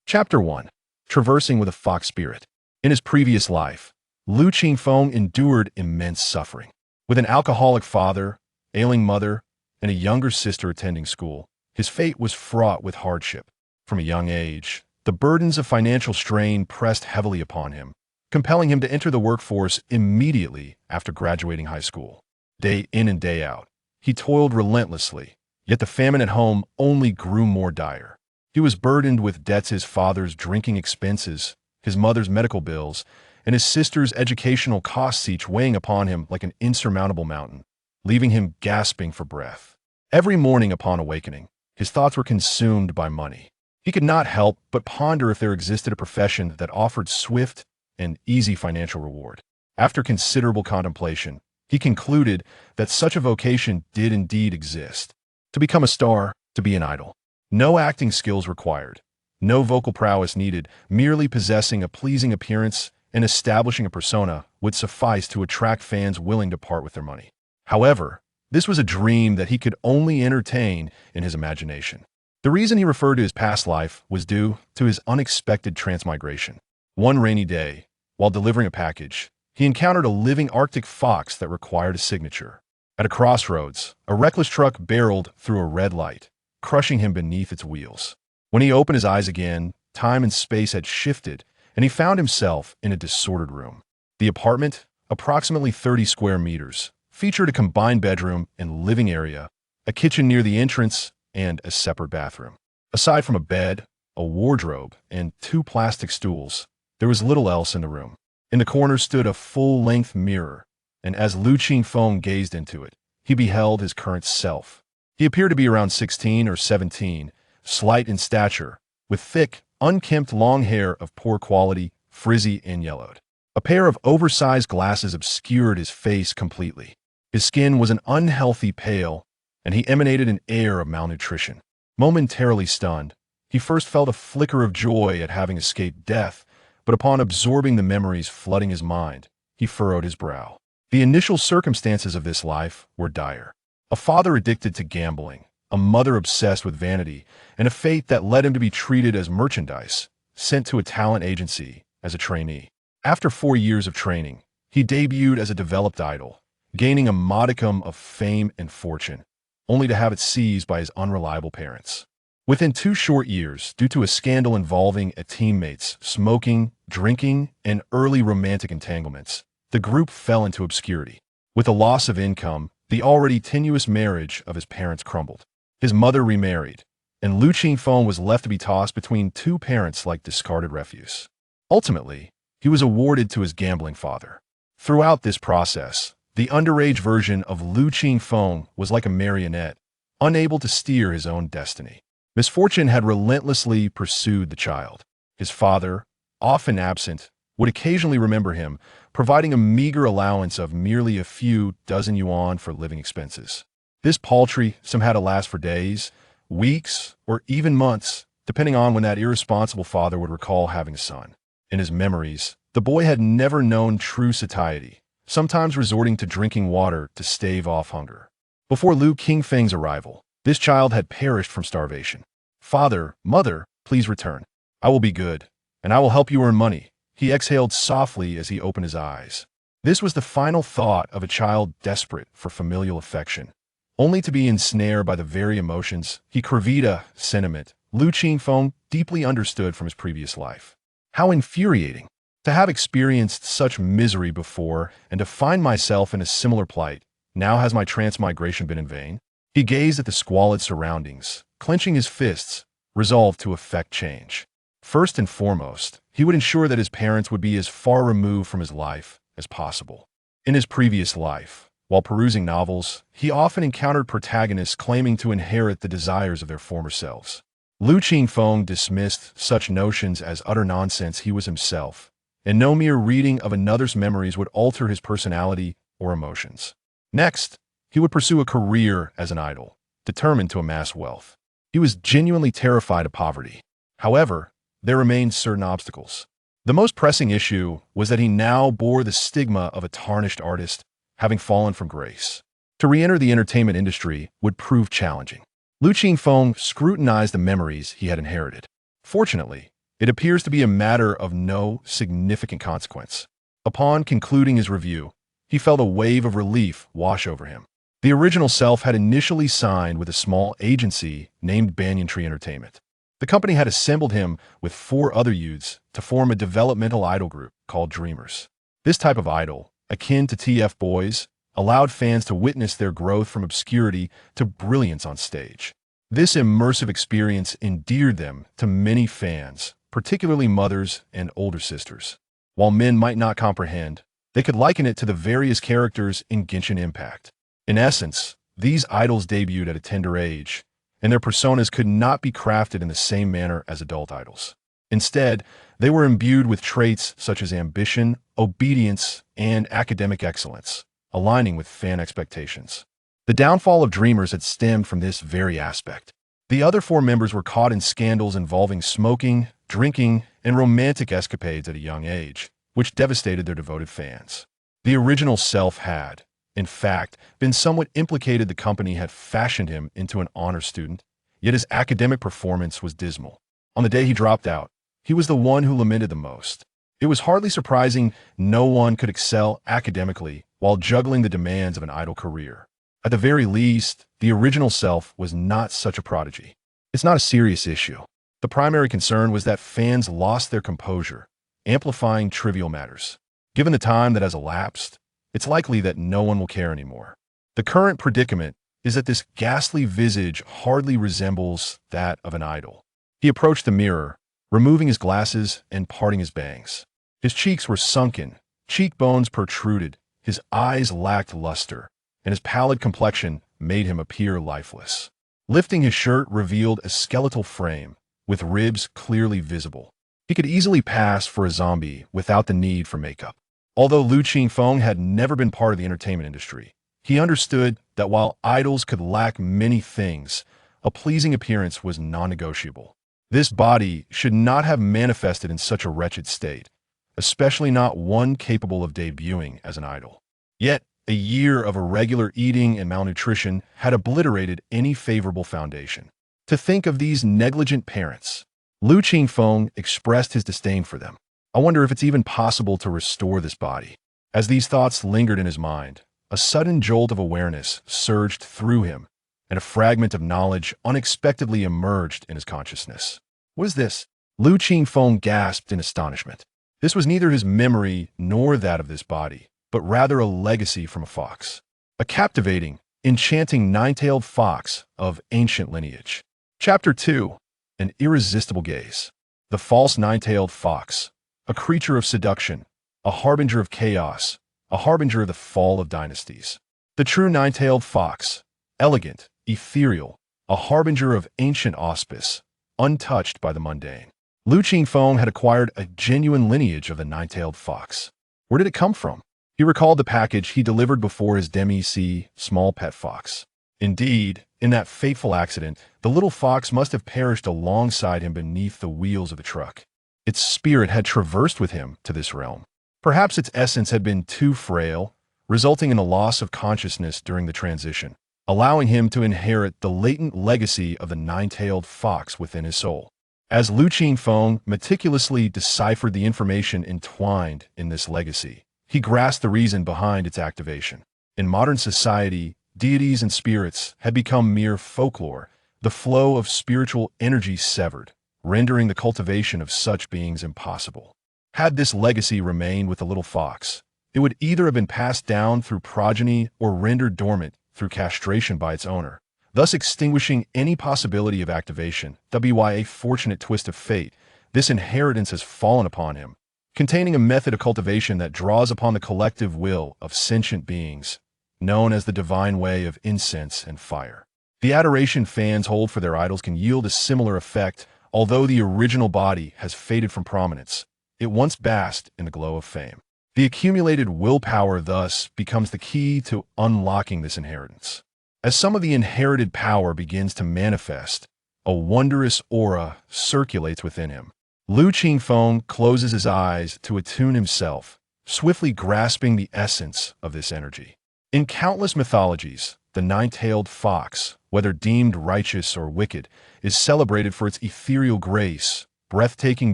Chapter 1. Traversing with a Fox Spirit. In his previous life, Lu Qingfeng endured immense suffering. With an alcoholic father, ailing mother, and a younger sister attending school, his fate was fraught with hardship. From a young age, the burdens of financial strain pressed heavily upon him, compelling him to enter the workforce immediately after graduating high school. Day in and day out, he toiled relentlessly, yet the famine at home only grew more dire. He was burdened with debts: his father's drinking expenses, his mother's medical bills, and his sister's educational costs, each weighing upon him like an insurmountable mountain, leaving him gasping for breath. Every morning upon awakening, his thoughts were consumed by money. He could not help but ponder if there existed a profession that offered swift and easy financial reward. After considerable contemplation, he concluded that such a vocation did indeed exist. To become a star, to be an idol. No acting skills required, no vocal prowess needed, merely possessing a pleasing appearance and establishing a persona would suffice to attract fans willing to part with their money. However, this was a dream that he could only entertain in his imagination. The reason he referred to his past life was due to his unexpected transmigration. One rainy day, while delivering a package, he encountered a living Arctic fox that required a signature. At a crossroads, a reckless truck barreled through a red light, crushing him beneath its wheels. When he opened his eyes again, time and space had shifted, and he found himself in a disordered room. The apartment, approximately 30 square meters, featured a combined bedroom and living area, a kitchen near the entrance, and a separate bathroom. Aside from a bed, a wardrobe, and 2 plastic stools, there was little else in the room. In the corner stood a full-length mirror, and as Lu Qingfeng gazed into it, he beheld his current self. He appeared to be around 16 or 17, slight in stature, with thick, unkempt long hair of poor quality, frizzy and yellowed. A pair of oversized glasses obscured his face completely. His skin was an unhealthy pale, and he emanated an air of malnutrition. Momentarily stunned, he first felt a flicker of joy at having escaped death, but upon absorbing the memories flooding his mind, he furrowed his brow. The initial circumstances of this life were dire. A father addicted to gambling, a mother obsessed with vanity, and a fate that led him to be treated as merchandise, sent to a talent agency as a trainee. After 4 years of training, he debuted as a developed idol, gaining a modicum of fame and fortune, only to have it seized by his unreliable parents. Within 2 short years, due to a scandal involving a teammate's smoking, drinking, and early romantic entanglements, the group fell into obscurity. With a loss of income, the already tenuous marriage of his parents crumbled. His mother remarried, and Lu Qingfeng was left to be tossed between 2 parents like discarded refuse. Ultimately, he was awarded to his gambling father. Throughout this process, the underage version of Lu Qingfeng was like a marionette, unable to steer his own destiny. Misfortune had relentlessly pursued the child. His father, often absent, would occasionally remember him, providing a meager allowance of merely a few dozen yuan for living expenses. This paltry sum had to last for days, weeks, or even months, depending on when that irresponsible father would recall having a son. In his memories, the boy had never known true satiety, sometimes resorting to drinking water to stave off hunger. Before Lu Qingfeng's arrival, this child had perished from starvation. "Father, mother, please return. I will be good, and I will help you earn money," he exhaled softly as he opened his eyes. This was the final thought of a child desperate for familial affection, only to be ensnared by the very emotions he craved, a sentiment Lu Qingfeng deeply understood from his previous life. How infuriating! To have experienced such misery before and to find myself in a similar plight. Now has my transmigration been in vain? He gazed at the squalid surroundings, clenching his fists, resolved to effect change. First and foremost, he would ensure that his parents would be as far removed from his life as possible. In his previous life, while perusing novels, he often encountered protagonists claiming to inherit the desires of their former selves. Lu Qingfeng dismissed such notions as utter nonsense. He was himself, and no mere reading of another's memories would alter his personality or emotions. Next, he would pursue a career as an idol, determined to amass wealth. He was genuinely terrified of poverty. However, there remained certain obstacles. The most pressing issue was that he now bore the stigma of a tarnished artist, having fallen from grace. To re-enter the entertainment industry would prove challenging. Lu Qingfeng scrutinized the memories he had inherited. Fortunately, It appears to be a matter of no significant consequence. Upon concluding his review, he felt a wave of relief wash over him. The original self had initially signed with a small agency named Banyan Tree Entertainment. The company had assembled him with 4 other youths to form a developmental idol group called Dreamers. This type of idol, akin to TF Boys, allowed fans to witness their growth from obscurity to brilliance on stage. This immersive experience endeared them to many fans, particularly mothers and older sisters. While men might not comprehend, they could liken it to the various characters in Genshin Impact. In essence, these idols debuted at a tender age, and their personas could not be crafted in the same manner as adult idols. Instead, they were imbued with traits such as ambition, obedience, and academic excellence, aligning with fan expectations. The downfall of Dreamers had stemmed from this very aspect. The other 4 members were caught in scandals involving smoking, drinking, and romantic escapades at a young age, which devastated their devoted fans. The original self had, in fact, been somewhat implicated. The company had fashioned him into an honor student, yet his academic performance was dismal. On the day he dropped out, he was the one who lamented the most. It was hardly surprising no one could excel academically while juggling the demands of an idol career. At the very least, the original self was not such a prodigy. It's not a serious issue. The primary concern was that fans lost their composure, amplifying trivial matters. Given the time that has elapsed, it's likely that no one will care anymore. The current predicament is that this ghastly visage hardly resembles that of an idol. He approached the mirror, removing his glasses and parting his bangs. His cheeks were sunken, cheekbones protruded, his eyes lacked luster, and his pallid complexion made him appear lifeless. Lifting his shirt revealed a skeletal frame, with ribs clearly visible. He could easily pass for a zombie without the need for makeup. Although Qingfeng had never been part of the entertainment industry, he understood that while idols could lack many things, a pleasing appearance was non-negotiable. This body should not have manifested in such a wretched state, especially not one capable of debuting as an idol. Yet, a year of irregular eating and malnutrition had obliterated any favorable foundation. To think of these negligent parents, Qingfeng expressed his disdain for them. I wonder if it's even possible to restore this body. As these thoughts lingered in his mind, a sudden jolt of awareness surged through him, and a fragment of knowledge unexpectedly emerged in his consciousness. What is this? Qingfeng gasped in astonishment. This was neither his memory nor that of this body, but rather a legacy from a fox. A captivating, enchanting nine-tailed fox of ancient lineage. Chapter 2. An irresistible gaze. The false nine-tailed fox, a creature of seduction, a harbinger of chaos, a harbinger of the fall of dynasties. The true nine-tailed fox, elegant, ethereal, a harbinger of ancient auspice, untouched by the mundane. Qingfeng had acquired a genuine lineage of the nine-tailed fox. Where did it come from? He recalled the package he delivered before his demi-sea small pet fox. Indeed, in that fateful accident, the little fox must have perished alongside him beneath the wheels of the truck. Its spirit had traversed with him to this realm. Perhaps its essence had been too frail, resulting in a loss of consciousness during the transition, allowing him to inherit the latent legacy of the nine-tailed fox within his soul. As Qingfeng meticulously deciphered the information entwined in this legacy, he grasped the reason behind its activation. In modern society, deities and spirits had become mere folklore, the flow of spiritual energy severed, rendering the cultivation of such beings impossible. Had this legacy remained with the little fox, it would either have been passed down through progeny or rendered dormant through castration by its owner, thus extinguishing any possibility of activation. By a fortunate twist of fate, this inheritance has fallen upon him, containing a method of cultivation that draws upon the collective will of sentient beings, known as the divine way of incense and fire. The adoration fans hold for their idols can yield a similar effect. Although the original body has faded from prominence, it once basked in the glow of fame. The accumulated willpower thus becomes the key to unlocking this inheritance. As some of the inherited power begins to manifest, a wondrous aura circulates within him. Qingfeng closes his eyes to attune himself, swiftly grasping the essence of this energy. In countless mythologies, the nine-tailed fox, whether deemed righteous or wicked, is celebrated for its ethereal grace, breathtaking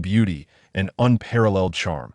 beauty, and unparalleled charm,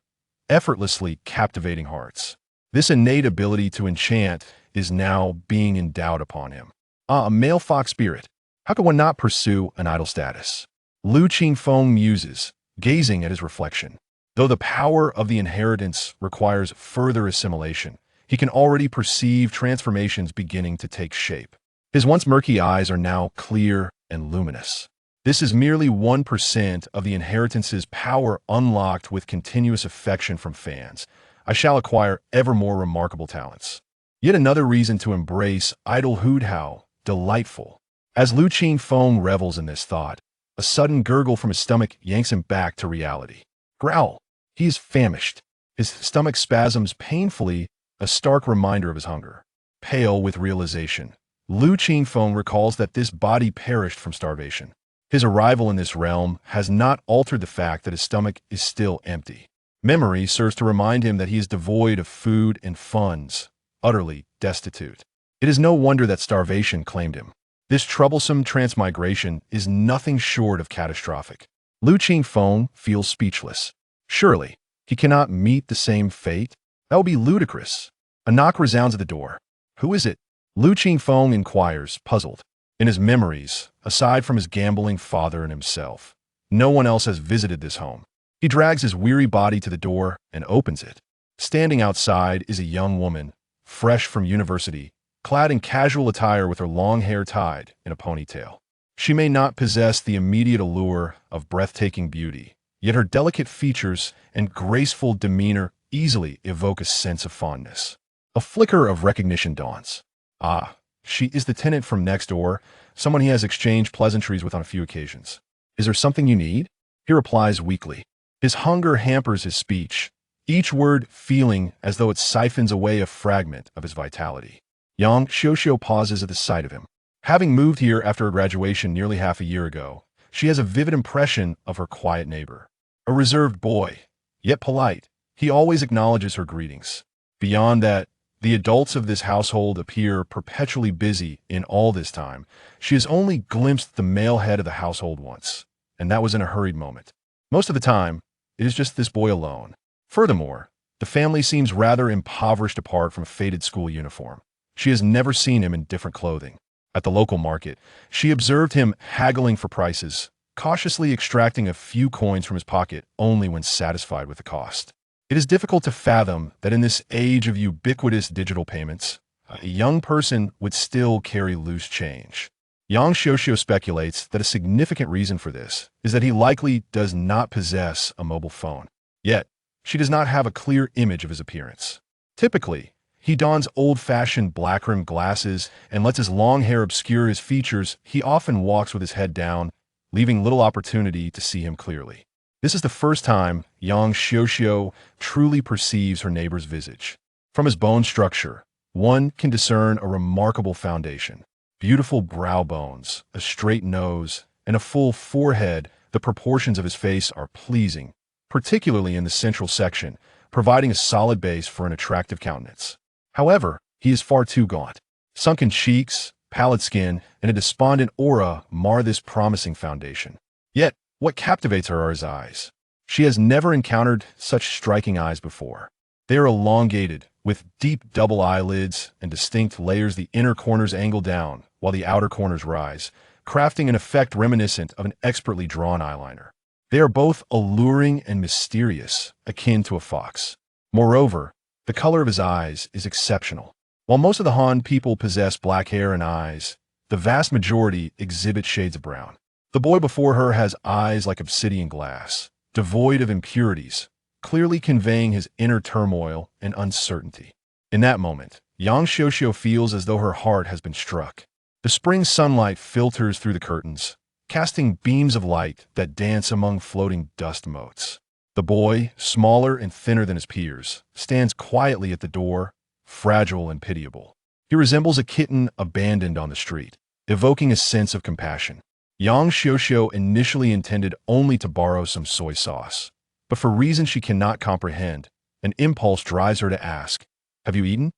effortlessly captivating hearts. This innate ability to enchant is now being endowed upon him. A male fox spirit. How could one not pursue an idol status? Lu Qingfeng muses, gazing at his reflection. Though the power of the inheritance requires further assimilation, he can already perceive transformations beginning to take shape. His once murky eyes are now clear and luminous. This is merely 1% of the inheritance's power unlocked with continuous affection from fans. I shall acquire ever more remarkable talents. Yet another reason to embrace idol Hudhao, delightful. As Lu Qingfeng revels in this thought, a sudden gurgle from his stomach yanks him back to reality. Growl. He is famished. His stomach spasms painfully, a stark reminder of his hunger. Pale with realization, Lu Qingfeng recalls that this body perished from starvation. His arrival in this realm has not altered the fact that his stomach is still empty. Memory serves to remind him that he is devoid of food and funds, utterly destitute. It is no wonder that starvation claimed him. This troublesome transmigration is nothing short of catastrophic. Lu Qingfeng feels speechless. Surely, he cannot meet the same fate? That would be ludicrous. A knock resounds at the door. Who is it? Lu Qingfeng inquires, puzzled. In his memories, aside from his gambling father and himself, no one else has visited this home. He drags his weary body to the door and opens it. Standing outside is a young woman, fresh from university, clad in casual attire with her long hair tied in a ponytail. She may not possess the immediate allure of breathtaking beauty, yet her delicate features and graceful demeanor easily evoke a sense of fondness. A flicker of recognition dawns. Ah, she is the tenant from next door, someone he has exchanged pleasantries with on a few occasions. Is there something you need? He replies weakly. His hunger hampers his speech, each word feeling as though it siphons away a fragment of his vitality. Yang Xiuxiu pauses at the sight of him. Having moved here after her graduation nearly half a year ago, she has a vivid impression of her quiet neighbor. A reserved boy, yet polite, he always acknowledges her greetings. Beyond that, the adults of this household appear perpetually busy in all this time. She has only glimpsed the male head of the household once, and that was in a hurried moment. Most of the time, it is just this boy alone. Furthermore, the family seems rather impoverished apart from a faded school uniform. She has never seen him in different clothing. At the local market, she observed him haggling for prices, cautiously extracting a few coins from his pocket only when satisfied with the cost. It is difficult to fathom that in this age of ubiquitous digital payments, a young person would still carry loose change. Yang Xiuxiu speculates that a significant reason for this is that he likely does not possess a mobile phone. Yet, she does not have a clear image of his appearance. Typically, he dons old-fashioned black-rimmed glasses and lets his long hair obscure his features. He often walks with his head down, leaving little opportunity to see him clearly. This is the first time Yang Xiuxiu truly perceives her neighbor's visage. From his bone structure, one can discern a remarkable foundation. Beautiful brow bones, a straight nose, and a full forehead. The proportions of his face are pleasing, particularly in the central section, providing a solid base for an attractive countenance. However, he is far too gaunt. Sunken cheeks, pallid skin, and a despondent aura mar this promising foundation. Yet, what captivates her are his eyes. She has never encountered such striking eyes before. They are elongated, with deep double eyelids and distinct layers. The inner corners angle down, while the outer corners rise, crafting an effect reminiscent of an expertly drawn eyeliner. They are both alluring and mysterious, akin to a fox. Moreover, the color of his eyes is exceptional. While most of the Han people possess black hair and eyes, the vast majority exhibit shades of brown. The boy before her has eyes like obsidian glass, devoid of impurities, clearly conveying his inner turmoil and uncertainty. In that moment, Yang Xiuxiu feels as though her heart has been struck. The spring sunlight filters through the curtains, casting beams of light that dance among floating dust motes. The boy, smaller and thinner than his peers, stands quietly at the door, fragile and pitiable. He resembles a kitten abandoned on the street, evoking a sense of compassion. Yang Xiuxiu initially intended only to borrow some soy sauce, but for reasons she cannot comprehend, an impulse drives her to ask, "Have you eaten?"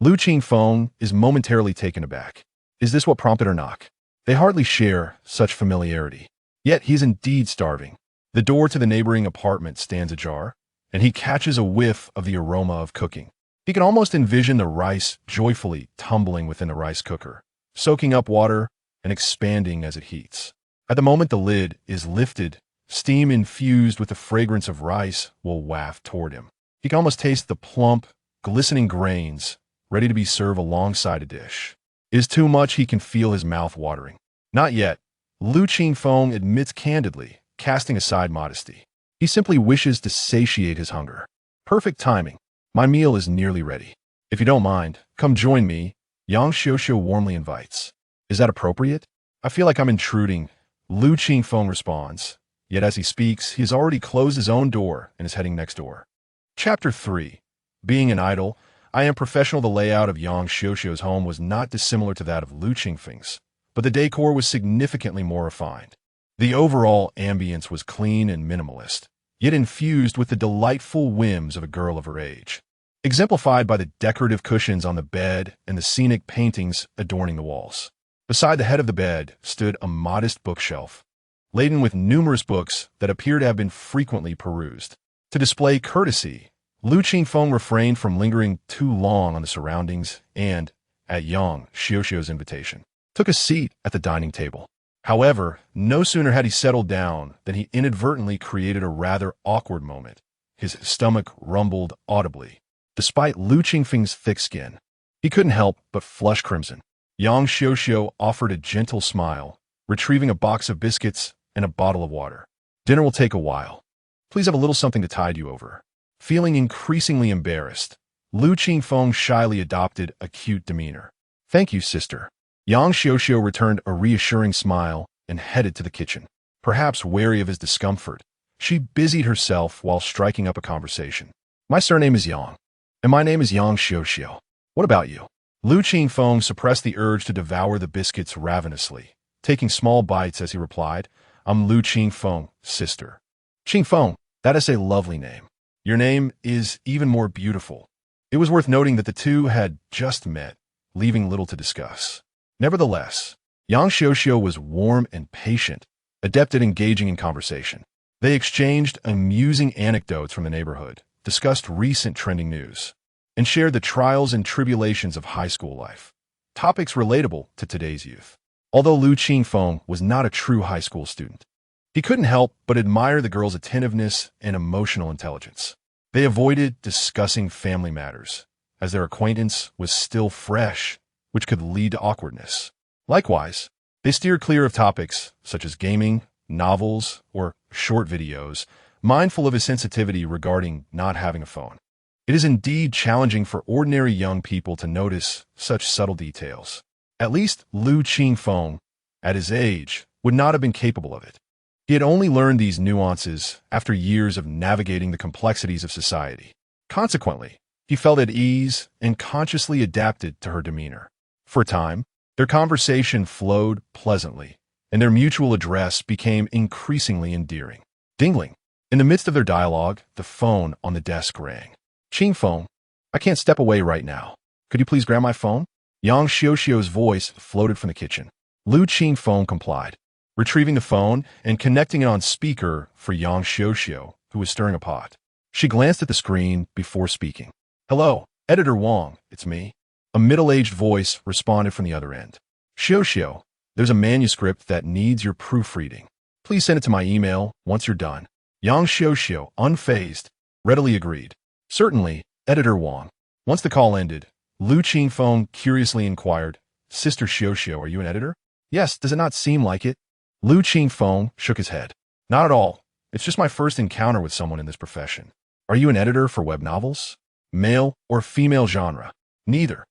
Lu Qingfeng is momentarily taken aback. Is this what prompted her knock? They hardly share such familiarity. Yet he's indeed starving. The door to the neighboring apartment stands ajar, and he catches a whiff of the aroma of cooking. He can almost envision the rice joyfully tumbling within the rice cooker, soaking up water and expanding as it heats. At the moment the lid is lifted, steam infused with the fragrance of rice will waft toward him. He can almost taste the plump, glistening grains, ready to be served alongside a dish. It is too much. He can feel his mouth watering. Not yet. Lu Qingfeng admits candidly, casting aside modesty. He simply wishes to satiate his hunger. Perfect timing. My meal is nearly ready. If you don't mind, come join me, Yang Xiuxiu warmly invites. Is that appropriate? I feel like I'm intruding, Lu Qingfeng responds. Yet as he speaks, he has already closed his own door and is heading next door. Chapter 3. Being an idol, I am professional. The layout of Yang Xiuxiu's home was not dissimilar to that of Lu Qingfeng's, but the decor was significantly more refined. The overall ambience was clean and minimalist, yet infused with the delightful whims of a girl of her age, exemplified by the decorative cushions on the bed and the scenic paintings adorning the walls. Beside the head of the bed stood a modest bookshelf, laden with numerous books that appear to have been frequently perused. To display courtesy, Lu Qingfeng refrained from lingering too long on the surroundings and, at Yang Xiuxiu's invitation, took a seat at the dining table. However, no sooner had he settled down than he inadvertently created a rather awkward moment. His stomach rumbled audibly. Despite Lu Qingfeng's thick skin, he couldn't help but flush crimson. Yang Xiuxiu offered a gentle smile, retrieving a box of biscuits and a bottle of water. Dinner will take a while. Please have a little something to tide you over. Feeling increasingly embarrassed, Lu Qingfeng shyly adopted a cute demeanor. Thank you, sister. Yang Xiuxiu returned a reassuring smile and headed to the kitchen. Perhaps wary of his discomfort, she busied herself while striking up a conversation. My surname is Yang, and my name is Yang Xiuxiu. What about you? Lu Qingfeng suppressed the urge to devour the biscuits ravenously, taking small bites as he replied, I'm Lu Qingfeng, sister. Qingfeng, that is a lovely name. Your name is even more beautiful. It was worth noting that the two had just met, leaving little to discuss. Nevertheless, Yang Xiuxiu was warm and patient, adept at engaging in conversation. They exchanged amusing anecdotes from the neighborhood, discussed recent trending news, and shared the trials and tribulations of high school life, topics relatable to today's youth. Although Lu Qingfeng was not a true high school student, he couldn't help but admire the girl's attentiveness and emotional intelligence. They avoided discussing family matters, as their acquaintance was still fresh, which could lead to awkwardness. Likewise, they steered clear of topics such as gaming, novels, or short videos, mindful of his sensitivity regarding not having a phone. It is indeed challenging for ordinary young people to notice such subtle details. At least Lu Qingfeng, at his age, would not have been capable of it. He had only learned these nuances after years of navigating the complexities of society. Consequently, he felt at ease and consciously adapted to her demeanor. For a time, their conversation flowed pleasantly, and their mutual address became increasingly endearing. Dingling. In the midst of their dialogue, the phone on the desk rang. Qingfeng, I can't step away right now. Could you please grab my phone? Yang Xiuxiu's voice floated from the kitchen. Lu Qingfeng complied, retrieving the phone and connecting it on speaker for Yang Xiuxiu, who was stirring a pot. She glanced at the screen before speaking. Hello, Editor Wang, it's me. A middle-aged voice responded from the other end. Xiuxiu, there's a manuscript that needs your proofreading. Please send it to my email once you're done. Yang Xiuxiu, unfazed, readily agreed. Certainly, Editor Wang. Once the call ended, Lu Qingfeng curiously inquired, Sister Xiuxiu, are you an editor? Yes, does it not seem like it? Lu Qingfeng shook his head. Not at all. It's just my first encounter with someone in this profession. Are you an editor for web novels? Male or female genre? Neither.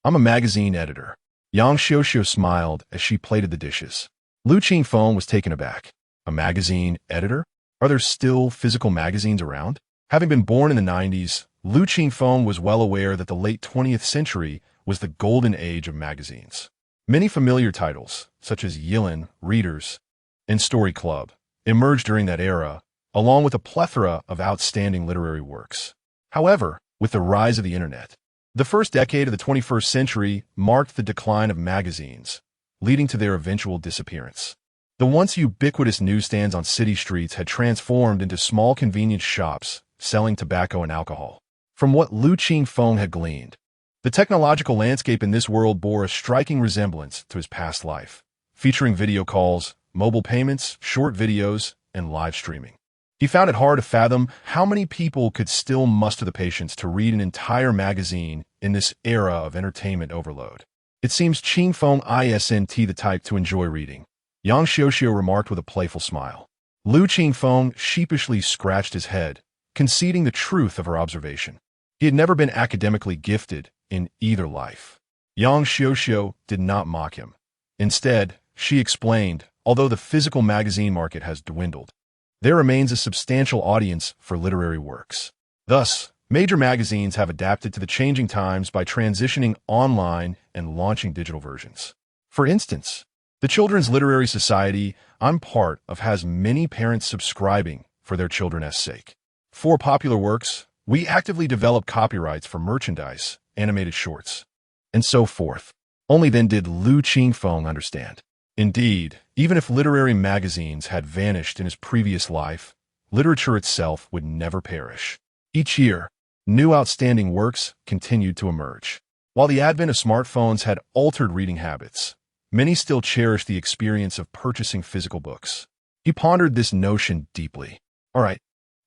I'm a magazine editor. Yang Xiuxiu smiled as she plated the dishes. Lu Qingfeng was taken aback. A magazine editor? Are there still physical magazines around? Having been born in the 90s, Lu Qingfeng was well aware that the late 20th century was the golden age of magazines. Many familiar titles, such as Yilin, Readers, and Story Club, emerged during that era, along with a plethora of outstanding literary works. However, with the rise of the internet, the first decade of the 21st century marked the decline of magazines, leading to their eventual disappearance. The once ubiquitous newsstands on city streets had transformed into small convenience shops selling tobacco and alcohol. From what Lu Qingfeng had gleaned, the technological landscape in this world bore a striking resemblance to his past life, featuring video calls, mobile payments, short videos, and live streaming. He found it hard to fathom how many people could still muster the patience to read an entire magazine in this era of entertainment overload. It seems Qingfeng isn't the type to enjoy reading, Yang Xiuxiu remarked with a playful smile. Lu Qingfeng sheepishly scratched his head, conceding the truth of her observation. He had never been academically gifted in either life. Yang Xiuxiu did not mock him. Instead, she explained, although the physical magazine market has dwindled, there remains a substantial audience for literary works. Thus, major magazines have adapted to the changing times by transitioning online and launching digital versions. For instance, the Children's Literary Society I'm part of has many parents subscribing for their children's sake. For popular works, we actively develop copyrights for merchandise, animated shorts, and so forth. Only then did Lu Qingfeng understand. Indeed, even if literary magazines had vanished in his previous life, literature itself would never perish. Each year, new outstanding works continued to emerge. While the advent of smartphones had altered reading habits, many still cherish the experience of purchasing physical books. He pondered this notion deeply. All right,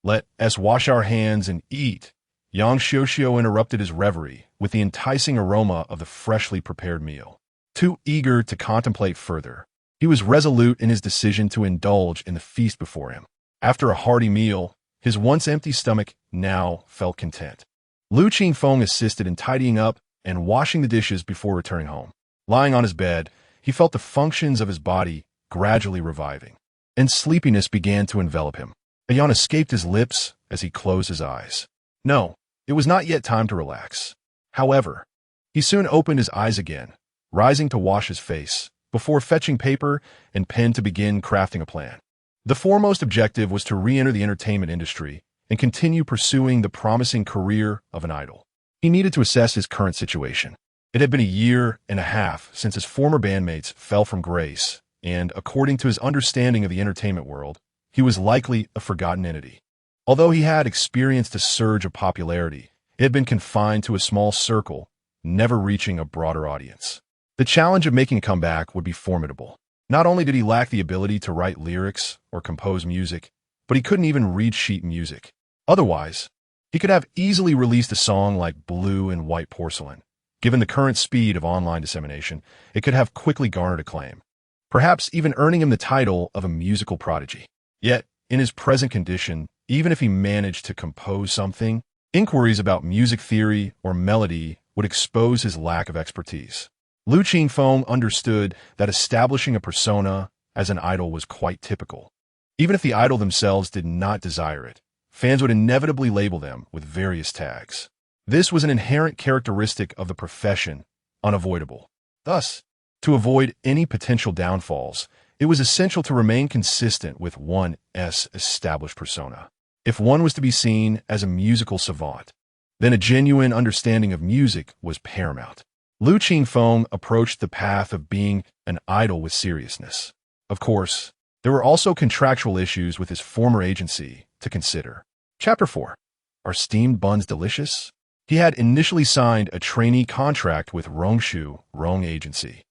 let us wash our hands and eat. Yang Xiuxiu interrupted his reverie with the enticing aroma of the freshly prepared meal. Too eager to contemplate further, he was resolute in his decision to indulge in the feast before him. After a hearty meal, his once empty stomach now felt content. Lu Qingfeng assisted in tidying up and washing the dishes before returning home. Lying on his bed, he felt the functions of his body gradually reviving, and sleepiness began to envelop him. A yawn escaped his lips as he closed his eyes. No, it was not yet time to relax. However, he soon opened his eyes again, rising to wash his face, before fetching paper and pen to begin crafting a plan. The foremost objective was to re-enter the entertainment industry and continue pursuing the promising career of an idol. He needed to assess his current situation. It had been a year and a half since his former bandmates fell from grace, and according to his understanding of the entertainment world, he was likely a forgotten entity. Although he had experienced a surge of popularity, it had been confined to a small circle, never reaching a broader audience. The challenge of making a comeback would be formidable. Not only did he lack the ability to write lyrics or compose music, but he couldn't even read sheet music. Otherwise, he could have easily released a song like Blue and White Porcelain. Given the current speed of online dissemination, it could have quickly garnered acclaim, perhaps even earning him the title of a musical prodigy. Yet, in his present condition, even if he managed to compose something, inquiries about music theory or melody would expose his lack of expertise. Lu Qingfeng understood that establishing a persona as an idol was quite typical. Even if the idol themselves did not desire it, fans would inevitably label them with various tags. This was an inherent characteristic of the profession, unavoidable. Thus, to avoid any potential downfalls, it was essential to remain consistent with one's established persona. If one was to be seen as a musical savant, then a genuine understanding of music was paramount. Lu Qingfeng approached the path of being an idol with seriousness. Of course, there were also contractual issues with his former agency to consider. Chapter 4. Are steamed buns delicious? He had initially signed a trainee contract with Rongshu Rong Agency,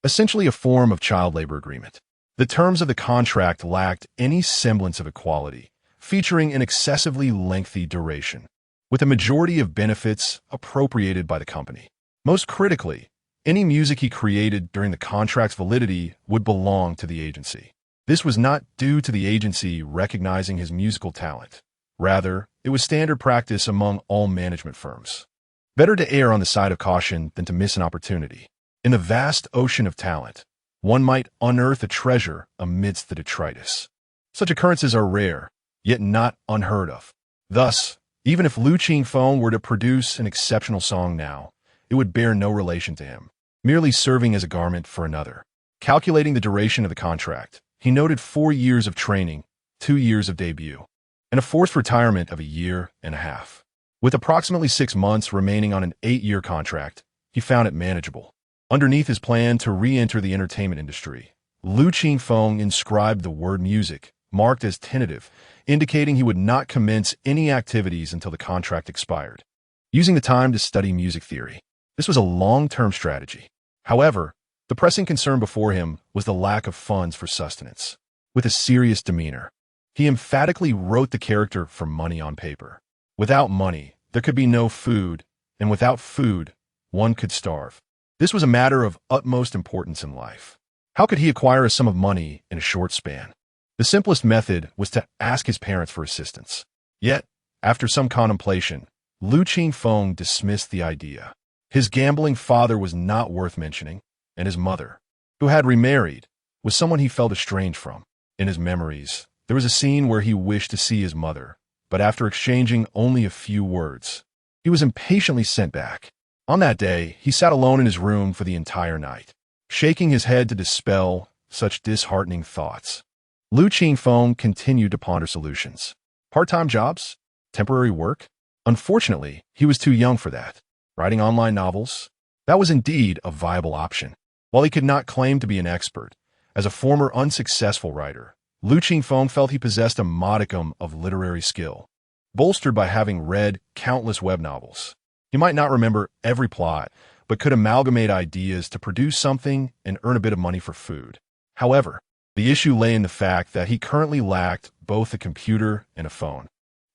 essentially a form of child labor agreement. The terms of the contract lacked any semblance of equality, featuring an excessively lengthy duration, with a majority of benefits appropriated by the company. Most critically, any music he created during the contract's validity would belong to the agency. This was not due to the agency recognizing his musical talent. Rather, it was standard practice among all management firms. Better to err on the side of caution than to miss an opportunity. In the vast ocean of talent, one might unearth a treasure amidst the detritus. Such occurrences are rare, yet not unheard of. Thus, even if Lu Qingfeng were to produce an exceptional song now, it would bear no relation to him, merely serving as a garment for another. Calculating the duration of the contract, he noted 4 years of training, 2 years of debut, and a forced retirement of a year and a half. With approximately 6 months remaining on an 8-year contract, he found it manageable. Underneath his plan to re-enter the entertainment industry Lu Qingfeng inscribed the word music, marked as tentative, indicating he would not commence any activities until the contract expired. Using the time to study music theory. This was a long-term strategy. However, the pressing concern before him was the lack of funds for sustenance. With a serious demeanor, he emphatically wrote the character for money on paper. Without money, there could be no food, and without food, one could starve. This was a matter of utmost importance in life. How could he acquire a sum of money in a short span? The simplest method was to ask his parents for assistance. Yet, after some contemplation, Lu Qingfeng dismissed the idea. His gambling father was not worth mentioning, and his mother, who had remarried, was someone he felt estranged from. In his memories, there was a scene where he wished to see his mother, but after exchanging only a few words, he was impatiently sent back. On that day, he sat alone in his room for the entire night, shaking his head to dispel such disheartening thoughts. Lu Qingfeng continued to ponder solutions. Part-time jobs? Temporary work? Unfortunately, he was too young for that. Writing online novels? That was indeed a viable option. While he could not claim to be an expert, as a former unsuccessful writer, Lu Qingfeng felt he possessed a modicum of literary skill, bolstered by having read countless web novels. He might not remember every plot, but could amalgamate ideas to produce something and earn a bit of money for food. However, the issue lay in the fact that he currently lacked both a computer and a phone,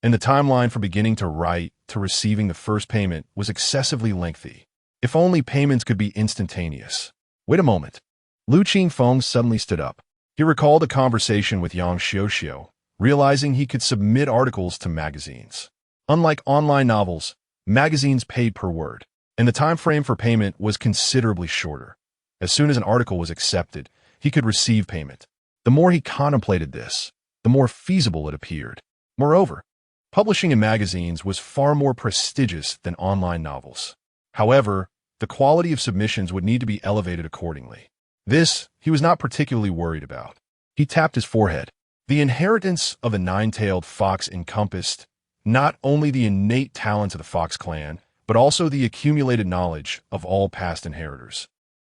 and the timeline from beginning to write to receiving the first payment was excessively lengthy. If only payments could be instantaneous. Wait a moment. Lu Qingfeng suddenly stood up. He recalled a conversation with Yang Xiuxiu, realizing he could submit articles to magazines. Unlike online novels, magazines paid per word, and the time frame for payment was considerably shorter. As soon as an article was accepted, he could receive payment. The more he contemplated this, the more feasible it appeared. Moreover, publishing in magazines was far more prestigious than online novels. However, the quality of submissions would need to be elevated accordingly. This he was not particularly worried about. He tapped his forehead. The inheritance of the nine-tailed fox encompassed not only the innate talents of the fox clan, but also the accumulated knowledge of all past inheritors,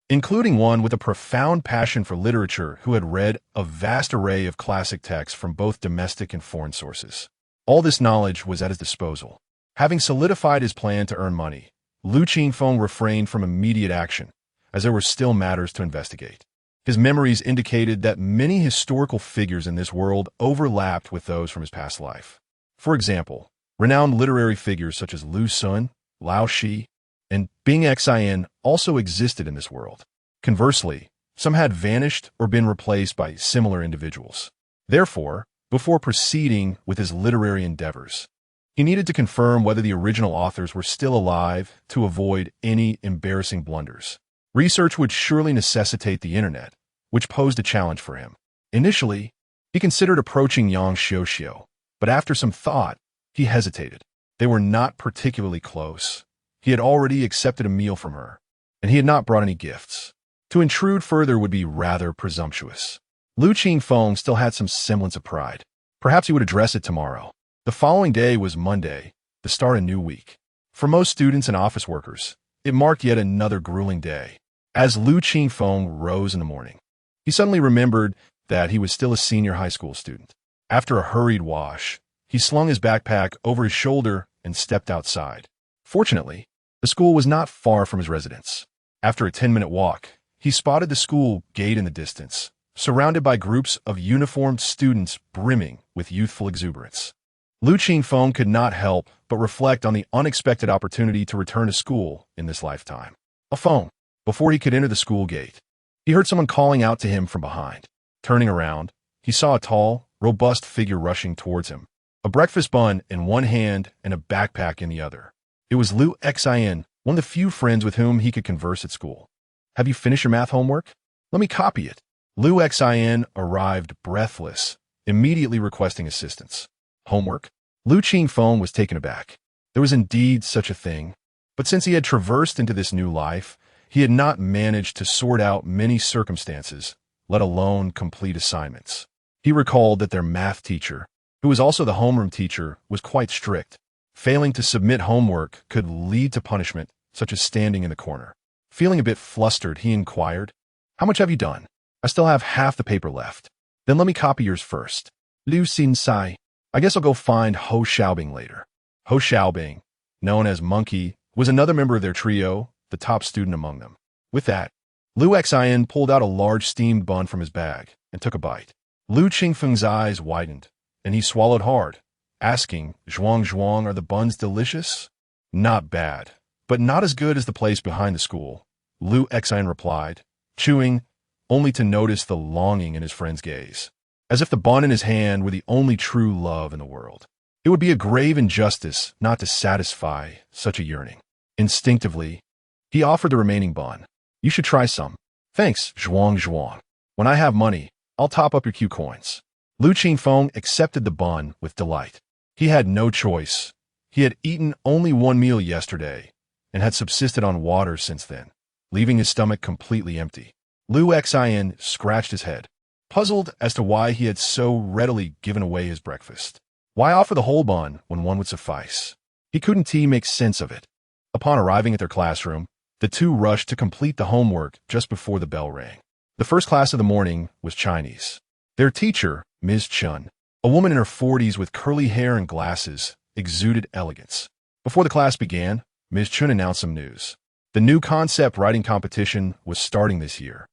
including one with a profound passion for literature who had read a vast array of classic texts from both domestic and foreign sources. All this knowledge was at his disposal. Having solidified his plan to earn money, Lu Qingfeng refrained from immediate action, as there were still matters to investigate. His memories indicated that many historical figures in this world overlapped with those from his past life. For example, renowned literary figures such as Lu Sun, Lao Shi, and Bing Xin also existed in this world. Conversely, some had vanished or been replaced by similar individuals. Therefore, before proceeding with his literary endeavors, he needed to confirm whether the original authors were still alive to avoid any embarrassing blunders. Research would surely necessitate the internet, which posed a challenge for him. Initially, he considered approaching Yang Xiuxiu, but after some thought, he hesitated. They were not particularly close. He had already accepted a meal from her, and he had not brought any gifts. To intrude further would be rather presumptuous. Lu Qingfeng still had some semblance of pride. Perhaps he would address it tomorrow. The following day was Monday, the start of a new week. For most students and office workers, it marked yet another grueling day. As Lu Qingfeng rose in the morning, he suddenly remembered that he was still a senior high school student. After a hurried wash, he slung his backpack over his shoulder and stepped outside. Fortunately, the school was not far from his residence. After a 10-minute walk, he spotted the school gate in the distance, surrounded by groups of uniformed students brimming with youthful exuberance. Lu Qingfeng could not help but reflect on the unexpected opportunity to return to school in this lifetime. A phone. Before he could enter the school gate, he heard someone calling out to him from behind. Turning around, he saw a tall, robust figure rushing towards him, a breakfast bun in one hand and a backpack in the other. It was Lu Xin, one of the few friends with whom he could converse at school. "Have you finished your math homework? Let me copy it." Lu Xin arrived breathless, immediately requesting assistance. Homework? Lu Qingfeng was taken aback. There was indeed such a thing, but since he had traversed into this new life, he had not managed to sort out many circumstances, let alone complete assignments. He recalled that their math teacher, who was also the homeroom teacher, was quite strict. Failing to submit homework could lead to punishment, such as standing in the corner. Feeling a bit flustered, he inquired, "How much have you done?" I still have half the paper left. Then let me copy yours first. Liu Xin Sai. I guess I'll go find Ho Xiaobing later. Ho Xiaobing, known as Monkey, was another member of their trio, the top student among them. With that, Liu Xin pulled out a large steamed bun from his bag and took a bite. Liu Qingfeng's eyes widened, and he swallowed hard, asking, Zhuang, are the buns delicious? Not bad, but not as good as the place behind the school, Liu Xin replied, chewing, only to notice the longing in his friend's gaze, as if the bun in his hand were the only true love in the world. It would be a grave injustice not to satisfy such a yearning. Instinctively, he offered the remaining bun. You should try some. Thanks, Zhuang. When I have money, I'll top up your Q coins. Liu Qingfeng accepted the bun with delight. He had no choice. He had eaten only one meal yesterday and had subsisted on water since then, leaving his stomach completely empty. Liu Xin scratched his head, puzzled as to why he had so readily given away his breakfast. Why offer the whole bun when one would suffice? He couldn't make sense of it. Upon arriving at their classroom, the two rushed to complete the homework just before the bell rang. The first class of the morning was Chinese. Their teacher, Ms. Chun, a woman in her 40s with curly hair and glasses, exuded elegance. Before the class began, Ms. Chun announced some news. The new concept writing competition was starting this year,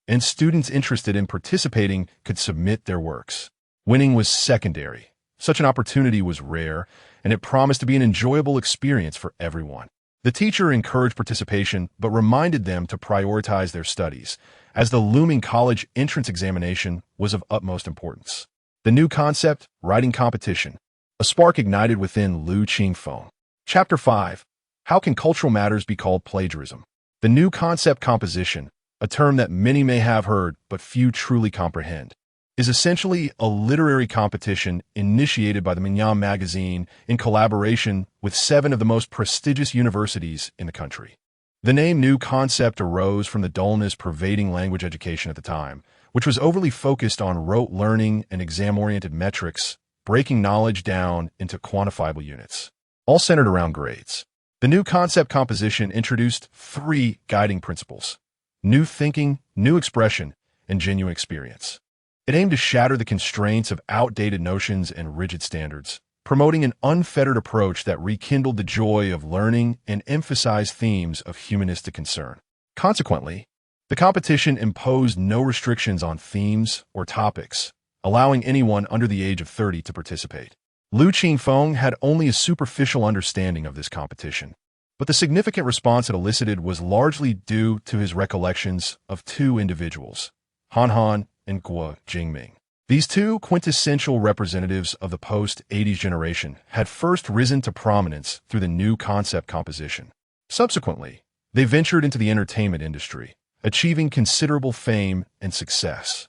and students interested in participating could submit their works. Winning was secondary. Such an opportunity was rare, and it promised to be an enjoyable experience for everyone. The teacher encouraged participation, but reminded them to prioritize their studies, as the looming college entrance examination was of utmost importance. The new concept, writing competition. A spark ignited within Liu Qingfeng. Chapter 5. How can cultural matters be called plagiarism? The new concept composition, a term that many may have heard but few truly comprehend, is essentially a literary competition initiated by the Myriad magazine in collaboration with 7 of the most prestigious universities in the country. The name New Concept arose from the dullness pervading language education at the time, which was overly focused on rote learning and exam-oriented metrics, breaking knowledge down into quantifiable units, all centered around grades. The New Concept composition introduced 3 guiding principles: new thinking, new expression, and genuine experience. It aimed to shatter the constraints of outdated notions and rigid standards, promoting an unfettered approach that rekindled the joy of learning and emphasized themes of humanistic concern. Consequently, the competition imposed no restrictions on themes or topics, allowing anyone under the age of 30 to participate. Liu Qingfeng had only a superficial understanding of this competition, but the significant response it elicited was largely due to his recollections of 2 individuals, Han and Guo Jingming. These 2 quintessential representatives of the post-80s generation had first risen to prominence through the new concept composition. Subsequently, they ventured into the entertainment industry, achieving considerable fame and success.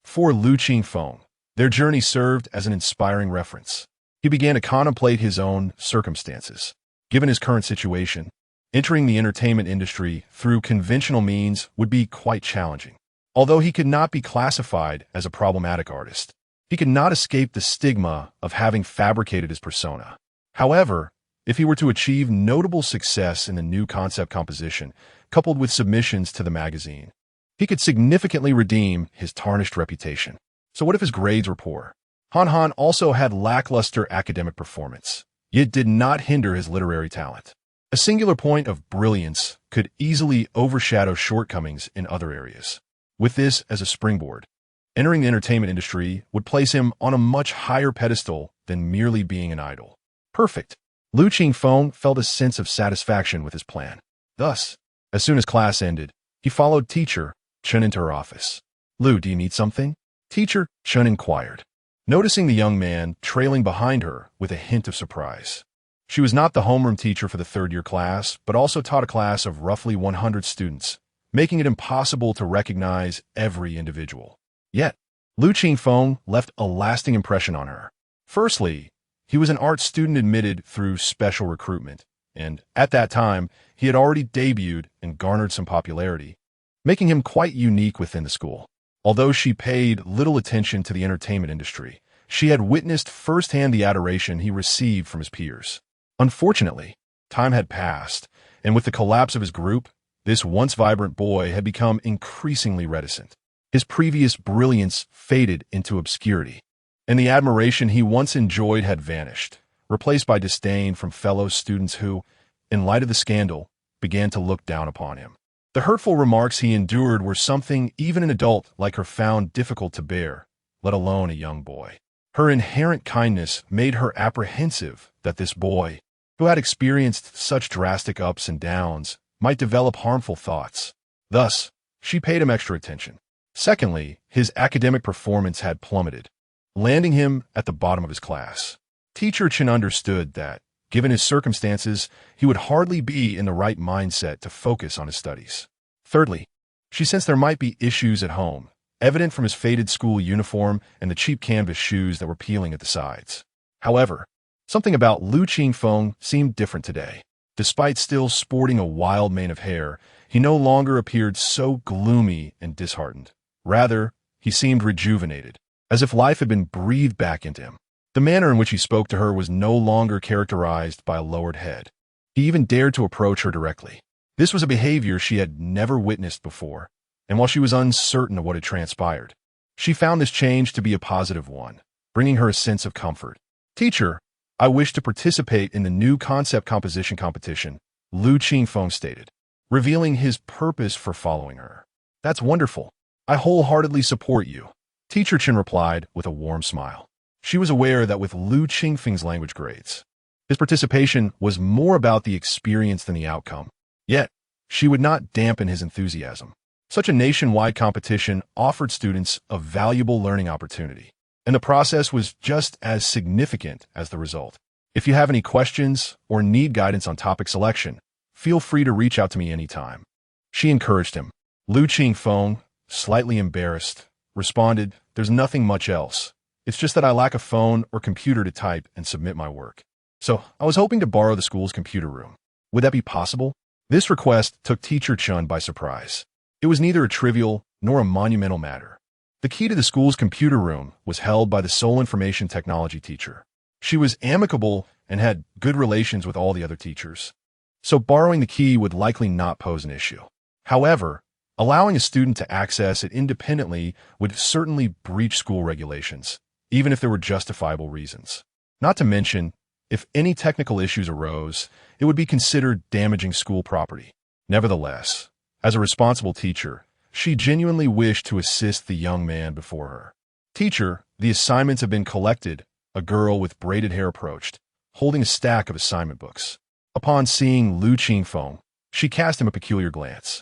For Liu Qingfeng, their journey served as an inspiring reference. He began to contemplate his own circumstances. Given his current situation, entering the entertainment industry through conventional means would be quite challenging. Although he could not be classified as a problematic artist, he could not escape the stigma of having fabricated his persona. However, if he were to achieve notable success in the new concept composition, coupled with submissions to the magazine, he could significantly redeem his tarnished reputation. So what if his grades were poor? Han also had lackluster academic performance, yet did not hinder his literary talent. A singular point of brilliance could easily overshadow shortcomings in other areas. With this as a springboard, entering the entertainment industry would place him on a much higher pedestal than merely being an idol. Perfect. Liu Qingfeng felt a sense of satisfaction with his plan. Thus, as soon as class ended, he followed teacher Chun into her office. Liu, do you need something? Teacher Chun inquired, noticing the young man trailing behind her with a hint of surprise. She was not the homeroom teacher for the 3rd-year class, but also taught a class of roughly 100 students, making it impossible to recognize every individual. Yet, Liu Qingfeng left a lasting impression on her. Firstly, he was an art student admitted through special recruitment, and at that time, he had already debuted and garnered some popularity, making him quite unique within the school. Although she paid little attention to the entertainment industry, she had witnessed firsthand the adoration he received from his peers. Unfortunately, time had passed, and with the collapse of his group, this once vibrant boy had become increasingly reticent. His previous brilliance faded into obscurity, and the admiration he once enjoyed had vanished, replaced by disdain from fellow students who, in light of the scandal, began to look down upon him. The hurtful remarks he endured were something even an adult like her found difficult to bear, let alone a young boy. Her inherent kindness made her apprehensive that this boy, who had experienced such drastic ups and downs, might develop harmful thoughts. Thus, she paid him extra attention. Secondly, his academic performance had plummeted, landing him at the bottom of his class. Teacher Chen understood that, given his circumstances, he would hardly be in the right mindset to focus on his studies. Thirdly, she sensed there might be issues at home, evident from his faded school uniform and the cheap canvas shoes that were peeling at the sides. However, something about Lu Qingfeng seemed different today. Despite still sporting a wild mane of hair, he no longer appeared so gloomy and disheartened. Rather, he seemed rejuvenated, as if life had been breathed back into him. The manner in which he spoke to her was no longer characterized by a lowered head. He even dared to approach her directly. This was a behavior she had never witnessed before, and while she was uncertain of what had transpired, she found this change to be a positive one, bringing her a sense of comfort. "Teacher, I wish to participate in the new concept composition competition," Lu Qingfeng stated, revealing his purpose for following her. "That's wonderful. I wholeheartedly support you," Teacher Chen replied with a warm smile. She was aware that with Lu Qingfeng's language grades, his participation was more about the experience than the outcome. Yet, she would not dampen his enthusiasm. Such a nationwide competition offered students a valuable learning opportunity, and the process was just as significant as the result. If you have any questions or need guidance on topic selection, feel free to reach out to me anytime. She encouraged him. Lu Qingfeng, slightly embarrassed, responded, "There's nothing much else. It's just that I lack a phone or computer to type and submit my work. So I was hoping to borrow the school's computer room. Would that be possible?" This request took Teacher Chen by surprise. It was neither a trivial nor a monumental matter. The key to the school's computer room was held by the sole information technology teacher. She was amicable and had good relations with all the other teachers, so borrowing the key would likely not pose an issue. However, allowing a student to access it independently would certainly breach school regulations, even if there were justifiable reasons. Not to mention, if any technical issues arose, it would be considered damaging school property. Nevertheless, as a responsible teacher, she genuinely wished to assist the young man before her. "Teacher, the assignments have been collected," a girl with braided hair approached, holding a stack of assignment books. Upon seeing Lu Qingfeng, she cast him a peculiar glance.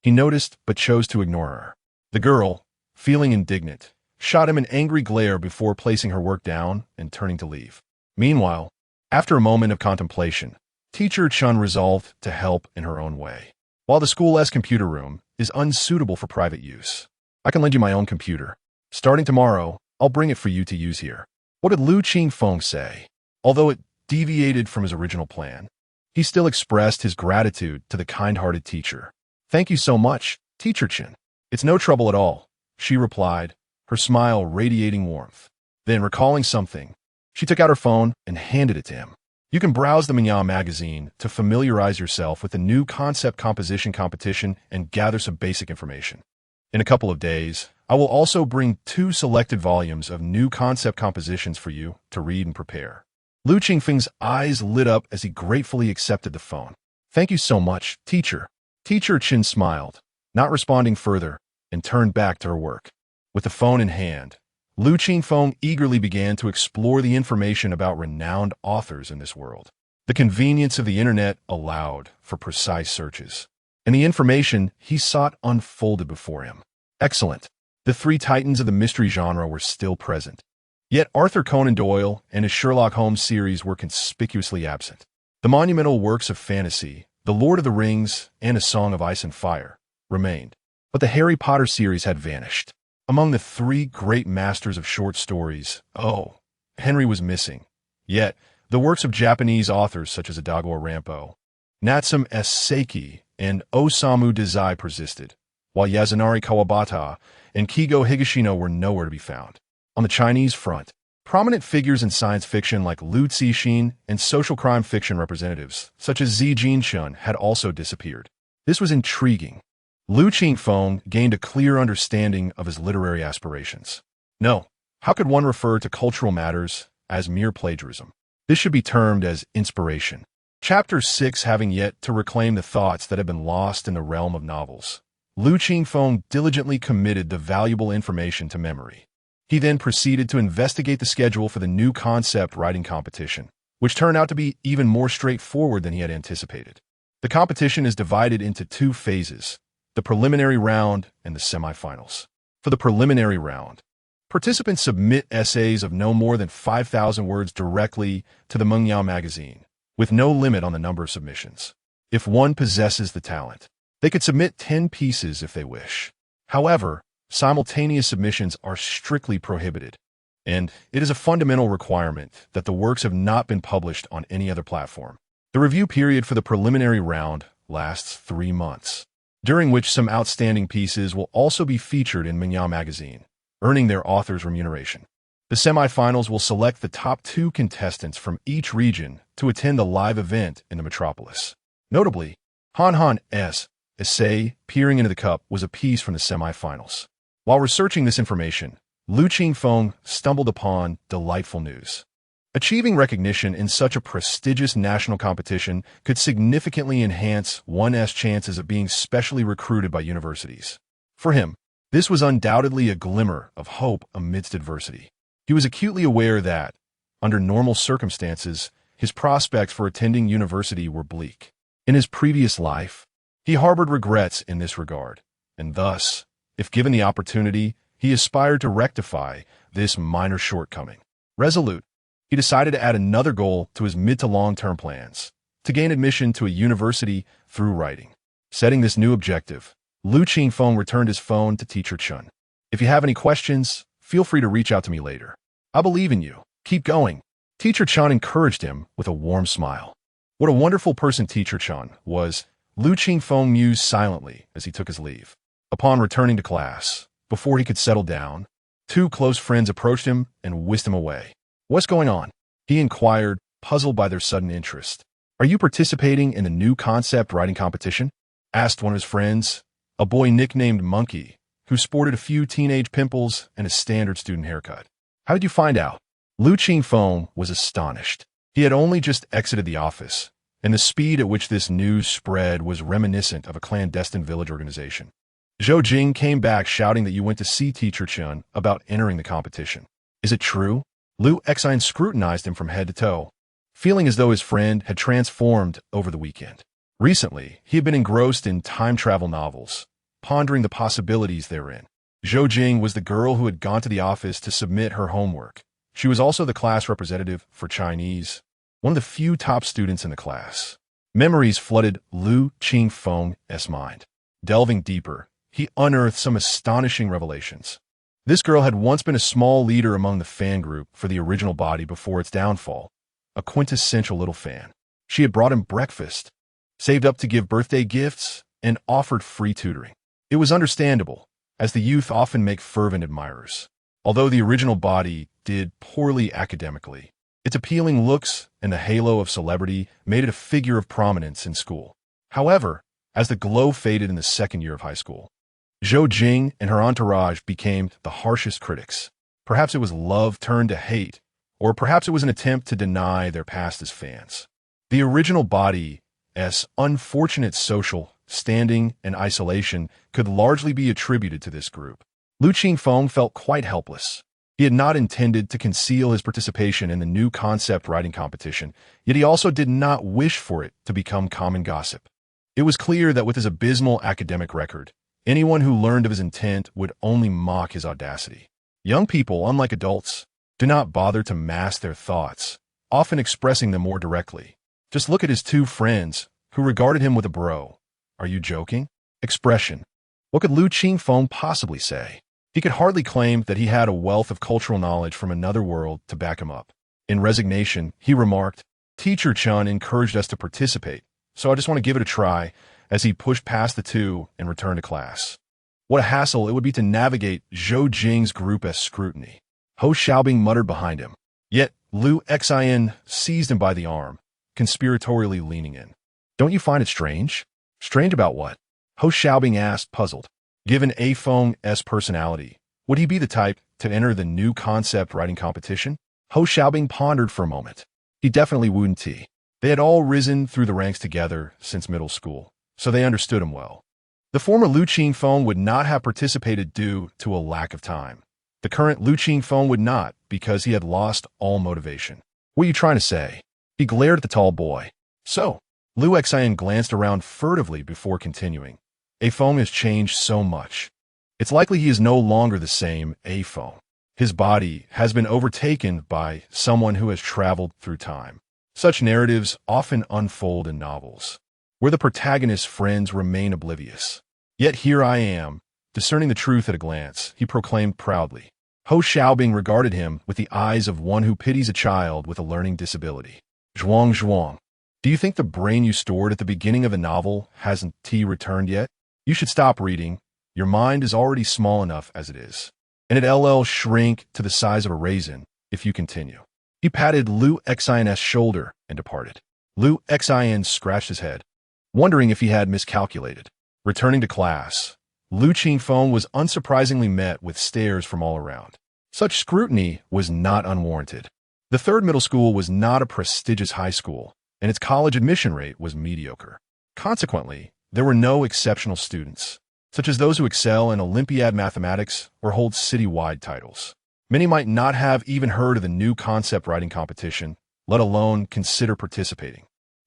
He noticed but chose to ignore her. The girl, feeling indignant, shot him an angry glare before placing her work down and turning to leave. Meanwhile, after a moment of contemplation, Teacher Chen resolved to help in her own way. "While the school's computer room is unsuitable for private use, I can lend you my own computer. Starting tomorrow, I'll bring it for you to use here." What did Lu Qingfeng say? Although it deviated from his original plan, he still expressed his gratitude to the kind-hearted teacher. "Thank you so much, Teacher Chen. It's no trouble at all," she replied, her smile radiating warmth. Then, recalling something, she took out her phone and handed it to him. "You can browse the Myriad magazine to familiarize yourself with the new concept composition competition and gather some basic information. In a couple of days, I will also bring 2 selected volumes of new concept compositions for you to read and prepare." Lu Qingfeng's eyes lit up as he gratefully accepted the phone. "Thank you so much, teacher." Teacher Chen smiled, not responding further, and turned back to her work. With the phone in hand, Lu Qingfeng eagerly began to explore the information about renowned authors in this world. The convenience of the internet allowed for precise searches, and the information he sought unfolded before him. Excellent. The 3 titans of the mystery genre were still present. Yet Arthur Conan Doyle and his Sherlock Holmes series were conspicuously absent. The monumental works of fantasy, The Lord of the Rings, and A Song of Ice and Fire, remained. But the Harry Potter series had vanished. Among the 3 great masters of short stories, Henry was missing. Yet, the works of Japanese authors such as Adagor Rampo, Natsume S. Seiki, and Osamu Dazai persisted, while Yasunari Kawabata and Kigo Higashino were nowhere to be found. On the Chinese front, prominent figures in science fiction like Liu Cixin and social crime fiction representatives such as Zi Jinshun had also disappeared. This was intriguing, Lu Qingfeng gained a clear understanding of his literary aspirations. No, how could one refer to cultural matters as mere plagiarism? This should be termed as inspiration. Chapter 6 having yet to reclaim the thoughts that had been lost in the realm of novels, Lu Qingfeng diligently committed the valuable information to memory. He then proceeded to investigate the schedule for the new concept writing competition, which turned out to be even more straightforward than he had anticipated. The competition is divided into two phases, the preliminary round and the semifinals. For the preliminary round, participants submit essays of no more than 5,000 words directly to the myriad magazine, with no limit on the number of submissions. If one possesses the talent, they could submit 10 pieces if they wish. However, simultaneous submissions are strictly prohibited, and it is a fundamental requirement that the works have not been published on any other platform. The review period for the preliminary round lasts 3 months, during which some outstanding pieces will also be featured in myriad magazine, earning their author's remuneration. The semifinals will select the top 2 contestants from each region to attend the live event in the metropolis. Notably, Han's essay, Peering into the Cup, was a piece from the semifinals. While researching this information, Lu Qingfeng stumbled upon delightful news. Achieving recognition in such a prestigious national competition could significantly enhance one's chances of being specially recruited by universities. For him, this was undoubtedly a glimmer of hope amidst adversity. He was acutely aware that, under normal circumstances, his prospects for attending university were bleak. In his previous life, he harbored regrets in this regard, and thus, if given the opportunity, he aspired to rectify this minor shortcoming. Resolute, he decided to add another goal to his mid to long-term plans, to gain admission to a university through writing. Setting this new objective, Lu Qingfeng returned his phone to Teacher Chun. If you have any questions, feel free to reach out to me later. I believe in you. Keep going. Teacher Chun encouraged him with a warm smile. What a wonderful person Teacher Chun was, Lu Qingfeng mused silently as he took his leave. Upon returning to class, before he could settle down, 2 close friends approached him and whisked him away. What's going on? He inquired, puzzled by their sudden interest. Are you participating in the new concept writing competition? Asked one of his friends, a boy nicknamed Monkey, who sported a few teenage pimples and a standard student haircut. How did you find out? Lu Qingfeng was astonished. He had only just exited the office, and the speed at which this news spread was reminiscent of a clandestine village organization. Zhou Jing came back shouting that you went to see Teacher Chun about entering the competition. Is it true? Lu Xine scrutinized him from head to toe, feeling as though his friend had transformed over the weekend. Recently, he had been engrossed in time travel novels, pondering the possibilities therein. Zhou Jing was the girl who had gone to the office to submit her homework. She was also the class representative for Chinese, one of the few top students in the class. Memories flooded Lu Qingfeng's mind. Delving deeper, he unearthed some astonishing revelations. This girl had once been a small leader among the fan group for the original body before its downfall, a quintessential little fan. She had brought him breakfast, saved up to give birthday gifts, and offered free tutoring. It was understandable, as the youth often make fervent admirers. Although the original body did poorly academically, its appealing looks and the halo of celebrity made it a figure of prominence in school. However, as the glow faded in the second year of high school, Zhou Jing and her entourage became the harshest critics. Perhaps it was love turned to hate, or perhaps it was an attempt to deny their past as fans. The original body's unfortunate social standing and isolation could largely be attributed to this group. Lu Qingfeng felt quite helpless. He had not intended to conceal his participation in the new concept writing competition, yet he also did not wish for it to become common gossip. It was clear that with his abysmal academic record, anyone who learned of his intent would only mock his audacity. Young people, unlike adults, do not bother to mask their thoughts, often expressing them more directly. Just look at his 2 friends, who regarded him with a bro. Are you joking? Expression. What could Lu Qingfeng possibly say? He could hardly claim that he had a wealth of cultural knowledge from another world to back him up. In resignation, he remarked, Teacher Chun encouraged us to participate, so I just want to give it a try, as he pushed past the 2 and returned to class. What a hassle it would be to navigate Zhou Jing's group as scrutiny. Ho Xiaobing muttered behind him. Yet, Lu Xine seized him by the arm, conspiratorially leaning in. Don't you find it strange? Strange about what? Ho Xiaobing asked, puzzled. Given A Feng's personality, would he be the type to enter the new concept writing competition? Ho Xiaobing pondered for a moment. He definitely wouldn't. They had all risen through the ranks together since middle school, so they understood him well. The former Lu Qingfeng would not have participated due to a lack of time. The current Lu Qingfeng would not, because he had lost all motivation. What are you trying to say? He glared at the tall boy. So, Lu Xian glanced around furtively before continuing. A Feng has changed so much. It's likely he is no longer the same A Feng. His body has been overtaken by someone who has traveled through time. Such narratives often unfold in novels, where the protagonist's friends remain oblivious. Yet here I am, discerning the truth at a glance, he proclaimed proudly. Ho Xiaobing regarded him with the eyes of one who pities a child with a learning disability. Zhuang, do you think the brain you stored at the beginning of the novel hasn't returned yet? You should stop reading. Your mind is already small enough as it is, and it'll shrink to the size of a raisin if you continue. He patted Lu Xian's shoulder and departed. Lu Xian scratched his head, wondering if he had miscalculated. Returning to class, Lu Qingfeng was unsurprisingly met with stares from all around. Such scrutiny was not unwarranted. The third middle school was not a prestigious high school, and its college admission rate was mediocre. Consequently, there were no exceptional students, such as those who excel in Olympiad mathematics or hold city-wide titles. Many might not have even heard of the new concept writing competition, let alone consider participating.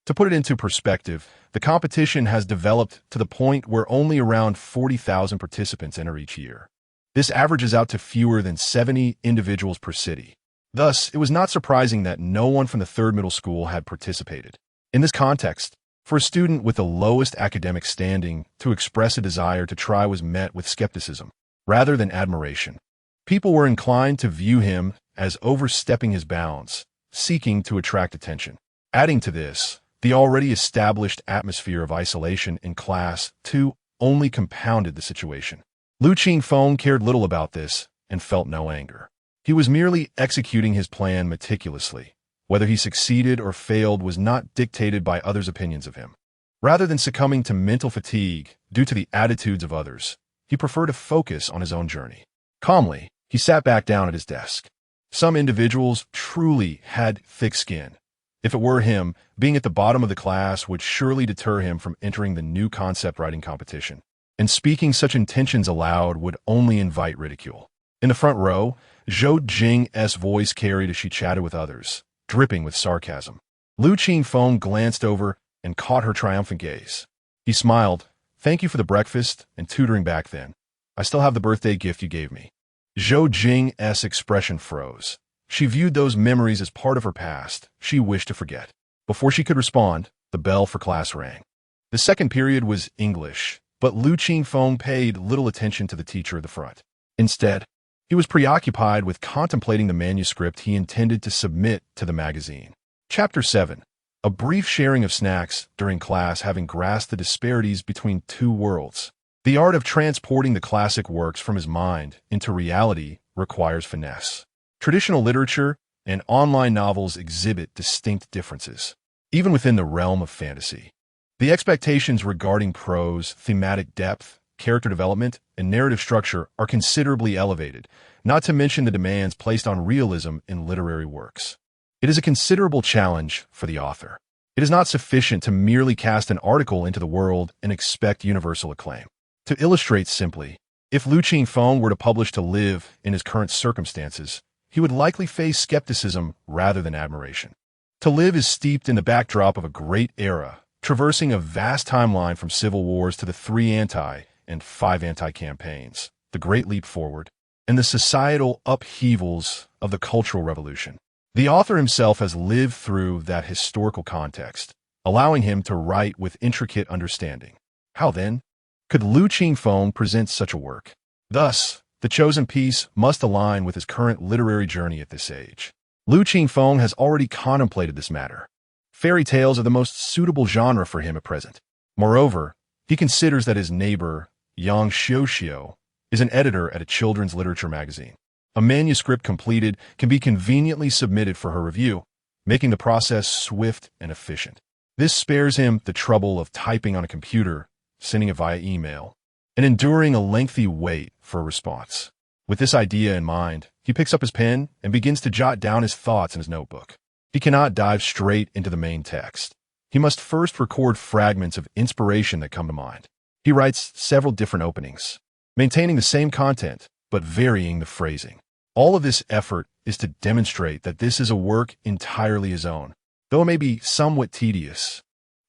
To put it into perspective, the competition has developed to the point where only around 40,000 participants enter each year. This averages out to fewer than 70 individuals per city. Thus, it was not surprising that no one from the third middle school had participated. In this context, for a student with the lowest academic standing to express a desire to try was met with skepticism, rather than admiration. People were inclined to view him as overstepping his bounds, seeking to attract attention. Adding to this, the already established atmosphere of isolation in class, too, only compounded the situation. Lu Qingfeng cared little about this and felt no anger. He was merely executing his plan meticulously. Whether he succeeded or failed was not dictated by others' opinions of him. Rather than succumbing to mental fatigue due to the attitudes of others, he preferred to focus on his own journey. Calmly, he sat back down at his desk. Some individuals truly had thick skin. If it were him, being at the bottom of the class would surely deter him from entering the new concept writing competition. And speaking such intentions aloud would only invite ridicule. In the front row, Zhou Jing's voice carried as she chatted with others, dripping with sarcasm. Lu Qingfeng glanced over and caught her triumphant gaze. He smiled. Thank you for the breakfast and tutoring back then. I still have the birthday gift you gave me. Zhou Jing's expression froze. She viewed those memories as part of her past she wished to forget. Before she could respond, the bell for class rang. The second period was English, but Lu Qingfeng paid little attention to the teacher at the front. Instead, he was preoccupied with contemplating the manuscript he intended to submit to the magazine. Chapter 7. A brief sharing of snacks during class, having grasped the disparities between two worlds. The art of transporting the classic works from his mind into reality requires finesse. Traditional literature and online novels exhibit distinct differences, even within the realm of fantasy. The expectations regarding prose, thematic depth, character development, and narrative structure are considerably elevated, not to mention the demands placed on realism in literary works. It is a considerable challenge for the author. It is not sufficient to merely cast an article into the world and expect universal acclaim. To illustrate simply, if Lu Qingfeng were to publish To Live in his current circumstances, he would likely face skepticism rather than admiration. To Live is steeped in the backdrop of a great era, traversing a vast timeline from civil wars to the 3 anti- and 5 anti-campaigns, the Great Leap Forward, and the societal upheavals of the Cultural Revolution. The author himself has lived through that historical context, allowing him to write with intricate understanding. How then could Lu Qingfeng present such a work? Thus, the chosen piece must align with his current literary journey at this age. Lu Qingfeng has already contemplated this matter. Fairy tales are the most suitable genre for him at present. Moreover, he considers that his neighbor, Yang Xiuxiu, is an editor at a children's literature magazine. A manuscript completed can be conveniently submitted for her review, making the process swift and efficient. This spares him the trouble of typing on a computer sending it via email, and enduring a lengthy wait for a response. With this idea in mind, he picks up his pen and begins to jot down his thoughts in his notebook. He cannot dive straight into the main text. He must first record fragments of inspiration that come to mind. He writes several different openings, maintaining the same content, but varying the phrasing. All of this effort is to demonstrate that this is a work entirely his own, though it may be somewhat tedious.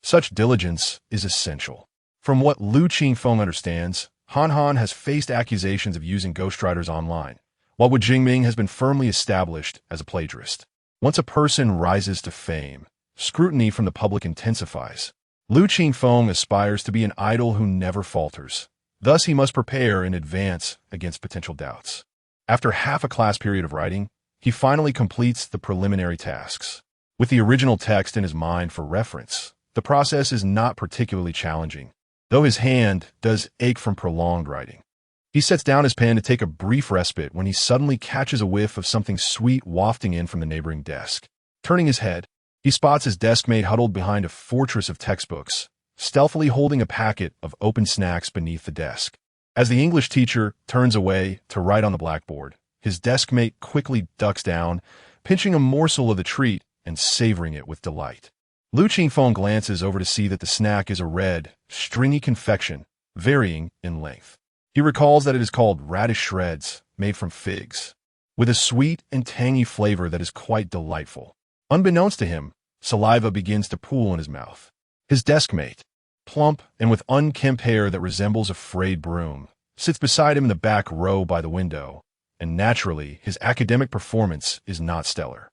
Such diligence is essential. From what Liu Qingfeng understands, Han Han has faced accusations of using ghostwriters online, while Wu Jingming has been firmly established as a plagiarist. Once a person rises to fame, scrutiny from the public intensifies. Liu Qingfeng aspires to be an idol who never falters. Thus, he must prepare in advance against potential doubts. After half a class period of writing, he finally completes the preliminary tasks. With the original text in his mind for reference, the process is not particularly challenging, though his hand does ache from prolonged writing. He sets down his pen to take a brief respite when he suddenly catches a whiff of something sweet wafting in from the neighboring desk. Turning his head, he spots his deskmate huddled behind a fortress of textbooks, stealthily holding a packet of open snacks beneath the desk. As the English teacher turns away to write on the blackboard, his deskmate quickly ducks down, pinching a morsel of the treat and savoring it with delight. Liu Qingfeng glances over to see that the snack is a red, stringy confection, varying in length. He recalls that it is called radish shreds, made from figs, with a sweet and tangy flavor that is quite delightful. Unbeknownst to him, saliva begins to pool in his mouth. His deskmate, plump and with unkempt hair that resembles a frayed broom, sits beside him in the back row by the window, and naturally, his academic performance is not stellar.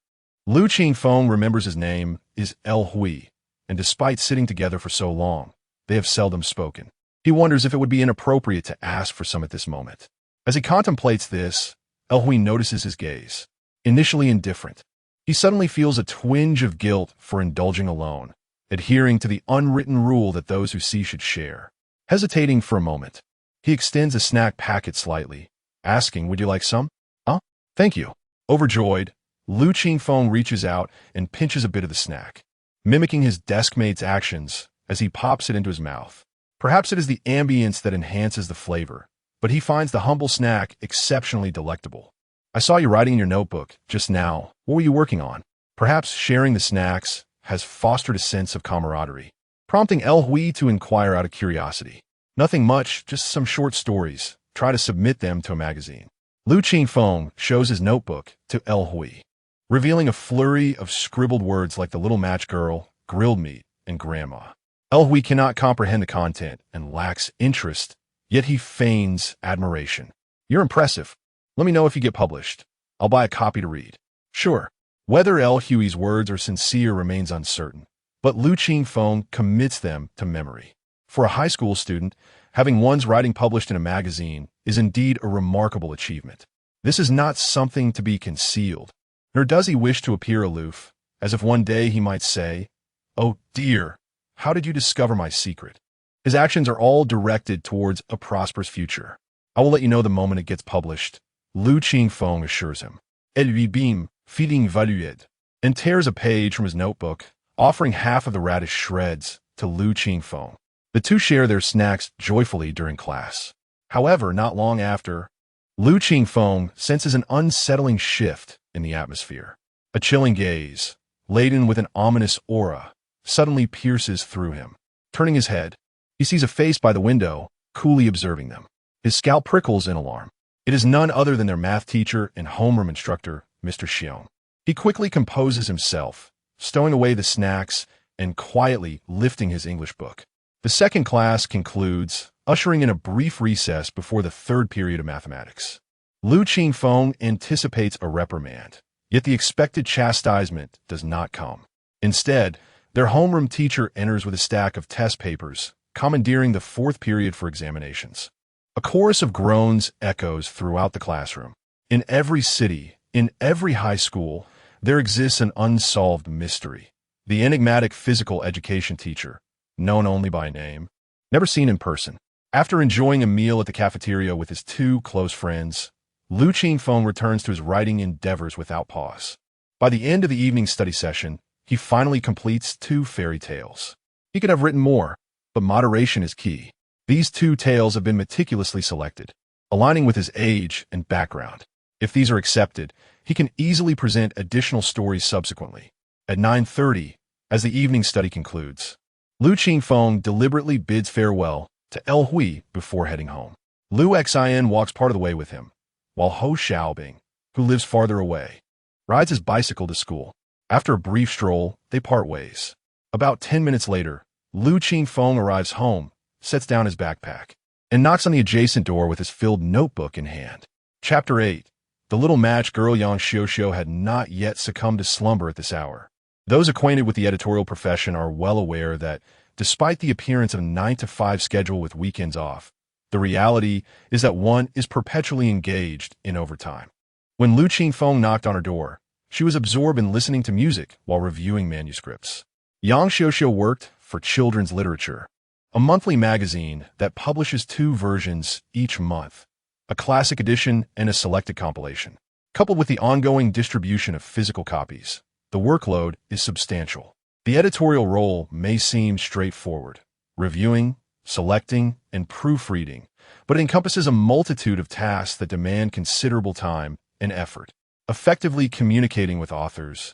Liu Qingfeng remembers his name is El Hui, and despite sitting together for so long, they have seldom spoken. He wonders if it would be inappropriate to ask for some at this moment. As he contemplates this, El Hui notices his gaze. Initially indifferent, he suddenly feels a twinge of guilt for indulging alone, adhering to the unwritten rule that those who see should share. Hesitating for a moment, he extends a snack packet slightly, asking, "Would you like some?" "Huh? Thank you." Overjoyed, Liu Qingfeng reaches out and pinches a bit of the snack, mimicking his deskmate's actions as he pops it into his mouth. Perhaps it is the ambience that enhances the flavor, but he finds the humble snack exceptionally delectable. "I saw you writing in your notebook just now. What were you working on?" Perhaps sharing the snacks has fostered a sense of camaraderie, prompting El Hui to inquire out of curiosity. "Nothing much, just some short stories. Try to submit them to a magazine." Liu Qingfeng shows his notebook to El Hui, revealing a flurry of scribbled words like the little match girl, grilled meat, and grandma. El Hui cannot comprehend the content and lacks interest, yet he feigns admiration. "You're impressive. Let me know if you get published. I'll buy a copy to read." Sure. Whether El Hui's words are sincere remains uncertain, but Liu Qingfeng commits them to memory. For a high school student, having one's writing published in a magazine is indeed a remarkable achievement. This is not something to be concealed, nor does he wish to appear aloof, as if one day he might say, "Oh dear, how did you discover my secret?" His actions are all directed towards a prosperous future. "I will let you know the moment it gets published," Liu Qingfeng assures him. "Elle lui bim, feeding valued," and tears a page from his notebook, offering half of the radish shreds to Liu Qingfeng. The two share their snacks joyfully during class. However, not long after, Liu Qingfeng senses an unsettling shift in the atmosphere. A chilling gaze, laden with an ominous aura, suddenly pierces through him. Turning his head, he sees a face by the window, coolly observing them. His scalp prickles in alarm. It is none other than their math teacher and homeroom instructor, Mr. Xiong. He quickly composes himself, stowing away the snacks and quietly lifting his English book. The second class concludes, ushering in a brief recess before the third period of mathematics. Liu Qingfeng anticipates a reprimand, yet the expected chastisement does not come. Instead, their homeroom teacher enters with a stack of test papers, commandeering the fourth period for examinations. A chorus of groans echoes throughout the classroom. In every city, in every high school, there exists an unsolved mystery. The enigmatic physical education teacher, known only by name, never seen in person. After enjoying a meal at the cafeteria with his two close friends, Liu Qingfeng returns to his writing endeavors without pause. By the end of the evening study session, he finally completes 2 fairy tales. He could have written more, but moderation is key. These two tales have been meticulously selected, aligning with his age and background. If these are accepted, he can easily present additional stories subsequently. At 9:30, as the evening study concludes, Lu Qingfeng deliberately bids farewell to El Hui before heading home. Lu Xin walks part of the way with him, while Ho Xiaobing, who lives farther away, rides his bicycle to school. After a brief stroll, they part ways. About 10 minutes later, Lu Qingfeng arrives home, sets down his backpack, and knocks on the adjacent door with his filled notebook in hand. Chapter 8. The little match girl Yang Xiuxiu had not yet succumbed to slumber at this hour. Those acquainted with the editorial profession are well aware that, despite the appearance of a 9-to-5 schedule with weekends off, the reality is that one is perpetually engaged in overtime. When Lu Qingfeng knocked on her door, she was absorbed in listening to music while reviewing manuscripts. Yang Xiuxiu worked for Children's Literature, a monthly magazine that publishes 2 versions each month, a classic edition and a selected compilation. Coupled with the ongoing distribution of physical copies, the workload is substantial. The editorial role may seem straightforward, reviewing, selecting, and proofreading, but it encompasses a multitude of tasks that demand considerable time and effort. Effectively communicating with authors,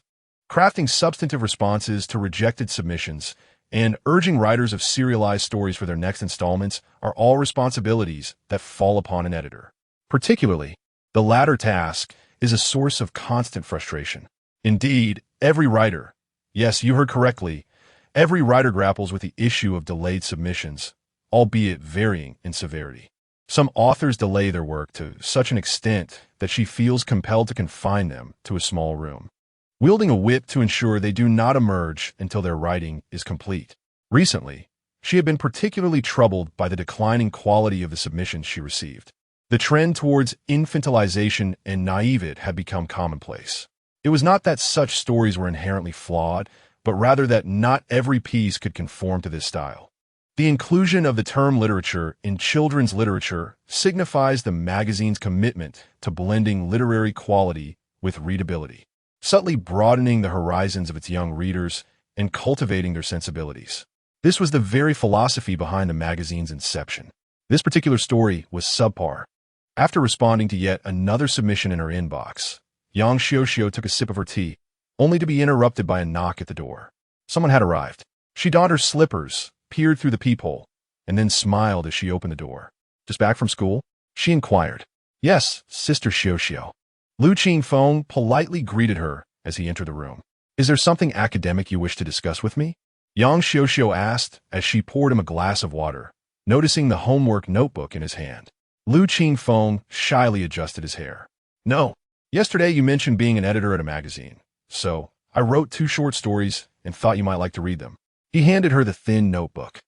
crafting substantive responses to rejected submissions, and urging writers of serialized stories for their next installments are all responsibilities that fall upon an editor. Particularly, the latter task is a source of constant frustration. Indeed, every writer, yes, you heard correctly, every writer grapples with the issue of delayed submissions, albeit varying in severity. Some authors delay their work to such an extent that she feels compelled to confine them to a small room, wielding a whip to ensure they do not emerge until their writing is complete. Recently, she had been particularly troubled by the declining quality of the submissions she received. The trend towards infantilization and naivete had become commonplace. It was not that such stories were inherently flawed, but rather that not every piece could conform to this style. The inclusion of the term literature in children's literature signifies the magazine's commitment to blending literary quality with readability, subtly broadening the horizons of its young readers and cultivating their sensibilities. This was the very philosophy behind the magazine's inception. This particular story was subpar. After responding to yet another submission in her inbox, Yang Xiuxiu took a sip of her tea, only to be interrupted by a knock at the door. Someone had arrived. She donned her slippers, peered through the peephole, and then smiled as she opened the door. "Just back from school?" she inquired. "Yes, Sister Xiuxiu." Lu Qingfeng politely greeted her as he entered the room. "Is there something academic you wish to discuss with me?" Yang Xiuxiu asked as she poured him a glass of water, noticing the homework notebook in his hand. Lu Qingfeng shyly adjusted his hair. "No. Yesterday you mentioned being an editor at a magazine, so I wrote 2 short stories and thought you might like to read them." He handed her the thin notebook.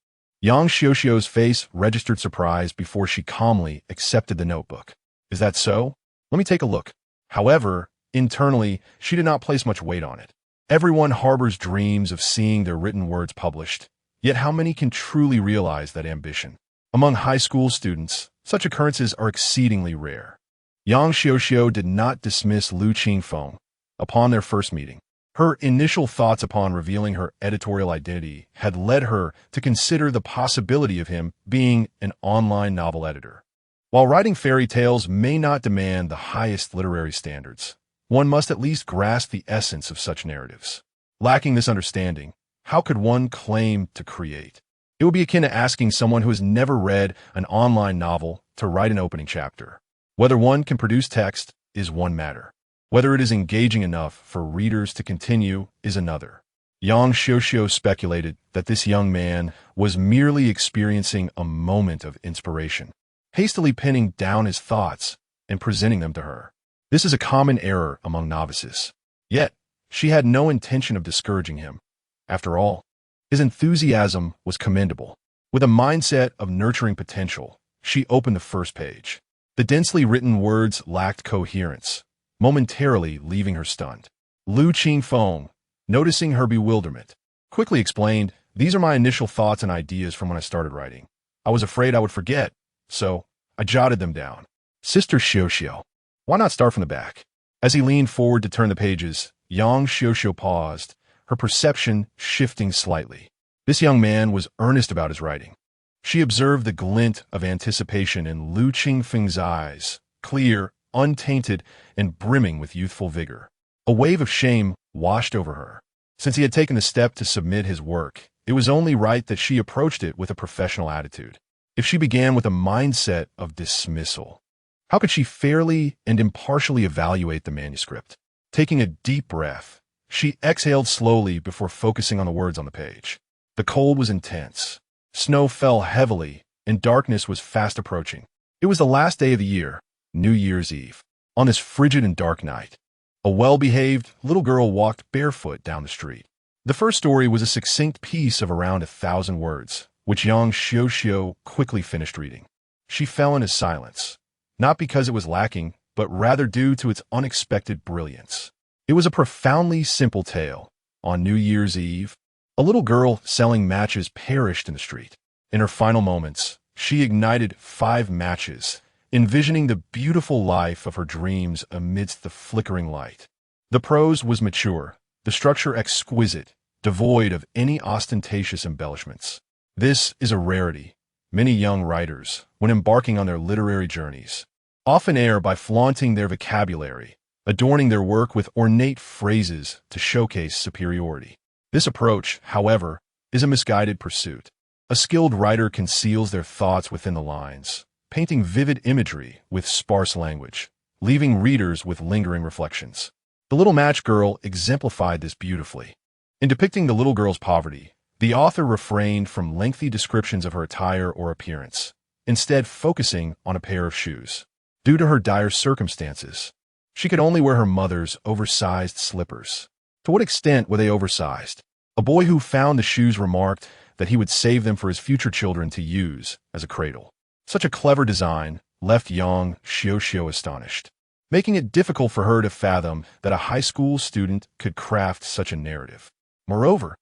Yang Xiuxiu's face registered surprise before she calmly accepted the notebook. "Is that so? Let me take a look." However, internally, she did not place much weight on it. Everyone harbors dreams of seeing their written words published, yet how many can truly realize that ambition? Among high school students, such occurrences are exceedingly rare. Yang Xiuxiu did not dismiss Lu Qingfeng upon their first meeting. Her initial thoughts upon revealing her editorial identity had led her to consider the possibility of him being an online novel editor. While writing fairy tales may not demand the highest literary standards, one must at least grasp the essence of such narratives. Lacking this understanding, how could one claim to create? It would be akin to asking someone who has never read an online novel to write an opening chapter. Whether one can produce text is one matter. Whether it is engaging enough for readers to continue is another. Yang Xiuxiu speculated that this young man was merely experiencing a moment of inspiration, hastily pinning down his thoughts and presenting them to her. This is a common error among novices. Yet, she had no intention of discouraging him. After all, his enthusiasm was commendable. With a mindset of nurturing potential, she opened the first page. The densely written words lacked coherence, momentarily leaving her stunned. Lu Qingfeng, noticing her bewilderment, quickly explained, "These are my initial thoughts and ideas from when I started writing. I was afraid I would forget, so I jotted them down." "Sister Xiuxiu, why not start from the back?" As he leaned forward to turn the pages, Yang Xiuxiu paused, her perception shifting slightly. This young man was earnest about his writing. She observed the glint of anticipation in Lu Qingfeng's eyes, clear, untainted, and brimming with youthful vigor. A wave of shame washed over her. Since he had taken the step to submit his work, it was only right that she approached it with a professional attitude. If she began with a mindset of dismissal, how could she fairly and impartially evaluate the manuscript? Taking a deep breath, she exhaled slowly before focusing on the words on the page. The cold was intense. Snow fell heavily, and darkness was fast approaching. It was the last day of the year, New Year's Eve. On this frigid and dark night, a well-behaved little girl walked barefoot down the street. The first story was a succinct piece of around 1,000 words, which Yang Xiuxiu quickly finished reading. She fell into silence, not because it was lacking, but rather due to its unexpected brilliance. It was a profoundly simple tale. On New Year's Eve, a little girl selling matches perished in the street. In her final moments, she ignited 5 matches, envisioning the beautiful life of her dreams amidst the flickering light. The prose was mature, the structure exquisite, devoid of any ostentatious embellishments. This is a rarity. Many young writers, when embarking on their literary journeys, often err by flaunting their vocabulary, adorning their work with ornate phrases to showcase superiority. This approach, however, is a misguided pursuit. A skilled writer conceals their thoughts within the lines, painting vivid imagery with sparse language, leaving readers with lingering reflections. The Little Match Girl exemplified this beautifully. In depicting the little girl's poverty, the author refrained from lengthy descriptions of her attire or appearance, instead focusing on a pair of shoes. Due to her dire circumstances, she could only wear her mother's oversized slippers. To what extent were they oversized? A boy who found the shoes remarked that he would save them for his future children to use as a cradle. Such a clever design left Yang Xiuxiu astonished, making it difficult for her to fathom that a high school student could craft such a narrative. Moreover,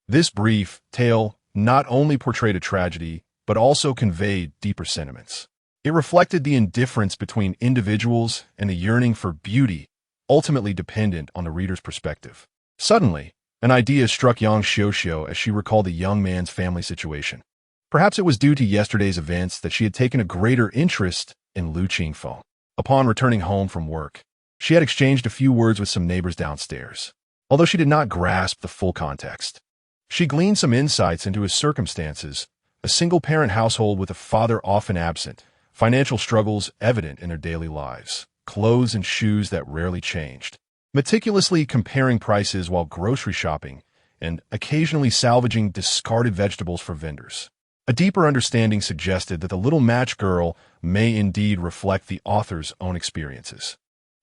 this brief tale not only portrayed a tragedy, but also conveyed deeper sentiments. It reflected the indifference between individuals and the yearning for beauty, ultimately dependent on the reader's perspective. Suddenly, an idea struck Yang Xiuxiu as she recalled the young man's family situation. Perhaps it was due to yesterday's events that she had taken a greater interest in Lu Qingfeng. Upon returning home from work, she had exchanged a few words with some neighbors downstairs. Although she did not grasp the full context, she gleaned some insights into his circumstances, a single-parent household with a father often absent, financial struggles evident in their daily lives, clothes and shoes that rarely changed, meticulously comparing prices while grocery shopping, and occasionally salvaging discarded vegetables for vendors. A deeper understanding suggested that the Little Match Girl may indeed reflect the author's own experiences.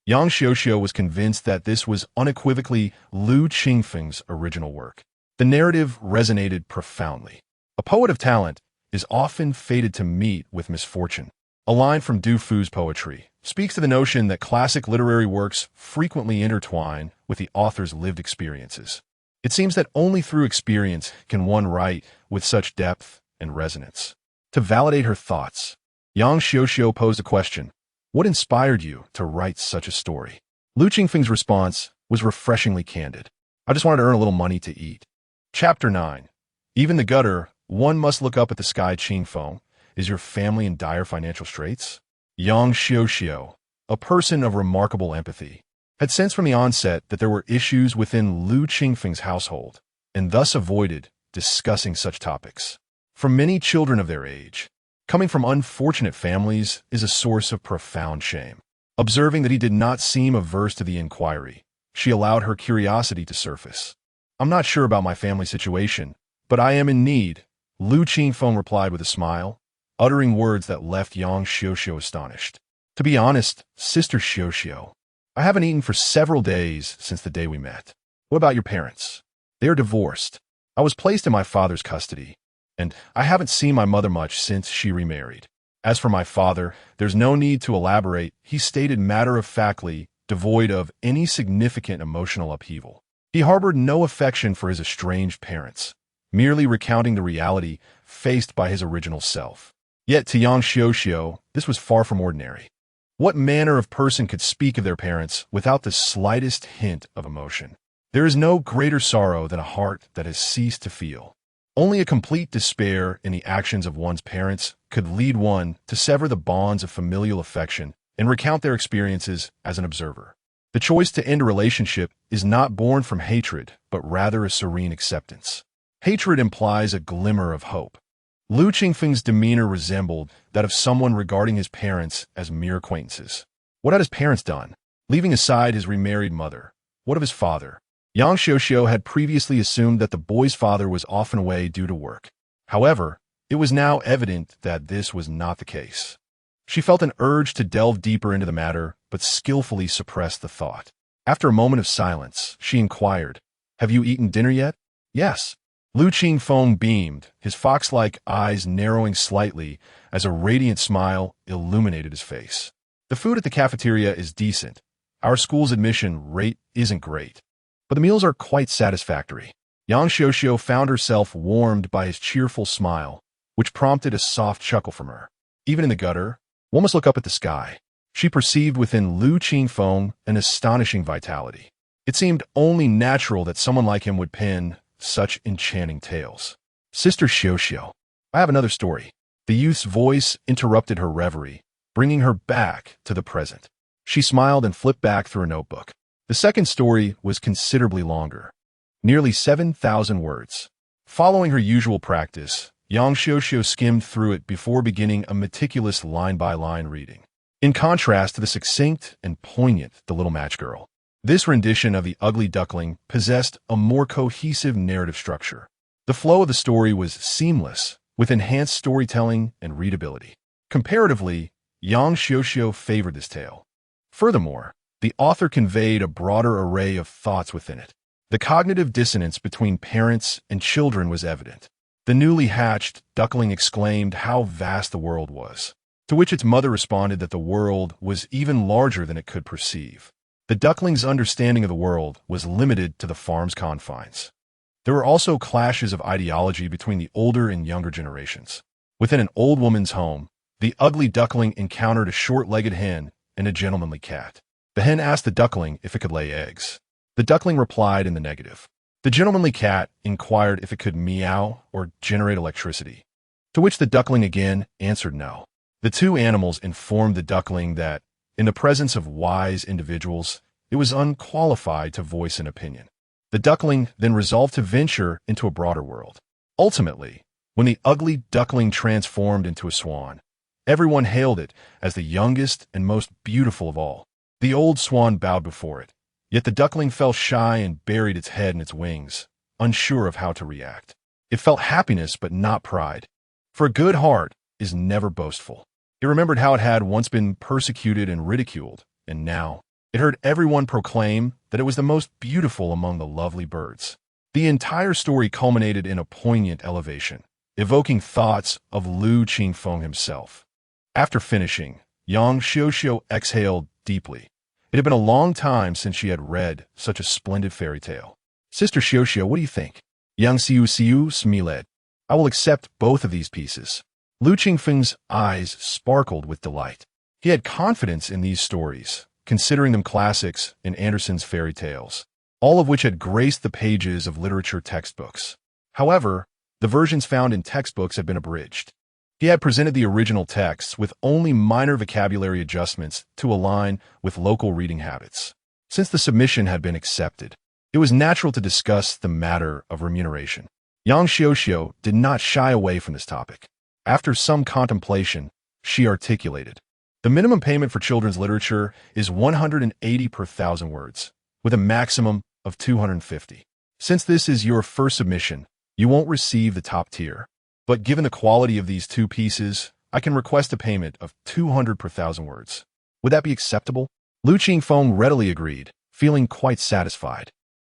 Yang Xiuxiu was convinced that this was unequivocally Lu Qingfeng's original work. The narrative resonated profoundly. A poet of talent is often fated to meet with misfortune. A line from Du Fu's poetry speaks to the notion that classic literary works frequently intertwine with the author's lived experiences. It seems that only through experience can one write with such depth and resonance. To validate her thoughts, Yang Xiuxiu posed a question: what inspired you to write such a story? Lu Qingfeng's response was refreshingly candid. I just wanted to earn a little money to eat. Chapter 9. Even the gutter, one must look up at the sky. Qingfeng, is your family in dire financial straits? Yang Xiuxiu, a person of remarkable empathy, had sensed from the onset that there were issues within Lu Qingfeng's household, and thus avoided discussing such topics. For many children of their age, coming from unfortunate families is a source of profound shame. Observing that he did not seem averse to the inquiry, she allowed her curiosity to surface. I'm not sure about my family situation, but I am in need, Lu Qingfeng replied with a smile, uttering words that left Yang Xiuxiu astonished. To be honest, Sister Xiuxiu, I haven't eaten for several days since the day we met. What about your parents? They are divorced. I was placed in my father's custody, and I haven't seen my mother much since she remarried. As for my father, there's no need to elaborate. He stated matter-of-factly, devoid of any significant emotional upheaval. He harbored no affection for his estranged parents, merely recounting the reality faced by his original self. Yet to Yang Xiuxiu, this was far from ordinary. What manner of person could speak of their parents without the slightest hint of emotion? There is no greater sorrow than a heart that has ceased to feel. Only a complete despair in the actions of one's parents could lead one to sever the bonds of familial affection and recount their experiences as an observer. The choice to end a relationship is not born from hatred, but rather a serene acceptance. Hatred implies a glimmer of hope. Lu Qingfeng's demeanor resembled that of someone regarding his parents as mere acquaintances. What had his parents done? Leaving aside his remarried mother, what of his father? Yang Xiuxiu had previously assumed that the boy's father was often away due to work. However, it was now evident that this was not the case. She felt an urge to delve deeper into the matter, but skillfully suppressed the thought. After a moment of silence, she inquired, "Have you eaten dinner yet?" "Yes." Lu Qingfeng beamed, his fox-like eyes narrowing slightly as a radiant smile illuminated his face. "The food at the cafeteria is decent. Our school's admission rate isn't great, but the meals are quite satisfactory." Yang Xiuxiu found herself warmed by his cheerful smile, which prompted a soft chuckle from her. Even in the gutter, one must look up at the sky. She perceived within Lu Qingfeng an astonishing vitality. It seemed only natural that someone like him would pen such enchanting tales. "Sister Xiuxiu, I have another story." The youth's voice interrupted her reverie, bringing her back to the present. She smiled and flipped back through a notebook. The second story was considerably longer, nearly 7,000 words. Following her usual practice, Yang Xiuxiu skimmed through it before beginning a meticulous line-by-line reading. In contrast to the succinct and poignant The Little Match Girl, this rendition of The Ugly Duckling possessed a more cohesive narrative structure. The flow of the story was seamless, with enhanced storytelling and readability. Comparatively, Yang Xiuxiu favored this tale. Furthermore, the author conveyed a broader array of thoughts within it. The cognitive dissonance between parents and children was evident. The newly hatched duckling exclaimed how vast the world was, to which its mother responded that the world was even larger than it could perceive. The duckling's understanding of the world was limited to the farm's confines. There were also clashes of ideology between the older and younger generations. Within an old woman's home, the ugly duckling encountered a short-legged hen and a gentlemanly cat. The hen asked the duckling if it could lay eggs. The duckling replied in the negative. The gentlemanly cat inquired if it could meow or generate electricity, to which the duckling again answered no. The two animals informed the duckling that, in the presence of wise individuals, it was unqualified to voice an opinion. The duckling then resolved to venture into a broader world. Ultimately, when the ugly duckling transformed into a swan, everyone hailed it as the youngest and most beautiful of all. The old swan bowed before it, yet the duckling fell shy and buried its head in its wings, unsure of how to react. It felt happiness but not pride, for a good heart is never boastful. It remembered how it had once been persecuted and ridiculed, and now it heard everyone proclaim that it was the most beautiful among the lovely birds. The entire story culminated in a poignant elevation, evoking thoughts of Lu Qingfeng himself. After finishing, Yang Xiuxiu exhaled deeply. It had been a long time since she had read such a splendid fairy tale. "Sister Xiuxiu, what do you think?" Yang Xiuxiu smiled. "I will accept both of these pieces." Lu Qingfeng's eyes sparkled with delight. He had confidence in these stories, considering them classics in Andersen's fairy tales, all of which had graced the pages of literature textbooks. However, the versions found in textbooks had been abridged. He had presented the original texts with only minor vocabulary adjustments to align with local reading habits. Since the submission had been accepted, it was natural to discuss the matter of remuneration. Yang Xiuxiu did not shy away from this topic. After some contemplation, she articulated, "The minimum payment for children's literature is 180 per 1,000 words, with a maximum of 250. Since this is your first submission, you won't receive the top tier. But given the quality of these two pieces, I can request a payment of 200 per 1,000 words. Would that be acceptable?" Lu Qingfeng readily agreed, feeling quite satisfied.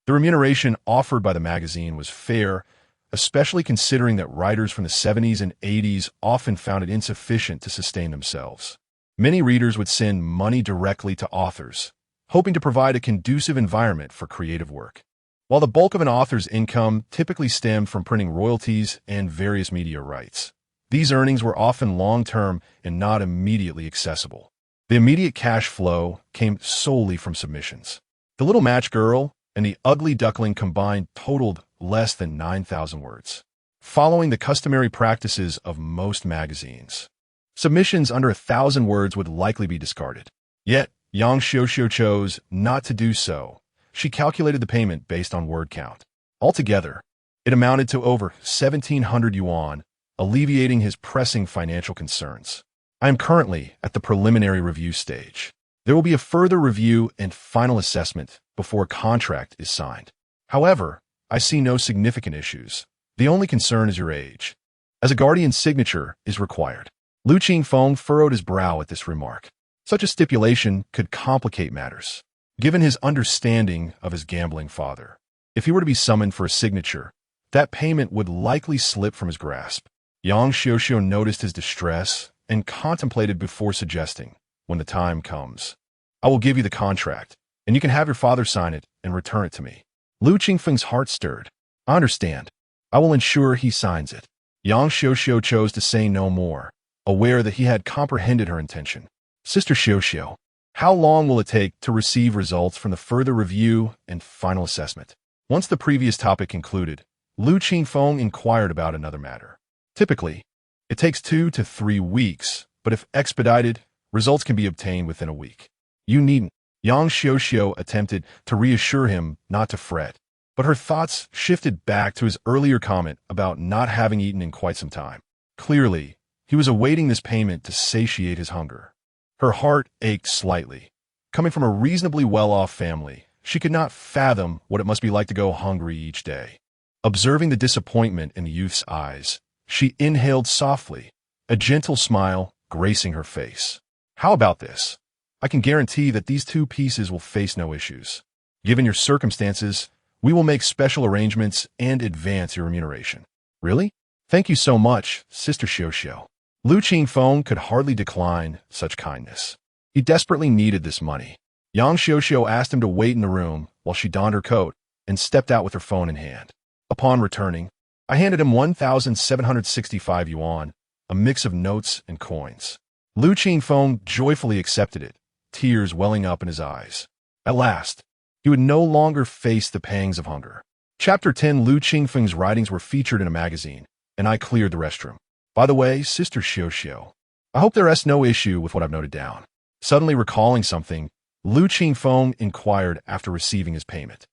The remuneration offered by the magazine was fair, especially considering that writers from the 70s and 80s often found it insufficient to sustain themselves. Many readers would send money directly to authors, hoping to provide a conducive environment for creative work. While the bulk of an author's income typically stemmed from printing royalties and various media rights, these earnings were often long-term and not immediately accessible. The immediate cash flow came solely from submissions. The Little Match Girl and The Ugly Duckling combined totaled less than 9,000 words. following the customary practices of most magazines. Submissions under 1,000 words would likely be discarded. Yet, Yang Xiuxiu chose not to do so. She calculated the payment based on word count. Altogether, it amounted to over 1,700 yuan, alleviating his pressing financial concerns. I am currently at the preliminary review stage. There will be a further review and final assessment before a contract is signed. However, I see no significant issues. The only concern is your age, as a guardian's signature is required. Lu Qingfeng furrowed his brow at this remark. Such a stipulation could complicate matters, given his understanding of his gambling father. If he were to be summoned for a signature, that payment would likely slip from his grasp. Yang Xiuxiu noticed his distress and contemplated before suggesting, when the time comes, I will give you the contract, and you can have your father sign it and return it to me. Lu Qingfeng's heart stirred. I understand. I will ensure he signs it. Yang Xiuxiu chose to say no more, aware that he had comprehended her intention. Sister Xiuxiu, how long will it take to receive results from the further review and final assessment? Once the previous topic concluded, Lu Qingfeng inquired about another matter. Typically, it takes 2 to 3 weeks, but if expedited, results can be obtained within a week. You needn't. Yang Xiuxiu attempted to reassure him not to fret, but her thoughts shifted back to his earlier comment about not having eaten in quite some time. Clearly, he was awaiting this payment to satiate his hunger. Her heart ached slightly. Coming from a reasonably well-off family, she could not fathom what it must be like to go hungry each day. Observing the disappointment in the youth's eyes, she inhaled softly, a gentle smile gracing her face. How about this? I can guarantee that these 2 pieces will face no issues. Given your circumstances, we will make special arrangements and advance your remuneration. Really? Thank you so much, Sister Xiuxiu. Lu Qingfeng could hardly decline such kindness. He desperately needed this money. Yang Xiuxiu asked him to wait in the room while she donned her coat and stepped out with her phone in hand. Upon returning, I handed him 1,765 yuan, a mix of notes and coins. Lu Qingfeng joyfully accepted it, tears welling up in his eyes. At last, he would no longer face the pangs of hunger. Chapter 10 Lu Qingfeng's writings were featured in a magazine, and I cleared the restroom. By the way, Sister Xiuxiu, I hope there is no issue with what I've noted down. Suddenly recalling something, Lu Qingfeng inquired after receiving his payment.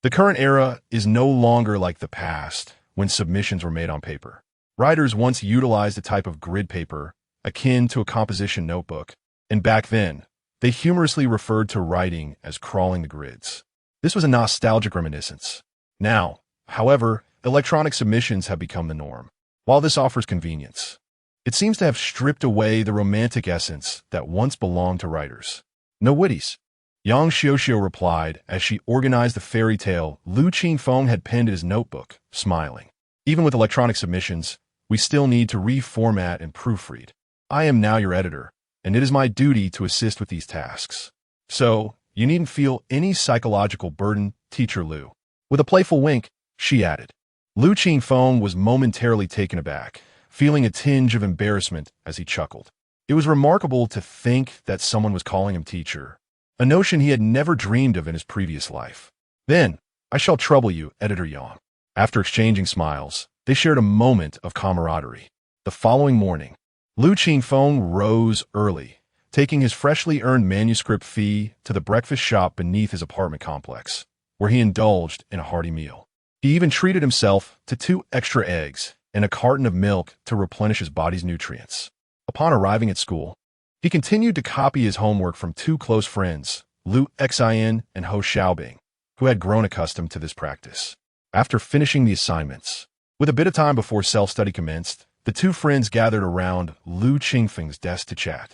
The current era is no longer like the past, when submissions were made on paper. Writers once utilized a type of grid paper, akin to a composition notebook, and back then, they humorously referred to writing as crawling the grids. This was a nostalgic reminiscence. Now, however, electronic submissions have become the norm. While this offers convenience, it seems to have stripped away the romantic essence that once belonged to writers. No witties. Yang Xiuxiu replied as she organized the fairy tale Lu Qingfeng had penned in his notebook, smiling. Even with electronic submissions, we still need to reformat and proofread. I am now your editor, and it is my duty to assist with these tasks. So, you needn't feel any psychological burden, Teacher Lu. With a playful wink, she added. Lu Qingfeng was momentarily taken aback, feeling a tinge of embarrassment as he chuckled. It was remarkable to think that someone was calling him teacher, a notion he had never dreamed of in his previous life. Then, I shall trouble you, Editor Yang. After exchanging smiles, they shared a moment of camaraderie. The following morning, Lu Qingfeng rose early, taking his freshly earned manuscript fee to the breakfast shop beneath his apartment complex, where he indulged in a hearty meal. He even treated himself to 2 extra eggs and a carton of milk to replenish his body's nutrients. Upon arriving at school, he continued to copy his homework from 2 close friends, Lu Xian and Ho Xiaobing, who had grown accustomed to this practice. After finishing the assignments, with a bit of time before self-study commenced, the 2 friends gathered around Lu Qingfeng's desk to chat.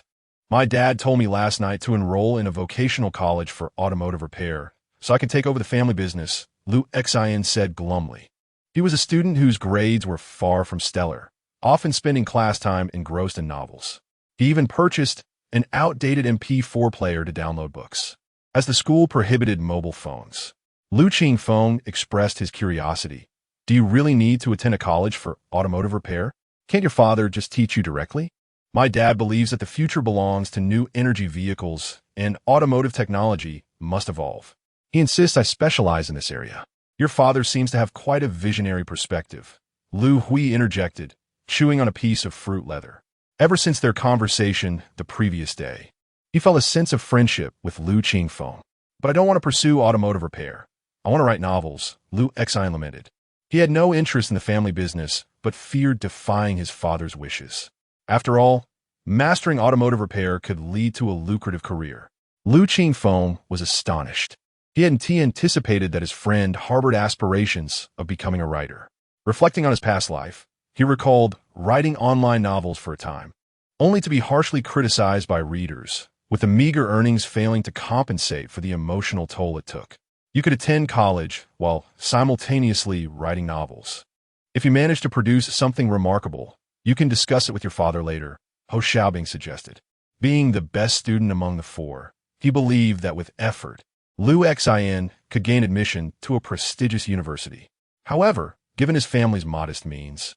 My dad told me last night to enroll in a vocational college for automotive repair, so I can take over the family business, Lu Xian said glumly. He was a student whose grades were far from stellar, often spending class time engrossed in novels. He even purchased an outdated MP4 player to download books. As the school prohibited mobile phones, Lu Qingfeng expressed his curiosity. Do you really need to attend a college for automotive repair? Can't your father just teach you directly? My dad believes that the future belongs to new energy vehicles and automotive technology must evolve. He insists I specialize in this area. Your father seems to have quite a visionary perspective, Lu Hui interjected, chewing on a piece of fruit leather. Ever since their conversation the previous day, he felt a sense of friendship with Lu Qingfeng. But I don't want to pursue automotive repair. I want to write novels, Lu Xian lamented. He had no interest in the family business, but feared defying his father's wishes. After all, mastering automotive repair could lead to a lucrative career. Lu Qingfeng was astonished. He hadn't anticipated that his friend harbored aspirations of becoming a writer. Reflecting on his past life, he recalled writing online novels for a time, only to be harshly criticized by readers, with the meager earnings failing to compensate for the emotional toll it took. You could attend college while simultaneously writing novels. If you manage to produce something remarkable, you can discuss it with your father later, Ho Xiaobing suggested. Being the best student among the four, he believed that with effort, Lu Xian could gain admission to a prestigious university. However, given his family's modest means,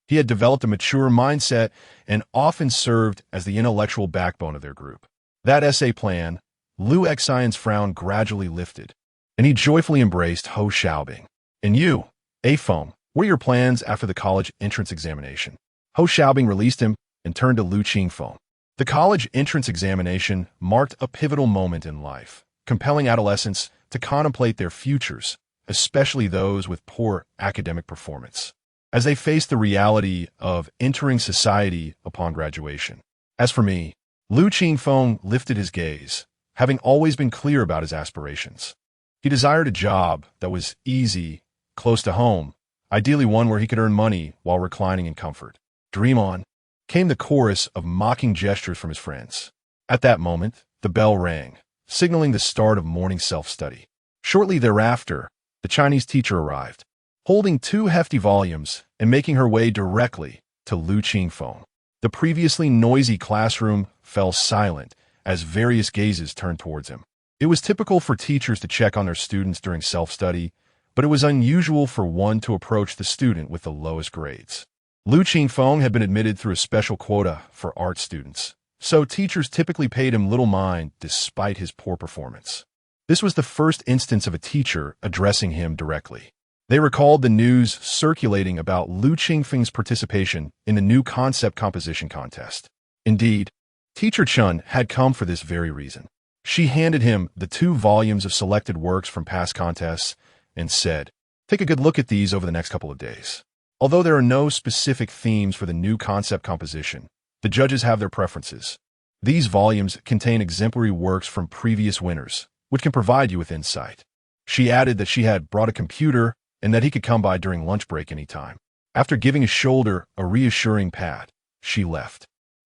he had developed a mature mindset and often served as the intellectual backbone of their group. That essay plan, Lu Xian's frown gradually lifted, and he joyfully embraced Ho Xiaobing. And you, Afeng, what are your plans after the college entrance examination? Ho Xiaobing released him and turned to Lu Qingfeng. The college entrance examination marked a pivotal moment in life, compelling adolescents to contemplate their futures, especially those with poor academic performance, as they faced the reality of entering society upon graduation. As for me, Lu Qingfeng lifted his gaze, having always been clear about his aspirations. He desired a job that was easy, close to home, ideally one where he could earn money while reclining in comfort. Dream on, came the chorus of mocking gestures from his friends. At that moment, the bell rang, signaling the start of morning self-study. Shortly thereafter, the Chinese teacher arrived, holding 2 hefty volumes and making her way directly to Lu Qingfeng. The previously noisy classroom fell silent as various gazes turned towards him. It was typical for teachers to check on their students during self-study, but it was unusual for one to approach the student with the lowest grades. Lu Qingfeng had been admitted through a special quota for art students, so teachers typically paid him little mind despite his poor performance. This was the first instance of a teacher addressing him directly. They recalled the news circulating about Lu Qingfeng's participation in the new concept composition contest. Indeed, Teacher Chun had come for this very reason. She handed him the 2 volumes of selected works from past contests and said, "Take a good look at these over the next couple of days." Although there are no specific themes for the new concept composition, the judges have their preferences. These volumes contain exemplary works from previous winners, which can provide you with insight. She added that she had brought a computer and that he could come by during lunch break anytime. After giving his shoulder a reassuring pat, she left.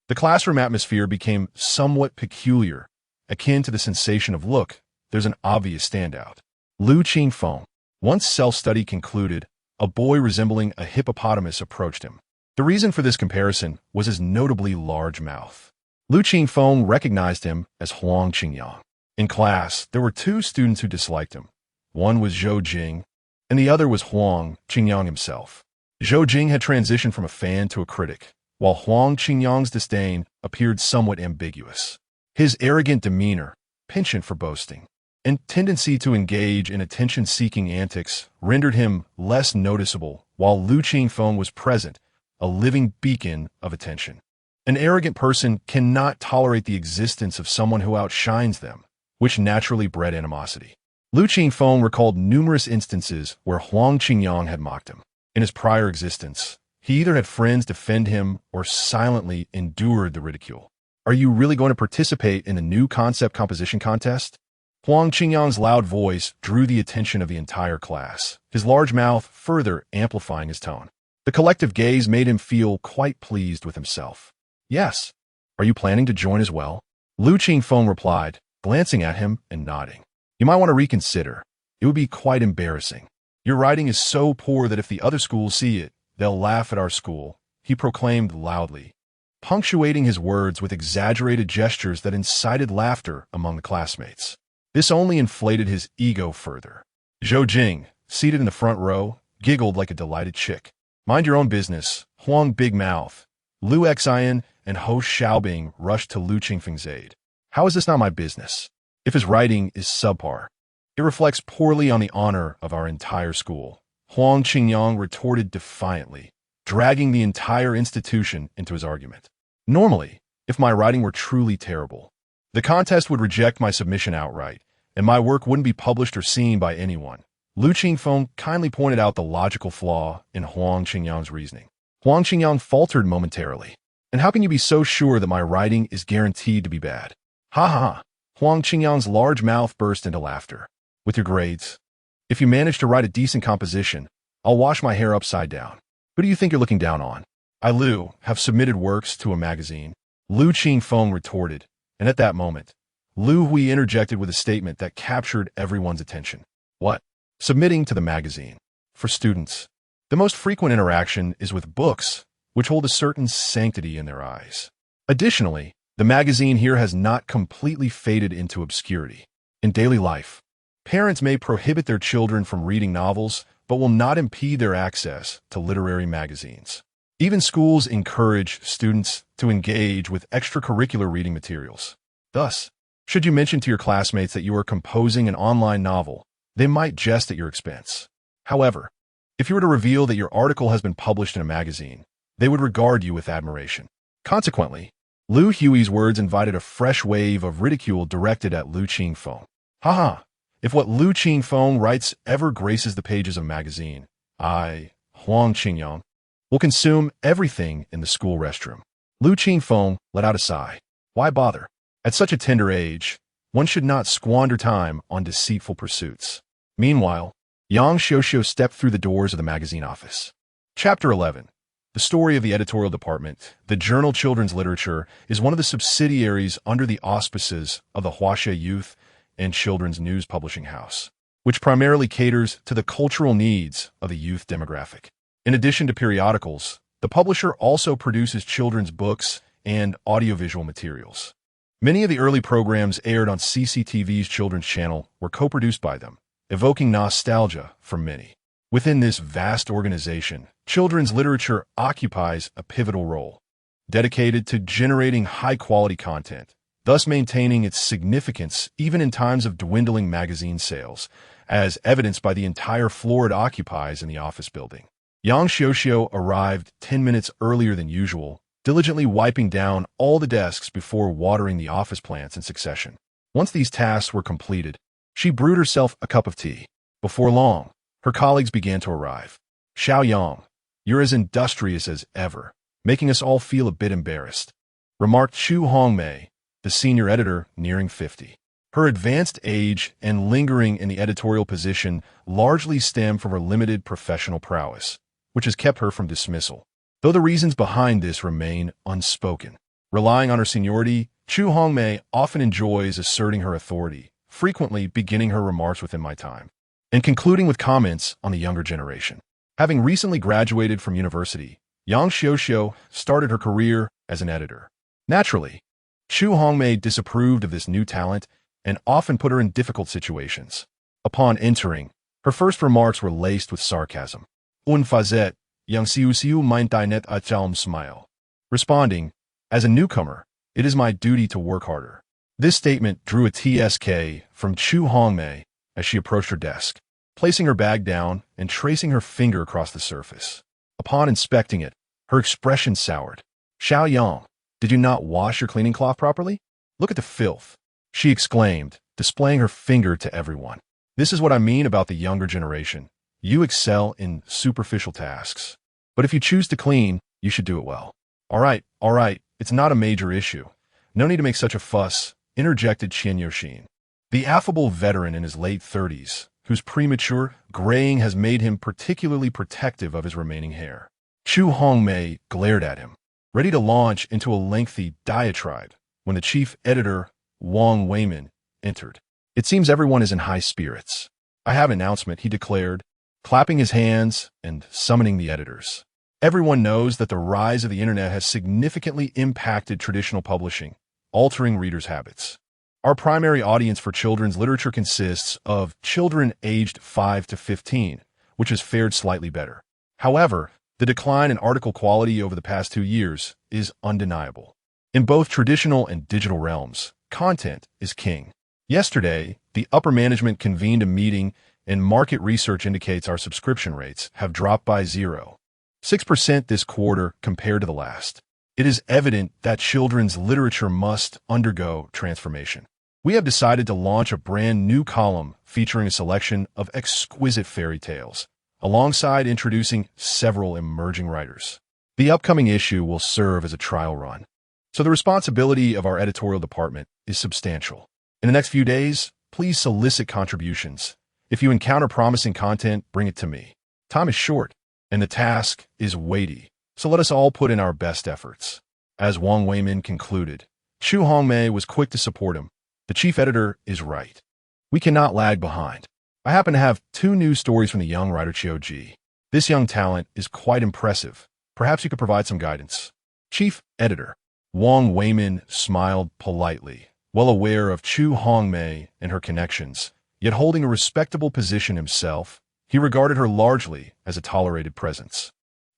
The classroom atmosphere became somewhat peculiar, akin to the sensation of, look, there's an obvious standout. Lu Qingfeng. Once self-study concluded, a boy resembling a hippopotamus approached him. The reason for this comparison was his notably large mouth. Lu Qingfeng recognized him as Huang Qingyang. In class, there were 2 students who disliked him. One was Zhou Jing, and the other was Huang Qingyang himself. Zhou Jing had transitioned from a fan to a critic, while Huang Qingyang's disdain appeared somewhat ambiguous. His arrogant demeanor, penchant for boasting, and tendency to engage in attention-seeking antics rendered him less noticeable, while Lu Qingfeng was present, a living beacon of attention. An arrogant person cannot tolerate the existence of someone who outshines them, which naturally bred animosity. Lu Qingfeng recalled numerous instances where Huang Qingyang had mocked him. In his prior existence, he either had friends defend him or silently endured the ridicule. "Are you really going to participate in the new concept composition contest?" Huang Qingyang's loud voice drew the attention of the entire class, his large mouth further amplifying his tone. The collective gaze made him feel quite pleased with himself. "Yes. Are you planning to join as well?" Lu Qingfeng replied, glancing at him and nodding. "You might want to reconsider. It would be quite embarrassing. Your writing is so poor that if the other schools see it, they'll laugh at our school," he proclaimed loudly, punctuating his words with exaggerated gestures that incited laughter among the classmates. This only inflated his ego further. Zhou Jing, seated in the front row, giggled like a delighted chick. "Mind your own business, Huang Big Mouth." Lu Xian and Ho Xiaobing rushed to Lu Qingfeng's aid. "How is this not my business? If his writing is subpar, it reflects poorly on the honor of our entire school." Huang Qingyang retorted defiantly, dragging the entire institution into his argument. Normally, if my writing were truly terrible, the contest would reject my submission outright, and my work wouldn't be published or seen by anyone. Lu Qingfeng kindly pointed out the logical flaw in Huang Qingyang's reasoning. Huang Qingyang faltered momentarily. And how can you be so sure that my writing is guaranteed to be bad? Ha ha ha. Huang Qingyang's large mouth burst into laughter. With your grades, if you manage to write a decent composition, I'll wash my hair upside down. Who do you think you're looking down on? I, Lu, have submitted works to a magazine. Lu Qingfeng retorted, and at that moment, Lu Hui interjected with a statement that captured everyone's attention. What? Submitting to the magazine. For students, the most frequent interaction is with books, which hold a certain sanctity in their eyes. Additionally, the magazine here has not completely faded into obscurity. In daily life, parents may prohibit their children from reading novels, but will not impede their access to literary magazines. Even schools encourage students to engage with extracurricular reading materials. Thus, should you mention to your classmates that you are composing an online novel, they might jest at your expense. However, if you were to reveal that your article has been published in a magazine, they would regard you with admiration. Consequently, Lu Hui's words invited a fresh wave of ridicule directed at Lu Qingfeng. Haha, if what Lu Qingfeng writes ever graces the pages of a magazine, I, Huang Qingyang, will consume everything in the school restroom. Lu Qingfeng let out a sigh. Why bother? At such a tender age, one should not squander time on deceitful pursuits. Meanwhile, Yang Xiuxiu stepped through the doors of the magazine office. Chapter 11. The story of the editorial department. The journal Children's Literature is one of the subsidiaries under the auspices of the Huaxia Youth and Children's News Publishing House, which primarily caters to the cultural needs of the youth demographic. In addition to periodicals, the publisher also produces children's books and audiovisual materials. Many of the early programs aired on CCTV's Children's Channel were co-produced by them, evoking nostalgia from many. Within this vast organization, children's literature occupies a pivotal role, dedicated to generating high-quality content, thus maintaining its significance even in times of dwindling magazine sales, as evidenced by the entire floor it occupies in the office building. Yang Xiuxiu arrived 10 minutes earlier than usual, diligently wiping down all the desks before watering the office plants in succession. Once these tasks were completed, she brewed herself a cup of tea. Before long, her colleagues began to arrive. Xiao Yang, you're as industrious as ever, making us all feel a bit embarrassed, remarked Chu Hongmei, the senior editor nearing 50. Her advanced age and lingering in the editorial position largely stem from her limited professional prowess, which has kept her from dismissal, though the reasons behind this remain unspoken. Relying on her seniority, Chu Hongmei often enjoys asserting her authority, frequently beginning her remarks within my time, and concluding with comments on the younger generation. Having recently graduated from university, Yang Xiuxiu started her career as an editor. Naturally, Chu Hongmei disapproved of this new talent and often put her in difficult situations. Upon entering, her first remarks were laced with sarcasm. Un fazet, Yang Xiuxiu meint net a chalm smile. Responding, as a newcomer, it is my duty to work harder. This statement drew a TSK from Chu Hongmei as she approached her desk, placing her bag down and tracing her finger across the surface. Upon inspecting it, her expression soured. Xiao Yang, did you not wash your cleaning cloth properly? Look at the filth, she exclaimed, displaying her finger to everyone. This is what I mean about the younger generation. You excel in superficial tasks. But if you choose to clean, you should do it well. All right, it's not a major issue. No need to make such a fuss, interjected Qian Yoxin, the affable veteran in his late 30s, whose premature graying has made him particularly protective of his remaining hair. Chu Hongmei glared at him, ready to launch into a lengthy diatribe, when the chief editor, Wang Weimin, entered. It seems everyone is in high spirits. I have an announcement, he declared, clapping his hands and summoning the editors. Everyone knows that the rise of the internet has significantly impacted traditional publishing, altering readers' habits. Our primary audience for children's literature consists of children aged 5 to 15, which has fared slightly better. However, the decline in article quality over the past 2 years is undeniable. In both traditional and digital realms, content is king. Yesterday, the upper management convened a meeting and market research indicates our subscription rates have dropped by 0. 6% this quarter compared to the last. It is evident that children's literature must undergo transformation. We have decided to launch a brand new column featuring a selection of exquisite fairy tales, alongside introducing several emerging writers. The upcoming issue will serve as a trial run, so the responsibility of our editorial department is substantial. In the next few days, please solicit contributions. If you encounter promising content, bring it to me. Time is short, and the task is weighty, so let us all put in our best efforts. As Wang Weimin concluded, Chu Hongmei was quick to support him. The chief editor is right. We cannot lag behind. I happen to have 2 news stories from the young writer Qiu Ji. This young talent is quite impressive. Perhaps you could provide some guidance. Chief editor Wang Weimin smiled politely, well aware of Chu Hongmei and her connections, yet holding a respectable position himself. He regarded her largely as a tolerated presence.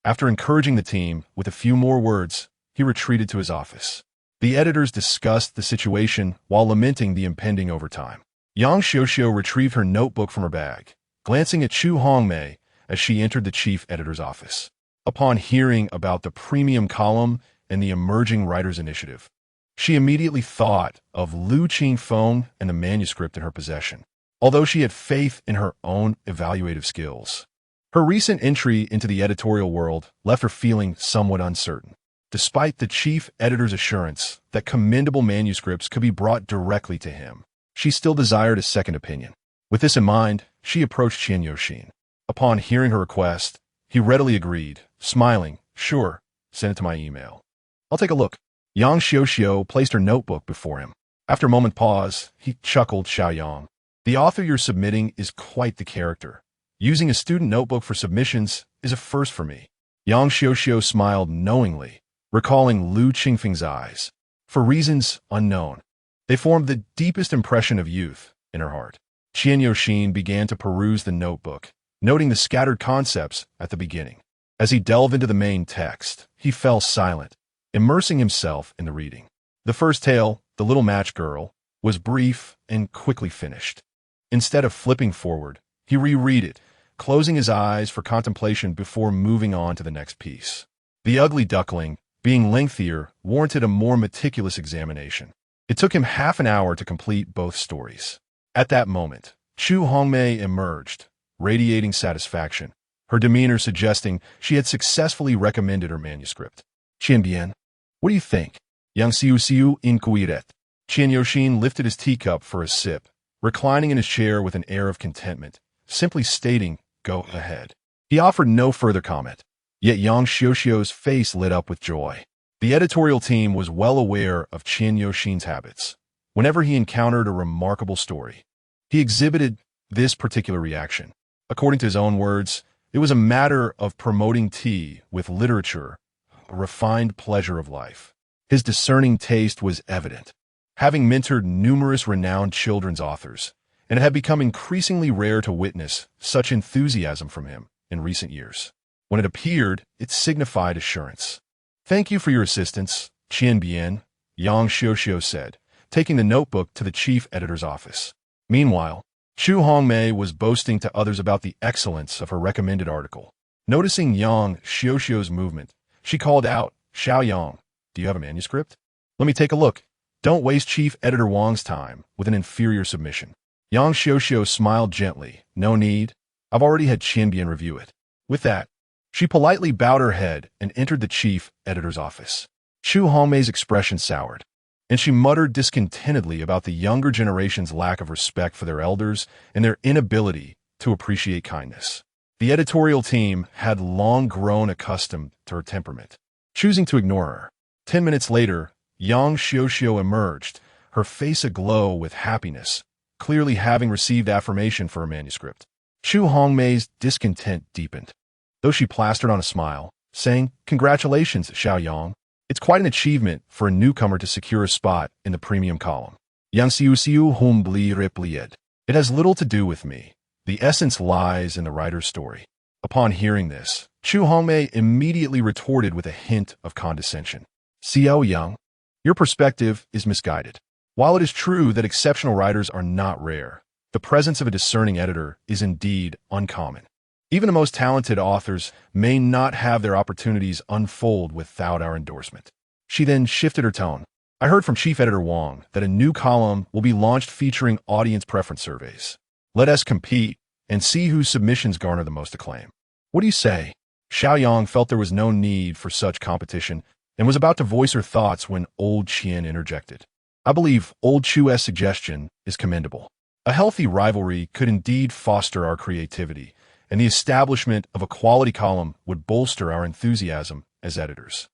After encouraging the team with a few more words, he retreated to his office. The editors discussed the situation while lamenting the impending overtime. Yang Xiuxiu retrieved her notebook from her bag, glancing at Chu Hongmei as she entered the chief editor's office. Upon hearing about the premium column and the emerging writers initiative, she immediately thought of Lu Qingfeng and the manuscript in her possession. Although she had faith in her own evaluative skills, her recent entry into the editorial world left her feeling somewhat uncertain. Despite the chief editor's assurance that commendable manuscripts could be brought directly to him, she still desired a second opinion. With this in mind, she approached Qian Yoxin. Upon hearing her request, he readily agreed, smiling, "Sure, send it to my email. I'll take a look." Yang Xiuxiu placed her notebook before him. After a moment pause, he chuckled, "Xiaoyang, the author you're submitting is quite the character. Using a student notebook for submissions is a first for me." Yang Xiuxiu smiled knowingly, recalling Lu Qingfeng's eyes. For reasons unknown, they formed the deepest impression of youth in her heart. Qian Yoxin began to peruse the notebook, noting the scattered concepts at the beginning. As he delved into the main text, he fell silent, immersing himself in the reading. The first tale, The Little Match Girl, was brief and quickly finished. Instead of flipping forward, he reread it, closing his eyes for contemplation before moving on to the next piece. The Ugly Duckling, being lengthier, warranted a more meticulous examination. It took him half an hour to complete both stories. At that moment, Chu Hongmei emerged, radiating satisfaction, her demeanor suggesting she had successfully recommended her manuscript. "Qianbian, what do you think?" Yang Xiuxiu inquired. Qian Yoxin lifted his teacup for a sip, reclining in his chair with an air of contentment, simply stating, "Go ahead." He offered no further comment. Yet Yang Xiuxiu's face lit up with joy. The editorial team was well aware of Qian Yoxin's habits. Whenever he encountered a remarkable story, he exhibited this particular reaction. According to his own words, it was a matter of promoting tea with literature, a refined pleasure of life. His discerning taste was evident. Having mentored numerous renowned children's authors, and it had become increasingly rare to witness such enthusiasm from him in recent years. When it appeared, it signified assurance. "Thank you for your assistance, Qianbian," Yang Xiuxiu said, taking the notebook to the chief editor's office. Meanwhile, Chu Hongmei was boasting to others about the excellence of her recommended article. Noticing Yang Xiuxiu's movement, she called out, "Xiaoyang, do you have a manuscript? Let me take a look." Don't waste Chief Editor Wang's time with an inferior submission. Yang Xiuxiu smiled gently. "No need. I've already had Qianbian review it." With that, she politely bowed her head and entered the chief editor's office. Chu Hongmei's expression soured, and she muttered discontentedly about the younger generation's lack of respect for their elders and their inability to appreciate kindness. The editorial team had long grown accustomed to her temperament, choosing to ignore her. 10 minutes later, Yang Xiuxiu emerged, her face aglow with happiness, clearly having received affirmation for her manuscript. Chu Hongmei's discontent deepened, though she plastered on a smile, saying, "Congratulations, Xiaoyang. It's quite an achievement for a newcomer to secure a spot in the premium column." Yang Xiuxiu humbly replied, "It has little to do with me. The essence lies in the writer's story." Upon hearing this, Chu Hongmei immediately retorted with a hint of condescension. "Xiaoyang, your perspective is misguided. While it is true that exceptional writers are not rare, the presence of a discerning editor is indeed uncommon. Even the most talented authors may not have their opportunities unfold without our endorsement. She then shifted her tone. I heard from Chief Editor Wang that a new column will be launched featuring audience preference surveys. Let us compete and see whose submissions garner the most acclaim. What do you say? Xiaoyang felt there was no need for such competition and was about to voice her thoughts when old Qian interjected. I believe old Chu's suggestion is commendable. A healthy rivalry could indeed foster our creativity, and the establishment of a quality column would bolster our enthusiasm as editors.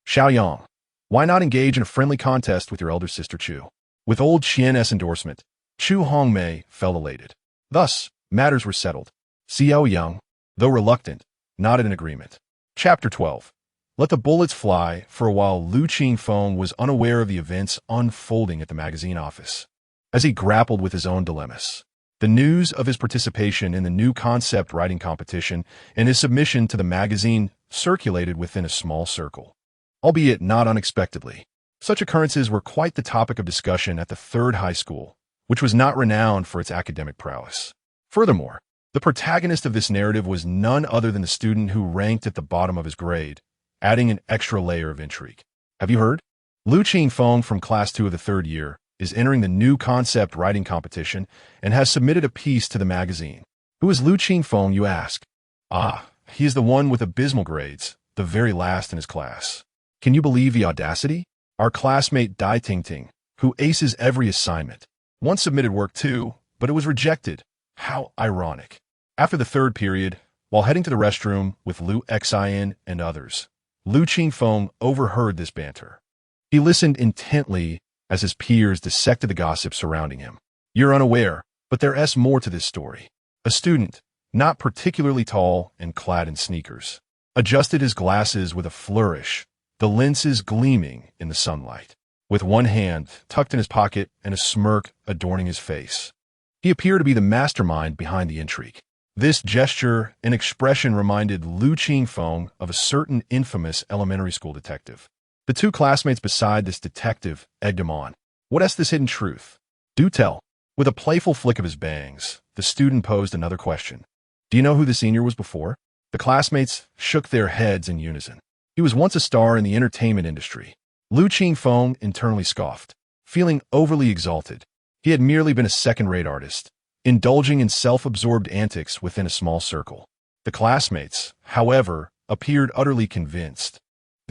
Xiaoyang, why not engage in a friendly contest with your elder sister Chu? With old Qian's endorsement, Chu Hongmei felt elated. Thus, matters were settled. Xiao Yang, though reluctant, nodded in agreement. Chapter 12. Let the bullets fly. For a while, Lu Qingfeng was unaware of the events unfolding at the magazine office. As he grappled with his own dilemmas, the news of his participation in the new concept writing competition and his submission to the magazine circulated within a small circle. Albeit not unexpectedly, such occurrences were quite the topic of discussion at the third high school, which was not renowned for its academic prowess. Furthermore, the protagonist of this narrative was none other than the student who ranked at the bottom of his grade, adding an extra layer of intrigue. Have you heard? Lu Qingfeng from Class 2 of the third year is entering the new concept writing competition and has submitted a piece to the magazine. Who is Lu Qingfeng, you ask? Ah, he is the one with abysmal grades, the very last in his class. Can you believe the audacity? Our classmate Dai Tingting, who aces every assignment, once submitted work too, but it was rejected. How ironic. After the third period, while heading to the restroom with Lu Xian and others, Lu Qingfeng overheard this banter. He listened intently as his peers dissected the gossip surrounding him. You're unaware, but there's more to this story. A student, not particularly tall and clad in sneakers, adjusted his glasses with a flourish, the lenses gleaming in the sunlight, with one hand tucked in his pocket and a smirk adorning his face. He appeared to be the mastermind behind the intrigue. This gesture and expression reminded Lu Qingfeng of a certain infamous elementary school detective. The two classmates beside this detective egged him on. What is this hidden truth? Do tell. With a playful flick of his bangs, the student posed another question. Do you know who the senior was before? The classmates shook their heads in unison. He was once a star in the entertainment industry. Lu Qingfeng internally scoffed, feeling overly exalted. He had merely been a second-rate artist, indulging in self-absorbed antics within a small circle. The classmates, however, appeared utterly convinced,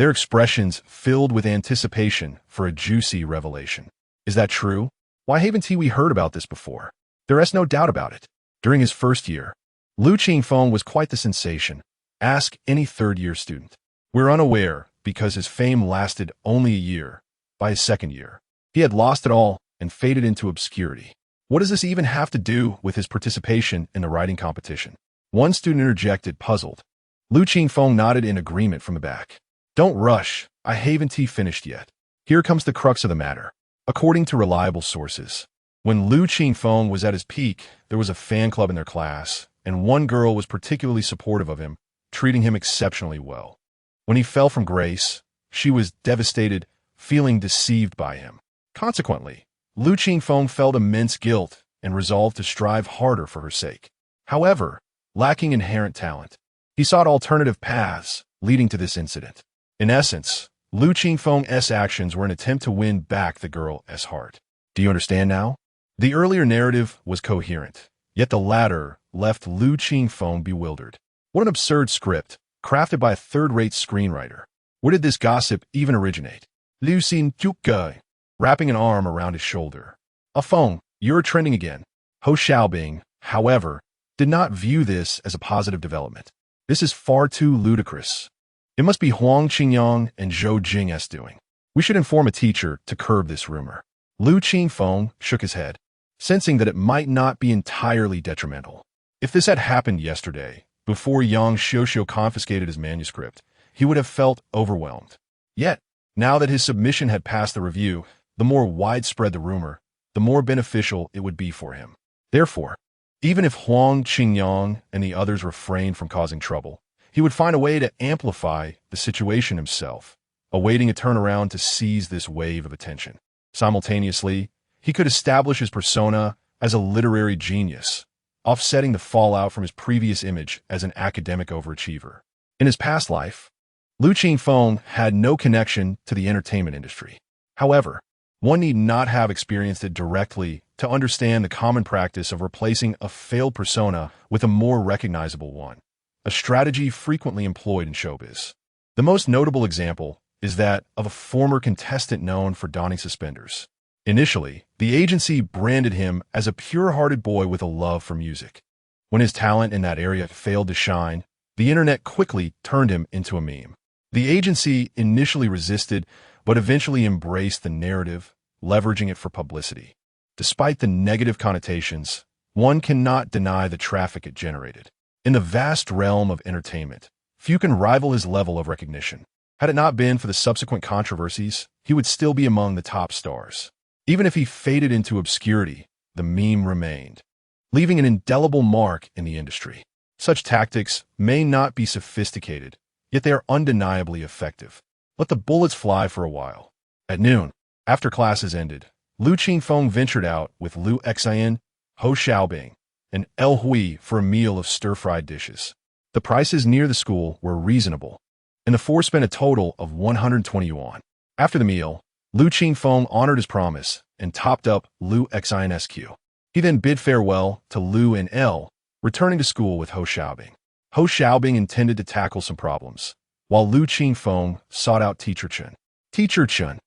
their expressions filled with anticipation for a juicy revelation. Is that true? Why haven't we heard about this before? There is no doubt about it. During his first year, Lu Qingfeng was quite the sensation. Ask any third-year student. We're unaware, because his fame lasted only a year. By his second year, he had lost it all and faded into obscurity. What does this even have to do with his participation in the writing competition? One student interjected, puzzled. Lu Qingfeng nodded in agreement from the back. Don't rush, I haven't finished yet. Here comes the crux of the matter. According to reliable sources, when Lu Qingfeng was at his peak, there was a fan club in their class, and one girl was particularly supportive of him, treating him exceptionally well. When he fell from grace, she was devastated, feeling deceived by him. Consequently, Lu Qingfeng felt immense guilt and resolved to strive harder for her sake. However, lacking inherent talent, he sought alternative paths leading to this incident. In essence, Lu Qingfeng's actions were an attempt to win back the girl's heart. Do you understand now? The earlier narrative was coherent, yet the latter left Lu Qingfeng bewildered. What an absurd script, crafted by a third-rate screenwriter. Where did this gossip even originate? Liu Xin Juke, wrapping an arm around his shoulder. Feng, you're trending again. Ho Xiaobing, however, did not view this as a positive development. This is far too ludicrous. It must be Huang Qingyang and Zhou Jing's doing. We should inform a teacher to curb this rumor. Lu Qingfeng shook his head, sensing that it might not be entirely detrimental. If this had happened yesterday, before Yang Xiuxiu confiscated his manuscript, he would have felt overwhelmed. Yet, now that his submission had passed the review, the more widespread the rumor, the more beneficial it would be for him. Therefore, even if Huang Qingyang and the others refrained from causing trouble, he would find a way to amplify the situation himself, awaiting a turnaround to seize this wave of attention. Simultaneously, he could establish his persona as a literary genius, offsetting the fallout from his previous image as an academic overachiever. In his past life, Lu Qingfeng had no connection to the entertainment industry. However, one need not have experienced it directly to understand the common practice of replacing a failed persona with a more recognizable one, a strategy frequently employed in showbiz. The most notable example is that of a former contestant known for donning suspenders. Initially, the agency branded him as a pure-hearted boy with a love for music. When his talent in that area failed to shine, the internet quickly turned him into a meme. The agency initially resisted, but eventually embraced the narrative, leveraging it for publicity. Despite the negative connotations, one cannot deny the traffic it generated. In the vast realm of entertainment, few can rival his level of recognition. Had it not been for the subsequent controversies, he would still be among the top stars. Even if he faded into obscurity, the meme remained, leaving an indelible mark in the industry. Such tactics may not be sophisticated, yet they are undeniably effective. Let the bullets fly for a while. At noon, after classes ended, Lu Qingfeng ventured out with Lu Xian, Ho Xiaobing, and El Hui for a meal of stir-fried dishes. The prices near the school were reasonable, and the four spent a total of 120 yuan. After the meal, Lu Qingfeng honored his promise and topped up Lu Xian SQ. He then bid farewell to Lu and El, returning to school with Ho Xiaobing. Ho Xiaobing intended to tackle some problems, while Lu Qingfeng sought out Teacher Chen. Teacher Chen,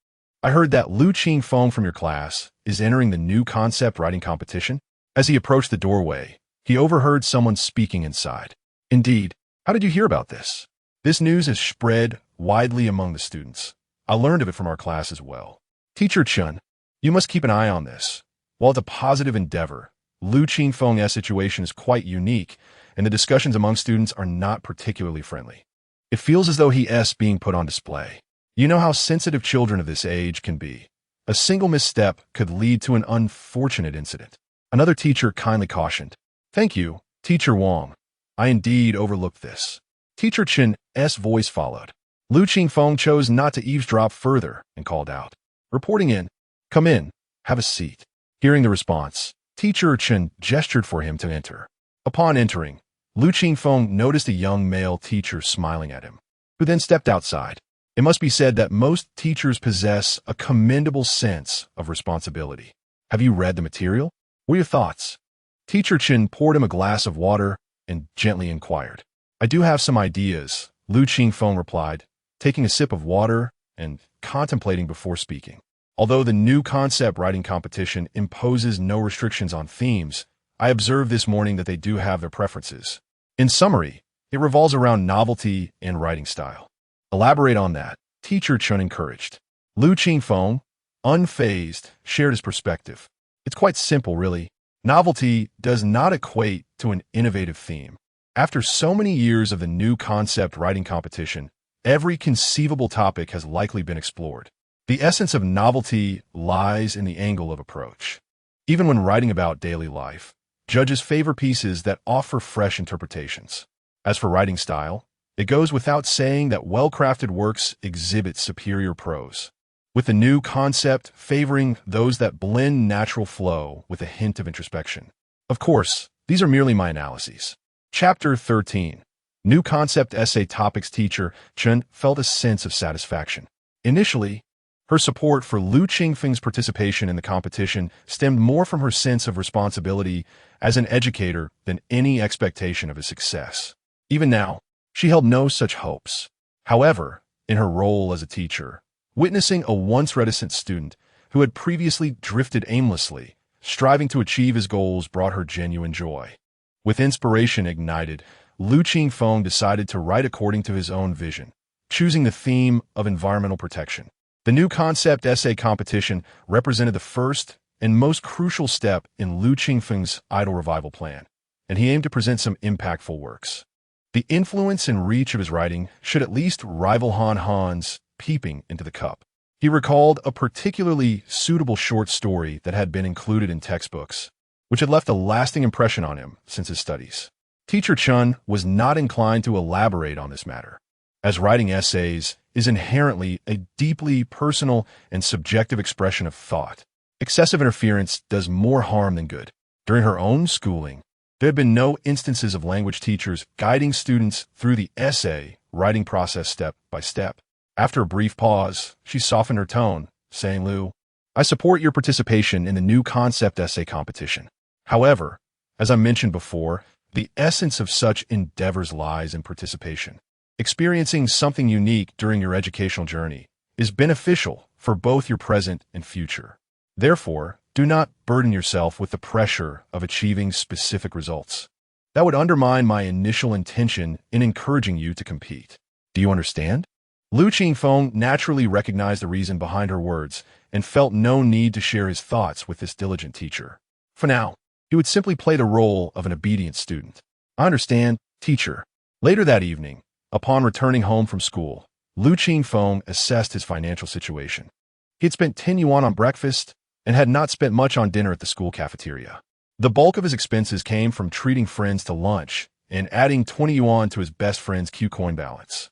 I heard that Lu Qingfeng from your class is entering the new concept writing competition. As he approached the doorway, he overheard someone speaking inside. Indeed, how did you hear about this? This news has spread widely among the students. I learned of it from our class as well. Teacher Chen, you must keep an eye on this. While it's a positive endeavor, Lu Qingfeng's situation is quite unique, and the discussions among students are not particularly friendly. It feels as though he is being put on display. You know how sensitive children of this age can be. A single misstep could lead to an unfortunate incident. Another teacher kindly cautioned. Thank you, Teacher Wang. I indeed overlooked this. Teacher Chen's voice followed. Lu Qingfeng chose not to eavesdrop further and called out. Reporting in. Come in. Have a seat. Hearing the response, Teacher Chen gestured for him to enter. Upon entering, Lu Qingfeng noticed a young male teacher smiling at him, who then stepped outside. It must be said that most teachers possess a commendable sense of responsibility. Have you read the material? What are your thoughts? Teacher Chen poured him a glass of water and gently inquired. I do have some ideas, Lu Qingfeng replied, taking a sip of water and contemplating before speaking. Although the new concept writing competition imposes no restrictions on themes, I observed this morning that they do have their preferences. In summary, it revolves around novelty and writing style. Elaborate on that, Teacher Chen encouraged. Lu Qingfeng, unfazed, shared his perspective. It's quite simple, really. Novelty does not equate to an innovative theme. After so many years of the new concept writing competition, every conceivable topic has likely been explored. The essence of novelty lies in the angle of approach. Even when writing about daily life, judges favor pieces that offer fresh interpretations. As for writing style, it goes without saying that well-crafted works exhibit superior prose, with the new concept favoring those that blend natural flow with a hint of introspection. Of course, these are merely my analyses. Chapter 13. New Concept Essay Topics. Teacher Chen felt a sense of satisfaction. Initially, her support for Lu Qingfeng's participation in the competition stemmed more from her sense of responsibility as an educator than any expectation of his success. Even now, she held no such hopes. However, in her role as a teacher, witnessing a once reticent student who had previously drifted aimlessly, striving to achieve his goals brought her genuine joy. With inspiration ignited, Lu Qingfeng decided to write according to his own vision, choosing the theme of environmental protection. The new concept essay competition represented the first and most crucial step in Lu Qingfeng's idol revival plan, and he aimed to present some impactful works. The influence and reach of his writing should at least rival Han Han's Peeping into the Cup. He recalled a particularly suitable short story that had been included in textbooks, which had left a lasting impression on him since his studies. Teacher Chen was not inclined to elaborate on this matter, as writing essays is inherently a deeply personal and subjective expression of thought. Excessive interference does more harm than good. During her own schooling, There had been no instances of language teachers guiding students through the essay writing process step by step. After a brief pause, she softened her tone, saying, "Lu, I support your participation in the new concept essay competition. However, as I mentioned before, the essence of such endeavors lies in participation. Experiencing something unique during your educational journey is beneficial for both your present and future. Therefore, do not burden yourself with the pressure of achieving specific results. That would undermine my initial intention in encouraging you to compete. Do you understand?" Lu Qingfeng naturally recognized the reason behind her words and felt no need to share his thoughts with this diligent teacher. For now, he would simply play the role of an obedient student. "I understand, teacher." Later that evening, upon returning home from school, Lu Qingfeng assessed his financial situation. He had spent 10 yuan on breakfast and had not spent much on dinner at the school cafeteria. The bulk of his expenses came from treating friends to lunch and adding 20 yuan to his best friend's Qcoin balance.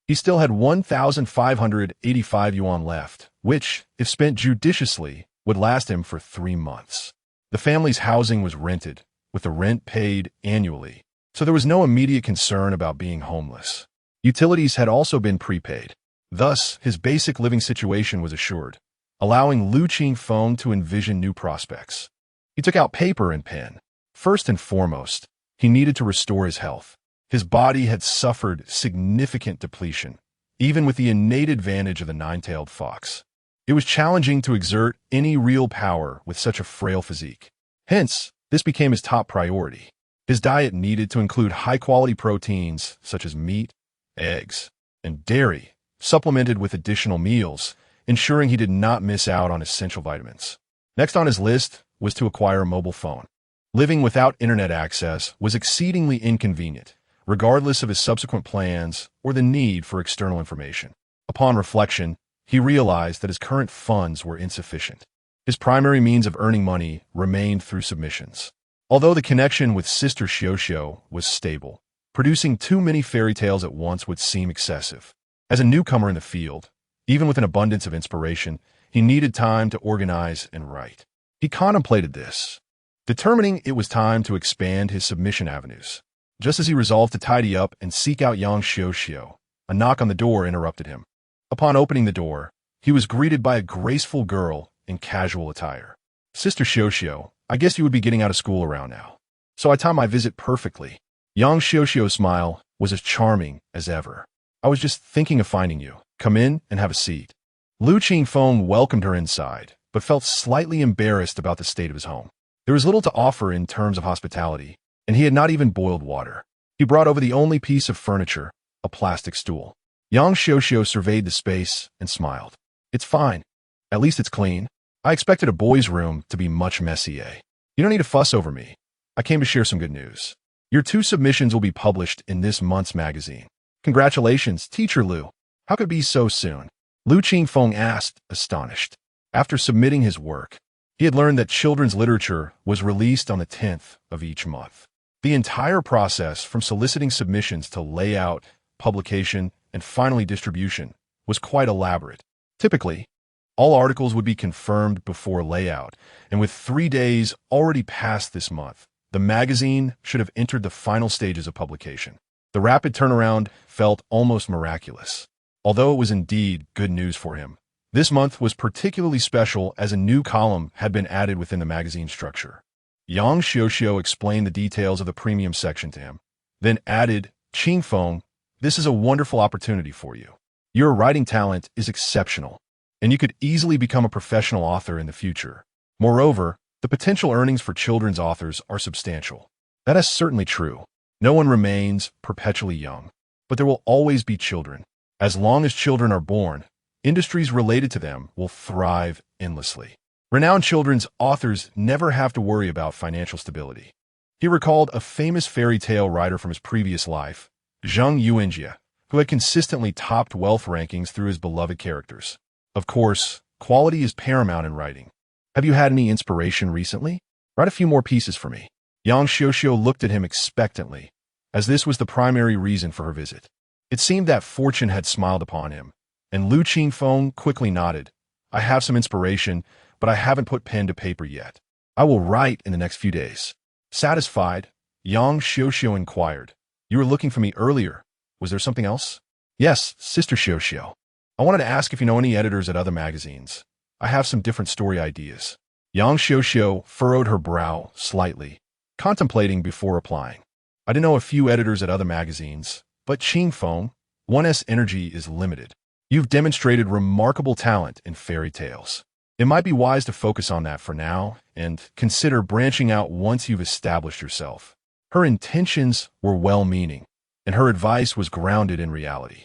He still had 1,585 yuan left, which, if spent judiciously, would last him for 3 months. The family's housing was rented, with the rent paid annually, so there was no immediate concern about being homeless. Utilities had also been prepaid. Thus, his basic living situation was assured, allowing Lu Qingfeng to envision new prospects. He took out paper and pen. First and foremost, he needed to restore his health. His body had suffered significant depletion, even with the innate advantage of the nine-tailed fox. It was challenging to exert any real power with such a frail physique. Hence, this became his top priority. His diet needed to include high-quality proteins such as meat, eggs, and dairy, supplemented with additional meals, ensuring he did not miss out on essential vitamins. Next on his list was to acquire a mobile phone. Living without internet access was exceedingly inconvenient, regardless of his subsequent plans or the need for external information. Upon reflection, he realized that his current funds were insufficient. His primary means of earning money remained through submissions. Although the connection with Sister Xiuxiu was stable, producing too many fairy tales at once would seem excessive. As a newcomer in the field, even with an abundance of inspiration, he needed time to organize and write. He contemplated this, determining it was time to expand his submission avenues. Just as he resolved to tidy up and seek out Yang Xiuxiu, a knock on the door interrupted him. Upon opening the door, he was greeted by a graceful girl in casual attire. "Sister Xiuxiu, I guess you would be getting out of school around now. So I timed my visit perfectly." Yang Xiuxiu's smile was as charming as ever. "I was just thinking of finding you. Come in and have a seat." Lu Qingfeng welcomed her inside, but felt slightly embarrassed about the state of his home. There was little to offer in terms of hospitality, and he had not even boiled water. He brought over the only piece of furniture, a plastic stool. Yang Xiuxiu surveyed the space and smiled. "It's fine. At least it's clean. I expected a boy's room to be much messy, eh? You don't need to fuss over me. I came to share some good news. Your 2 submissions will be published in this month's magazine." "Congratulations, Teacher Lu. How could it be so soon?" Lu Qingfeng asked, astonished. After submitting his work, he had learned that children's literature was released on the 10th of each month. The entire process, from soliciting submissions to layout, publication, and finally distribution, was quite elaborate. Typically, all articles would be confirmed before layout, and with 3 days already past this month, the magazine should have entered the final stages of publication. The rapid turnaround felt almost miraculous. Although it was indeed good news for him, this month was particularly special as a new column had been added within the magazine structure. Yang Xiuxiu explained the details of the premium section to him, then added, "Qingfeng, this is a wonderful opportunity for you. Your writing talent is exceptional, and you could easily become a professional author in the future. Moreover, the potential earnings for children's authors are substantial." That is certainly true. No one remains perpetually young, but there will always be children. As long as children are born, industries related to them will thrive endlessly. Renowned children's authors never have to worry about financial stability. He recalled a famous fairy tale writer from his previous life, Zheng Yuanjie, who had consistently topped wealth rankings through his beloved characters. Of course, quality is paramount in writing. "Have you had any inspiration recently? Write a few more pieces for me." Yang Xiuxiu looked at him expectantly, as this was the primary reason for her visit. It seemed that fortune had smiled upon him, and Lu Qingfeng quickly nodded. "I have some inspiration, but I haven't put pen to paper yet. I will write in the next few days." Satisfied, Yang Xiuxiu inquired. You were looking for me earlier. Was there something else? Yes, Sister Xiuxiu. I wanted to ask if you know any editors at other magazines. I have some different story ideas. Yang Xiuxiu furrowed her brow slightly, contemplating before replying. I do know a few editors at other magazines, but Qingfeng, 1's energy is limited. You've demonstrated remarkable talent in fairy tales. It might be wise to focus on that for now and consider branching out once you've established yourself. Her intentions were well-meaning, and her advice was grounded in reality.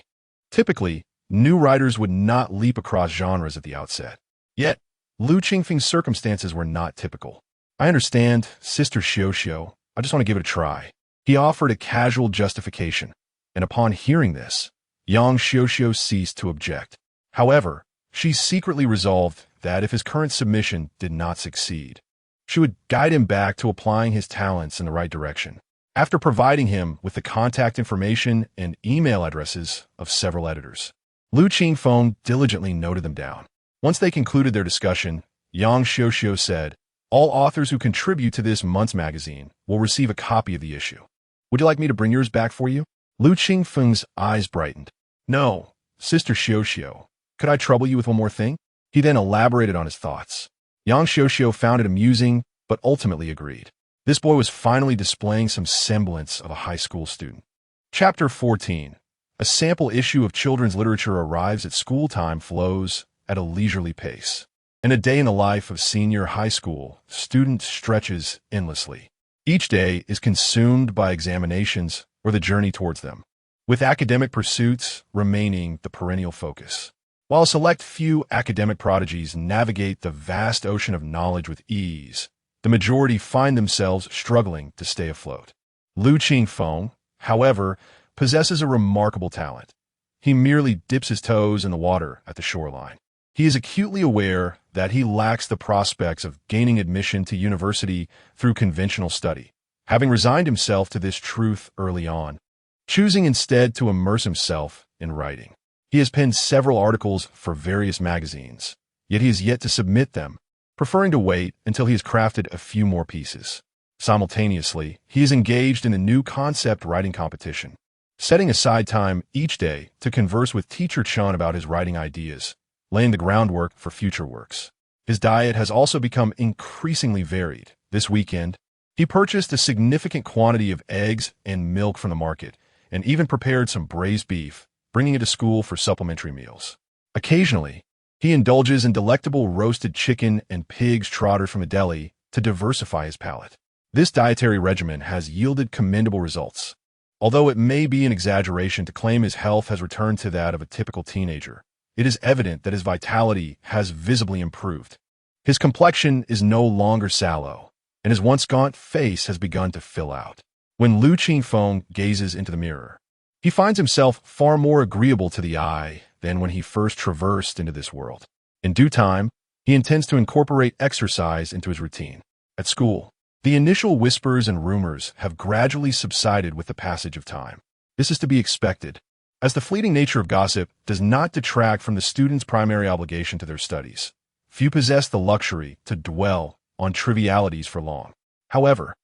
Typically, new writers would not leap across genres at the outset. Yet, Lu Qingfeng's circumstances were not typical. I understand, Sister Xiuxiu. I just want to give it a try. He offered a casual justification, and upon hearing this, Yang Xiuxiu ceased to object. However, she secretly resolved that if his current submission did not succeed, she would guide him back to applying his talents in the right direction. After providing him with the contact information and email addresses of several editors, Lu Qingfeng diligently noted them down. Once they concluded their discussion, Yang Xiuxiu said, all authors who contribute to this month's magazine will receive a copy of the issue. Would you like me to bring yours back for you? Lu Qingfeng's eyes brightened. No, Sister Xiuxiu. Could I trouble you with one more thing? He then elaborated on his thoughts. Yang Xiuxiu found it amusing, but ultimately agreed. This boy was finally displaying some semblance of a high school student. Chapter 14. A sample issue of children's literature arrives at school time flows at a leisurely pace. And a day in the life of senior high school student stretches endlessly. Each day is consumed by examinations or the journey towards them, with academic pursuits remaining the perennial focus. While a select few academic prodigies navigate the vast ocean of knowledge with ease, the majority find themselves struggling to stay afloat. Lu Qingfeng, however, possesses a remarkable talent. He merely dips his toes in the water at the shoreline. He is acutely aware that he lacks the prospects of gaining admission to university through conventional study, having resigned himself to this truth early on, choosing instead to immerse himself in writing. He has penned several articles for various magazines, yet he has yet to submit them, preferring to wait until he has crafted a few more pieces. Simultaneously, he is engaged in a new concept writing competition, setting aside time each day to converse with Teacher Chun about his writing ideas, laying the groundwork for future works. His diet has also become increasingly varied. This weekend, he purchased a significant quantity of eggs and milk from the market, and even prepared some braised beef, bringing it to school for supplementary meals. Occasionally, he indulges in delectable roasted chicken and pig's trotter from a deli to diversify his palate. This dietary regimen has yielded commendable results. Although it may be an exaggeration to claim his health has returned to that of a typical teenager, it is evident that his vitality has visibly improved. His complexion is no longer sallow, and his once gaunt face has begun to fill out. When Lu Qingfeng gazes into the mirror, he finds himself far more agreeable to the eye than when he first traversed into this world. In due time, he intends to incorporate exercise into his routine. At school, the initial whispers and rumors have gradually subsided with the passage of time. This is to be expected, as the fleeting nature of gossip does not detract from the student's primary obligation to their studies. Few possess the luxury to dwell on trivialities for long. However,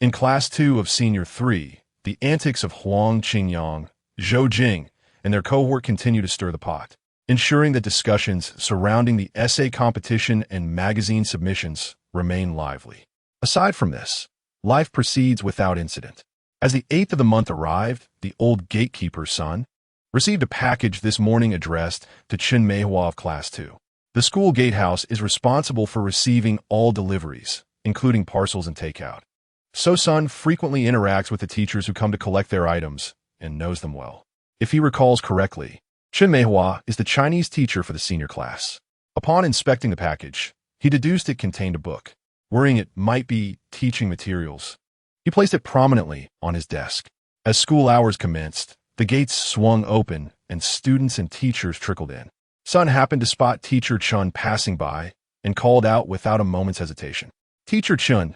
in Class 2 of Senior 3, the antics of Huang Qingyang, Zhou Jing, and their cohort continue to stir the pot, ensuring that discussions surrounding the essay competition and magazine submissions remain lively. Aside from this, life proceeds without incident. As the 8th of the month arrived, the old gatekeeper's son received a package this morning addressed to Chen Meihua of Class 2. The school gatehouse is responsible for receiving all deliveries, including parcels and takeout. So-sun frequently interacts with the teachers who come to collect their items and knows them well. If he recalls correctly, Chen Meihua is the Chinese teacher for the senior class. Upon inspecting the package, he deduced it contained a book, worrying it might be teaching materials. He placed it prominently on his desk. As school hours commenced, the gates swung open and students and teachers trickled in. Sun happened to spot Teacher Chun passing by and called out without a moment's hesitation. Teacher Chun,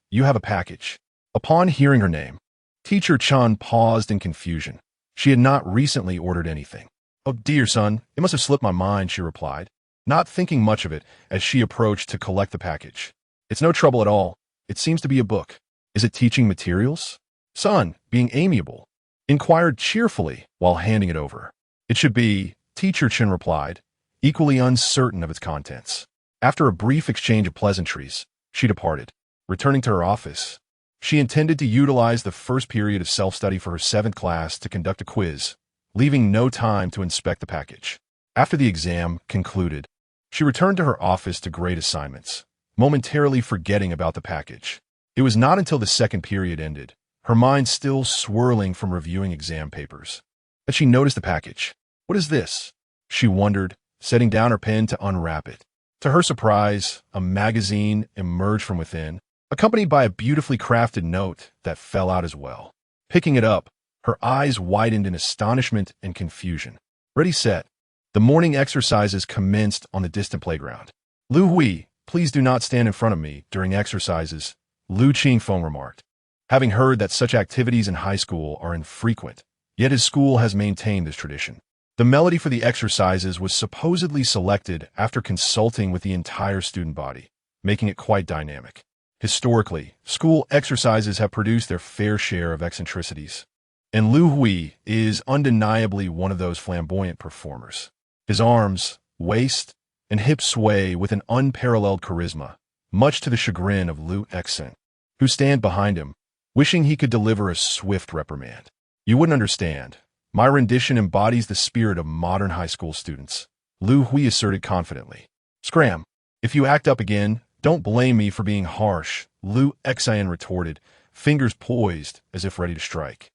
you have a package. Upon hearing her name, Teacher Chun paused in confusion. She had not recently ordered anything. Oh dear, son, it must have slipped my mind, she replied, not thinking much of it as she approached to collect the package. It's no trouble at all. It seems to be a book. Is it teaching materials? Son, being amiable, inquired cheerfully while handing it over. It should be, Teacher Chen replied, equally uncertain of its contents. After a brief exchange of pleasantries, she departed. Returning to her office, she intended to utilize the first period of self-study for her 7th class to conduct a quiz, leaving no time to inspect the package. After the exam concluded, she returned to her office to grade assignments, momentarily forgetting about the package. It was not until the 2nd period ended, her mind still swirling from reviewing exam papers, that she noticed the package. What is this? She wondered, setting down her pen to unwrap it. To her surprise, a magazine emerged from within, accompanied by a beautifully crafted note that fell out as well. Picking it up, her eyes widened in astonishment and confusion. Ready, set. The morning exercises commenced on the distant playground. Lu Hui, please do not stand in front of me during exercises, Lu Qingfeng remarked. Having heard that such activities in high school are infrequent, yet his school has maintained this tradition. The melody for the exercises was supposedly selected after consulting with the entire student body, making it quite dynamic. Historically, school exercises have produced their fair share of eccentricities, and Lu Hui is undeniably one of those flamboyant performers. His arms, waist, and hips sway with an unparalleled charisma, much to the chagrin of Lu Vixen, who stand behind him, wishing he could deliver a swift reprimand. You wouldn't understand. My rendition embodies the spirit of modern high school students, Lu Hui asserted confidently. Scram. If you act up again, don't blame me for being harsh, Lu Vixen retorted, fingers poised as if ready to strike.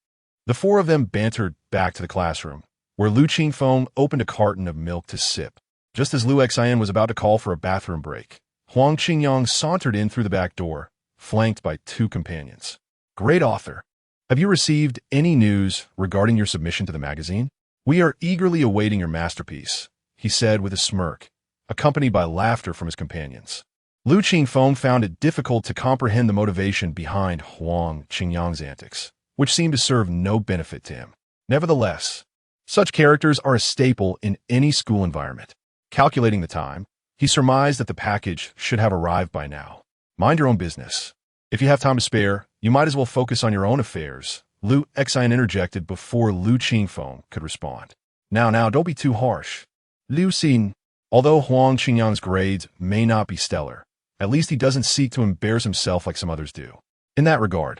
The 4 of them bantered back to the classroom, where Lu Qingfeng opened a carton of milk to sip. Just as Lu Vixen was about to call for a bathroom break, Huang Qingyang sauntered in through the back door, flanked by 2 companions. Great author. Have you received any news regarding your submission to the magazine? We are eagerly awaiting your masterpiece, he said with a smirk, accompanied by laughter from his companions. Lu Qingfeng found it difficult to comprehend the motivation behind Huang Qingyang's antics, which seemed to serve no benefit to him. Nevertheless, such characters are a staple in any school environment. Calculating the time, he surmised that the package should have arrived by now. Mind your own business. If you have time to spare, you might as well focus on your own affairs, Lu Vixen interjected before Lu Qingfeng could respond. Now, don't be too harsh. Liu Xin, although Huang Qingyang's grades may not be stellar, at least he doesn't seek to embarrass himself like some others do. In that regard,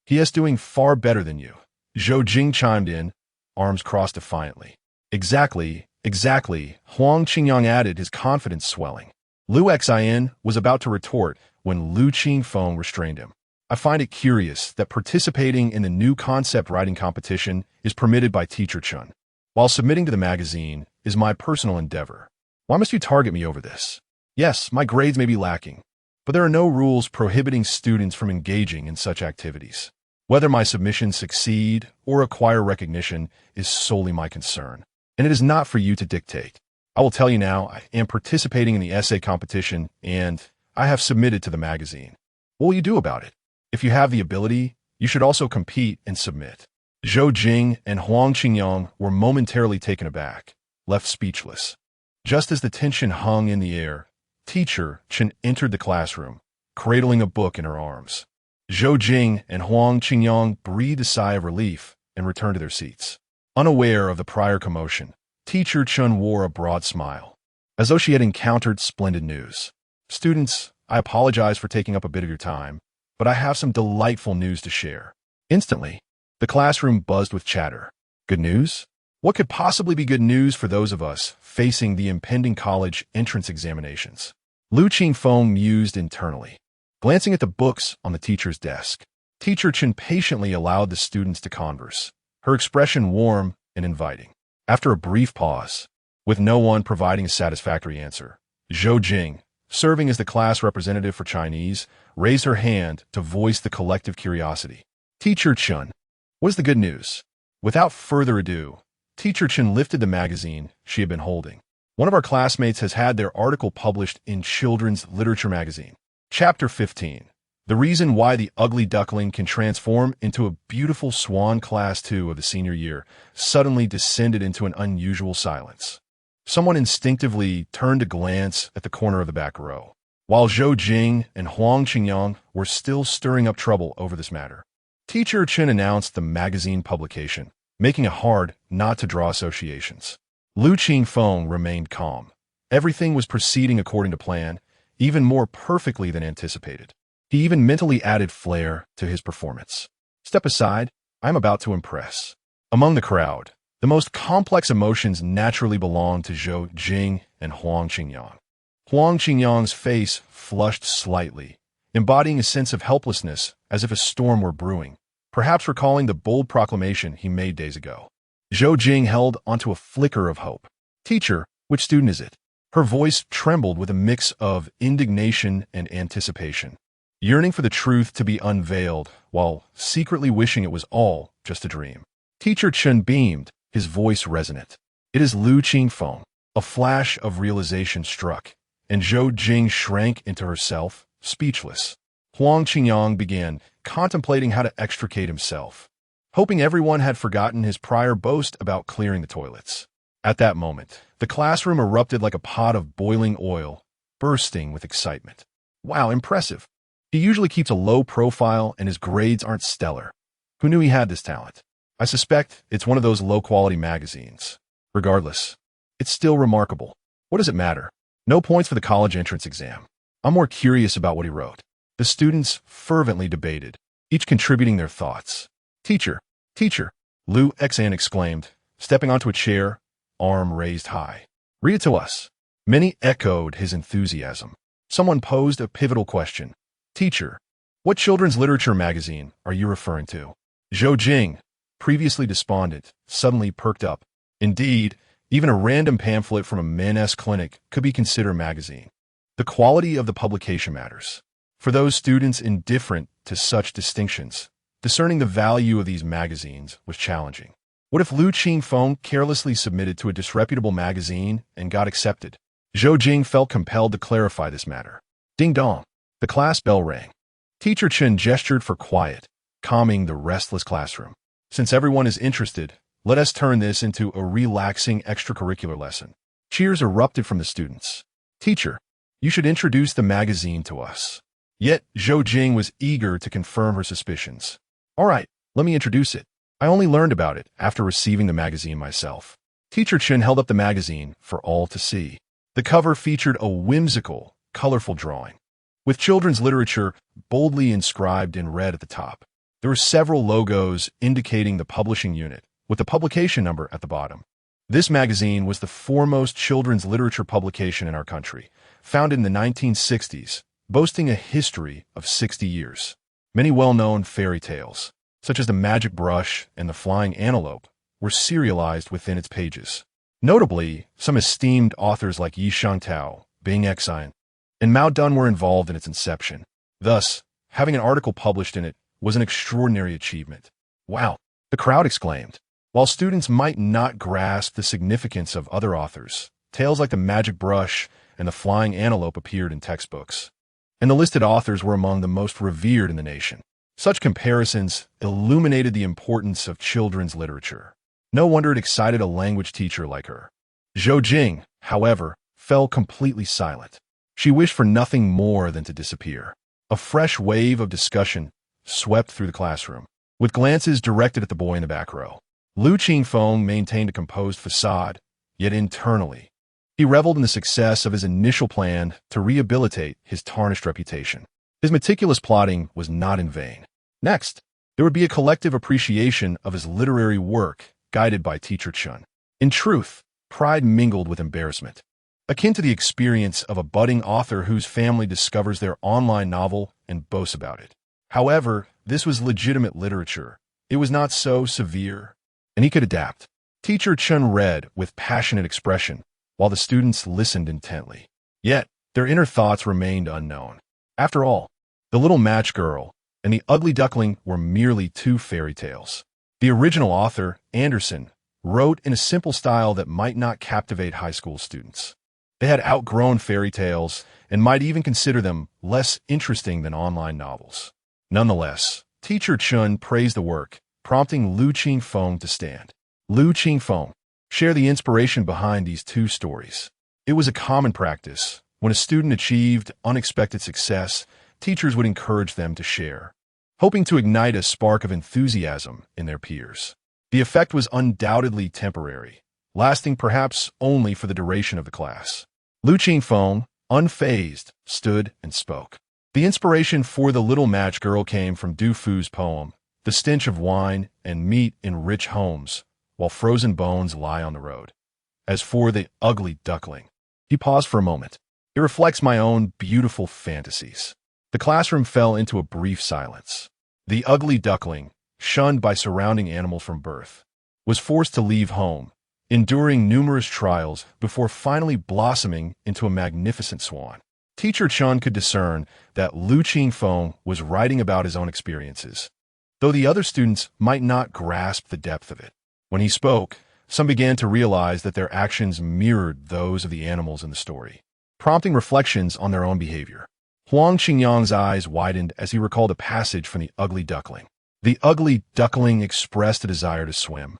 he is doing far better than you. Zhou Jing chimed in, arms crossed defiantly. Exactly, Huang Qingyang added, his confidence swelling. Lu Vixen was about to retort when Lu Qingfeng restrained him. I find it curious that participating in the new concept writing competition is permitted by Teacher Chen, while submitting to the magazine is my personal endeavor. Why must you target me over this? Yes, my grades may be lacking, but there are no rules prohibiting students from engaging in such activities. Whether my submissions succeed or acquire recognition is solely my concern, and it is not for you to dictate. I will tell you now, I am participating in the essay competition, and I have submitted to the magazine. What will you do about it? If you have the ability, you should also compete and submit. Zhou Jing and Huang Qingyang were momentarily taken aback, left speechless. Just as the tension hung in the air, Teacher Chen entered the classroom, cradling a book in her arms. Zhou Jing and Huang Qingyang breathed a sigh of relief and returned to their seats. Unaware of the prior commotion, Teacher Chen wore a broad smile, as though she had encountered splendid news. Students, I apologize for taking up a bit of your time, but I have some delightful news to share. Instantly, the classroom buzzed with chatter. Good news? What could possibly be good news for those of us facing the impending college entrance examinations? Lu Qingfeng mused internally, glancing at the books on the teacher's desk. Teacher Chen patiently allowed the students to converse, her expression warm and inviting. After a brief pause, with no one providing a satisfactory answer, Zhou Jing, serving as the class representative for Chinese, raised her hand to voice the collective curiosity. Teacher Chen, what is the good news? Without further ado, Teacher Chen lifted the magazine she had been holding. One of our classmates has had their article published in Children's Literature magazine. Chapter 15. The reason why the ugly duckling can transform into a beautiful swan. Class 2 of the senior year suddenly descended into an unusual silence. Someone instinctively turned to glance at the corner of the back row. while Zhou Jing and Huang Qingyang were still stirring up trouble over this matter. Teacher Chen announced the magazine publication, making it hard not to draw associations. Lu Qingfeng remained calm. Everything was proceeding according to plan, even more perfectly than anticipated. He even mentally added flair to his performance. Step aside, I am about to impress. Among the crowd, the most complex emotions naturally belonged to Zhou Jing and Huang Qingyang. Huang Qingyang's face flushed slightly, embodying a sense of helplessness as if a storm were brewing, perhaps recalling the bold proclamation he made days ago. Zhou Jing held onto a flicker of hope. Teacher, which student is it? Her voice trembled with a mix of indignation and anticipation, yearning for the truth to be unveiled while secretly wishing it was all just a dream. Teacher Chen beamed, his voice resonant. It is Lu Qingfeng. A flash of realization struck, and Zhou Jing shrank into herself, speechless. Huang Qingyang began contemplating how to extricate himself, hoping everyone had forgotten his prior boast about clearing the toilets. At that moment, the classroom erupted like a pot of boiling oil, bursting with excitement. Wow, impressive. He usually keeps a low profile and his grades aren't stellar. Who knew he had this talent? I suspect it's one of those low-quality magazines. Regardless, it's still remarkable. What does it matter? No points for the college entrance exam. I'm more curious about what he wrote. The students fervently debated, each contributing their thoughts. Teacher, Lu Xan exclaimed, stepping onto a chair, arm raised high. Read it to us. Many echoed his enthusiasm. Someone posed a pivotal question. Teacher, what children's literature magazine are you referring to? Zhou Jing, previously despondent, suddenly perked up. Indeed, even a random pamphlet from a men's clinic could be considered a magazine. The quality of the publication matters. For those students indifferent to such distinctions, discerning the value of these magazines was challenging. What if Lu Qingfeng carelessly submitted to a disreputable magazine and got accepted? Zhou Jing felt compelled to clarify this matter. Ding dong. The class bell rang. Teacher Chen gestured for quiet, calming the restless classroom. Since everyone is interested, let us turn this into a relaxing extracurricular lesson. Cheers erupted from the students. Teacher, you should introduce the magazine to us. Yet, Zhou Jing was eager to confirm her suspicions. All right, let me introduce it. I only learned about it after receiving the magazine myself. Teacher Chen held up the magazine for all to see. The cover featured a whimsical, colorful drawing, with children's literature boldly inscribed in red at the top. There were several logos indicating the publishing unit, with the publication number at the bottom. This magazine was the foremost children's literature publication in our country, founded in the 1960s, boasting a history of 60 years. Many well-known fairy tales, such as The Magic Brush and The Flying Antelope, were serialized within its pages. Notably, some esteemed authors like Yi Shangtao, Bing Xine, and Mao Dun were involved in its inception. Thus, having an article published in it was an extraordinary achievement. Wow, the crowd exclaimed. While students might not grasp the significance of other authors, tales like The Magic Brush and The Flying Antelope appeared in textbooks, and the listed authors were among the most revered in the nation. Such comparisons illuminated the importance of children's literature. No wonder it excited a language teacher like her. Zhou Jing, however, fell completely silent. She wished for nothing more than to disappear. A fresh wave of discussion swept through the classroom, with glances directed at the boy in the back row. Lu Qingfeng maintained a composed facade, yet internally, he reveled in the success of his initial plan to rehabilitate his tarnished reputation. His meticulous plotting was not in vain. Next, there would be a collective appreciation of his literary work, guided by Teacher Chen. In truth, pride mingled with embarrassment, akin to the experience of a budding author whose family discovers their online novel and boasts about it. However, this was legitimate literature. It was not so severe, and he could adapt. Teacher Chen read with passionate expression, while the students listened intently. Yet, their inner thoughts remained unknown. After all, The Little Match Girl and The Ugly Duckling were merely two fairy tales. The original author, Anderson, wrote in a simple style that might not captivate high school students. They had outgrown fairy tales and might even consider them less interesting than online novels. Nonetheless, Teacher Chen praised the work, prompting Lu Qingfeng to stand. Lu Qingfeng, share the inspiration behind these two stories. It was a common practice, When a student achieved unexpected success, teachers would encourage them to share, hoping to ignite a spark of enthusiasm in their peers. The effect was undoubtedly temporary, lasting perhaps only for the duration of the class. Lu Qingfeng, unfazed, stood and spoke. The inspiration for the little match girl came from Du Fu's poem, "The stench of wine and meat in rich homes, while frozen bones lie on the road." As for the ugly duckling, he paused for a moment. It reflects my own beautiful fantasies. The classroom fell into a brief silence. The ugly duckling, shunned by surrounding animals from birth, was forced to leave home, enduring numerous trials before finally blossoming into a magnificent swan. Teacher Chun could discern that Lu Qingfeng was writing about his own experiences, though the other students might not grasp the depth of it. When he spoke, some began to realize that their actions mirrored those of the animals in the story, prompting reflections on their own behavior. Huang Qingyang's eyes widened as he recalled a passage from the ugly duckling. The ugly duckling expressed a desire to swim,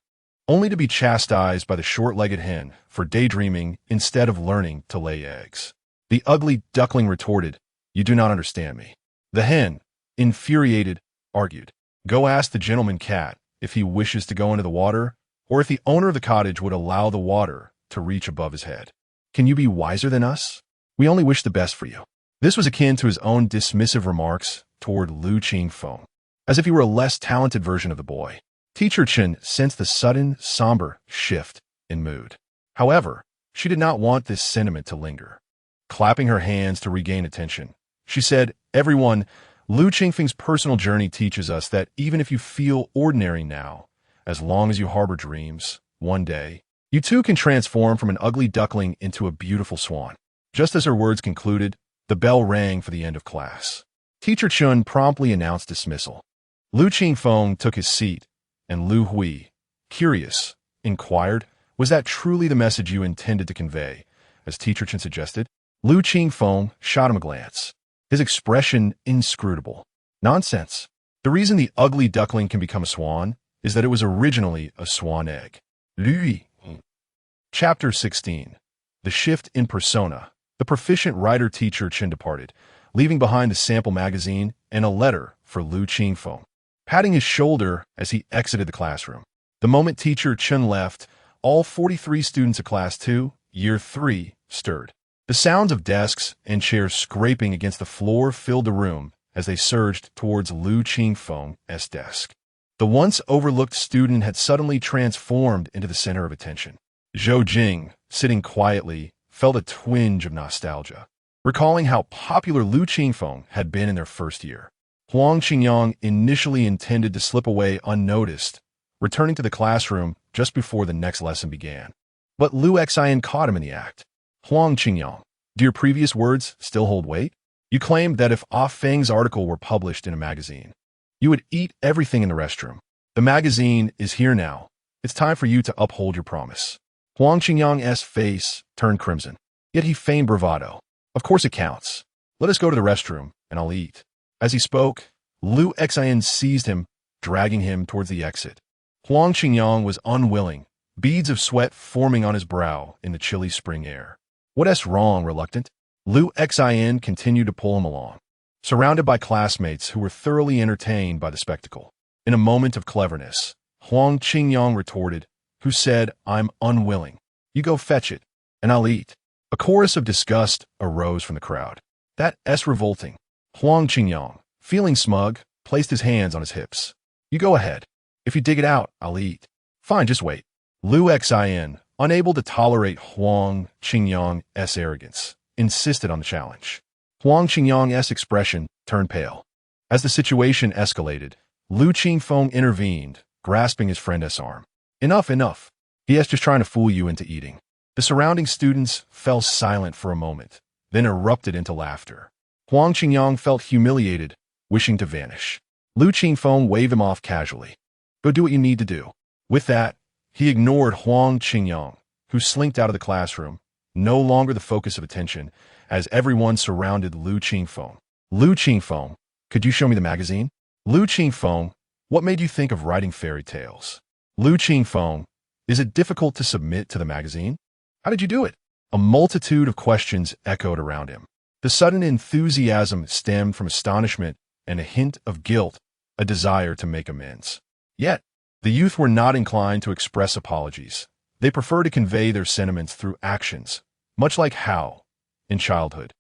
only to be chastised by the short-legged hen for daydreaming instead of learning to lay eggs. The ugly duckling retorted, "You do not understand me." The hen, infuriated, argued, "Go ask the gentleman cat if he wishes to go into the water, or if the owner of the cottage would allow the water to reach above his head. Can you be wiser than us? We only wish the best for you." This was akin to his own dismissive remarks toward Lu Qingfeng, as if he were a less talented version of the boy. Teacher Chen sensed the sudden, somber shift in mood. However, she did not want this sentiment to linger. Clapping her hands to regain attention, she said, "Everyone, Lu Qingfeng's personal journey teaches us that even if you feel ordinary now, as long as you harbor dreams, one day, you too can transform from an ugly duckling into a beautiful swan." Just as her words concluded, the bell rang for the end of class. Teacher Chun promptly announced dismissal. Lu Qingfeng took his seat, and Lu Hui, curious, inquired, "Was that truly the message you intended to convey?" As Teacher Chen suggested. Lu Qingfeng shot him a glance, his expression inscrutable. "Nonsense. The reason the ugly duckling can become a swan is that it was originally a swan egg." Lui. Chapter 16. The Shift in Persona. The proficient writer Teacher Chen departed, leaving behind the sample magazine and a letter for Lu Qingfeng, patting his shoulder as he exited the classroom. The moment Teacher Chen left, all 43 students of Class 2, Year 3, stirred. The sounds of desks and chairs scraping against the floor filled the room as they surged towards Lu Qingfeng's desk. The once overlooked student had suddenly transformed into the center of attention. Zhou Jing, sitting quietly, felt a twinge of nostalgia, recalling how popular Lu Qingfeng had been in their first year. Huang Qingyang initially intended to slip away unnoticed, returning to the classroom just before the next lesson began. But Lu Xian caught him in the act. "Huang Qingyang, do your previous words still hold weight? You claimed that if Ah Feng's article were published in a magazine, you would eat everything in the restroom. The magazine is here now. It's time for you to uphold your promise." Huang Qingyang's face turned crimson, yet he feigned bravado. "Of course it counts. Let us go to the restroom, and I'll eat." As he spoke, Lu Xian seized him, dragging him towards the exit. Huang Qingyang was unwilling, beads of sweat forming on his brow in the chilly spring air. "What's wrong, reluctant?" Lu Xian continued to pull him along, surrounded by classmates who were thoroughly entertained by the spectacle. In a moment of cleverness, Huang Qingyang retorted, "Who said I'm unwilling? You go fetch it, and I'll eat." A chorus of disgust arose from the crowd. "That's revolting." Huang Qingyang, feeling smug, placed his hands on his hips. "You go ahead. If you dig it out, I'll eat." "Fine, just wait." Lu Xian, unable to tolerate Huang Qingyang's arrogance, insisted on the challenge. Huang Qingyang's expression turned pale. As the situation escalated, Lu Qingfeng intervened, grasping his friend's arm. "Enough, enough. He is just trying to fool you into eating." The surrounding students fell silent for a moment, then erupted into laughter. Huang Qingyang felt humiliated, wishing to vanish. Lu Qingfeng waved him off casually. "Go do what you need to do." With that, he ignored Huang Qingyang, who slinked out of the classroom, no longer the focus of attention, as everyone surrounded Lu Qingfeng. "Lu Qingfeng, could you show me the magazine?" "Lu Qingfeng, what made you think of writing fairy tales?" "Lu Qingfeng, is it difficult to submit to the magazine? How did you do it?" A multitude of questions echoed around him. The sudden enthusiasm stemmed from astonishment and a hint of guilt, a desire to make amends. Yet, the youth were not inclined to express apologies. They preferred to convey their sentiments through actions, much like how, in childhood,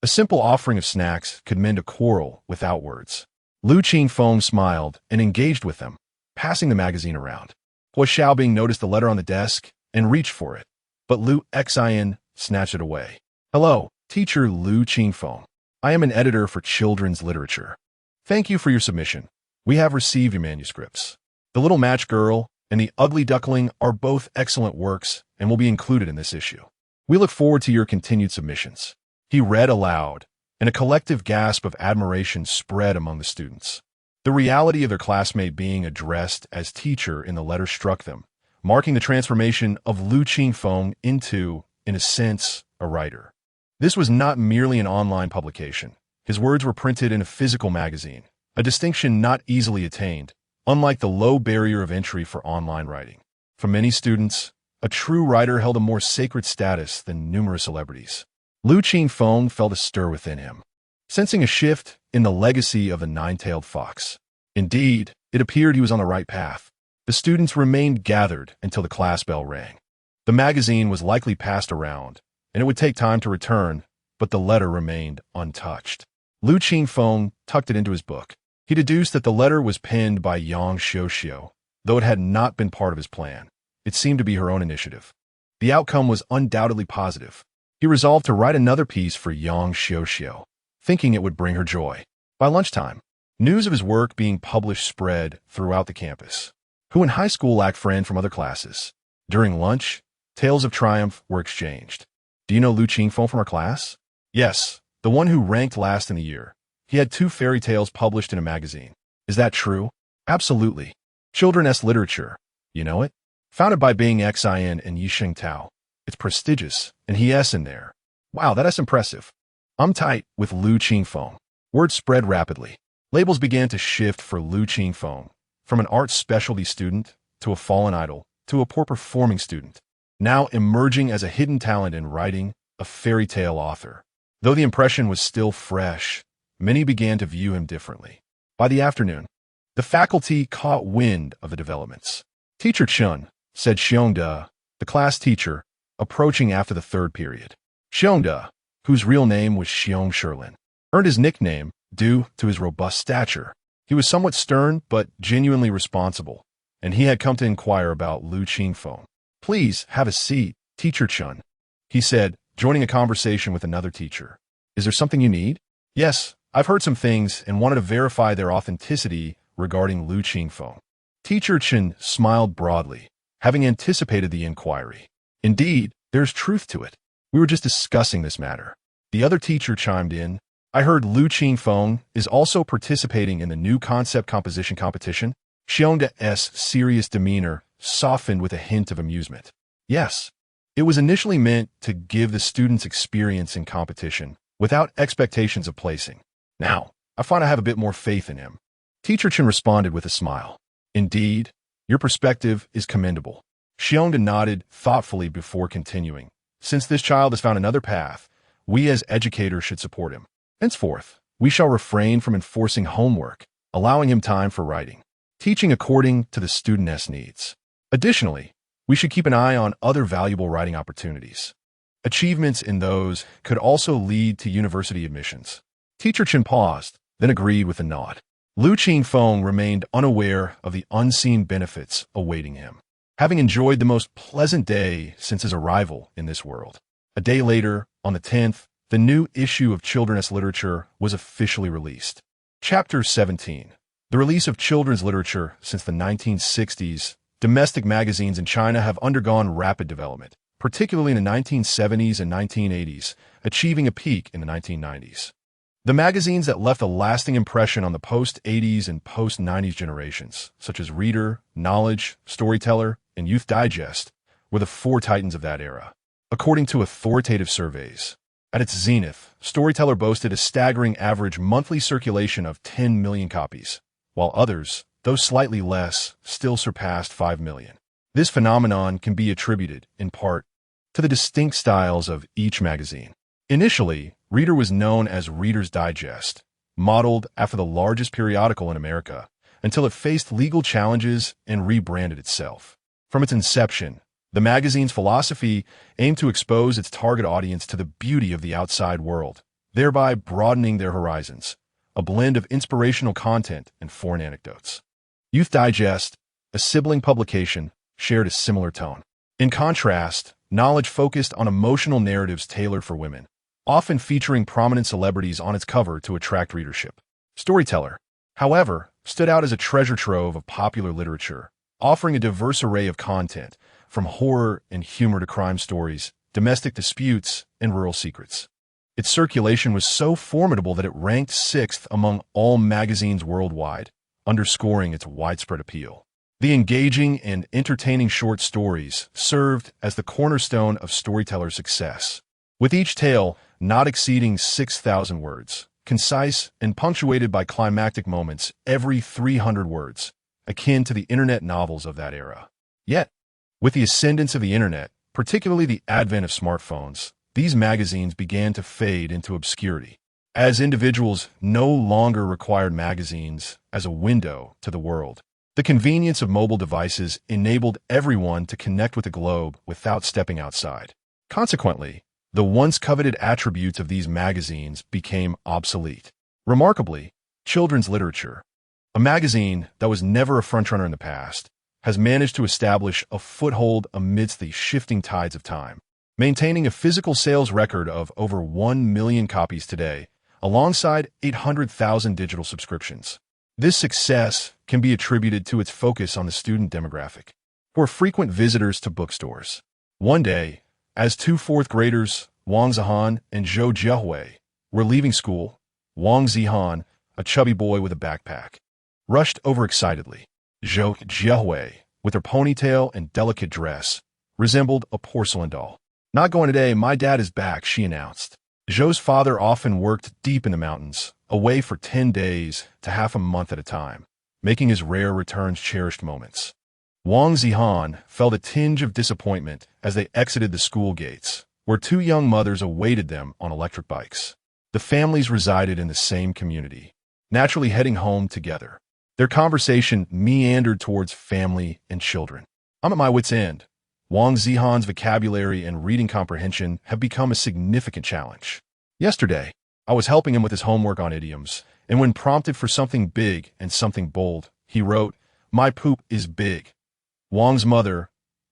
a simple offering of snacks could mend a quarrel without words. Lu Qingfeng smiled and engaged with them, passing the magazine around. Hua Xiaobing noticed the letter on the desk and reached for it, but Lu Xin snatched it away. "Hello, teacher Lu Qingfeng. I am an editor for children's literature. Thank you for your submission. We have received your manuscripts. The Little Match Girl and The Ugly Duckling are both excellent works and will be included in this issue. We look forward to your continued submissions." He read aloud, and a collective gasp of admiration spread among the students. The reality of their classmate being addressed as teacher in the letter struck them, marking the transformation of Lu Qingfeng into, in a sense, a writer. This was not merely an online publication. His words were printed in a physical magazine, a distinction not easily attained, unlike the low barrier of entry for online writing. For many students, a true writer held a more sacred status than numerous celebrities. Lu Qingfeng felt a stir within him, sensing a shift in the legacy of the nine-tailed fox. Indeed, it appeared he was on the right path. The students remained gathered until the class bell rang. The magazine was likely passed around, and it would take time to return, but the letter remained untouched. Lu Qingfeng tucked it into his book. He deduced that the letter was penned by Yang Xiuxiu, though it had not been part of his plan. It seemed to be her own initiative. The outcome was undoubtedly positive. He resolved to write another piece for Yang Xiuxiu, thinking it would bring her joy. By lunchtime, news of his work being published spread throughout the campus, who in high school lacked friends from other classes. During lunch, tales of triumph were exchanged. "Do you know Lu Qingfeng from our class?" "Yes, the one who ranked last in the year. He had 2 fairy tales published in a magazine." "Is that true?" "Absolutely. Children's literature. You know it? Founded by Bing Xin and Yisheng Tao. It's prestigious, and he S in there." "Wow, that's impressive." "I'm tight with Lu Qingfeng." Word spread rapidly. Labels began to shift for Lu Qingfeng, from an art specialty student to a fallen idol to a poor performing student, now emerging as a hidden talent in writing, a fairy tale author. Though the impression was still fresh, many began to view him differently. By the afternoon, the faculty caught wind of the developments. "Teacher Chun," said Xiongde, the class teacher, approaching after the 3rd period. Xiongde, whose real name was Xiong Sherlin, earned his nickname due to his robust stature. He was somewhat stern but genuinely responsible, and he had come to inquire about Lu Qingfeng. "Please have a seat, Teacher Chun," he said, joining a conversation with another teacher. "Is there something you need?" "Yes, I've heard some things and wanted to verify their authenticity regarding Lu Qingfeng." Teacher Chen smiled broadly, having anticipated the inquiry. "Indeed, there's truth to it. We were just discussing this matter." The other teacher chimed in. "I heard Lu Qingfeng is also participating in the new concept composition competition." Xiongde's serious demeanor softened with a hint of amusement. "Yes, it was initially meant to give the students experience in competition without expectations of placing. Now, I find I have a bit more faith in him." Teacher Chen responded with a smile. "Indeed, your perspective is commendable." Xiongde nodded thoughtfully before continuing. "Since this child has found another path, we as educators should support him. Henceforth, we shall refrain from enforcing homework, allowing him time for writing, teaching according to the student's needs. Additionally, we should keep an eye on other valuable writing opportunities. Achievements in those could also lead to university admissions." Teacher Chen paused, then agreed with a nod. Lu Qingfeng remained unaware of the unseen benefits awaiting him, having enjoyed the most pleasant day since his arrival in this world. A day later, on the 10th, the new issue of children's literature was officially released. Chapter 17. The release of children's literature since the 1960s. Domestic magazines in China have undergone rapid development, particularly in the 1970s and 1980s, achieving a peak in the 1990s. The magazines that left a lasting impression on the post-80s and post-90s generations, such as Reader, Knowledge, Storyteller, and Youth Digest, were the 4 titans of that era. According to authoritative surveys, at its zenith, Storyteller boasted a staggering average monthly circulation of 10 million copies, while others, though slightly less, still surpassed 5 million. This phenomenon can be attributed, in part, to the distinct styles of each magazine. Initially, Reader was known as Reader's Digest, modeled after the largest periodical in America, until it faced legal challenges and rebranded itself. From its inception, the magazine's philosophy aimed to expose its target audience to the beauty of the outside world, thereby broadening their horizons, a blend of inspirational content and foreign anecdotes. Youth Digest, a sibling publication, shared a similar tone. In contrast, Knowledge focused on emotional narratives tailored for women, often featuring prominent celebrities on its cover to attract readership. Storyteller, however, stood out as a treasure trove of popular literature, offering a diverse array of content, from horror and humor to crime stories, domestic disputes, and rural secrets. Its circulation was so formidable that it ranked 6th among all magazines worldwide, underscoring its widespread appeal. The engaging and entertaining short stories served as the cornerstone of Storyteller's success, with each tale not exceeding 6,000 words, concise and punctuated by climactic moments every 300 words, akin to the internet novels of that era. Yet, with the ascendance of the internet, particularly the advent of smartphones, these magazines began to fade into obscurity, as individuals no longer required magazines as a window to the world. The convenience of mobile devices enabled everyone to connect with the globe without stepping outside. Consequently, the once coveted attributes of these magazines became obsolete. Remarkably, children's literature, a magazine that was never a frontrunner in the past, has managed to establish a foothold amidst the shifting tides of time, maintaining a physical sales record of over 1 million copies today, alongside 800,000 digital subscriptions. This success can be attributed to its focus on the student demographic, who are frequent visitors to bookstores. One day, as two fourth graders, Wang Zihan and Zhou Jiahui, were leaving school, Wang Zihan, a chubby boy with a backpack, rushed over excitedly. Zhou Jiahui, with her ponytail and delicate dress, resembled a porcelain doll. "Not going today, my dad is back," she announced. Zhou's father often worked deep in the mountains, away for 10 days to half a month at a time, making his rare returns cherished moments. Wang Zihan felt a tinge of disappointment as they exited the school gates, where two young mothers awaited them on electric bikes. The families resided in the same community, naturally heading home together. Their conversation meandered towards family and children. "I'm at my wit's end. Wang Zihan's vocabulary and reading comprehension have become a significant challenge. Yesterday, I was helping him with his homework on idioms, and when prompted for something big and something bold, he wrote, 'My poop is big.'" Wang's mother,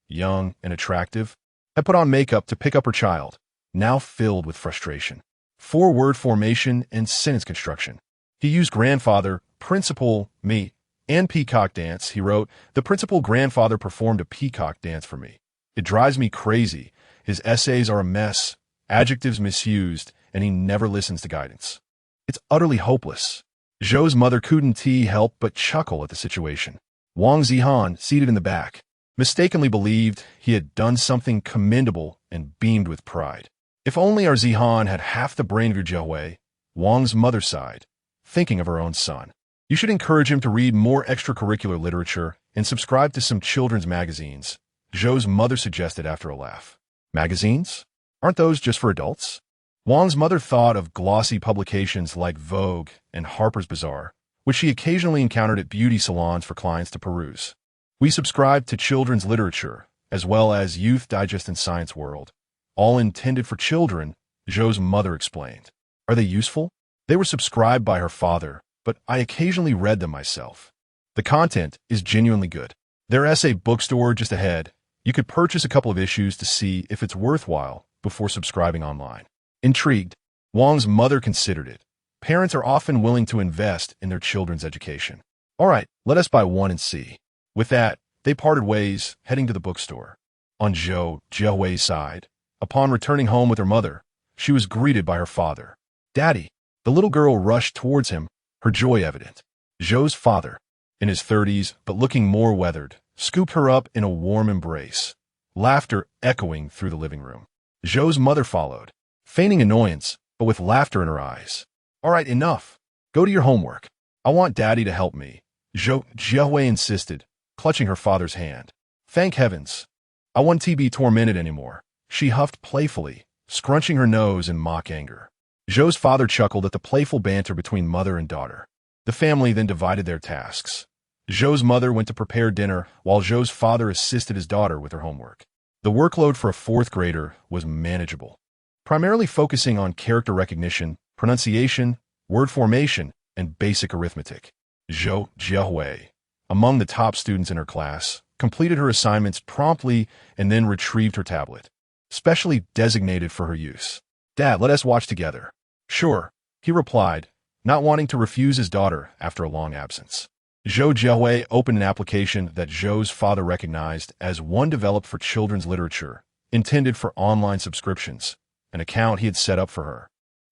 young and attractive, had put on makeup to pick up her child, now filled with frustration. 4-word formation and sentence construction. He used grandfather, principal, me, and peacock dance. He wrote, "The principal grandfather performed a peacock dance for me. It drives me crazy. His essays are a mess, adjectives misused, and he never listens to guidance. It's utterly hopeless." Zhou's mother couldn't help but chuckle at the situation. Wang Zihan, seated in the back, mistakenly believed he had done something commendable and beamed with pride. "If only our Zihan had half the brain of your Jiahui," Wang's mother sighed, thinking of her own son. "You should encourage him to read more extracurricular literature and subscribe to some children's magazines," Zhou's mother suggested after a laugh. "Magazines? Aren't those just for adults?" Wang's mother thought of glossy publications like Vogue and Harper's Bazaar, which she occasionally encountered at beauty salons for clients to peruse. "We subscribe to children's literature, as well as Youth Digest and Science World, all intended for children," Zhou's mother explained. "Are they useful?" "They were subscribed by her father, but I occasionally read them myself. The content is genuinely good. Their essay bookstore just ahead. You could purchase a couple of issues to see if it's worthwhile before subscribing online." Intrigued, Wang's mother considered it. Parents are often willing to invest in their children's education. "All right, let us buy one and see." With that, they parted ways, heading to the bookstore. On Zhou Jiahui's side, upon returning home with her mother, she was greeted by her father. "Daddy." The little girl rushed towards him, her joy evident. Zhou's father, in his 30s but looking more weathered, scooped her up in a warm embrace, laughter echoing through the living room. Zhou's mother followed, feigning annoyance, but with laughter in her eyes. "All right, enough. Go to your homework. I want Daddy to help me," Zhou Jiahui insisted, clutching her father's hand. "Thank heavens. I won't be tormented anymore." She huffed playfully, scrunching her nose in mock anger. Zhou's father chuckled at the playful banter between mother and daughter. The family then divided their tasks. Zhou's mother went to prepare dinner, while Zhou's father assisted his daughter with her homework. The workload for a fourth grader was manageable, primarily focusing on character recognition, pronunciation, word formation, and basic arithmetic. Zhou Jiahui, among the top students in her class, completed her assignments promptly and then retrieved her tablet, specially designated for her use. "Dad, let us watch together." "Sure," he replied, not wanting to refuse his daughter after a long absence. Zhou Jiahui opened an application that Zhou's father recognized as one developed for children's literature, intended for online subscriptions, an account he had set up for her.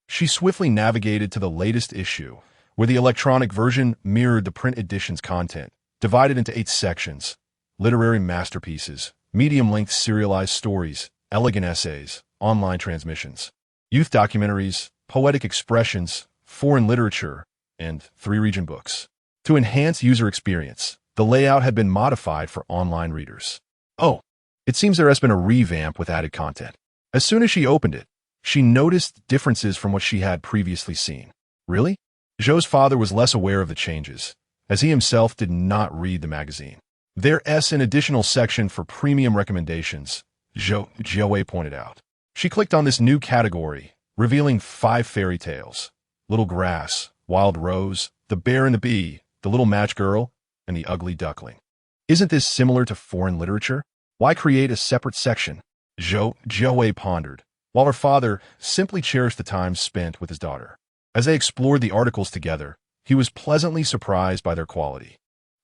She swiftly navigated to the latest issue, where the electronic version mirrored the print edition's content, divided into 8 sections: literary masterpieces, medium-length serialized stories, elegant essays, online transmissions, youth documentaries, poetic expressions, foreign literature, and 3 region books. To enhance user experience, the layout had been modified for online readers. Oh, it seems there has been a revamp with added content. As soon as she opened it, she noticed differences from what she had previously seen. Really? Zhou's father was less aware of the changes, as he himself did not read the magazine. There's an additional section for premium recommendations, Zhou Jiahui pointed out. She clicked on this new category, revealing 5 fairy tales: Little Grass, Wild Rose, The Bear and the Bee, The Little Match Girl, and The Ugly Duckling. Isn't this similar to foreign literature? Why create a separate section? Zhou Jiahui pondered, while her father simply cherished the time spent with his daughter. As they explored the articles together, he was pleasantly surprised by their quality.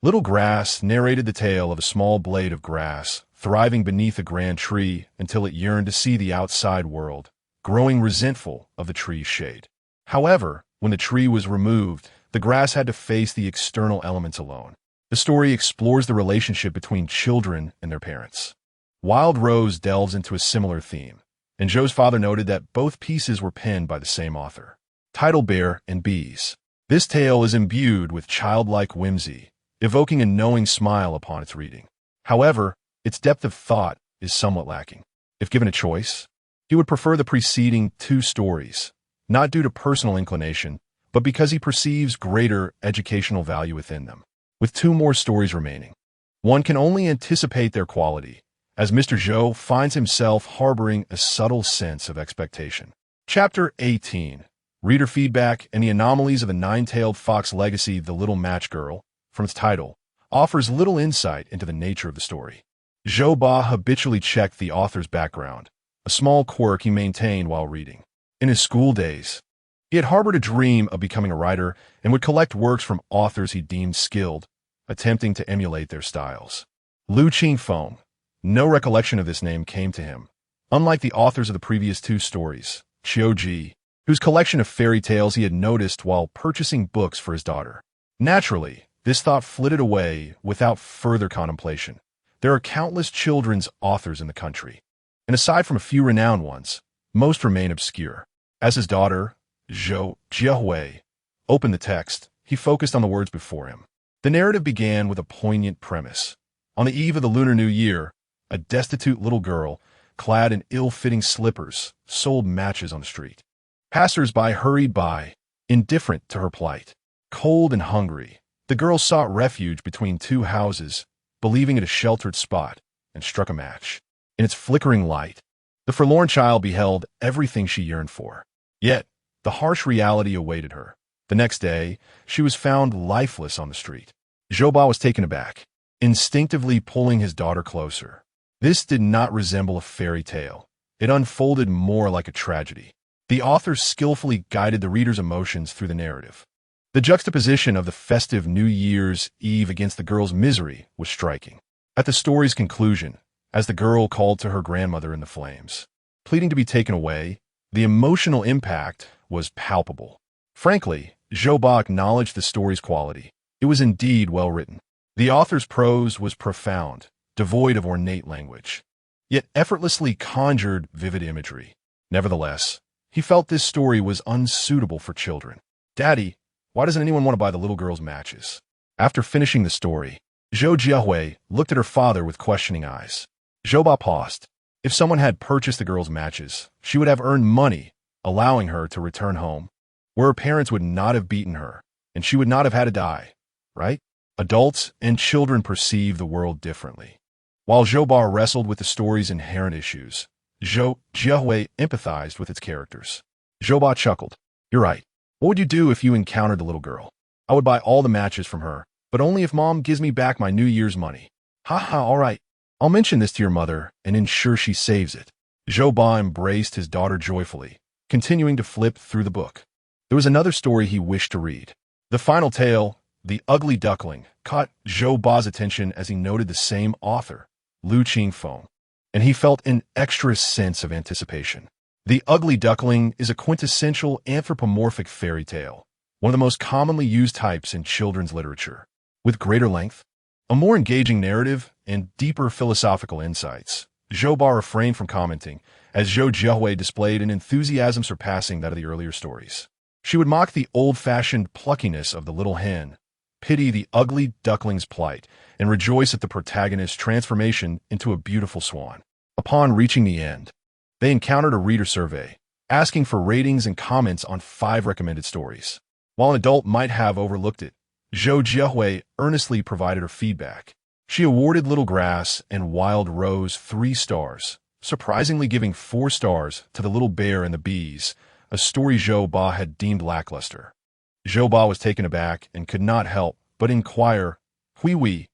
Little Grass narrated the tale of a small blade of grass thriving beneath a grand tree until it yearned to see the outside world, growing resentful of the tree's shade. However, when the tree was removed, the grass had to face the external elements alone. The story explores the relationship between children and their parents. Wild Rose delves into a similar theme, and Zhou's father noted that both pieces were penned by the same author. Title: Bear and Bees. This tale is imbued with childlike whimsy, evoking a knowing smile upon its reading. However, its depth of thought is somewhat lacking. If given a choice, he would prefer the preceding 2 stories, not due to personal inclination, but because he perceives greater educational value within them. With 2 more stories remaining, one can only anticipate their quality, as Mr. Zhou finds himself harboring a subtle sense of expectation. Chapter 18. Reader feedback and the anomalies of the 9-tailed fox legacy. The Little Match Girl, from its title, offers little insight into the nature of the story. Zhou Ba habitually checked the author's background, a small quirk he maintained while reading. In his school days, he had harbored a dream of becoming a writer and would collect works from authors he deemed skilled, attempting to emulate their styles. Qingfeng. No recollection of this name came to him, unlike the authors of the previous 2 stories, Qiuji, whose collection of fairy tales he had noticed while purchasing books for his daughter. Naturally, this thought flitted away without further contemplation. There are countless children's authors in the country, and aside from a few renowned ones, most remain obscure. As his daughter, Zhou Jiahui, opened the text, he focused on the words before him. The narrative began with a poignant premise. On the eve of the Lunar New Year, a destitute little girl, clad in ill-fitting slippers, sold matches on the street. Passers-by hurried by, indifferent to her plight. Cold and hungry, the girl sought refuge between 2 houses, believing it a sheltered spot, and struck a match. In its flickering light, the forlorn child beheld everything she yearned for. Yet, the harsh reality awaited her. The next day, she was found lifeless on the street. Zhou Ba was taken aback, instinctively pulling his daughter closer. This did not resemble a fairy tale. It unfolded more like a tragedy. The author skillfully guided the reader's emotions through the narrative. The juxtaposition of the festive New Year's Eve against the girl's misery was striking. At the story's conclusion, as the girl called to her grandmother in the flames, pleading to be taken away, the emotional impact was palpable. Frankly, Zhou Ba acknowledged the story's quality. It was indeed well written. The author's prose was profound, devoid of ornate language, yet effortlessly conjured vivid imagery. Nevertheless, he felt this story was unsuitable for children. "Daddy, why doesn't anyone want to buy the little girl's matches?" After finishing the story, Zhou Jiahui looked at her father with questioning eyes. Zhou Ba paused, If someone had purchased the girl's matches, she would have earned money, allowing her to return home, where her parents would not have beaten her, and she would not have had to die, right? Adults and children perceive the world differently. While Zhou Ba wrestled with the story's inherent issues, Zhou Jiahui empathized with its characters. Zhou Ba chuckled. You're right. What would you do if you encountered the little girl? I would buy all the matches from her, but only if Mom gives me back my New Year's money. Haha, all right. I'll mention this to your mother and ensure she saves it. Zhou Ba embraced his daughter joyfully, continuing to flip through the book. There was another story he wished to read. The final tale, The Ugly Duckling, caught Zhou Ba's attention as he noted the same author, Lu Qingfeng, and he felt an extra sense of anticipation. The Ugly Duckling is a quintessential anthropomorphic fairy tale, one of the most commonly used types in children's literature. With greater length, a more engaging narrative, and deeper philosophical insights, Zhou Ba refrained from commenting, as Zhou Jiahui displayed an enthusiasm surpassing that of the earlier stories. She would mock the old-fashioned pluckiness of the little hen, pity the ugly duckling's plight, and rejoice at the protagonist's transformation into a beautiful swan. Upon reaching the end, they encountered a reader survey, asking for ratings and comments on 5 recommended stories. While an adult might have overlooked it, Zhou Jiahui earnestly provided her feedback. She awarded Little Grass and Wild Rose 3 stars, surprisingly giving 4 stars to The Little Bear and the Bees, a story Zhou Ba had deemed lackluster. Zhou Ba was taken aback and could not help but inquire, Hui,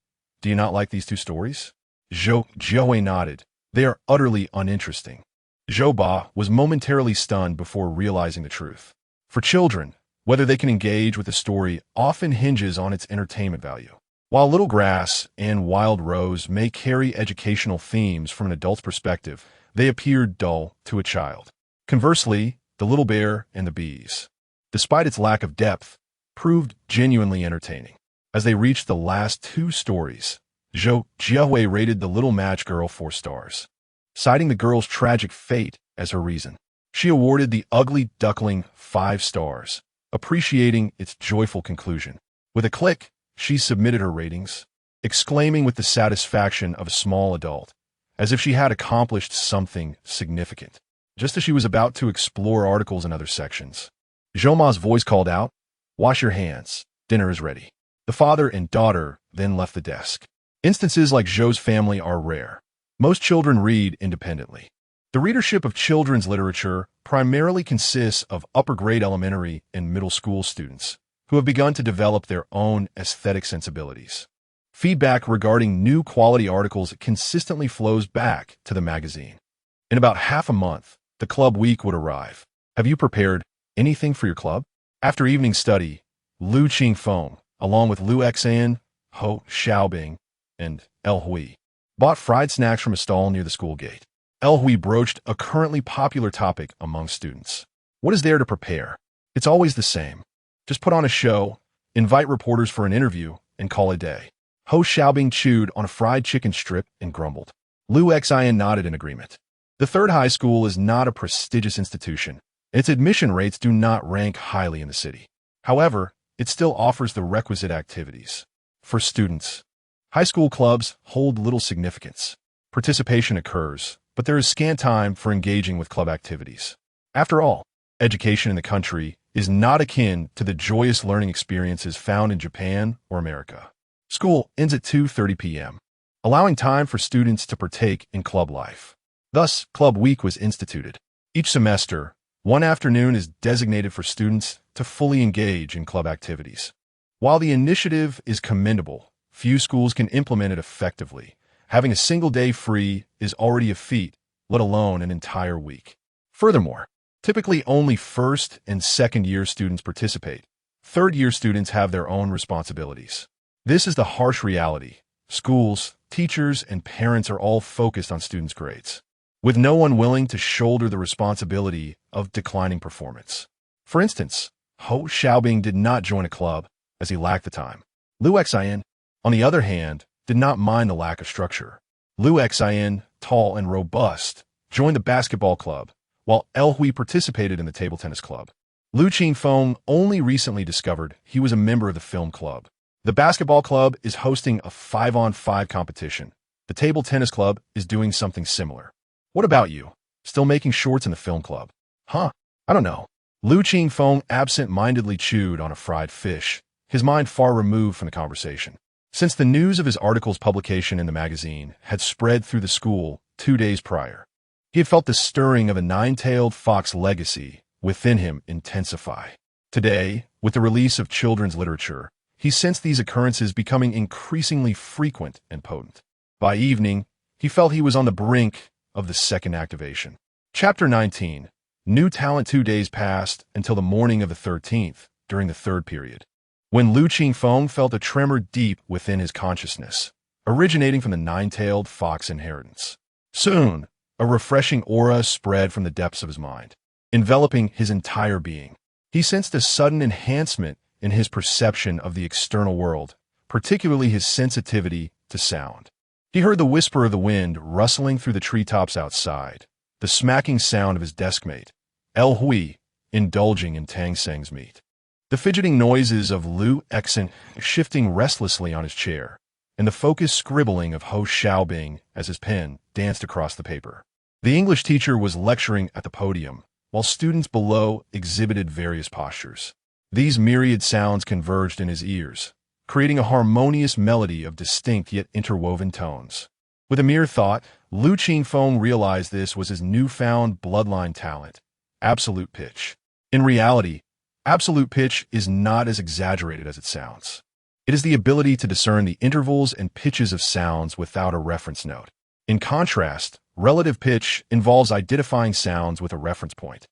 do you not like these 2 stories? Zhou Jiahui nodded. They are utterly uninteresting. Zhou Ba was momentarily stunned before realizing the truth. For children, whether they can engage with a story often hinges on its entertainment value. While Little Grass and Wild Rose may carry educational themes from an adult's perspective, they appear dull to a child. Conversely, The Little Bear and the Bees, despite its lack of depth, proved genuinely entertaining. As they reached the last 2 stories, Zhou Jiahui rated The Little Match Girl 4 stars, citing the girl's tragic fate as her reason. She awarded The Ugly Duckling 5 stars, appreciating its joyful conclusion. With a click, she submitted her ratings, exclaiming with the satisfaction of a small adult, as if she had accomplished something significant. Just as she was about to explore articles in other sections, Zhou Ma's voice called out, "Wash your hands, dinner is ready." The father and daughter then left the desk. Instances like Zhou's family are rare. Most children read independently. The readership of children's literature primarily consists of upper-grade elementary and middle school students who have begun to develop their own aesthetic sensibilities. Feedback regarding new quality articles consistently flows back to the magazine. In about half a month, the club week would arrive. Have you prepared anything for your club? After evening study, Lu Qingfeng, along with Lu Xan, Ho Xiaobing, and El Hui, bought fried snacks from a stall near the school gate. El Hui broached a currently popular topic among students. What is there to prepare? It's always the same. Just put on a show, invite reporters for an interview, and call it a day. Ho Xiaobing chewed on a fried chicken strip and grumbled. Lu Xian nodded in agreement. The third high school is not a prestigious institution. Its admission rates do not rank highly in the city. However, it still offers the requisite activities. For students, high school clubs hold little significance. Participation occurs, but there is scant time for engaging with club activities. After all, education in the country is not akin to the joyous learning experiences found in Japan or America. School ends at 2:30 p.m., allowing time for students to partake in club life. Thus, Club Week was instituted. Each semester, one afternoon is designated for students to fully engage in club activities. While the initiative is commendable, few schools can implement it effectively. Having a single day free is already a feat, let alone an entire week. Furthermore, typically only first and second-year students participate. Third-year students have their own responsibilities. This is the harsh reality. Schools, teachers, and parents are all focused on students' grades, with no one willing to shoulder the responsibility of declining performance. For instance, Ho Xiaobing did not join a club as he lacked the time. Lu Xian, on the other hand, did not mind the lack of structure. Lu Xian, tall and robust, joined the basketball club, while El Hui participated in the table tennis club. Lu Qingfeng only recently discovered he was a member of the film club. The basketball club is hosting a 5-on-5 competition. The table tennis club is doing something similar. What about you? Still making shorts in the film club? Huh? I don't know. Lu Qingfeng absent-mindedly chewed on a fried fish, his mind far removed from the conversation. Since the news of his article's publication in the magazine had spread through the school 2 days prior, he had felt the stirring of a nine-tailed fox legacy within him intensify. Today, with the release of children's literature, he sensed these occurrences becoming increasingly frequent and potent. By evening, he felt he was on the brink of the second activation. Chapter 19. New talent. 2 days passed until the morning of the 13th, during the third period, when Lu Qingfeng felt a tremor deep within his consciousness, originating from the nine-tailed fox inheritance. Soon, a refreshing aura spread from the depths of his mind, enveloping his entire being. He sensed a sudden enhancement in his perception of the external world, particularly his sensitivity to sound. He heard the whisper of the wind rustling through the treetops outside, the smacking sound of his deskmate, El Hui, indulging in Tang Seng's meat, the fidgeting noises of Lu Exen shifting restlessly on his chair, and the focused scribbling of Ho Xiaobing as his pen danced across the paper. The English teacher was lecturing at the podium, while students below exhibited various postures. These myriad sounds converged in his ears, creating a harmonious melody of distinct yet interwoven tones. With a mere thought, Lu Qingfeng realized this was his newfound bloodline talent, absolute pitch. In reality, absolute pitch is not as exaggerated as it sounds. It is the ability to discern the intervals and pitches of sounds without a reference note. In contrast, relative pitch involves identifying sounds with a reference point,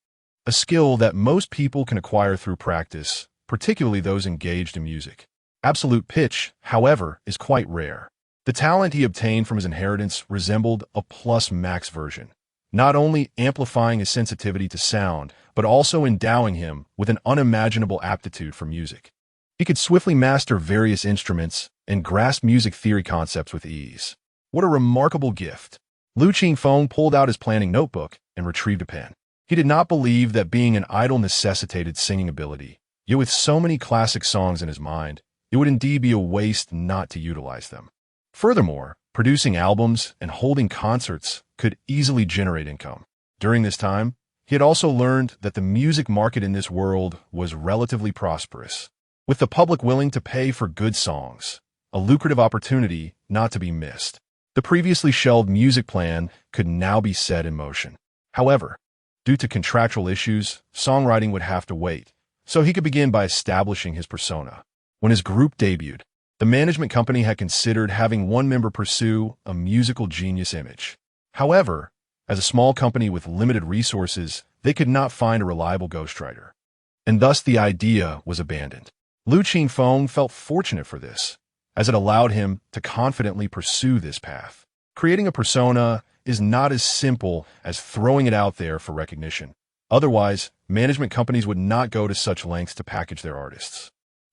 a skill that most people can acquire through practice, particularly those engaged in music. Absolute pitch, however, is quite rare. The talent he obtained from his inheritance resembled a plus-max version, not only amplifying his sensitivity to sound, but also endowing him with an unimaginable aptitude for music. He could swiftly master various instruments and grasp music theory concepts with ease. What a remarkable gift! Lu Qingfeng pulled out his planning notebook and retrieved a pen. He did not believe that being an idol necessitated singing ability, yet with so many classic songs in his mind, it would indeed be a waste not to utilize them. Furthermore, producing albums and holding concerts could easily generate income. During this time, he had also learned that the music market in this world was relatively prosperous, with the public willing to pay for good songs, a lucrative opportunity not to be missed. The previously shelved music plan could now be set in motion. However, due to contractual issues, songwriting would have to wait, so he could begin by establishing his persona. When his group debuted, the management company had considered having one member pursue a musical genius image. However, as a small company with limited resources, they could not find a reliable ghostwriter, and thus the idea was abandoned. Lu Qingfeng felt fortunate for this, as it allowed him to confidently pursue this path. Creating a persona is not as simple as throwing it out there for recognition. Otherwise, management companies would not go to such lengths to package their artists.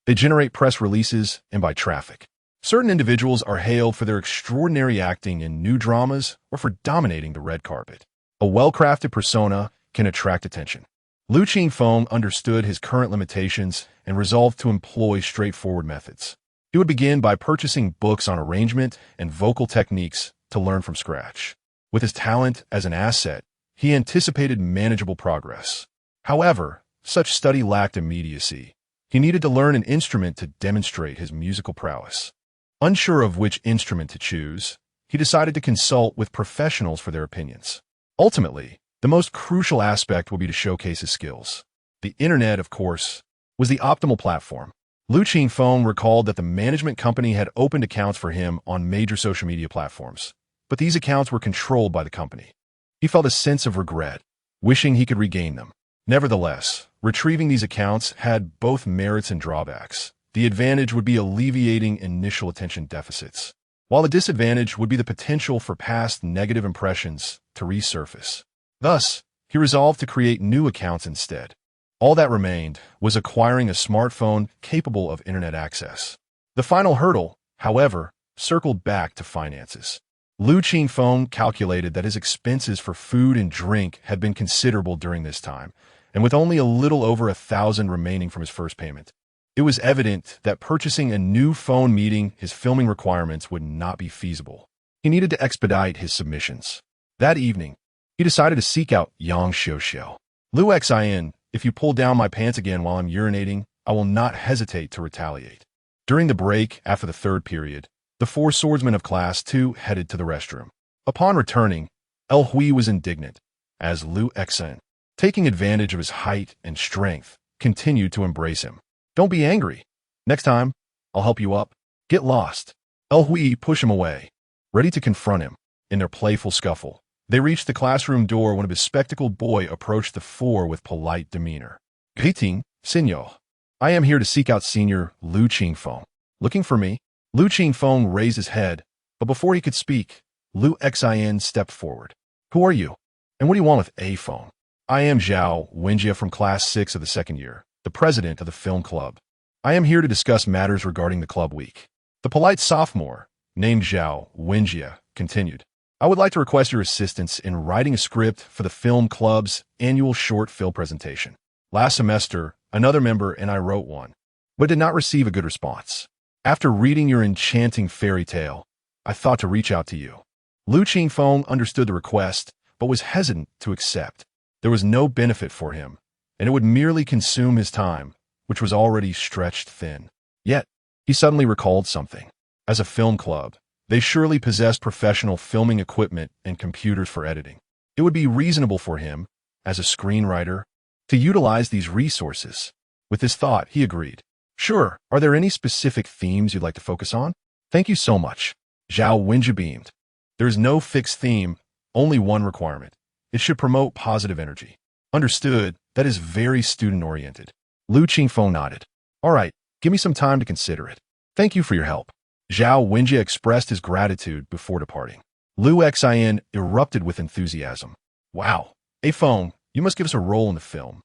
They generate press releases and buy traffic. Certain individuals are hailed for their extraordinary acting in new dramas or for dominating the red carpet. A well-crafted persona can attract attention. Lu Qingfeng understood his current limitations and resolved to employ straightforward methods. He would begin by purchasing books on arrangement and vocal techniques to learn from scratch. With his talent as an asset, he anticipated manageable progress. However, such study lacked immediacy. He needed to learn an instrument to demonstrate his musical prowess. Unsure of which instrument to choose, he decided to consult with professionals for their opinions. Ultimately, the most crucial aspect would be to showcase his skills. The internet, of course, was the optimal platform. Lu Qingfeng recalled that the management company had opened accounts for him on major social media platforms, but these accounts were controlled by the company. He felt a sense of regret, wishing he could regain them. Nevertheless, retrieving these accounts had both merits and drawbacks. The advantage would be alleviating initial attention deficits, while the disadvantage would be the potential for past negative impressions to resurface. Thus, he resolved to create new accounts instead. All that remained was acquiring a smartphone capable of internet access. The final hurdle, however, circled back to finances. Lu Qingfeng calculated that his expenses for food and drink had been considerable during this time, and with only a little over 1,000 remaining from his first payment, it was evident that purchasing a new phone meeting his filming requirements would not be feasible. He needed to expedite his submissions. That evening, he decided to seek out Yang Xiuxiu. Lu Xin, if you pull down my pants again while I'm urinating, I will not hesitate to retaliate. During the break after the third period, the four swordsmen of Class 2 headed to the restroom. Upon returning, El Hui was indignant, as Lu Xin, taking advantage of his height and strength, continued to embrace him. Don't be angry. Next time, I'll help you up. Get lost. El Hui pushed him away, ready to confront him. In their playful scuffle, they reached the classroom door when a bespectacled boy approached the four with polite demeanor. Greeting, Senor. I am here to seek out Senior Lu Qingfeng. Looking for me? Lu Qingfeng raised his head, but before he could speak, Lu Xin stepped forward. Who are you? And what do you want with a phone? I am Zhao Wenjie from Class 6 of the second year, the president of the film club. I am here to discuss matters regarding the club week. The polite sophomore, named Zhao Wenjie, continued. I would like to request your assistance in writing a script for the film club's annual short film presentation. Last semester, another member and I wrote one, but did not receive a good response. After reading your enchanting fairy tale, I thought to reach out to you. Lu Qingfeng understood the request, but was hesitant to accept. There was no benefit for him, and it would merely consume his time, which was already stretched thin. Yet, he suddenly recalled something. As a film club, they surely possessed professional filming equipment and computers for editing. It would be reasonable for him, as a screenwriter, to utilize these resources. With this thought, he agreed. Sure, are there any specific themes you'd like to focus on? Thank you so much. Zhao Wenjie beamed. There is no fixed theme, only one requirement. It should promote positive energy. Understood, that is very student-oriented. Lu Qingfeng nodded. All right, give me some time to consider it. Thank you for your help. Zhao Wenjie expressed his gratitude before departing. Lu Xin erupted with enthusiasm. Wow, a phone, you must give us a role in the film.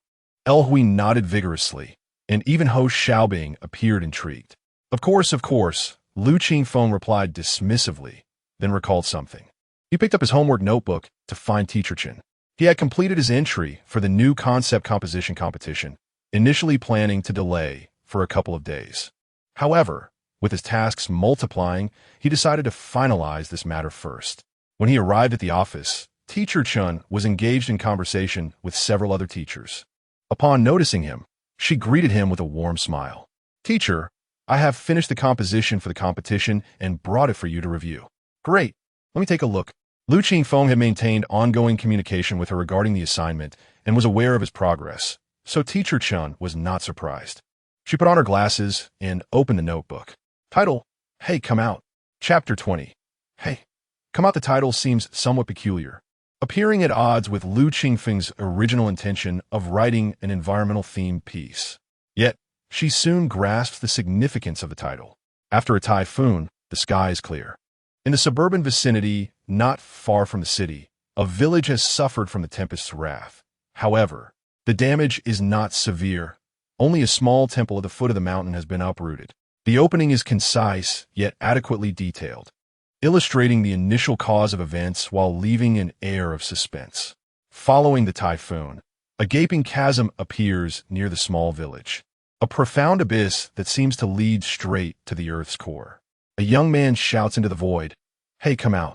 El Hui nodded vigorously, and even host Xiaobing appeared intrigued. Of course, Lu Qingfeng replied dismissively, then recalled something. He picked up his homework notebook to find Teacher Chen. He had completed his entry for the new concept composition competition, initially planning to delay for a couple of days. However, with his tasks multiplying, he decided to finalize this matter first. When he arrived at the office, Teacher Chen was engaged in conversation with several other teachers. Upon noticing him, she greeted him with a warm smile. Teacher, I have finished the composition for the competition and brought it for you to review. Great. Let me take a look. Lu Qingfeng had maintained ongoing communication with her regarding the assignment and was aware of his progress, so Teacher Chen was not surprised. She put on her glasses and opened the notebook. Title, Hey, Come Out. Chapter 20. Hey, Come Out. The title seems somewhat peculiar, appearing at odds with Lu Qingfeng's original intention of writing an environmental-themed piece. Yet, she soon grasped the significance of the title. After a typhoon, the sky is clear. In the suburban vicinity, not far from the city, a village has suffered from the tempest's wrath. However, the damage is not severe. Only a small temple at the foot of the mountain has been uprooted. The opening is concise, yet adequately detailed, illustrating the initial cause of events while leaving an air of suspense. Following the typhoon, a gaping chasm appears near the small village, a profound abyss that seems to lead straight to the earth's core. A young man shouts into the void, Hey, come out.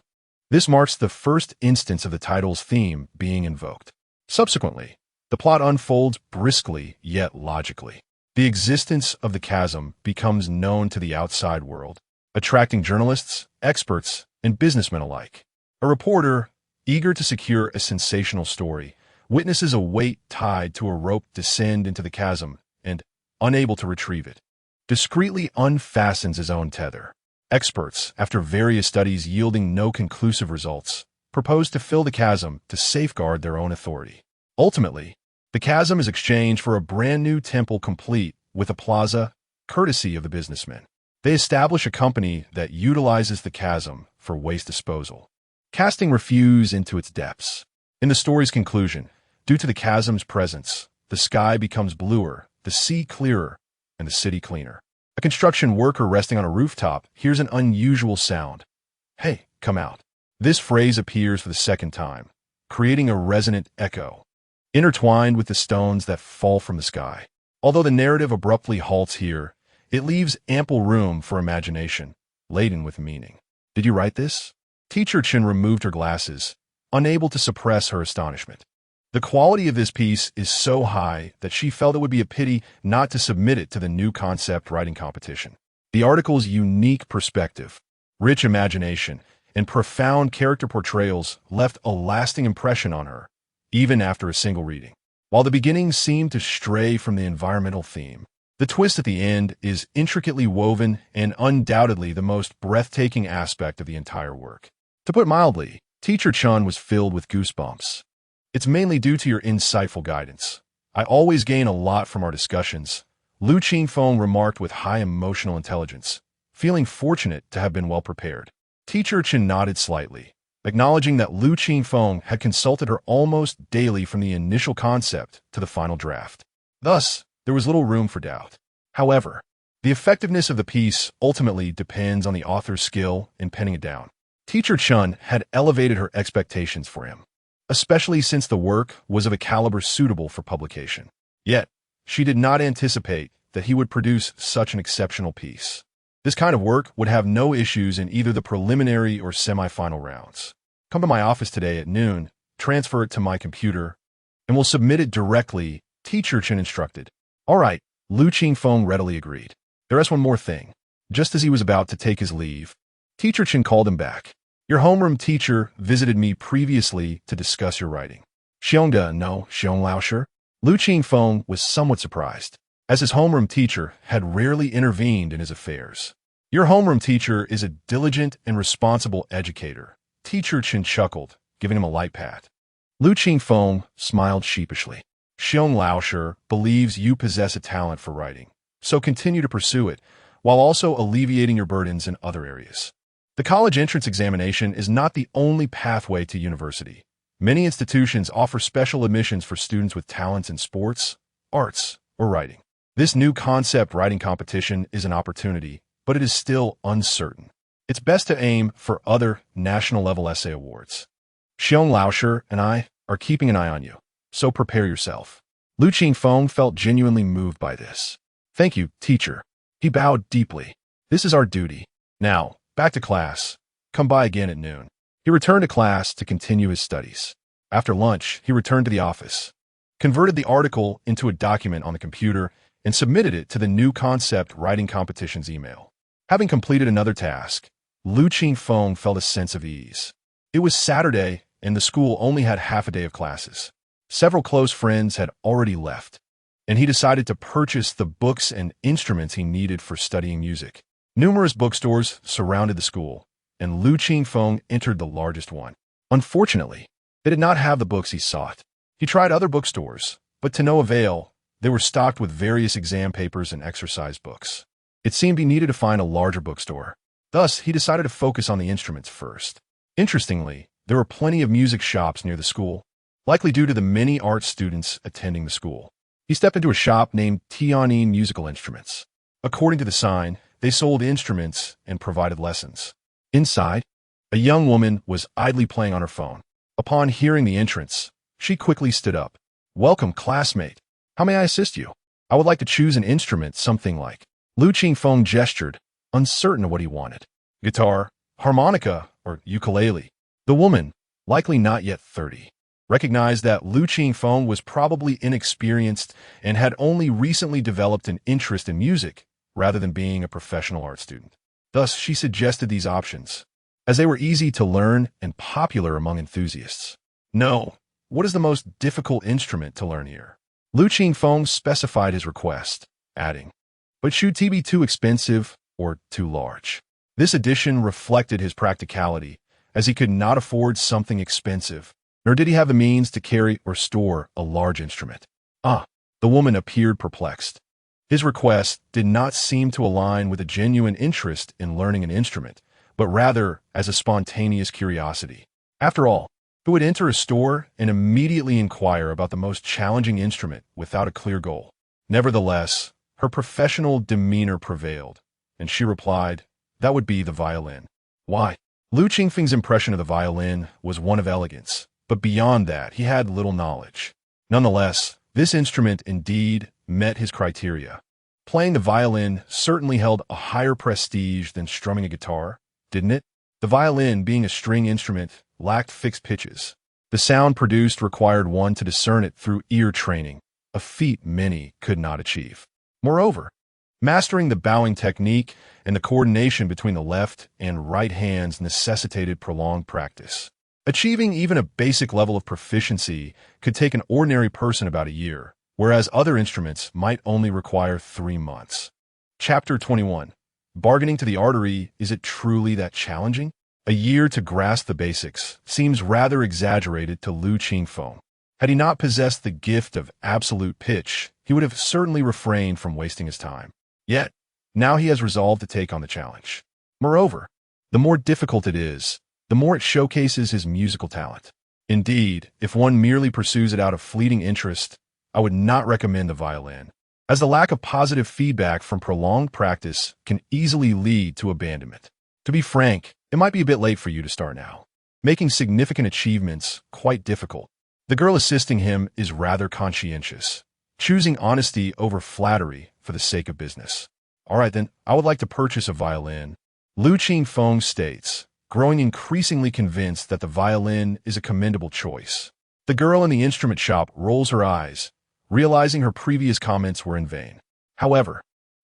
This marks the first instance of the title's theme being invoked. Subsequently, the plot unfolds briskly yet logically. The existence of the chasm becomes known to the outside world, attracting journalists, experts, and businessmen alike. A reporter, eager to secure a sensational story, witnesses a weight tied to a rope descend into the chasm and, unable to retrieve it, discreetly unfastens his own tether. Experts, after various studies yielding no conclusive results, propose to fill the chasm to safeguard their own authority. Ultimately, the chasm is exchanged for a brand new temple complete with a plaza, courtesy of the businessmen. They establish a company that utilizes the chasm for waste disposal, casting refuse into its depths. In the story's conclusion, due to the chasm's presence, the sky becomes bluer, the sea clearer, and the city cleaner. A construction worker resting on a rooftop hears an unusual sound. Hey, come out. This phrase appears for the second time, creating a resonant echo, intertwined with the stones that fall from the sky. Although the narrative abruptly halts here, it leaves ample room for imagination, laden with meaning. Did you write this? Teacher Chen removed her glasses, unable to suppress her astonishment. The quality of this piece is so high that she felt it would be a pity not to submit it to the new concept writing competition. The article's unique perspective, rich imagination, and profound character portrayals left a lasting impression on her, even after a single reading. While the beginning seemed to stray from the environmental theme, the twist at the end is intricately woven and undoubtedly the most breathtaking aspect of the entire work. To put mildly, Teacher Chun was filled with goosebumps. It's mainly due to your insightful guidance. I always gain a lot from our discussions, Lu Qingfeng remarked with high emotional intelligence, feeling fortunate to have been well prepared. Teacher Chen nodded slightly, acknowledging that Lu Qingfeng had consulted her almost daily from the initial concept to the final draft. Thus, there was little room for doubt. However, the effectiveness of the piece ultimately depends on the author's skill in penning it down. Teacher Chun had elevated her expectations for him, especially since the work was of a caliber suitable for publication. Yet, she did not anticipate that he would produce such an exceptional piece. This kind of work would have no issues in either the preliminary or semi-final rounds. Come to my office today at noon, transfer it to my computer, and we'll submit it directly, Teacher Chen instructed. All right, Lu Qingfeng readily agreed. There is one more thing. Just as he was about to take his leave, Teacher Chen called him back. Your homeroom teacher visited me previously to discuss your writing. Xiongda no Xiong Laosher? Lu Qingfeng was somewhat surprised, as his homeroom teacher had rarely intervened in his affairs. Your homeroom teacher is a diligent and responsible educator, Teacher Chen chuckled, giving him a light pat. Lu Qingfeng smiled sheepishly. Xiong Laosher believes you possess a talent for writing, so continue to pursue it, while also alleviating your burdens in other areas. The college entrance examination is not the only pathway to university. Many institutions offer special admissions for students with talents in sports, arts, or writing. This new concept writing competition is an opportunity, but it is still uncertain. It's best to aim for other national-level essay awards. Xiong Laosher and I are keeping an eye on you, so prepare yourself. Lu Qingfeng felt genuinely moved by this. Thank you, teacher. He bowed deeply. This is our duty. Now, back to class. Come by again at noon. He returned to class to continue his studies. After lunch, he returned to the office, converted the article into a document on the computer, and submitted it to the new concept writing competition's email. Having completed another task, Lu Qingfeng felt a sense of ease. It was Saturday, and the school only had half a day of classes. Several close friends had already left, and he decided to purchase the books and instruments he needed for studying music. Numerous bookstores surrounded the school, and Lu Qingfeng entered the largest one. Unfortunately, they did not have the books he sought. He tried other bookstores, but to no avail. They were stocked with various exam papers and exercise books. It seemed he needed to find a larger bookstore. Thus, he decided to focus on the instruments first. Interestingly, there were plenty of music shops near the school, likely due to the many art students attending the school. He stepped into a shop named Tianyin Musical Instruments. According to the sign, they sold instruments and provided lessons. Inside, a young woman was idly playing on her phone. Upon hearing the entrance, she quickly stood up. Welcome, classmate. How may I assist you? I would like to choose an instrument, something like. Lu Qingfeng gestured, uncertain of what he wanted. Guitar, harmonica, or ukulele. The woman, likely not yet 30, recognized that Lu Qingfeng was probably inexperienced and had only recently developed an interest in music rather than being a professional art student. Thus, she suggested these options, as they were easy to learn and popular among enthusiasts. No, what is the most difficult instrument to learn here? Lu Qingfeng specified his request, adding, but should it be too expensive or too large? This addition reflected his practicality, as he could not afford something expensive, nor did he have the means to carry or store a large instrument. The woman appeared perplexed. His request did not seem to align with a genuine interest in learning an instrument, but rather as a spontaneous curiosity. After all, who would enter a store and immediately inquire about the most challenging instrument without a clear goal? Nevertheless, her professional demeanor prevailed, and she replied, that would be the violin. Why? Lu Qingfeng's impression of the violin was one of elegance, but beyond that, he had little knowledge. Nonetheless, this instrument indeed met his criteria. Playing the violin certainly held a higher prestige than strumming a guitar, didn't it? The violin, being a string instrument, lacked fixed pitches, The sound produced required one to discern it through ear training, a feat many could not achieve. Moreover, mastering the bowing technique and the coordination between the left and right hands necessitated prolonged practice. Achieving even a basic level of proficiency could take an ordinary person about a year, whereas other instruments might only require 3 months. Chapter 21. Bargaining to the artery, is it truly that challenging? A year to grasp the basics seems rather exaggerated to Lu Qingfeng. Had he not possessed the gift of absolute pitch, he would have certainly refrained from wasting his time. Yet, now he has resolved to take on the challenge. Moreover, the more difficult it is, the more it showcases his musical talent. Indeed, if one merely pursues it out of fleeting interest, I would not recommend the violin, as the lack of positive feedback from prolonged practice can easily lead to abandonment. To be frank, it might be a bit late for you to start now, making significant achievements quite difficult. The girl assisting him is rather conscientious, choosing honesty over flattery for the sake of business. All right then, I would like to purchase a violin. Lu Qingfeng states, growing increasingly convinced that the violin is a commendable choice. The girl in the instrument shop rolls her eyes, realizing her previous comments were in vain. However,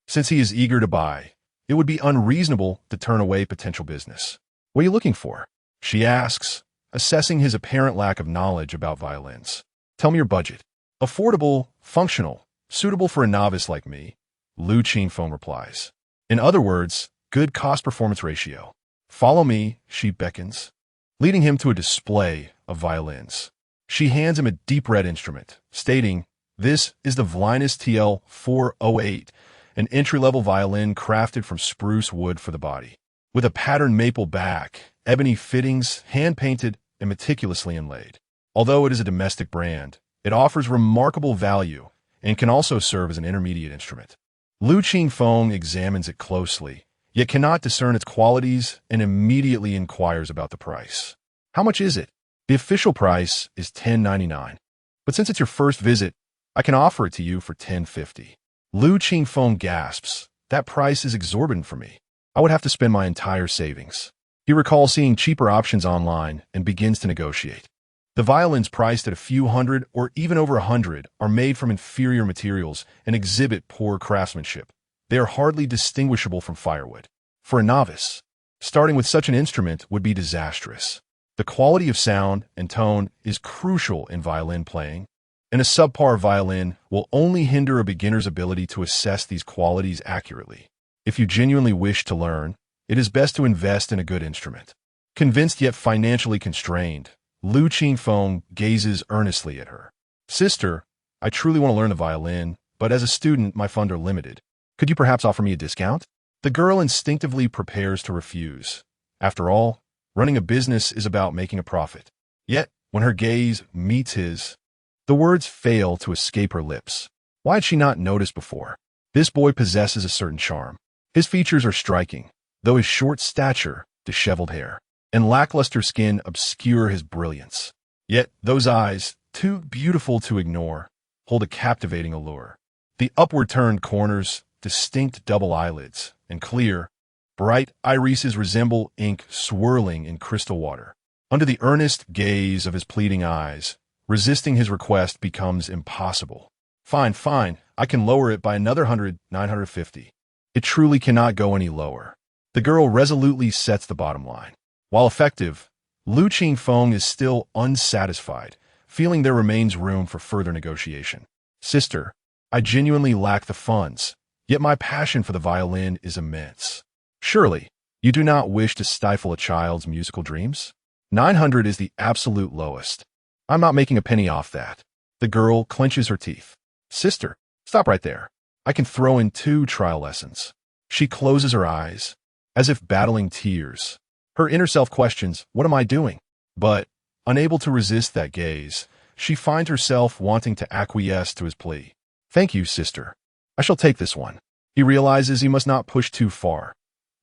since he is eager to buy, it would be unreasonable to turn away potential business. What are you looking for? She asks, assessing his apparent lack of knowledge about violins. Tell me your budget. Affordable, functional, suitable for a novice like me, Lu Qingfeng replies. In other words, good cost-performance ratio. Follow me, she beckons, leading him to a display of violins. She hands him a deep red instrument, stating, "This is the Vlinus TL408, an entry-level violin crafted from spruce wood for the body. With a patterned maple back, ebony fittings, hand-painted and meticulously inlaid. Although it is a domestic brand, it offers remarkable value and can also serve as an intermediate instrument." Lu Qingfeng examines it closely, yet cannot discern its qualities and immediately inquires about the price. How much is it? The official price is $10.99, but since it's your first visit, I can offer it to you for $10.50. Lu Qingfeng gasps, that price is exorbitant for me. I would have to spend my entire savings. He recalls seeing cheaper options online and begins to negotiate. The violins priced at a few hundred or even over $100 are made from inferior materials and exhibit poor craftsmanship. They are hardly distinguishable from firewood. For a novice, starting with such an instrument would be disastrous. The quality of sound and tone is crucial in violin playing, and a subpar violin will only hinder a beginner's ability to assess these qualities accurately. If you genuinely wish to learn, it is best to invest in a good instrument. Convinced yet financially constrained, Lu Qingfeng gazes earnestly at her. Sister, I truly want to learn the violin, but as a student, my funds are limited. Could you perhaps offer me a discount? The girl instinctively prepares to refuse. After all, running a business is about making a profit. Yet, when her gaze meets his, the words fail to escape her lips. Why had she not noticed before? This boy possesses a certain charm. His features are striking, though his short stature, disheveled hair, and lackluster skin obscure his brilliance. Yet those eyes, too beautiful to ignore, hold a captivating allure. The upward-turned corners, distinct double eyelids, and clear, bright irises resemble ink swirling in crystal water. Under the earnest gaze of his pleading eyes, resisting his request becomes impossible. Fine, I can lower it by another 950. It truly cannot go any lower. The girl resolutely sets the bottom line. While effective, Lu Qingfeng is still unsatisfied, feeling there remains room for further negotiation. Sister, I genuinely lack the funds, yet my passion for the violin is immense. Surely, you do not wish to stifle a child's musical dreams? 900 is the absolute lowest. I'm not making a penny off that. The girl clenches her teeth. Sister, stop right there. I can throw in 2 trial lessons. She closes her eyes, as if battling tears. Her inner self questions, what am I doing? But, unable to resist that gaze, she finds herself wanting to acquiesce to his plea. Thank you, sister. I shall take this one. He realizes he must not push too far,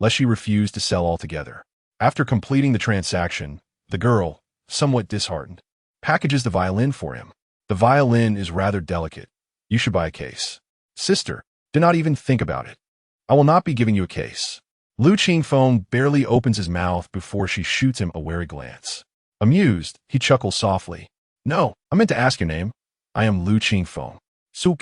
lest she refuse to sell altogether. After completing the transaction, the girl, somewhat disheartened, packages the violin for him. The violin is rather delicate. You should buy a case. Sister, do not even think about it. I will not be giving you a case. Lu Qingfeng barely opens his mouth before she shoots him a wary glance. Amused, he chuckles softly. No, I meant to ask your name. I am Lu Qingfeng. Suke.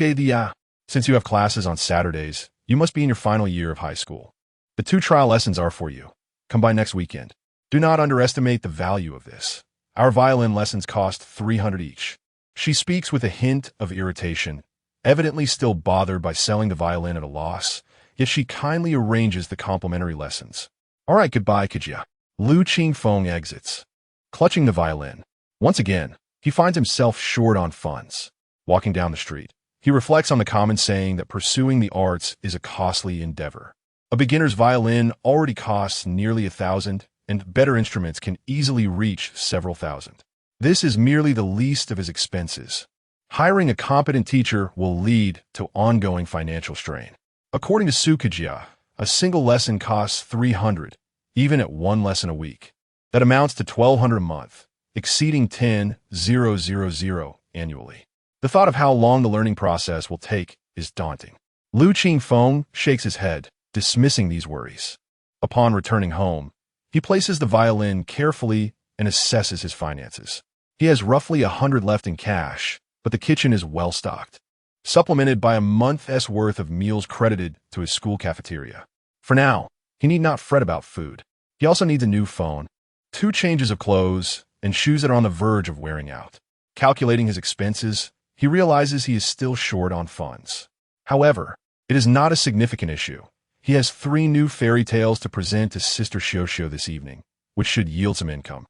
Since you have classes on Saturdays, you must be in your final year of high school. The 2 trial lessons are for you. Come by next weekend. Do not underestimate the value of this. Our violin lessons cost 300 each. She speaks with a hint of irritation, evidently still bothered by selling the violin at a loss, yet she kindly arranges the complimentary lessons. All right, goodbye, Kajia. Lu Qingfeng exits. Clutching the violin. Once again, he finds himself short on funds. Walking down the street, he reflects on the common saying that pursuing the arts is a costly endeavor. A beginner's violin already costs nearly 1,000, and better instruments can easily reach several thousand. This is merely the least of his expenses. Hiring a competent teacher will lead to ongoing financial strain. According to Succubus, a single lesson costs 300, even at 1 lesson a week. That amounts to 1,200 a month, exceeding 10,000 annually. The thought of how long the learning process will take is daunting. Lu Qingfeng shakes his head, dismissing these worries. Upon returning home, he places the violin carefully and assesses his finances. He has roughly 100 left in cash, but the kitchen is well stocked, supplemented by a month's worth of meals credited to his school cafeteria. For now, he need not fret about food. He also needs a new phone, 2 changes of clothes, and shoes that are on the verge of wearing out. Calculating his expenses, he realizes he is still short on funds. However, it is not a significant issue. He has 3 new fairy tales to present to Sister Xiuxiu this evening, which should yield some income.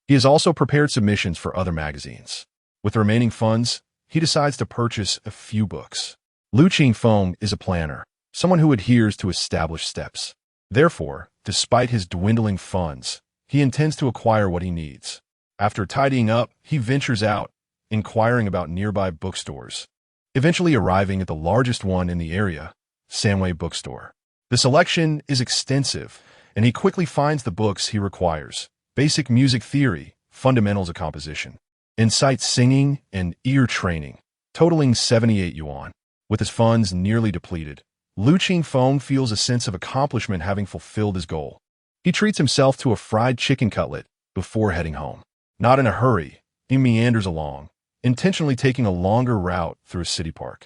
He has also prepared submissions for other magazines. With the remaining funds, he decides to purchase a few books. Lu Qingfeng is a planner, someone who adheres to established steps. Therefore, despite his dwindling funds, he intends to acquire what he needs. After tidying up, he ventures out, inquiring about nearby bookstores, eventually arriving at the largest one in the area, Samway Bookstore. The selection is extensive, and he quickly finds the books he requires: basic music theory, fundamentals of composition, insight singing, and ear training, totaling 78 yuan. With his funds nearly depleted, Lu Qingfeng feels a sense of accomplishment having fulfilled his goal. He treats himself to a fried chicken cutlet before heading home. Not in a hurry, he meanders along, intentionally taking a longer route through a city park.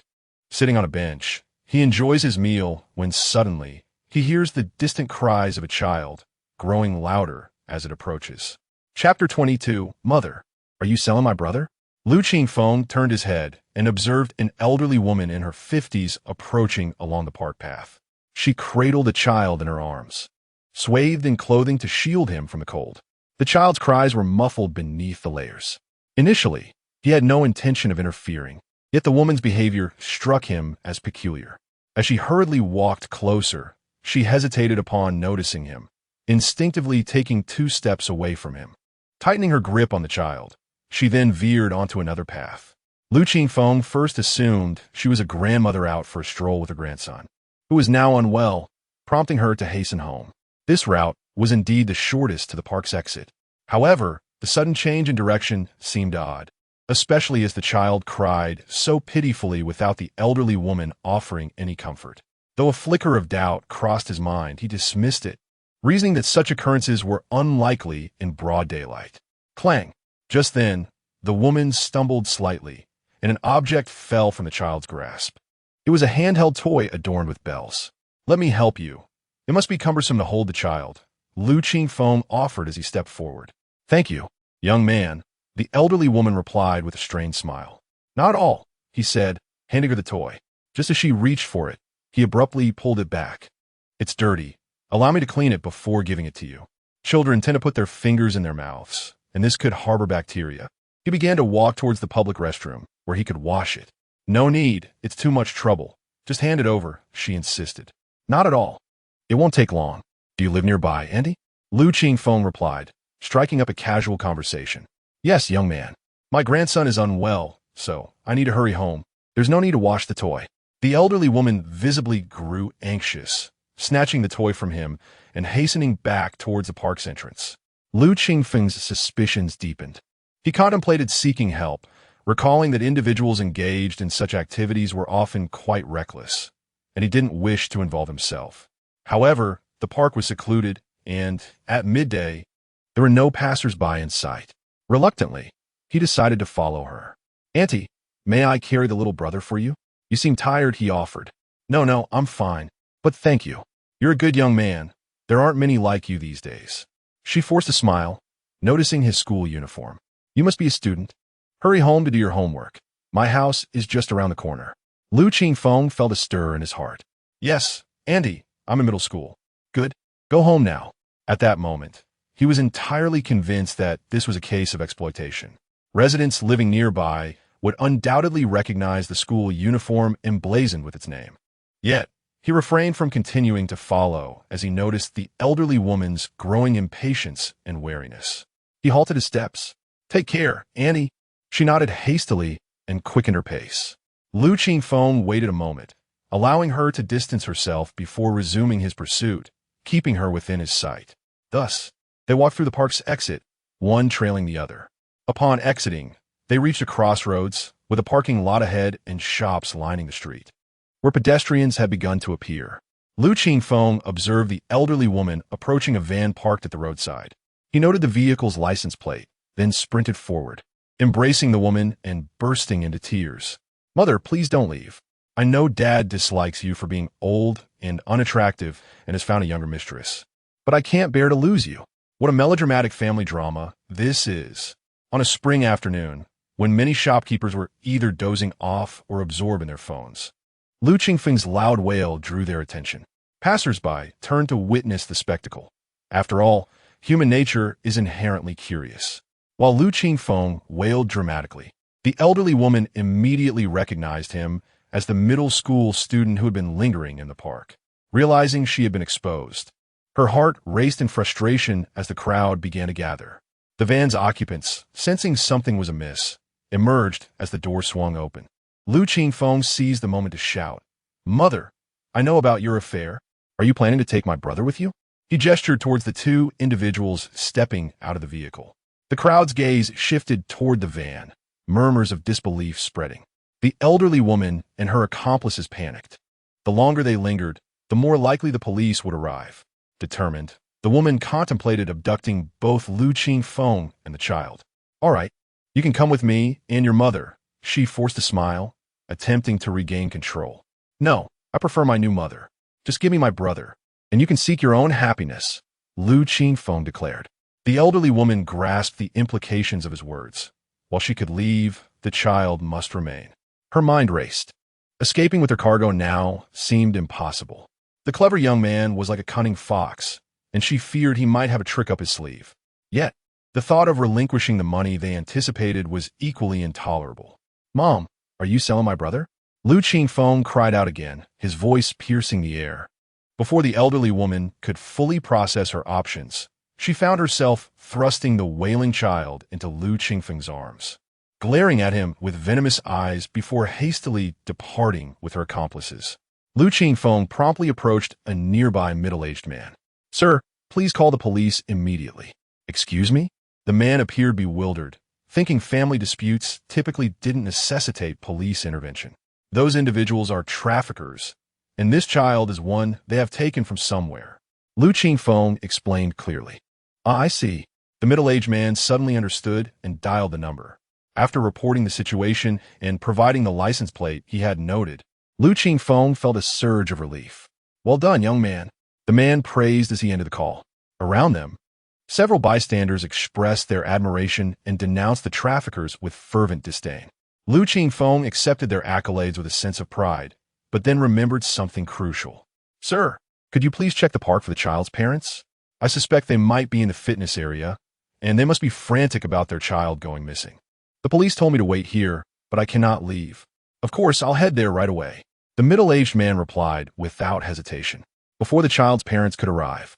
Sitting on a bench, he enjoys his meal when suddenly he hears the distant cries of a child, growing louder as it approaches. Chapter 22, Mother, are you selling my brother? Lu Qingfeng turned his head and observed an elderly woman in her 50s approaching along the park path. She cradled a child in her arms, swathed in clothing to shield him from the cold. The child's cries were muffled beneath the layers. Initially, he had no intention of interfering, yet the woman's behavior struck him as peculiar. As she hurriedly walked closer, she hesitated upon noticing him, instinctively taking 2 steps away from him. Tightening her grip on the child, she then veered onto another path. Lu Qingfeng first assumed she was a grandmother out for a stroll with her grandson, who was now unwell, prompting her to hasten home. This route was indeed the shortest to the park's exit. However, the sudden change in direction seemed odd, especially as the child cried so pitifully without the elderly woman offering any comfort. Though a flicker of doubt crossed his mind, he dismissed it, reasoning that such occurrences were unlikely in broad daylight. Clang! Just then, the woman stumbled slightly, and an object fell from the child's grasp. It was a handheld toy adorned with bells. Let me help you. It must be cumbersome to hold the child, Lu Qingfeng offered as he stepped forward. Thank you, young man, the elderly woman replied with a strained smile. Not at all, he said, handing her the toy. Just as she reached for it, he abruptly pulled it back. It's dirty. Allow me to clean it before giving it to you. Children tend to put their fingers in their mouths, and this could harbor bacteria. He began to walk towards the public restroom, where he could wash it. No need, it's too much trouble. Just hand it over, she insisted. Not at all. It won't take long. Do you live nearby, Andy? Lu Qingfeng replied, striking up a casual conversation. Yes, young man. My grandson is unwell, so I need to hurry home. There's no need to wash the toy. The elderly woman visibly grew anxious, snatching the toy from him and hastening back towards the park's entrance. Lu Qingfeng's suspicions deepened. He contemplated seeking help, recalling that individuals engaged in such activities were often quite reckless, and he didn't wish to involve himself. However, the park was secluded, and, at midday, there were no passers-by in sight. Reluctantly, he decided to follow her. "Auntie, may I carry the little brother for you? You seem tired," he offered. No, I'm fine. But thank you. You're a good young man. There aren't many like you these days." She forced a smile, noticing his school uniform. "You must be a student. Hurry home to do your homework. My house is just around the corner." Qingfeng felt a stir in his heart. "Yes, Andy, I'm in middle school." "Good. Go home now." At that moment, he was entirely convinced that this was a case of exploitation. Residents living nearby would undoubtedly recognize the school uniform emblazoned with its name. Yet, he refrained from continuing to follow as he noticed the elderly woman's growing impatience and wariness. He halted his steps. "Take care, Annie." She nodded hastily and quickened her pace. Qingfeng waited a moment, allowing her to distance herself before resuming his pursuit, keeping her within his sight. Thus, they walked through the park's exit, one trailing the other. Upon exiting, they reached a crossroads with a parking lot ahead and shops lining the street, where pedestrians had begun to appear. Qingfeng observed the elderly woman approaching a van parked at the roadside. He noted the vehicle's license plate, then sprinted forward, embracing the woman and bursting into tears. "Mother, please don't leave. I know Dad dislikes you for being old and unattractive and has found a younger mistress. But I can't bear to lose you." What a melodramatic family drama this is. On a spring afternoon, when many shopkeepers were either dozing off or absorbed in their phones, Qingfeng's loud wail drew their attention. Passers-by turned to witness the spectacle. After all, human nature is inherently curious. While Qingfeng wailed dramatically, the elderly woman immediately recognized him as the middle school student who had been lingering in the park. Realizing she had been exposed, her heart raced in frustration as the crowd began to gather. The van's occupants, sensing something was amiss, emerged as the door swung open. Qingfeng seized the moment to shout, "Mother, I know about your affair. Are you planning to take my brother with you?" He gestured towards the two individuals stepping out of the vehicle. The crowd's gaze shifted toward the van, murmurs of disbelief spreading. The elderly woman and her accomplices panicked. The longer they lingered, the more likely the police would arrive. Determined, the woman contemplated abducting both Qingfeng and the child. "All right, you can come with me and your mother." She forced a smile, attempting to regain control. "No, I prefer my new mother. Just give me my brother, and you can seek your own happiness," Qingfeng declared. The elderly woman grasped the implications of his words. While she could leave, the child must remain. Her mind raced. Escaping with her cargo now seemed impossible. The clever young man was like a cunning fox, and she feared he might have a trick up his sleeve. Yet, the thought of relinquishing the money they anticipated was equally intolerable. "Mom, are you selling my brother?" Qingfeng cried out again, his voice piercing the air. Before the elderly woman could fully process her options, she found herself thrusting the wailing child into Qingfeng's arms, glaring at him with venomous eyes before hastily departing with her accomplices. Qingfeng promptly approached a nearby middle-aged man. "Sir, please call the police immediately." "Excuse me?" The man appeared bewildered, thinking family disputes typically didn't necessitate police intervention. Those individuals are traffickers, and this child is one they have taken from somewhere. Qingfeng explained clearly. "Ah, I see." The middle-aged man suddenly understood and dialed the number. After reporting the situation and providing the license plate he had noted, Qingfeng felt a surge of relief. "Well done, young man," the man praised as he ended the call. Around them, several bystanders expressed their admiration and denounced the traffickers with fervent disdain. Qingfeng accepted their accolades with a sense of pride, but then remembered something crucial. "Sir, could you please check the park for the child's parents? I suspect they might be in the fitness area, and they must be frantic about their child going missing. The police told me to wait here, but I cannot leave." "Of course, I'll head there right away," the middle-aged man replied without hesitation. Before the child's parents could arrive,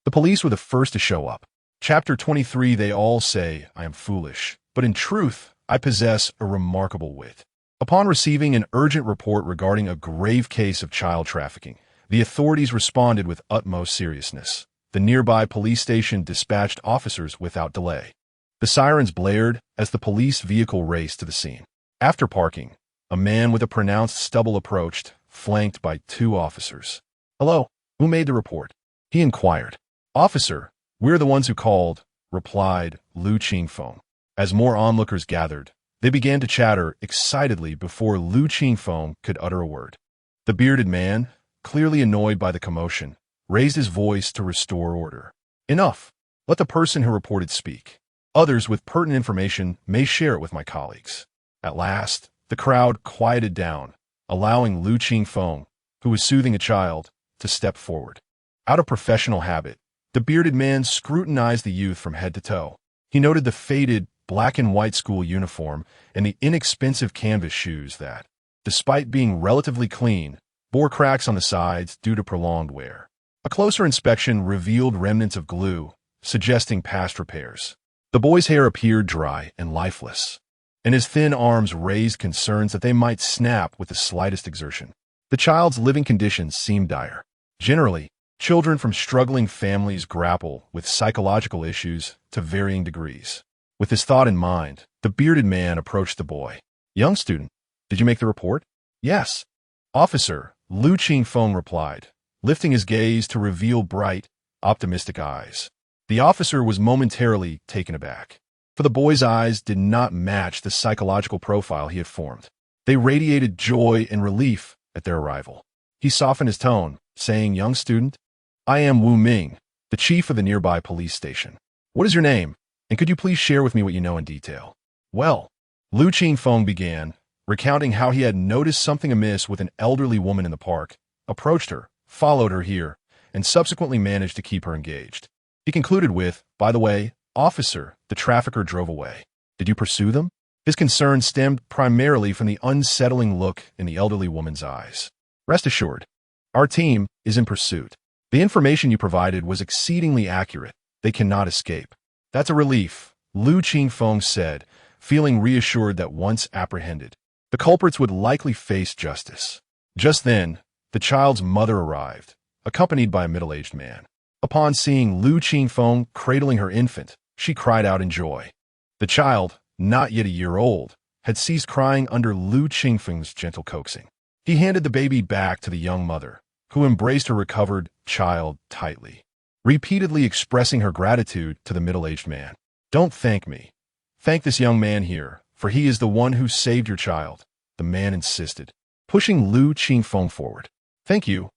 the police were the first to show up. Chapter 23. They all say I am foolish, but in truth, I possess a remarkable wit. Upon receiving an urgent report regarding a grave case of child trafficking, the authorities responded with utmost seriousness. The nearby police station dispatched officers without delay. The sirens blared as the police vehicle raced to the scene. After parking, a man with a pronounced stubble approached, flanked by two officers. "Hello, who made the report?" he inquired. "Officer, we're the ones who called," replied Qingfeng. As more onlookers gathered, they began to chatter excitedly before Lu Qingfeng could utter a word. The bearded man, clearly annoyed by the commotion, raised his voice to restore order. Enough! Let the person who reported speak. Others with pertinent information may share it with my colleagues. At last, the crowd quieted down, allowing Lu Qingfeng, who was soothing a child, to step forward. Out of professional habit, the bearded man scrutinized the youth from head to toe. He noted the faded, black and white school uniform and the inexpensive canvas shoes that, despite being relatively clean, bore cracks on the sides due to prolonged wear. A closer inspection revealed remnants of glue, suggesting past repairs. The boy's hair appeared dry and lifeless, and his thin arms raised concerns that they might snap with the slightest exertion. The child's living conditions seemed dire. Generally, children from struggling families grapple with psychological issues to varying degrees. With this thought in mind, the bearded man approached the boy. "Young student, did you make the report?" "Yes, officer," Lu Qingfeng replied, lifting his gaze to reveal bright, optimistic eyes. The officer was momentarily taken aback, for the boy's eyes did not match the psychological profile he had formed. They radiated joy and relief at their arrival. He softened his tone, saying, "Young student, I am Wu Ming, the chief of the nearby police station. What is your name, and could you please share with me what you know in detail?" "Well," Lu Qingfeng began, recounting how he had noticed something amiss with an elderly woman in the park, approached her, followed her here, and subsequently managed to keep her engaged. He concluded with, "By the way, officer, the trafficker drove away. Did you pursue them?" His concern stemmed primarily from the unsettling look in the elderly woman's eyes. "Rest assured, our team is in pursuit. The information you provided was exceedingly accurate. They cannot escape." "That's a relief," Lu Qingfeng said, feeling reassured that once apprehended, the culprits would likely face justice. Just then, the child's mother arrived, accompanied by a middle-aged man. Upon seeing Lu Qingfeng cradling her infant, she cried out in joy. The child, not yet a year old, had ceased crying under Lu Qingfeng's gentle coaxing. He handed the baby back to the young mother, who embraced her recovered child tightly, repeatedly expressing her gratitude to the middle-aged man. "Don't thank me. Thank this young man here, for he is the one who saved your child," the man insisted, pushing Lu Qingfeng forward. Thank you,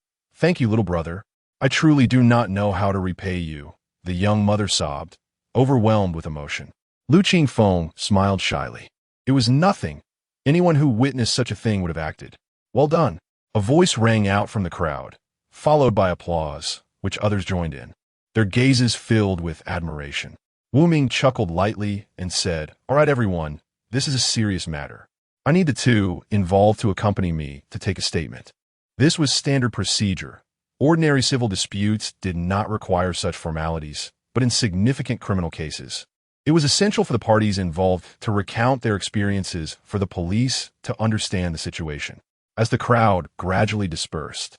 little brother. I truly do not know how to repay you," the young mother sobbed, overwhelmed with emotion. Lu Qingfeng smiled shyly. "It was nothing. Anyone who witnessed such a thing would have acted." "Well done." A voice rang out from the crowd, followed by applause, which others joined in, their gazes filled with admiration. Wu Ming chuckled lightly and said, "All right, everyone, this is a serious matter. I need the two involved to accompany me to take a statement." This was standard procedure. Ordinary civil disputes did not require such formalities, but in significant criminal cases, it was essential for the parties involved to recount their experiences for the police to understand the situation. As the crowd gradually dispersed,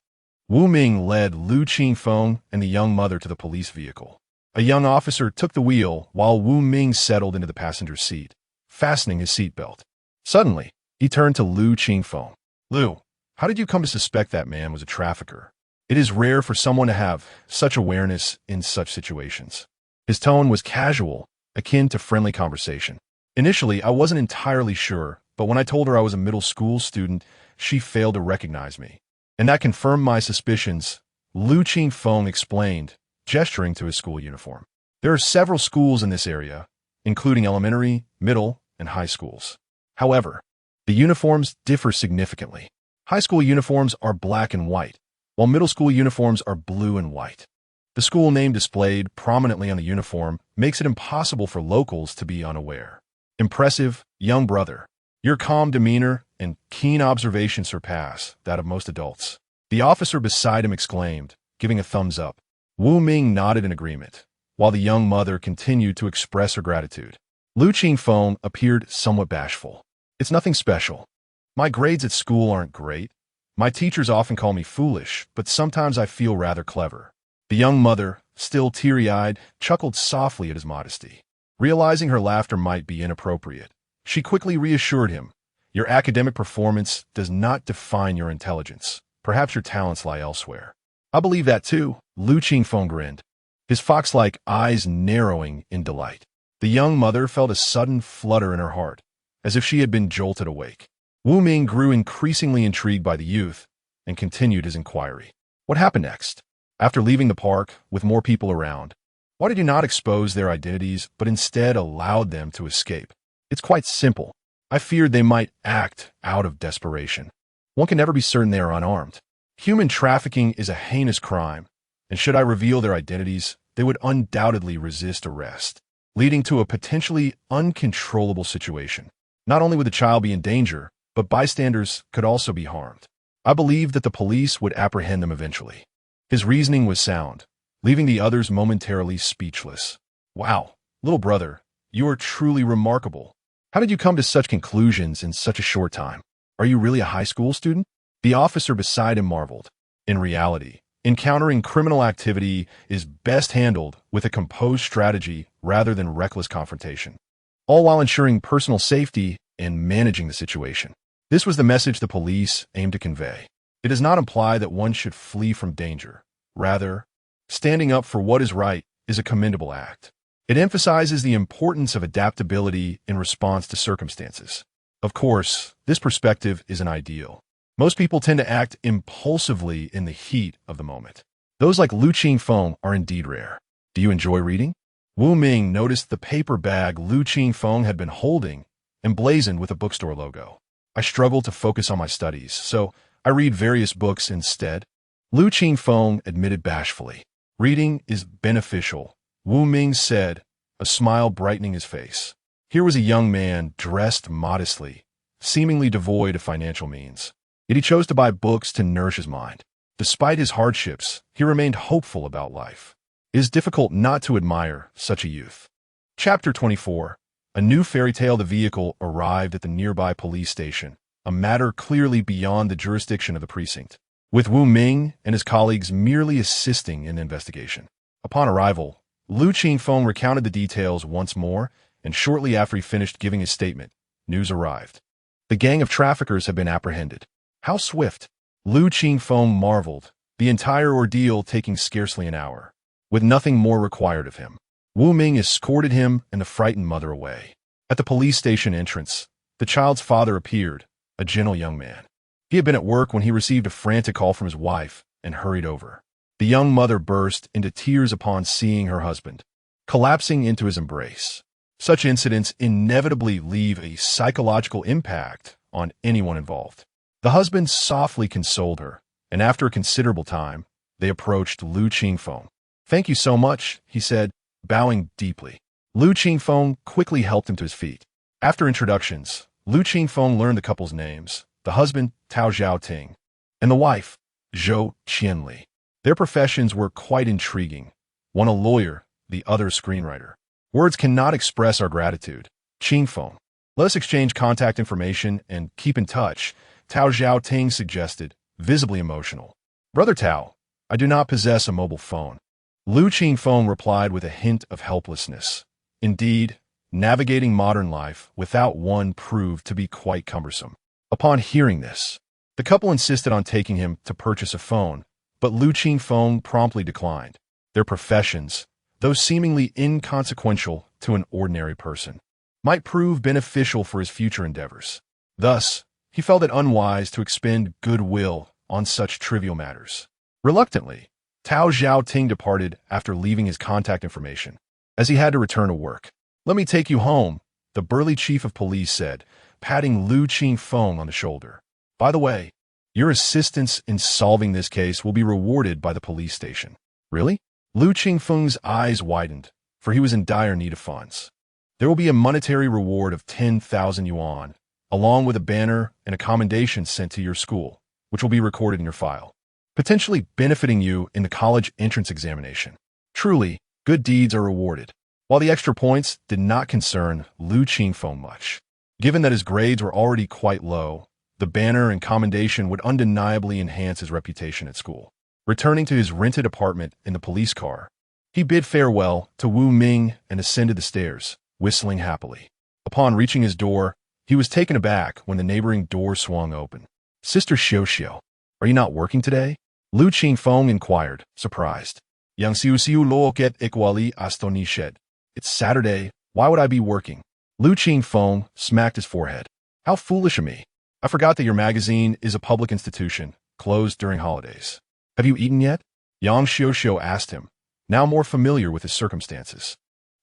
Wu Ming led Lu Qingfeng and the young mother to the police vehicle. A young officer took the wheel while Wu Ming settled into the passenger seat, fastening his seatbelt. Suddenly, he turned to Lu Qingfeng. "Lu, how did you come to suspect that man was a trafficker? It is rare for someone to have such awareness in such situations." His tone was casual, akin to friendly conversation. "Initially, I wasn't entirely sure, but when I told her I was a middle school student, she failed to recognize me. And that confirmed my suspicions," Lu Qingfeng explained, gesturing to his school uniform. "There are several schools in this area, including elementary, middle, and high schools. However, the uniforms differ significantly. High school uniforms are black and white, while middle school uniforms are blue and white. The school name displayed prominently on the uniform makes it impossible for locals to be unaware. Impressive, young brother. Your calm demeanor and keen observation surpass that of most adults," the officer beside him exclaimed, giving a thumbs up. Wu Ming nodded in agreement, while the young mother continued to express her gratitude. Lu Qingfeng appeared somewhat bashful. "It's nothing special. My grades at school aren't great. My teachers often call me foolish, but sometimes I feel rather clever." The young mother, still teary-eyed, chuckled softly at his modesty. Realizing her laughter might be inappropriate, she quickly reassured him, "Your academic performance does not define your intelligence. Perhaps your talents lie elsewhere." "I believe that too," Lu Qingfeng grinned, his fox-like eyes narrowing in delight. The young mother felt a sudden flutter in her heart, as if she had been jolted awake. Wu Ming grew increasingly intrigued by the youth and continued his inquiry. What happened next? After leaving the park, with more people around, why did you not expose their identities, but instead allowed them to escape? It's quite simple. I feared they might act out of desperation. One can never be certain they are unarmed. Human trafficking is a heinous crime, and should I reveal their identities, they would undoubtedly resist arrest, leading to a potentially uncontrollable situation. Not only would the child be in danger, but bystanders could also be harmed. I believed that the police would apprehend them eventually. His reasoning was sound, leaving the others momentarily speechless. Wow, little brother, you are truly remarkable. How did you come to such conclusions in such a short time? Are you really a high school student? The officer beside him marveled. In reality, encountering criminal activity is best handled with a composed strategy rather than reckless confrontation, all while ensuring personal safety and managing the situation. This was the message the police aimed to convey. It does not imply that one should flee from danger. Rather, standing up for what is right is a commendable act. It emphasizes the importance of adaptability in response to circumstances. Of course, this perspective isn't ideal. Most people tend to act impulsively in the heat of the moment. Those like Lu Qingfeng are indeed rare. Do you enjoy reading? Wu Ming noticed the paper bag Lu Qingfeng had been holding, emblazoned with a bookstore logo. I struggle to focus on my studies, so I read various books instead. Lu Qingfeng admitted bashfully. Reading is beneficial, Wu Ming said, a smile brightening his face. Here was a young man dressed modestly, seemingly devoid of financial means. Yet he chose to buy books to nourish his mind. Despite his hardships, he remained hopeful about life. It is difficult not to admire such a youth. Chapter 24. A new fairy tale. The vehicle arrived at the nearby police station, a matter clearly beyond the jurisdiction of the precinct, with Wu Ming and his colleagues merely assisting in the investigation. Upon arrival, Lu Qingfeng recounted the details once more, and shortly after he finished giving his statement, news arrived. The gang of traffickers had been apprehended. How swift! Lu Qingfeng marveled, the entire ordeal taking scarcely an hour, with nothing more required of him. Wu Ming escorted him and the frightened mother away. At the police station entrance, the child's father appeared, a gentle young man. He had been at work when he received a frantic call from his wife and hurried over. The young mother burst into tears upon seeing her husband, collapsing into his embrace. Such incidents inevitably leave a psychological impact on anyone involved. The husband softly consoled her, and after a considerable time, they approached Lu Qingfeng. "Thank you so much," he said, bowing deeply. Lu Qingfeng quickly helped him to his feet. After introductions, Lu Qingfeng learned the couple's names, the husband, Tao Zhaoting, and the wife, Zhou Qianli. Their professions were quite intriguing, one a lawyer, the other a screenwriter. Words cannot express our gratitude. Qingfeng, let us exchange contact information and keep in touch, Tao Zhaoting suggested, visibly emotional. Brother Tao, I do not possess a mobile phone. Lu Qingfeng replied with a hint of helplessness. Indeed, navigating modern life without one proved to be quite cumbersome. Upon hearing this, the couple insisted on taking him to purchase a phone, but Lu Qingfeng promptly declined. Their professions, though seemingly inconsequential to an ordinary person, might prove beneficial for his future endeavors. Thus, he felt it unwise to expend goodwill on such trivial matters. Reluctantly, Tao Zhaoting departed after leaving his contact information, as he had to return to work. "Let me take you home," the burly chief of police said, patting Lu Qingfeng on the shoulder. "By the way, your assistance in solving this case will be rewarded by the police station." "Really?" Lu Qingfeng's eyes widened, for he was in dire need of funds. "There will be a monetary reward of 10,000 yuan, along with a banner and a commendation sent to your school, which will be recorded in your file, potentially benefiting you in the college entrance examination. Truly, good deeds are rewarded." While the extra points did not concern Lu Qingfeng much, given that his grades were already quite low, the banner and commendation would undeniably enhance his reputation at school. Returning to his rented apartment in the police car, he bid farewell to Wu Ming and ascended the stairs, whistling happily. Upon reaching his door, he was taken aback when the neighboring door swung open. "Sister Xiao, are you not working today?" Lu Qingfeng inquired, surprised. "Yang siu siu lo ket equali astonished." "It's Saturday," Why would I be working? Lu Qingfeng smacked his forehead. How foolish of me. I forgot that your magazine is a public institution, closed during holidays. Have you eaten yet? Yang Xiuxiu asked him, now more familiar with his circumstances.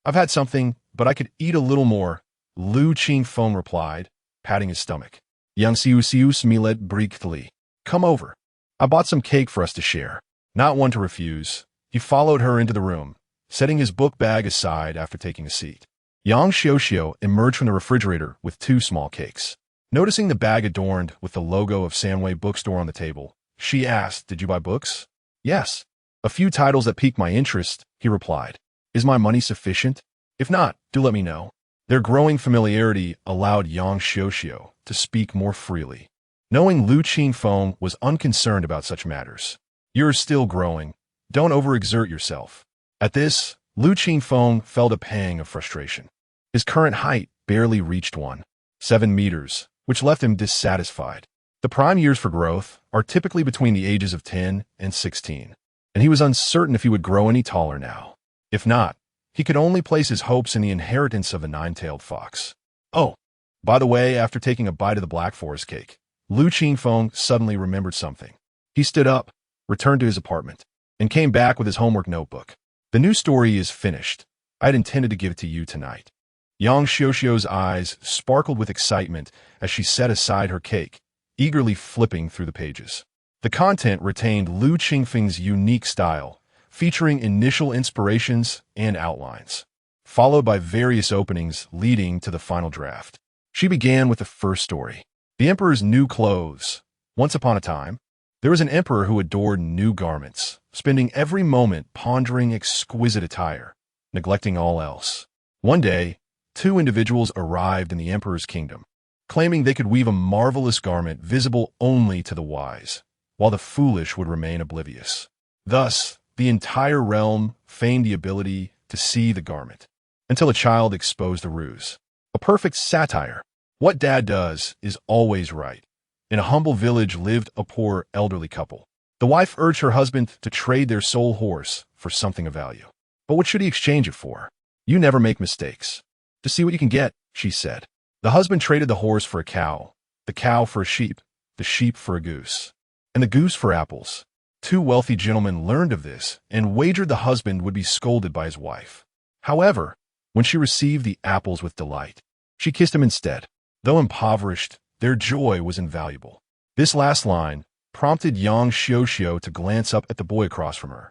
I've had something, but I could eat a little more, Lu Qingfeng replied, patting his stomach. Yang Xiuxiu smiled briefly. Come over. I bought some cake for us to share. Not one to refuse, he followed her into the room, setting his book bag aside after taking a seat. Yang Xiuxiu emerged from the refrigerator with 2 small cakes. Noticing the bag adorned with the logo of Samway Bookstore on the table, she asked, did you buy books? Yes. A few titles that piqued my interest, he replied. Is my money sufficient? If not, do let me know. Their growing familiarity allowed Yang Xiuxiu to speak more freely. Knowing Lu Qingfeng was unconcerned about such matters. You're still growing. Don't overexert yourself. At this, Lu Qingfeng felt a pang of frustration. His current height barely reached 1.7 meters, which left him dissatisfied. The prime years for growth are typically between the ages of 10 and 16, and he was uncertain if he would grow any taller now. If not, he could only place his hopes in the inheritance of a 9-tailed fox. Oh, by the way, after taking a bite of the Black Forest cake, Lu Qingfeng suddenly remembered something. He stood up, returned to his apartment, and came back with his homework notebook. The new story is finished. I had intended to give it to you tonight. Yang Xiuxiu's eyes sparkled with excitement as she set aside her cake, eagerly flipping through the pages. The content retained Lu Qingfeng's unique style, featuring initial inspirations and outlines, followed by various openings leading to the final draft. She began with the first story. The Emperor's New Clothes. Once upon a time, there was an emperor who adored new garments, spending every moment pondering exquisite attire, neglecting all else. One day, 2 individuals arrived in the emperor's kingdom, claiming they could weave a marvelous garment visible only to the wise, while the foolish would remain oblivious. Thus, the entire realm feigned the ability to see the garment, until a child exposed the ruse. A perfect satire. What dad does is always right. In a humble village lived a poor elderly couple. The wife urged her husband to trade their sole horse for something of value. But what should he exchange it for? You never make mistakes. To see what you can get, she said. The husband traded the horse for a cow, the cow for a sheep, the sheep for a goose, and the goose for apples. 2 wealthy gentlemen learned of this and wagered the husband would be scolded by his wife. However, when she received the apples with delight, she kissed him instead. Though impoverished, their joy was invaluable. This last line prompted Yang Xiuxiu to glance up at the boy across from her,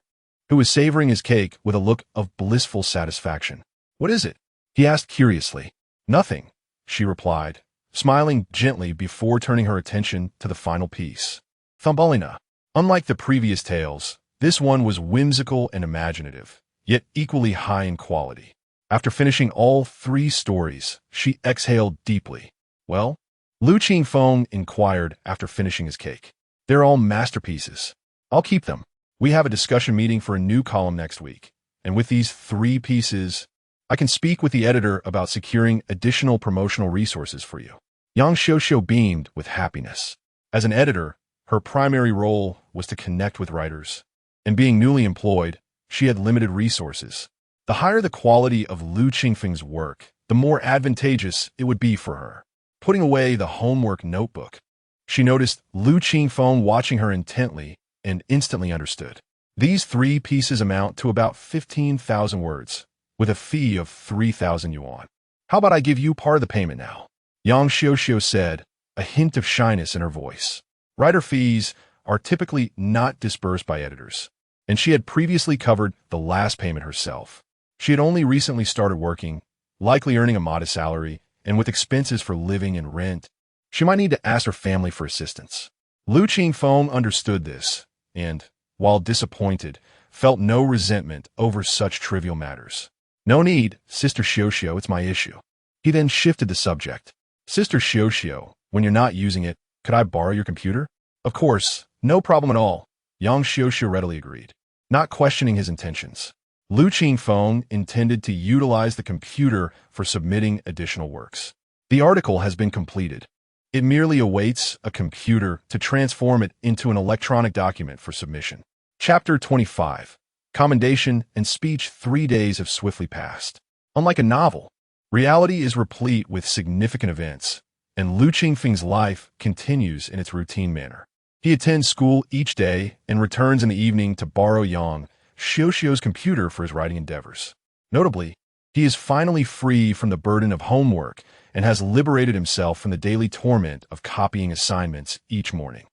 who was savoring his cake with a look of blissful satisfaction. What is it? He asked curiously. Nothing, she replied, smiling gently before turning her attention to the final piece. Thumbelina. Unlike the previous tales, this one was whimsical and imaginative, yet equally high in quality. After finishing all 3 stories, she exhaled deeply. Well? Lu Qingfeng inquired after finishing his cake. They're all masterpieces. I'll keep them. We have a discussion meeting for a new column next week, and with these 3 pieces, I can speak with the editor about securing additional promotional resources for you. Yang Xiuxiu beamed with happiness. As an editor, her primary role was to connect with writers, and being newly employed, she had limited resources. The higher the quality of Lu Qingfeng's work, the more advantageous it would be for her. Putting away the homework notebook, she noticed Lu Qingfeng watching her intently and instantly understood. These 3 pieces amount to about 15,000 words, with a fee of 3,000 yuan. How about I give you part of the payment now? Yang Xiuxiu said, a hint of shyness in her voice. Writer fees are typically not disbursed by editors, and she had previously covered the last payment herself. She had only recently started working, likely earning a modest salary, and with expenses for living and rent, she might need to ask her family for assistance. Lu Qingfeng understood this, and, while disappointed, felt no resentment over such trivial matters. No need, Sister Xiuxiu, it's my issue. He then shifted the subject. Sister Xiuxiu, when you're not using it, could I borrow your computer? Of course, no problem at all, Yang Xiuxiu readily agreed, not questioning his intentions. Lu Qingfeng intended to utilize the computer for submitting additional works. The article has been completed. It merely awaits a computer to transform it into an electronic document for submission. Chapter 25. Commendation and speech. 3 days have swiftly passed. Unlike a novel, Reality is replete with significant events, and Lu Qingfeng's life continues in its routine manner. He attends school each day and returns in the evening to borrow Yang Xiuxiu's computer for his writing endeavors. Notably, he is finally free from the burden of homework and has liberated himself from the daily torment of copying assignments each morning.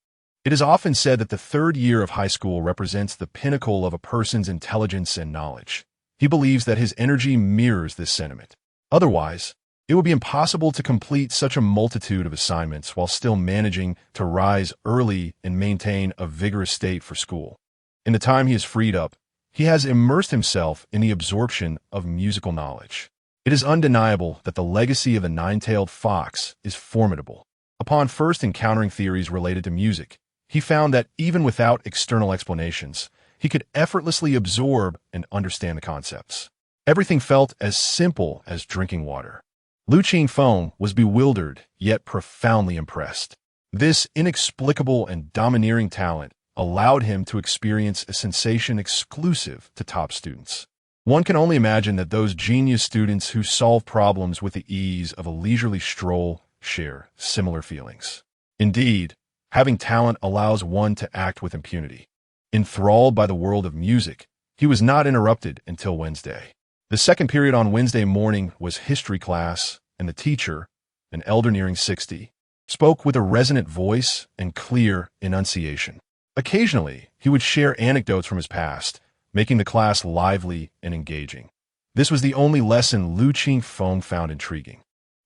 It is often said that the third year of high school represents the pinnacle of a person's intelligence and knowledge. He believes that his energy mirrors this sentiment. Otherwise, it would be impossible to complete such a multitude of assignments while still managing to rise early and maintain a vigorous state for school. In the time he is freed up, he has immersed himself in the absorption of musical knowledge. It is undeniable that the legacy of the nine-tailed fox is formidable. Upon first encountering theories related to music, he found that even without external explanations, he could effortlessly absorb and understand the concepts. Everything felt as simple as drinking water. Lu Qingfeng was bewildered, yet profoundly impressed. This inexplicable and domineering talent allowed him to experience a sensation exclusive to top students. One can only imagine that those genius students who solve problems with the ease of a leisurely stroll share similar feelings. Indeed, having talent allows one to act with impunity. Enthralled by the world of music, he was not interrupted until Wednesday. The second period on Wednesday morning was history class, and the teacher, an elder nearing 60, spoke with a resonant voice and clear enunciation. Occasionally, he would share anecdotes from his past, making the class lively and engaging. This was the only lesson Lu Qingfeng found intriguing.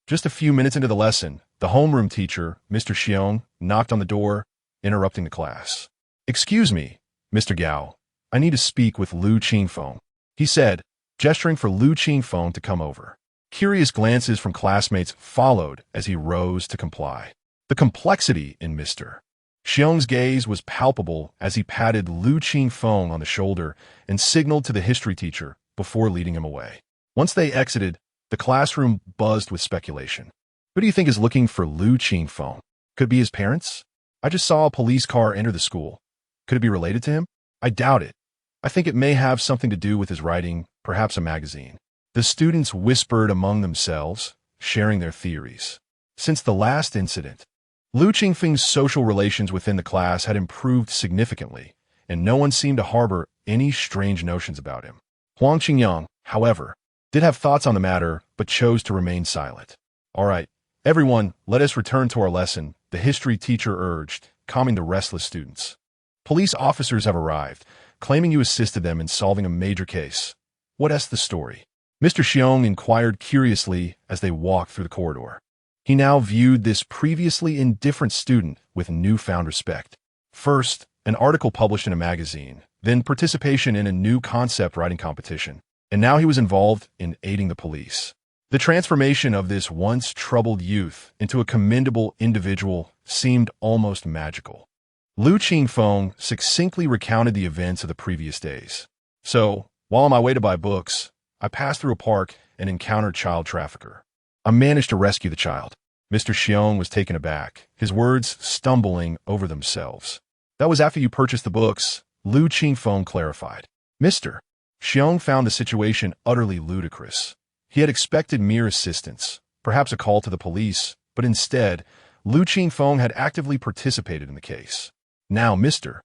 Just a few minutes into the lesson, the homeroom teacher, Mr. Xiong, knocked on the door, interrupting the class. "Excuse me, Mr. Gao, I need to speak with Lu Qingfeng," he said, gesturing for Lu Qingfeng to come over. Curious glances from classmates followed as he rose to comply. The complexity in Mr. Xiong's gaze was palpable as he patted Lu Qingfeng on the shoulder and signaled to the history teacher before leading him away. Once they exited, the classroom buzzed with speculation. Who do you think is looking for Lu Qingfeng? Could it be his parents? I just saw a police car enter the school. Could it be related to him? I doubt it. I think it may have something to do with his writing, perhaps a magazine. The students whispered among themselves, sharing their theories. Since the last incident, Lu Qingfeng's social relations within the class had improved significantly, and no one seemed to harbor any strange notions about him. Huang Qingyang, however, did have thoughts on the matter, but chose to remain silent. "All right, everyone, let us return to our lesson," the history teacher urged, calming the restless students. "Police officers have arrived, claiming you assisted them in solving a major case. What is the story?" Mr. Xiong inquired curiously as they walked through the corridor. He now viewed this previously indifferent student with newfound respect. First, an article published in a magazine, then participation in a new concept writing competition, and now he was involved in aiding the police. The transformation of this once troubled youth into a commendable individual seemed almost magical. Lu Qingfeng succinctly recounted the events of the previous days. "So, while on my way to buy books, I passed through a park and encountered a child trafficker. I managed to rescue the child." Mr. Xiong was taken aback, his words stumbling over themselves. "That was after you purchased the books," Lu Qingfeng clarified. Mr. Xiong found the situation utterly ludicrous. He had expected mere assistance, perhaps a call to the police, but instead, Lu Qingfeng had actively participated in the case. Now Mr.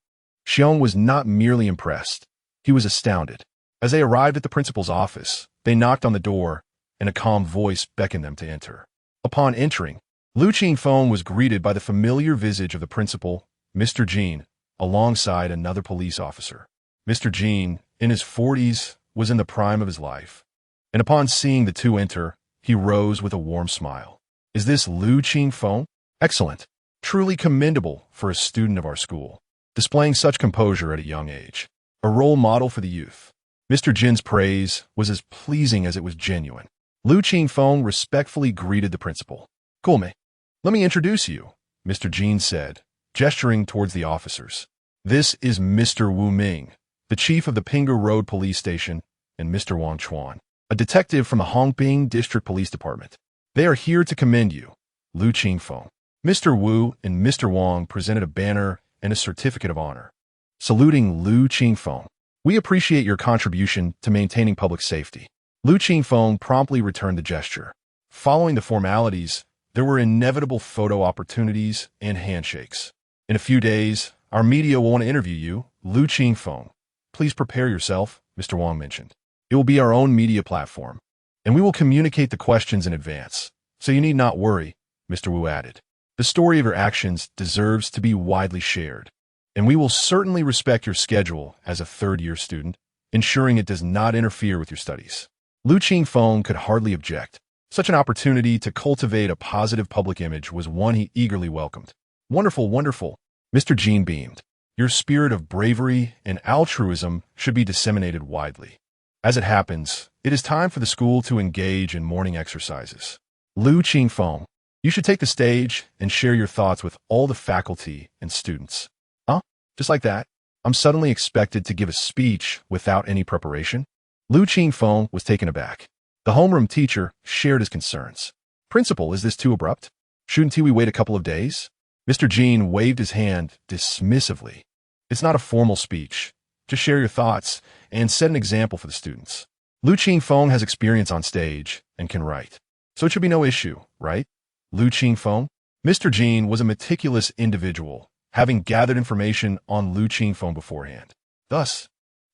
Xiong was not merely impressed, he was astounded. As they arrived at the principal's office, they knocked on the door, and a calm voice beckoned them to enter. Upon entering, Lu Qingfeng was greeted by the familiar visage of the principal, Mr. Jean, alongside another police officer. Mr. Jean, in his 40s, was in the prime of his life, and upon seeing the two enter, he rose with a warm smile. "Is this Lu Qingfeng? Excellent. Truly commendable for a student of our school, displaying such composure at a young age. A role model for the youth." Mr. Jin's praise was as pleasing as it was genuine. Lu Qingfeng respectfully greeted the principal. "Let me introduce you," Mr. Jin said, gesturing towards the officers. "This is Mr. Wu Ming, the chief of the Pingge Road Police Station, and Mr. Wang Chuan, a detective from the Hongbing District Police Department. They are here to commend you, Lu Qingfeng." Mr. Wu and Mr. Wang presented a banner and a certificate of honor. Saluting Lu Qingfeng, "We appreciate your contribution to maintaining public safety." Lu Qingfeng promptly returned the gesture. Following the formalities, there were inevitable photo opportunities and handshakes. In a few days, our media will want to interview you, Lu Qingfeng. Please prepare yourself, Mr. Wang mentioned. It will be our own media platform, and we will communicate the questions in advance, so you need not worry, Mr. Wu added. The story of your actions deserves to be widely shared, and we will certainly respect your schedule as a third-year student, ensuring it does not interfere with your studies. Lu Qingfeng could hardly object. Such an opportunity to cultivate a positive public image was one he eagerly welcomed. Wonderful, wonderful. Mr. Jean beamed. Your spirit of bravery and altruism should be disseminated widely. As it happens, it is time for the school to engage in morning exercises. Lu Qingfeng, you should take the stage and share your thoughts with all the faculty and students. Huh? Just like that? I'm suddenly expected to give a speech without any preparation? Lu Qingfeng was taken aback. The homeroom teacher shared his concerns. Principal, is this too abrupt? Shouldn't we wait a couple of days? Mr. Jean waved his hand dismissively. It's not a formal speech. Just share your thoughts and set an example for the students. Lu Qingfeng has experience on stage and can write, so it should be no issue, right? Lu Qingfeng? Mr. Jean was a meticulous individual, having gathered information on Lu Qingfeng beforehand. Thus,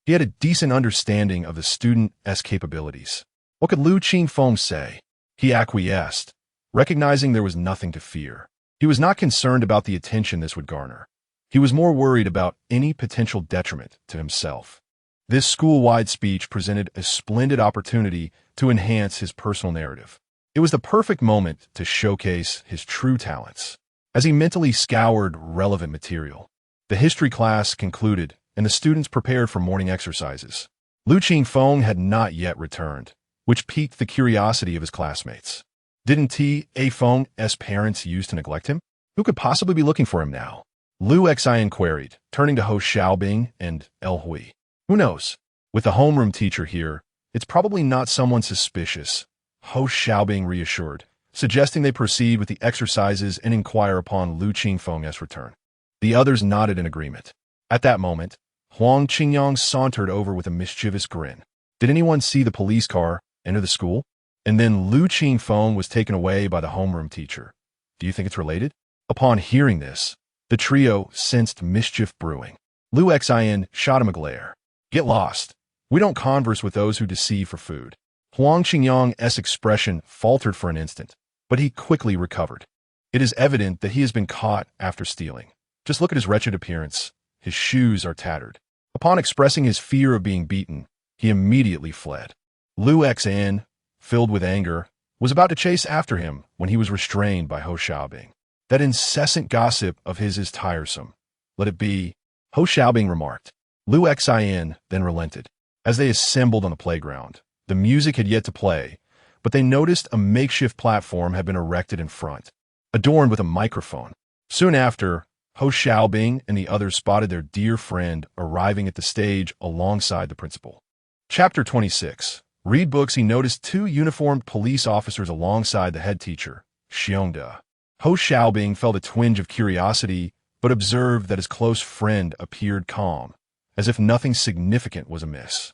he had a decent understanding of the student's capabilities. What could Lu Qingfeng say? He acquiesced, recognizing there was nothing to fear. He was not concerned about the attention this would garner. He was more worried about any potential detriment to himself. This school-wide speech presented a splendid opportunity to enhance his personal narrative. It was the perfect moment to showcase his true talents. As he mentally scoured relevant material, the history class concluded and the students prepared for morning exercises. Lu Qingfeng had not yet returned, which piqued the curiosity of his classmates. Didn't Feng's parents used to neglect him? Who could possibly be looking for him now? Lu Xian queried, turning to Ho Xiaobing and El Hui. Who knows? With the homeroom teacher here, it's probably not someone suspicious, Ho Xiaobing reassured, suggesting they proceed with the exercises and inquire upon Lu Qingfeng's return. The others nodded in agreement. At that moment, Huang Qingyang sauntered over with a mischievous grin. Did anyone see the police car enter the school? And then Lu Qingfeng was taken away by the homeroom teacher. Do you think it's related? Upon hearing this, the trio sensed mischief brewing. Lu Xian shot him a glare. Get lost. We don't converse with those who deceive for food. Huang Qingyang's expression faltered for an instant, but he quickly recovered. It is evident that he has been caught after stealing. Just look at his wretched appearance. His shoes are tattered. Upon expressing his fear of being beaten, he immediately fled. Lu Xian, filled with anger, was about to chase after him when he was restrained by Ho Xiaobing. That incessant gossip of his is tiresome. Let it be, Ho Xiaobing remarked. Lu Xian then relented. As they assembled on the playground, the music had yet to play, but they noticed a makeshift platform had been erected in front, adorned with a microphone. Soon after, Ho Xiaobing and the others spotted their dear friend arriving at the stage alongside the principal. Chapter 26. Read books. He noticed two uniformed police officers alongside the head teacher, Xiongda. Ho Xiaobing felt a twinge of curiosity, but observed that his close friend appeared calm, as if nothing significant was amiss.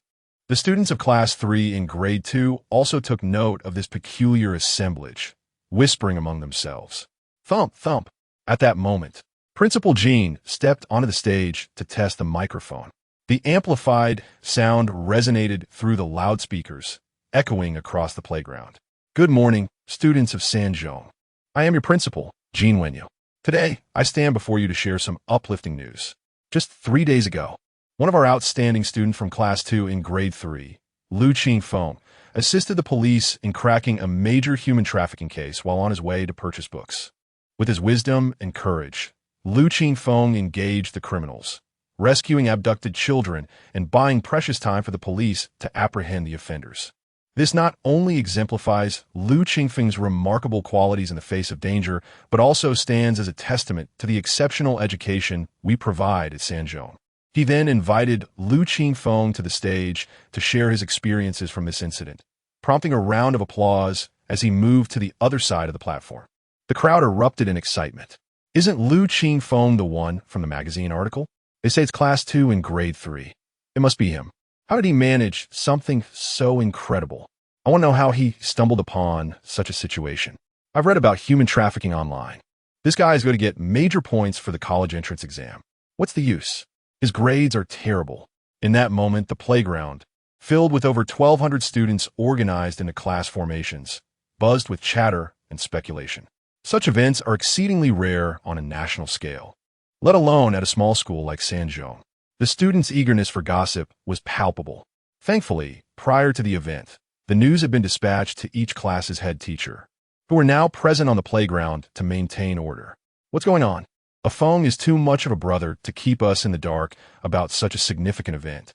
The students of Class 3 in Grade 2 also took note of this peculiar assemblage, whispering among themselves. Thump, thump. At that moment, Principal Jean stepped onto the stage to test the microphone. The amplified sound resonated through the loudspeakers, echoing across the playground. Good morning, students of Sanzhong. I am your principal, Jean Wenyu. Today, I stand before you to share some uplifting news. Just 3 days ago, one of our outstanding students from Class 2 in Grade 3, Lu Qingfeng, assisted the police in cracking a major human trafficking case while on his way to purchase books. With his wisdom and courage, Lu Qingfeng engaged the criminals, rescuing abducted children and buying precious time for the police to apprehend the offenders. This not only exemplifies Lu Qingfeng's remarkable qualities in the face of danger, but also stands as a testament to the exceptional education we provide at Sanzhong. He then invited Lu Qingfeng to the stage to share his experiences from this incident, prompting a round of applause as he moved to the other side of the platform. The crowd erupted in excitement. Isn't Lu Qingfeng the one from the magazine article? They say it's Class 2 in Grade 3. It must be him. How did he manage something so incredible? I want to know how he stumbled upon such a situation. I've read about human trafficking online. This guy is going to get major points for the college entrance exam. What's the use? His grades are terrible. In that moment, the playground, filled with over 1,200 students organized into class formations, buzzed with chatter and speculation. Such events are exceedingly rare on a national scale, let alone at a small school like Sanzhong. The students' eagerness for gossip was palpable. Thankfully, prior to the event, the news had been dispatched to each class's head teacher, who were now present on the playground to maintain order. What's going on? A Feng is too much of a brother to keep us in the dark about such a significant event.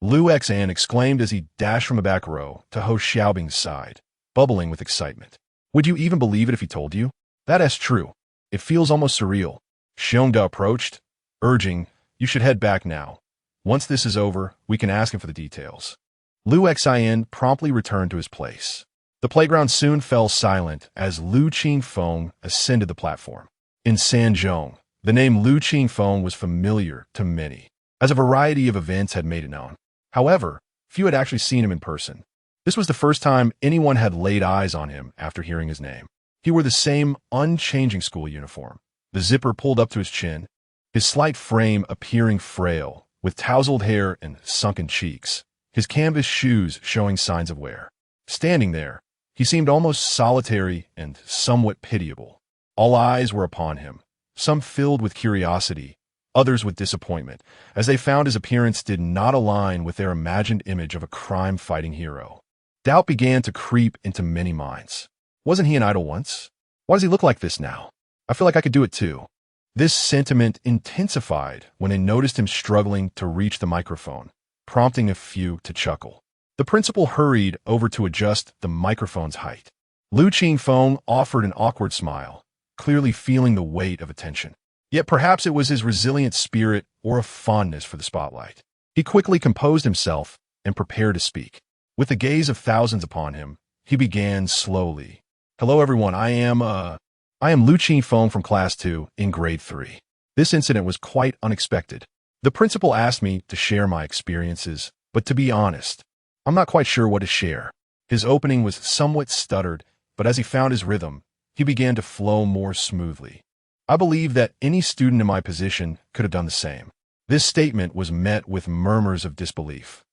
Lu Xan exclaimed as he dashed from the back row to host Xiaobing's side, bubbling with excitement. Would you even believe it if he told you? That's true. It feels almost surreal. Xiongda approached, urging, you should head back now. Once this is over, we can ask him for the details. Lu Xian promptly returned to his place. The playground soon fell silent as Lu Qingfeng ascended the platform. In Sanzhong, the name Lu Qingfeng was familiar to many, as a variety of events had made it known. However, few had actually seen him in person. This was the first time anyone had laid eyes on him after hearing his name. He wore the same unchanging school uniform, the zipper pulled up to his chin, his slight frame appearing frail, with tousled hair and sunken cheeks, his canvas shoes showing signs of wear. Standing there, he seemed almost solitary and somewhat pitiable. All eyes were upon him, some filled with curiosity, others with disappointment, as they found his appearance did not align with their imagined image of a crime-fighting hero. Doubt began to creep into many minds. Wasn't he an idol once? Why does he look like this now? I feel like I could do it too. This sentiment intensified when they noticed him struggling to reach the microphone, prompting a few to chuckle. The principal hurried over to adjust the microphone's height. Lu Qingfeng offered an awkward smile, clearly feeling the weight of attention. Yet perhaps it was his resilient spirit or a fondness for the spotlight. He quickly composed himself and prepared to speak. With the gaze of thousands upon him, he began slowly. Hello everyone, I am Lu Qingfeng from Class 2 in Grade 3. This incident was quite unexpected. The principal asked me to share my experiences, but to be honest, I'm not quite sure what to share. His opening was somewhat stuttered, but as he found his rhythm, he began to flow more smoothly. I believe that any student in my position could have done the same. This statement was met with murmurs of disbelief.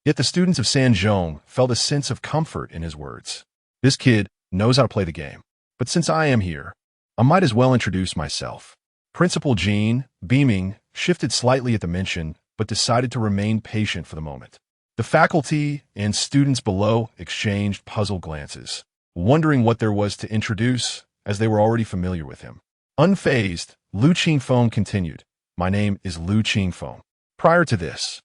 Yet the students of Sanzhong felt a sense of comfort in his words. This kid knows how to play the game. But since I am here, I might as well introduce myself. Principal Jean, beaming, shifted slightly at the mention, but decided to remain patient for the moment. The faculty and students below exchanged puzzled glances, wondering what there was to introduce, as they were already familiar with him. Unfazed, Lu Qingfeng continued, My name is Lu Qingfeng. Prior to this,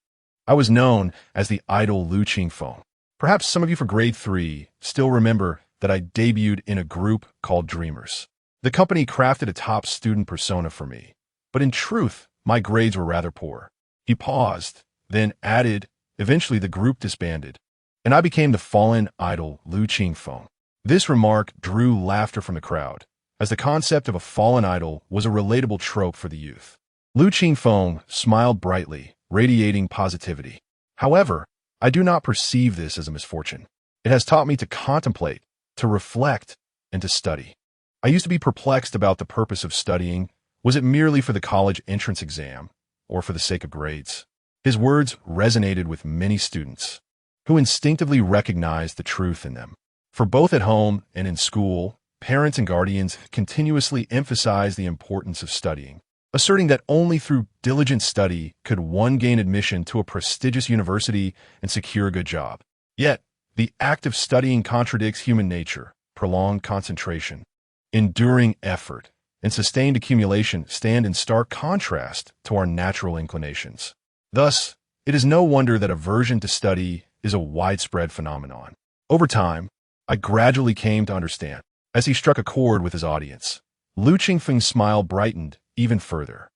I was known as the idol Lu Qingfeng. Perhaps some of you for Grade 3 still remember that I debuted in a group called Dreamers. The company crafted a top student persona for me, but in truth, my grades were rather poor. He paused, then added, eventually the group disbanded, and I became the fallen idol Lu Qingfeng. This remark drew laughter from the crowd, as the concept of a fallen idol was a relatable trope for the youth. Lu Qingfeng smiled brightly, radiating positivity. However, I do not perceive this as a misfortune. It has taught me to contemplate, to reflect, and to study. I used to be perplexed about the purpose of studying. Was it merely for the college entrance exam, or for the sake of grades? His words resonated with many students, who instinctively recognized the truth in them. For both at home and in school, parents and guardians continuously emphasize the importance of studying, asserting that only through diligent study could one gain admission to a prestigious university and secure a good job. Yet, the act of studying contradicts human nature. Prolonged concentration, enduring effort, and sustained accumulation stand in stark contrast to our natural inclinations. Thus, it is no wonder that aversion to study is a widespread phenomenon. Over time, I gradually came to understand. As he struck a chord with his audience, Lu Qingfeng's smile brightened even further.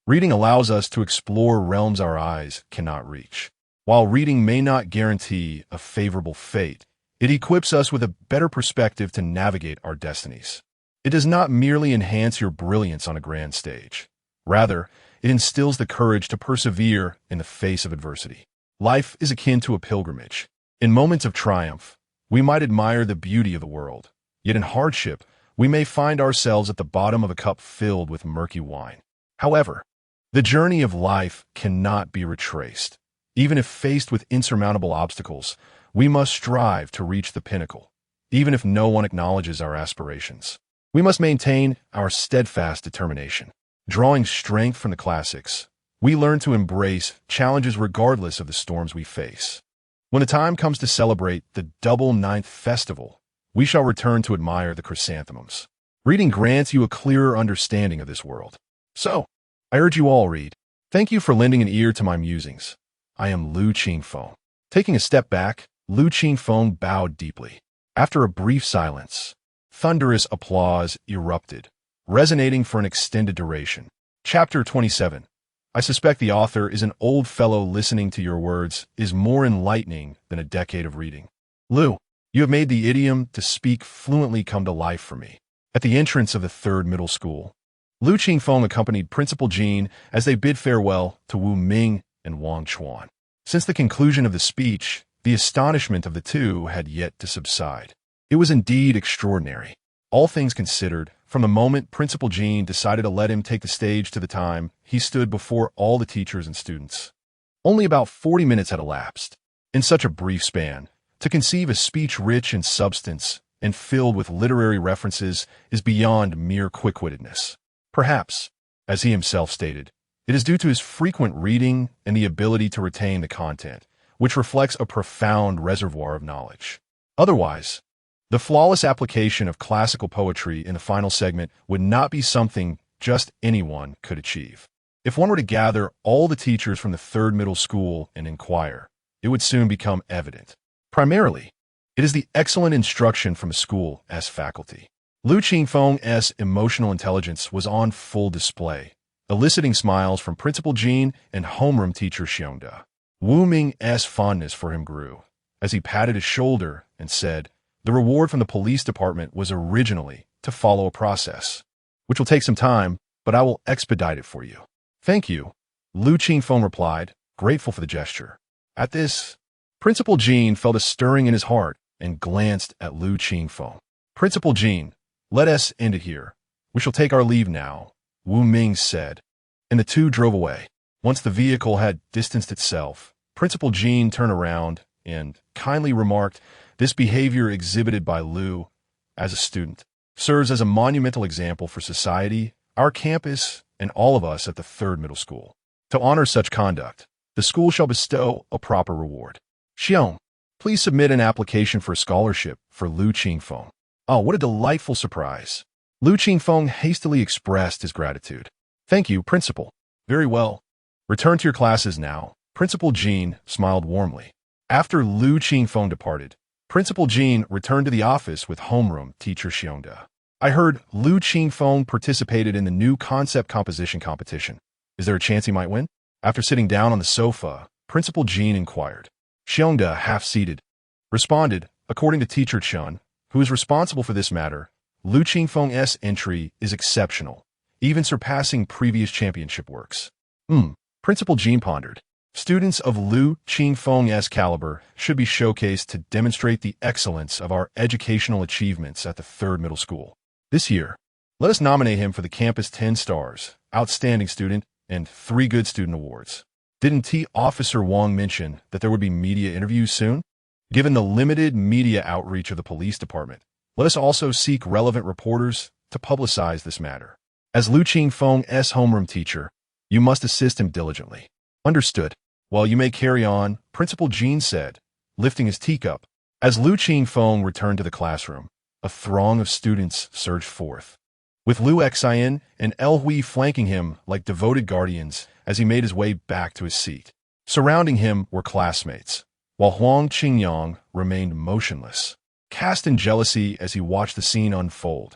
Reading allows us to explore realms our eyes cannot reach. While reading may not guarantee a favorable fate, it equips us with a better perspective to navigate our destinies. It does not merely enhance your brilliance on a grand stage. Rather, it instills the courage to persevere in the face of adversity. Life is akin to a pilgrimage. In moments of triumph, we might admire the beauty of the world. Yet in hardship, we may find ourselves at the bottom of a cup filled with murky wine. However, the journey of life cannot be retraced. Even if faced with insurmountable obstacles, we must strive to reach the pinnacle, even if no one acknowledges our aspirations. We must maintain our steadfast determination. Drawing strength from the classics, we learn to embrace challenges regardless of the storms we face. When the time comes to celebrate the double ninth festival, we shall return to admire the chrysanthemums. Reading grants you a clearer understanding of this world. So, I urge you all read. Thank you for lending an ear to my musings. I am Lu Qingfeng. Taking a step back, Lu Qingfeng bowed deeply. After a brief silence, thunderous applause erupted, resonating for an extended duration. Chapter 27. I suspect the author is an old fellow listening to your words is more enlightening than a decade of reading. Lu, you have made the idiom to speak fluently come to life for me. At the entrance of the third middle school, Lu Qingfeng accompanied Principal Jean as they bid farewell to Wu Ming and Wang Chuan. Since the conclusion of the speech, the astonishment of the two had yet to subside. It was indeed extraordinary. All things considered, from the moment Principal Jean decided to let him take the stage to the time he stood before all the teachers and students. Only about 40 minutes had elapsed. In such a brief span, to conceive a speech rich in substance and filled with literary references is beyond mere quick-wittedness. Perhaps, as he himself stated, it is due to his frequent reading and the ability to retain the content, which reflects a profound reservoir of knowledge. Otherwise, the flawless application of classical poetry in the final segment would not be something just anyone could achieve. If one were to gather all the teachers from the third middle school and inquire, it would soon become evident. Primarily, it is the excellent instruction from the school as faculty. Lu Qingfeng's emotional intelligence was on full display, eliciting smiles from Principal Jean and homeroom teacher Xiongda. Wu Ming's fondness for him grew, as he patted his shoulder and said, the reward from the police department was originally to follow a process, which will take some time, but I will expedite it for you. Thank you, Lu Qingfeng replied, grateful for the gesture. At this, Principal Jean felt a stirring in his heart and glanced at Lu Qingfeng. Principal Jean, let us end it here. We shall take our leave now, Wu Ming said, and the two drove away. Once the vehicle had distanced itself, Principal Jean turned around and kindly remarked, this behavior exhibited by Lu, as a student, serves as a monumental example for society, our campus, and all of us at the third middle school. To honor such conduct, the school shall bestow a proper reward. Xiong, please submit an application for a scholarship for Lu Qingfeng. Oh, what a delightful surprise. Lu Qingfeng hastily expressed his gratitude. Thank you, Principal. Very well. Return to your classes now. Principal Jean smiled warmly. After Lu Qingfeng departed, Principal Jean returned to the office with homeroom teacher Xiongda. I heard Lu Qingfeng participated in the new concept composition competition. Is there a chance he might win? After sitting down on the sofa, Principal Jean inquired. Xiongda, half-seated, responded, according to teacher Chun, who is responsible for this matter, Lu Qingfeng's entry is exceptional, even surpassing previous championship works. Principal Jean pondered. Students of Lu Qingfeng's caliber should be showcased to demonstrate the excellence of our educational achievements at the third middle school. This year, let us nominate him for the Campus 10 Stars, Outstanding Student, and 3 Good Student Awards. Didn't T. Officer Wang mention that there would be media interviews soon? Given the limited media outreach of the police department, let us also seek relevant reporters to publicize this matter. As Lu Qingfeng's homeroom teacher, you must assist him diligently. Understood. Well, you may carry on, Principal Jean said, lifting his teacup. As Lu Qingfeng returned to the classroom, a throng of students surged forth, with Lu Xian and El Hui flanking him like devoted guardians as he made his way back to his seat. Surrounding him were classmates, while Huang Qingyang remained motionless, cast in jealousy as he watched the scene unfold,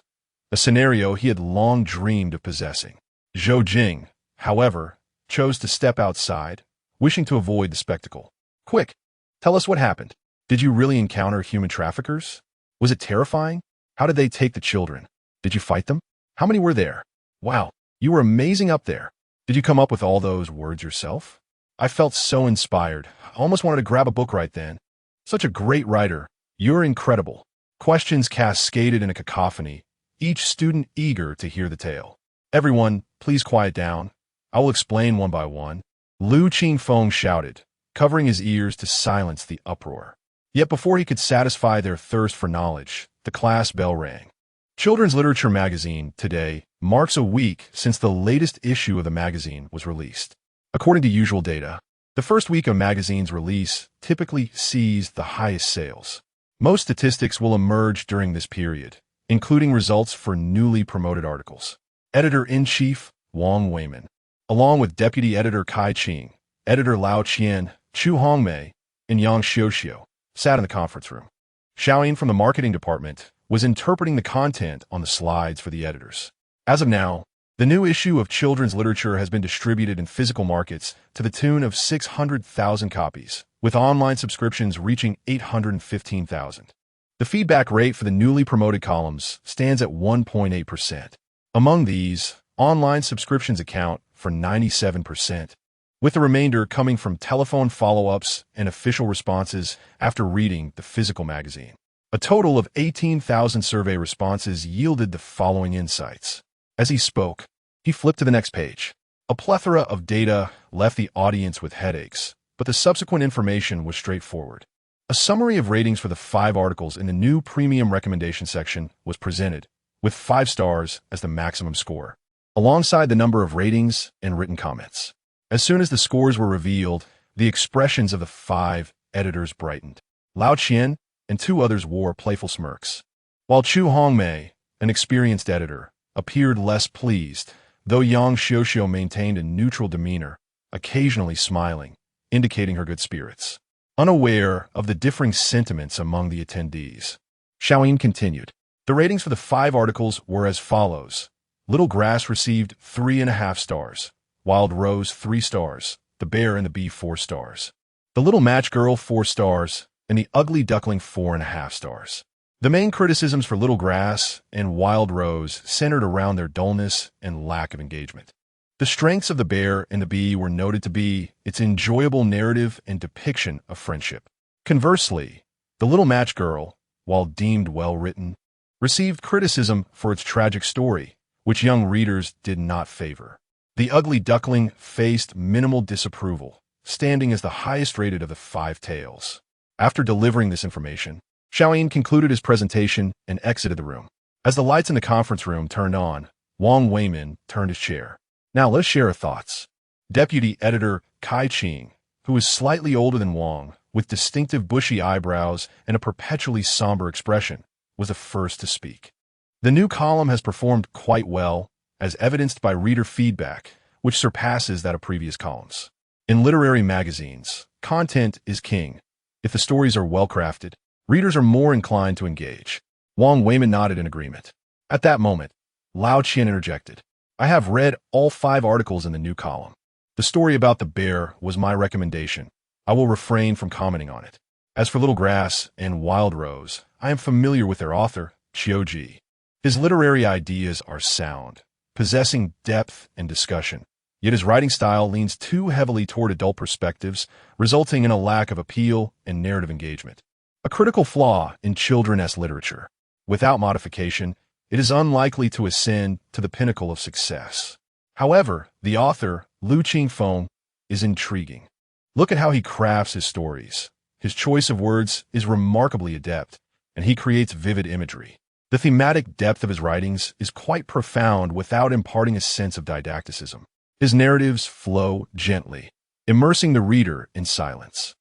a scenario he had long dreamed of possessing. Zhou Jing, however, chose to step outside, wishing to avoid the spectacle. Quick, tell us what happened. Did you really encounter human traffickers? Was it terrifying? How did they take the children? Did you fight them? How many were there? Wow, you were amazing up there. Did you come up with all those words yourself? I felt so inspired. I almost wanted to grab a book right then. Such a great writer. "You're incredible." Questions cascaded in a cacophony, each student eager to hear the tale. "Everyone, please quiet down. I will explain one by one," Lu Qingfeng shouted, covering his ears to silence the uproar. Yet before he could satisfy their thirst for knowledge, the class bell rang. Children's Literature magazine, today, marks a week since the latest issue of the magazine was released. According to usual data, the first week of a magazine's release typically sees the highest sales. Most statistics will emerge during this period, including results for newly promoted articles. Editor-in-Chief Wang Weimin, along with Deputy Editor Kai Qing, Editor Lao Qian, Chu Hongmei, and Yang Xiuxiu, sat in the conference room. Xiaoyin from the marketing department was interpreting the content on the slides for the editors. As of now, the new issue of Children's Literature has been distributed in physical markets to the tune of 600,000 copies, with online subscriptions reaching 815,000. The feedback rate for the newly promoted columns stands at 1.8%. Among these, online subscriptions account for 97%, with the remainder coming from telephone follow-ups and official responses after reading the physical magazine. A total of 18,000 survey responses yielded the following insights. As he spoke, he flipped to the next page. A plethora of data left the audience with headaches, but the subsequent information was straightforward. A summary of ratings for the 5 articles in the new premium recommendation section was presented, with 5 stars as the maximum score, alongside the number of ratings and written comments. As soon as the scores were revealed, the expressions of the 5 editors brightened. Lao Qian and 2 others wore playful smirks, while Chu Hongmei, an experienced editor, appeared less pleased, though Yang Xiuxiu maintained a neutral demeanor, occasionally smiling, indicating her good spirits. Unaware of the differing sentiments among the attendees, Xiaoyin continued. The ratings for the 5 articles were as follows. Little Grass received 3.5 stars. Wild Rose 3 stars, The Bear and the Bee 4 stars, The Little Match Girl 4 stars, and The Ugly Duckling 4.5 stars. The main criticisms for Little Grass and Wild Rose centered around their dullness and lack of engagement. The strengths of The Bear and the Bee were noted to be its enjoyable narrative and depiction of friendship. Conversely, The Little Match Girl, while deemed well-written, received criticism for its tragic story, which young readers did not favor. The Ugly Duckling faced minimal disapproval, standing as the highest rated of the 5 tales. After delivering this information, Xiaoyin concluded his presentation and exited the room. As the lights in the conference room turned on, Wang Weimin turned his chair. "Now let's share our thoughts." Deputy Editor Kai Qing, who was slightly older than Wang, with distinctive bushy eyebrows and a perpetually somber expression, was the first to speak. "The new column has performed quite well, as evidenced by reader feedback, which surpasses that of previous columns. In literary magazines, content is king. If the stories are well-crafted, readers are more inclined to engage." Wang Weimin nodded in agreement. At that moment, Lao Qian interjected. "I have read all 5 articles in the new column. The story about the bear was my recommendation. I will refrain from commenting on it. As for Little Grass and Wild Rose, I am familiar with their author, Qiuji. His literary ideas are sound, possessing depth and discussion, yet his writing style leans too heavily toward adult perspectives, resulting in a lack of appeal and narrative engagement. A critical flaw in children's literature. Without modification, it is unlikely to ascend to the pinnacle of success. However, the author, Lu Qingfeng, is intriguing. Look at how he crafts his stories. His choice of words is remarkably adept, and he creates vivid imagery. The thematic depth of his writings is quite profound without imparting a sense of didacticism. His narratives flow gently, immersing the reader in silence.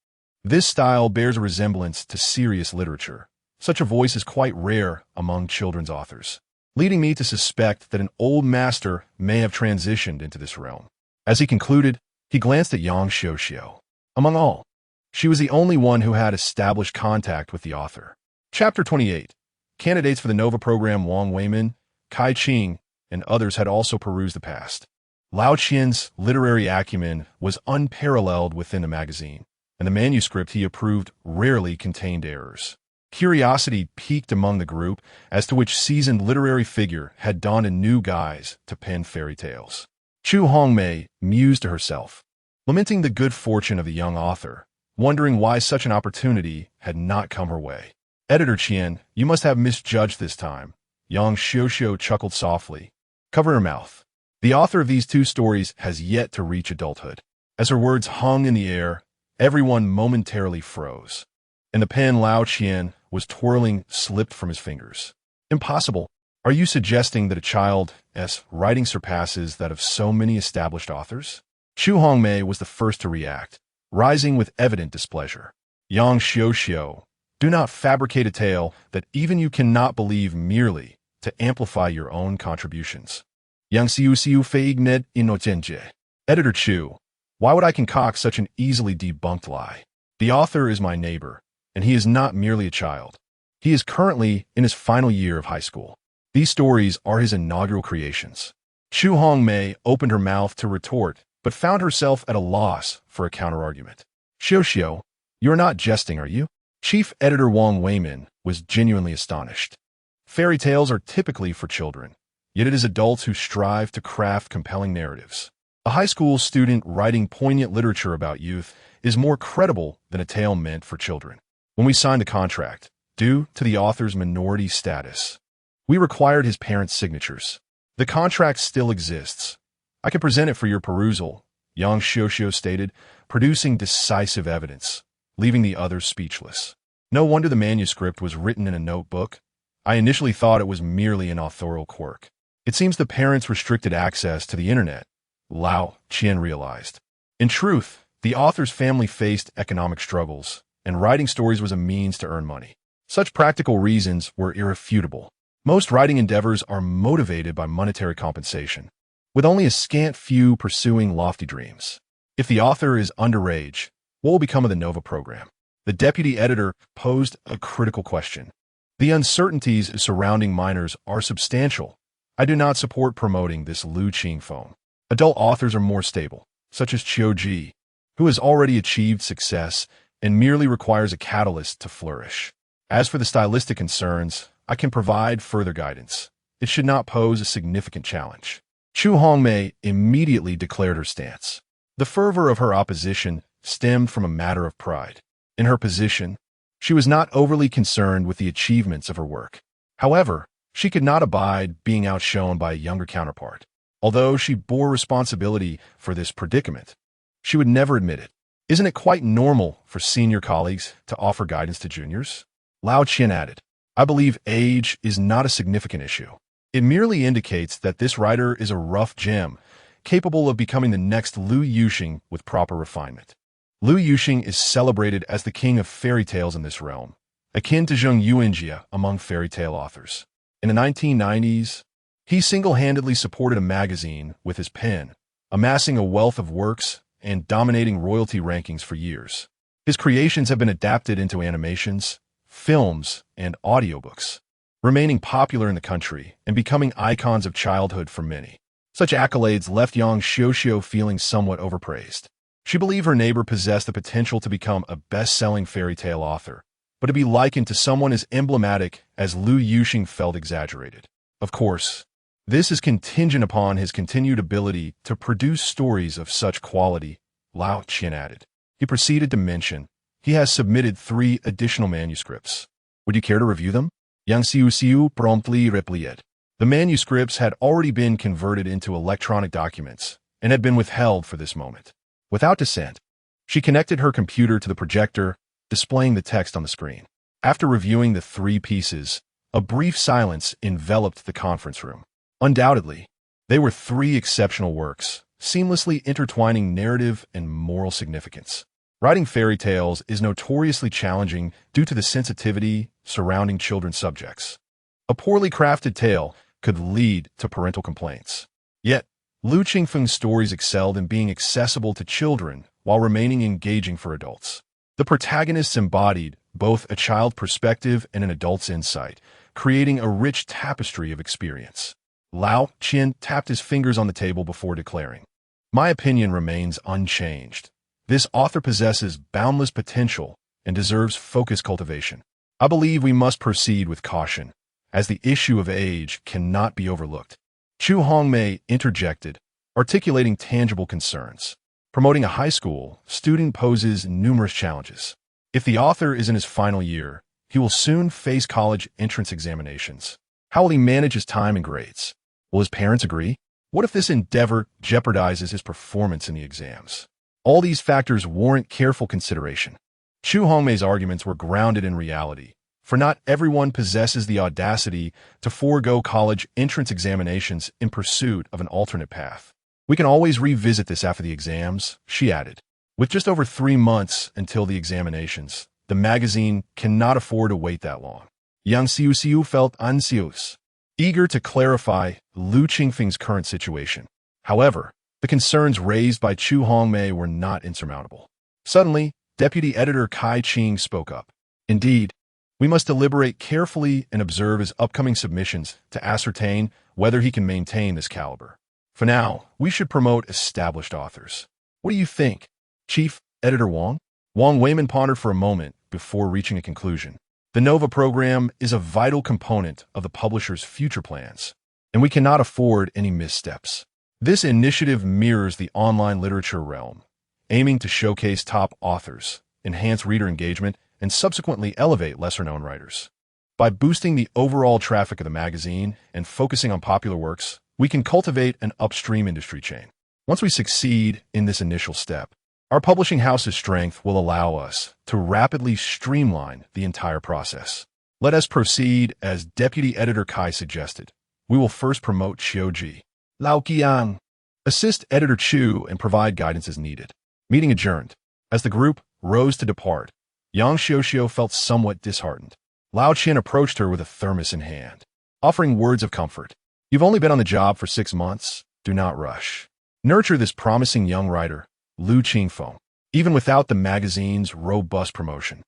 This style bears a resemblance to serious literature. Such a voice is quite rare among children's authors, leading me to suspect that an old master may have transitioned into this realm." As he concluded, he glanced at Yang Xiuxiu. Among all, she was the only one who had established contact with the author. Chapter 28. Candidates for the Nova program Wang Weimin, Kai Qing, and others had also perused the past. Lao Qian's literary acumen was unparalleled within the magazine, and the manuscript he approved rarely contained errors. Curiosity piqued among the group as to which seasoned literary figure had donned a new guise to pen fairy tales. Chu Hongmei mused to herself, lamenting the good fortune of the young author, wondering why such an opportunity had not come her way. Editor Qian, you must have misjudged this time. Yang Xiuxiu chuckled softly. Cover her mouth. The author of these two stories has yet to reach adulthood. As her words hung in the air, everyone momentarily froze, and the pen Lao Qian was twirling slipped from his fingers. Impossible. Are you suggesting that a child's writing surpasses that of so many established authors? Chu Hongmei was the first to react, rising with evident displeasure. Yang Xiuxiu, do not fabricate a tale that even you cannot believe merely to amplify your own contributions. Yang Xiuxiu feignet inocente. Editor Chu, why would I concoct such an easily debunked lie? The author is my neighbor, and he is not merely a child. He is currently in his final year of high school. These stories are his inaugural creations. Chu Hongmei opened her mouth to retort, but found herself at a loss for a counterargument. Xiuxiu, you are not jesting, are you? Chief Editor Wang Weimin was genuinely astonished. Fairy tales are typically for children, yet it is adults who strive to craft compelling narratives. A high school student writing poignant literature about youth is more credible than a tale meant for children. When we signed the contract, due to the author's minority status, we required his parents' signatures. The contract still exists. I can present it for your perusal, Yang Xiuxiu stated, producing decisive evidence, leaving the others speechless. No wonder the manuscript was written in a notebook. I initially thought it was merely an authorial quirk. It seems the parents restricted access to the internet, Lao Qian realized. In truth, the author's family faced economic struggles, and writing stories was a means to earn money. Such practical reasons were irrefutable. Most writing endeavors are motivated by monetary compensation, with only a scant few pursuing lofty dreams. If the author is underage, what will become of the Nova program? The deputy editor posed a critical question. The uncertainties surrounding minors are substantial. I do not support promoting this Lu Qingfeng. Adult authors are more stable, such as Qiu Ji, who has already achieved success and merely requires a catalyst to flourish. As for the stylistic concerns, I can provide further guidance. It should not pose a significant challenge. Chu Hongmei immediately declared her stance. The fervor of her opposition stemmed from a matter of pride. In her position, she was not overly concerned with the achievements of her work. However, she could not abide being outshone by a younger counterpart. Although she bore responsibility for this predicament, she would never admit it. Isn't it quite normal for senior colleagues to offer guidance to juniors? Lao Qian added, I believe age is not a significant issue. It merely indicates that this writer is a rough gem, capable of becoming the next Lu Yuxing with proper refinement. Lu Yuxing is celebrated as the king of fairy tales in this realm, akin to Zheng Yuanjia among fairy tale authors. In the 1990s, he single-handedly supported a magazine with his pen, amassing a wealth of works and dominating royalty rankings for years. His creations have been adapted into animations, films, and audiobooks, remaining popular in the country and becoming icons of childhood for many. Such accolades left Yang Xiuxiu feeling somewhat overpraised. She believed her neighbor possessed the potential to become a best-selling fairy tale author, but to be likened to someone as emblematic as Lu Yuxing felt exaggerated. Of course, this is contingent upon his continued ability to produce stories of such quality, Lao Qian added. He proceeded to mention, he has submitted 3 additional manuscripts. Would you care to review them? Yang Xiuxiu promptly replied. The manuscripts had already been converted into electronic documents and had been withheld for this moment. Without dissent, she connected her computer to the projector, displaying the text on the screen. After reviewing the 3 pieces, a brief silence enveloped the conference room. Undoubtedly, they were 3 exceptional works, seamlessly intertwining narrative and moral significance. Writing fairy tales is notoriously challenging due to the sensitivity surrounding children's subjects. A poorly crafted tale could lead to parental complaints. Yet, Lu Qingfeng's stories excelled in being accessible to children while remaining engaging for adults. The protagonists embodied both a child perspective and an adult's insight, creating a rich tapestry of experience. Lao Qian tapped his fingers on the table before declaring, my opinion remains unchanged. This author possesses boundless potential and deserves focused cultivation. I believe we must proceed with caution, as the issue of age cannot be overlooked. Chu Hongmei interjected, articulating tangible concerns. Promoting a high school student poses numerous challenges. If the author is in his final year, he will soon face college entrance examinations. How will he manage his time and grades? Will his parents agree? What if this endeavor jeopardizes his performance in the exams? All these factors warrant careful consideration. Chu Hongmei's arguments were grounded in reality, for not everyone possesses the audacity to forego college entrance examinations in pursuit of an alternate path. We can always revisit this after the exams, she added. With just over 3 months until the examinations, the magazine cannot afford to wait that long. Yang Xiuxiu felt anxious, eager to clarify Lu Qingfeng's current situation. However, the concerns raised by Chu Hongmei were not insurmountable. Suddenly, Deputy Editor Kai Qing spoke up. Indeed, we must deliberate carefully and observe his upcoming submissions to ascertain whether he can maintain this caliber. For now, we should promote established authors. What do you think, Chief Editor Wang? Wang Weiman pondered for a moment before reaching a conclusion. The NOVA program is a vital component of the publisher's future plans, and we cannot afford any missteps. This initiative mirrors the online literature realm, aiming to showcase top authors, enhance reader engagement, and subsequently elevate lesser-known writers. By boosting the overall traffic of the magazine and focusing on popular works, we can cultivate an upstream industry chain. Once we succeed in this initial step, our publishing house's strength will allow us to rapidly streamline the entire process. Let us proceed as Deputy Editor Kai suggested. We will first promote Qiuji. Lao Qiang. Assist Editor Chu and provide guidance as needed. Meeting adjourned. As the group rose to depart, Yang Xiuxiu felt somewhat disheartened. Lao Qian approached her with a thermos in hand, offering words of comfort. You've only been on the job for 6 months. Do not rush. Nurture this promising young writer, Lu Qingfeng. Even without the magazine's robust promotion,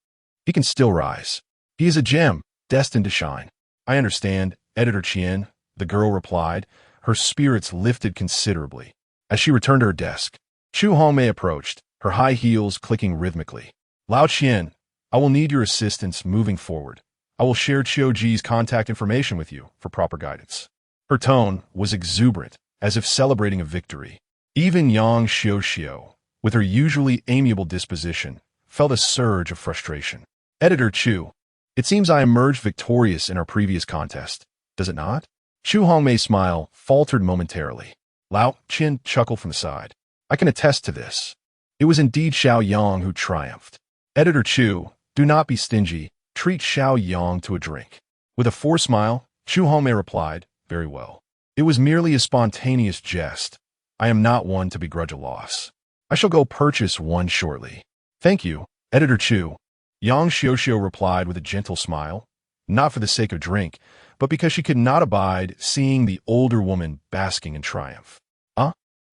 he can still rise. He is a gem, destined to shine. I understand, Editor Qian, the girl replied, her spirits lifted considerably. As she returned to her desk, Chu Hongmei approached, her high heels clicking rhythmically. Lao Qian, I will need your assistance moving forward. I will share Qiuji's contact information with you for proper guidance. Her tone was exuberant, as if celebrating a victory. Even Yang Xiuxiu, with her usually amiable disposition, felt a surge of frustration. Editor Chu, it seems I emerged victorious in our previous contest, does it not? Chu Hongmei's smile faltered momentarily. Lao Qian chuckled from the side. I can attest to this. It was indeed Xiao Yang who triumphed. Editor Chu, do not be stingy. Treat Xiao Yang to a drink. With a forced smile, Chu Hongmei replied, very well. It was merely a spontaneous jest. I am not one to begrudge a loss. I shall go purchase one shortly. Thank you, Editor Chu. Yang Xiuxiu replied with a gentle smile, not for the sake of drink, but because she could not abide seeing the older woman basking in triumph.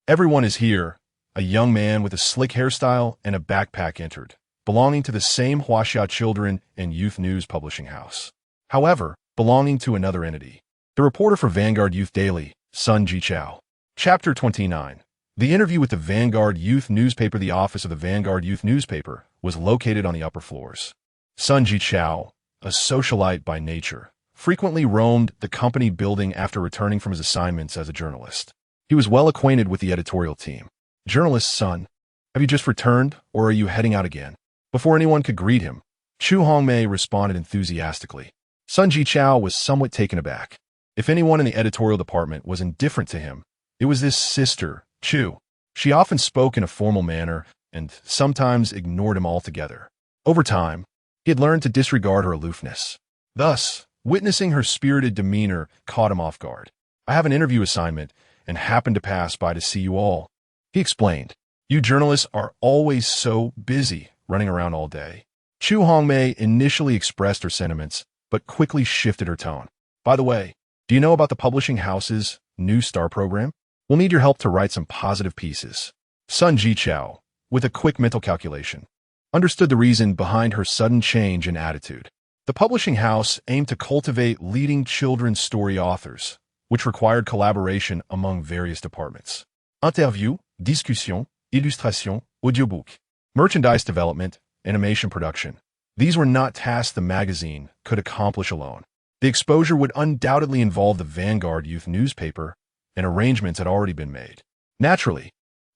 Everyone is here. A young man with a slick hairstyle and a backpack entered, belonging to the same Huaxia Children and Youth News publishing house. However, belonging to another entity. The reporter for Vanguard Youth Daily, Sun Jichao. Chapter 29. The interview with the Vanguard Youth newspaper. The office of the Vanguard Youth newspaper was located on the upper floors. Sun Jichao, a socialite by nature, frequently roamed the company building after returning from his assignments as a journalist. He was well acquainted with the editorial team. Journalist Sun, have you just returned, or are you heading out again? Before anyone could greet him, Chu Hongmei responded enthusiastically. Sun Jichao was somewhat taken aback. If anyone in the editorial department was indifferent to him, it was this sister, Chu. She often spoke in a formal manner and sometimes ignored him altogether. Over time, he had learned to disregard her aloofness. Thus, witnessing her spirited demeanor caught him off guard. I have an interview assignment and happened to pass by to see you all, he explained. You journalists are always so busy running around all day. Chu Hongmei initially expressed her sentiments, but quickly shifted her tone. By the way, do you know about the publishing house's new star program? We'll need your help to write some positive pieces. Sun Jichao, with a quick mental calculation, understood the reason behind her sudden change in attitude. The publishing house aimed to cultivate leading children's story authors, which required collaboration among various departments. Interview, discussion, illustration, audiobook, merchandise development, animation production. These were not tasks the magazine could accomplish alone. The exposure would undoubtedly involve the Vanguard Youth newspaper, and arrangements had already been made. Naturally,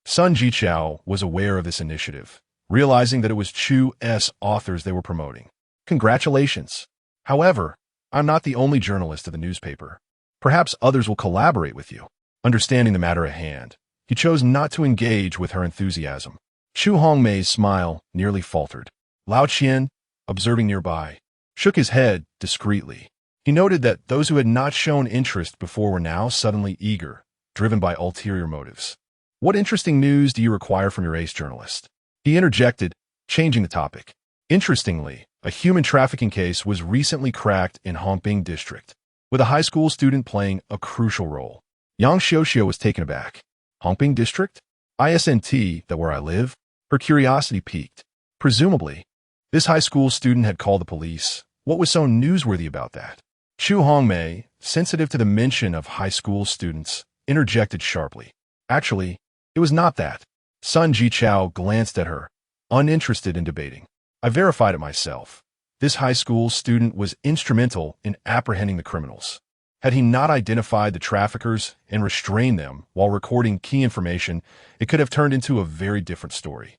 Sun Jichao was aware of this initiative, realizing that it was Chu's authors they were promoting. Congratulations. However, I'm not the only journalist of the newspaper. Perhaps others will collaborate with you. Understanding the matter at hand, he chose not to engage with her enthusiasm. Xu Hongmei's smile nearly faltered. Lao Qian, observing nearby, shook his head discreetly. He noted that those who had not shown interest before were now suddenly eager, driven by ulterior motives. What interesting news do you require from your ace journalist? He interjected, changing the topic. Interestingly, a human trafficking case was recently cracked in Hongping district, with a high school student playing a crucial role. Yang Xiuxiu was taken aback. Hongping district? ISNT, that where I live? Her curiosity piqued. Presumably, this high school student had called the police. What was so newsworthy about that? Xu Hongmei, sensitive to the mention of high school students, interjected sharply. Actually, it was not that. Sun Jichao glanced at her, uninterested in debating. I verified it myself. This high school student was instrumental in apprehending the criminals. Had he not identified the traffickers and restrained them while recording key information, it could have turned into a very different story.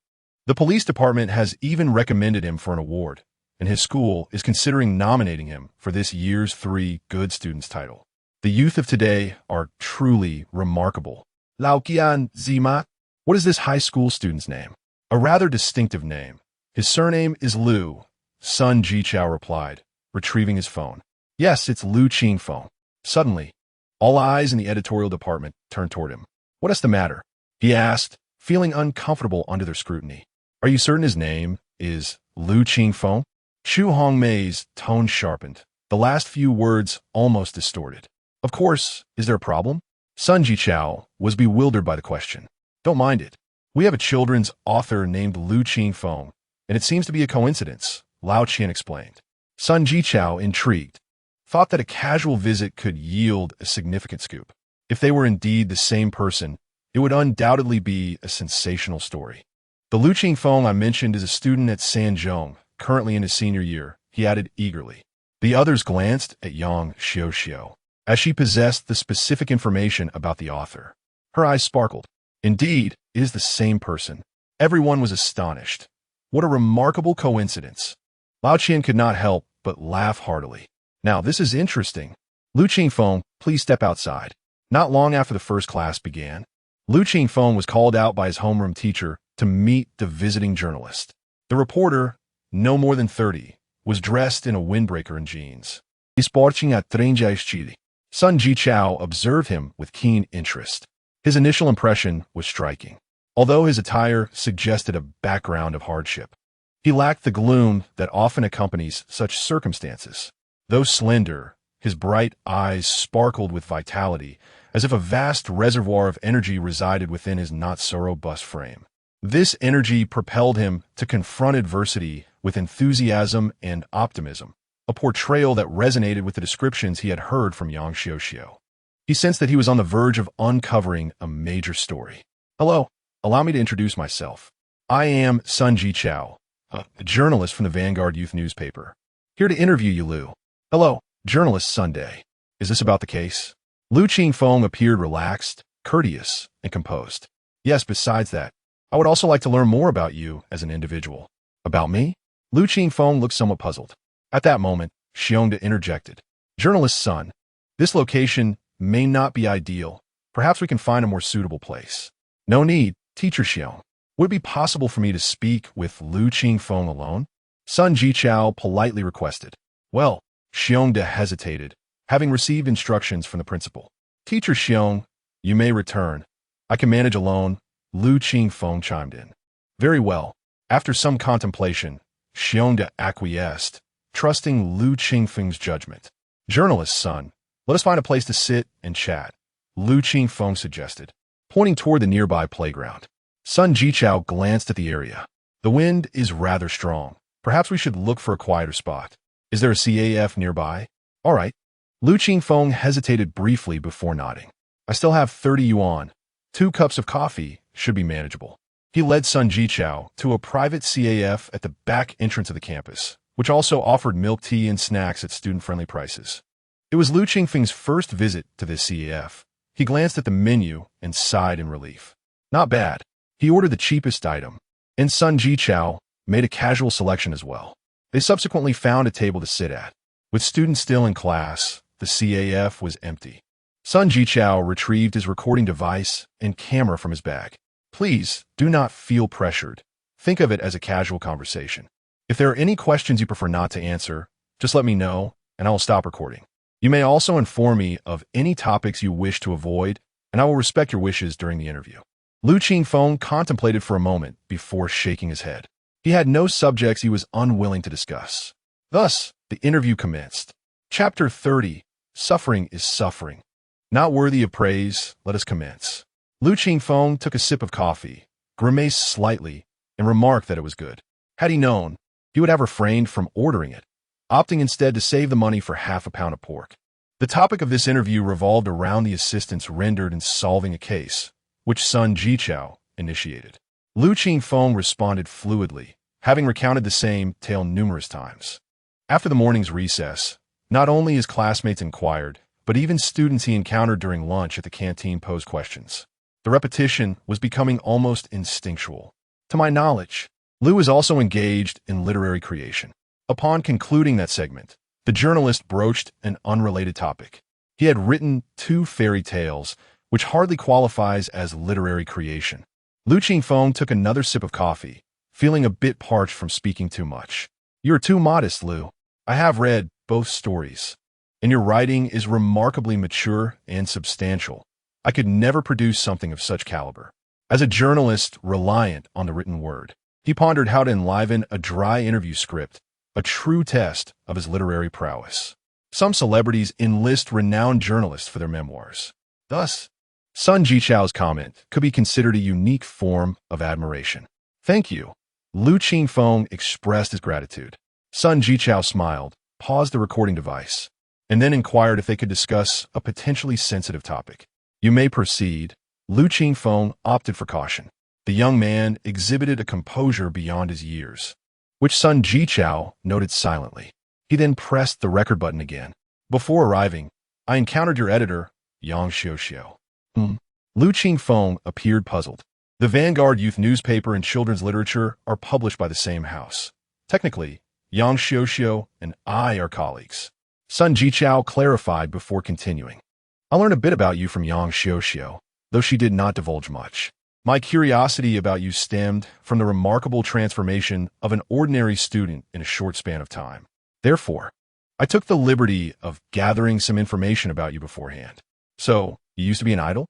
The police department has even recommended him for an award, and his school is considering nominating him for this year's 3 Good Students title. The youth of today are truly remarkable. Lao Qian Zima. What is this high school student's name? A rather distinctive name. His surname is Liu, Sun Jichao replied, retrieving his phone. Yes, it's Liu Qingfeng. Suddenly, all eyes in the editorial department turned toward him. What is the matter? He asked, feeling uncomfortable under their scrutiny. Are you certain his name is Liu Qingfeng? Xu Hongmei's tone sharpened, the last few words almost distorted. Of course, is there a problem? Sun Jichao was bewildered by the question. Don't mind it. We have a children's author named Liu Qingfeng, and it seems to be a coincidence, Lao Qian explained. Sun Jichao, intrigued, thought that a casual visit could yield a significant scoop. If they were indeed the same person, it would undoubtedly be a sensational story. The Liu Qingfeng I mentioned is a student at Sanzhong, currently in his senior year, he added eagerly. The others glanced at Yang Xiuxiu, as she possessed the specific information about the author. Her eyes sparkled. Indeed, it is the same person. Everyone was astonished. What a remarkable coincidence. Lao Qian could not help but laugh heartily. Now, this is interesting. Liu Qingfeng, please step outside. Not long after the first class began, Liu Qingfeng was called out by his homeroom teacher to meet the visiting journalist. The reporter, no more than 30, was dressed in a windbreaker and jeans. Sporting at 30. Sun Jichao observed him with keen interest. His initial impression was striking, although his attire suggested a background of hardship. He lacked the gloom that often accompanies such circumstances. Though slender, his bright eyes sparkled with vitality, as if a vast reservoir of energy resided within his not-so-robust frame. This energy propelled him to confront adversity with enthusiasm and optimism, a portrayal that resonated with the descriptions he had heard from Yang Xiuxiu. He sensed that he was on the verge of uncovering a major story. Hello, allow me to introduce myself. I am Sun Jichao, a journalist from the Vanguard Youth newspaper, here to interview you, Liu. Hello, journalist Sunday. Is this about the case? Liu Qingfeng appeared relaxed, courteous, and composed. Yes, besides that, I would also like to learn more about you as an individual. About me? Liu Qingfeng looked somewhat puzzled. At that moment, Xiongda interjected. Journalist Sun, this location may not be ideal. Perhaps we can find a more suitable place. No need, Teacher Xiong. Would it be possible for me to speak with Liu Qingfeng alone? Sun Jichao politely requested. Well, Xiongda hesitated, having received instructions from the principal. Teacher Xiong, you may return. I can manage alone, Liu Qingfeng chimed in. Very well. After some contemplation, Xiongda acquiesced, trusting Liu Qingfeng's judgment. Journalist Sun, let us find a place to sit and chat, Liu Qingfeng suggested, pointing toward the nearby playground. Sun Jichao glanced at the area. The wind is rather strong. Perhaps we should look for a quieter spot. Is there a CAF nearby? All right. Liu Qingfeng hesitated briefly before nodding. I still have 30 yuan. 2 cups of coffee should be manageable. He led Sun Jichao to a private CAF at the back entrance of the campus, which also offered milk tea and snacks at student-friendly prices. It was Liu Qingfeng's first visit to this CAF. He glanced at the menu and sighed in relief. Not bad. He ordered the cheapest item, and Sun Jichao made a casual selection as well. They subsequently found a table to sit at. With students still in class, the CAF was empty. Sun Jichao retrieved his recording device and camera from his bag. Please do not feel pressured. Think of it as a casual conversation. If there are any questions you prefer not to answer, just let me know, and I will stop recording. You may also inform me of any topics you wish to avoid, and I will respect your wishes during the interview. Qingfeng contemplated for a moment before shaking his head. He had no subjects he was unwilling to discuss. Thus, the interview commenced. Chapter 30, Suffering is Suffering. Not worthy of praise, let us commence. Qingfeng took a sip of coffee, grimaced slightly, and remarked that it was good. Had he known, he would have refrained from ordering it, opting instead to save the money for half a pound of pork. The topic of this interview revolved around the assistance rendered in solving a case, which Sun Jichao initiated. Qingfeng responded fluidly, having recounted the same tale numerous times. After the morning's recess, not only his classmates inquired, but even students he encountered during lunch at the canteen posed questions. The repetition was becoming almost instinctual. To my knowledge, Liu is also engaged in literary creation. Upon concluding that segment, the journalist broached an unrelated topic. He had written 2 fairy tales, which hardly qualifies as literary creation. Qingfeng took another sip of coffee, feeling a bit parched from speaking too much. You are too modest, Liu. I have read both stories, and your writing is remarkably mature and substantial. I could never produce something of such caliber. As a journalist reliant on the written word, he pondered how to enliven a dry interview script, a true test of his literary prowess. Some celebrities enlist renowned journalists for their memoirs. Thus, Sun Jichao's comment could be considered a unique form of admiration. Thank you. Qingfeng expressed his gratitude. Sun Jichao smiled, paused the recording device, and then inquired if they could discuss a potentially sensitive topic. You may proceed. Qingfeng opted for caution. The young man exhibited a composure beyond his years, which Sun Jichao noted silently. He then pressed the record button again. Before arriving, I encountered your editor, Yang Xiuxiu. Qingfeng appeared puzzled. The Vanguard youth newspaper and children's literature are published by the same house. Technically, Yang Xiuxiu and I are colleagues. Sun Jichao clarified before continuing. I learned a bit about you from Yang Xiuxiu, though she did not divulge much. My curiosity about you stemmed from the remarkable transformation of an ordinary student in a short span of time. Therefore, I took the liberty of gathering some information about you beforehand. So, you used to be an idol?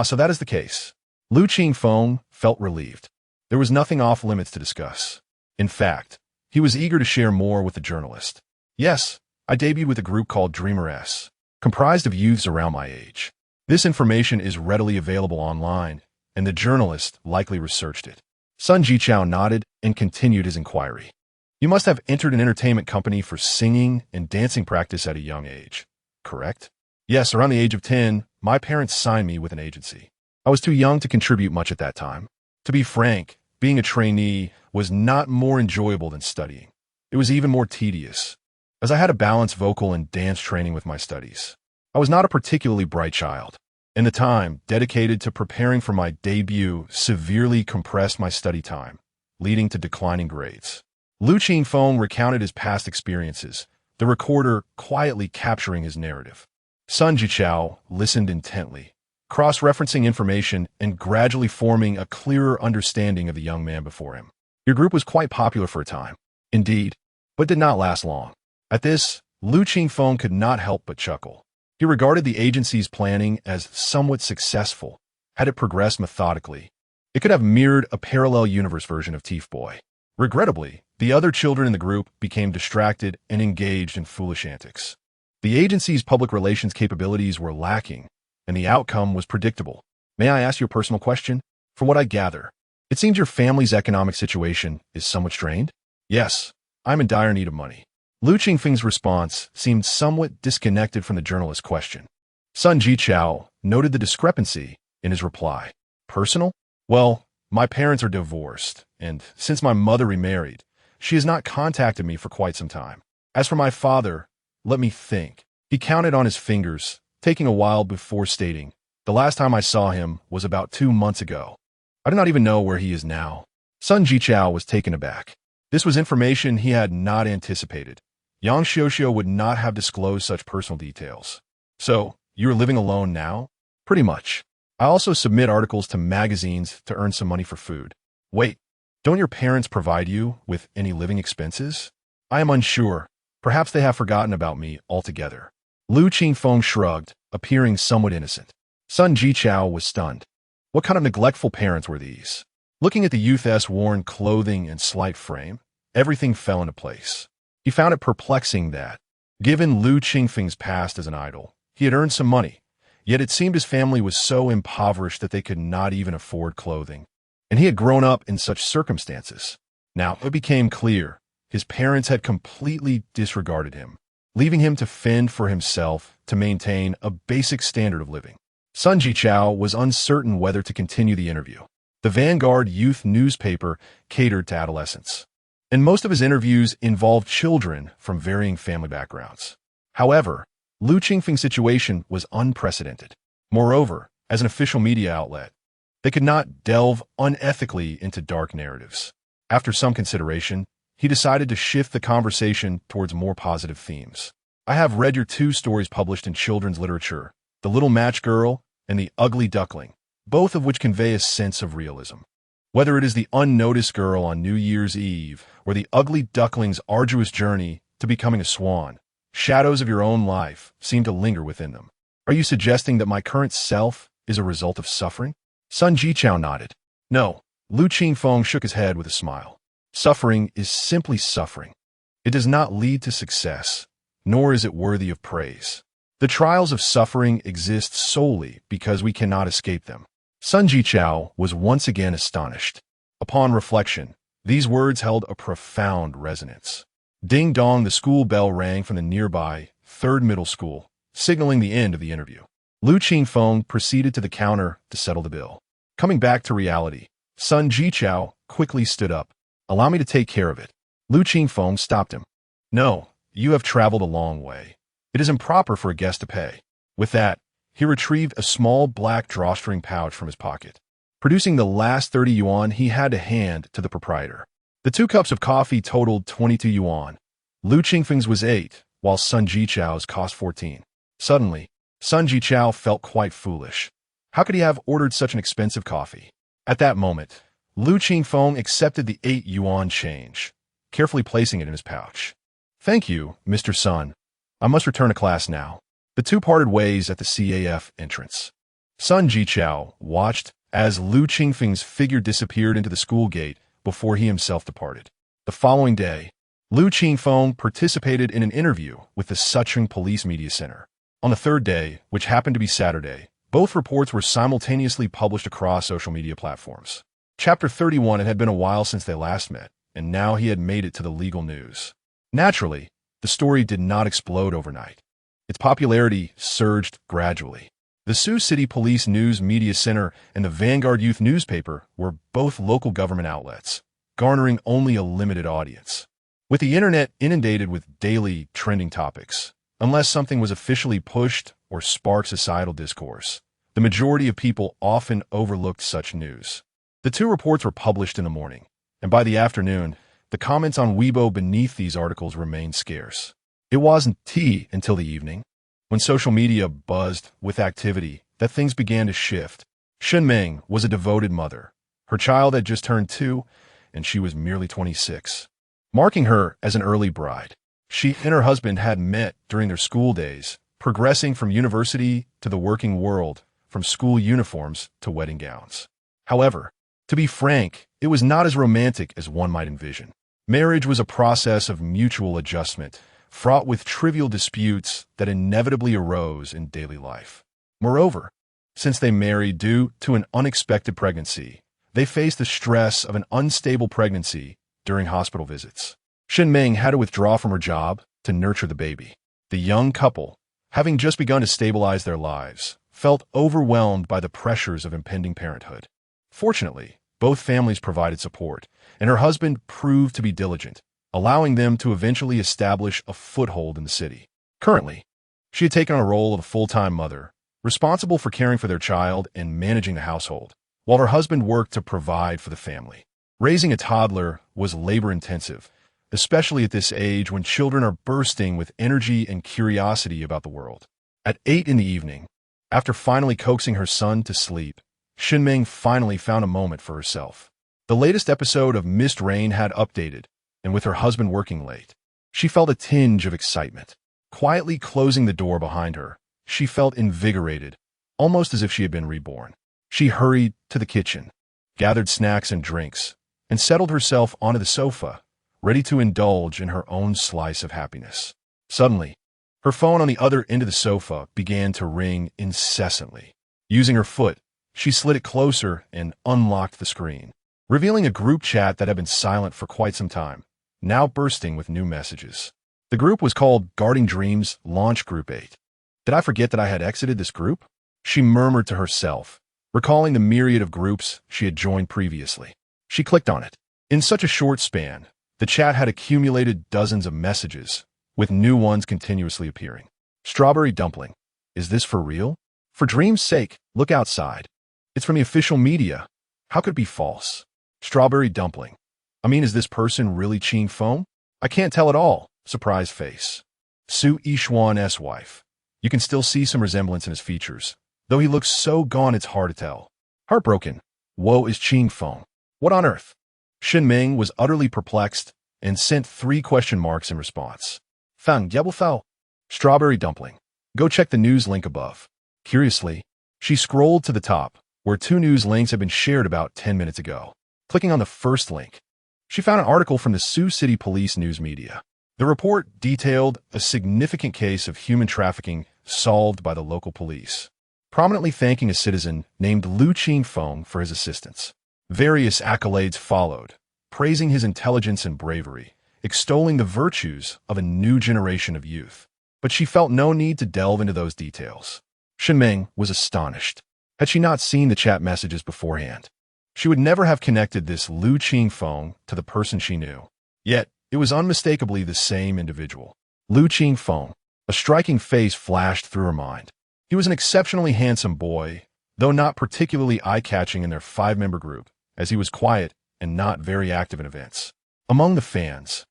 So that is the case. Qingfeng felt relieved. There was nothing off limits to discuss. In fact, he was eager to share more with the journalist. Yes, I debuted with a group called Dreameress, comprised of youths around my age. This information is readily available online, and the journalist likely researched it. Sun Jichao nodded and continued his inquiry. You must have entered an entertainment company for singing and dancing practice at a young age, correct? Yes, around the age of 10, my parents signed me with an agency. I was too young to contribute much at that time. To be frank, being a trainee was not more enjoyable than studying. It was even more tedious, as I had to balance vocal and dance training with my studies. I was not a particularly bright child, and the time dedicated to preparing for my debut severely compressed my study time, leading to declining grades. Qingfeng recounted his past experiences, the recorder quietly capturing his narrative. Sun Jichao listened intently, cross-referencing information and gradually forming a clearer understanding of the young man before him. Your group was quite popular for a time, indeed, but did not last long. At this, Qingfeng could not help but chuckle. He regarded the agency's planning as somewhat successful. Had it progressed methodically, it could have mirrored a parallel universe version of Thief Boy. Regrettably, the other children in the group became distracted and engaged in foolish antics. The agency's public relations capabilities were lacking, and the outcome was predictable. May I ask you a personal question? From what I gather, it seems your family's economic situation is somewhat strained? Yes, I'm in dire need of money. Qingfeng's response seemed somewhat disconnected from the journalist's question. Sun Jichao noted the discrepancy in his reply. Personal? Well, my parents are divorced, and since my mother remarried, she has not contacted me for quite some time. As for my father, let me think. He counted on his fingers, taking a while before stating, the last time I saw him was about 2 months ago. I do not even know where he is now. Sun Jichao was taken aback. This was information he had not anticipated. Yang Xiuxiu would not have disclosed such personal details. So, you are living alone now? Pretty much. I also submit articles to magazines to earn some money for food. Wait, don't your parents provide you with any living expenses? I am unsure. Perhaps they have forgotten about me altogether. Lu Qingfeng shrugged, appearing somewhat innocent. Sun Jichao was stunned. What kind of neglectful parents were these? Looking at the youth's worn clothing and slight frame, everything fell into place. He found it perplexing that, given Lu Qingfeng's past as an idol, he had earned some money, yet it seemed his family was so impoverished that they could not even afford clothing. And he had grown up in such circumstances. Now, it became clear his parents had completely disregarded him, leaving him to fend for himself to maintain a basic standard of living. Sun Jichao was uncertain whether to continue the interview. The Vanguard youth newspaper catered to adolescents, and most of his interviews involved children from varying family backgrounds. However, Lu Qingfeng's situation was unprecedented. Moreover, as an official media outlet, they could not delve unethically into dark narratives. After some consideration, he decided to shift the conversation towards more positive themes. I have read your 2 stories published in children's literature, The Little Match Girl and The Ugly Duckling, both of which convey a sense of realism. Whether it is the unnoticed girl on New Year's Eve or the ugly duckling's arduous journey to becoming a swan, shadows of your own life seem to linger within them. Are you suggesting that my current self is a result of suffering? Sun Jichao nodded. No, Lu Qingfeng shook his head with a smile. Suffering is simply suffering. It does not lead to success, nor is it worthy of praise. The trials of suffering exist solely because we cannot escape them. Sun Jichao was once again astonished. Upon reflection, these words held a profound resonance. Ding-dong, the school bell rang from the nearby 3rd middle school, signaling the end of the interview. Lu Qingfeng proceeded to the counter to settle the bill. Coming back to reality, Sun Jichao quickly stood up. Allow me to take care of it. Lu Qingfeng stopped him. No, you have traveled a long way. It is improper for a guest to pay. With that, he retrieved a small black drawstring pouch from his pocket. Producing the last 30 yuan he had to hand to the proprietor. The 2 cups of coffee totaled 22 yuan. Lu Qingfeng's was 8, while Sun Jichao's cost 14. Suddenly, Sun Jichao felt quite foolish. How could he have ordered such an expensive coffee? At that moment, Lu Qingfeng accepted the 8 yuan change, carefully placing it in his pouch. Thank you, Mr. Sun. I must return to class now. The 2 parted ways at the CAF entrance. Sun Jichao watched as Lu Qingfeng's figure disappeared into the school gate before he himself departed. The following day, Lu Qingfeng participated in an interview with the Succubus Police Media Center. On the 3rd day, which happened to be Saturday, both reports were simultaneously published across social media platforms. Chapter 31, it had been a while since they last met, and now he had made it to the legal news. Naturally, the story did not explode overnight. Its popularity surged gradually. The Sioux City Police News Media Center and the Vanguard Youth newspaper were both local government outlets, garnering only a limited audience. With the internet inundated with daily trending topics, unless something was officially pushed or sparked societal discourse, the majority of people often overlooked such news. The 2 reports were published in the morning, and by the afternoon, the comments on Weibo beneath these articles remained scarce. It wasn't until the evening, when social media buzzed with activity, that things began to shift. Shenmeng was a devoted mother. Her child had just turned 2, and she was merely 26, marking her as an early bride. She and her husband had met during their school days, progressing from university to the working world, from school uniforms to wedding gowns. However, to be frank, it was not as romantic as one might envision. Marriage was a process of mutual adjustment, fraught with trivial disputes that inevitably arose in daily life. Moreover, since they married due to an unexpected pregnancy, they faced the stress of an unstable pregnancy during hospital visits. Shenmeng had to withdraw from her job to nurture the baby. The young couple, having just begun to stabilize their lives, felt overwhelmed by the pressures of impending parenthood. Fortunately, both families provided support, and her husband proved to be diligent, allowing them to eventually establish a foothold in the city. Currently, she had taken on a role of a full-time mother, responsible for caring for their child and managing the household, while her husband worked to provide for the family. Raising a toddler was labor-intensive, especially at this age when children are bursting with energy and curiosity about the world. At 8 in the evening, after finally coaxing her son to sleep, Qingfeng finally found a moment for herself. The latest episode of Mist Rain had updated, and with her husband working late, she felt a tinge of excitement. Quietly closing the door behind her, she felt invigorated, almost as if she had been reborn. She hurried to the kitchen, gathered snacks and drinks, and settled herself onto the sofa, ready to indulge in her own slice of happiness. Suddenly, her phone on the other end of the sofa began to ring incessantly. Using her foot, she slid it closer and unlocked the screen, revealing a group chat that had been silent for quite some time, now bursting with new messages. The group was called Guarding Dreams Launch Group 8. Did I forget that I had exited this group? She murmured to herself, recalling the myriad of groups she had joined previously. She clicked on it. In such a short span, the chat had accumulated dozens of messages, with new ones continuously appearing. Strawberry dumpling. Is this for real? For dream's sake, look outside. It's from the official media. How could it be false? Strawberry dumpling. I mean, is this person really Qingfeng? I can't tell at all. Surprise face. Su Yixuan's wife. You can still see some resemblance in his features, though he looks so gone it's hard to tell. Heartbroken. Woe is Qingfeng. What on earth? Qingfeng was utterly perplexed and sent 3 question marks in response. Fang Yebelfell. Strawberry dumpling. Go check the news link above. Curiously, she scrolled to the top, where 2 news links had been shared about 10 minutes ago. Clicking on the first link, she found an article from the Sioux City Police News Media. The report detailed a significant case of human trafficking solved by the local police, prominently thanking a citizen named Liu Qingfeng for his assistance. Various accolades followed, praising his intelligence and bravery, extolling the virtues of a new generation of youth. But she felt no need to delve into those details. Qingfeng was astonished. Had she not seen the chat messages beforehand, she would never have connected this Liu Qingfeng to the person she knew. Yet, it was unmistakably the same individual. Liu Qingfeng. A striking face flashed through her mind. He was an exceptionally handsome boy, though not particularly eye-catching in their 5-member group, as he was quiet and not very active in events. Among the fans,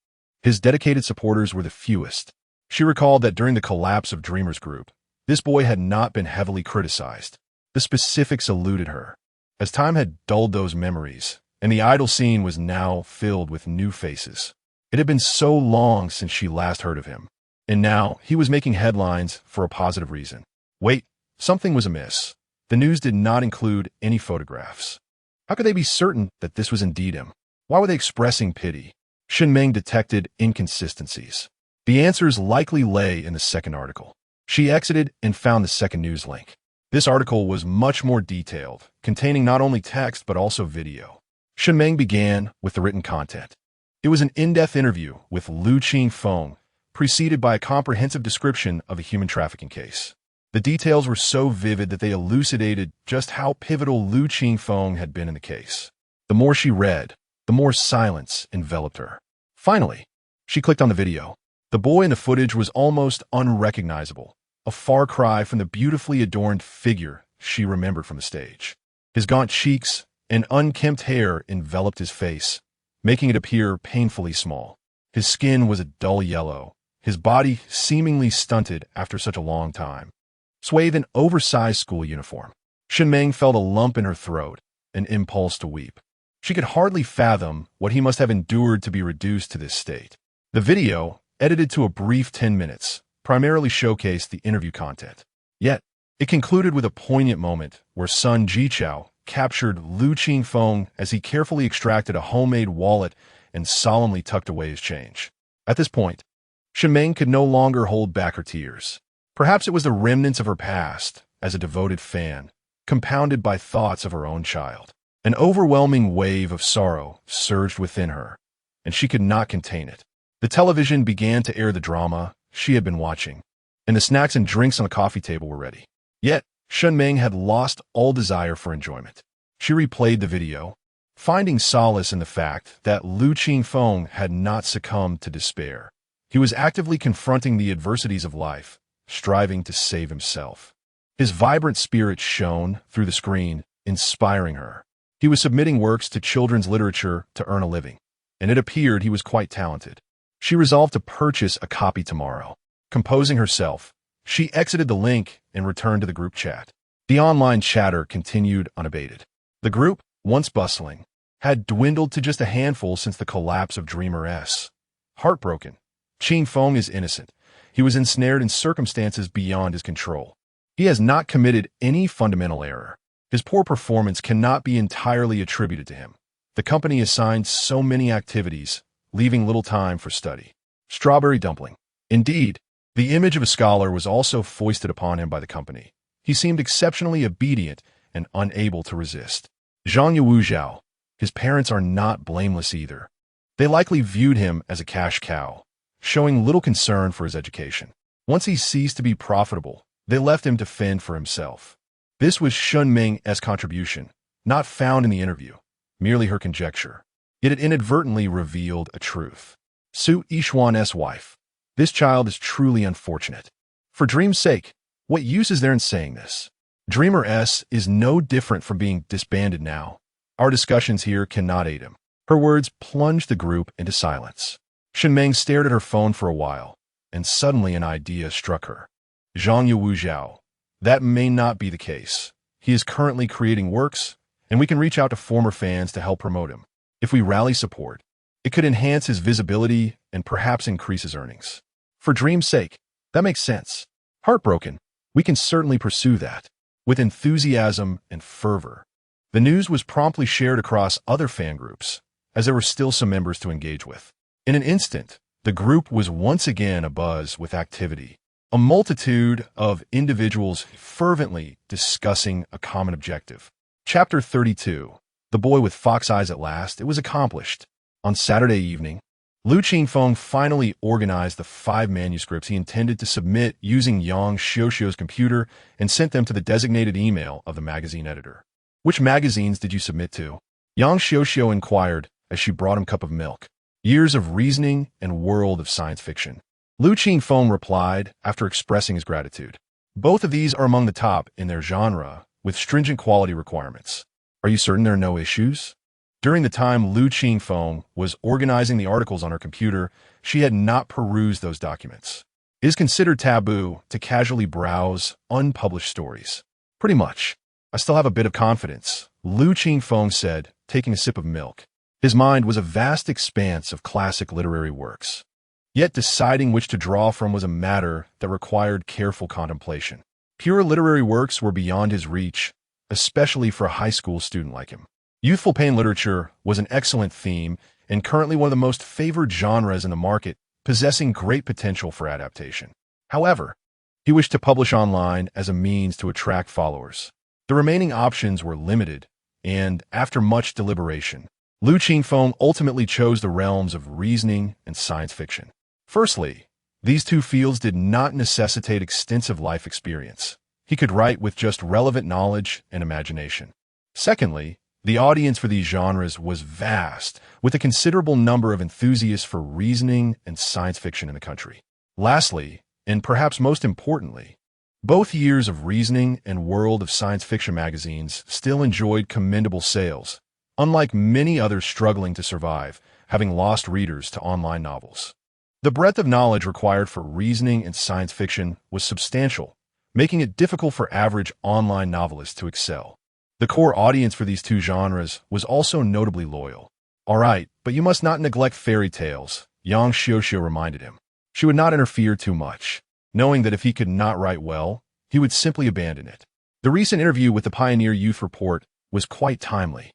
his dedicated supporters were the fewest. She recalled that during the collapse of Dreamer's group, this boy had not been heavily criticized. The specifics eluded her, as time had dulled those memories, and the idle scene was now filled with new faces. It had been so long since she last heard of him, and now he was making headlines for a positive reason. Wait, something was amiss. The news did not include any photographs. How could they be certain that this was indeed him? Why were they expressing pity? Qingfeng detected inconsistencies. The answers likely lay in the second article. She exited and found the second news link. This article was much more detailed, containing not only text but also video. Qingfeng began with the written content. It was an in-depth interview with Liu Qingfeng, preceded by a comprehensive description of a human trafficking case. The details were so vivid that they elucidated just how pivotal Liu Qingfeng had been in the case. The more she read, the more silence enveloped her. Finally, she clicked on the video. The boy in the footage was almost unrecognizable, a far cry from the beautifully adorned figure she remembered from the stage. His gaunt cheeks and unkempt hair enveloped his face, making it appear painfully small. His skin was a dull yellow, his body seemingly stunted after such a long time. Swathed in oversized school uniform, Qingfeng felt a lump in her throat, an impulse to weep. She could hardly fathom what he must have endured to be reduced to this state. The video, edited to a brief 10 minutes, primarily showcased the interview content. Yet, it concluded with a poignant moment where Sun Jichao captured Liu Qingfeng as he carefully extracted a homemade wallet and solemnly tucked away his change. At this point, Qingfeng could no longer hold back her tears. Perhaps it was the remnants of her past as a devoted fan, compounded by thoughts of her own child. An overwhelming wave of sorrow surged within her, and she could not contain it. The television began to air the drama she had been watching, and the snacks and drinks on the coffee table were ready. Yet, Qingfeng had lost all desire for enjoyment. She replayed the video, finding solace in the fact that Liu Qingfeng had not succumbed to despair. He was actively confronting the adversities of life, striving to save himself. His vibrant spirit shone through the screen, inspiring her. He He was submitting works to children's literature to earn a living, and it appeared he was quite talented. She resolved to purchase a copy tomorrow. Composing herself, she exited the link and returned to the group chat. The online chatter continued unabated. The group, once bustling, had dwindled to just a handful since the collapse of Dreamer S. Heartbroken, Qingfeng is innocent. He was ensnared in circumstances beyond his control. He has not committed any fundamental error. His poor performance cannot be entirely attributed to him. The company assigned so many activities, leaving little time for study. Strawberry dumpling. Indeed, the image of a scholar was also foisted upon him by the company. He seemed exceptionally obedient and unable to resist. Zhang Yuuzhao. His parents are not blameless either. They likely viewed him as a cash cow, showing little concern for his education. Once he ceased to be profitable, they left him to fend for himself. This was Shunming's contribution, not found in the interview, merely her conjecture. Yet it inadvertently revealed a truth. Su Yixuan's wife. This child is truly unfortunate. For Dream's sake, what use is there in saying this? Dreamer S is no different from being disbanded now. Our discussions here cannot aid him. Her words plunged the group into silence. Shunming stared at her phone for a while, and suddenly an idea struck her. Zhang Yuuzhao. That may not be the case. He is currently creating works, and we can reach out to former fans to help promote him. If we rally support, it could enhance his visibility and perhaps increase his earnings. For Dream's sake, that makes sense. Heartbroken, we can certainly pursue that. With enthusiasm and fervor. The news was promptly shared across other fan groups, as there were still some members to engage with. In an instant, the group was once again abuzz with activity. A multitude of individuals fervently discussing a common objective. Chapter 32. The boy with fox eyes at last. It was accomplished. On Saturday evening, Liu Qingfeng finally organized the 5 manuscripts he intended to submit using Yang Xiuxiu's computer and sent them to the designated email of the magazine editor. Which magazines did you submit to? Yang Xiuxiu inquired as she brought him a cup of milk. Years of Reasoning and World of Science Fiction. Liu Qingfeng replied after expressing his gratitude. Both of these are among the top in their genre, with stringent quality requirements. Are you certain there are no issues? During the time Liu Qingfeng was organizing the articles on her computer, she had not perused those documents. It is considered taboo to casually browse unpublished stories. Pretty much. I still have a bit of confidence, Liu Qingfeng said, taking a sip of milk. His mind was a vast expanse of classic literary works. Yet deciding which to draw from was a matter that required careful contemplation. Pure literary works were beyond his reach, especially for a high school student like him. Youthful pain literature was an excellent theme and currently one of the most favored genres in the market, possessing great potential for adaptation. However, he wished to publish online as a means to attract followers. The remaining options were limited, and after much deliberation, Liu Qingfeng ultimately chose the realms of reasoning and science fiction. Firstly, these two fields did not necessitate extensive life experience. He could write with just relevant knowledge and imagination. Secondly, the audience for these genres was vast, with a considerable number of enthusiasts for reasoning and science fiction in the country. Lastly, and perhaps most importantly, both Years of Reasoning and World of Science Fiction magazines still enjoyed commendable sales, unlike many others struggling to survive, having lost readers to online novels. The breadth of knowledge required for reasoning and science fiction was substantial, making it difficult for average online novelists to excel. The core audience for these two genres was also notably loyal. All right, but you must not neglect fairy tales, Yang Xiuxiu reminded him. She would not interfere too much, knowing that if he could not write well, he would simply abandon it. The recent interview with the Pioneer Youth Report was quite timely.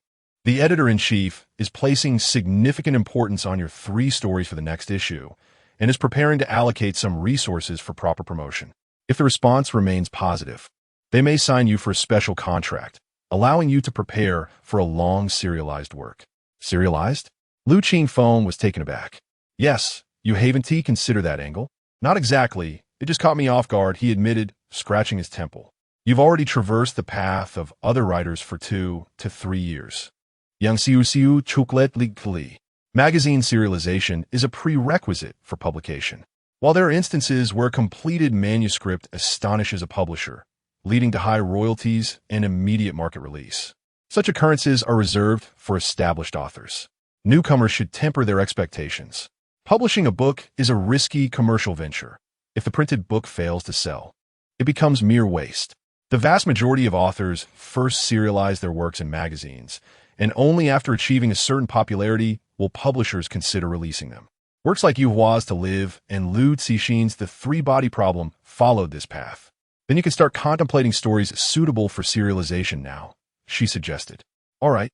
The editor-in-chief is placing significant importance on your 3 stories for the next issue, and is preparing to allocate some resources for proper promotion. If the response remains positive, they may sign you for a special contract, allowing you to prepare for a long serialized work. Serialized? Liu Qingfeng was taken aback. Yes, you haven't considered that angle? Not exactly. It just caught me off guard, he admitted, scratching his temple. You've already traversed the path of other writers for 2 to 3 years. Yang Xiuxiu Chuklet Li. Magazine serialization is a prerequisite for publication. While there are instances where a completed manuscript astonishes a publisher, leading to high royalties and immediate market release, Such occurrences are reserved for established authors. Newcomers should temper their expectations. Publishing a book is a risky commercial venture. If the printed book fails to sell, it becomes mere waste. The vast majority of authors first serialize their works in magazines, and only after achieving a certain popularity will publishers consider releasing them. Works like Yu Hua's To Live and Liu Cixin's The Three-Body Problem followed this path. Then you can start contemplating stories suitable for serialization now, she suggested. All right.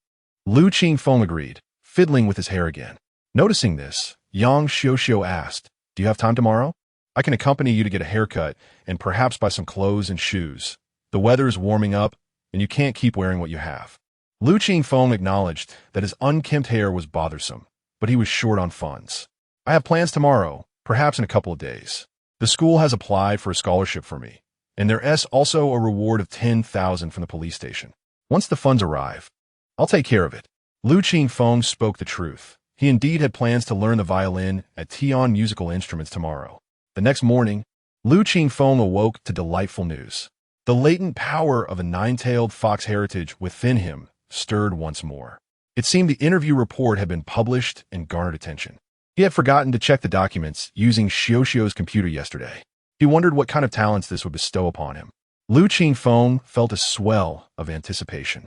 Liu Qingfeng agreed, fiddling with his hair again. Noticing this, Yang Xiuxiu asked, "Do you have time tomorrow? I can accompany you to get a haircut and perhaps buy some clothes and shoes. The weather is warming up, and you can't keep wearing what you have." Liu Qingfeng acknowledged that his unkempt hair was bothersome, but he was short on funds. "I have plans tomorrow, perhaps in a couple of days. The school has applied for a scholarship for me, and there's also a reward of 10,000 from the police station. Once the funds arrive, I'll take care of it." Liu Qingfeng spoke the truth. He indeed had plans to learn the violin at Tian Musical Instruments tomorrow. The next morning, Liu Qingfeng awoke to delightful news. The latent power of a nine-tailed fox heritage within him stirred once more. It seemed the interview report had been published and garnered attention. He had forgotten to check the documents using Xiuxiu's computer yesterday. He wondered what kind of talents this would bestow upon him. Liu Qingfeng felt a swell of anticipation.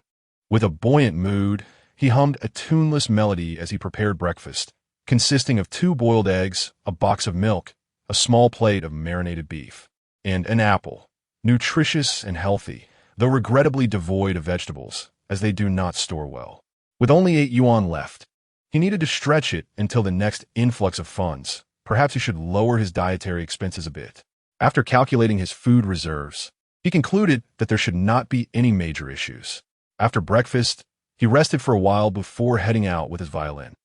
With a buoyant mood, he hummed a tuneless melody as he prepared breakfast, consisting of 2 boiled eggs, a box of milk, a small plate of marinated beef, and an apple, nutritious and healthy, though regrettably devoid of vegetables, as they do not store well. With only 8 yuan left, he needed to stretch it until the next influx of funds. Perhaps he should lower his dietary expenses a bit. After calculating his food reserves, he concluded that there should not be any major issues. After breakfast, he rested for a while before heading out with his violin.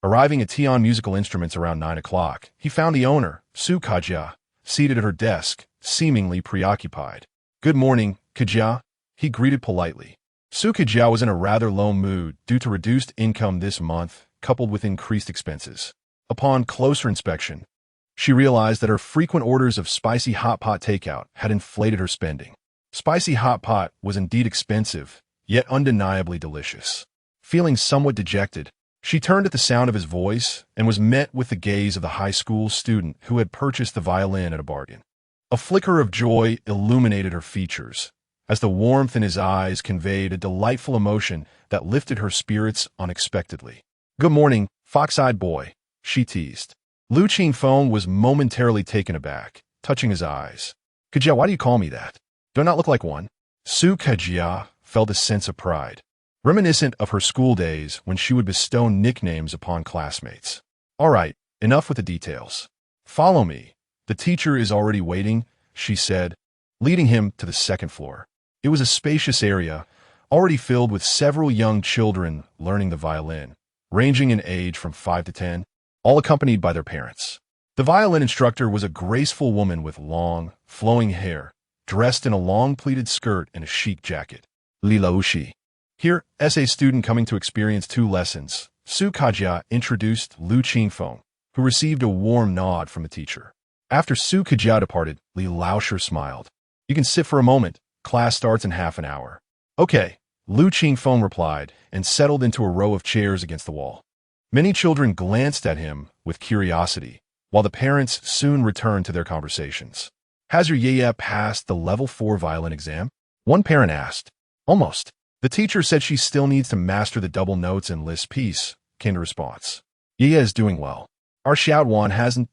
Arriving at Tian Musical Instruments around 9 o'clock, he found the owner, Su Kajia, seated at her desk, seemingly preoccupied. "Good morning, Kajia," he greeted politely. Su Kajia was in a rather low mood due to reduced income this month, coupled with increased expenses. Upon closer inspection, she realized that her frequent orders of spicy hot pot takeout had inflated her spending. Spicy hot pot was indeed expensive, yet undeniably delicious. Feeling somewhat dejected, she turned at the sound of his voice and was met with the gaze of the high school student who had purchased the violin at a bargain. A flicker of joy illuminated her features, as the warmth in his eyes conveyed a delightful emotion that lifted her spirits unexpectedly. "Good morning, fox-eyed boy," she teased. Liu Qingfeng was momentarily taken aback, touching his eyes. "Kajia, why do you call me that? Do I not look like one?" Su Kajia felt a sense of pride, reminiscent of her school days when she would bestow nicknames upon classmates. "All right, enough with the details. Follow me. The teacher is already waiting," she said, leading him to the second floor. It was a spacious area, already filled with several young children learning the violin, ranging in age from 5 to 10, all accompanied by their parents. The violin instructor was a graceful woman with long, flowing hair, dressed in a long pleated skirt and a chic jacket. Li Laoshi. Here, as a student coming to experience 2 lessons, Su Kajia introduced Liu Qingfeng, who received a warm nod from the teacher. After Su Kajia departed, Li Laoshi smiled. "You can sit for a moment. Class starts in half an hour." "Okay," Liu Qingfeng replied and settled into a row of chairs against the wall. Many children glanced at him with curiosity, while the parents soon returned to their conversations. "Has your Yaya passed the level 4 violin exam?" one parent asked. "Almost. The teacher said she still needs to master the double notes and Liszt piece," came the response. "Yaya is doing well. Our Xiaoduan hasn't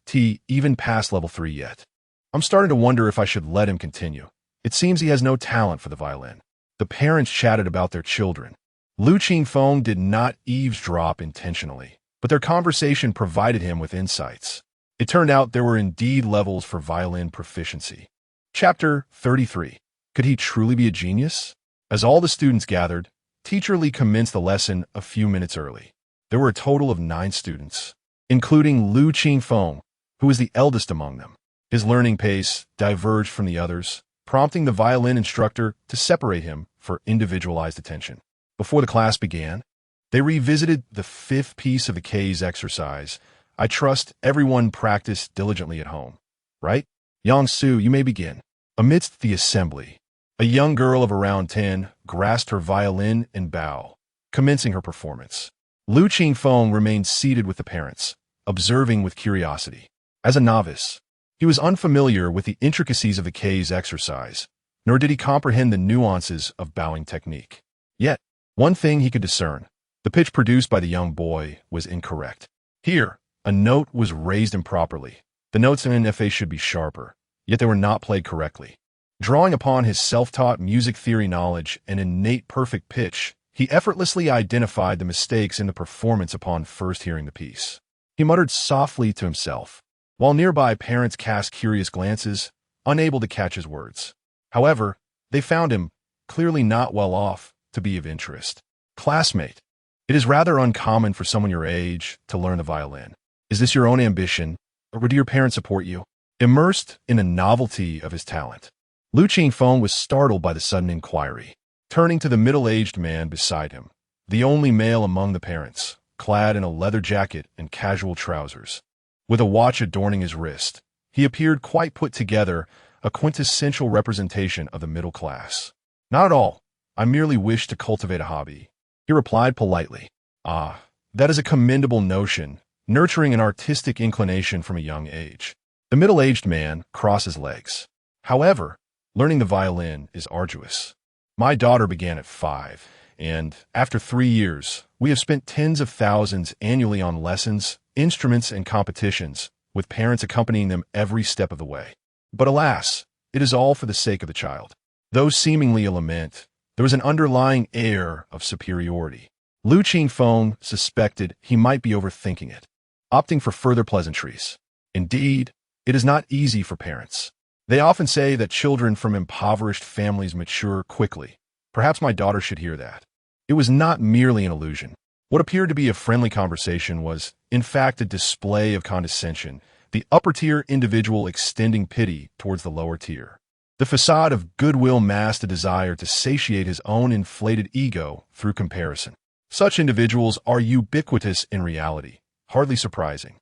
even passed level 3 yet. I'm starting to wonder if I should let him continue. It seems he has no talent for the violin." The parents chatted about their children. Liu Qingfeng did not eavesdrop intentionally, but their conversation provided him with insights. It turned out there were indeed levels for violin proficiency. Chapter 33. Could he truly be a genius? As all the students gathered, Teacher Li commenced the lesson a few minutes early. There were a total of 9 students, including Liu Qingfeng, who was the eldest among them. His learning pace diverged from the others, prompting the violin instructor to separate him for individualized attention. Before the class began, they revisited the 5th piece of the K's exercise. "I trust everyone practiced diligently at home, right? Yang Su, you may begin." Amidst the assembly, A young girl of around 10 grasped her violin and bow, commencing her performance. Lu Qingfeng remained seated with the parents, observing with curiosity. As a novice, he was unfamiliar with the intricacies of the K's exercise, nor did he comprehend the nuances of bowing technique. Yet, one thing he could discern: the pitch produced by the young boy was incorrect. Here, a note was raised improperly. The notes in Fa should be sharper, yet they were not played correctly. Drawing upon his self-taught music theory knowledge and innate perfect pitch, he effortlessly identified the mistakes in the performance upon first hearing the piece. He muttered softly to himself, while nearby parents cast curious glances, unable to catch his words. However, they found him, clearly not well off, to be of interest. Classmate, it is rather uncommon for someone your age to learn the violin. Is this your own ambition, or do your parents support you? Immersed in the novelty of his talent, Lu Qingfeng was startled by the sudden inquiry. Turning to the middle-aged man beside him, the only male among the parents, clad in a leather jacket and casual trousers, with a watch adorning his wrist, he appeared quite put together, a quintessential representation of the middle class. Not at all. I merely wish to cultivate a hobby, he replied politely. Ah, that is a commendable notion, nurturing an artistic inclination from a young age. The middle-aged man crossed his legs. However, learning the violin is arduous. My daughter began at 5, and after 3 years, we have spent tens of thousands annually on lessons, instruments, and competitions, with parents accompanying them every step of the way. But alas, it is all for the sake of the child. Though seemingly a lament, there was an underlying air of superiority. Lu Qingfeng suspected he might be overthinking it, opting for further pleasantries. Indeed, it is not easy for parents. They often say that children from impoverished families mature quickly. Perhaps my daughter should hear that. It was not merely an illusion. What appeared to be a friendly conversation was, in fact, a display of condescension, the upper-tier individual extending pity towards the lower tier. The facade of goodwill masked a desire to satiate his own inflated ego through comparison. Such individuals are ubiquitous in reality, hardly surprising.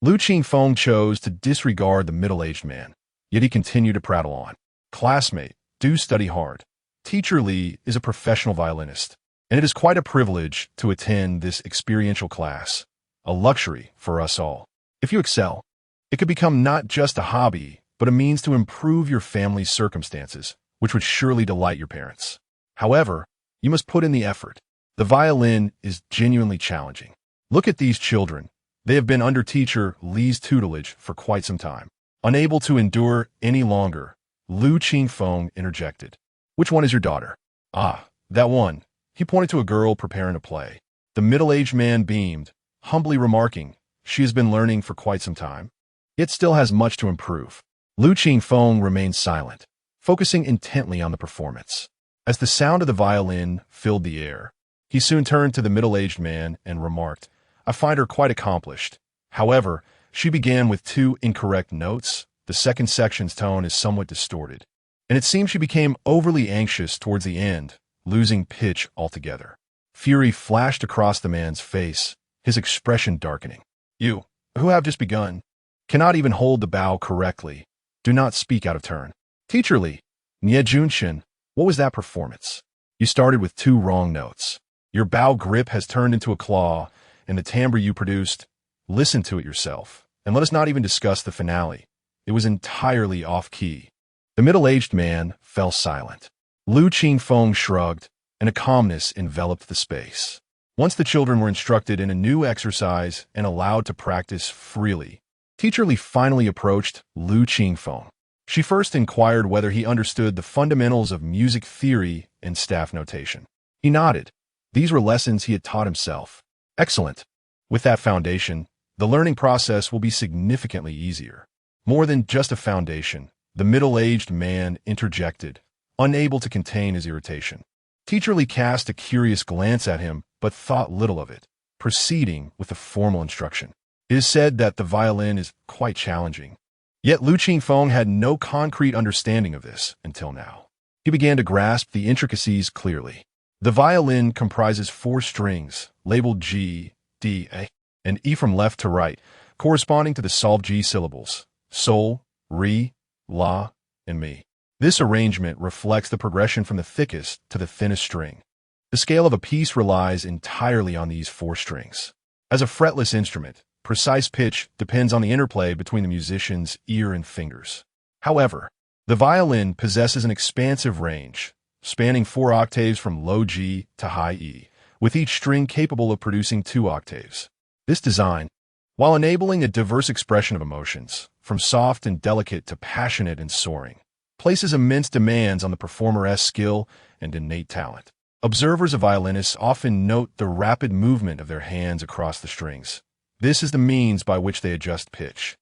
Lu Qingfeng chose to disregard the middle-aged man. Yet he continued to prattle on. Classmate, do study hard. Teacher Li is a professional violinist, and it is quite a privilege to attend this experiential class, a luxury for us all. If you excel, it could become not just a hobby, but a means to improve your family's circumstances, which would surely delight your parents. However, you must put in the effort. The violin is genuinely challenging. Look at these children. They have been under teacher Li's tutelage for quite some time. Unable to endure any longer, Lu Qingfeng interjected. Which one is your daughter? Ah, that one. He pointed to a girl preparing to play. The middle-aged man beamed, humbly remarking, she has been learning for quite some time, yet still has much to improve. Lu Qingfeng remained silent, focusing intently on the performance. As the sound of the violin filled the air, he soon turned to the middle-aged man and remarked, I find her quite accomplished. However, she began with 2 incorrect notes. The second section's tone is somewhat distorted, and it seems she became overly anxious towards the end, losing pitch altogether. Fury flashed across the man's face, his expression darkening. You, who have just begun, cannot even hold the bow correctly. Do not speak out of turn. Teacher Li, Nie Junshin, what was that performance? You started with 2 wrong notes. Your bow grip has turned into a claw, and the timbre you produced, listen to it yourself. And let us not even discuss the finale. It was entirely off-key. The middle-aged man fell silent. Lu Qingfeng shrugged, and a calmness enveloped the space. Once the children were instructed in a new exercise and allowed to practice freely, Teacher Li finally approached Lu Qingfeng. She first inquired whether he understood the fundamentals of music theory and staff notation. He nodded. These were lessons he had taught himself. Excellent. With that foundation, the learning process will be significantly easier. More than just a foundation, the middle-aged man interjected, unable to contain his irritation. Teacher Li cast a curious glance at him, but thought little of it, proceeding with the formal instruction. It is said that the violin is quite challenging. Yet Lu Qingfeng had no concrete understanding of this until now. He began to grasp the intricacies clearly. The violin comprises 4 strings, labeled G, D, A, and E from left to right, corresponding to the solved G syllables, sol, re, la, and mi. This arrangement reflects the progression from the thickest to the thinnest string. The scale of a piece relies entirely on these four strings. As a fretless instrument, precise pitch depends on the interplay between the musician's ear and fingers. However, the violin possesses an expansive range, spanning 4 octaves from low G to high E, with each string capable of producing 2 octaves. This design, while enabling a diverse expression of emotions, from soft and delicate to passionate and soaring, places immense demands on the performer's skill and innate talent. Observers of violinists often note the rapid movement of their hands across the strings. This is the means by which they adjust pitch.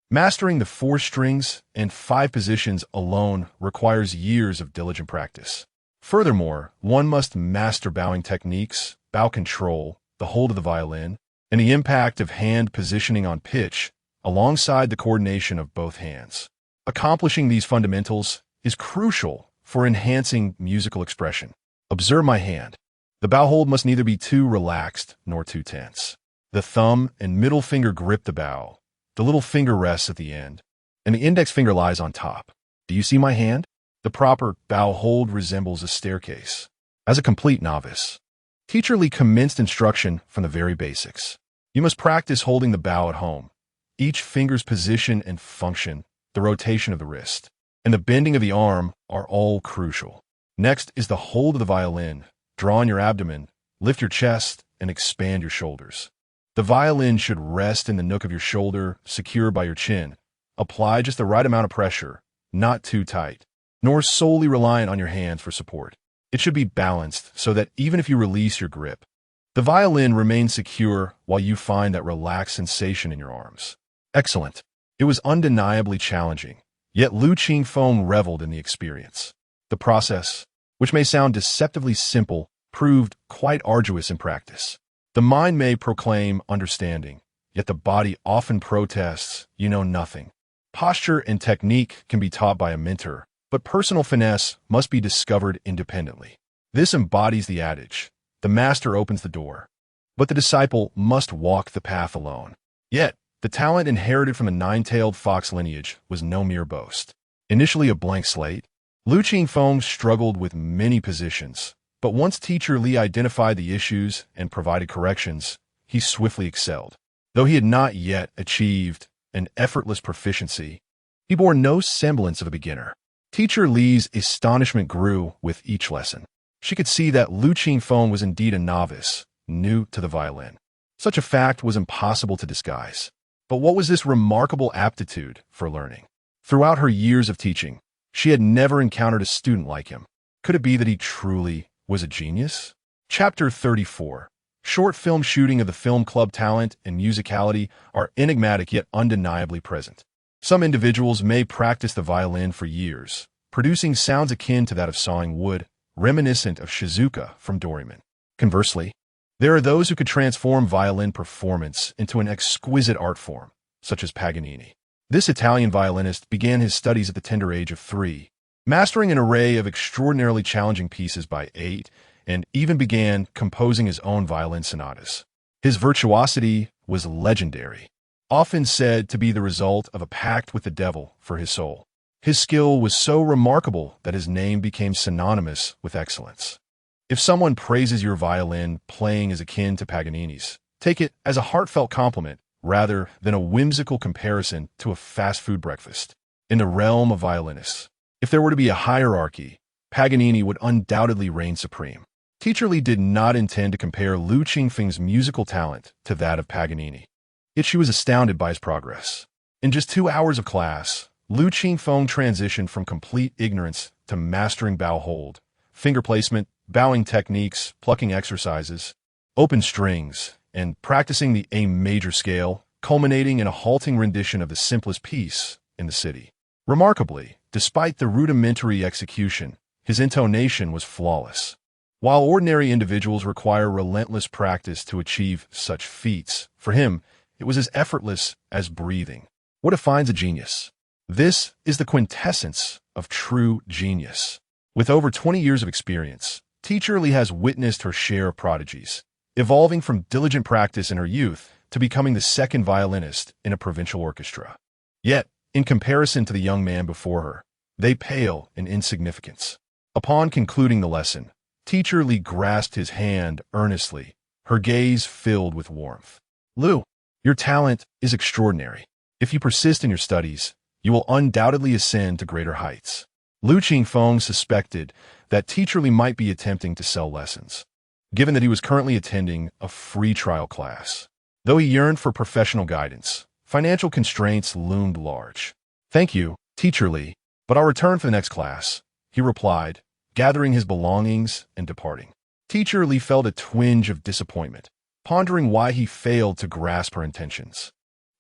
Mastering the 4 strings and 5 positions alone requires years of diligent practice. Furthermore, one must master bowing techniques, bow control, the hold of the violin, and the impact of hand positioning on pitch, alongside the coordination of both hands. Accomplishing these fundamentals is crucial for enhancing musical expression. Observe my hand. The bow hold must neither be too relaxed nor too tense. The thumb and middle finger grip the bow. The little finger rests at the end, and the index finger lies on top. Do you see my hand? The proper bow hold resembles a staircase. As a complete novice, Teacher Lee commenced instruction from the very basics. You must practice holding the bow at home. Each finger's position and function, the rotation of the wrist, and the bending of the arm are all crucial. Next is the hold of the violin. Draw on your abdomen, lift your chest, and expand your shoulders. The violin should rest in the nook of your shoulder, secure by your chin. Apply just the right amount of pressure, not too tight, nor solely reliant on your hands for support. It should be balanced so that even if you release your grip, the violin remains secure while you find that relaxed sensation in your arms. Excellent. It was undeniably challenging, yet Liu Qingfeng reveled in the experience. The process, which may sound deceptively simple, proved quite arduous in practice. The mind may proclaim understanding, yet the body often protests, you know nothing. Posture and technique can be taught by a mentor, but personal finesse must be discovered independently. This embodies the adage, the master opens the door, but the disciple must walk the path alone. Yet, the talent inherited from the 9-tailed fox lineage was no mere boast. Initially a blank slate, Liu Qingfeng struggled with many positions, but once Teacher Lee identified the issues and provided corrections, he swiftly excelled. Though he had not yet achieved an effortless proficiency, he bore no semblance of a beginner. Teacher Lee's astonishment grew with each lesson. She could see that Liu Qingfeng was indeed a novice, new to the violin. Such a fact was impossible to disguise. But what was this remarkable aptitude for learning? Throughout her years of teaching, she had never encountered a student like him. Could it be that he truly was a genius? Chapter 34. Short film shooting of the film club talent and musicality are enigmatic yet undeniably present. Some individuals may practice the violin for years, producing sounds akin to that of sawing wood, reminiscent of Shizuka from Doraemon. Conversely, there are those who could transform violin performance into an exquisite art form, such as Paganini. This Italian violinist began his studies at the tender age of 3, mastering an array of extraordinarily challenging pieces by 8, and even began composing his own violin sonatas. His virtuosity was legendary, often said to be the result of a pact with the devil for his soul. His skill was so remarkable that his name became synonymous with excellence. If someone praises your violin playing is akin to Paganini's, take it as a heartfelt compliment rather than a whimsical comparison to a fast food breakfast. In the realm of violinists, if there were to be a hierarchy, Paganini would undoubtedly reign supreme. Teacher Lee did not intend to compare Liu Qingfeng's musical talent to that of Paganini, yet she was astounded by his progress. In just 2 hours of class, Liu Qingfeng transitioned from complete ignorance to mastering bow hold, finger placement, bowing techniques, plucking exercises, open strings, and practicing the A major scale, culminating in a halting rendition of the simplest piece in the city. Remarkably, despite the rudimentary execution, his intonation was flawless. While ordinary individuals require relentless practice to achieve such feats, for him, it was as effortless as breathing. What defines a genius? This is the quintessence of true genius. With over 20 years of experience, Teacher Lee has witnessed her share of prodigies, evolving from diligent practice in her youth to becoming the second violinist in a provincial orchestra. Yet, in comparison to the young man before her, they pale in insignificance. Upon concluding the lesson, Teacher Li grasped his hand earnestly, her gaze filled with warmth. Lu, your talent is extraordinary. If you persist in your studies, you will undoubtedly ascend to greater heights. Lu Qingfeng suspected that Teacher Li might be attempting to sell lessons, given that he was currently attending a free trial class. Though he yearned for professional guidance, financial constraints loomed large. Thank you, Teacher Li, but I'll return for the next class, he replied, gathering his belongings and departing. Teacher Li felt a twinge of disappointment, pondering why he failed to grasp her intentions.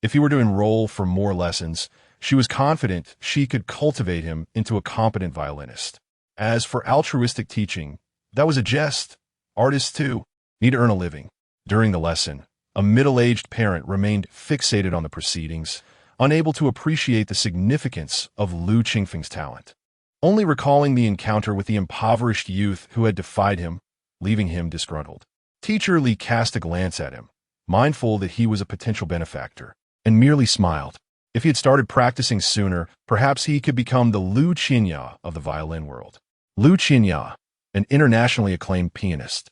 If he were to enroll for more lessons, she was confident she could cultivate him into a competent violinist. As for altruistic teaching, that was a jest. Artists, too, need to earn a living. During the lesson, a middle-aged parent remained fixated on the proceedings, unable to appreciate the significance of Lu Qingfeng's talent, only recalling the encounter with the impoverished youth who had defied him, leaving him disgruntled. Teacher Li cast a glance at him, mindful that he was a potential benefactor, and merely smiled. If he had started practicing sooner, perhaps he could become the Lu Qinya of the violin world. Lu Qinya, an internationally acclaimed pianist,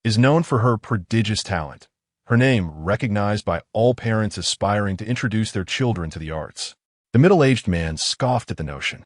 is known for her prodigious talent, her name recognized by all parents aspiring to introduce their children to the arts. The middle-aged man scoffed at the notion.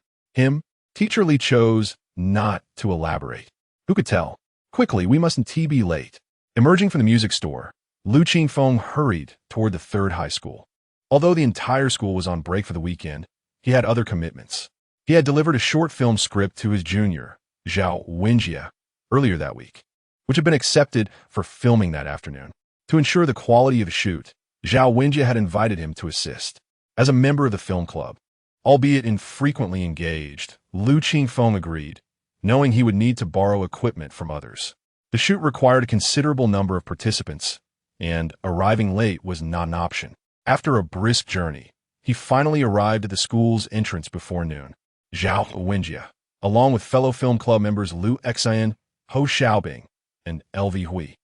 Teacher Li chose not to elaborate. Who could tell? Quickly, we mustn't be late. Emerging from the music store, Lu Qingfeng hurried toward the third high school. Although the entire school was on break for the weekend, he had other commitments. He had delivered a short film script to his junior, Zhao Wenjie, earlier that week, which had been accepted for filming that afternoon. To ensure the quality of the shoot, Zhao Wenjie had invited him to assist. As a member of the film club, albeit infrequently engaged, Lu Qingfeng agreed, knowing he would need to borrow equipment from others. The shoot required a considerable number of participants, and arriving late was not an option. After a brisk journey, he finally arrived at the school's entrance before noon. Zhao Wenjie, along with fellow film club members Lu Xian, Ho Xiaobing, and LV Hui,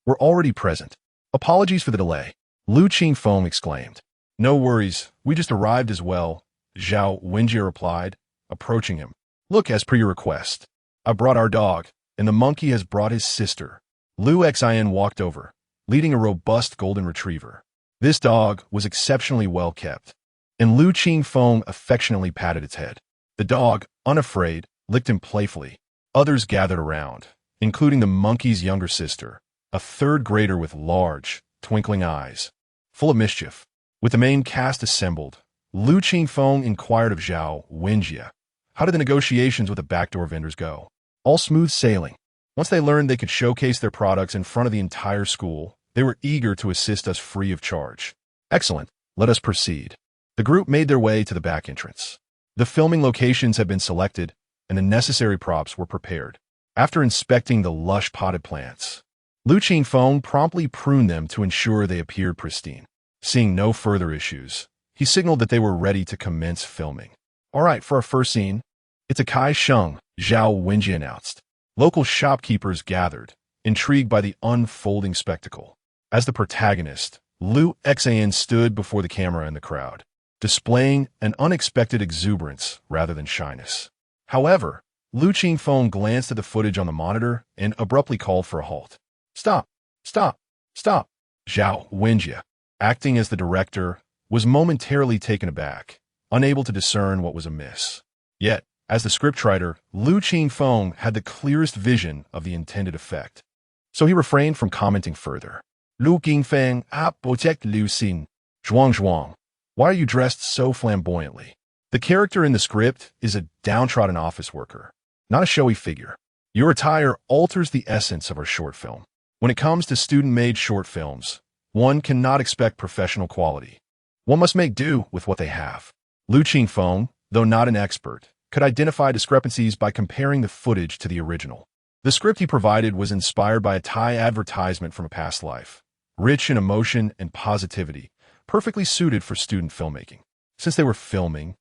were already present. Apologies for the delay, Lu Qingfeng exclaimed. No worries, we just arrived as well, Zhao Wenjie replied, approaching him. Look, as per your request, I brought our dog, and the monkey has brought his sister. Lu Xian walked over, leading a robust golden retriever. This dog was exceptionally well kept, and Lu Qingfeng affectionately patted its head. The dog, unafraid, licked him playfully. Others gathered around, including the monkey's younger sister, a third grader with large, twinkling eyes, full of mischief. With the main cast assembled, Lu Qingfeng inquired of Zhao Wenjie, how did the negotiations with the backdoor vendors go? All smooth sailing. Once they learned they could showcase their products in front of the entire school, they were eager to assist us free of charge. Excellent. Let us proceed. The group made their way to the back entrance. The filming locations had been selected, and the necessary props were prepared. After inspecting the lush potted plants, Lu Qingfeng promptly pruned them to ensure they appeared pristine. Seeing no further issues, he signaled that they were ready to commence filming. All right, for our first scene, it's a Kai Sheng, Zhao Wenjie announced. Local shopkeepers gathered, intrigued by the unfolding spectacle. As the protagonist, Lu Xian stood before the camera and the crowd, displaying an unexpected exuberance rather than shyness. However, Lu Qingfeng glanced at the footage on the monitor and abruptly called for a halt. Stop! Stop! Stop! Zhao Wenjie, acting as the director, was momentarily taken aback, unable to discern what was amiss. Yet, as the scriptwriter, Lu Qingfeng had the clearest vision of the intended effect, so he refrained from commenting further. Lu Qingfeng, protect Liu Xin. Zhuang, why are you dressed so flamboyantly? The character in the script is a downtrodden office worker, not a showy figure. Your attire alters the essence of our short film. When it comes to student-made short films, one cannot expect professional quality. One must make do with what they have. Lu Qingfeng, though not an expert, could identify discrepancies by comparing the footage to the original. The script he provided was inspired by a Thai advertisement from a past life, rich in emotion and positivity, perfectly suited for student filmmaking. Since they were filming,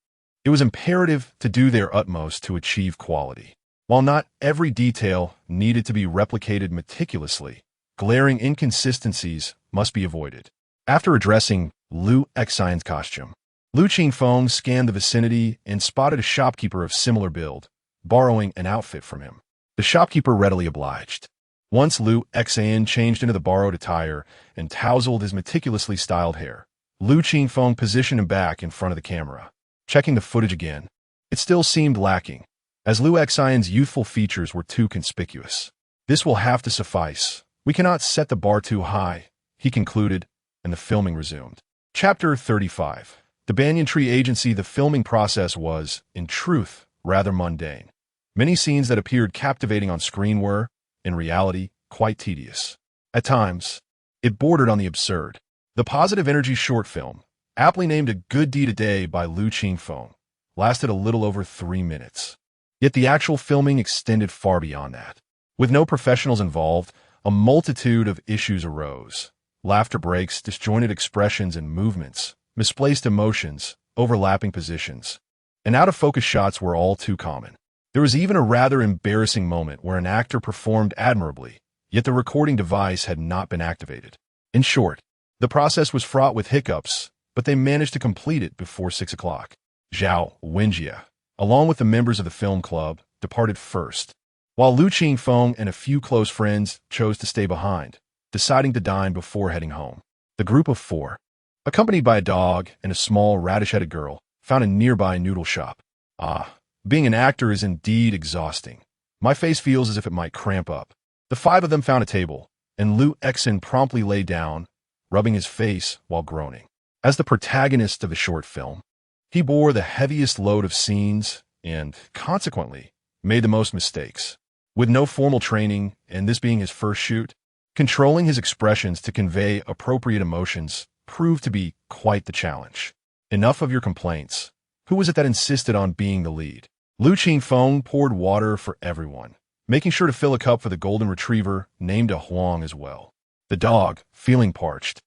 it was imperative to do their utmost to achieve quality. While not every detail needed to be replicated meticulously, glaring inconsistencies must be avoided. After addressing Lu Xian's costume, Lu Qingfeng scanned the vicinity and spotted a shopkeeper of similar build, borrowing an outfit from him. The shopkeeper readily obliged. Once Lu Xan changed into the borrowed attire and tousled his meticulously styled hair, Lu Qingfeng positioned him back in front of the camera. Checking the footage again, it still seemed lacking, as Lu Xian's youthful features were too conspicuous. This will have to suffice. We cannot set the bar too high, he concluded, and the filming resumed. Chapter 35. The Banyan Tree Agency. The filming process was, in truth, rather mundane. Many scenes that appeared captivating on screen were, in reality, quite tedious. At times, it bordered on the absurd. The positive energy short film, aptly named A Good Deed a Day by Lu Qingfeng, lasted a little over 3 minutes. Yet the actual filming extended far beyond that. With no professionals involved, a multitude of issues arose. Laughter breaks, disjointed expressions and movements, misplaced emotions, overlapping positions, and out-of-focus shots were all too common. There was even a rather embarrassing moment where an actor performed admirably, yet the recording device had not been activated. In short, the process was fraught with hiccups, but they managed to complete it before 6 o'clock. Zhao Wenjie, along with the members of the film club, departed first, while Lu Qingfeng and a few close friends chose to stay behind, deciding to dine before heading home. The group of 4, accompanied by a dog and a small radish-headed girl, found a nearby noodle shop. Being an actor is indeed exhausting. My face feels as if it might cramp up. The 5 of them found a table, and Lu Xen promptly lay down, rubbing his face while groaning. As the protagonist of the short film, he bore the heaviest load of scenes and, consequently, made the most mistakes. With no formal training, and this being his first shoot, controlling his expressions to convey appropriate emotions proved to be quite the challenge. Enough of your complaints. Who was it that insisted on being the lead? Lu Qingfeng poured water for everyone, making sure to fill a cup for the golden retriever, named a Huang as well. The dog, feeling parched,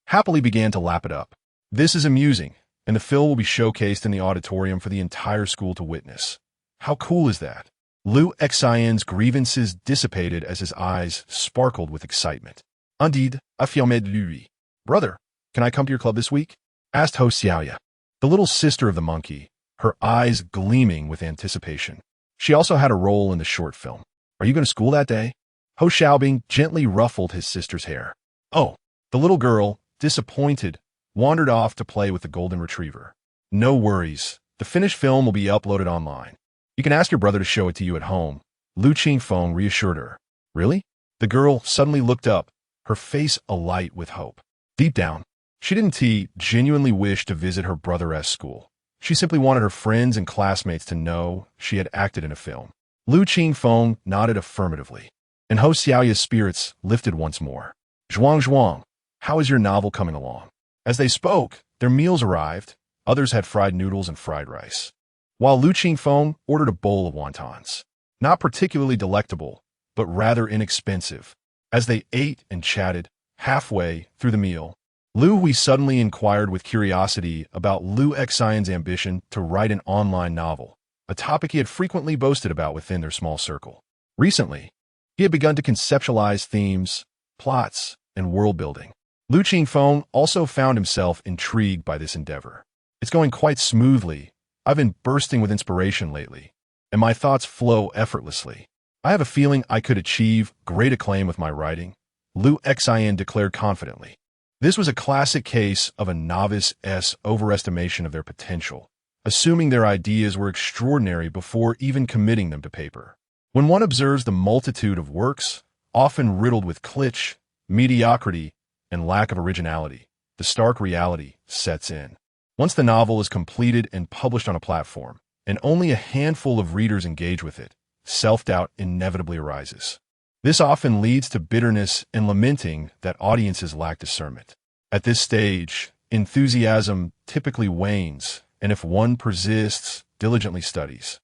happily began to lap it up. This is amusing, and the film will be showcased in the auditorium for the entire school to witness. How cool is that? Lu Xian's grievances dissipated as his eyes sparkled with excitement. Indeed, affirmed lui. Brother, can I come to your club this week? Asked Ho Xiaoya, the little sister of the monkey, her eyes gleaming with anticipation. She also had a role in the short film. Are you going to school that day? Ho Xiaobing gently ruffled his sister's hair. Oh, the little girl, disappointed, wandered off to play with the golden retriever. No worries. The finished film will be uploaded online. You can ask your brother to show it to you at home, Lu Qingfeng reassured her. Really? The girl suddenly looked up, her face alight with hope. Deep down, she didn't genuinely wish to visit her brother's school. She simply wanted her friends and classmates to know she had acted in a film. Lu Qingfeng nodded affirmatively, and Ho Xiaoya's spirits lifted once more. Zhuang, how is your novel coming along? As they spoke, their meals arrived. Others had fried noodles and fried rice, while Lu Qingfeng ordered a bowl of wontons. Not particularly delectable, but rather inexpensive. As they ate and chatted, halfway through the meal, Lu Hui suddenly inquired with curiosity about Lu Xian's ambition to write an online novel, a topic he had frequently boasted about within their small circle. Recently, he had begun to conceptualize themes, plots, and world-building. Lu Qingfeng also found himself intrigued by this endeavor. It's going quite smoothly. I've been bursting with inspiration lately, and my thoughts flow effortlessly. I have a feeling I could achieve great acclaim with my writing, Lu Xian declared confidently. This was a classic case of a novice's overestimation of their potential, assuming their ideas were extraordinary before even committing them to paper. When one observes the multitude of works, often riddled with kitsch, mediocrity, and lack of originality, the stark reality sets in. Once the novel is completed and published on a platform, and only a handful of readers engage with it, self-doubt inevitably arises. This often leads to bitterness and lamenting that audiences lack discernment. At this stage, enthusiasm typically wanes, and if one persists, diligently studies,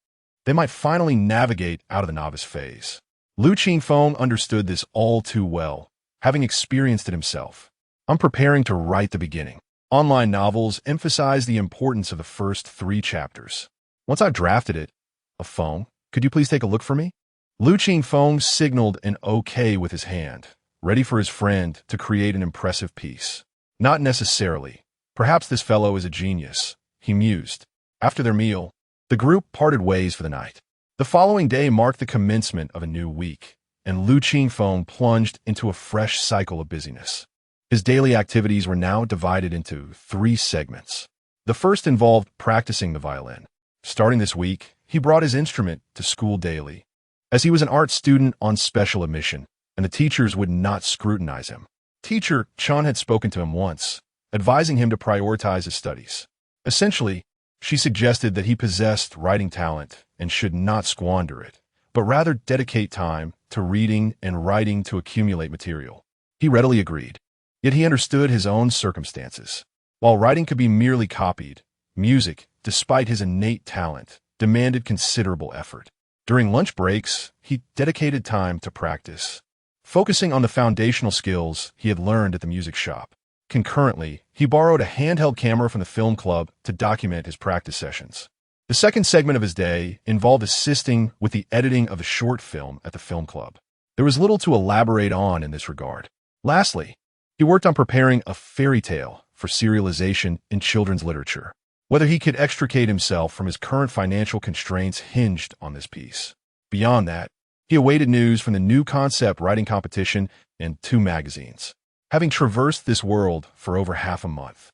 they might finally navigate out of the novice phase. Lu Qingfeng understood this all too well, having experienced it himself. I'm preparing to write the beginning. Online novels emphasize the importance of the first 3 chapters. Once I've drafted it, a phone, could you please take a look for me? Lu Qingfeng signaled an okay with his hand, ready for his friend to create an impressive piece. Not necessarily. Perhaps this fellow is a genius, he mused. After their meal, the group parted ways for the night. The following day marked the commencement of a new week, and Qingfeng plunged into a fresh cycle of busyness. His daily activities were now divided into 3 segments. The first involved practicing the violin. Starting this week, he brought his instrument to school daily, as he was an art student on special admission, and the teachers would not scrutinize him. Teacher Chan had spoken to him once, advising him to prioritize his studies. Essentially, she suggested that he possessed writing talent and should not squander it, but rather dedicate time to reading and writing to accumulate material. He readily agreed, yet he understood his own circumstances. While writing could be merely copied, music, despite his innate talent, demanded considerable effort. During lunch breaks, he dedicated time to practice, focusing on the foundational skills he had learned at the music shop. Concurrently, he borrowed a handheld camera from the film club to document his practice sessions. The second segment of his day involved assisting with the editing of a short film at the film club. There was little to elaborate on in this regard. Lastly, he worked on preparing a fairy tale for serialization in children's literature. Whether he could extricate himself from his current financial constraints hinged on this piece. Beyond that, he awaited news from the new concept writing competition and 2 magazines. Having traversed this world for over half a month,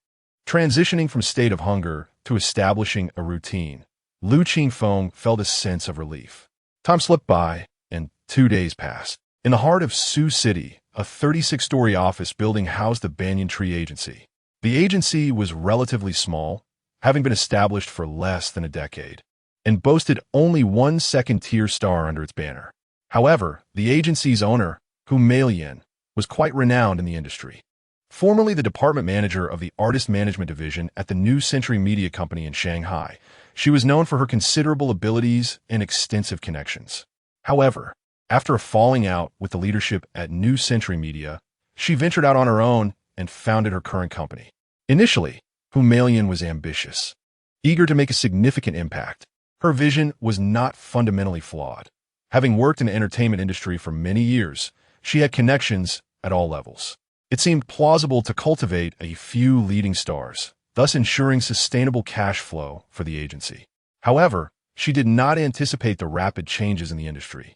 transitioning from state of hunger to establishing a routine, Qingfeng felt a sense of relief. Time slipped by, and 2 days passed. In the heart of Sioux City, a 36-story office building housed the Banyan Tree Agency. The agency was relatively small, having been established for less than a decade, and boasted only 1 second-tier star under its banner. However, the agency's owner, Qingfeng, was quite renowned in the industry. Formerly the department manager of the artist management division at the New Century Media Company in Shanghai, she was known for her considerable abilities and extensive connections. However, after a falling out with the leadership at New Century Media, she ventured out on her own and founded her current company. Initially, Qingfeng was ambitious, eager to make a significant impact. Her vision was not fundamentally flawed. Having worked in the entertainment industry for many years, she had connections at all levels. It seemed plausible to cultivate a few leading stars, thus ensuring sustainable cash flow for the agency. However, she did not anticipate the rapid changes in the industry,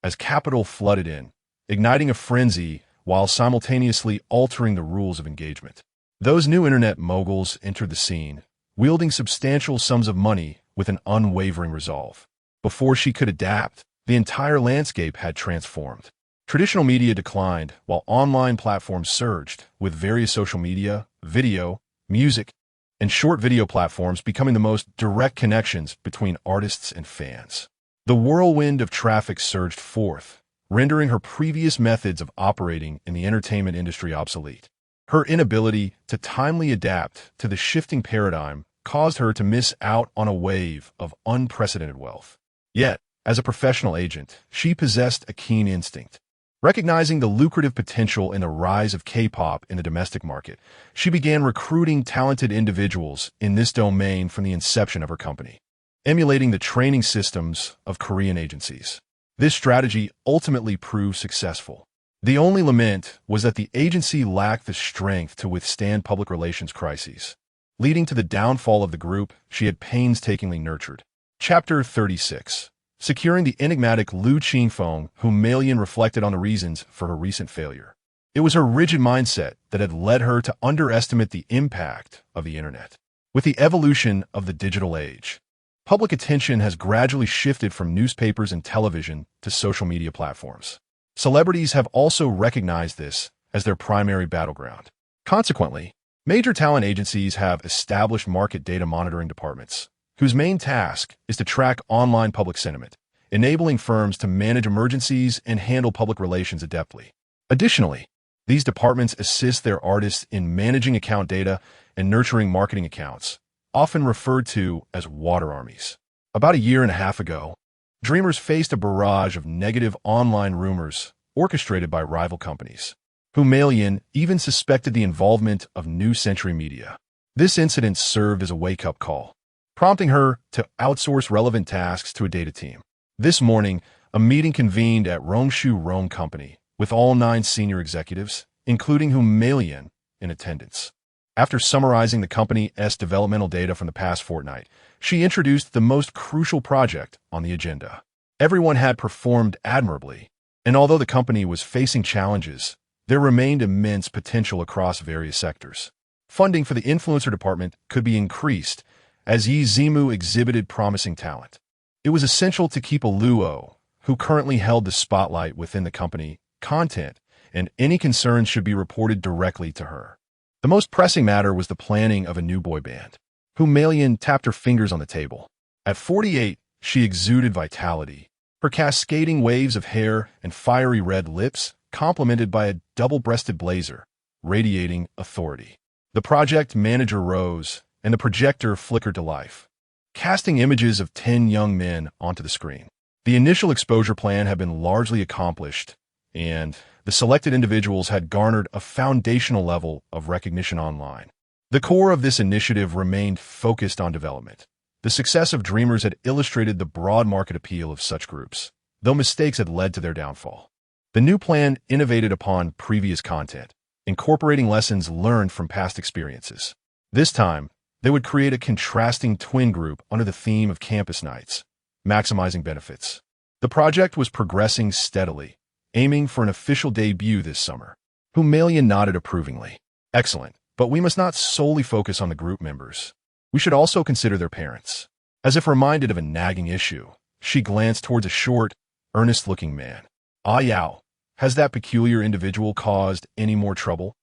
as capital flooded in, igniting a frenzy while simultaneously altering the rules of engagement. Those new internet moguls entered the scene, wielding substantial sums of money with an unwavering resolve. Before she could adapt, the entire landscape had transformed. Traditional media declined, while online platforms surged, with various social media, video, music, and short video platforms becoming the most direct connections between artists and fans. The whirlwind of traffic surged forth, rendering her previous methods of operating in the entertainment industry obsolete. Her inability to timely adapt to the shifting paradigm caused her to miss out on a wave of unprecedented wealth. Yet, as a professional agent, she possessed a keen instinct. Recognizing the lucrative potential in the rise of K-pop in the domestic market, she began recruiting talented individuals in this domain from the inception of her company, emulating the training systems of Korean agencies. This strategy ultimately proved successful. The only lament was that the agency lacked the strength to withstand public relations crises, leading to the downfall of the group she had painstakingly nurtured. Chapter 36. Securing the enigmatic Qingfeng, Qingfeng reflected on the reasons for her recent failure. It was her rigid mindset that had led her to underestimate the impact of the internet. With the evolution of the digital age, public attention has gradually shifted from newspapers and television to social media platforms. Celebrities have also recognized this as their primary battleground. Consequently, major talent agencies have established market data monitoring departments, whose main task is to track online public sentiment, enabling firms to manage emergencies and handle public relations adeptly. Additionally, these departments assist their artists in managing account data and nurturing marketing accounts, often referred to as water armies. About a year and a half ago, dreamers faced a barrage of negative online rumors orchestrated by rival companies. Qingfeng even suspected the involvement of New Century Media. This incident served as a wake-up call, prompting her to outsource relevant tasks to a data team. This morning, a meeting convened at Rongshu Rome Company with all 9 senior executives, including Qingfeng, in attendance. After summarizing the company's developmental data from the past fortnight, she introduced the most crucial project on the agenda. Everyone had performed admirably, and although the company was facing challenges, there remained immense potential across various sectors. Funding for the influencer department could be increased, as Yi Zimu exhibited promising talent. It was essential to keep Luo, who currently held the spotlight within the company, content, and any concerns should be reported directly to her. The most pressing matter was the planning of a new boy band. Humalian tapped her fingers on the table. At 48, she exuded vitality. Her cascading waves of hair and fiery red lips, complemented by a double-breasted blazer, radiating authority. The project manager rose, and the projector flickered to life, casting images of 10 young men onto the screen. The initial exposure plan had been largely accomplished, and the selected individuals had garnered a foundational level of recognition online. The core of this initiative remained focused on development. The success of Dreamers had illustrated the broad market appeal of such groups, though mistakes had led to their downfall. The new plan innovated upon previous content, incorporating lessons learned from past experiences. This time, they would create a contrasting twin group under the theme of campus nights, maximizing benefits. The project was progressing steadily, aiming for an official debut this summer. Humalian nodded approvingly. Excellent, but we must not solely focus on the group members. We should also consider their parents. As if reminded of a nagging issue, she glanced towards a short, earnest-looking man. Ah Yao, has that peculiar individual caused any more trouble?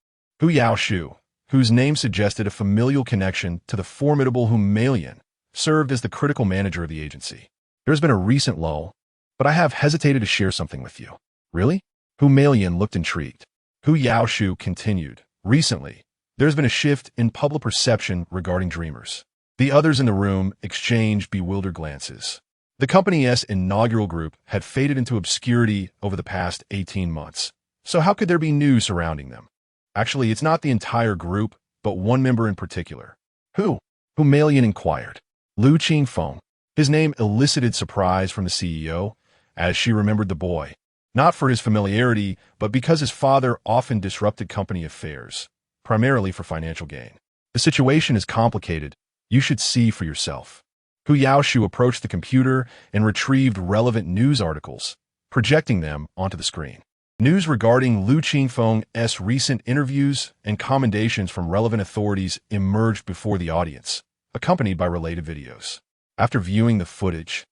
Hu Yao Shu, whose name suggested a familial connection to the formidable Humalian, served as the critical manager of the agency. There has been a recent lull, but I have hesitated to share something with you. Really? Humalian looked intrigued. Hu Yao Shu continued. Recently, there's been a shift in public perception regarding Dreamers. The others in the room exchanged bewildered glances. The company's inaugural group had faded into obscurity over the past 18 months. So how could there be news surrounding them? Actually, it's not the entire group, but one member in particular. Who? Humalian inquired. Qingfeng. His name elicited surprise from the CEO, as she remembered the boy. Not for his familiarity, but because his father often disrupted company affairs, primarily for financial gain. The situation is complicated. You should see for yourself. Hu Yaoshu approached the computer and retrieved relevant news articles, projecting them onto the screen. News regarding Qingfeng's recent interviews and commendations from relevant authorities emerged before the audience, accompanied by related videos. After viewing the footage,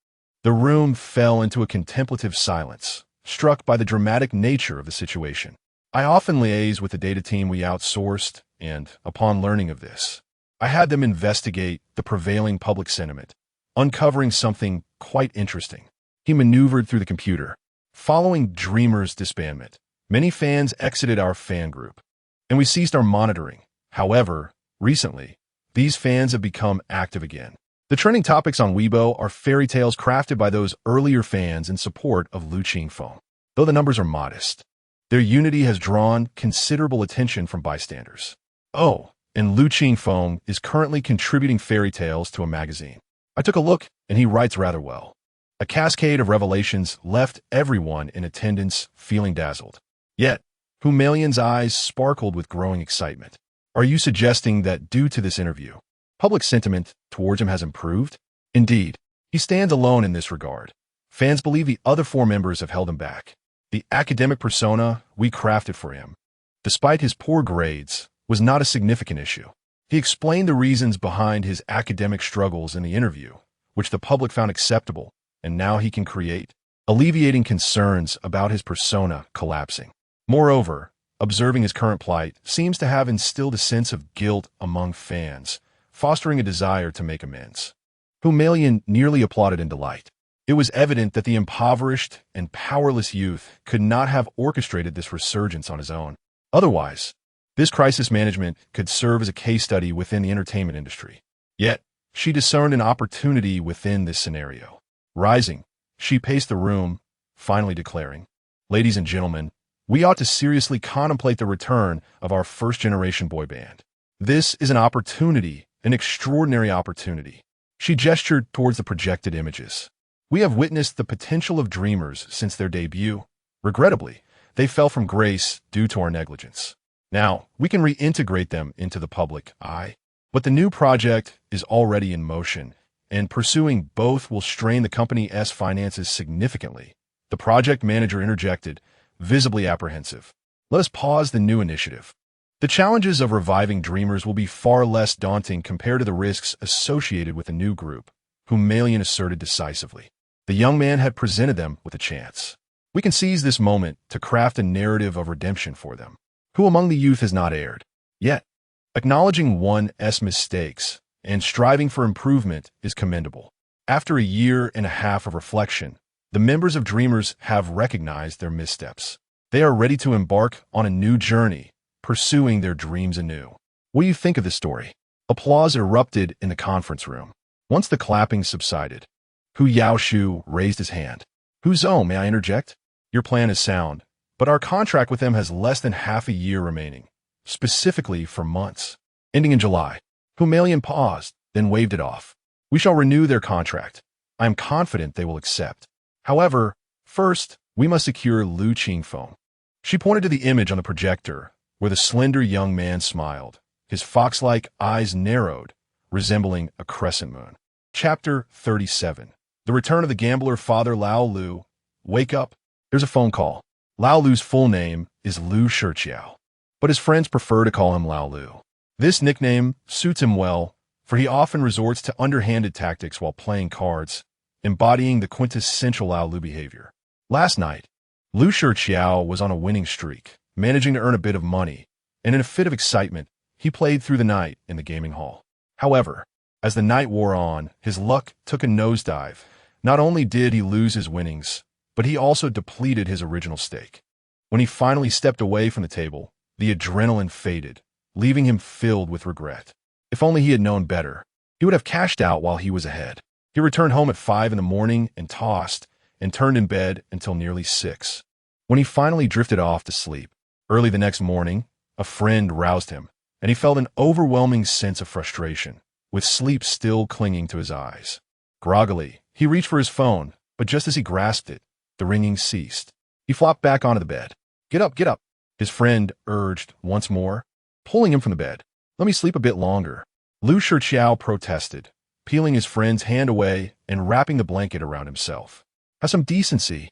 the room fell into a contemplative silence, struck by the dramatic nature of the situation. I often liaise with the data team we outsourced, and, upon learning of this, I had them investigate the prevailing public sentiment, uncovering something quite interesting. He maneuvered through the computer. Following Dreamers' disbandment, many fans exited our fan group, and we ceased our monitoring. However, recently, these fans have become active again. The trending topics on Weibo are fairy tales crafted by those earlier fans in support of Qingfeng. Though the numbers are modest, their unity has drawn considerable attention from bystanders. Oh, and Qingfeng is currently contributing fairy tales to a magazine. I took a look, and he writes rather well. A cascade of revelations left everyone in attendance feeling dazzled. Yet, Humalian's eyes sparkled with growing excitement. Are you suggesting that due to this interview, public sentiment towards him has improved? Indeed, he stands alone in this regard. Fans believe the other four members have held him back. The academic persona we crafted for him, despite his poor grades, was not a significant issue. He explained the reasons behind his academic struggles in the interview, which the public found acceptable, and now he can create, alleviating concerns about his persona collapsing. Moreover, observing his current plight seems to have instilled a sense of guilt among fans, fostering a desire to make amends. Humalian nearly applauded in delight. It was evident that the impoverished and powerless youth could not have orchestrated this resurgence on his own. Otherwise, this crisis management could serve as a case study within the entertainment industry. Yet, she discerned an opportunity within this scenario. Rising, she paced the room, finally declaring, "Ladies and gentlemen, we ought to seriously contemplate the return of our first-generation boy band. This is an opportunity, an extraordinary opportunity." She gestured towards the projected images. "We have witnessed the potential of Dreamers since their debut. Regrettably, they fell from grace due to our negligence. Now, we can reintegrate them into the public eye. But the new project is already in motion, and pursuing both will strain the company's finances significantly. The project manager interjected, visibly apprehensive. Let us pause the new initiative. The challenges of reviving dreamers will be far less daunting compared to the risks associated with a new group, whom Malian asserted decisively. The young man had presented them with a chance. We can seize this moment to craft a narrative of redemption for them. Who among the youth has not erred? Yet, acknowledging one's mistakes and striving for improvement is commendable. After a year and a half of reflection, the members of Dreamers have recognized their missteps. They are ready to embark on a new journey, pursuing their dreams anew. What do you think of this story? Applause erupted in the conference room. Once the clapping subsided, Hu Yaoshu raised his hand. Hu Zhou, may I interject? Your plan is sound, but our contract with them has less than half a year remaining, specifically for months, ending in July. Hu Malian paused, then waved it off. We shall renew their contract. I am confident they will accept. However, first, we must secure Lu Qingfeng. She pointed to the image on the projector, where the slender young man smiled, his fox-like eyes narrowed, resembling a crescent moon. Chapter 37. The Return of the Gambler. Father Lao Lu. Wake up. There's a phone call. Lao Lu's full name is Lu Shiqiao, but his friends prefer to call him Lao Lu. This nickname suits him well, for he often resorts to underhanded tactics while playing cards, embodying the quintessential Lao Lu behavior. Last night, Lu Shiqiao was on a winning streak, managing to earn a bit of money, and in a fit of excitement, he played through the night in the gaming hall. However, as the night wore on, his luck took a nosedive. Not only did he lose his winnings, but he also depleted his original stake. When he finally stepped away from the table, the adrenaline faded, leaving him filled with regret. If only he had known better, he would have cashed out while he was ahead. He returned home at 5 in the morning and tossed, and turned in bed until nearly 6. When he finally drifted off to sleep, early the next morning, a friend roused him, and he felt an overwhelming sense of frustration, with sleep still clinging to his eyes. Groggily, he reached for his phone, but just as he grasped it, the ringing ceased. He flopped back onto the bed. Get up, get up, his friend urged once more, pulling him from the bed. Let me sleep a bit longer. Lu Shiqiao protested, peeling his friend's hand away and wrapping the blanket around himself. Have some decency.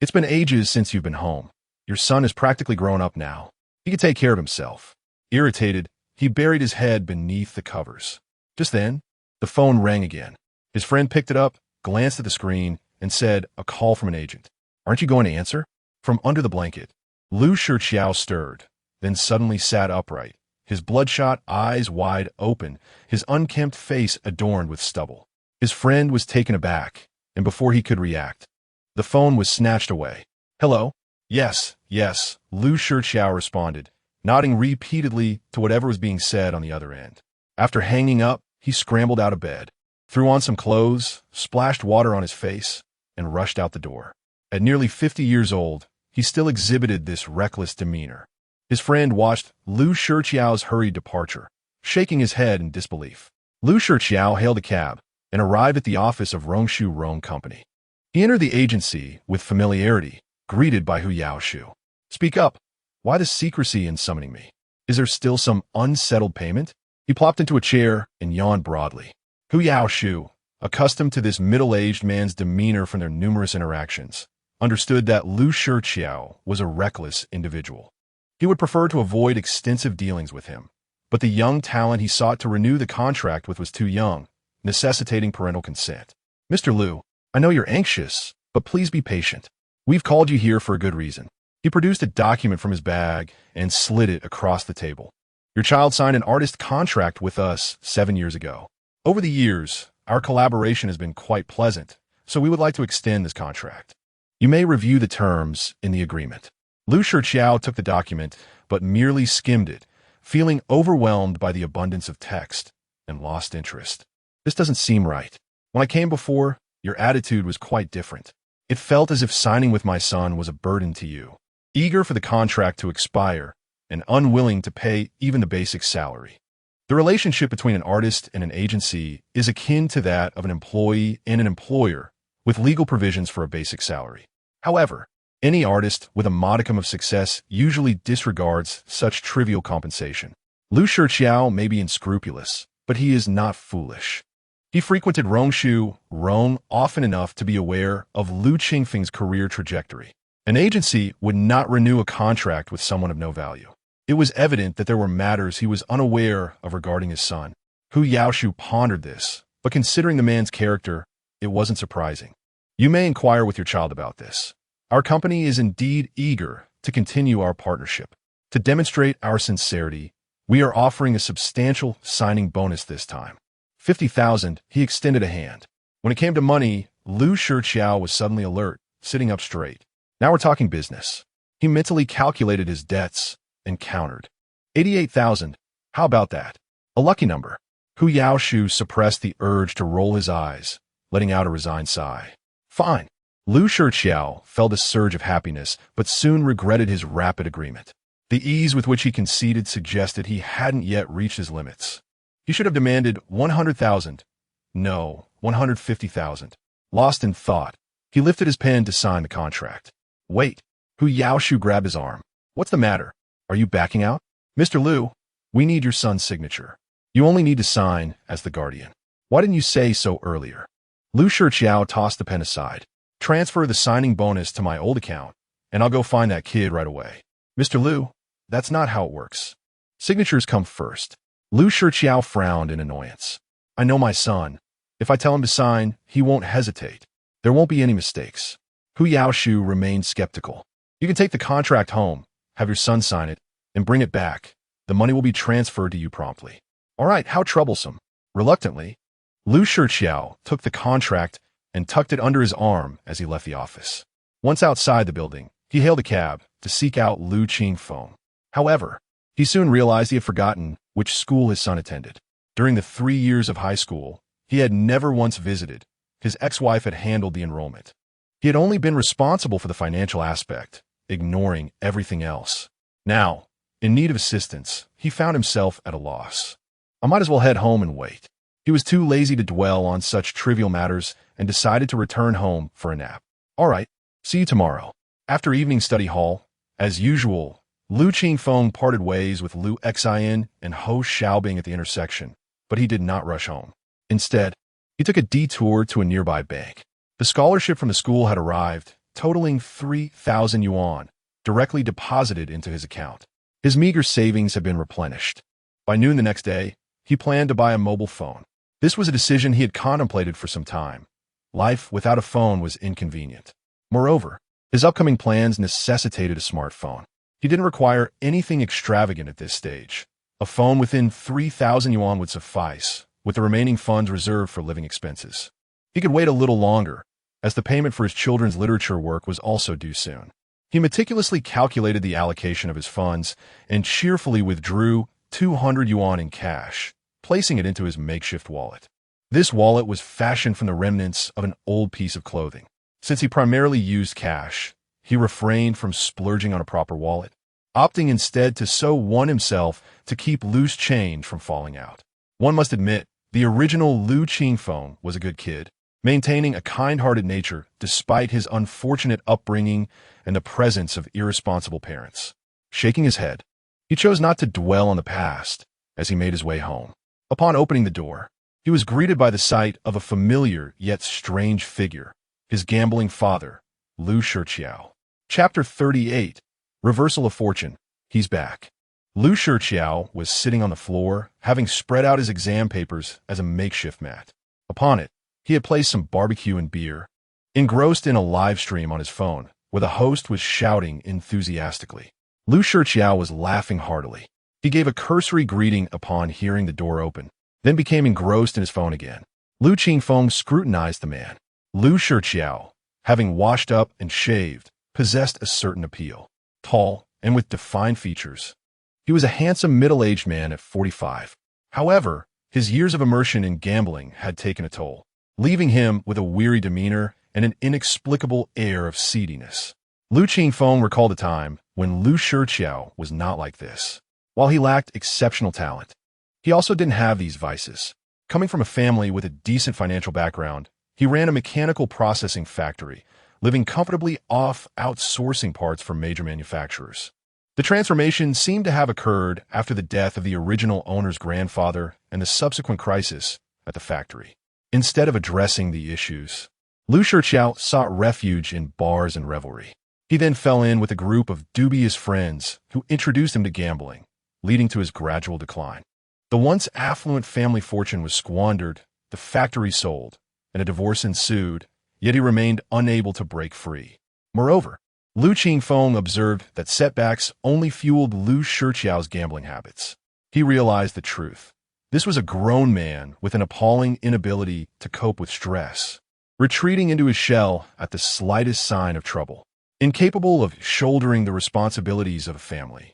It's been ages since you've been home. Your son is practically grown up now. He can take care of himself. Irritated, he buried his head beneath the covers. Just then, the phone rang again. His friend picked it up, glanced at the screen, and said, a call from an agent. Aren't you going to answer? From under the blanket, Lu Shiqiao stirred, then suddenly sat upright, his bloodshot eyes wide open, his unkempt face adorned with stubble. His friend was taken aback, and before he could react, the phone was snatched away. Hello? Yes, yes, Lu Shiqiao responded, nodding repeatedly to whatever was being said on the other end. After hanging up, he scrambled out of bed, threw on some clothes, splashed water on his face, and rushed out the door. At nearly 50 years old, he still exhibited this reckless demeanor. His friend watched Lu Shiqiao's hurried departure, shaking his head in disbelief. Lu Shiqiao hailed a cab and arrived at the office of Rongshu Rong Company. He entered the agency with familiarity, greeted by Hu Yaoshu. Speak up. Why the secrecy in summoning me? Is there still some unsettled payment? He plopped into a chair and yawned broadly. Hu Yaoshu, accustomed to this middle-aged man's demeanor from their numerous interactions, understood that Lu Shiqiao was a reckless individual. He would prefer to avoid extensive dealings with him, but the young talent he sought to renew the contract with was too young, necessitating parental consent. Mr. Lu, I know you're anxious, but please be patient. We've called you here for a good reason. He produced a document from his bag and slid it across the table. Your child signed an artist contract with us 7 years ago. Over the years, our collaboration has been quite pleasant, so we would like to extend this contract. You may review the terms in the agreement. Lu Shiqiao took the document, but merely skimmed it, feeling overwhelmed by the abundance of text, and lost interest. This doesn't seem right. When I came before, your attitude was quite different. It felt as if signing with my son was a burden to you, eager for the contract to expire, and unwilling to pay even the basic salary. The relationship between an artist and an agency is akin to that of an employee and an employer, with legal provisions for a basic salary. However, Any artist with a modicum of success usually disregards such trivial compensation. Lu Shiqiao may be unscrupulous, but he is not foolish. He frequented Rongshu, Rome, often enough to be aware of Lu Qingfeng's career trajectory. An agency would not renew a contract with someone of no value. It was evident that there were matters he was unaware of regarding his son. Hu Yaoshu pondered this, but considering the man's character, it wasn't surprising. You may inquire with your child about this. Our company is indeed eager to continue our partnership. To demonstrate our sincerity, we are offering a substantial signing bonus this time. 50,000, he extended a hand. When it came to money, Lu Shiqiao was suddenly alert, sitting up straight. Now we're talking business. He mentally calculated his debts and countered. 88,000, how about that? A lucky number. Hu Yaoshu suppressed the urge to roll his eyes, letting out a resigned sigh. Fine. Lu Shiqiao felt a surge of happiness, but soon regretted his rapid agreement. The ease with which he conceded suggested he hadn't yet reached his limits. He should have demanded 100,000. No, 150,000. Lost in thought, he lifted his pen to sign the contract. Wait. Hu Yaoshu grabbed his arm. What's the matter? Are you backing out? Mr. Lu, we need your son's signature. You only need to sign as the guardian. Why didn't you say so earlier? Lu Shiqiao tossed the pen aside. Transfer the signing bonus to my old account, and I'll go find that kid right away. Mr. Lu, that's not how it works. Signatures come first. Lu Shiqiao frowned in annoyance. I know my son. If I tell him to sign, he won't hesitate. There won't be any mistakes. Hu Yaoshu remained skeptical. You can take the contract home, have your son sign it, and bring it back. The money will be transferred to you promptly. All right, how troublesome. Reluctantly, Lu Shiqiao took the contract and tucked it under his arm as he left the office. Once outside the building, he hailed a cab to seek out Lu Qingfeng. However, he soon realized he had forgotten which school his son attended. During the 3 years of high school, he had never once visited. His ex-wife had handled the enrollment. He had only been responsible for the financial aspect, ignoring everything else. Now, in need of assistance, he found himself at a loss. I might as well head home and wait. He was too lazy to dwell on such trivial matters and decided to return home for a nap. All right, see you tomorrow. After evening study hall, as usual, Lu Qingfeng parted ways with Lu Xin and Ho Xiaobing at the intersection, but he did not rush home. Instead, he took a detour to a nearby bank. The scholarship from the school had arrived, totaling 3,000 yuan, directly deposited into his account. His meager savings had been replenished. By noon the next day, he planned to buy a mobile phone. This was a decision he had contemplated for some time. Life without a phone was inconvenient. Moreover, his upcoming plans necessitated a smartphone. He didn't require anything extravagant at this stage. A phone within 3,000 yuan would suffice, with the remaining funds reserved for living expenses. He could wait a little longer, as the payment for his children's literature work was also due soon. He meticulously calculated the allocation of his funds and cheerfully withdrew 200 yuan in cash, placing it into his makeshift wallet. This wallet was fashioned from the remnants of an old piece of clothing. Since he primarily used cash, he refrained from splurging on a proper wallet, opting instead to so one himself to keep loose change from falling out. One must admit, the original Lu Qingfeng was a good kid, maintaining a kind-hearted nature despite his unfortunate upbringing and the presence of irresponsible parents. Shaking his head, he chose not to dwell on the past as he made his way home. Upon opening the door, he was greeted by the sight of a familiar yet strange figure, his gambling father, Lu Shiqiao. Chapter 38, Reversal of Fortune. He's back. Lu Shiqiao was sitting on the floor, having spread out his exam papers as a makeshift mat. Upon it, he had placed some barbecue and beer, engrossed in a live stream on his phone, where the host was shouting enthusiastically. Lu Shiqiao was laughing heartily. He gave a cursory greeting upon hearing the door open, then became engrossed in his phone again. Lu Qingfeng scrutinized the man. Lu Shiqiao, having washed up and shaved, possessed a certain appeal. Tall and with defined features, he was a handsome middle-aged man at 45. However, his years of immersion in gambling had taken a toll, leaving him with a weary demeanor and an inexplicable air of seediness. Lu Qingfeng recalled a time when Lu Shiqiao was not like this. While he lacked exceptional talent, he also didn't have these vices. Coming from a family with a decent financial background, he ran a mechanical processing factory, living comfortably off outsourcing parts from major manufacturers. The transformation seemed to have occurred after the death of the original owner's grandfather and the subsequent crisis at the factory. Instead of addressing the issues, Lu Shiqiao sought refuge in bars and revelry. He then fell in with a group of dubious friends who introduced him to gambling, leading to his gradual decline. The once affluent family fortune was squandered, the factory sold, and a divorce ensued, yet he remained unable to break free. Moreover, Lu Qingfeng observed that setbacks only fueled Lu Shiqiao's gambling habits. He realized the truth. This was a grown man with an appalling inability to cope with stress, retreating into his shell at the slightest sign of trouble, incapable of shouldering the responsibilities of a family.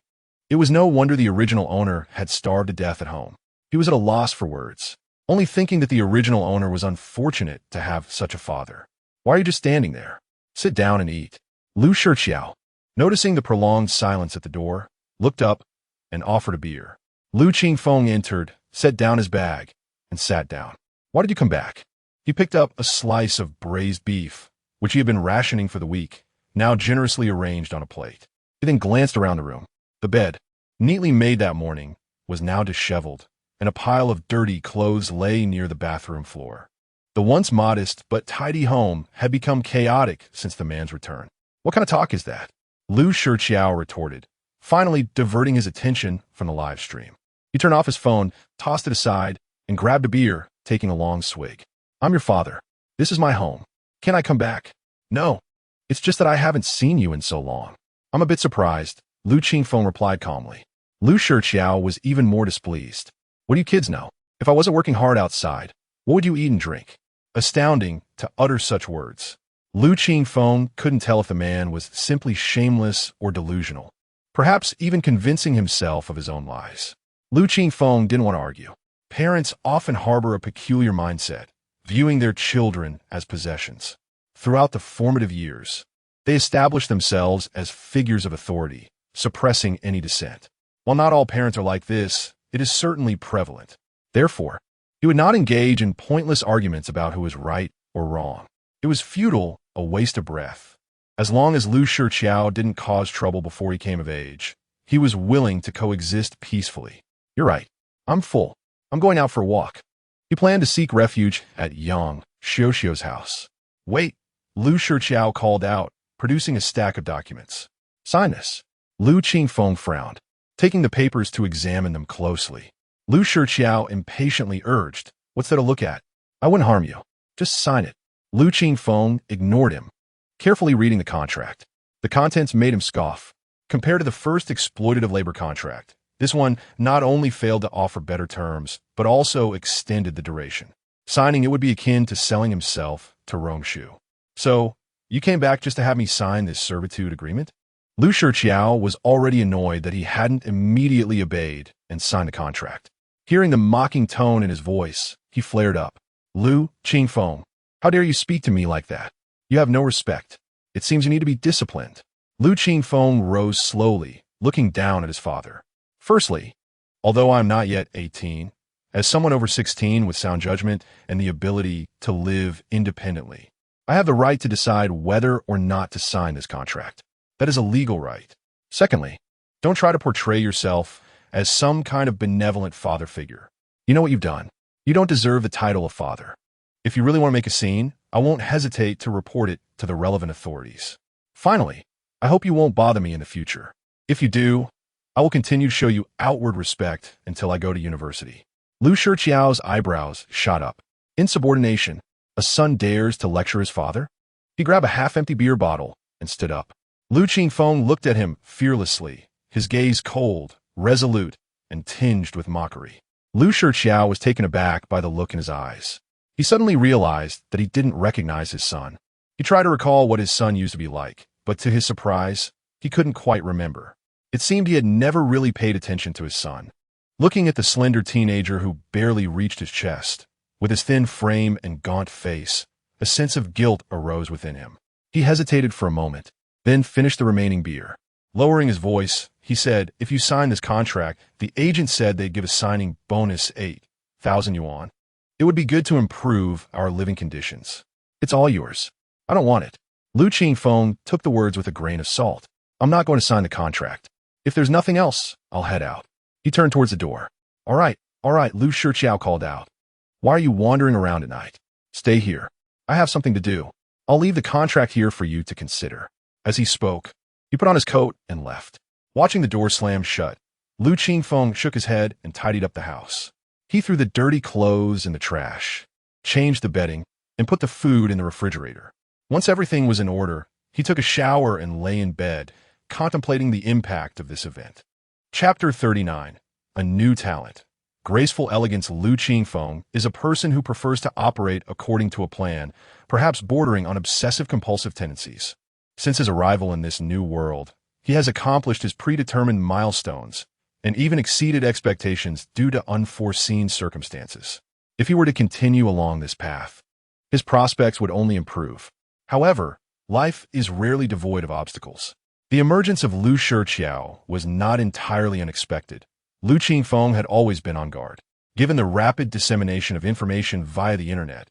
It was no wonder the original owner had starved to death at home. He was at a loss for words, only thinking that the original owner was unfortunate to have such a father. Why are you just standing there? Sit down and eat. Lu Shiqiao, noticing the prolonged silence at the door, looked up and offered a beer. Lu Qingfeng entered, set down his bag, and sat down. Why did you come back? He picked up a slice of braised beef, which he had been rationing for the week, now generously arranged on a plate. He then glanced around the room. The bed, neatly made that morning, was now disheveled, and a pile of dirty clothes lay near the bathroom floor. The once modest but tidy home had become chaotic since the man's return. What kind of talk is that? Lu Shiqiao retorted, finally diverting his attention from the live stream. He turned off his phone, tossed it aside, and grabbed a beer, taking a long swig. I'm your father. This is my home. Can I come back? No. It's just that I haven't seen you in so long. I'm a bit surprised, Lu Qingfeng replied calmly. Lu Shiqiao was even more displeased. What do you kids know? If I wasn't working hard outside, what would you eat and drink? Astounding to utter such words. Lu Qingfeng couldn't tell if the man was simply shameless or delusional, perhaps even convincing himself of his own lies. Lu Qingfeng didn't want to argue. Parents often harbor a peculiar mindset, viewing their children as possessions. Throughout the formative years, they establish themselves as figures of authority, suppressing any dissent. While not all parents are like this, it is certainly prevalent. Therefore, he would not engage in pointless arguments about who is right or wrong. It was futile, a waste of breath. As long as Lu Shiqiao didn't cause trouble before he came of age, he was willing to coexist peacefully. You're right. I'm full. I'm going out for a walk. He planned to seek refuge at Yang Xiuxiu's house. Wait, Lu Shiqiao called out, producing a stack of documents. Sign this. Lu Qingfeng frowned, taking the papers to examine them closely. Lu Shiqiao impatiently urged, what's there to look at? I wouldn't harm you. Just sign it. Lu Qingfeng ignored him, carefully reading the contract. The contents made him scoff. Compared to the first exploitative labor contract, this one not only failed to offer better terms, but also extended the duration. Signing it would be akin to selling himself to Rongshu. So, you came back just to have me sign this servitude agreement? Lu Shiqiao was already annoyed that he hadn't immediately obeyed and signed the contract. Hearing the mocking tone in his voice, he flared up. Lu Qingfeng, how dare you speak to me like that? You have no respect. It seems you need to be disciplined. Lu Qingfeng rose slowly, looking down at his father. Firstly, although I'm not yet 18, as someone over 16 with sound judgment and the ability to live independently, I have the right to decide whether or not to sign this contract. That is a legal right. Secondly, don't try to portray yourself as some kind of benevolent father figure. You know what you've done. You don't deserve the title of father. If you really want to make a scene, I won't hesitate to report it to the relevant authorities. Finally, I hope you won't bother me in the future. If you do, I will continue to show you outward respect until I go to university. Lu Shiqiao's eyebrows shot up. Insubordination. A son dares to lecture his father? He grabbed a half-empty beer bottle and stood up. Lu Qingfeng looked at him fearlessly, his gaze cold, resolute, and tinged with mockery. Lu Shiqiao was taken aback by the look in his eyes. He suddenly realized that he didn't recognize his son. He tried to recall what his son used to be like, but to his surprise, he couldn't quite remember. It seemed he had never really paid attention to his son. Looking at the slender teenager who barely reached his chest, with his thin frame and gaunt face, a sense of guilt arose within him. He hesitated for a moment, then finished the remaining beer. Lowering his voice, he said, if you sign this contract, the agent said they'd give a signing bonus 8,000 yuan. It would be good to improve our living conditions. It's all yours. I don't want it. Lu Qingfeng took the words with a grain of salt. I'm not going to sign the contract. If there's nothing else, I'll head out. He turned towards the door. All right, Lu Shiqiao called out. Why are you wandering around at night? Stay here. I have something to do. I'll leave the contract here for you to consider. As he spoke, he put on his coat and left. Watching the door slam shut, Lu Qingfeng shook his head and tidied up the house. He threw the dirty clothes in the trash, changed the bedding, and put the food in the refrigerator. Once everything was in order, he took a shower and lay in bed, contemplating the impact of this event. Chapter 39. A New Talent. Graceful elegance. Lu Qingfeng is a person who prefers to operate according to a plan, perhaps bordering on obsessive-compulsive tendencies. Since his arrival in this new world, he has accomplished his predetermined milestones and even exceeded expectations due to unforeseen circumstances. If he were to continue along this path, his prospects would only improve. However, life is rarely devoid of obstacles. The emergence of Lu Shiqiao was not entirely unexpected. Lu Qingfeng had always been on guard. Given the rapid dissemination of information via the internet,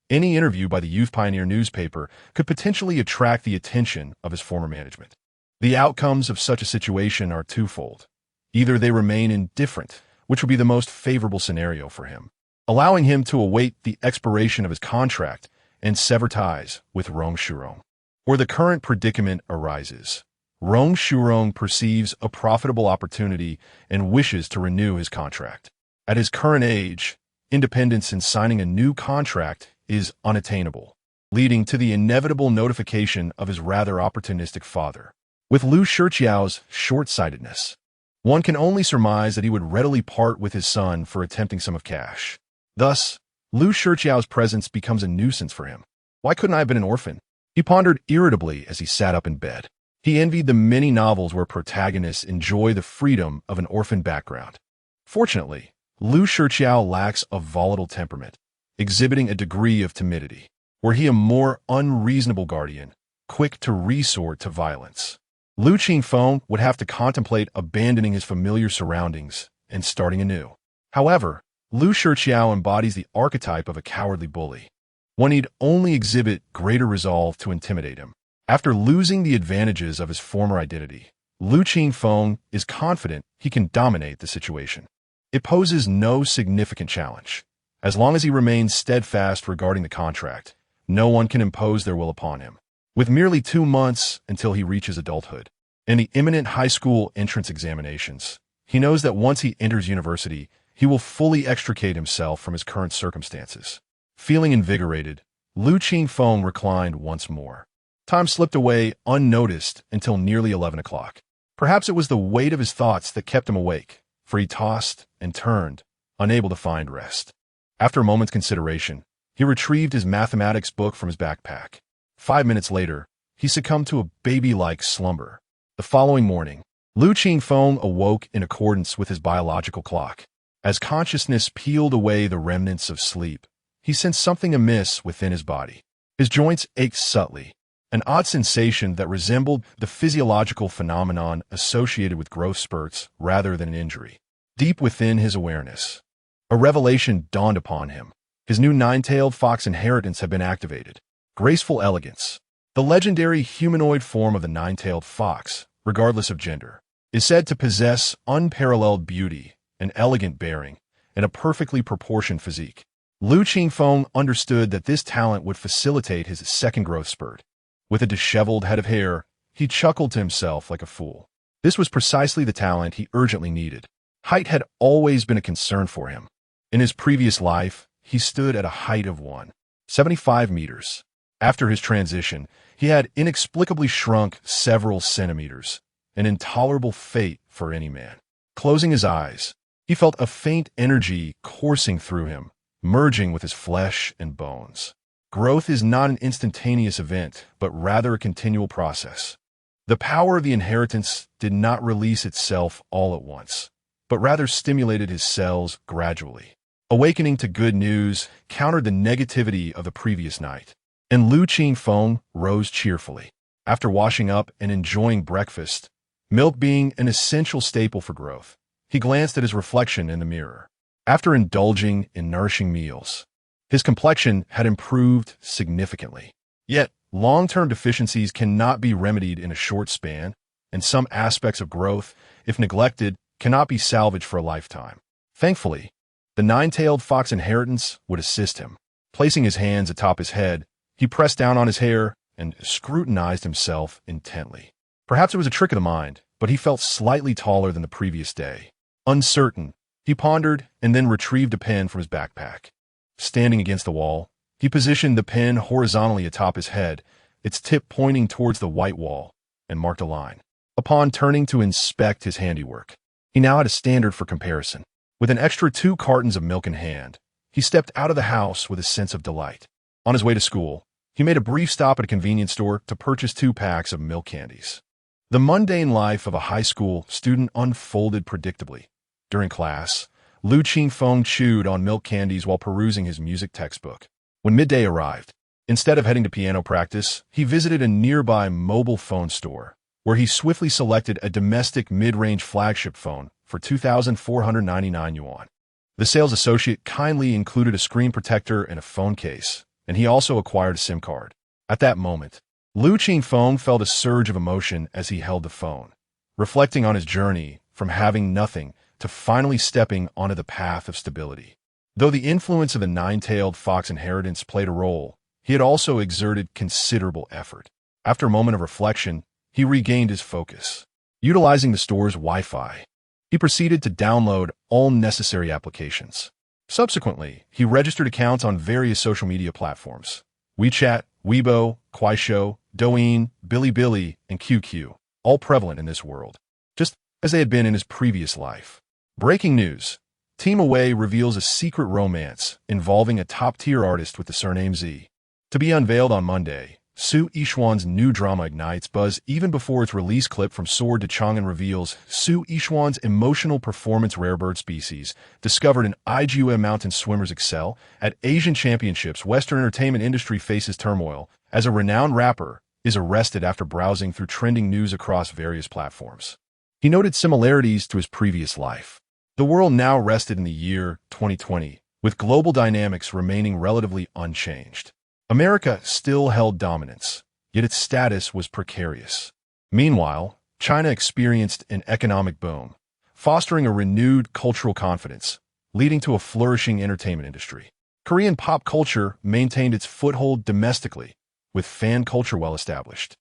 any interview by the Youth Pioneer newspaper could potentially attract the attention of his former management. The outcomes of such a situation are twofold. Either they remain indifferent, which would be the most favorable scenario for him, allowing him to await the expiration of his contract and sever ties with Rong Shurong. Or the current predicament arises. Rong Shurong perceives a profitable opportunity and wishes to renew his contract. At his current age, independence in signing a new contract is unattainable, leading to the inevitable notification of his rather opportunistic father. With Lu Shiqiao's short-sightedness, one can only surmise that he would readily part with his son for attempting some of cash. Thus, Lu Shiqiao's presence becomes a nuisance for him. Why couldn't I have been an orphan? He pondered irritably as he sat up in bed. He envied the many novels where protagonists enjoy the freedom of an orphan background. Fortunately, Lu Shiqiao lacks a volatile temperament, exhibiting a degree of timidity. Were he a more unreasonable guardian, quick to resort to violence, Lu Qingfeng would have to contemplate abandoning his familiar surroundings and starting anew. However, Lu Shiqiao embodies the archetype of a cowardly bully. One need only exhibit greater resolve to intimidate him. After losing the advantages of his former identity, Lu Qingfeng is confident he can dominate the situation. It poses no significant challenge. As long as he remains steadfast regarding the contract, no one can impose their will upon him. With merely 2 months until he reaches adulthood and the imminent high school entrance examinations, he knows that once he enters university, he will fully extricate himself from his current circumstances. Feeling invigorated, Lu Qingfeng reclined once more. Time slipped away unnoticed until nearly 11 o'clock. Perhaps it was the weight of his thoughts that kept him awake, for he tossed and turned, unable to find rest. After a moment's consideration, he retrieved his mathematics book from his backpack. 5 minutes later, he succumbed to a baby-like slumber. The following morning, Lu Qingfeng awoke in accordance with his biological clock. As consciousness peeled away the remnants of sleep, he sensed something amiss within his body. His joints ached subtly, an odd sensation that resembled the physiological phenomenon associated with growth spurts rather than an injury. Deep within his awareness, a revelation dawned upon him. His new nine-tailed fox inheritance had been activated. Graceful elegance. The legendary humanoid form of the nine-tailed fox, regardless of gender, is said to possess unparalleled beauty, an elegant bearing, and a perfectly proportioned physique. Lu Qingfeng understood that this talent would facilitate his second growth spurt. With a disheveled head of hair, he chuckled to himself like a fool. This was precisely the talent he urgently needed. Height had always been a concern for him. In his previous life, he stood at a height of 175 meters. After his transition, he had inexplicably shrunk several centimeters, an intolerable fate for any man. Closing his eyes, he felt a faint energy coursing through him, merging with his flesh and bones. Growth is not an instantaneous event, but rather a continual process. The power of the inheritance did not release itself all at once, but rather stimulated his cells gradually. Awakening to good news countered the negativity of the previous night, and Lu Qingfeng rose cheerfully. After washing up and enjoying breakfast, milk being an essential staple for growth, he glanced at his reflection in the mirror. After indulging in nourishing meals, his complexion had improved significantly. Yet, long-term deficiencies cannot be remedied in a short span, and some aspects of growth, if neglected, cannot be salvaged for a lifetime. Thankfully, the nine-tailed fox inheritance would assist him. Placing his hands atop his head, he pressed down on his hair and scrutinized himself intently. Perhaps it was a trick of the mind, but he felt slightly taller than the previous day. Uncertain, he pondered and then retrieved a pen from his backpack. Standing against the wall, he positioned the pen horizontally atop his head, its tip pointing towards the white wall, and marked a line. Upon turning to inspect his handiwork, he now had a standard for comparison. With an extra 2 cartons of milk in hand, he stepped out of the house with a sense of delight. On his way to school, he made a brief stop at a convenience store to purchase 2 packs of milk candies. The mundane life of a high school student unfolded predictably. During class, Qingfeng chewed on milk candies while perusing his music textbook. When midday arrived, instead of heading to piano practice, he visited a nearby mobile phone store, where he swiftly selected a domestic mid-range flagship phone for 2,499 yuan. The sales associate kindly included a screen protector and a phone case, and he also acquired a SIM card. At that moment, Qingfeng felt a surge of emotion as he held the phone, reflecting on his journey from having nothing to finally stepping onto the path of stability. Though the influence of the nine-tailed fox inheritance played a role, he had also exerted considerable effort. After a moment of reflection, he regained his focus. Utilizing the store's Wi-Fi, he proceeded to download all necessary applications. Subsequently, he registered accounts on various social media platforms: WeChat, Weibo, Kuaishou, Douyin, Bilibili, and QQ, all prevalent in this world, just as they had been in his previous life. Breaking news: Team Away reveals a secret romance involving a top-tier artist with the surname Z. To be unveiled on Monday, Su Yishuan's new drama ignites buzz even before its release. Clip from Sword to Chang'an reveals Su Yishuan's emotional performance. Rare bird species discovered in Ijue mountain swimmers excel at Asian Championships. Western entertainment industry faces turmoil as a renowned rapper is arrested after browsing through trending news across various platforms. He noted similarities to his previous life. The world now rested in the year 2020, with global dynamics remaining relatively unchanged. America still held dominance, yet its status was precarious. Meanwhile, China experienced an economic boom, fostering a renewed cultural confidence, leading to a flourishing entertainment industry. Korean pop culture maintained its foothold domestically, with fan culture well established.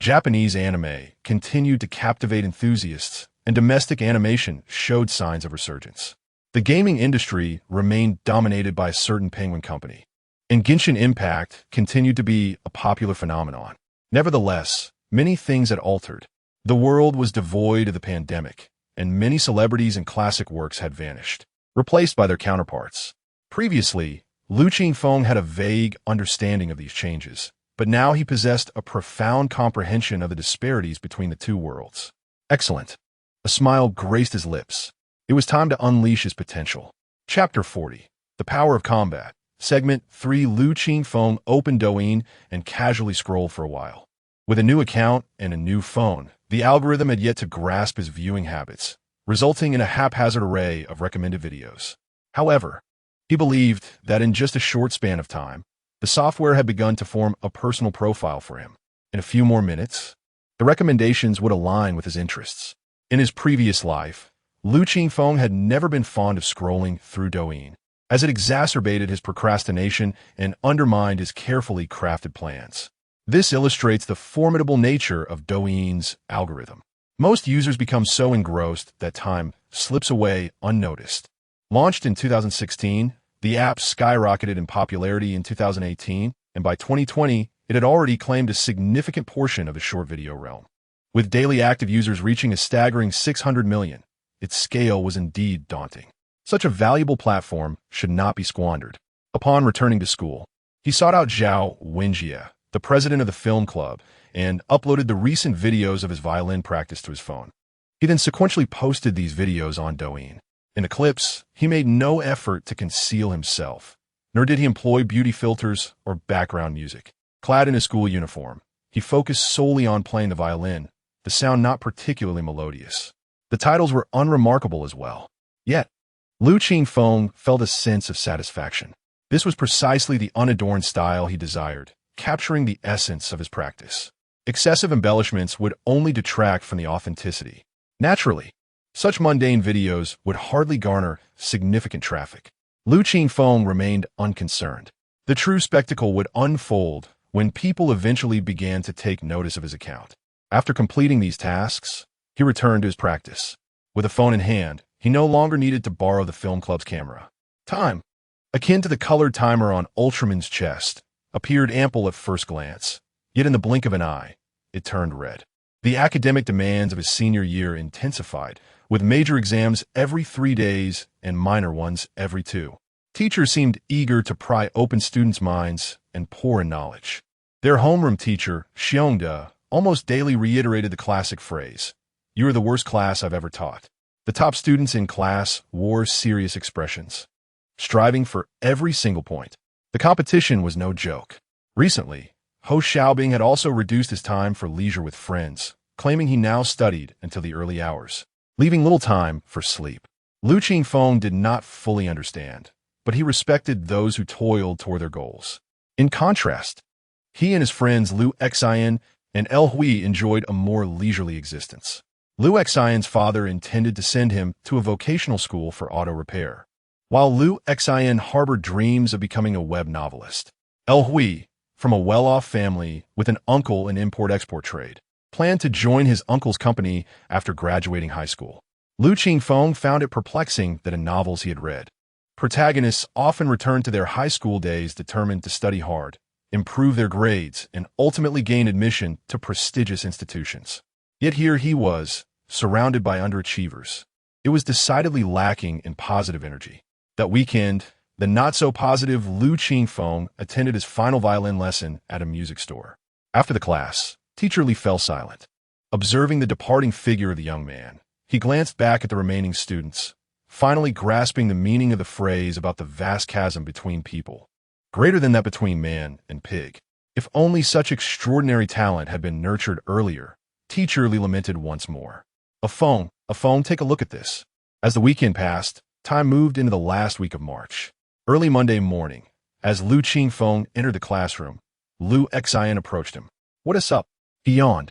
Japanese anime continued to captivate enthusiasts, and domestic animation showed signs of resurgence. The gaming industry remained dominated by a certain Penguin company, and Genshin Impact continued to be a popular phenomenon. Nevertheless, many things had altered. The world was devoid of the pandemic, and many celebrities and classic works had vanished, replaced by their counterparts. Previously, Qingfeng had a vague understanding of these changes, but now he possessed a profound comprehension of the disparities between the two worlds. Excellent. A smile graced his lips. It was time to unleash his potential. Chapter 40. The Power of Combat. Segment 3. Qingfeng opened Douyin and casually scrolled for a while. With a new account and a new phone, the algorithm had yet to grasp his viewing habits, resulting in a haphazard array of recommended videos. However, he believed that in just a short span of time, the software had begun to form a personal profile for him. In a few more minutes, the recommendations would align with his interests. In his previous life, Qingfeng had never been fond of scrolling through Douyin, as it exacerbated his procrastination and undermined his carefully crafted plans. This illustrates the formidable nature of Douyin's algorithm. Most users become so engrossed that time slips away unnoticed. Launched in 2016, the app skyrocketed in popularity in 2018, and by 2020, it had already claimed a significant portion of the short video realm. With daily active users reaching a staggering 600 million, its scale was indeed daunting. Such a valuable platform should not be squandered. Upon returning to school, he sought out Zhao Wenjie, the president of the film club, and uploaded the recent videos of his violin practice to his phone. He then sequentially posted these videos on Douyin. In the clips, he made no effort to conceal himself, nor did he employ beauty filters or background music. Clad in his school uniform, he focused solely on playing the violin, the sound not particularly melodious. The titles were unremarkable as well. Yet, Qingfeng felt a sense of satisfaction. This was precisely the unadorned style he desired, capturing the essence of his practice. Excessive embellishments would only detract from the authenticity. Naturally, such mundane videos would hardly garner significant traffic. Lu Qingfeng remained unconcerned. The true spectacle would unfold when people eventually began to take notice of his account. After completing these tasks, he returned to his practice. With a phone in hand, he no longer needed to borrow the film club's camera. Time, akin to the colored timer on Ultraman's chest, appeared ample at first glance, yet in the blink of an eye, it turned red. The academic demands of his senior year intensified, with major exams every 3 days and minor ones every 2. Teachers seemed eager to pry open students' minds and pour in knowledge. Their homeroom teacher, Xiongda, almost daily reiterated the classic phrase, "You are the worst class I've ever taught." The top students in class wore serious expressions, striving for every single point. The competition was no joke. Recently, Ho Xiaobing had also reduced his time for leisure with friends, claiming he now studied until the early hours, leaving little time for sleep. Lu Qingfeng did not fully understand, but he respected those who toiled toward their goals. In contrast, he and his friends Lu Xian and El Hui enjoyed a more leisurely existence. Lu Xian's father intended to send him to a vocational school for auto repair, while Lu Xian harbored dreams of becoming a web novelist. El Hui, from a well-off family with an uncle in import-export trade, planned to join his uncle's company after graduating high school. Lu Qingfeng found it perplexing that in novels he had read, protagonists often returned to their high school days determined to study hard, improve their grades, and ultimately gain admission to prestigious institutions. Yet here he was, surrounded by underachievers. It was decidedly lacking in positive energy. That weekend, the not-so-positive Lu Qingfeng attended his final violin lesson at a music store. After the class, Teacher Li fell silent. Observing the departing figure of the young man, he glanced back at the remaining students, finally grasping the meaning of the phrase about the vast chasm between people, greater than that between man and pig. If only such extraordinary talent had been nurtured earlier, Teacher Li lamented once more. A phone, take a look at this. As the weekend passed, time moved into the last week of March. Early Monday morning, as Lu Qingfeng entered the classroom, Lu Xian approached him. "What is up?" He yawned.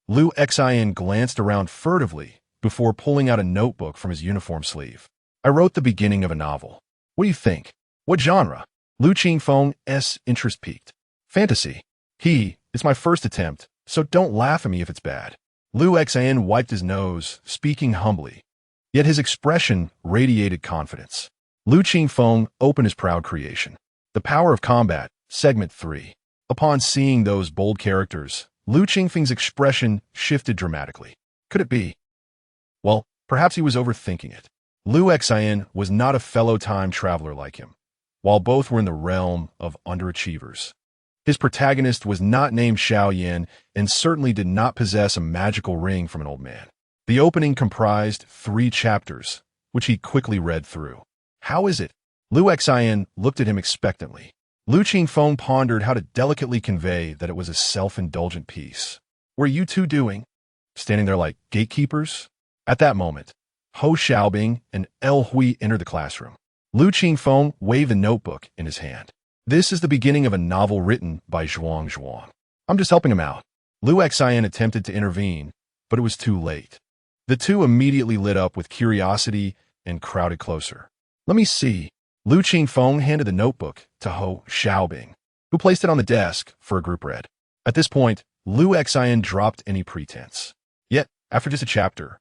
Lu Xian glanced around furtively before pulling out a notebook from his uniform sleeve. "I wrote the beginning of a novel. What do you think?" "What genre?" Lu Qingfeng's interest piqued. "Fantasy." "It's my first attempt, so don't laugh at me if it's bad." Lu Xian wiped his nose, speaking humbly, yet his expression radiated confidence. Lu Qingfeng opened his proud creation. The Power of Combat, Segment 3. Upon seeing those bold characters, Lu Qingfeng's expression shifted dramatically. Could it be? Well, perhaps he was overthinking it. Lu Xian was not a fellow time traveler like him, while both were in the realm of underachievers. His protagonist was not named Xiao Yan and certainly did not possess a magical ring from an old man. The opening comprised 3 chapters, which he quickly read through. "How is it?" Lu Xian looked at him expectantly. Lu Qingfeng pondered how to delicately convey that it was a self-indulgent piece. "What are you two doing?" "Standing there like gatekeepers?" At that moment, Ho Xiaobing and El Hui entered the classroom. Lu Qingfeng waved the notebook in his hand. "This is the beginning of a novel written by Zhuang. I'm just helping him out." Lu Xian attempted to intervene, but it was too late. The two immediately lit up with curiosity and crowded closer. "Let me see." Lu Qingfeng handed the notebook to Ho Xiaobing, who placed it on the desk for a group read. At this point, Lu Xian dropped any pretense. Yet, after just a chapter,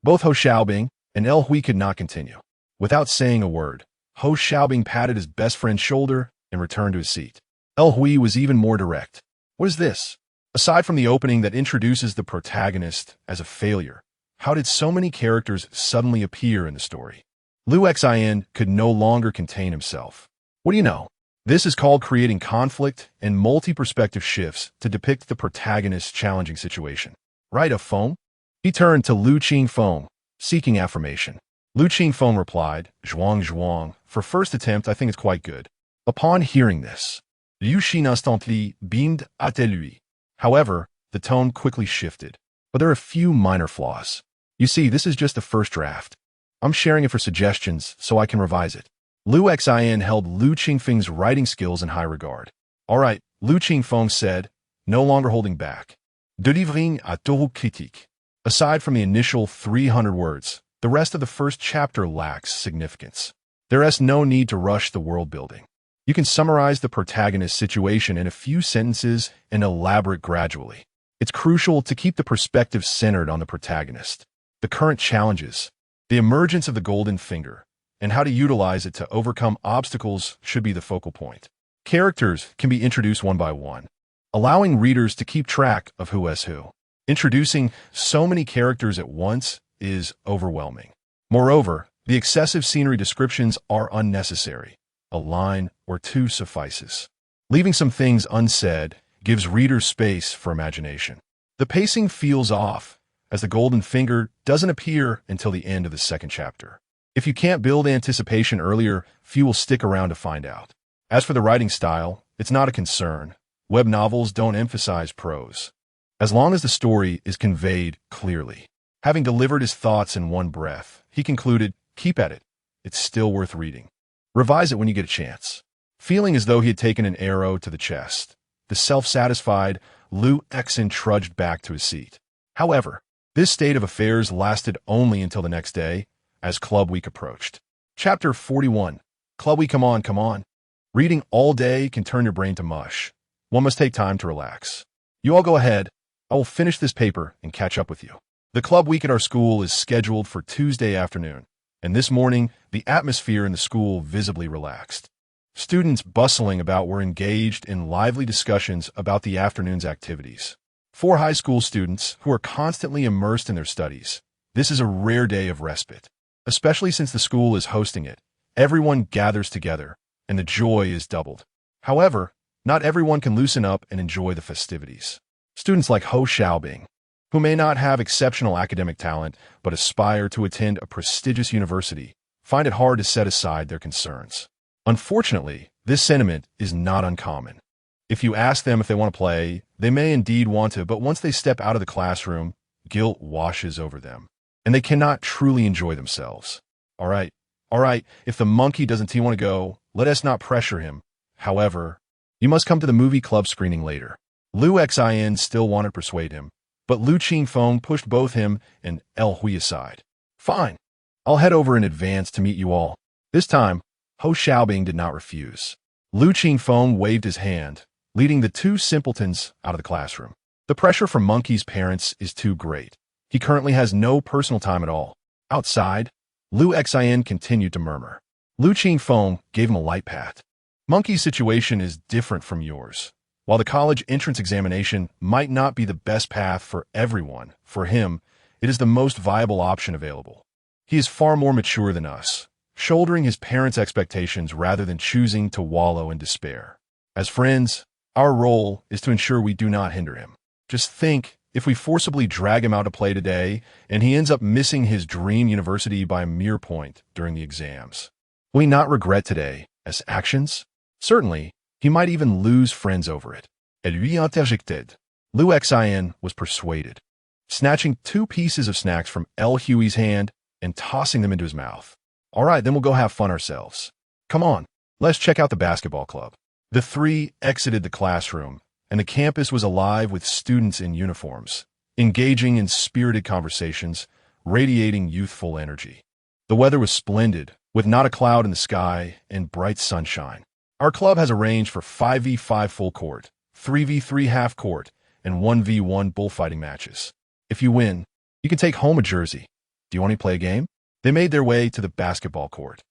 both Ho Xiaobing and El Hui could not continue. Without saying a word, Ho Xiaobing patted his best friend's shoulder and returned to his seat. El Hui was even more direct. "What is this?" Aside from the opening that introduces the protagonist as a failure, how did so many characters suddenly appear in the story? Lu Xian could no longer contain himself. "What do you know? This is called creating conflict and multi-perspective shifts to depict the protagonist's challenging situation. Right, a phone?" He turned to Lu Qingfeng, seeking affirmation. Lu Qingfeng replied, Zhuang, for first attempt I think it's quite good." Upon hearing this, Liu Xin instantly beamed at lui. However, the tone quickly shifted. "But there are a few minor flaws. You see, this is just the first draft. I'm sharing it for suggestions so I can revise it." Lu Xian held Lu Qingfeng's writing skills in high regard. "All right, Lu Qingfeng said, no longer holding back. De livring à tout critique. Aside from the initial 300 words, the rest of the first chapter lacks significance. There is no need to rush the world building. You can summarize the protagonist's situation in a few sentences and elaborate gradually. It's crucial to keep the perspective centered on the protagonist, the current challenges, the emergence of the golden finger, and how to utilize it to overcome obstacles should be the focal point. Characters can be introduced one by one, allowing readers to keep track of who is who. Introducing so many characters at once is overwhelming. Moreover, the excessive scenery descriptions are unnecessary. A line or two suffices. Leaving some things unsaid gives readers space for imagination. The pacing feels off, as the golden finger doesn't appear until the end of the second chapter. If you can't build anticipation earlier, few will stick around to find out. As for the writing style, it's not a concern. Web novels don't emphasize prose, as long as the story is conveyed clearly. Having delivered his thoughts in one breath, he concluded, keep at it. It's still worth reading. Revise it when you get a chance. Feeling as though he had taken an arrow to the chest, the self-satisfied Lu Exen trudged back to his seat. However, this state of affairs lasted only until the next day, as Club Week approached. Chapter 41. Club Week, come on, come on. Reading all day can turn your brain to mush. One must take time to relax. You all go ahead. I will finish this paper and catch up with you. The Club Week at our school is scheduled for Tuesday afternoon, and this morning, the atmosphere in the school visibly relaxed. Students bustling about were engaged in lively discussions about the afternoon's activities. For high school students who are constantly immersed in their studies, this is a rare day of respite. Especially since the school is hosting it, everyone gathers together, and the joy is doubled. However, not everyone can loosen up and enjoy the festivities. Students like Ho Xiaobing, who may not have exceptional academic talent but aspire to attend a prestigious university, find it hard to set aside their concerns. Unfortunately, this sentiment is not uncommon. If you ask them if they want to play, they may indeed want to, but once they step out of the classroom, guilt washes over them, and they cannot truly enjoy themselves. All right, if the monkey doesn't want to go, let us not pressure him. However, you must come to the movie club screening later. Lu Xin still wanted to persuade him, but Lu Qingfeng pushed both him and El Hui aside. Fine, I'll head over in advance to meet you all. This time, Ho Xiaobing did not refuse. Lu Qingfeng waved his hand, leading the two simpletons out of the classroom. The pressure from Monkey's parents is too great. He currently has no personal time at all. Outside, Lu Xin continued to murmur. Lu Qingfeng gave him a light pat. Monkey's situation is different from yours. While the college entrance examination might not be the best path for everyone, for him, it is the most viable option available. He is far more mature than us, shouldering his parents' expectations rather than choosing to wallow in despair. As friends, our role is to ensure we do not hinder him. Just think, if we forcibly drag him out to play today, and he ends up missing his dream university by a mere point during the exams. Will he not regret today as actions? Certainly, he might even lose friends over it. Elle lui interjected. Lu Xin was persuaded, snatching 2 pieces of snacks from El Hui's hand and tossing them into his mouth. All right, then we'll go have fun ourselves. Come on, let's check out the basketball club. The 3 exited the classroom, and the campus was alive with students in uniforms, engaging in spirited conversations, radiating youthful energy. The weather was splendid, with not a cloud in the sky and bright sunshine. Our club has arranged for 5v5 full court, 3v3 half court, and 1v1 bullfighting matches. If you win, you can take home a jersey. Do you want to play a game? They made their way to the basketball court,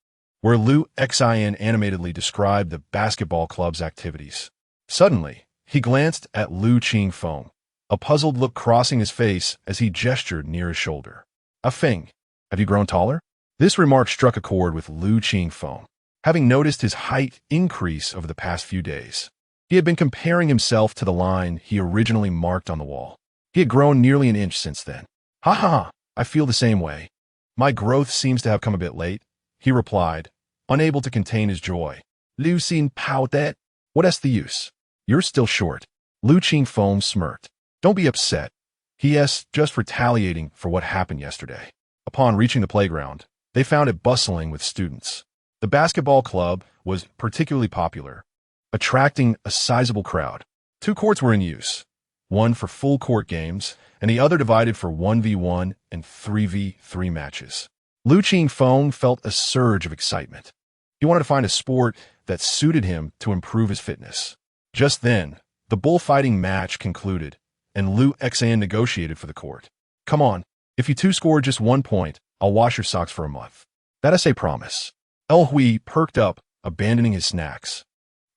where Lu Xin animatedly described the basketball club's activities. Suddenly, he glanced at Lu Qingfeng, a puzzled look crossing his face as he gestured near his shoulder. Feng, have you grown taller? This remark struck a chord with Lu Qingfeng, having noticed his height increase over the past few days. He had been comparing himself to the line he originally marked on the wall. He had grown nearly an inch since then. Ha ha, I feel the same way. My growth seems to have come a bit late, he replied, unable to contain his joy. Lu Xin pouted. What is the use? You're still short. Lu Qingfeng smirked. Don't be upset. He is just retaliating for what happened yesterday. Upon reaching the playground, they found it bustling with students. The basketball club was particularly popular, attracting a sizable crowd. 2 courts were in use, one for full court games, and the other divided for 1v1 and 3v3 matches. Lu Qingfeng felt a surge of excitement. He wanted to find a sport that suited him to improve his fitness. Just then, the bullfighting match concluded, and Lu Xan negotiated for the court. "Come on, if you two score just 1 point, I'll wash your socks for a month. That is a promise." El Hui perked up, abandoning his snacks,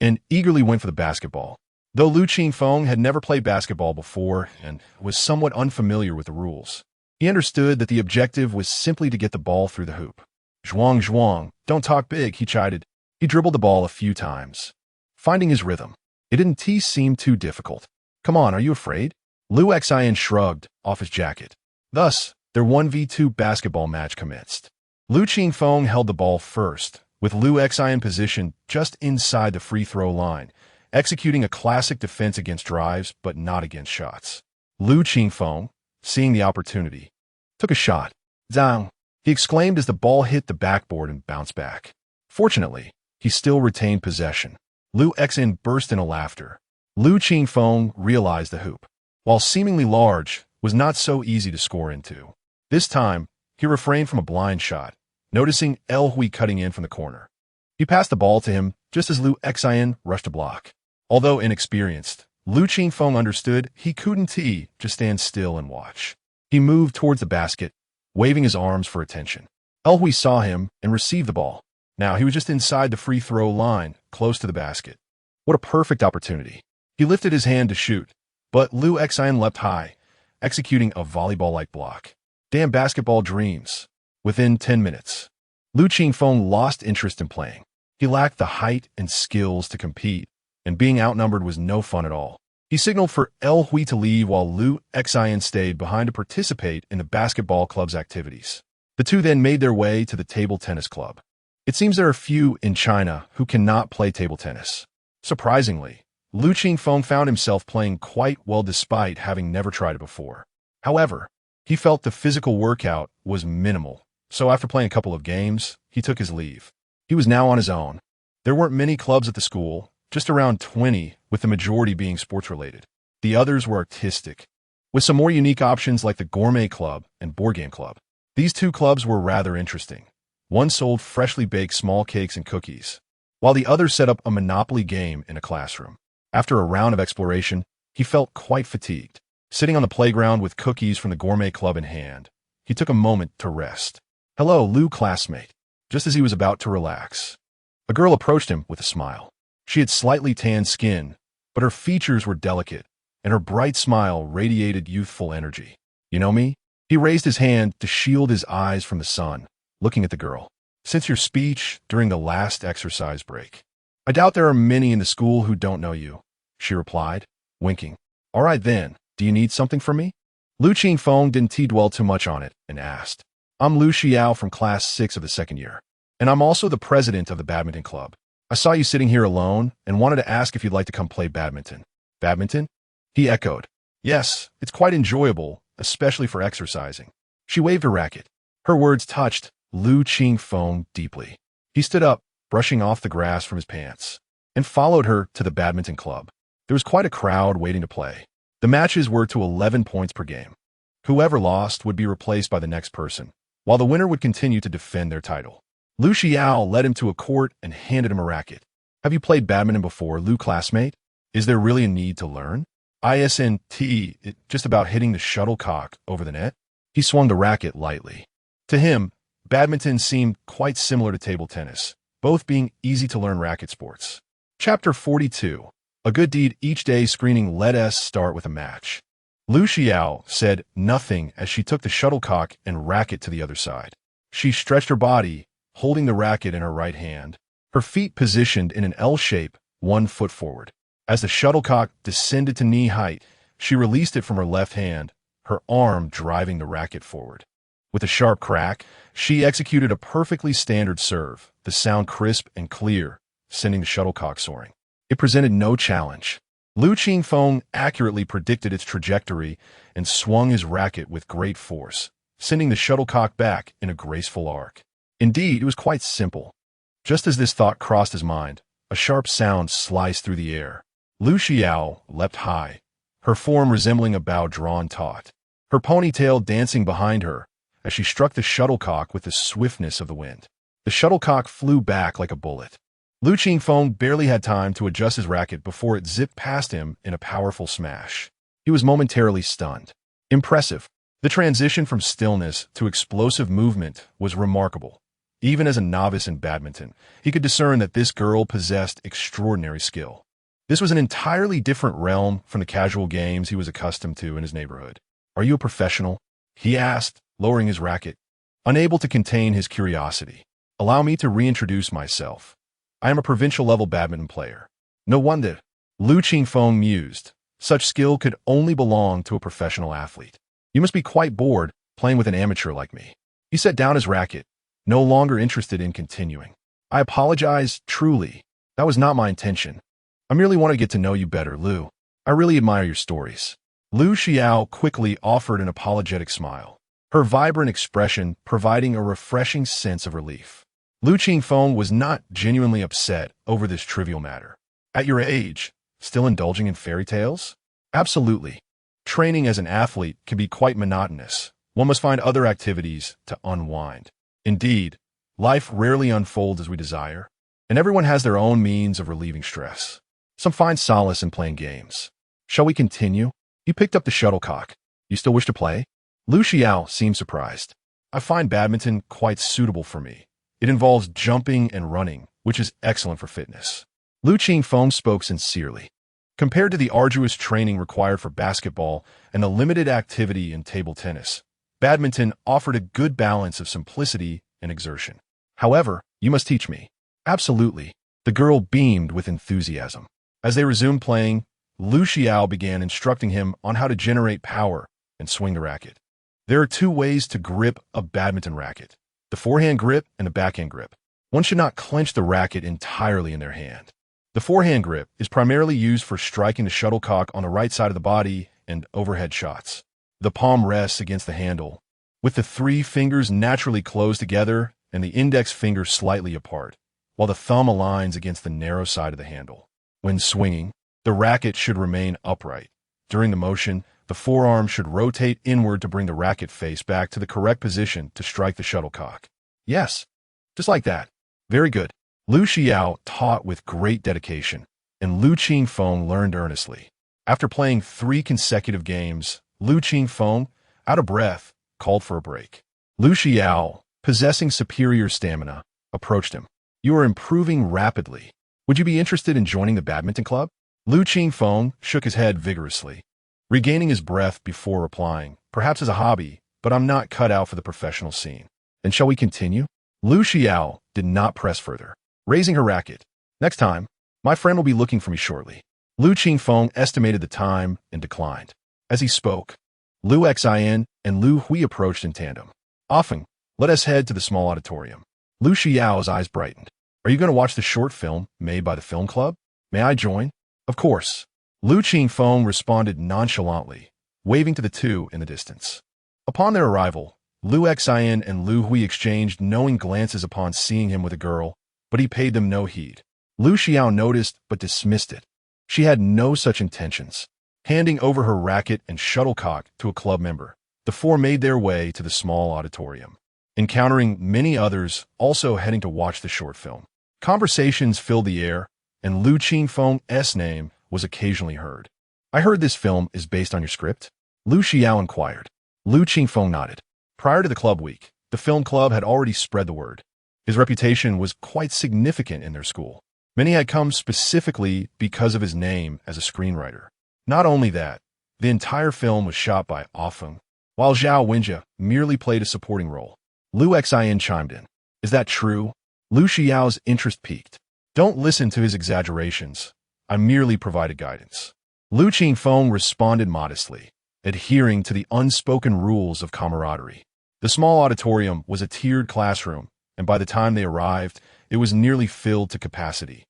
and eagerly went for the basketball. Though Lu Qingfeng had never played basketball before and was somewhat unfamiliar with the rules, he understood that the objective was simply to get the ball through the hoop. "Zhuang, Zhuang, don't talk big," he chided. He dribbled the ball a few times, finding his rhythm. It didn't seem too difficult. "Come on, are you afraid?" Lu Xian shrugged off his jacket. Thus, their 1v2 basketball match commenced. Lu Qingfeng held the ball first, with Lu Xian positioned just inside the free throw line, executing a classic defense against drives but not against shots. Lu Qingfeng, seeing the opportunity, took a shot. "Zhang!" he exclaimed as the ball hit the backboard and bounced back. Fortunately, he still retained possession. Lu Xian burst into laughter. Lu Qingfeng realized the hoop, while seemingly large, was not so easy to score into. This time, he refrained from a blind shot, noticing El Hui cutting in from the corner. He passed the ball to him just as Lu Xian rushed to block. Although inexperienced, Lu Qingfeng understood he couldn't just stand still and watch. He moved towards the basket, waving his arms for attention. El Hui saw him and received the ball. Now he was just inside the free throw line, close to the basket. What a perfect opportunity. He lifted his hand to shoot, but Lu Xian leapt high, executing a volleyball-like block. Damn basketball dreams. Within 10 minutes, Lu Qingfeng lost interest in playing. He lacked the height and skills to compete, and being outnumbered was no fun at all. He signaled for El Hui to leave while Lu Xian stayed behind to participate in the basketball club's activities. The two then made their way to the table tennis club. It seems there are few in China who cannot play table tennis. Surprisingly, Lu Qingfeng found himself playing quite well despite having never tried it before. However, he felt the physical workout was minimal, so after playing a couple of games, he took his leave. He was now on his own. There weren't many clubs at the school, just around 20, with the majority being sports-related. The others were artistic, with some more unique options like the Gourmet Club and Board Game Club. These 2 clubs were rather interesting. One sold freshly baked small cakes and cookies, while the other set up a Monopoly game in a classroom. After a round of exploration, he felt quite fatigued. Sitting on the playground with cookies from the Gourmet Club in hand, he took a moment to rest. "Hello, Lu, classmate." Just as he was about to relax, a girl approached him with a smile. She had slightly tanned skin, but her features were delicate, and her bright smile radiated youthful energy. "You know me?" He raised his hand to shield his eyes from the sun, looking at the girl. "Since your speech during the last exercise break. I doubt there are many in the school who don't know you," she replied, winking. "All right then, do you need something from me?" Lu Qingfeng didn't dwell too much on it and asked, "I'm Lu Xiao from class 6 of the 2nd year, and I'm also the president of the badminton club. I saw you sitting here alone and wanted to ask if you'd like to come play badminton." "Badminton?" he echoed. "Yes, it's quite enjoyable, especially for exercising." She waved her racket. Her words touched Lu Qingfeng deeply. He stood up, brushing off the grass from his pants, and followed her to the badminton club. There was quite a crowd waiting to play. The matches were to 11 points per game. Whoever lost would be replaced by the next person, while the winner would continue to defend their title. Lu Xiao led him to a court and handed him a racket. "Have you played badminton before, Lu, classmate? Is there really a need to learn?" "Isn't it just about hitting the shuttlecock over the net?" He swung the racket lightly. To him, badminton seemed quite similar to table tennis, both being easy-to-learn racket sports. Chapter 42. A good deed each day screening. Let us start with a match. Lu Xiao said nothing as she took the shuttlecock and racket to the other side. She stretched her body, holding the racket in her right hand, her feet positioned in an L shape, 1 foot forward. As the shuttlecock descended to knee height, she released it from her left hand, her arm driving the racket forward. With a sharp crack, she executed a perfectly standard serve, the sound crisp and clear, sending the shuttlecock soaring. It presented no challenge. Lu Qingfeng accurately predicted its trajectory and swung his racket with great force, sending the shuttlecock back in a graceful arc. Indeed, it was quite simple. Just as this thought crossed his mind, A sharp sound sliced through the air. Lu Xiao leapt high, her form resembling a bow drawn taut, her ponytail dancing behind her as she struck the shuttlecock with the swiftness of the wind. The shuttlecock flew back like a bullet. Lu Qingfeng barely had time to adjust his racket before it zipped past him in a powerful smash. He was momentarily stunned. Impressive. The transition from stillness to explosive movement was remarkable. Even as a novice in badminton, he could discern that this girl possessed extraordinary skill. This was an entirely different realm from the casual games he was accustomed to in his neighborhood. "Are you a professional?" he asked, lowering his racket. Unable to contain his curiosity. "Allow me to reintroduce myself. I am a provincial-level badminton player." No wonder. Lu Qingfeng mused. Such skill could only belong to a professional athlete. "You must be quite bored playing with an amateur like me." He set down his racket, no longer interested in continuing. "I apologize, truly. That was not my intention. I merely want to get to know you better, Lu. I really admire your stories." Lu Xiao quickly offered an apologetic smile, her vibrant expression providing a refreshing sense of relief. Lu Qingfeng was not genuinely upset over this trivial matter. "At your age, still indulging in fairy tales?" "Absolutely. Training as an athlete can be quite monotonous. One must find other activities to unwind. Indeed, life rarely unfolds as we desire, and everyone has their own means of relieving stress. Some find solace in playing games. Shall we continue?" He picked up the shuttlecock. "You still wish to play?" Lu Xiao seemed surprised. "I find badminton quite suitable for me. It involves jumping and running, which is excellent for fitness." Lu Qingfeng spoke sincerely. Compared to the arduous training required for basketball and the limited activity in table tennis, badminton offered a good balance of simplicity and exertion. "However, you must teach me." "Absolutely." The girl beamed with enthusiasm. As they resumed playing, Lu Xiao began instructing him on how to generate power and swing the racket. There are two ways to grip a badminton racket: the forehand grip and the backhand grip. One should not clench the racket entirely in their hand. The forehand grip is primarily used for striking the shuttlecock on the right side of the body and overhead shots. The palm rests against the handle, with the three fingers naturally closed together and the index finger slightly apart, while the thumb aligns against the narrow side of the handle. When swinging, the racket should remain upright. During the motion, the forearm should rotate inward to bring the racket face back to the correct position to strike the shuttlecock. "Yes, just like that." "Very good." Lu Xiao taught with great dedication, and Lu Qingfeng learned earnestly. After playing 3 consecutive games, Lu Qingfeng, out of breath, called for a break. Lu Xiao, possessing superior stamina, approached him. "You are improving rapidly. Would you be interested in joining the badminton club?" Lu Qingfeng shook his head vigorously, regaining his breath before replying, "Perhaps as a hobby, but I'm not cut out for the professional scene." "Then shall we continue?" Lu Xiao did not press further, raising her racket. "Next time, my friend will be looking for me shortly." Lu Qingfeng estimated the time and declined. As he spoke, Lu Xin and Lu Hui approached in tandem. "Often, let us head to the small auditorium." Lu Xiao's eyes brightened. "Are you going to watch the short film made by the film club? May I join?" "Of course." Lu Qingfeng responded nonchalantly, waving to the two in the distance. Upon their arrival, Lu Xin and Lu Hui exchanged knowing glances upon seeing him with a girl, but he paid them no heed. Lu Xiao noticed but dismissed it. She had no such intentions. Handing over her racket and shuttlecock to a club member, the four made their way to the small auditorium, encountering many others also heading to watch the short film. Conversations filled the air, and Lu Qingfeng's name was occasionally heard. "I heard this film is based on your script?" Lu Xiao inquired. Lu Qingfeng nodded. Prior to the club week, the film club had already spread the word. His reputation was quite significant in their school. Many had come specifically because of his name as a screenwriter. Not only that, the entire film was shot by Feng, while Zhao Wenjie merely played a supporting role. Lu Xin chimed in. "Is that true?" Lu Xiao's interest piqued. "Don't listen to his exaggerations. I merely provided guidance." Lu Qingfeng responded modestly, adhering to the unspoken rules of camaraderie. The small auditorium was a tiered classroom, and by the time they arrived, it was nearly filled to capacity.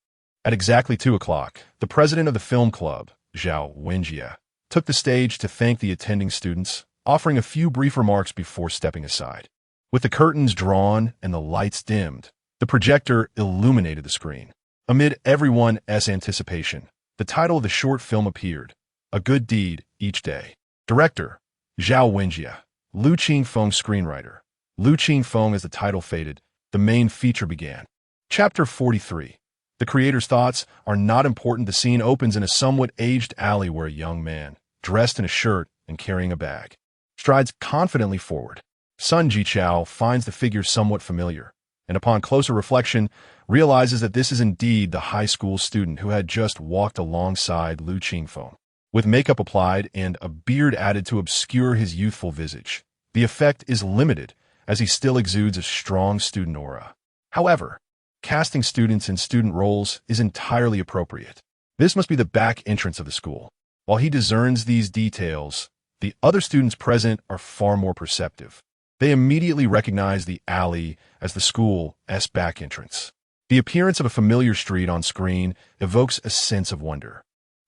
At exactly 2 o'clock, the president of the film club, Zhao Wenjie, took the stage to thank the attending students, offering a few brief remarks before stepping aside. With the curtains drawn and the lights dimmed, the projector illuminated the screen. Amid everyone's anticipation, the title of the short film appeared, A Good Deed Each Day. Director, Zhao Wenjie. Lu Qingfeng screenwriter. Lu Qingfeng. As the title faded, the main feature began. Chapter 43. The creator's thoughts are not important. The scene opens in a somewhat aged alley where a young man, dressed in a shirt and carrying a bag, strides confidently forward. Sun Jichao finds the figure somewhat familiar, and upon closer reflection, realizes that this is indeed the high school student who had just walked alongside Lu Qingfeng. With makeup applied and a beard added to obscure his youthful visage, the effect is limited as he still exudes a strong student aura. However, casting students in student roles is entirely appropriate. This must be the back entrance of the school. While he discerns these details, the other students present are far more perceptive. They immediately recognize the alley as the school's back entrance. The appearance of a familiar street on screen evokes a sense of wonder.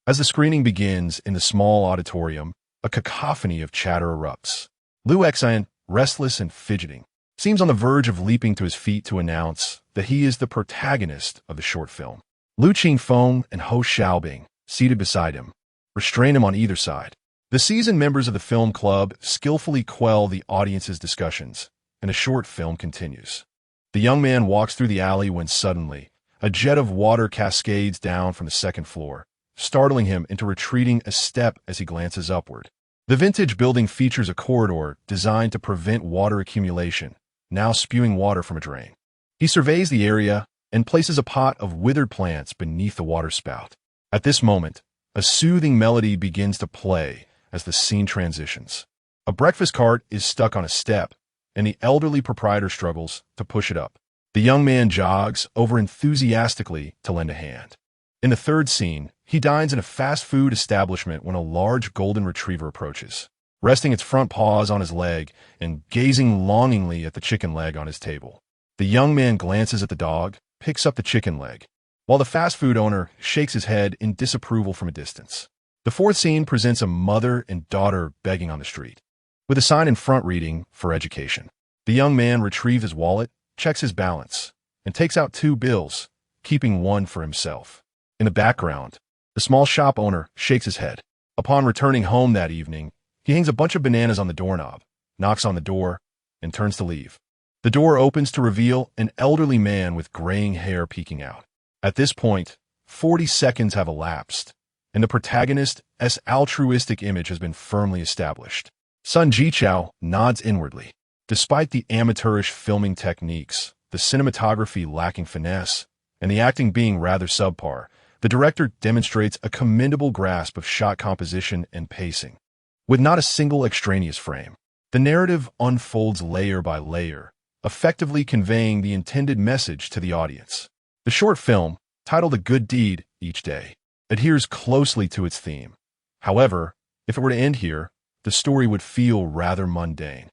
As the screening begins in the small auditorium, a cacophony of chatter erupts. Lu Xan, restless and fidgeting, seems on the verge of leaping to his feet to announce that he is the protagonist of the short film. Lu Qingfeng and Ho Xiaobing, seated beside him, restrain him on either side. The seasoned members of the film club skillfully quell the audience's discussions, and the short film continues. The young man walks through the alley when suddenly, a jet of water cascades down from the second floor, startling him into retreating a step as he glances upward. The vintage building features a corridor designed to prevent water accumulation, now spewing water from a drain. He surveys the area and places a pot of withered plants beneath the water spout. At this moment, a soothing melody begins to play as the scene transitions. A breakfast cart is stuck on a step, and the elderly proprietor struggles to push it up. The young man jogs over enthusiastically to lend a hand. In the third scene, he dines in a fast food establishment when a large golden retriever approaches, resting its front paws on his leg and gazing longingly at the chicken leg on his table. The young man glances at the dog, picks up the chicken leg, while the fast food owner shakes his head in disapproval from a distance. The fourth scene presents a mother and daughter begging on the street, with a sign in front reading, "For Education." The young man retrieves his wallet, checks his balance, and takes out 2 bills, keeping one for himself. In the background, the small shop owner shakes his head. Upon returning home that evening, he hangs a bunch of bananas on the doorknob, knocks on the door, and turns to leave. The door opens to reveal an elderly man with graying hair peeking out. At this point, 40 seconds have elapsed, and the protagonist's altruistic image has been firmly established. Sun Jichao nods inwardly. Despite the amateurish filming techniques, the cinematography lacking finesse, and the acting being rather subpar, the director demonstrates a commendable grasp of shot composition and pacing. With not a single extraneous frame, the narrative unfolds layer by layer, effectively conveying the intended message to the audience. The short film, titled A Good Deed Each Day, adheres closely to its theme. However, if it were to end here, the story would feel rather mundane.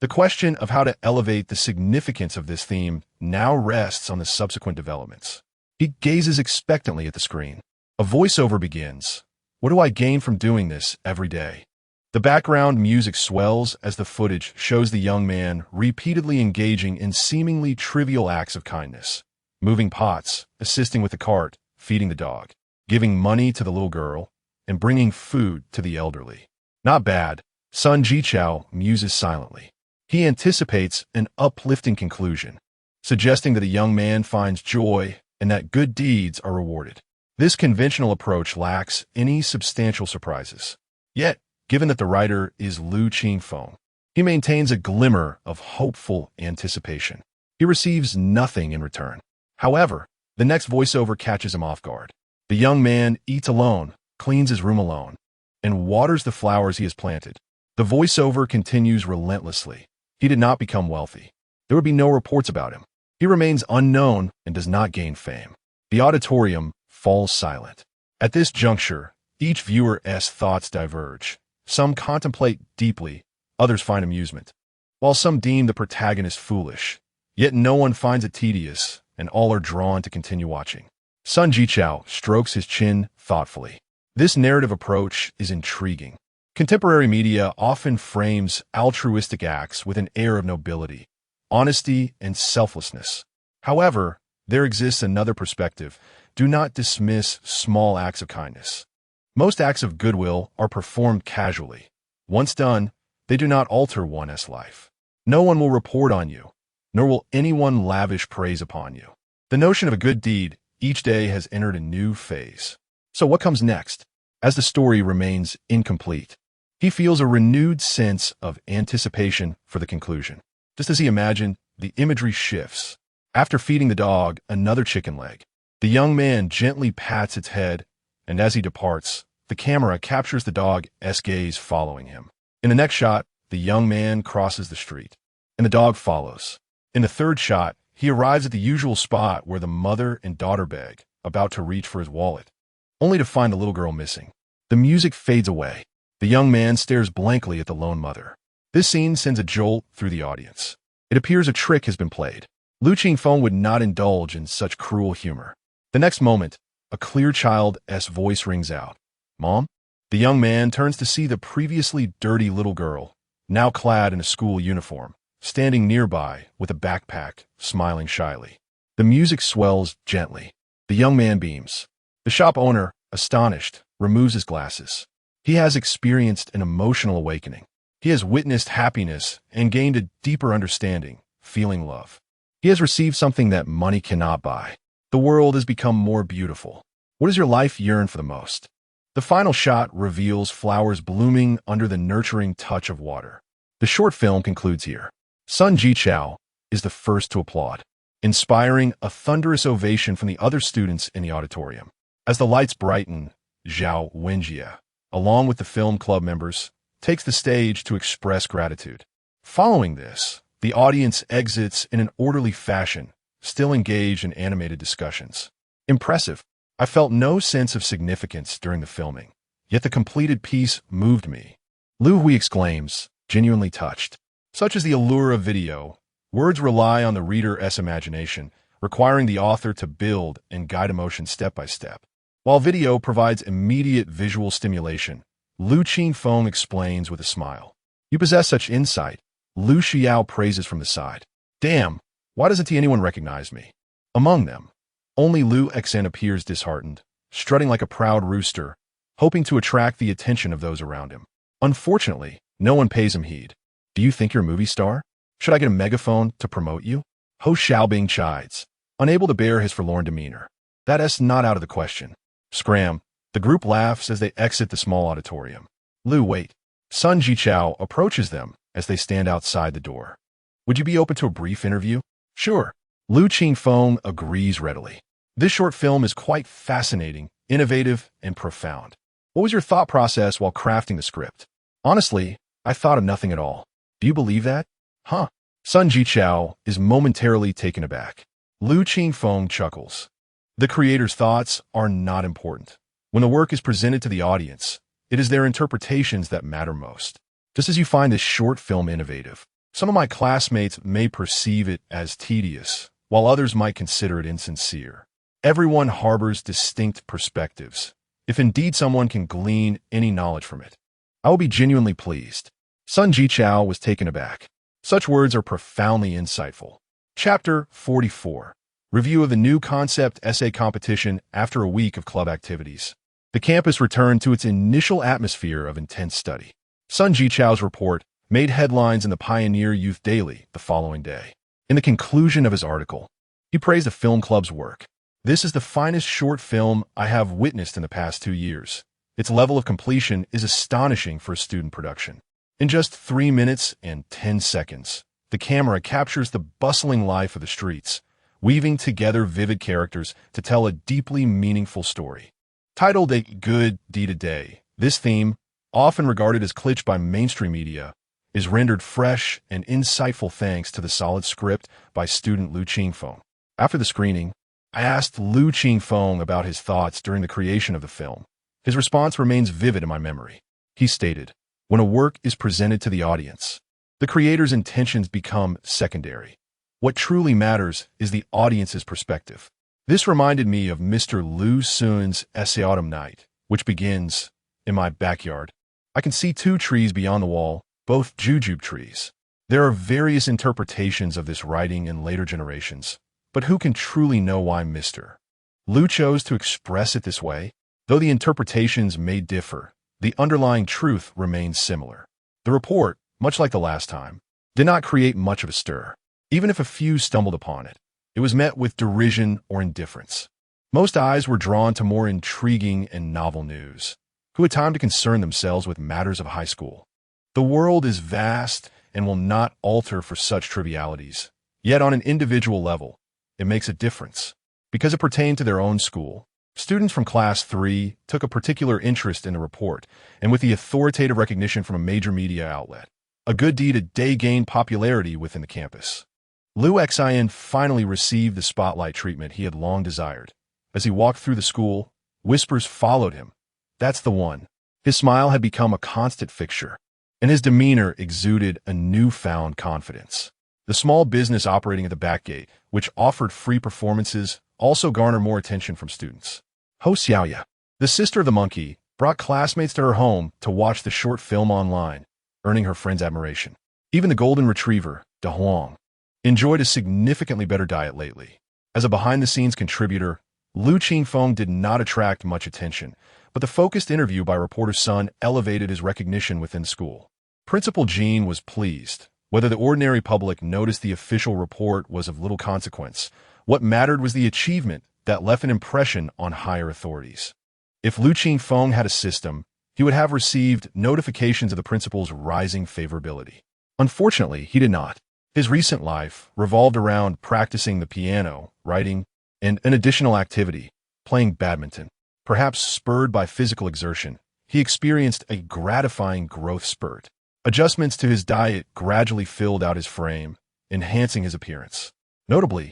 The question of how to elevate the significance of this theme now rests on the subsequent developments. He gazes expectantly at the screen. A voiceover begins. "What do I gain from doing this every day?" The background music swells as the footage shows the young man repeatedly engaging in seemingly trivial acts of kindness, moving pots, assisting with the cart, feeding the dog, giving money to the little girl, and bringing food to the elderly. Not bad, Sun Jichao muses silently. He anticipates an uplifting conclusion, suggesting that a young man finds joy and that good deeds are rewarded. This conventional approach lacks any substantial surprises. Yet, given that the writer is Lu Qingfeng, he maintains a glimmer of hopeful anticipation. He receives nothing in return. However, the next voiceover catches him off guard. The young man eats alone, cleans his room alone, and waters the flowers he has planted. The voiceover continues relentlessly. He did not become wealthy. There would be no reports about him. He remains unknown and does not gain fame. The auditorium falls silent. At this juncture, each viewer's thoughts diverge. Some contemplate deeply, others find amusement, while some deem the protagonist foolish. Yet no one finds it tedious, and all are drawn to continue watching. Sun Jichao strokes his chin thoughtfully. This narrative approach is intriguing. Contemporary media often frames altruistic acts with an air of nobility, honesty, and selflessness. However, there exists another perspective do not dismiss small acts of kindness. Most acts of goodwill are performed casually. Once done, they do not alter one's life. No one will report on you, nor will anyone lavish praise upon you. The notion of a good deed each day has entered a new phase. So what comes next? As the story remains incomplete, he feels a renewed sense of anticipation for the conclusion. Just as he imagined, the imagery shifts. After feeding the dog another chicken leg, the young man gently pats its head, and as he departs, the camera captures the dog's gaze following him. In the next shot, the young man crosses the street, and the dog follows. In the third shot, he arrives at the usual spot where the mother and daughter beg, about to reach for his wallet, only to find the little girl missing. The music fades away. The young man stares blankly at the lone mother. This scene sends a jolt through the audience. It appears a trick has been played. Qingfeng would not indulge in such cruel humor. The next moment, a clear child's voice rings out. "Mom?" The young man turns to see the previously dirty little girl, now clad in a school uniform, standing nearby with a backpack, smiling shyly. The music swells gently. The young man beams. The shop owner, astonished, removes his glasses. He has experienced an emotional awakening. He has witnessed happiness and gained a deeper understanding, feeling love. He has received something that money cannot buy. The world has become more beautiful. What does your life yearn for the most? The final shot reveals flowers blooming under the nurturing touch of water. The short film concludes here. Sun Jichao is the first to applaud, inspiring a thunderous ovation from the other students in the auditorium. As the lights brighten, Zhao Wenjie, along with the film club members, takes the stage to express gratitude. Following this, the audience exits in an orderly fashion, still engaged in animated discussions. Impressive. I felt no sense of significance during the filming, yet the completed piece moved me. Lu Hui exclaims, genuinely touched. Such is the allure of video. Words rely on the reader's imagination, requiring the author to build and guide emotion step by step. While video provides immediate visual stimulation, Lu Qingfeng explains with a smile. "You possess such insight." Lu Xiao praises from the side. "Damn, why doesn't anyone recognize me?" Among them, only Lu Xen appears disheartened, strutting like a proud rooster, hoping to attract the attention of those around him. Unfortunately, no one pays him heed. "Do you think you're a movie star? Should I get a megaphone to promote you?" Ho Xiaobing chides, unable to bear his forlorn demeanor. "That's not out of the question." Scram. The group laughs as they exit the small auditorium. Lu, wait. Sun Jichao approaches them as they stand outside the door. "Would you be open to a brief interview?" "Sure." Lu Qingfeng agrees readily. This short film is quite fascinating, innovative, and profound. What was your thought process while crafting the script? "Honestly, I thought of nothing at all." "Do you believe that?" "Huh." Sun Jichao is momentarily taken aback. Lu Qingfeng chuckles. The creator's thoughts are not important. When the work is presented to the audience, it is their interpretations that matter most. Just as you find this short film innovative, some of my classmates may perceive it as tedious, while others might consider it insincere. Everyone harbors distinct perspectives. If indeed someone can glean any knowledge from it, I will be genuinely pleased. Sun Jichao was taken aback. Such words are profoundly insightful. Chapter 44. Review of the new concept essay competition after a week of club activities. The campus returned to its initial atmosphere of intense study. Sun Jichao's report made headlines in the Pioneer Youth Daily the following day. In the conclusion of his article, he praised the film club's work. "This is the finest short film I have witnessed in the past 2 years. Its level of completion is astonishing for a student production. In just 3 minutes and 10 seconds, the camera captures the bustling life of the streets, weaving together vivid characters to tell a deeply meaningful story." Titled A Good Deed a Day, this theme, often regarded as cliché by mainstream media, is rendered fresh and insightful thanks to the solid script by student Lu Qingfeng. After the screening, I asked Lu Qingfeng about his thoughts during the creation of the film. His response remains vivid in my memory. He stated, "When a work is presented to the audience, the creator's intentions become secondary. What truly matters is the audience's perspective." This reminded me of Mr. Lu Sun's essay Autumn Night, which begins, "In my backyard, I can see 2 trees beyond the wall, both jujube trees." There are various interpretations of this writing in later generations, but who can truly know why Mr. Lu chose to express it this way. Though the interpretations may differ, the underlying truth remains similar. The report, much like the last time, did not create much of a stir. Even if a few stumbled upon it, it was met with derision or indifference. Most eyes were drawn to more intriguing and novel news. Who had time to concern themselves with matters of high school? The world is vast and will not alter for such trivialities. Yet on an individual level, it makes a difference. Because it pertained to their own school, students from Class 3 took a particular interest in the report, and with the authoritative recognition from a major media outlet, a good deed a day gained popularity within the campus. Liu Xin finally received the spotlight treatment he had long desired. As he walked through the school, whispers followed him. That's the one. His smile had become a constant fixture, and his demeanor exuded a newfound confidence. The small business operating at the back gate, which offered free performances, also garnered more attention from students. Ho Xiaoya, the sister of the monkey, brought classmates to her home to watch the short film online, earning her friends' admiration. Even the golden retriever, De Huang, enjoyed a significantly better diet lately. As a behind-the-scenes contributor, Lu Qingfeng did not attract much attention, but the focused interview by reporter Sun elevated his recognition within the school. Principal Jean was pleased. Whether the ordinary public noticed the official report was of little consequence. What mattered was the achievement that left an impression on higher authorities. If Lu Qingfeng had a system, he would have received notifications of the principal's rising favorability. Unfortunately, he did not. His recent life revolved around practicing the piano, writing, and an additional activity, playing badminton. Perhaps spurred by physical exertion, he experienced a gratifying growth spurt. Adjustments to his diet gradually filled out his frame, enhancing his appearance. Notably,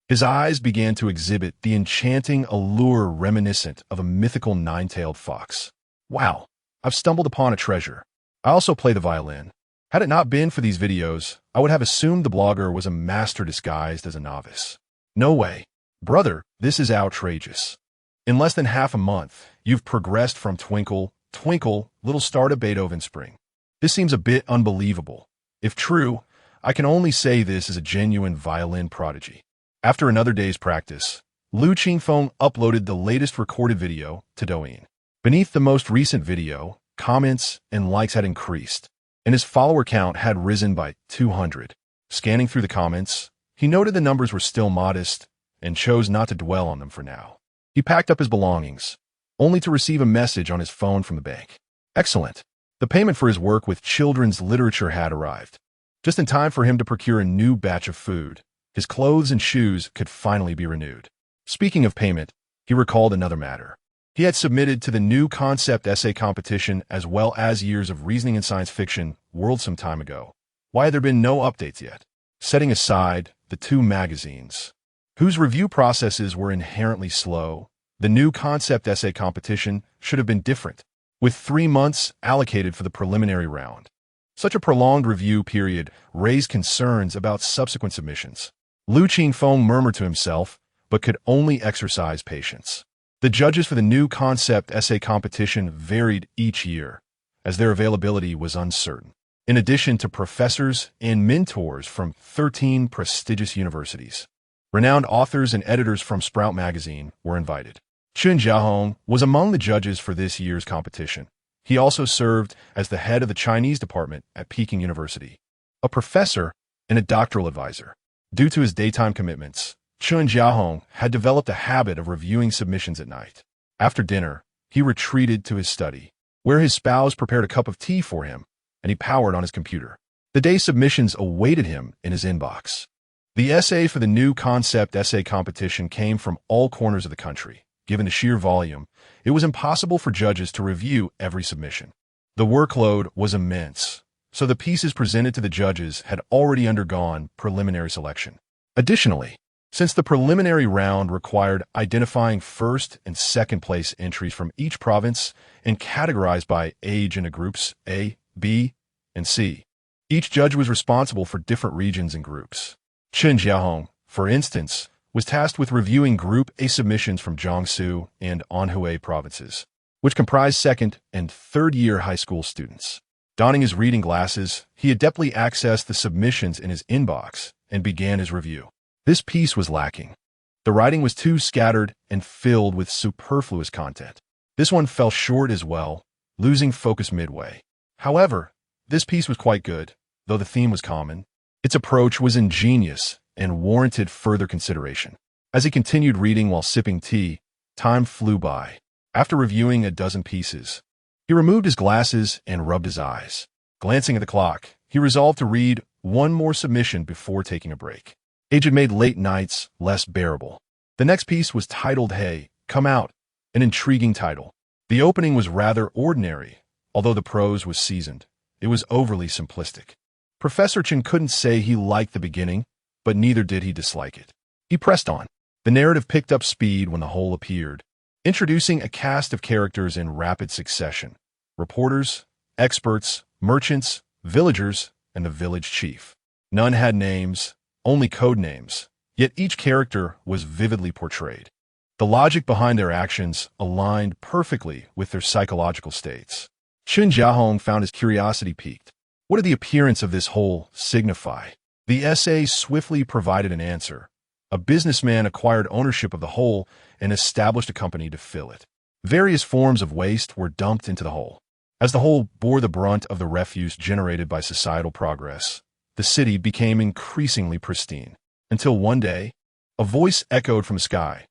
his eyes began to exhibit the enchanting allure reminiscent of a mythical nine-tailed fox. Wow, I've stumbled upon a treasure. I also play the violin. Had it not been for these videos, I would have assumed the blogger was a master disguised as a novice. No way. Brother, this is outrageous. In less than half a month, you've progressed from Twinkle, Twinkle, Little Star to Beethoven Spring. This seems a bit unbelievable. If true, I can only say this is a genuine violin prodigy. After another day's practice, Lu Qingfeng uploaded the latest recorded video to Douyin. Beneath the most recent video, comments and likes had increased, and his follower count had risen by 200. Scanning through the comments, he noted the numbers were still modest and chose not to dwell on them for now. He packed up his belongings, only to receive a message on his phone from the bank. Excellent. The payment for his work with children's literature had arrived. Just in time for him to procure a new batch of food, his clothes and shoes could finally be renewed. Speaking of payment, he recalled another matter. He had submitted to the new concept essay competition as well as years of reasoning and science fiction world some time ago. Why had there been no updates yet? Setting aside the two magazines, whose review processes were inherently slow, the new concept essay competition should have been different, with 3 months allocated for the preliminary round. Such a prolonged review period raised concerns about subsequent submissions. Lu Qingfeng murmured to himself, but could only exercise patience. The judges for the new concept essay competition varied each year, as their availability was uncertain. In addition to professors and mentors from 13 prestigious universities, renowned authors and editors from Sprout Magazine were invited. Chen Jiahong was among the judges for this year's competition. He also served as the head of the Chinese department at Peking University, a professor and a doctoral advisor. Due to his daytime commitments, Chen Jiahong had developed a habit of reviewing submissions at night. After dinner, he retreated to his study, where his spouse prepared a cup of tea for him, and he powered on his computer. The day's submissions awaited him in his inbox. The essay for the new concept essay competition came from all corners of the country. Given the sheer volume, it was impossible for judges to review every submission. The workload was immense, so the pieces presented to the judges had already undergone preliminary selection. Additionally, since the preliminary round required identifying first and second place entries from each province and categorized by age into groups A, B, and C, each judge was responsible for different regions and groups. Chen Jiahong, for instance, was tasked with reviewing Group A submissions from Jiangsu and Anhui provinces, which comprised second and third-year high school students. Donning his reading glasses, he adeptly accessed the submissions in his inbox and began his review. This piece was lacking. The writing was too scattered and filled with superfluous content. This one fell short as well, losing focus midway. However, this piece was quite good, though the theme was common. Its approach was ingenious and warranted further consideration. As he continued reading while sipping tea, time flew by. After reviewing a dozen pieces, he removed his glasses and rubbed his eyes. Glancing at the clock, he resolved to read one more submission before taking a break. Age had made late nights less bearable. The next piece was titled Hey, Come Out, an intriguing title. The opening was rather ordinary, although the prose was seasoned. It was overly simplistic. Professor Qin couldn't say he liked the beginning, but neither did he dislike it. He pressed on. The narrative picked up speed when the whole appeared, introducing a cast of characters in rapid succession: reporters, experts, merchants, villagers, and the village chief. None had names, only code names, yet each character was vividly portrayed. The logic behind their actions aligned perfectly with their psychological states. Chun Jiahong found his curiosity piqued. What did the appearance of this whole signify? The essay swiftly provided an answer. A businessman acquired ownership of the hole and established a company to fill it. Various forms of waste were dumped into the hole. As the hole bore the brunt of the refuse generated by societal progress, the city became increasingly pristine. Until one day, a voice echoed from the sky.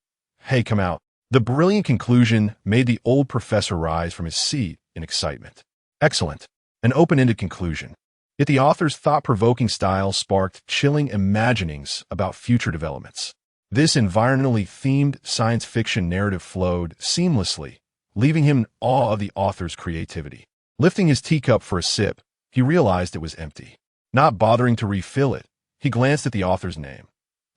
Hey, come out. The brilliant conclusion made the old professor rise from his seat in excitement. Excellent. An open-ended conclusion. Yet the author's thought-provoking style sparked chilling imaginings about future developments. This environmentally themed science fiction narrative flowed seamlessly, leaving him in awe of the author's creativity. Lifting his teacup for a sip, he realized it was empty. Not bothering to refill it, he glanced at the author's name.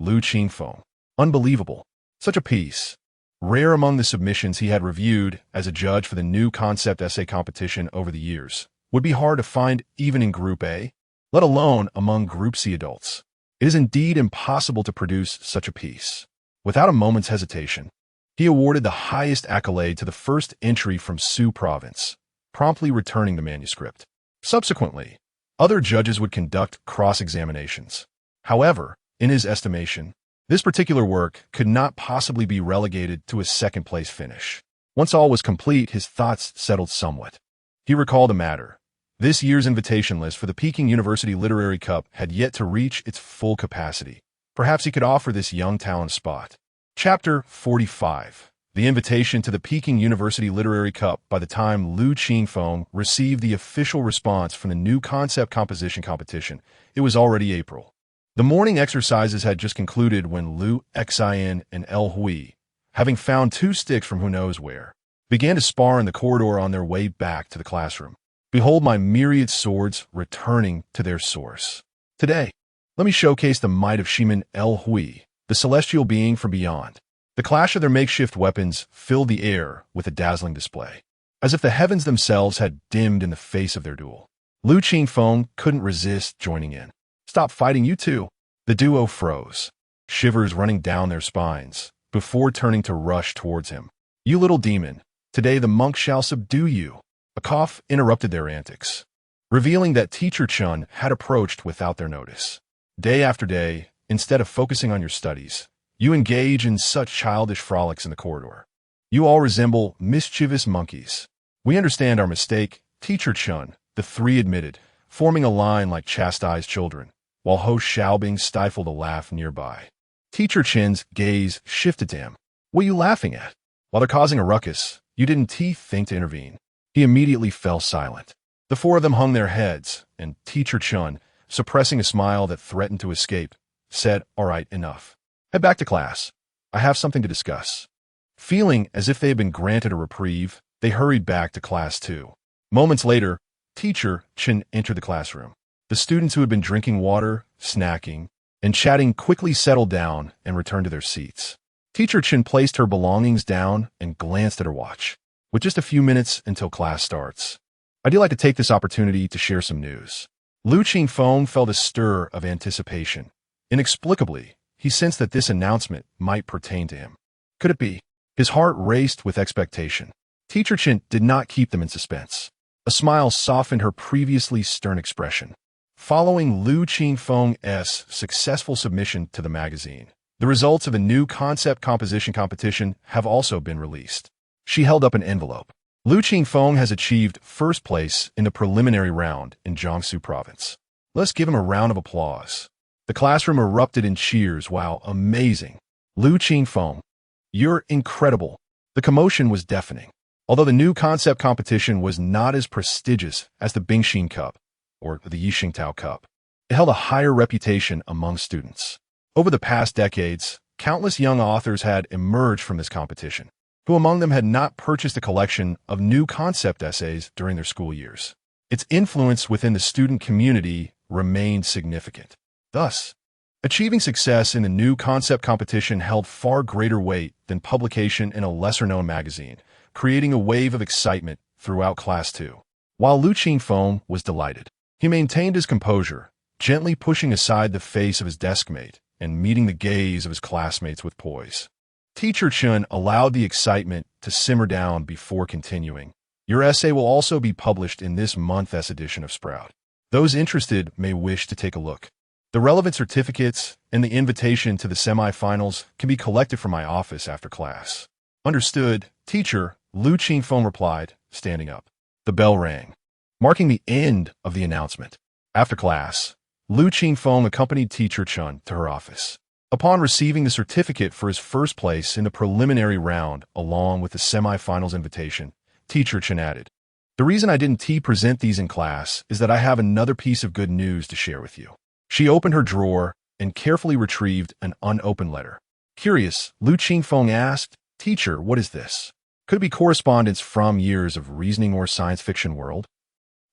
Qingfeng. Unbelievable. Such a piece. Rare among the submissions he had reviewed as a judge for the new concept essay competition over the years. Would be hard to find even in Group A, let alone among Group C adults. It is indeed impossible to produce such a piece. Without a moment's hesitation, he awarded the highest accolade to the first entry from Su province, promptly returning the manuscript. Subsequently, other judges would conduct cross-examinations. However, in his estimation, this particular work could not possibly be relegated to a second-place finish. Once all was complete, his thoughts settled somewhat. He recalled the matter. This year's invitation list for the Peking University Literary Cup had yet to reach its full capacity. Perhaps he could offer this young talent a spot. Chapter 45. The invitation to the Peking University Literary Cup. By the time Qingfeng received the official response from the new concept composition competition, it was already April. The morning exercises had just concluded when Lu Xin and El Hui, having found two sticks from who knows where, began to spar in the corridor on their way back to the classroom. Behold my myriad swords returning to their source. Today, let me showcase the might of Shiman El Hui, the celestial being from beyond. The clash of their makeshift weapons filled the air with a dazzling display, as if the heavens themselves had dimmed in the face of their duel. Qingfeng couldn't resist joining in. Stop fighting, you two. The duo froze, shivers running down their spines, before turning to rush towards him. You little demon, today the monk shall subdue you. A cough interrupted their antics, revealing that Teacher Chun had approached without their notice. Day after day, instead of focusing on your studies, you engage in such childish frolics in the corridor. You all resemble mischievous monkeys. We understand our mistake, Teacher Chun, the three admitted, forming a line like chastised children, while host Xiaobing stifled a laugh nearby. Teacher Chin's gaze shifted to him. What are you laughing at? While they're causing a ruckus, you didn't think to intervene. He immediately fell silent. The four of them hung their heads, and Teacher Chun, suppressing a smile that threatened to escape, said, All right, enough. Head back to class. I have something to discuss. Feeling as if they had been granted a reprieve, they hurried back to class 2. Moments later, Teacher Chin entered the classroom. The students who had been drinking water, snacking, and chatting quickly settled down and returned to their seats. Teacher Chin placed her belongings down and glanced at her watch. With just a few minutes until class starts, I do like to take this opportunity to share some news. Qingfeng felt a stir of anticipation. Inexplicably, he sensed that this announcement might pertain to him. Could it be? His heart raced with expectation. Teacher Chin did not keep them in suspense. A smile softened her previously stern expression. Following Qingfeng's successful submission to the magazine, The results of a new concept composition competition have also been released. She held up an envelope. Lu Qingfeng has achieved first place in the preliminary round in Jiangsu province. Let's give him a round of applause. The classroom erupted in cheers. Wow, amazing. Lu Qingfeng, you're incredible. The commotion was deafening. Although the new concept competition was not as prestigious as the Bingxin Cup or the Yixingtao Cup, it held a higher reputation among students. Over the past decades, countless young authors had emerged from this competition, who among them had not purchased a collection of new concept essays during their school years. Its influence within the student community remained significant. Thus, achieving success in the new concept competition held far greater weight than publication in a lesser-known magazine, creating a wave of excitement throughout Class 2. While Lu Qingfeng was delighted, he maintained his composure, gently pushing aside the face of his deskmate and meeting the gaze of his classmates with poise. Teacher Chen allowed the excitement to simmer down before continuing. Your essay will also be published in this month's edition of Sprout. Those interested may wish to take a look. The relevant certificates and the invitation to the semi-finals can be collected from my office after class. Understood, teacher, Lu Qingfeng replied, standing up. The bell rang, marking the end of the announcement. After class, Lu Qingfeng accompanied teacher Chen to her office. Upon receiving the certificate for his first place in the preliminary round along with the semi-finals invitation, teacher Chen added, "The reason I didn't present these in class is that I have another piece of good news to share with you." She opened her drawer and carefully retrieved an unopened letter. Curious, Lu Qingfeng asked, "Teacher, what is this?" Could it be correspondence from years of reasoning or science fiction world?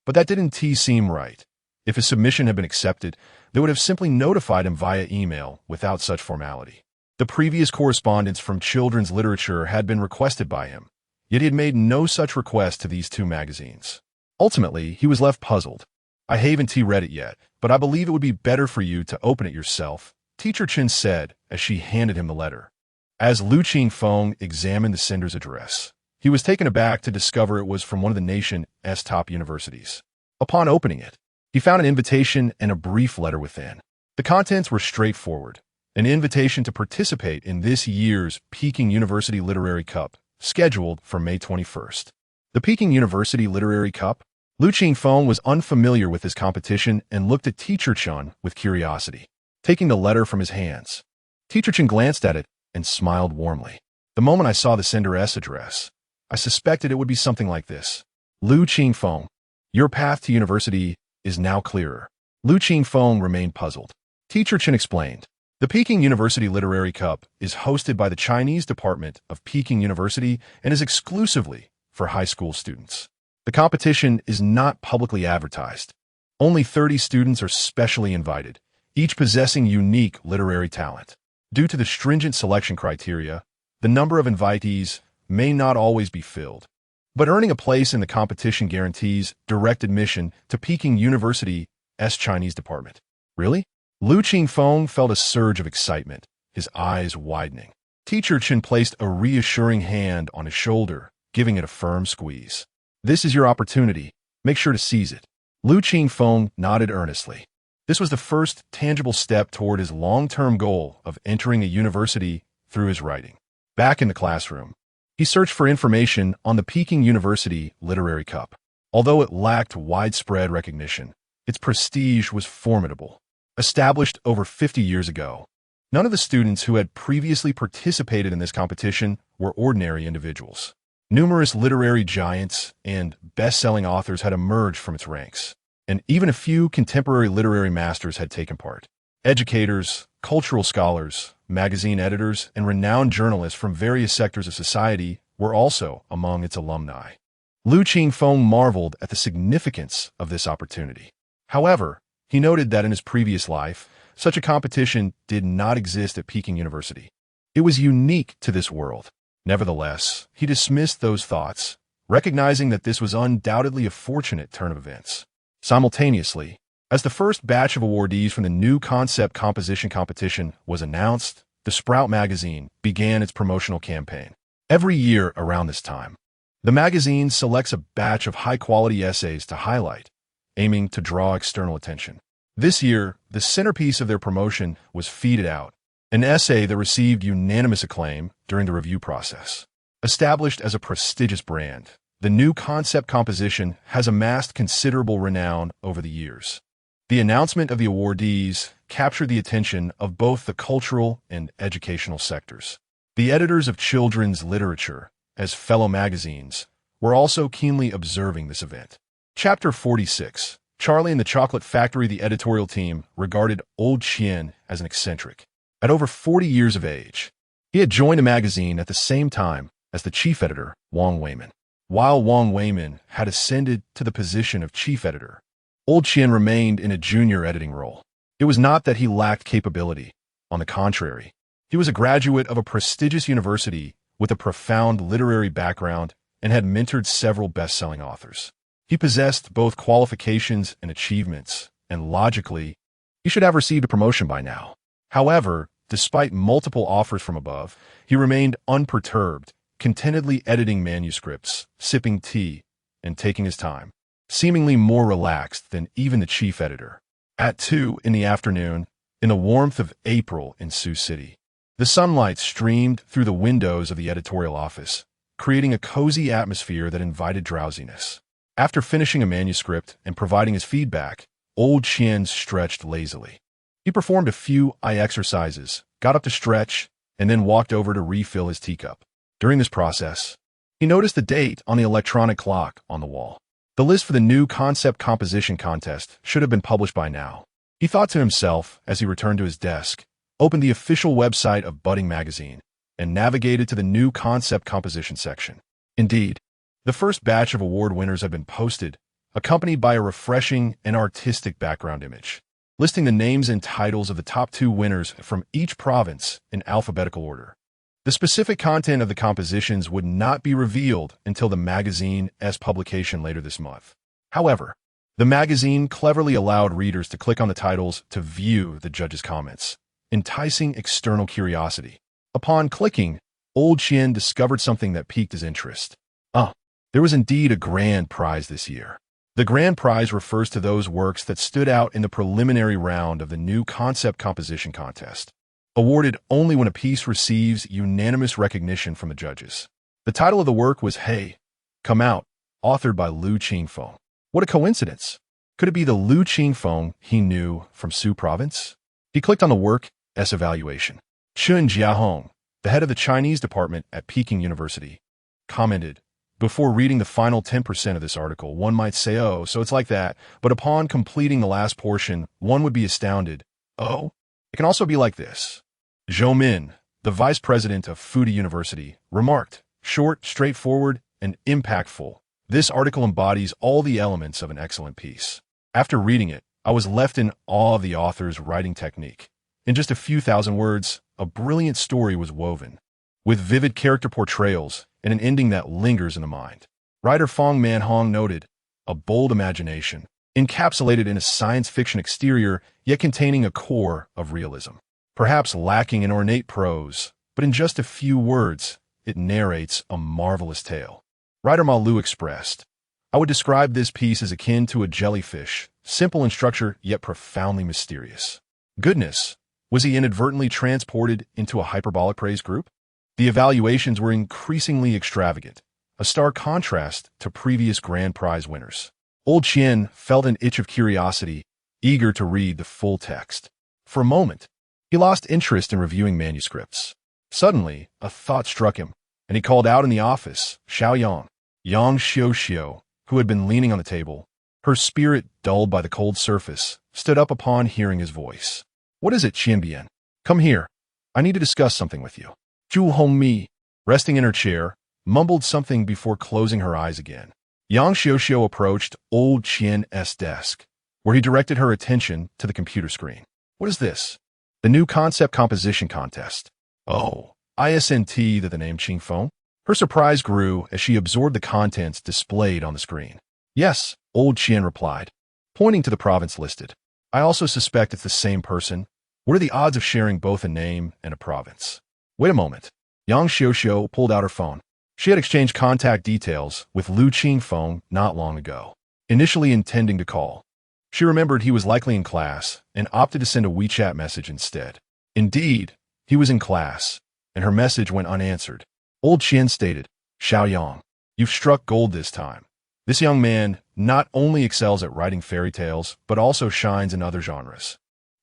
But that didn't seem right. If his submission had been accepted, they would have simply notified him via email without such formality. The previous correspondence from children's literature had been requested by him, yet he had made no such request to these two magazines. Ultimately, he was left puzzled. "I haven't read it yet, but I believe it would be better for you to open it yourself," Teacher Chen said as she handed him the letter. As Lu Qingfeng examined the sender's address, he was taken aback to discover it was from one of the nation's top universities. Upon opening it, he found an invitation and a brief letter within. The contents were straightforward, an invitation to participate in this year's Peking University Literary Cup, scheduled for May 21st. The Peking University Literary Cup? Lu Qingfeng was unfamiliar with this competition and looked at Teacher Chen with curiosity. Taking the letter from his hands, Teacher Chen glanced at it and smiled warmly. "The moment I saw the sender's address, I suspected it would be something like this. Lu Qingfeng, your path to university is now clearer." Lu Qingfeng remained puzzled. Teacher Chen explained, "The Peking University Literary Cup is hosted by the Chinese Department of Peking University and is exclusively for high school students. The competition is not publicly advertised. Only 30 students are specially invited, each possessing unique literary talent. Due to the stringent selection criteria, the number of invitees may not always be filled, but earning a place in the competition guarantees direct admission to Peking University's Chinese department." Really? Lu Qingfeng felt a surge of excitement, his eyes widening. Teacher Chen placed a reassuring hand on his shoulder, giving it a firm squeeze. "This is your opportunity. Make sure to seize it." Lu Qingfeng nodded earnestly. This was the first tangible step toward his long-term goal of entering a university through his writing. Back in the classroom, he searched for information on the Peking University Literary Cup. Although it lacked widespread recognition, its prestige was formidable. Established over 50 years ago, none of the students who had previously participated in this competition were ordinary individuals. Numerous literary giants and best-selling authors had emerged from its ranks, and even a few contemporary literary masters had taken part. Educators, cultural scholars, magazine editors, and renowned journalists from various sectors of society were also among its alumni. Lu Qingfeng marveled at the significance of this opportunity. However, he noted that in his previous life, such a competition did not exist at Peking University. It was unique to this world. Nevertheless, he dismissed those thoughts, recognizing that this was undoubtedly a fortunate turn of events. Simultaneously, as the first batch of awardees from the new concept composition competition was announced, the Sprout magazine began its promotional campaign. Every year around this time, the magazine selects a batch of high-quality essays to highlight, aiming to draw external attention. This year, the centerpiece of their promotion was Feed It Out, an essay that received unanimous acclaim during the review process. Established as a prestigious brand, the new concept composition has amassed considerable renown over the years. The announcement of the awardees captured the attention of both the cultural and educational sectors. The editors of children's literature, as fellow magazines, were also keenly observing this event. Chapter 46. Charlie and the Chocolate Factory. The editorial team regarded Old Qian as an eccentric. At over 40 years of age, he had joined a magazine at the same time as the chief editor, Wang Weimin. While Wang Weimin had ascended to the position of chief editor, Old Qian remained in a junior editing role. It was not that he lacked capability. On the contrary, he was a graduate of a prestigious university with a profound literary background and had mentored several best-selling authors. He possessed both qualifications and achievements, and logically, he should have received a promotion by now. However, despite multiple offers from above, he remained unperturbed, contentedly editing manuscripts, sipping tea, and taking his time, seemingly more relaxed than even the chief editor. At 2 in the afternoon, in the warmth of April in Sioux City, the sunlight streamed through the windows of the editorial office, creating a cozy atmosphere that invited drowsiness. After finishing a manuscript and providing his feedback, Old Qian stretched lazily. He performed a few eye exercises, got up to stretch, and then walked over to refill his teacup. During this process, he noticed the date on the electronic clock on the wall. The list for the new concept composition contest should have been published by now. He thought to himself as he returned to his desk, opened the official website of Budding magazine, and navigated to the new concept composition section. Indeed, the first batch of award winners had been posted, accompanied by a refreshing and artistic background image, listing the names and titles of the top 2 winners from each province in alphabetical order. The specific content of the compositions would not be revealed until the magazine's publication later this month. However, the magazine cleverly allowed readers to click on the titles to view the judges' comments, enticing external curiosity. Upon clicking, Old Qian discovered something that piqued his interest. There was indeed a grand prize this year. The grand prize refers to those works that stood out in the preliminary round of the new concept composition contest, awarded only when a piece receives unanimous recognition from the judges. The title of the work was Hey, Come Out, authored by Lu Qingfeng. What a coincidence! Could it be the Lu Qingfeng he knew from Sioux province? He clicked on the work's evaluation. Chun Jiahong, the head of the Chinese department at Peking University, commented, "Before reading the final 10% of this article, one might say, oh, so it's like that, but upon completing the last portion, one would be astounded. Oh, it can also be like this." Zhou Min, the vice president of Fuda University, remarked, "Short, straightforward, and impactful. This article embodies all the elements of an excellent piece." After reading it, I was left in awe of the author's writing technique. In just a few thousand words, a brilliant story was woven, with vivid character portrayals and an ending that lingers in the mind. Writer Fong Man-hong noted, "A bold imagination, encapsulated in a science fiction exterior, yet containing a core of realism. Perhaps lacking in ornate prose, but in just a few words, it narrates a marvelous tale." Writer Ma Lu expressed, "I would describe this piece as akin to a jellyfish, simple in structure yet profoundly mysterious." Goodness, was he inadvertently transported into a hyperbolic praise group? The evaluations were increasingly extravagant, a stark contrast to previous grand prize winners. Old Qian felt an itch of curiosity, eager to read the full text. For a moment, he lost interest in reviewing manuscripts. Suddenly, a thought struck him, and he called out in the office, Xiaoyang, Yang Xiuxiu, who had been leaning on the table. Her spirit, dulled by the cold surface, stood up upon hearing his voice. "What is it, Qianbian? Come here. I need to discuss something with you." Zhu Hongmi, resting in her chair, mumbled something before closing her eyes again. Yang Xiuxiu approached Old Qian's desk, where he directed her attention to the computer screen. "What is this?" "The new concept composition contest." "Oh, isn't that the name Qingfeng?" Her surprise grew as she absorbed the contents displayed on the screen. "Yes," Old Qian replied, pointing to the province listed. "I also suspect it's the same person. What are the odds of sharing both a name and a province?" "Wait a moment." Yang Xiuxiu pulled out her phone. She had exchanged contact details with Lu Qingfeng not long ago, initially intending to call. She remembered he was likely in class and opted to send a WeChat message instead. Indeed, He was in class, and her message went unanswered. Old Qian stated, "Xiaoyang, you've struck gold this time. This young man not only excels at writing fairy tales, but also shines in other genres."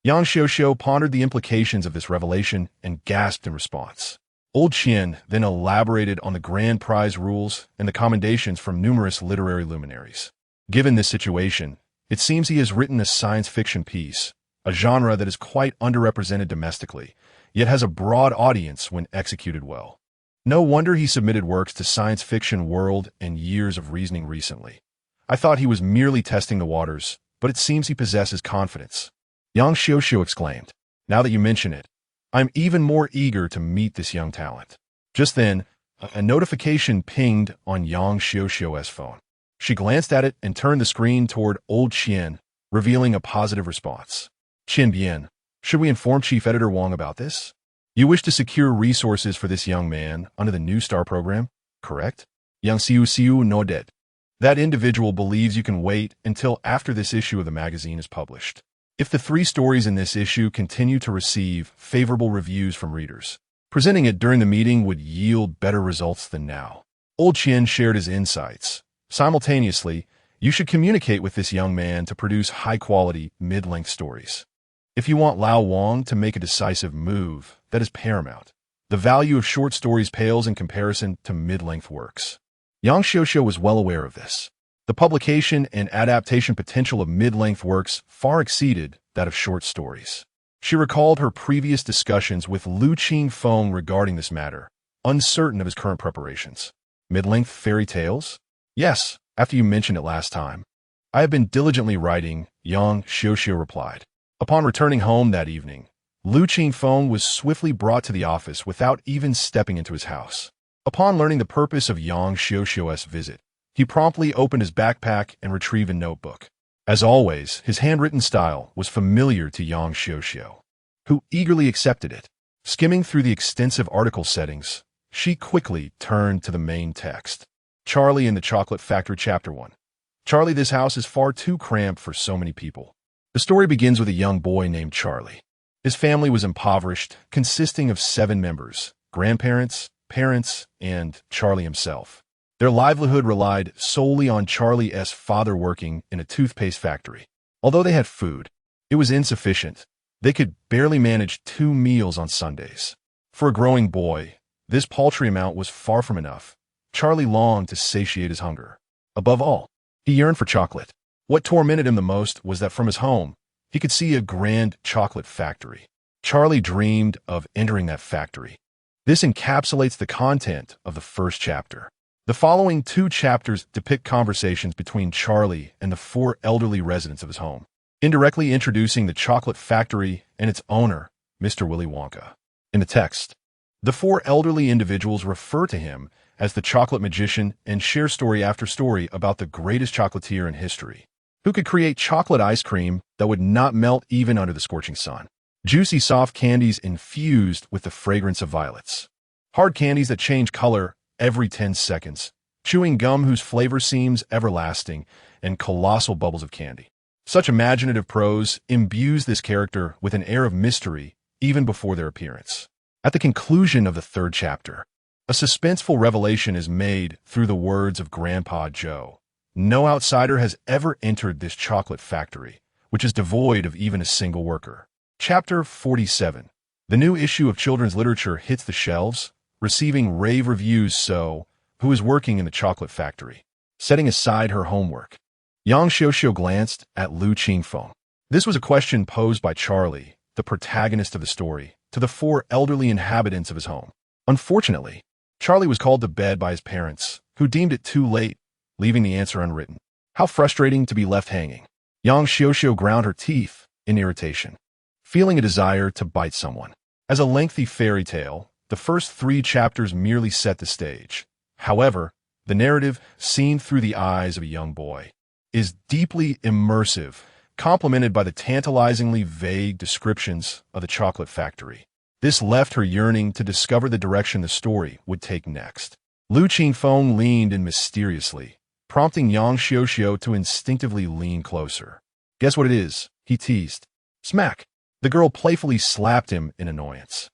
Yang Xiuxiu pondered the implications of this revelation and gasped in response. Old Qian then elaborated on the grand prize rules and the commendations from numerous literary luminaries. Given this situation, it seems he has written a science fiction piece, a genre that is quite underrepresented domestically, yet has a broad audience when executed well. No wonder he submitted works to Science Fiction World and Years of Reasoning recently. I thought he was merely testing the waters, but it seems he possesses confidence. Yang Xiuxiu exclaimed. Now that you mention it, I'm even more eager to meet this young talent. Just then, a notification pinged on Yang Xiuxiu's phone. She glanced at it and turned the screen toward Old Qian, revealing a positive response. Qin Bian, should we inform Chief Editor Wang about this? You wish to secure resources for this young man under the New Star program, correct? Yang Xiuxiu nodded. That individual believes you can wait until after this issue of the magazine is published. If the 3 stories in this issue continue to receive favorable reviews from readers, presenting it during the meeting would yield better results than now. Old Qian shared his insights. Simultaneously, you should communicate with this young man to produce high-quality, mid-length stories. If you want Lao Wang to make a decisive move, that is paramount. The value of short stories pales in comparison to mid-length works. Yang Xiuxiu was well aware of this. The publication and adaptation potential of mid-length works far exceeded that of short stories. She recalled her previous discussions with Lu Qingfeng regarding this matter, uncertain of his current preparations. Mid-length fairy tales? Yes, after you mentioned it last time. I have been diligently writing, Yang Xiuxiu replied. Upon returning home that evening, Lu Qingfeng was swiftly brought to the office without even stepping into his house. Upon learning the purpose of Yang Xiuxiu's visit, he promptly opened his backpack and retrieved a notebook. As always, his handwritten style was familiar to Yang Xiuxiu, who eagerly accepted it. Skimming through the extensive article settings, she quickly turned to the main text. Charlie in the Chocolate Factory Chapter 1. Charlie, this house is far too cramped for so many people. The story begins with a young boy named Charlie. His family was impoverished, consisting of 7 members, grandparents, parents, and Charlie himself. Their livelihood relied solely on Charlie's father working in a toothpaste factory. Although they had food, it was insufficient. They could barely manage 2 meals on Sundays. For a growing boy, this paltry amount was far from enough. Charlie longed to satiate his hunger. Above all, he yearned for chocolate. What tormented him the most was that from his home, he could see a grand chocolate factory. Charlie dreamed of entering that factory. This encapsulates the content of the first chapter. The following 2 chapters depict conversations between Charlie and the 4 elderly residents of his home, indirectly introducing the chocolate factory and its owner, Mr. Willy Wonka. In the text, the 4 elderly individuals refer to him as the chocolate magician and share story after story about the greatest chocolatier in history, who could create chocolate ice cream that would not melt even under the scorching sun. Juicy soft candies infused with the fragrance of violets. Hard candies that change color every 10 seconds. Chewing gum whose flavor seems everlasting, and colossal bubbles of candy. Such imaginative prose imbues this character with an air of mystery even before their appearance. At the conclusion of the 3rd chapter, a suspenseful revelation is made through the words of Grandpa Joe. No outsider has ever entered this chocolate factory, which is devoid of even a single worker. Chapter 47. The new issue of children's literature hits the shelves, receiving rave reviews. Who is working in the chocolate factory? Setting aside her homework, Yang Xiuxiu glanced at Lu Qingfeng. This was a question posed by Charlie, the protagonist of the story, to the 4 elderly inhabitants of his home. Unfortunately, Charlie was called to bed by his parents, who deemed it too late, leaving the answer unwritten. How frustrating to be left hanging. Yang Xiuxiu ground her teeth in irritation, feeling a desire to bite someone. As a lengthy fairy tale, the first 3 chapters merely set the stage. However, the narrative, seen through the eyes of a young boy, is deeply immersive, complemented by the tantalizingly vague descriptions of the chocolate factory. This left her yearning to discover the direction the story would take next. Lu Qingfeng leaned in mysteriously, prompting Yang Xiuxiu to instinctively lean closer. Guess what it is? He teased. Smack! The girl playfully slapped him in annoyance.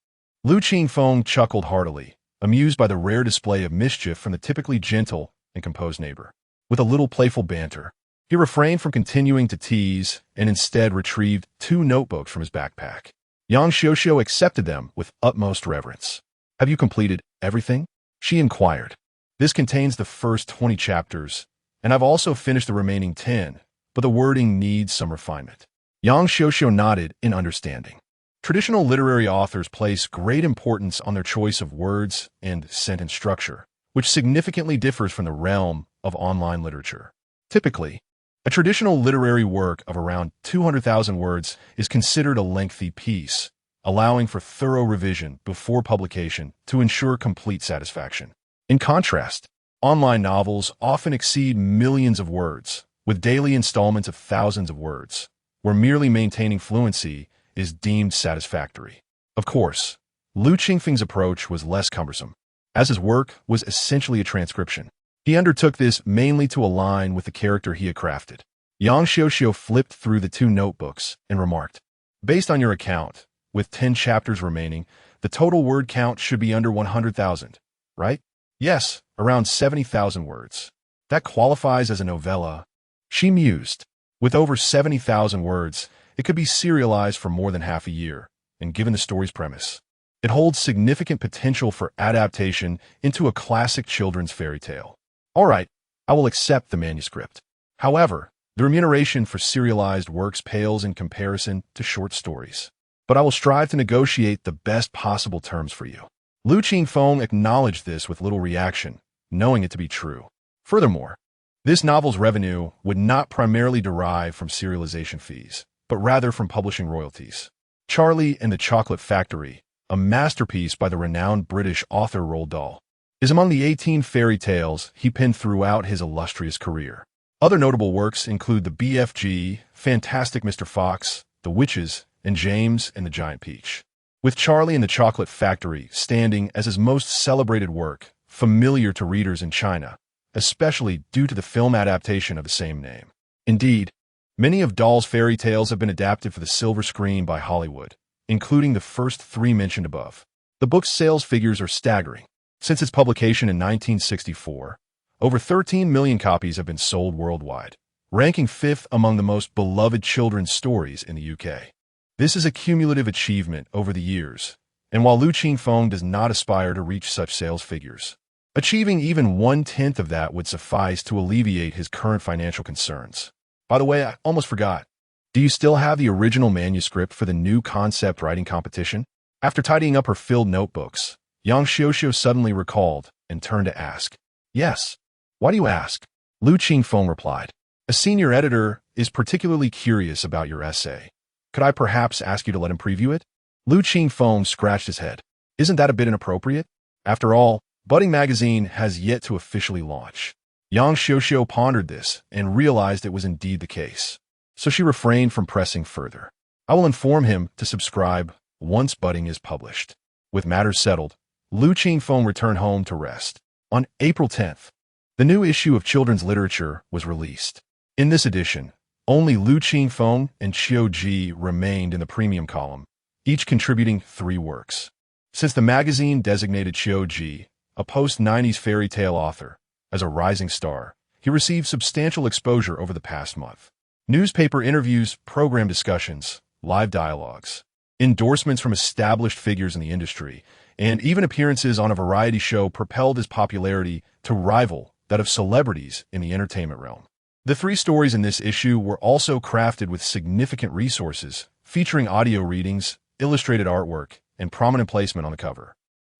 Lu Qingfeng chuckled heartily, amused by the rare display of mischief from the typically gentle and composed neighbor. With a little playful banter, he refrained from continuing to tease and instead retrieved 2 notebooks from his backpack. Yang Xiuxiu accepted them with utmost reverence. "Have you completed everything?" she inquired. "This contains the first 20 chapters, and I've also finished the remaining 10, but the wording needs some refinement." Yang Xiuxiu nodded in understanding. Traditional literary authors place great importance on their choice of words and sentence structure, which significantly differs from the realm of online literature. Typically, a traditional literary work of around 200,000 words is considered a lengthy piece, allowing for thorough revision before publication to ensure complete satisfaction. In contrast, online novels often exceed millions of words, with daily installments of thousands of words, where merely maintaining fluency is deemed satisfactory. Of course, Lu Qingfeng's approach was less cumbersome, as his work was essentially a transcription. He undertook this mainly to align with the character he had crafted. Yang Xiuxiu flipped through the 2 notebooks and remarked, "Based on your account, with 10 chapters remaining, the total word count should be under 100,000, right?" "Yes, around 70,000 words. That qualifies as a novella," she mused. With over 70,000 words, it could be serialized for more than half a year, and given the story's premise, it holds significant potential for adaptation into a classic children's fairy tale. "All right, I will accept the manuscript. However, the remuneration for serialized works pales in comparison to short stories. But I will strive to negotiate the best possible terms for you." Lu Qingfeng acknowledged this with little reaction, knowing it to be true. Furthermore, this novel's revenue would not primarily derive from serialization fees, but rather from publishing royalties. Charlie and the Chocolate Factory, a masterpiece by the renowned British author Roald Dahl, is among the 18 fairy tales he penned throughout his illustrious career. Other notable works include the BFG, Fantastic Mr. Fox, The Witches, and James and the Giant Peach, with Charlie and the Chocolate Factory standing as his most celebrated work, familiar to readers in China, especially due to the film adaptation of the same name. Indeed, many of Dahl's fairy tales have been adapted for the silver screen by Hollywood, including the first 3 mentioned above. The book's sales figures are staggering. Since its publication in 1964, over 13 million copies have been sold worldwide, ranking 5th among the most beloved children's stories in the UK. This is a cumulative achievement over the years, and while Lu Qingfeng does not aspire to reach such sales figures, achieving even 1/10 of that would suffice to alleviate his current financial concerns. By the way, I almost forgot. Do you still have the original manuscript for the new concept writing competition? After tidying up her filled notebooks, Yang Xiuxiu suddenly recalled and turned to ask. "Yes. Why do you ask?" Lu Qingfeng replied. "A senior editor is particularly curious about your essay. Could I perhaps ask you to let him preview it?" Lu Qingfeng scratched his head. "Isn't that a bit inappropriate? After all, Budding Magazine has yet to officially launch." Yang Xiuxiu pondered this and realized it was indeed the case, so she refrained from pressing further. "I will inform him to subscribe once Budding is published." With matters settled, Lu Qingfeng returned home to rest. On April 10th, the new issue of children's literature was released. In this edition, only Lu Qingfeng and Qiu Ji remained in the premium column, each contributing 3 works. Since the magazine designated Qiu Ji, a post-90s fairy tale author, as a rising star, he received substantial exposure over the past month. Newspaper interviews, program discussions, live dialogues, endorsements from established figures in the industry, and even appearances on a variety show propelled his popularity to rival that of celebrities in the entertainment realm. The 3 stories in this issue were also crafted with significant resources, featuring audio readings, illustrated artwork, and prominent placement on the cover.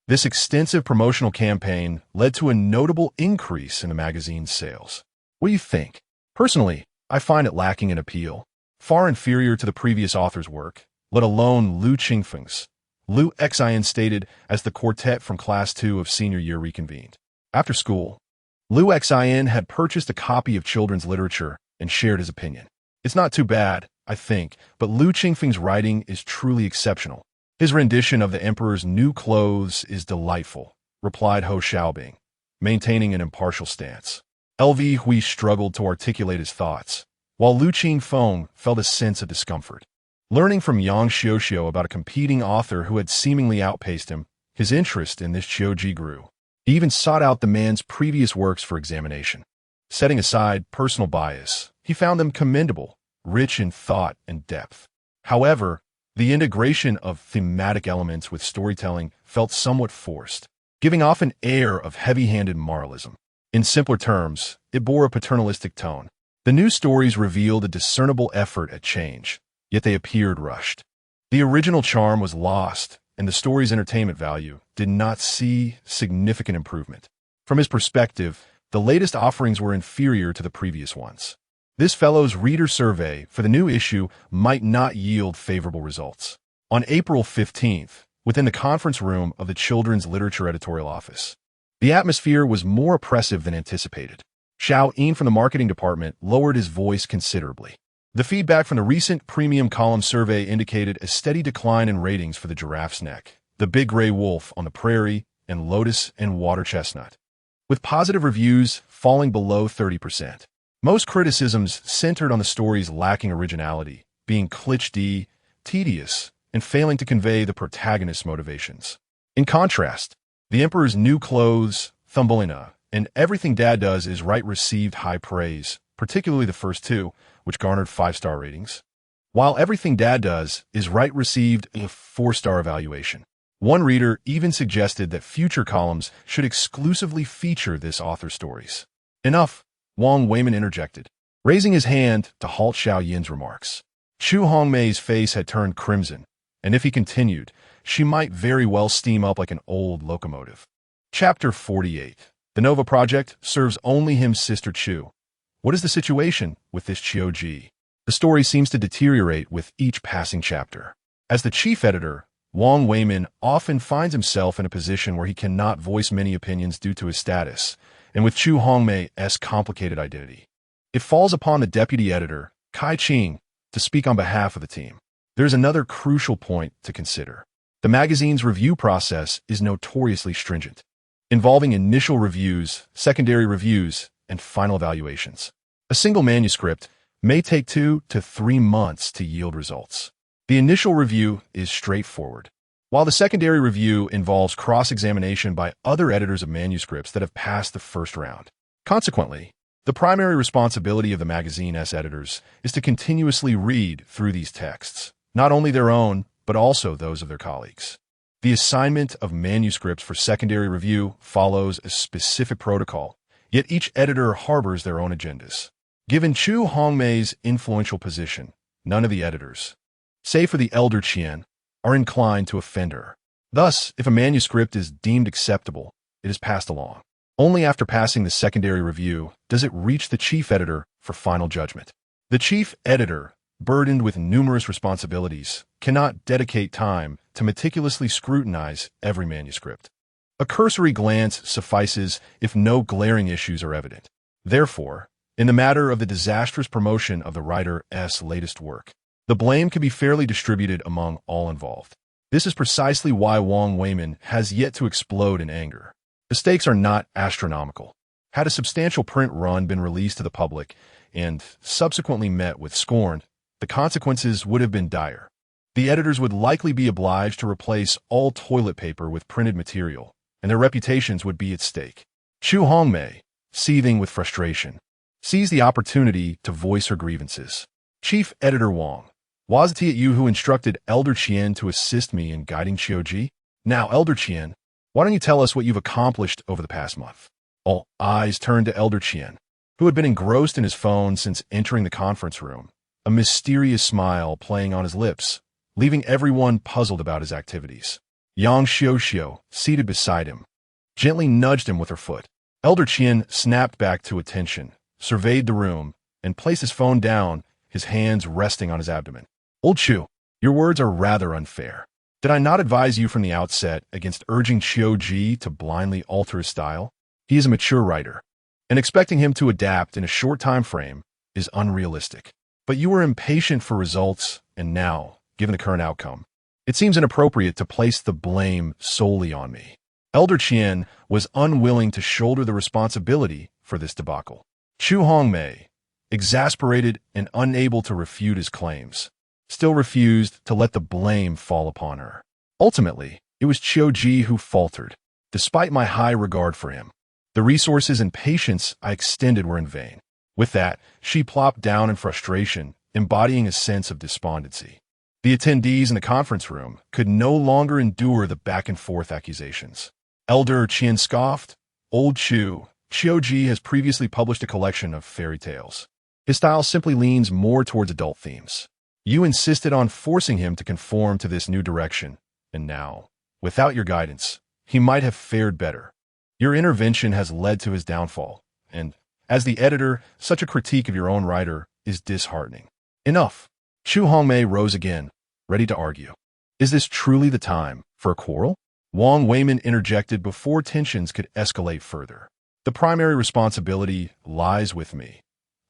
This extensive promotional campaign led to a notable increase in the magazine's sales. What do you think? Personally, I find it lacking in appeal, far inferior to the previous author's work, let alone Lu Qingfeng's. Lu Xin stated as the quartet from Class 2 of senior year reconvened. After school, Lu Xin had purchased a copy of children's literature and shared his opinion. "It's not too bad, I think, but Lu Qingfeng's writing is truly exceptional. His rendition of the Emperor's new clothes is delightful," replied Ho Xiaobing, maintaining an impartial stance. LV Hui struggled to articulate his thoughts, while Lu Qingfeng felt a sense of discomfort. Learning from Yang Xiuxiu about a competing author who had seemingly outpaced him, his interest in this Qiuji grew. He even sought out the man's previous works for examination. Setting aside personal bias, he found them commendable, rich in thought and depth. However, the integration of thematic elements with storytelling felt somewhat forced, giving off an air of heavy-handed moralism. In simpler terms, it bore a paternalistic tone. The new stories revealed a discernible effort at change, yet they appeared rushed. The original charm was lost, and the story's entertainment value did not see significant improvement. From his perspective, the latest offerings were inferior to the previous ones. This fellow's reader survey for the new issue might not yield favorable results. On April 15th, within the conference room of the Children's Literature Editorial Office, the atmosphere was more oppressive than anticipated. Xiao Yin from the marketing department lowered his voice considerably. The feedback from the recent premium column survey indicated a steady decline in ratings for the Giraffe's Neck, The Big Gray Wolf on the Prairie, and Lotus and Water Chestnut, with positive reviews falling below 30%. Most criticisms centered on the story's lacking originality, being cliché, tedious, and failing to convey the protagonist's motivations. In contrast, The Emperor's New Clothes, Thumbelina, and Everything Dad Does Is Right received high praise, particularly the first two, which garnered 5-star ratings, while Everything Dad Does Is Right received a 4-star evaluation. One reader even suggested that future columns should exclusively feature this author's stories. Enough, Wang Weimin interjected, raising his hand to halt Xiao Yin's remarks. Chu Hongmei's face had turned crimson, and if he continued, she might very well steam up like an old locomotive. Chapter 48. The Nova Project serves only him, Sister Chu. What is the situation with this Qiuji? The story seems to deteriorate with each passing chapter. As the chief editor, Wang Weimin often finds himself in a position where he cannot voice many opinions due to his status, and with Chu Hongmei's complicated identity. It falls upon the deputy editor, Kai Qing, to speak on behalf of the team. There's another crucial point to consider. The magazine's review process is notoriously stringent, involving initial reviews, secondary reviews, and final evaluations. A single manuscript may take 2 to 3 months to yield results. The initial review is straightforward, while the secondary review involves cross-examination by other editors of manuscripts that have passed the first round. Consequently, the primary responsibility of the magazine's editors is to continuously read through these texts, not only their own, but also those of their colleagues. The assignment of manuscripts for secondary review follows a specific protocol, yet each editor harbors their own agendas. Given Chu Hongmei's influential position, none of the editors, save for the elder Qian, are inclined to offend her. Thus, if a manuscript is deemed acceptable, it is passed along. Only after passing the secondary review does it reach the chief editor for final judgment. The chief editor, burdened with numerous responsibilities, cannot dedicate time to meticulously scrutinize every manuscript. A cursory glance suffices if no glaring issues are evident. Therefore, in the matter of the disastrous promotion of the writer's latest work, the blame can be fairly distributed among all involved. This is precisely why Wang Weimin has yet to explode in anger. The stakes are not astronomical. Had a substantial print run been released to the public and subsequently met with scorn, the consequences would have been dire. The editors would likely be obliged to replace all toilet paper with printed material, and their reputations would be at stake. Chu Hongmei, seething with frustration, seized the opportunity to voice her grievances. Chief Editor Wang, was it you who instructed Elder Qian to assist me in guiding Qiuji? Now, Elder Qian, why don't you tell us what you've accomplished over the past month? All eyes turned to Elder Qian, who had been engrossed in his phone since entering the conference room, a mysterious smile playing on his lips, leaving everyone puzzled about his activities. Yang Xiuxiu, seated beside him, gently nudged him with her foot. Elder Qian snapped back to attention, surveyed the room, and placed his phone down, his hands resting on his abdomen. Old Chu, your words are rather unfair. Did I not advise you from the outset against urging Qiuji to blindly alter his style? He is a mature writer, and expecting him to adapt in a short time frame is unrealistic. But you were impatient for results, and now, given the current outcome, it seems inappropriate to place the blame solely on me. Elder Qian was unwilling to shoulder the responsibility for this debacle. Chu Hongmei, exasperated and unable to refute his claims, still refused to let the blame fall upon her. Ultimately, it was Qiuji who faltered. Despite my high regard for him, the resources and patience I extended were in vain. With that, she plopped down in frustration, embodying a sense of despondency. The attendees in the conference room could no longer endure the back-and-forth accusations. Elder Qian scoffed. Old Qiuji has previously published a collection of fairy tales. His style simply leans more towards adult themes. You insisted on forcing him to conform to this new direction, and now, without your guidance, he might have fared better. Your intervention has led to his downfall, and, as the editor, such a critique of your own writer is disheartening. Enough. Chu Hongmei rose again, ready to argue. Is this truly the time for a quarrel? Wang Weimin interjected before tensions could escalate further. The primary responsibility lies with me.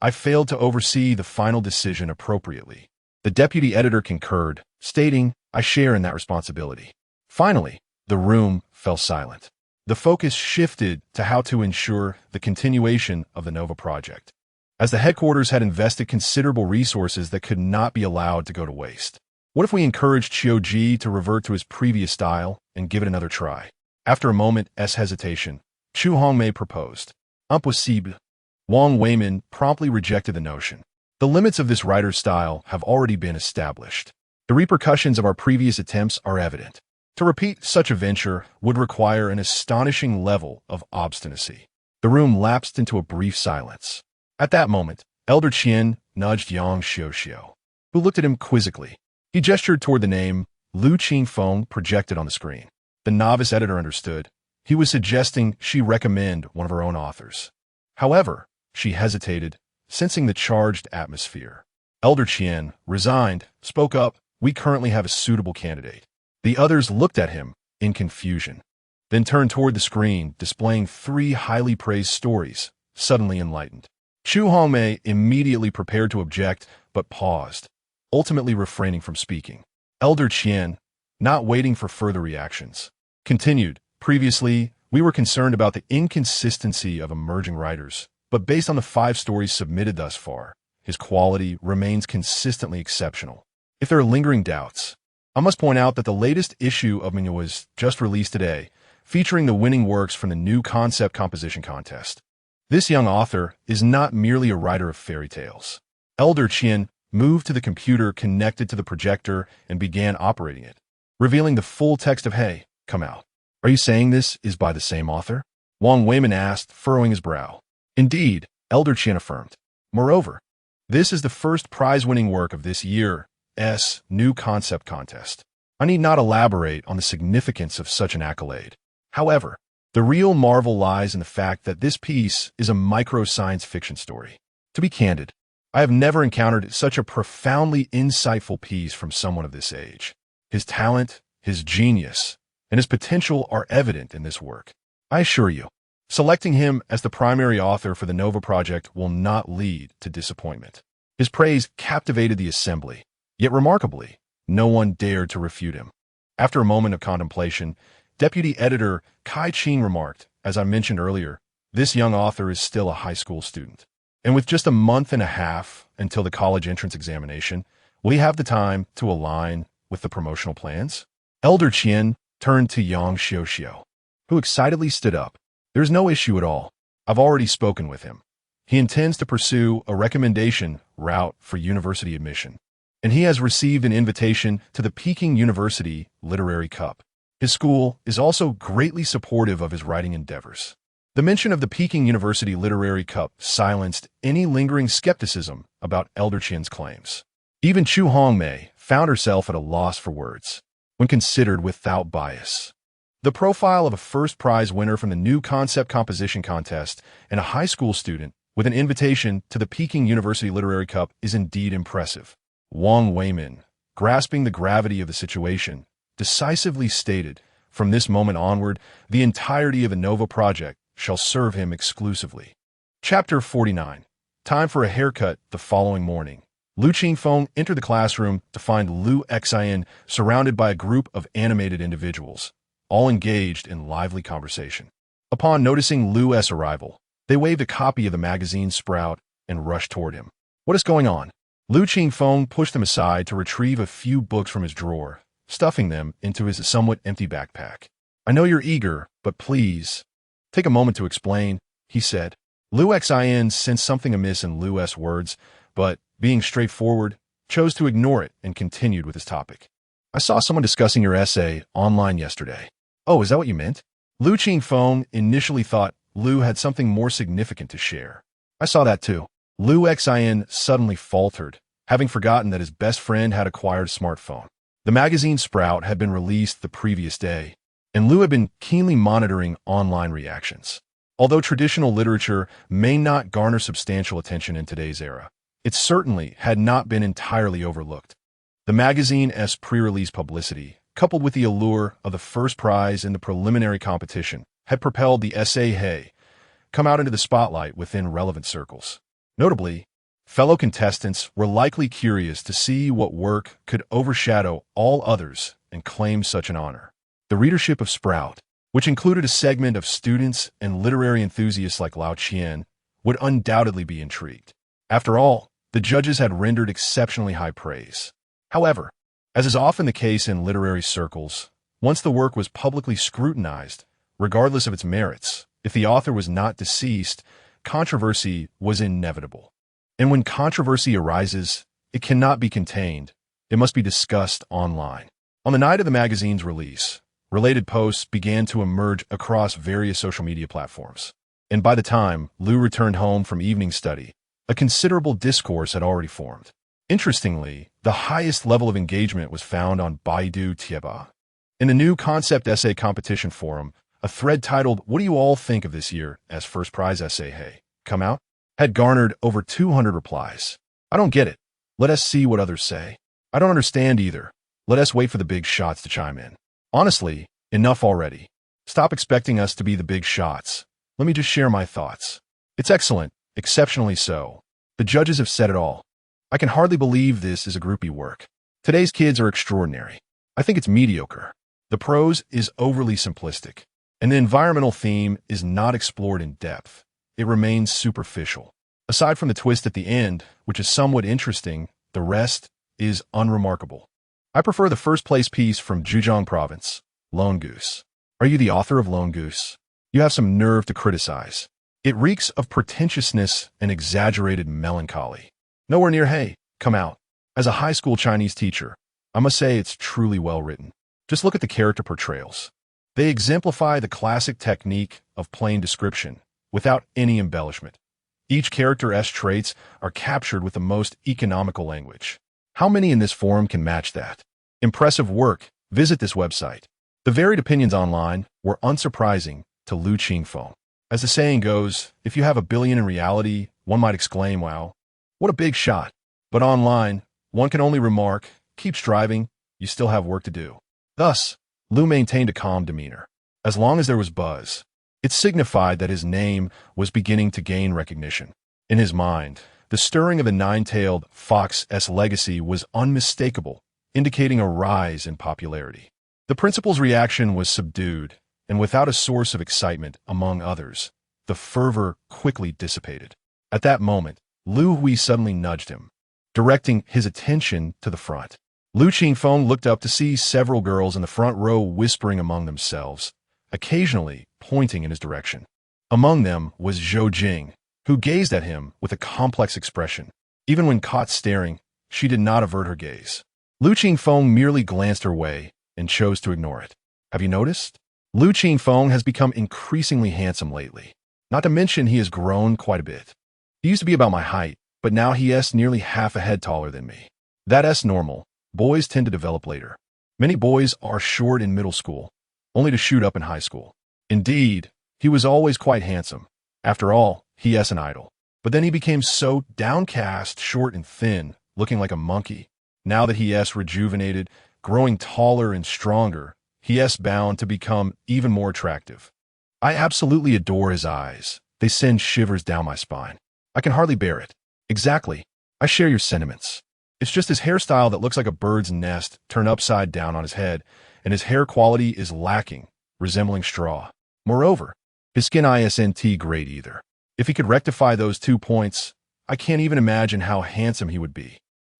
I failed to oversee the final decision appropriately. The deputy editor concurred, stating, I share in that responsibility. Finally, the room fell silent. The focus shifted to how to ensure the continuation of the Nova project, as the headquarters had invested considerable resources that could not be allowed to go to waste. What if we encouraged Qiuji to revert to his previous style and give it another try? After a moment's hesitation, Chu Hongmei proposed. Impossible. Wang Weimin promptly rejected the notion. The limits of this writer's style have already been established. The repercussions of our previous attempts are evident. To repeat such a venture would require an astonishing level of obstinacy. The room lapsed into a brief silence. At that moment, Elder Qian nudged Yang Xiuxiu, who looked at him quizzically. He gestured toward the name Lu Qingfeng projected on the screen. The novice editor understood. He was suggesting she recommend one of her own authors. However, she hesitated, sensing the charged atmosphere. Elder Qian, resigned, spoke up. We currently have a suitable candidate. The others looked at him in confusion, then turned toward the screen, displaying 3 highly praised stories, suddenly enlightened. Chu Hongmei immediately prepared to object, but paused, ultimately refraining from speaking. Elder Qian, not waiting for further reactions, continued. Previously, we were concerned about the inconsistency of emerging writers, but based on the 5 stories submitted thus far, his quality remains consistently exceptional. If there are lingering doubts, I must point out that the latest issue of Myriad was just released today, featuring the winning works from the new concept composition contest. This young author is not merely a writer of fairy tales. Elder Qian moved to the computer connected to the projector and began operating it, revealing the full text of Hey, Come Out. Are you saying this is by the same author? Wang Weimin asked, furrowing his brow. Indeed, Elder Qian affirmed. Moreover, this is the first prize-winning work of this year's new concept contest. I need not elaborate on the significance of such an accolade. However, the real marvel lies in the fact that this piece is a micro-science fiction story. To be candid, I have never encountered such a profoundly insightful piece from someone of this age. His talent, his genius, and his potential are evident in this work. I assure you, selecting him as the primary author for the Nova project will not lead to disappointment. His praise captivated the assembly, yet remarkably, no one dared to refute him. After a moment of contemplation, Deputy Editor Kai Qing remarked, as I mentioned earlier, this young author is still a high school student. And with just a month and a half until the college entrance examination, will he have the time to align with the promotional plans? Elder Qian turned to Yang Xiuxiu, who excitedly stood up. There's no issue at all. I've already spoken with him. He intends to pursue a recommendation route for university admission, and he has received an invitation to the Peking University Literary Cup. His school is also greatly supportive of his writing endeavors. The mention of the Peking University Literary Cup silenced any lingering skepticism about Elder Qian's claims. Even Chu Hongmei found herself at a loss for words when considered without bias. The profile of a first prize winner from the new concept composition contest and a high school student with an invitation to the Peking University Literary Cup is indeed impressive. Wang Weimin, grasping the gravity of the situation, decisively stated, from this moment onward, the entirety of the Nova project shall serve him exclusively. Chapter 49. Time for a haircut. The following morning, Lu Qingfeng entered the classroom to find Lu Xian surrounded by a group of animated individuals, all engaged in lively conversation. Upon noticing Lu's arrival, they waved a copy of the magazine Sprout and rushed toward him. What is going on? Lu Qingfeng pushed him aside to retrieve a few books from his drawer, stuffing them into his somewhat empty backpack. I know you're eager, but please, take a moment to explain, he said. Lu Xin sensed something amiss in Lu's words, but, being straightforward, chose to ignore it and continued with his topic. I saw someone discussing your essay online yesterday. Oh, is that what you meant? Lu Qingfeng initially thought Lu had something more significant to share. I saw that too. Lu Xin suddenly faltered, having forgotten that his best friend had acquired a smartphone. The magazine Sprout had been released the previous day, and Lu had been keenly monitoring online reactions. Although traditional literature may not garner substantial attention in today's era, it certainly had not been entirely overlooked. The magazine's pre-release publicity, coupled with the allure of the first prize in the preliminary competition, had propelled the essay come out into the spotlight within relevant circles. Notably, fellow contestants were likely curious to see what work could overshadow all others and claim such an honor. The readership of Sprout, which included a segment of students and literary enthusiasts like Lao Qian, would undoubtedly be intrigued. After all, the judges had rendered exceptionally high praise. However, as is often the case in literary circles, once the work was publicly scrutinized, regardless of its merits, if the author was not deceased, controversy was inevitable. And when controversy arises, it cannot be contained. It must be discussed online. On the night of the magazine's release, related posts began to emerge across various social media platforms. And by the time Lu returned home from evening study, a considerable discourse had already formed. Interestingly, the highest level of engagement was found on Baidu Tieba. In the new concept essay competition forum, a thread titled, "What do you all think of this year?" as first prize essay come out, had garnered over 200 replies. I don't get it. Let us see what others say. I don't understand either. Let us wait for the big shots to chime in. Honestly, enough already. Stop expecting us to be the big shots. Let me just share my thoughts. It's excellent, exceptionally so. The judges have said it all. I can hardly believe this is a groupie work. Today's kids are extraordinary. I think it's mediocre. The prose is overly simplistic, and the environmental theme is not explored in depth. It remains superficial. Aside from the twist at the end, which is somewhat interesting, the rest is unremarkable. I prefer the first place piece from Zhejiang Province, Lone Goose. Are you the author of Lone Goose? You have some nerve to criticize. It reeks of pretentiousness and exaggerated melancholy. Nowhere near hey, come out. As a high school Chinese teacher, I must say it's truly well written. Just look at the character portrayals. They exemplify the classic technique of plain description, without any embellishment. Each character's traits are captured with the most economical language. How many in this forum can match that? Impressive work. Visit this website. The varied opinions online were unsurprising to Lu Qingfeng. As the saying goes, if you have a billion in reality, one might exclaim, wow, what a big shot. But online, one can only remark, keep striving, you still have work to do. Thus, Lu maintained a calm demeanor. As long as there was buzz, it signified that his name was beginning to gain recognition. In his mind, the stirring of the nine-tailed fox's legacy was unmistakable, indicating a rise in popularity. The principal's reaction was subdued, and without a source of excitement among others, the fervor quickly dissipated. At that moment, Lu Hui suddenly nudged him, directing his attention to the front. Lu Qingfeng looked up to see several girls in the front row whispering among themselves, occasionally pointing in his direction. Among them was Zhou Jing, who gazed at him with a complex expression. Even when caught staring, she did not avert her gaze. Lu Qingfeng merely glanced her way and chose to ignore it. Have you noticed? Lu Qingfeng has become increasingly handsome lately. Not to mention he has grown quite a bit. He used to be about my height, but now he's nearly half a head taller than me. That's normal. Boys tend to develop later. Many boys are short in middle school, only to shoot up in high school. Indeed, he was always quite handsome. After all, he's an idol. But then he became so downcast, short and thin, looking like a monkey. Now that he's rejuvenated, growing taller and stronger, he's bound to become even more attractive. I absolutely adore his eyes. They send shivers down my spine. I can hardly bear it. Exactly. I share your sentiments. It's just his hairstyle that looks like a bird's nest turned upside down on his head, and his hair quality is lacking, resembling straw. Moreover, his skin isn't great either. If he could rectify those 2 points, I can't even imagine how handsome he would be.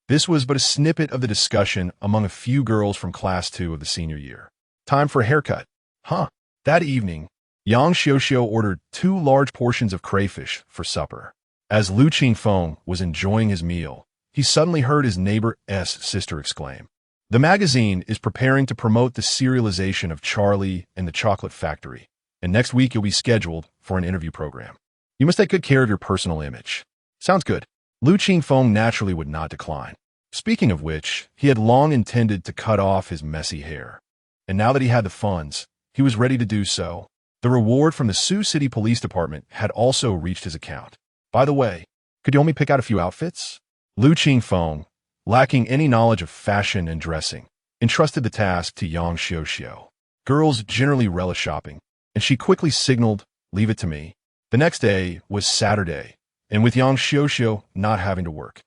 This was but a snippet of the discussion among a few girls from Class 2 of the senior year. Time for a haircut. Huh. That evening, Yang Xiuxiu ordered 2 large portions of crayfish for supper. As Lu Qingfeng was enjoying his meal, he suddenly heard his neighbor's sister exclaim, "The magazine is preparing to promote the serialization of Charlie and the Chocolate Factory, and next week you'll be scheduled for an interview program. You must take good care of your personal image." Sounds good. Lu Qingfeng naturally would not decline. Speaking of which, he had long intended to cut off his messy hair. And now that he had the funds, he was ready to do so. The reward from the Sioux City Police Department had also reached his account. By the way, could you help me pick out a few outfits? Lu Qingfeng, lacking any knowledge of fashion and dressing, entrusted the task to Yang Xiuxiu. Girls generally relish shopping, and she quickly signaled, "Leave it to me." The next day was Saturday, and with Yang Xiuxiu not having to work,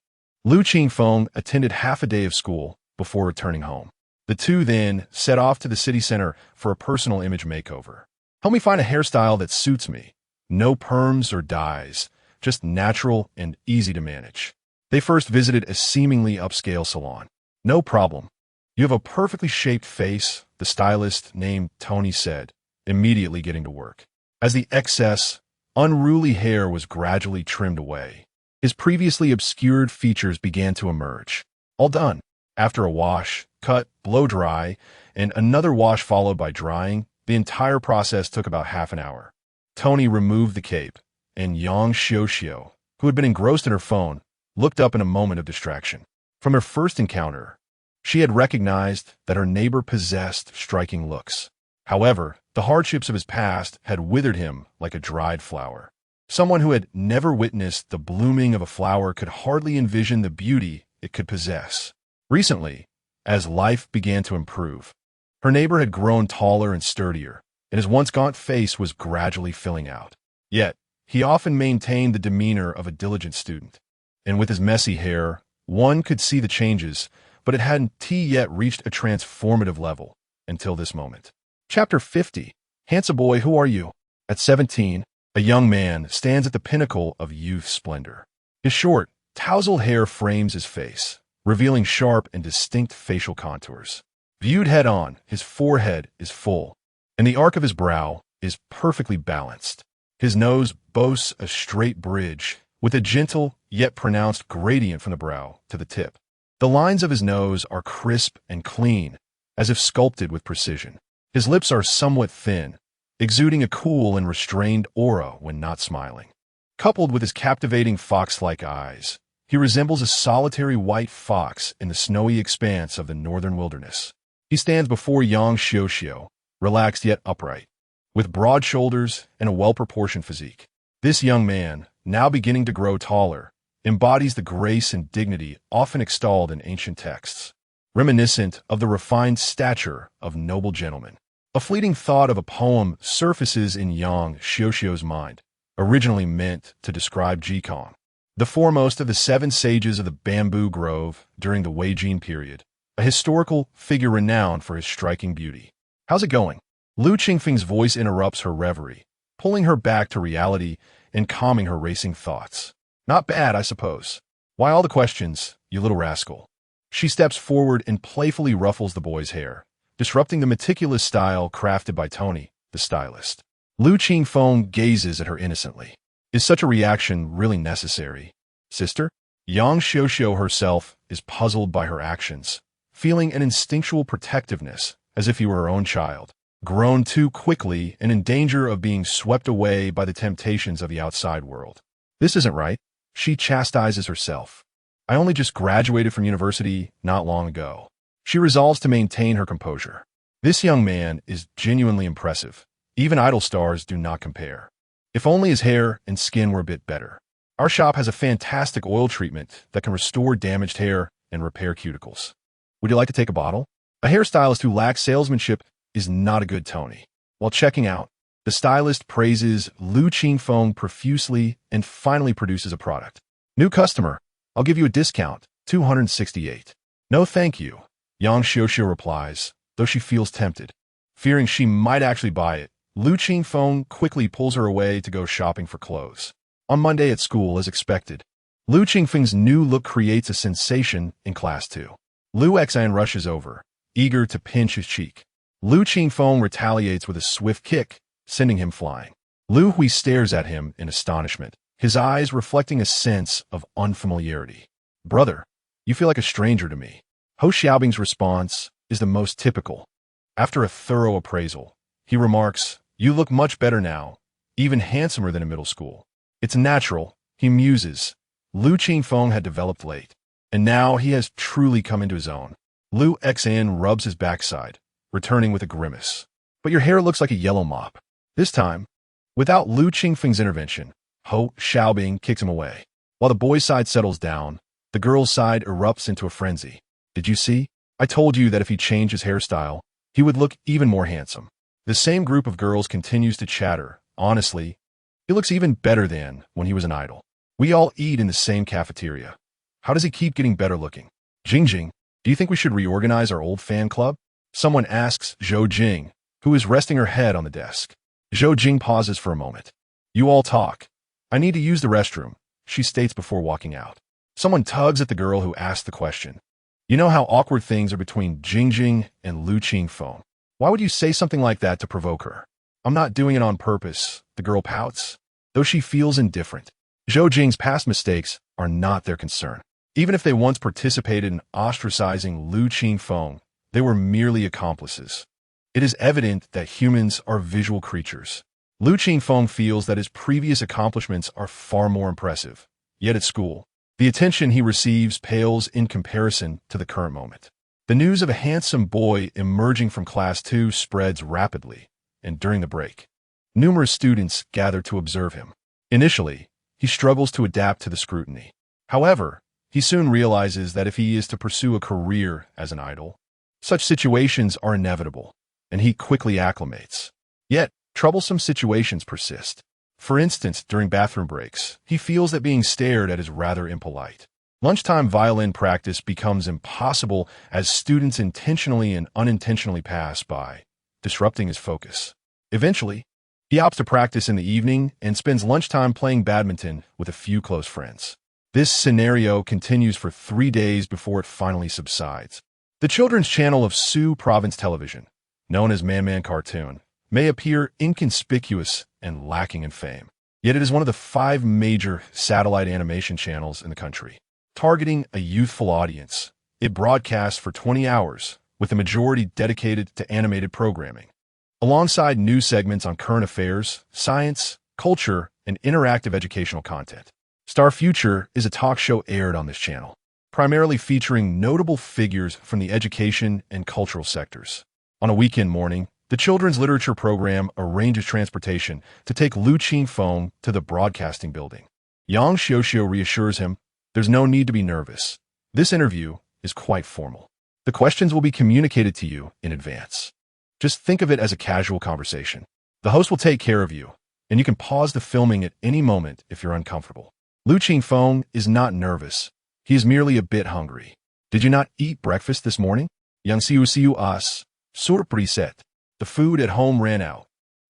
Lu Qingfeng attended half a day of school before returning home. The two then set off to the city center for a personal image makeover. "Help me find a hairstyle that suits me. No perms or dyes, just natural and easy to manage." They first visited a seemingly upscale salon. "No problem. You have a perfectly shaped face," the stylist named Tony said, immediately getting to work. As the excess, unruly hair was gradually trimmed away, his previously obscured features began to emerge. All done. After a wash, cut, blow dry, and another wash followed by drying, the entire process took about half an hour. Tony removed the cape, and Yang Xiuxiu, who had been engrossed in her phone, looked up in a moment of distraction. From her first encounter, she had recognized that her neighbor possessed striking looks. However, the hardships of his past had withered him like a dried flower. Someone who had never witnessed the blooming of a flower could hardly envision the beauty it could possess. Recently, as life began to improve, her neighbor had grown taller and sturdier, and his once gaunt face was gradually filling out. Yet, he often maintained the demeanor of a diligent student. And with his messy hair, one could see the changes, but it hadn't yet reached a transformative level until this moment. Chapter 50. Handsome boy, who are you? At 17, a young man stands at the pinnacle of youth's splendor. His short, tousled hair frames his face, revealing sharp and distinct facial contours. Viewed head-on, his forehead is full, and the arc of his brow is perfectly balanced. His nose boasts a straight bridge, with a gentle yet pronounced gradient from the brow to the tip. The lines of his nose are crisp and clean, as if sculpted with precision. His lips are somewhat thin, exuding a cool and restrained aura when not smiling. Coupled with his captivating fox-like eyes, he resembles a solitary white fox in the snowy expanse of the northern wilderness. He stands before Yang Xiuxiu, relaxed yet upright, with broad shoulders and a well-proportioned physique. This young man, now beginning to grow taller, embodies the grace and dignity often extolled in ancient texts, reminiscent of the refined stature of noble gentlemen. A fleeting thought of a poem surfaces in Yang Xiuxiu's mind, originally meant to describe Qingfeng, the foremost of the 7 sages of the bamboo grove during the Wei Jin period, a historical figure renowned for his striking beauty. "How's it going?" Lu Qingfeng's voice interrupts her reverie, pulling her back to reality and calming her racing thoughts. "Not bad, I suppose. Why all the questions, you little rascal?" She steps forward and playfully ruffles the boy's hair, disrupting the meticulous style crafted by Tony, the stylist. Lu Qingfeng gazes at her innocently. Is such a reaction really necessary? "Sister?" Yang Xiuxiu herself is puzzled by her actions, feeling an instinctual protectiveness as if he were her own child, grown too quickly and in danger of being swept away by the temptations of the outside world. "This isn't right," she chastises herself. "I only just graduated from university not long ago." She resolves to maintain her composure. This young man is genuinely impressive. Even idol stars do not compare. If only his hair and skin were a bit better. Our shop has a fantastic oil treatment that can restore damaged hair and repair cuticles. Would you like to take a bottle? A hairstylist who lacks salesmanship is not a good Tony. While checking out, the stylist praises Lu Qingfeng profusely and finally produces a product. "New customer. I'll give you a discount, 268. "No thank you," Yang Xiuxiu replies, though she feels tempted. Fearing she might actually buy it, Lu Qingfeng quickly pulls her away to go shopping for clothes. On Monday at school, as expected, Lu Qingfeng's new look creates a sensation in Class 2. Lu Xan rushes over, eager to pinch his cheek. Lu Qingfeng retaliates with a swift kick, sending him flying. Lu Hui stares at him in astonishment, his eyes reflecting a sense of unfamiliarity. Brother, you feel like a stranger to me. Ho Xiaobing's response is the most typical. After a thorough appraisal, he remarks, "You look much better now, even handsomer than in middle school." It's natural, he muses. Lu Qingfeng had developed late, and now he has truly come into his own. Lu Xan rubs his backside, returning with a grimace. "But your hair looks like a yellow mop." This time, without Lu Qingfeng's intervention, Ho Xiaobing kicks him away. While the boy's side settles down, the girl's side erupts into a frenzy. "Did you see? I told you that if he changed his hairstyle, he would look even more handsome." The same group of girls continues to chatter. "Honestly, he looks even better than when he was an idol. We all eat in the same cafeteria. How does he keep getting better looking?" "Jingjing, do you think we should reorganize our old fan club?" Someone asks Zhou Jing, who is resting her head on the desk. Zhou Jing pauses for a moment. "You all talk. I need to use the restroom," she states before walking out. Someone tugs at the girl who asked the question. "You know how awkward things are between Jingjing and Lu Qingfeng. Why would you say something like that to provoke her?" "I'm not doing it on purpose," the girl pouts, though she feels indifferent. Zhou Jing's past mistakes are not their concern. Even if they once participated in ostracizing Lu Qingfeng, they were merely accomplices. It is evident that humans are visual creatures. Lu Qingfeng feels that his previous accomplishments are far more impressive. Yet at school, the attention he receives pales in comparison to the current moment. The news of a handsome boy emerging from Class 2 spreads rapidly, and during the break, numerous students gather to observe him. Initially, he struggles to adapt to the scrutiny. However, he soon realizes that if he is to pursue a career as an idol, such situations are inevitable, and he quickly acclimates. Yet, troublesome situations persist. For instance, during bathroom breaks, he feels that being stared at is rather impolite. Lunchtime violin practice becomes impossible as students intentionally and unintentionally pass by, disrupting his focus. Eventually, he opts to practice in the evening and spends lunchtime playing badminton with a few close friends. This scenario continues for 3 days before it finally subsides. The children's channel of Sioux Province Television, known as Man Cartoon, may appear inconspicuous and lacking in fame. Yet it is one of the 5 major satellite animation channels in the country. Targeting a youthful audience, it broadcasts for 20 hours, with the majority dedicated to animated programming. Alongside news segments on current affairs, science, culture, and interactive educational content. Star Future is a talk show aired on this channel, primarily featuring notable figures from the education and cultural sectors. On a weekend morning, the children's literature program arranges transportation to take Lu Qingfeng to the broadcasting building. Yang Xiuxiu reassures him, "There's no need to be nervous. This interview is quite formal. The questions will be communicated to you in advance. Just think of it as a casual conversation. The host will take care of you, and you can pause the filming at any moment if you're uncomfortable." Lu Qingfeng is not nervous. He is merely a bit hungry. "Did you not eat breakfast this morning?" Yang Xiuxiu asks. "Sur beset. The food at home ran out.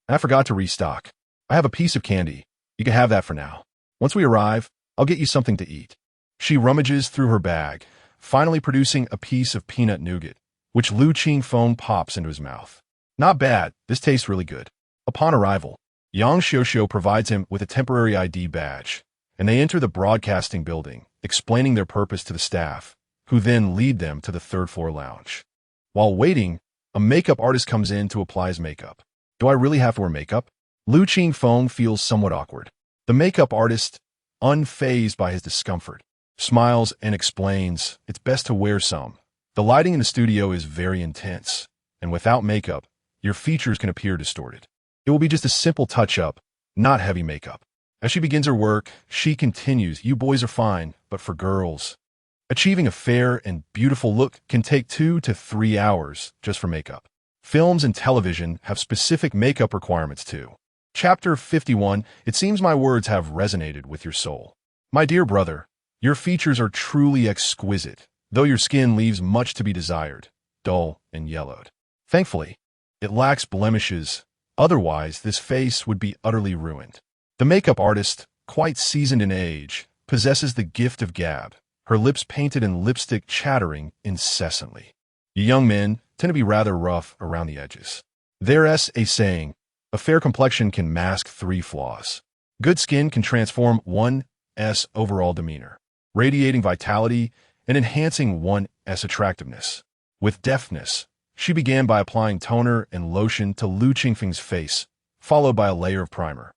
I forgot to restock. I have a piece of candy. You can have that for now. Once we arrive, I'll get you something to eat." She rummages through her bag, finally producing a piece of peanut nougat, which Lu Qingfeng pops into his mouth. "Not bad. This tastes really good." Upon arrival, Yang Xiuxiu provides him with a temporary ID badge, and they enter the broadcasting building, explaining their purpose to the staff, who then lead them to the third-floor lounge. While waiting, a makeup artist comes in to apply his makeup. "Do I really have to wear makeup?" Lu Qingfeng feels somewhat awkward. The makeup artist, unfazed by his discomfort, smiles and explains, "It's best to wear some. The lighting in the studio is very intense, and without makeup, your features can appear distorted. It will be just a simple touch-up, not heavy makeup." As she begins her work, she continues, "You boys are fine, but for girls, achieving a fair and beautiful look can take 2 to 3 hours just for makeup. Films and television have specific makeup requirements too." Chapter 51, "It seems my words have resonated with your soul. My dear brother, your features are truly exquisite, though your skin leaves much to be desired, dull and yellowed. Thankfully, it lacks blemishes, otherwise this face would be utterly ruined." The makeup artist, quite seasoned in age, possesses the gift of gab, her lips painted in lipstick chattering incessantly. Young men tend to be rather rough around the edges. There's a saying, a fair complexion can mask 3 flaws. Good skin can transform one's overall demeanor, radiating vitality and enhancing one's attractiveness. With deftness, she began by applying toner and lotion to Lu Qingfeng's face, followed by a layer of primer.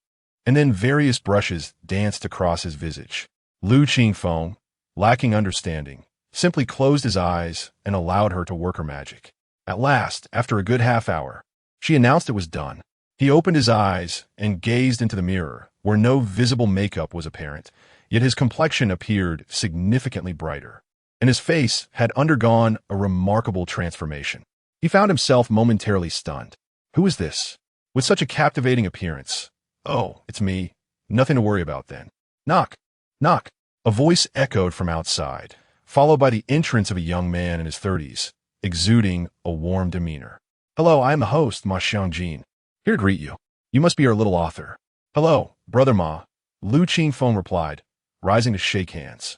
And then various brushes danced across his visage. Lu Qingfeng, lacking understanding, simply closed his eyes and allowed her to work her magic. At last, after a good half hour, she announced it was done. He opened his eyes and gazed into the mirror, where no visible makeup was apparent, yet his complexion appeared significantly brighter, and his face had undergone a remarkable transformation. He found himself momentarily stunned. Who is this? With such a captivating appearance. Oh, it's me. Nothing to worry about then. Knock. Knock. A voice echoed from outside, followed by the entrance of a young man in his 30s, exuding a warm demeanor. Hello, I am the host, Ma Xiangjin. Here to greet you. You must be our little author. Hello, Brother Ma, Lu Qingfeng replied, rising to shake hands.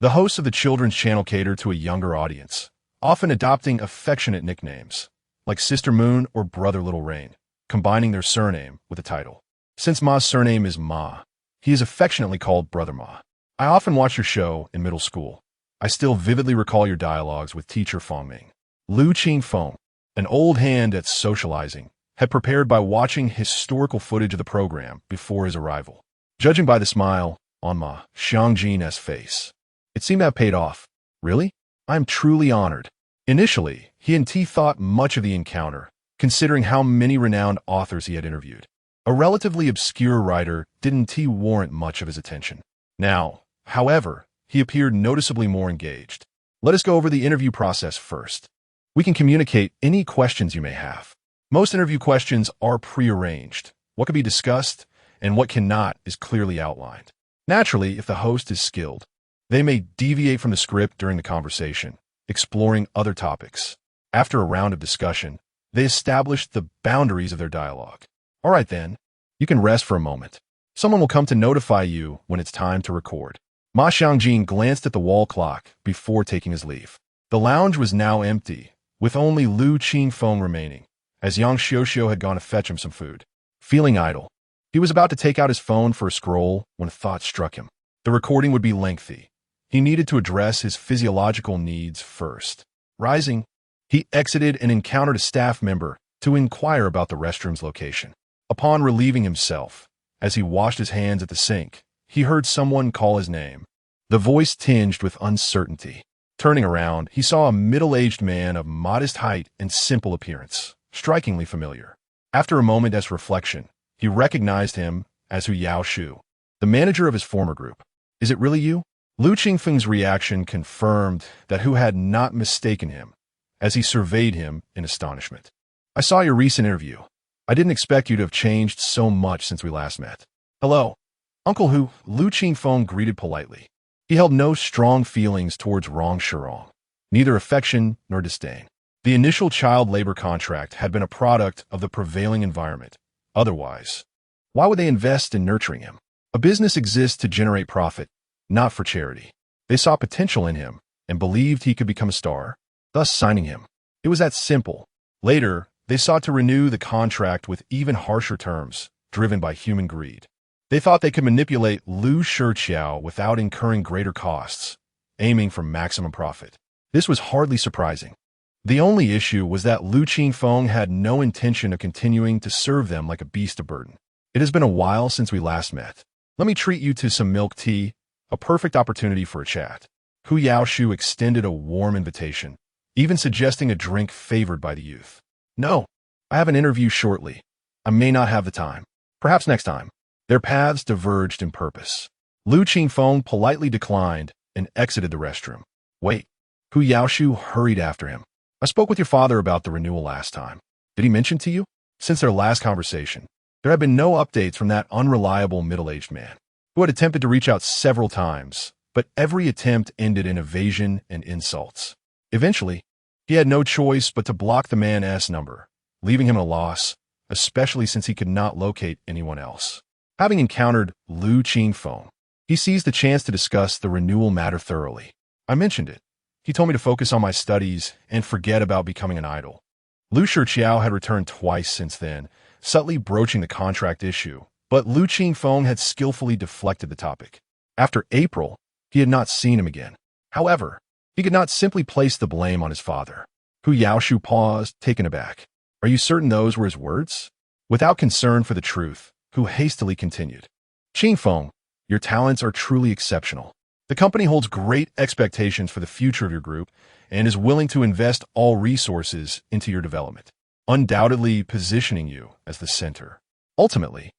The hosts of the children's channel cater to a younger audience, often adopting affectionate nicknames, like Sister Moon or Brother Little Rain, combining their surname with a title. Since Ma's surname is Ma, he is affectionately called Brother Ma. I often watch your show in middle school. I still vividly recall your dialogues with teacher Fengming. Lu Qingfeng, an old hand at socializing, had prepared by watching historical footage of the program before his arrival. Judging by the smile on Ma Xiangjin's face, it seemed to have paid off. Really? I am truly honored. Initially, he and T thought much of the encounter, considering how many renowned authors he had interviewed. A relatively obscure writer didn't T warrant much of his attention. Now, however, he appeared noticeably more engaged. Let us go over the interview process first. We can communicate any questions you may have. Most interview questions are prearranged. What can be discussed and what cannot is clearly outlined. Naturally, if the host is skilled, they may deviate from the script during the conversation, exploring other topics. After a round of discussion, they establish the boundaries of their dialogue. All right then, you can rest for a moment. Someone will come to notify you when it's time to record. Ma Xiangjin glanced at the wall clock before taking his leave. The lounge was now empty, with only Lu Qingfeng remaining, as Yang Xiuxiu had gone to fetch him some food. Feeling idle, he was about to take out his phone for a scroll when a thought struck him. The recording would be lengthy. He needed to address his physiological needs first. Rising, he exited and encountered a staff member to inquire about the restroom's location. Upon relieving himself, as he washed his hands at the sink, he heard someone call his name. The voice tinged with uncertainty. Turning around, he saw a middle-aged man of modest height and simple appearance, strikingly familiar. After a moment's reflection, he recognized him as Hu Yaoshu, the manager of his former group. Is it really you? Lu Qingfeng's reaction confirmed that Hu had not mistaken him, as he surveyed him in astonishment. I saw your recent interview. I didn't expect you to have changed so much since we last met. Hello, Uncle Hu, Lu Qingfeng greeted politely. He held no strong feelings towards Rong Shirong, neither affection nor disdain. The initial child labor contract had been a product of the prevailing environment. Otherwise, why would they invest in nurturing him? A business exists to generate profit, not for charity. They saw potential in him and believed he could become a star, thus signing him. It was that simple. Later, they sought to renew the contract with even harsher terms, driven by human greed. They thought they could manipulate Lu Shiqiao without incurring greater costs, aiming for maximum profit. This was hardly surprising. The only issue was that Lu Qingfeng had no intention of continuing to serve them like a beast of burden. It has been a while since we last met. Let me treat you to some milk tea, a perfect opportunity for a chat. Hu Yaoshu extended a warm invitation, even suggesting a drink favored by the youth. No, I have an interview shortly. I may not have the time. Perhaps next time. Their paths diverged in purpose. Lu Qingfeng politely declined and exited the restroom. Wait. Hu Yaoshu hurried after him. I spoke with your father about the renewal last time. Did he mention to you? Since their last conversation, there have been no updates from that unreliable middle-aged man, who had attempted to reach out several times, but every attempt ended in evasion and insults. Eventually, he had no choice but to block the man's number, leaving him at a loss, especially since he could not locate anyone else. Having encountered Lu Qingfeng, He seized the chance to discuss the renewal matter thoroughly. I mentioned it. He told me to focus on my studies and forget about becoming an idol. Lu Shiqiao had returned twice since then, subtly broaching the contract issue, but Lu Qingfeng had skillfully deflected the topic. After April, he had not seen him again. However, he could not simply place the blame on his father. Hu Yaoshu paused, taken aback. Are you certain those were his words? Without concern for the truth, Hu hastily continued. Qingfeng, your talents are truly exceptional. The company holds great expectations for the future of your group and is willing to invest all resources into your development, undoubtedly positioning you as the center. Ultimately,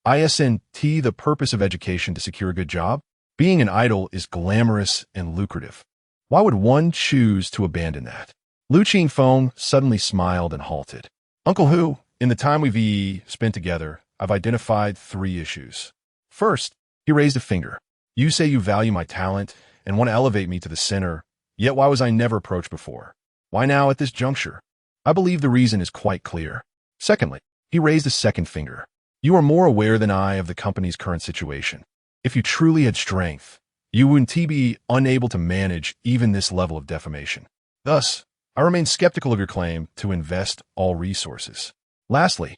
isn't the purpose of education to secure a good job? Being an idol is glamorous and lucrative. Why would one choose to abandon that? Lu Qingfeng suddenly smiled and halted. Uncle Hu, in the time we've spent together, I've identified 3 issues. First, he raised a finger. You say you value my talent and want to elevate me to the center, yet why was I never approached before? Why now at this juncture? I believe the reason is quite clear. Secondly, he raised a second finger. You are more aware than I of the company's current situation. If you truly had strength, you wouldn't be unable to manage even this level of defamation. Thus, I remain skeptical of your claim to invest all resources. Lastly,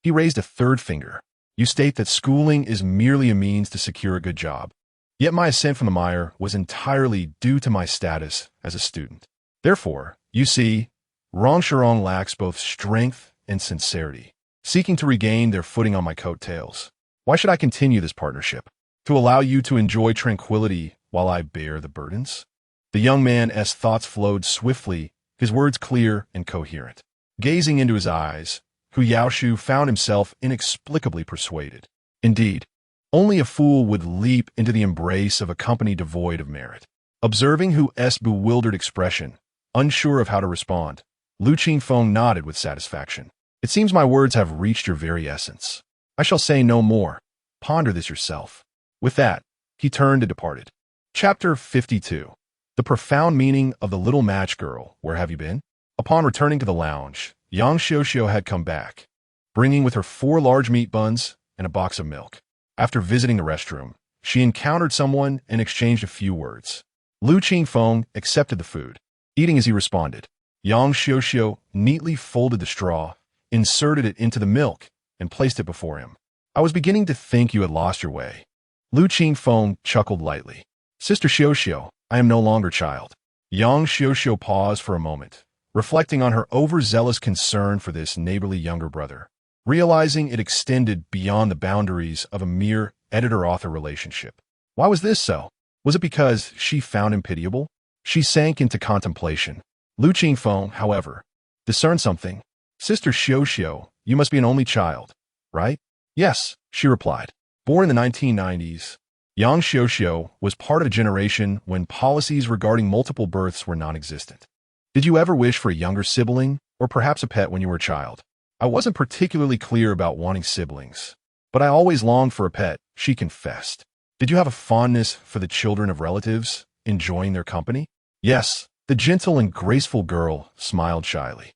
he raised a third finger. You state that schooling is merely a means to secure a good job. Yet my ascent from the mire was entirely due to my status as a student. Therefore, you see, Rongshirong lacks both strength and sincerity, seeking to regain their footing on my coattails. Why should I continue this partnership? To allow you to enjoy tranquility while I bear the burdens? The young man's thoughts flowed swiftly, his words clear and coherent. Gazing into his eyes, Hu Yaoshu found himself inexplicably persuaded. Indeed, only a fool would leap into the embrace of a company devoid of merit. Observing Hu's bewildered expression, unsure of how to respond, Lu Qingfeng nodded with satisfaction. It seems my words have reached your very essence. I shall say no more. Ponder this yourself. With that, he turned and departed. Chapter 52. The profound meaning of the little match girl. Where have you been? Upon returning to the lounge, Yang Xiuxiu had come back, bringing with her 4 large meat buns and a box of milk. After visiting the restroom, she encountered someone and exchanged a few words. Lu Qingfeng accepted the food, eating as he responded. Yang Xiuxiu neatly folded the straw, inserted it into the milk, and placed it before him. I was beginning to think you had lost your way. Lu Qingfeng chuckled lightly. Sister Xiuxiu, I am no longer child. Yang Xiuxiu paused for a moment, reflecting on her overzealous concern for this neighborly younger brother, realizing it extended beyond the boundaries of a mere editor-author relationship. Why was this so? Was it because she found him pitiable? She sank into contemplation. Lu Qingfeng, however, discerned something. Sister Xiuxiu, you must be an only child, right? Yes, she replied. Born in the 1990s, Yang Xiuxiu was part of a generation when policies regarding multiple births were non-existent. Did you ever wish for a younger sibling, or perhaps a pet when you were a child? I wasn't particularly clear about wanting siblings, but I always longed for a pet, she confessed. Did you have a fondness for the children of relatives, enjoying their company? Yes, the gentle and graceful girl smiled shyly.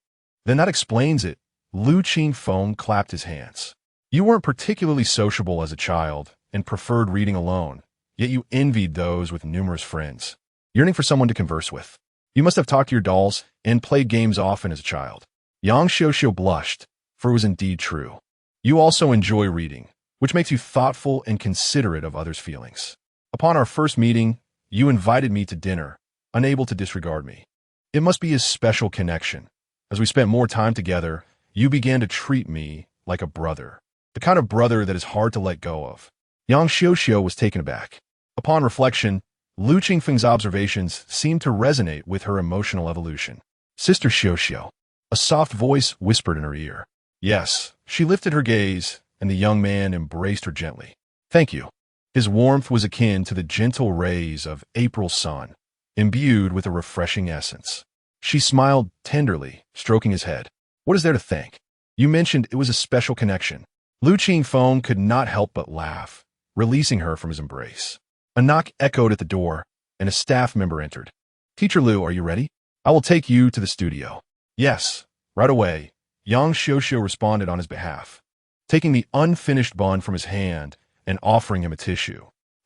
Then that explains it. Lu Qingfeng clapped his hands. You weren't particularly sociable as a child and preferred reading alone, yet you envied those with numerous friends, yearning for someone to converse with. You must have talked to your dolls and played games often as a child. Yang Xiuxiu blushed, for it was indeed true. You also enjoy reading, which makes you thoughtful and considerate of others' feelings. Upon our first meeting, you invited me to dinner, unable to disregard me. It must be a special connection. As we spent more time together, you began to treat me like a brother, the kind of brother that is hard to let go of. Yang Xiuxiu was taken aback. Upon reflection, Lu Qingfeng's observations seemed to resonate with her emotional evolution. Sister Xiuxiu, a soft voice whispered in her ear. Yes, she lifted her gaze, and the young man embraced her gently. Thank you. His warmth was akin to the gentle rays of April's sun, imbued with a refreshing essence. She smiled tenderly, stroking his head. What is there to thank? You mentioned it was a special connection. Lu Qingfeng could not help but laugh, releasing her from his embrace. A knock echoed at the door, and a staff member entered. Teacher Lu, are you ready? I will take you to the studio. Yes, right away, Yang Xiuxiu responded on his behalf, taking the unfinished bun from his hand and offering him a tissue.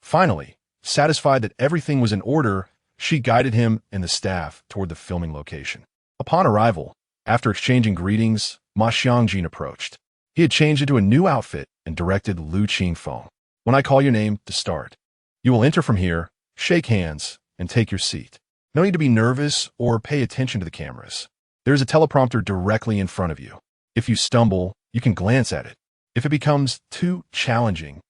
Finally, satisfied that everything was in order, she guided him and the staff toward the filming location. Upon arrival, after exchanging greetings, Ma Xiangjin approached. He had changed into a new outfit and directed Lu Qingfeng. When I call your name to start, you will enter from here, shake hands, and take your seat. No need to be nervous or pay attention to the cameras. There is a teleprompter directly in front of you. If you stumble, you can glance at it. If it becomes too challenging,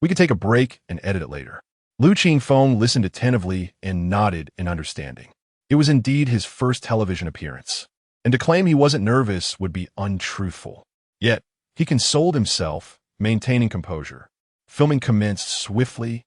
we can take a break and edit it later. Lu Qingfeng listened attentively and nodded in understanding. It was indeed his first television appearance, and to claim he wasn't nervous would be untruthful. Yet, he consoled himself, maintaining composure. Filming commenced swiftly,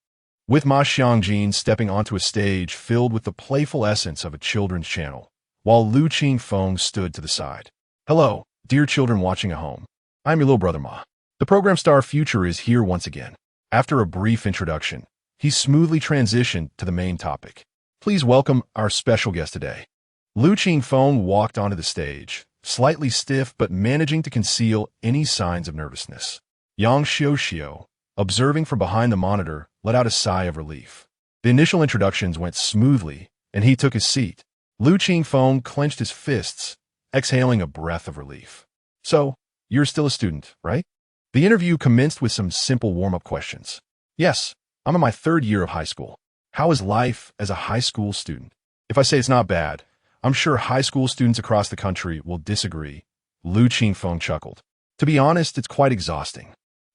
with Ma Xiangjin stepping onto a stage filled with the playful essence of a children's channel, while Lu Qingfeng stood to the side. Hello, dear children watching at home. I'm your little brother Ma. The program star Future is here once again. After a brief introduction, he smoothly transitioned to the main topic. Please welcome our special guest today. Lu Qingfeng walked onto the stage, slightly stiff but managing to conceal any signs of nervousness. Yang Xiuxiu, observing from behind the monitor, let out a sigh of relief. The initial introductions went smoothly, and he took his seat. Lu Qingfeng clenched his fists, exhaling a breath of relief. So, you're still a student, right? The interview commenced with some simple warm-up questions. Yes, I'm in my third year of high school. How is life as a high school student? If I say it's not bad, I'm sure high school students across the country will disagree. Lu Qingfeng chuckled. To be honest, it's quite exhausting.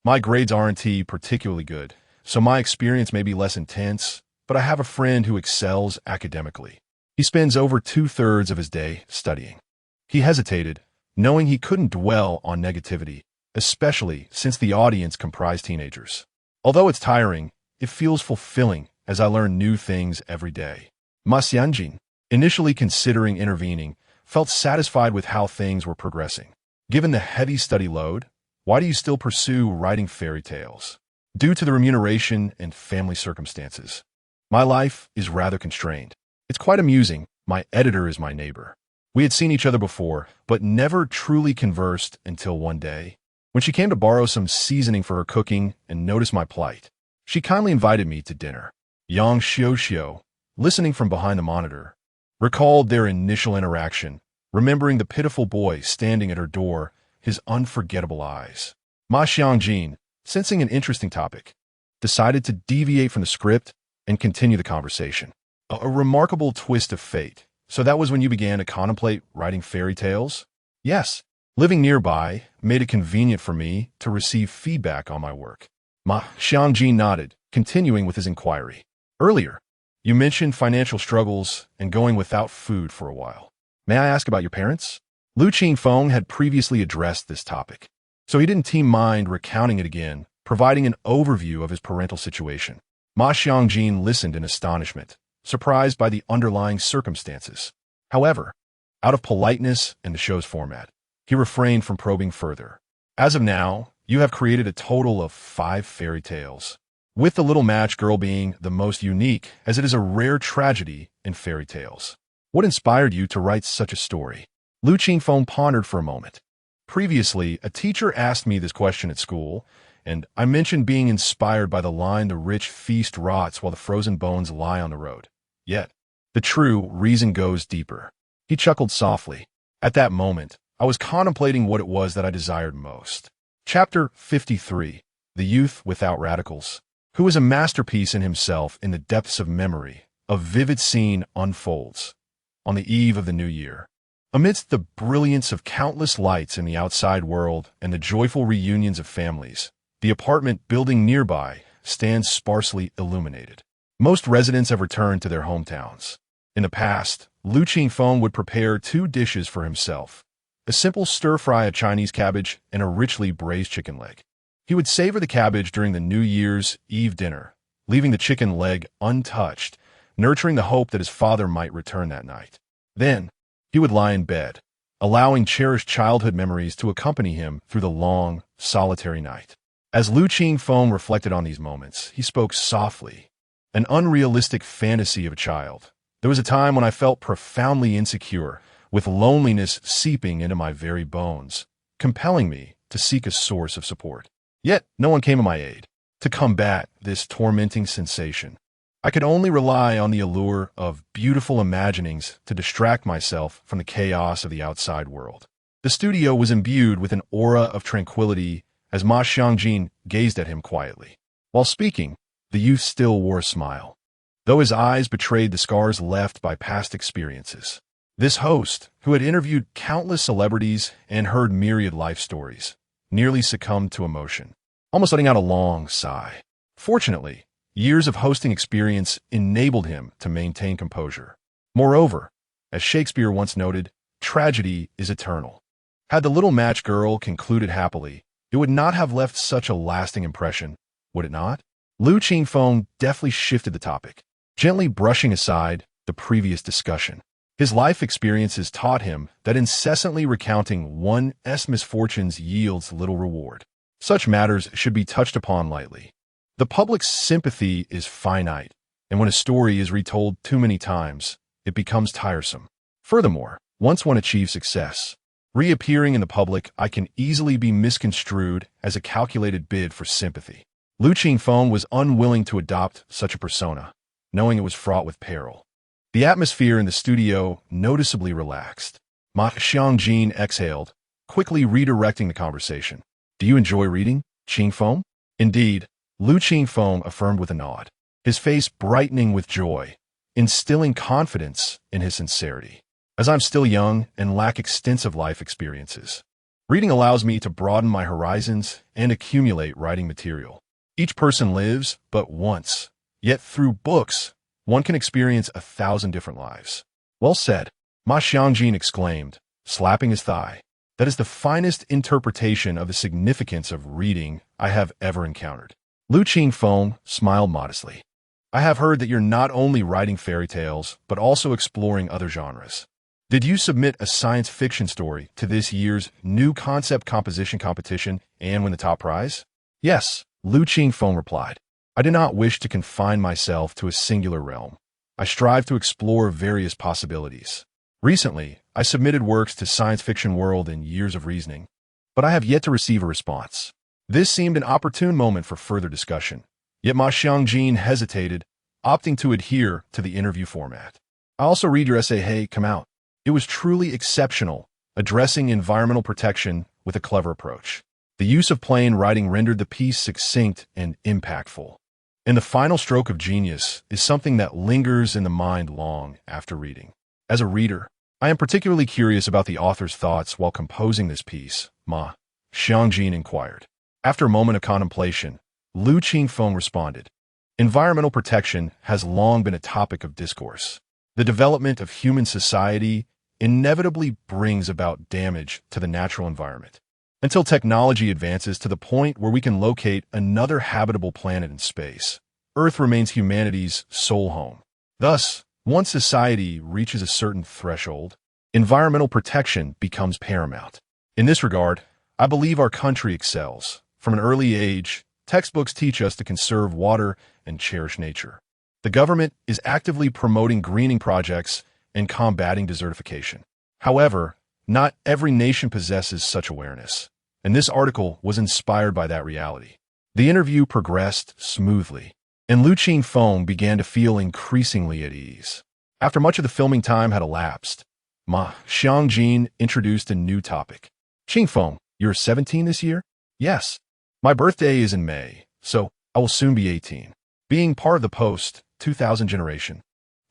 My grades aren't particularly good, so my experience may be less intense, but I have a friend who excels academically. He spends over 2/3 of his day studying. He hesitated, knowing he couldn't dwell on negativity, especially since the audience comprised teenagers. Although it's tiring, it feels fulfilling as I learn new things every day. Ma Xiangjin, initially considering intervening, felt satisfied with how things were progressing. Given the heavy study load, why do you still pursue writing fairy tales? Due to the remuneration and family circumstances. My life is rather constrained. It's quite amusing. My editor is my neighbor. We had seen each other before, but never truly conversed until one day, when she came to borrow some seasoning for her cooking and noticed my plight. She kindly invited me to dinner. Yang Xiuxiu, listening from behind the monitor, recalled their initial interaction, remembering the pitiful boy standing at her door, his unforgettable eyes. Ma Xiangjin, sensing an interesting topic, decided to deviate from the script and continue the conversation. A remarkable twist of fate. So that was when you began to contemplate writing fairy tales? Yes. Living nearby made it convenient for me to receive feedback on my work. Ma Xiangjin nodded, continuing with his inquiry. Earlier, you mentioned financial struggles and going without food for a while. May I ask about your parents? Lu Qingfeng had previously addressed this topic, so he didn't mind recounting it again, providing an overview of his parental situation. Ma Xiangjin listened in astonishment, surprised by the underlying circumstances. However, out of politeness and the show's format, he refrained from probing further. As of now, you have created a total of 5 fairy tales, with the little match girl being the most unique, as it is a rare tragedy in fairy tales. What inspired you to write such a story? Lu Qingfeng pondered for a moment. Previously, a teacher asked me this question at school, and I mentioned being inspired by the line, "The rich feast rots while the frozen bones lie on the road." Yet, the true reason goes deeper. He chuckled softly. At that moment, I was contemplating what it was that I desired most. Chapter 53, The Youth Without Radicals. Who is a masterpiece in himself in the depths of memory, a vivid scene unfolds. On the eve of the new year, amidst the brilliance of countless lights in the outside world and the joyful reunions of families, the apartment building nearby stands sparsely illuminated. Most residents have returned to their hometowns. In the past, Lu Qingfeng would prepare 2 dishes for himself, a simple stir-fry of Chinese cabbage and a richly braised chicken leg. He would savor the cabbage during the New Year's Eve dinner, leaving the chicken leg untouched, nurturing the hope that his father might return that night. Then, he would lie in bed, allowing cherished childhood memories to accompany him through the long, solitary night. As Lu Qingfeng reflected on these moments, he spoke softly, an unrealistic fantasy of a child. There was a time when I felt profoundly insecure, with loneliness seeping into my very bones, compelling me to seek a source of support. Yet, no one came to my aid. To combat this tormenting sensation, I could only rely on the allure of beautiful imaginings to distract myself from the chaos of the outside world. The studio was imbued with an aura of tranquility as Ma Xiangjin gazed at him quietly. While speaking, the youth still wore a smile, though his eyes betrayed the scars left by past experiences. This host, who had interviewed countless celebrities and heard myriad life stories, nearly succumbed to emotion, almost letting out a long sigh. Fortunately, years of hosting experience enabled him to maintain composure. Moreover, as Shakespeare once noted, tragedy is eternal. Had the little match girl concluded happily, it would not have left such a lasting impression, would it not? Lu Qingfeng deftly shifted the topic, gently brushing aside the previous discussion. His life experiences taught him that incessantly recounting one's misfortunes yields little reward. Such matters should be touched upon lightly. The public's sympathy is finite, and when a story is retold too many times, it becomes tiresome. Furthermore, once one achieves success, reappearing in the public can easily be misconstrued as a calculated bid for sympathy. Lu Qingfeng was unwilling to adopt such a persona, knowing it was fraught with peril. The atmosphere in the studio noticeably relaxed. Ma Xiangjin exhaled, quickly redirecting the conversation. Do you enjoy reading, Qingfeng? Indeed, Lu Qingfeng affirmed with a nod, his face brightening with joy, instilling confidence in his sincerity. As I'm still young and lack extensive life experiences, reading allows me to broaden my horizons and accumulate writing material. Each person lives but once, yet through books, one can experience 1,000 different lives. Well said, Ma Xiangjin exclaimed, slapping his thigh. That is the finest interpretation of the significance of reading I have ever encountered. Lu Qingfeng smiled modestly. I have heard that you're not only writing fairy tales, but also exploring other genres. Did you submit a science fiction story to this year's new concept composition competition and win the top prize? Yes, Lu Qingfeng replied. I do not wish to confine myself to a singular realm. I strive to explore various possibilities. Recently, I submitted works to Science Fiction World and Years of Reasoning, but I have yet to receive a response. This seemed an opportune moment for further discussion, yet Ma Xiangjin hesitated, opting to adhere to the interview format. I also read your essay, Hey, Come Out. It was truly exceptional, addressing environmental protection with a clever approach. The use of plain writing rendered the piece succinct and impactful. And the final stroke of genius is something that lingers in the mind long after reading. As a reader, I am particularly curious about the author's thoughts while composing this piece, Ma Xiangjin inquired. After a moment of contemplation, Lu Qingfeng responded, environmental protection has long been a topic of discourse. The development of human society inevitably brings about damage to the natural environment. Until technology advances to the point where we can locate another habitable planet in space, Earth remains humanity's sole home. Thus, once society reaches a certain threshold, environmental protection becomes paramount. In this regard, I believe our country excels. From an early age, textbooks teach us to conserve water and cherish nature. The government is actively promoting greening projects and combating desertification. However, not every nation possesses such awareness, and this article was inspired by that reality. The interview progressed smoothly, and Lu Qingfeng began to feel increasingly at ease. After much of the filming time had elapsed, Ma Xiangjin introduced a new topic. Qingfeng, you're 17 this year? Yes. My birthday is in May, so I will soon be 18. Being part of the post-2000 generation,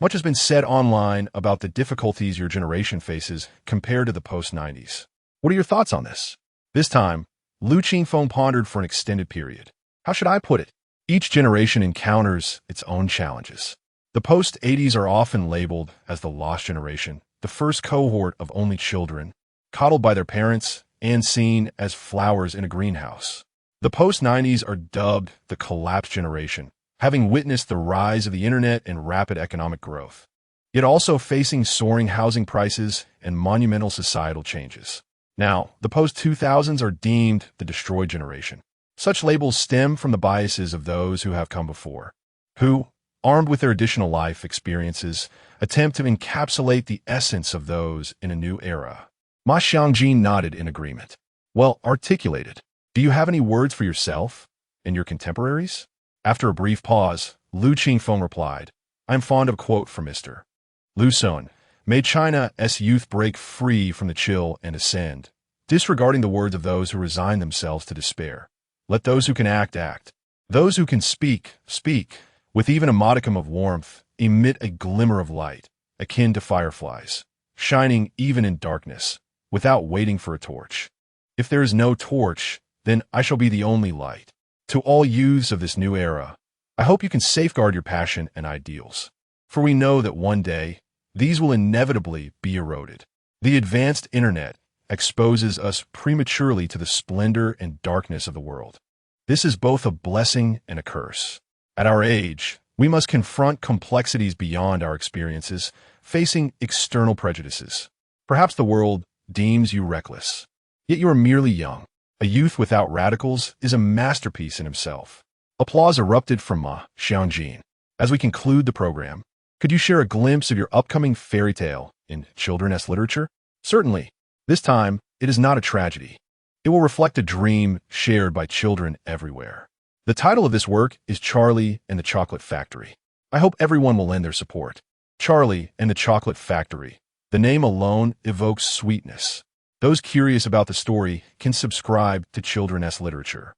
much has been said online about the difficulties your generation faces compared to the post-90s. What are your thoughts on this? This time, Lu Qingfeng pondered for an extended period. How should I put it? Each generation encounters its own challenges. The post-80s are often labeled as the lost generation, the first cohort of only children, coddled by their parents and seen as flowers in a greenhouse. The post-90s are dubbed the collapsed generation, having witnessed the rise of the internet and rapid economic growth, yet also facing soaring housing prices and monumental societal changes. Now, the post-2000s are deemed the destroyed generation. Such labels stem from the biases of those who have come before, who, armed with their additional life experiences, attempt to encapsulate the essence of those in a new era. Ma Xiangjin nodded in agreement. Well articulated. Do you have any words for yourself? And your contemporaries? After a brief pause, Lu Qingfeng replied, I am fond of a quote from Mr. Lu Sun. May China's youth break free from the chill and ascend, disregarding the words of those who resign themselves to despair. Let those who can act, act. Those who can speak, speak. With even a modicum of warmth, emit a glimmer of light, akin to fireflies, shining even in darkness, without waiting for a torch. If there is no torch, then I shall be the only light. To all youths of this new era, I hope you can safeguard your passion and ideals, for we know that one day, these will inevitably be eroded. The advanced internet exposes us prematurely to the splendor and darkness of the world. This is both a blessing and a curse. At our age, we must confront complexities beyond our experiences, facing external prejudices. Perhaps the world deems you reckless, yet you are merely young. A youth without radicals is a masterpiece in himself. Applause erupted from Ma Xiangjin. As we conclude the program, could you share a glimpse of your upcoming fairy tale in children's literature? Certainly. This time, it is not a tragedy. It will reflect a dream shared by children everywhere. The title of this work is Charlie and the Chocolate Factory. I hope everyone will lend their support. Charlie and the Chocolate Factory. The name alone evokes sweetness. Those curious about the story can subscribe to children's literature.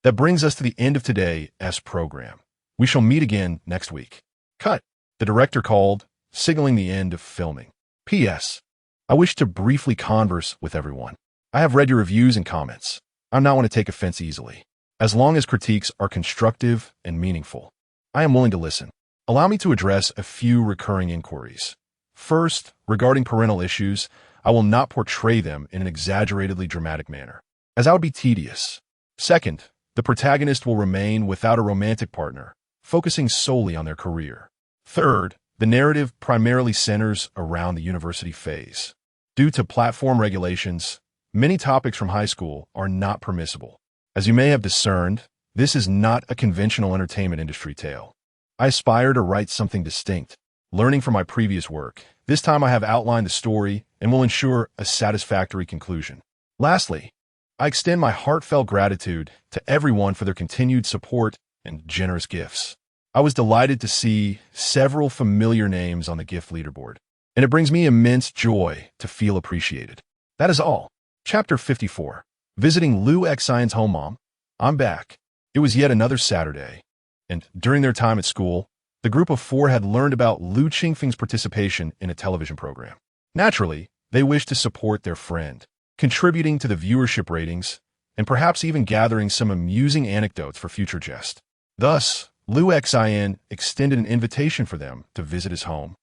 That brings us to the end of today's program. We shall meet again next week. Cut. The director called, signaling the end of filming. P.S. I wish to briefly converse with everyone. I have read your reviews and comments. I'm not one to take offense easily. As long as critiques are constructive and meaningful, I am willing to listen. Allow me to address a few recurring inquiries. First, regarding parental issues, I will not portray them in an exaggeratedly dramatic manner, as that would be tedious. Second, the protagonist will remain without a romantic partner, focusing solely on their career. Third, the narrative primarily centers around the university phase. Due to platform regulations, many topics from high school are not permissible. As you may have discerned, this is not a conventional entertainment industry tale. I aspire to write something distinct. Learning from my previous work, this time I have outlined the story and will ensure a satisfactory conclusion. Lastly, I extend my heartfelt gratitude to everyone for their continued support and generous gifts. I was delighted to see several familiar names on the gift leaderboard, and it brings me immense joy to feel appreciated. That is all. Chapter 54. Visiting Lu Xian's home mom. I'm back. It was yet another Saturday, and during their time at school, the group of four had learned about Lu Qingfeng's participation in a television program. Naturally, they wished to support their friend, contributing to the viewership ratings, and perhaps even gathering some amusing anecdotes for future jest. Thus, Lu Xian extended an invitation for them to visit his home,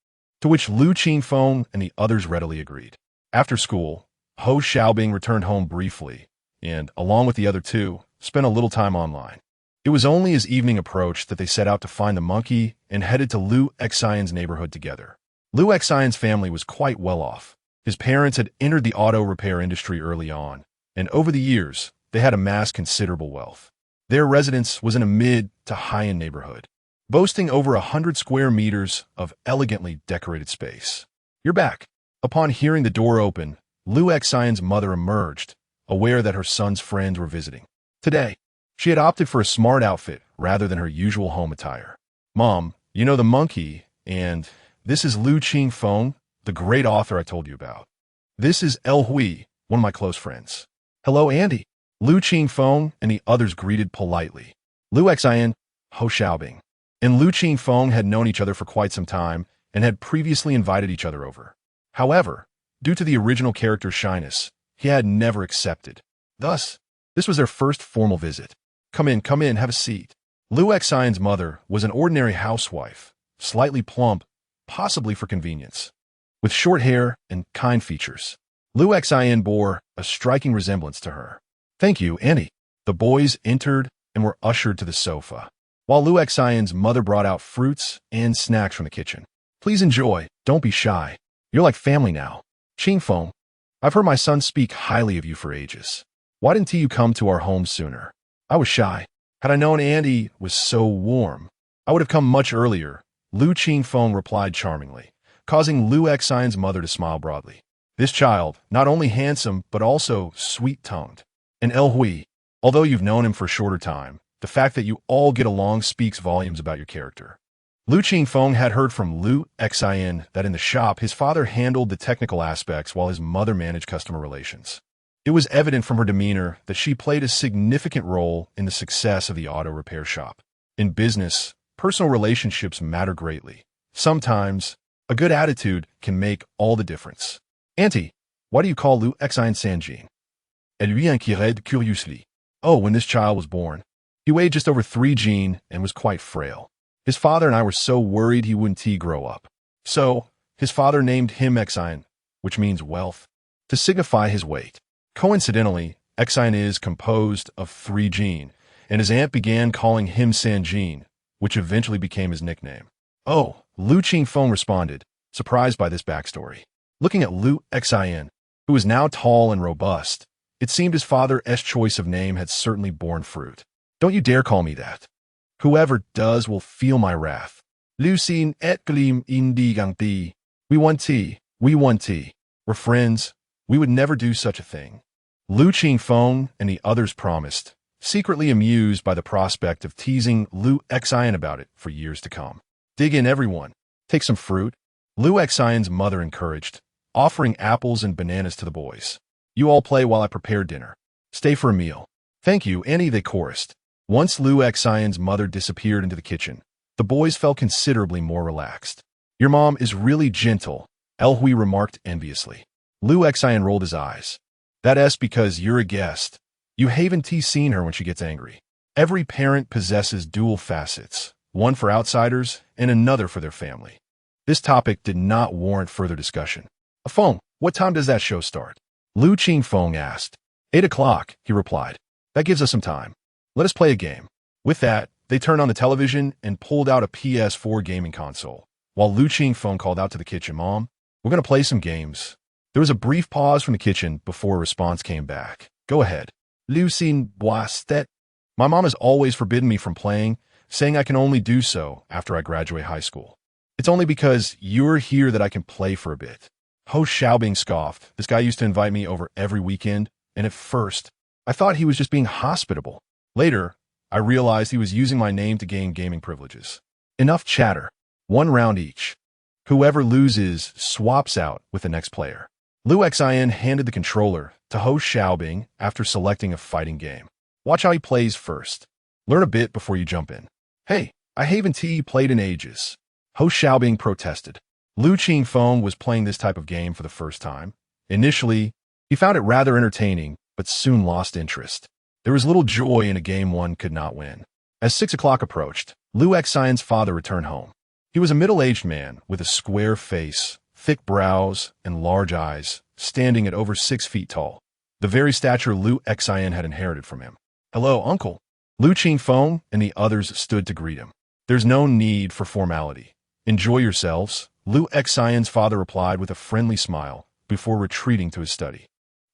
to which Lu Qingfeng and the others readily agreed. After school, Ho Xiaobing returned home briefly, and, along with the other two, spent a little time online. It was only as evening approached that they set out to find the monkey and headed to Lu Xian's neighborhood together. Lu Xian's family was quite well off. His parents had entered the auto repair industry early on, and over the years, they had amassed considerable wealth. Their residence was in a mid to high-end neighborhood, boasting over 100 square meters of elegantly decorated space. You're back. Upon hearing the door open, Lu Xian's mother emerged, aware that her son's friends were visiting. Today, she had opted for a smart outfit rather than her usual home attire. Mom, you know the monkey, and this is Lu Qingfeng, the great author I told you about. This is El Hui, one of my close friends. Hello, Andy. Lu Qingfeng and the others greeted politely. Lu Xian, Ho Xiaobing, and Lu Qingfeng had known each other for quite some time and had previously invited each other over. However, due to the original character's shyness, he had never accepted. Thus, this was their first formal visit. Come in, have a seat. Lu Xian's mother was an ordinary housewife, slightly plump, possibly for convenience, with short hair and kind features. Lu Xian bore a striking resemblance to her. Thank you, Annie. The boys entered and were ushered to the sofa, while Lu Xian's mother brought out fruits and snacks from the kitchen. Please enjoy. Don't be shy. You're like family now. Qingfeng, I've heard my son speak highly of you for ages. Why didn't you come to our home sooner? I was shy. Had I known Andy was so warm, I would have come much earlier, Lu Qingfeng replied charmingly, causing Lu Xian's mother to smile broadly. This child, not only handsome, but also sweet-tongued. And El Hui, although you've known him for a shorter time, The fact that you all get along speaks volumes about your character. Lu Qingfeng had heard from Lu Xin that in the shop his father handled the technical aspects while his mother managed customer relations. It was evident from her demeanor that she played a significant role in the success of the auto repair shop. In business, personal relationships matter greatly. Sometimes, a good attitude can make all the difference. Auntie, why do you call Lu Xin Sanjin? Elle lui inquirait curiously. Oh, when this child was born, he weighed just over 3 jin and was quite frail. His father and I were so worried he wouldn't grow up. So, his father named him Xin, which means wealth, to signify his weight. Coincidentally, Xin is composed of 3 jin, and his aunt began calling him Sanjin, which eventually became his nickname. Oh, Lu Qingfeng responded, surprised by this backstory. Looking at Lu Xin, who was now tall and robust, it seemed his father's choice of name had certainly borne fruit. Don't you dare call me that. Whoever does will feel my wrath. Lu Xin et glim indi gangti. We want tea. We want tea. We're friends. We would never do such a thing. Lu Qingfeng and the others promised, secretly amused by the prospect of teasing Lu Xin about it for years to come. Dig in, everyone. Take some fruit. Lu Xion's mother encouraged, offering apples and bananas to the boys. You all play while I prepare dinner. Stay for a meal. Thank you, Annie, they chorused. Once Lu Xion's mother disappeared into the kitchen, the boys felt considerably more relaxed. Your mom is really gentle, El Hui remarked enviously. Lu Xion rolled his eyes. That's because you're a guest. You haven't seen her when she gets angry. Every parent possesses dual facets, one for outsiders and another for their family. This topic did not warrant further discussion. Afeng, what time does that show start? Lu Qingfeng asked. 8 o'clock, he replied. That gives us some time. Let us play a game. With that, they turned on the television and pulled out a PS4 gaming console, while Lu Qingfeng called out to the kitchen, Mom, we're going to play some games. There was a brief pause from the kitchen before a response came back. Go ahead. Lu Xin boistet. My mom has always forbidden me from playing, saying I can only do so after I graduate high school. It's only because you're here that I can play for a bit. Ho Xiaobing scoffed. This guy used to invite me over every weekend, and at first, I thought he was just being hospitable. Later, I realized he was using my name to gain gaming privileges. Enough chatter. 1 round each. Whoever loses swaps out with the next player. Lu Xian handed the controller to Ho Xiaobing after selecting a fighting game. Watch how he plays first. Learn a bit before you jump in. Hey, I haven't played in ages. Ho Xiaobing protested. Lu Qingfeng was playing this type of game for the first time. Initially, he found it rather entertaining, but soon lost interest. There was little joy in a game one could not win. As 6 o'clock approached, Lu Xian's father returned home. He was a middle-aged man with a square face, thick brows, and large eyes, standing at over 6 feet tall, the very stature Lu Xian had inherited from him. Hello, uncle. Lu Qingfeng and the others stood to greet him. There's no need for formality. Enjoy yourselves, Lu Xian's father replied with a friendly smile before retreating to his study,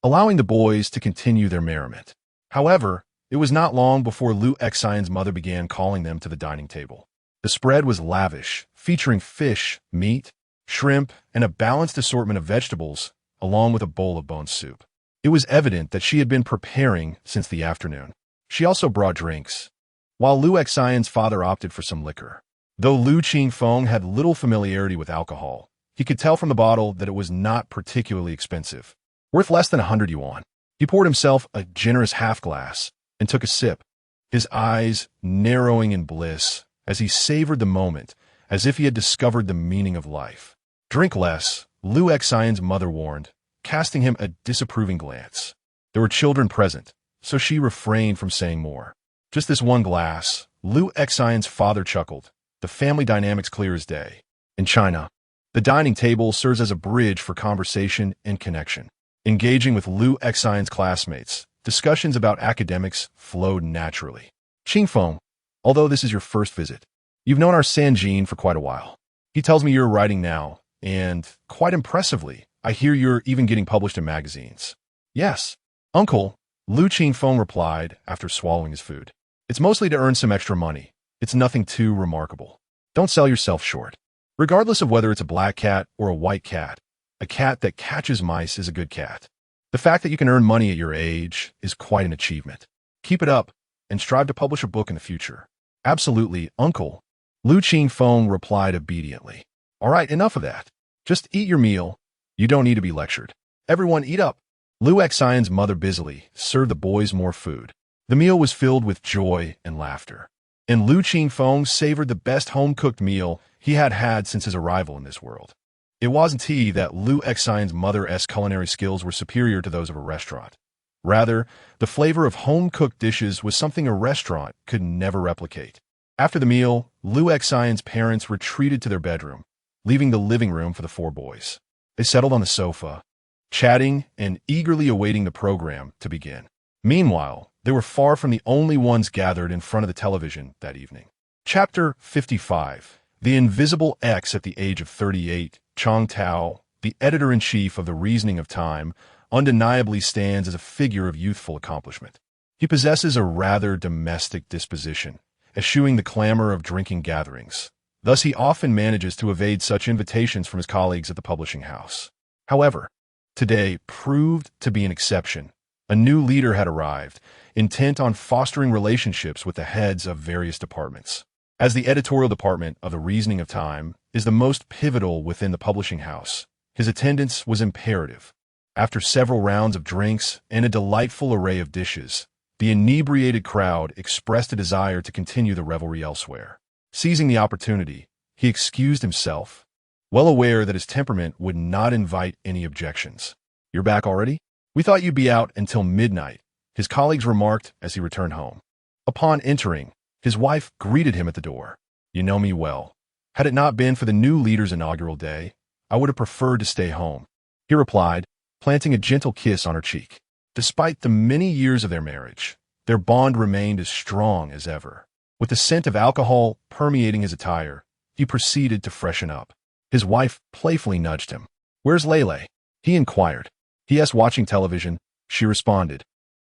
allowing the boys to continue their merriment. However, it was not long before Lu Xian's mother began calling them to the dining table. The spread was lavish, featuring fish, meat, shrimp, and a balanced assortment of vegetables, along with a bowl of bone soup. It was evident that she had been preparing since the afternoon. She also brought drinks, while Lu Xian's father opted for some liquor. Though Lu Qingfeng had little familiarity with alcohol, he could tell from the bottle that it was not particularly expensive, worth less than 100 yuan. He poured himself a generous half-glass and took a sip, his eyes narrowing in bliss as he savored the moment as if he had discovered the meaning of life. Drink less, Lu Xian's mother warned, casting him a disapproving glance. There were children present, so she refrained from saying more. Just this one glass, Lu Xian's father chuckled, the family dynamics clear as day. In China, the dining table serves as a bridge for conversation and connection. Engaging with Lu Xian's classmates, discussions about academics flowed naturally. Qingfeng, although this is your first visit, you've known our Sanjin for quite a while. He tells me you're writing now, and, quite impressively, I hear you're even getting published in magazines. Yes, uncle, Lu Qingfeng replied after swallowing his food. It's mostly to earn some extra money. It's nothing too remarkable. Don't sell yourself short. Regardless of whether it's a black cat or a white cat, a cat that catches mice is a good cat. The fact that you can earn money at your age is quite an achievement. Keep it up. and strive to publish a book in the future. Absolutely, uncle. Lu Qingfeng replied obediently. All right, enough of that. Just eat your meal. You don't need to be lectured. Everyone eat up. Lu Xian's mother busily served the boys more food. The meal was filled with joy and laughter. And Lu Qingfeng savored the best home-cooked meal he had had since his arrival in this world. It wasn't he that Lu Xian's mother's culinary skills were superior to those of a restaurant. Rather, the flavor of home-cooked dishes was something a restaurant could never replicate. After the meal, Lu Xian's parents retreated to their bedroom, leaving the living room for the four boys. They settled on the sofa, chatting and eagerly awaiting the program to begin. Meanwhile, they were far from the only ones gathered in front of the television that evening. Chapter 55. The Invisible X. At the age of 38, Chang Tao, the editor-in-chief of the Reasoning of Time, undeniably stands as a figure of youthful accomplishment. He possesses a rather domestic disposition, eschewing the clamor of drinking gatherings. Thus, he often manages to evade such invitations from his colleagues at the publishing house. However, today proved to be an exception. A new leader had arrived, intent on fostering relationships with the heads of various departments. As the editorial department of the Reasoning of Time is the most pivotal within the publishing house, his attendance was imperative. After several rounds of drinks and a delightful array of dishes, the inebriated crowd expressed a desire to continue the revelry elsewhere. Seizing the opportunity, he excused himself, well aware that his temperament would not invite any objections. "You're back already? We thought you'd be out until midnight," his colleagues remarked as he returned home. Upon entering, his wife greeted him at the door. "You know me well. Had it not been for the new leader's inaugural day, I would have preferred to stay home," he replied, planting a gentle kiss on her cheek. Despite the many years of their marriage, their bond remained as strong as ever. With the scent of alcohol permeating his attire, he proceeded to freshen up. His wife playfully nudged him. "Where's Lele?" he inquired. "He is watching television," she responded,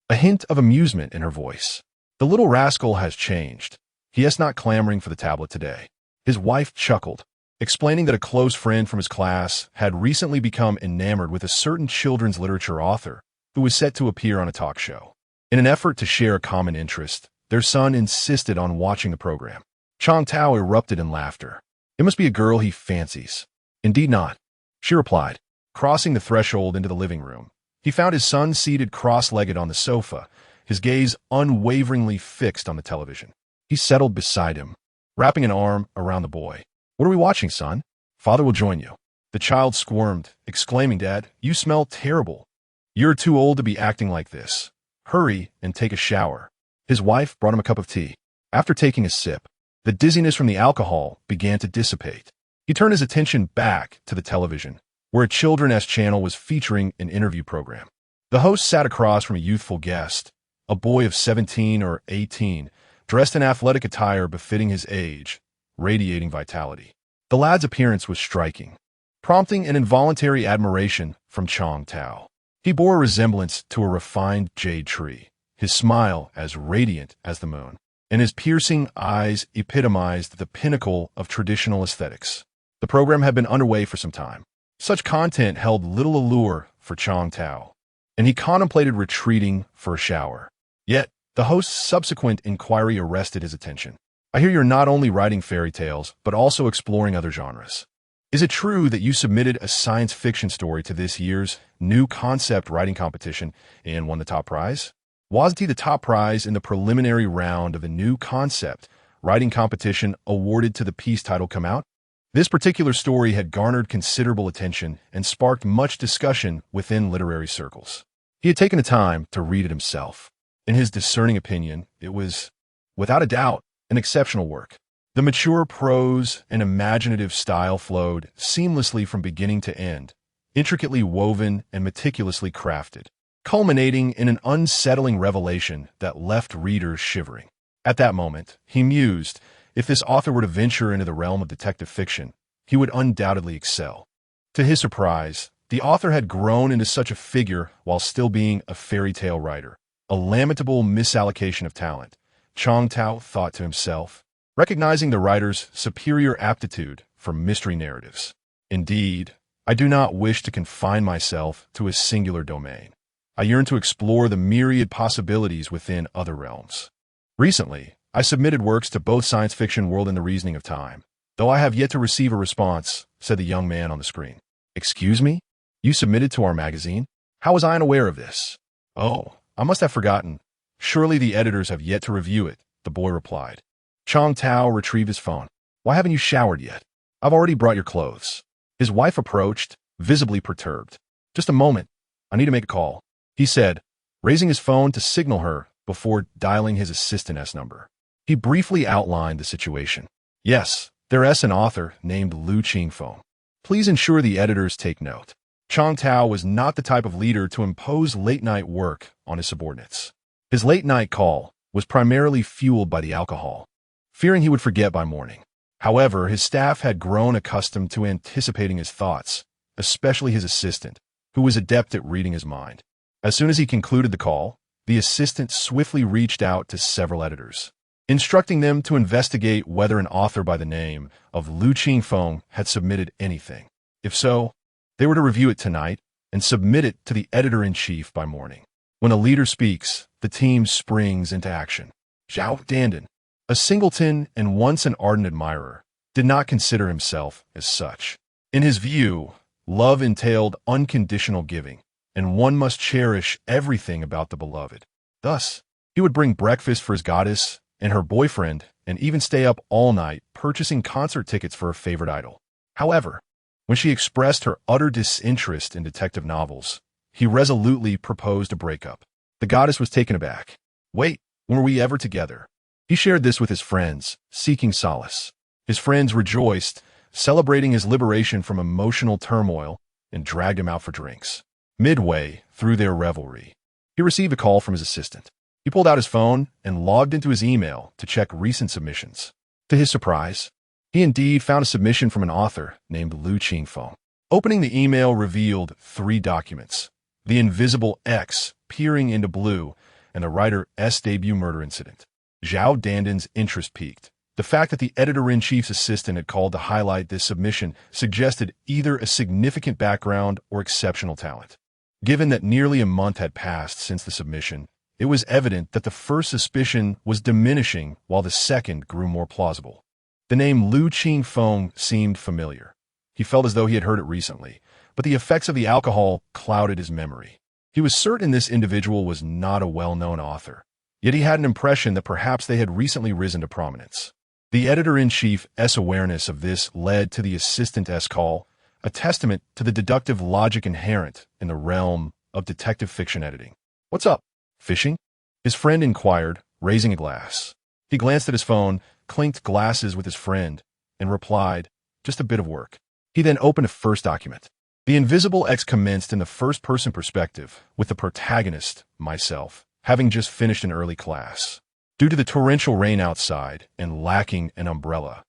a hint of amusement in her voice. "The little rascal has changed. He is not clamoring for the tablet today." His wife chuckled, explaining that a close friend from his class had recently become enamored with a certain children's literature author who was set to appear on a talk show. In an effort to share a common interest, their son insisted on watching the program. Chang Tao erupted in laughter. "It must be a girl he fancies." "Indeed not," she replied. Crossing the threshold into the living room, he found his son seated cross-legged on the sofa, his gaze unwaveringly fixed on the television. He settled beside him, wrapping an arm around the boy. "What are we watching, son? Father will join you." The child squirmed, exclaiming, "Dad, you smell terrible. You're too old to be acting like this. Hurry and take a shower." His wife brought him a cup of tea. After taking a sip, the dizziness from the alcohol began to dissipate. He turned his attention back to the television, where a children's channel was featuring an interview program. The host sat across from a youthful guest, a boy of 17 or 18, dressed in athletic attire befitting his age, radiating vitality. The lad's appearance was striking, prompting an involuntary admiration from Chang Tao. He bore a resemblance to a refined jade tree, his smile as radiant as the moon, and his piercing eyes epitomized the pinnacle of traditional aesthetics. The program had been underway for some time. Such content held little allure for Chang Tao, and he contemplated retreating for a shower. Yet, the host's subsequent inquiry arrested his attention. "I hear you're not only writing fairy tales, but also exploring other genres. Is it true that you submitted a science fiction story to this year's new concept writing competition and won the top prize?" Wasn't he the top prize in the preliminary round of the new concept writing competition awarded to the piece title Come Out? This particular story had garnered considerable attention and sparked much discussion within literary circles. He had taken the time to read it himself. In his discerning opinion, it was, without a doubt, an exceptional work. The mature prose and imaginative style flowed seamlessly from beginning to end, intricately woven and meticulously crafted, culminating in an unsettling revelation that left readers shivering. At that moment, he mused, if this author were to venture into the realm of detective fiction, he would undoubtedly excel. To his surprise, the author had grown into such a figure while still being a fairy tale writer. A lamentable misallocation of talent, Chang Tao thought to himself, recognizing the writer's superior aptitude for mystery narratives. Indeed, I do not wish to confine myself to a singular domain. I yearn to explore the myriad possibilities within other realms. Recently, I submitted works to both Science Fiction World and The Reasoning of Time, though I have yet to receive a response, said the young man on the screen. Excuse me? You submitted to our magazine? How was I unaware of this? Oh, I must have forgotten. Surely the editors have yet to review it, the boy replied. Chong Tao retrieved his phone. Why haven't you showered yet? I've already brought your clothes. His wife approached, visibly perturbed. Just a moment. I need to make a call, he said, raising his phone to signal her before dialing his assistant's number. He briefly outlined the situation. Yes, there's an author named Lu Qingfeng. Please ensure the editors take note. Chong Tao was not the type of leader to impose late-night work on his subordinates. His late-night call was primarily fueled by the alcohol, fearing he would forget by morning. However, his staff had grown accustomed to anticipating his thoughts, especially his assistant, who was adept at reading his mind. As soon as he concluded the call, the assistant swiftly reached out to several editors, instructing them to investigate whether an author by the name of Lu Qingfeng had submitted anything. If so, they were to review it tonight and submit it to the editor-in-chief by morning. When a leader speaks, the team springs into action. Zhao Dandan, a singleton and once an ardent admirer, did not consider himself as such. In his view, love entailed unconditional giving, and one must cherish everything about the beloved. Thus, he would bring breakfast for his goddess and her boyfriend and even stay up all night purchasing concert tickets for her favorite idol. However, when she expressed her utter disinterest in detective novels, he resolutely proposed a breakup. The goddess was taken aback. Wait, when were we ever together? He shared this with his friends, seeking solace. His friends rejoiced, celebrating his liberation from emotional turmoil, and dragged him out for drinks. Midway through their revelry, he received a call from his assistant. He pulled out his phone and logged into his email to check recent submissions. To his surprise, he indeed found a submission from an author named Lu Qingfeng. Opening the email revealed 3 documents: the invisible X peering into blue and the writer's debut murder incident. Zhao Dandan's interest peaked. The fact that the editor-in-chief's assistant had called to highlight this submission suggested either a significant background or exceptional talent. Given that nearly a month had passed since the submission, it was evident that the first suspicion was diminishing while the second grew more plausible. The name Lu Qingfeng seemed familiar. He felt as though he had heard it recently, but the effects of the alcohol clouded his memory. He was certain this individual was not a well-known author, yet he had an impression that perhaps they had recently risen to prominence. The editor-in-chief's awareness of this led to the assistant's call, a testament to the deductive logic inherent in the realm of detective fiction editing. What's up? Fishing? His friend inquired, raising a glass. He glanced at his phone, clinked glasses with his friend, and replied, just a bit of work. He then opened a first document. The invisible X commenced in the first-person perspective, with the protagonist, myself, having just finished an early class. Due to the torrential rain outside and lacking an umbrella,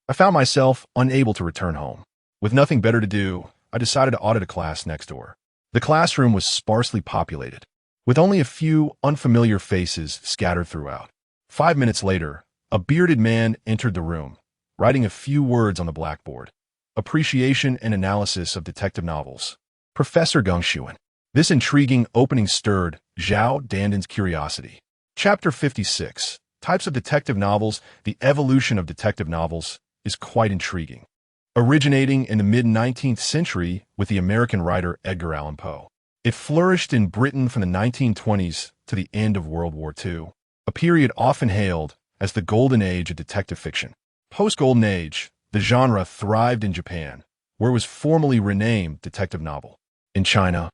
I found myself unable to return home. With nothing better to do, I decided to audit a class next door. The classroom was sparsely populated, with only a few unfamiliar faces scattered throughout. 5 minutes later, a bearded man entered the room, writing a few words on the blackboard. Appreciation and analysis of detective novels. Professor Gongxuan. This intriguing opening stirred Zhao Dandan's curiosity. Chapter 56. Types of detective novels. The evolution of detective novels is quite intriguing. Originating in the mid-19th century with the American writer Edgar Allan Poe, it flourished in Britain from the 1920s to the end of World War II, a period often hailed as the golden age of detective fiction. Post-Golden Age, the genre thrived in Japan, where it was formally renamed detective novel. In China,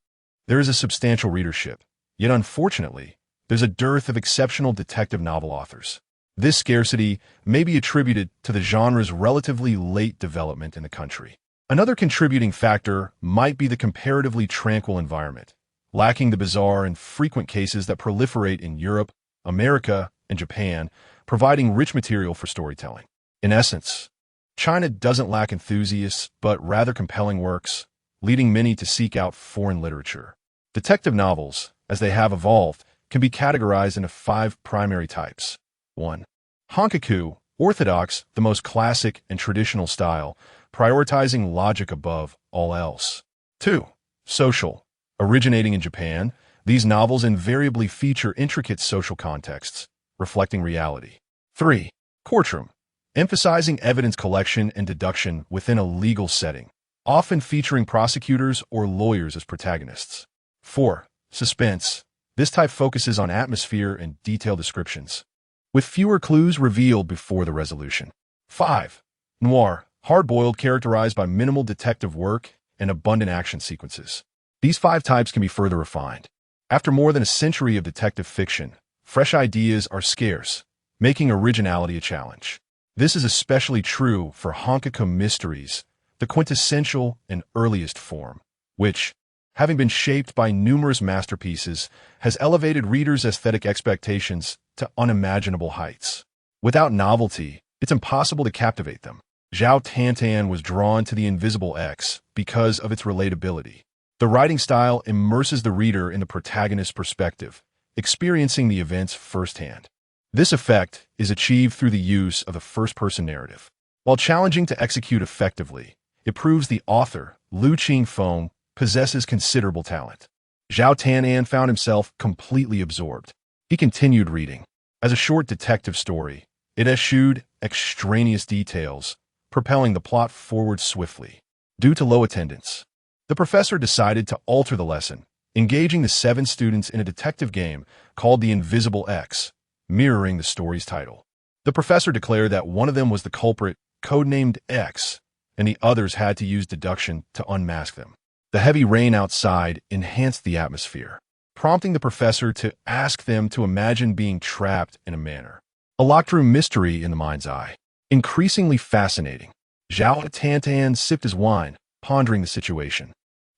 there is a substantial readership, yet unfortunately, there's a dearth of exceptional detective novel authors. This scarcity may be attributed to the genre's relatively late development in the country. Another contributing factor might be the comparatively tranquil environment, lacking the bizarre and frequent cases that proliferate in Europe, America, and Japan, providing rich material for storytelling. In essence, China doesn't lack enthusiasts, but rather compelling works, leading many to seek out foreign literature. Detective novels, as they have evolved, can be categorized into 5 primary types. 1. Hankaku, orthodox, the most classic and traditional style, prioritizing logic above all else. 2. Social. Originating in Japan, these novels invariably feature intricate social contexts, reflecting reality. 3. Courtroom, emphasizing evidence collection and deduction within a legal setting, often featuring prosecutors or lawyers as protagonists. 4. Suspense. This type focuses on atmosphere and detailed descriptions, with fewer clues revealed before the resolution. 5. Noir, hard-boiled, characterized by minimal detective work and abundant action sequences. These 5 types can be further refined. After more than a century of detective fiction, fresh ideas are scarce, making originality a challenge. This is especially true for Honkaka mysteries, the quintessential and earliest form, which, having been shaped by numerous masterpieces, has elevated readers' aesthetic expectations to unimaginable heights. Without novelty, it's impossible to captivate them. Zhao Tantan was drawn to The Invisible X because of its relatability. The writing style immerses the reader in the protagonist's perspective, experiencing the events firsthand. This effect is achieved through the use of the first-person narrative. While challenging to execute effectively, it proves the author, Liu Qingfeng, possesses considerable talent. Zhao Tanan found himself completely absorbed. He continued reading. As a short detective story, it eschewed extraneous details, propelling the plot forward swiftly. Due to low attendance, the professor decided to alter the lesson, engaging the 7 students in a detective game called The Invisible X, mirroring the story's title. The professor declared that one of them was the culprit, codenamed X, and the others had to use deduction to unmask them. The heavy rain outside enhanced the atmosphere, prompting the professor to ask them to imagine being trapped in a manor. A locked-room mystery in the mind's eye. Increasingly fascinating, Zhao Tantan sipped his wine, pondering the situation.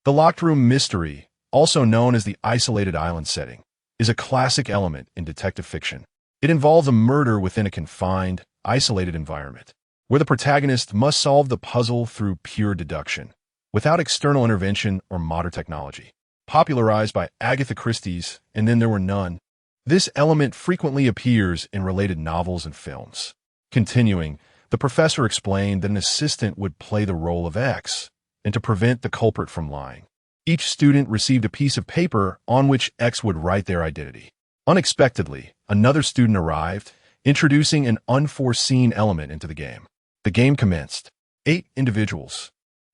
The locked-room mystery, also known as the isolated island setting, is a classic element in detective fiction. It involves a murder within a confined, isolated environment, where the protagonist must solve the puzzle through pure deduction, without external intervention or modern technology. Popularized by Agatha Christie's And Then There Were None, this element frequently appears in related novels and films. Continuing, the professor explained that an assistant would play the role of X, and to prevent the culprit from lying, each student received a piece of paper on which X would write their identity. Unexpectedly, another student arrived, introducing an unforeseen element into the game. The game commenced. 8 individuals,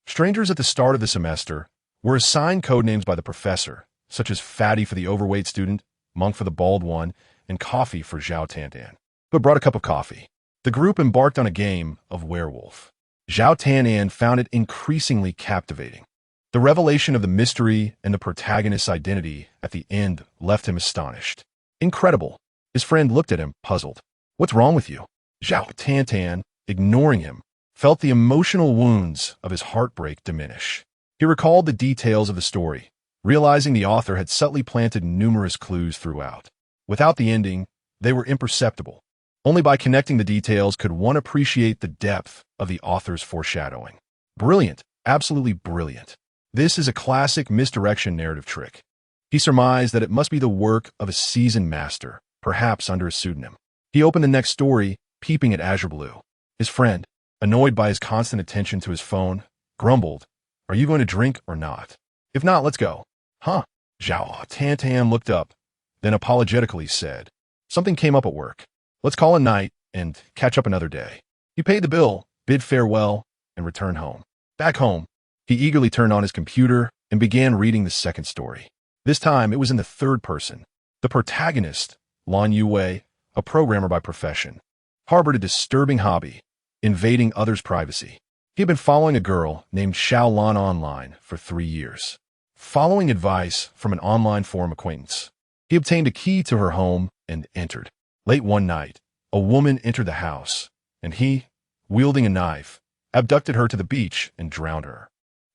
strangers at the start of the semester, were assigned codenames by the professor, such as Fatty for the overweight student, Monk for the bald one, and Coffee for Zhao Tantan, who had brought a cup of coffee. The group embarked on a game of werewolf. Zhao Tanan found it increasingly captivating. The revelation of the mystery and the protagonist's identity at the end left him astonished. Incredible. His friend looked at him, puzzled. What's wrong with you? Zhao Tantan, ignoring him, felt the emotional wounds of his heartbreak diminish. He recalled the details of the story, realizing the author had subtly planted numerous clues throughout. Without the ending, they were imperceptible. Only by connecting the details could one appreciate the depth of the author's foreshadowing. Brilliant, absolutely brilliant. This is a classic misdirection narrative trick. He surmised that it must be the work of a seasoned master, perhaps under a pseudonym. He opened the next story, peeping at Azure Blue. His friend, annoyed by his constant attention to his phone, grumbled, "Are you going to drink or not? If not, let's go." Huh? Zhao Tantan looked up, then apologetically said, "Something came up at work. Let's call a night and catch up another day." He paid the bill, bid farewell, and returned home. Back home, he eagerly turned on his computer and began reading the second story. This time, it was in the third person. The protagonist, Lan Yue, a programmer by profession, harbored a disturbing hobby, invading others' privacy. He had been following a girl named Xiao Lan online for 3 years. Following advice from an online forum acquaintance, he obtained a key to her home and entered. Late one night, a woman entered the house, and he, wielding a knife, abducted her to the beach and drowned her.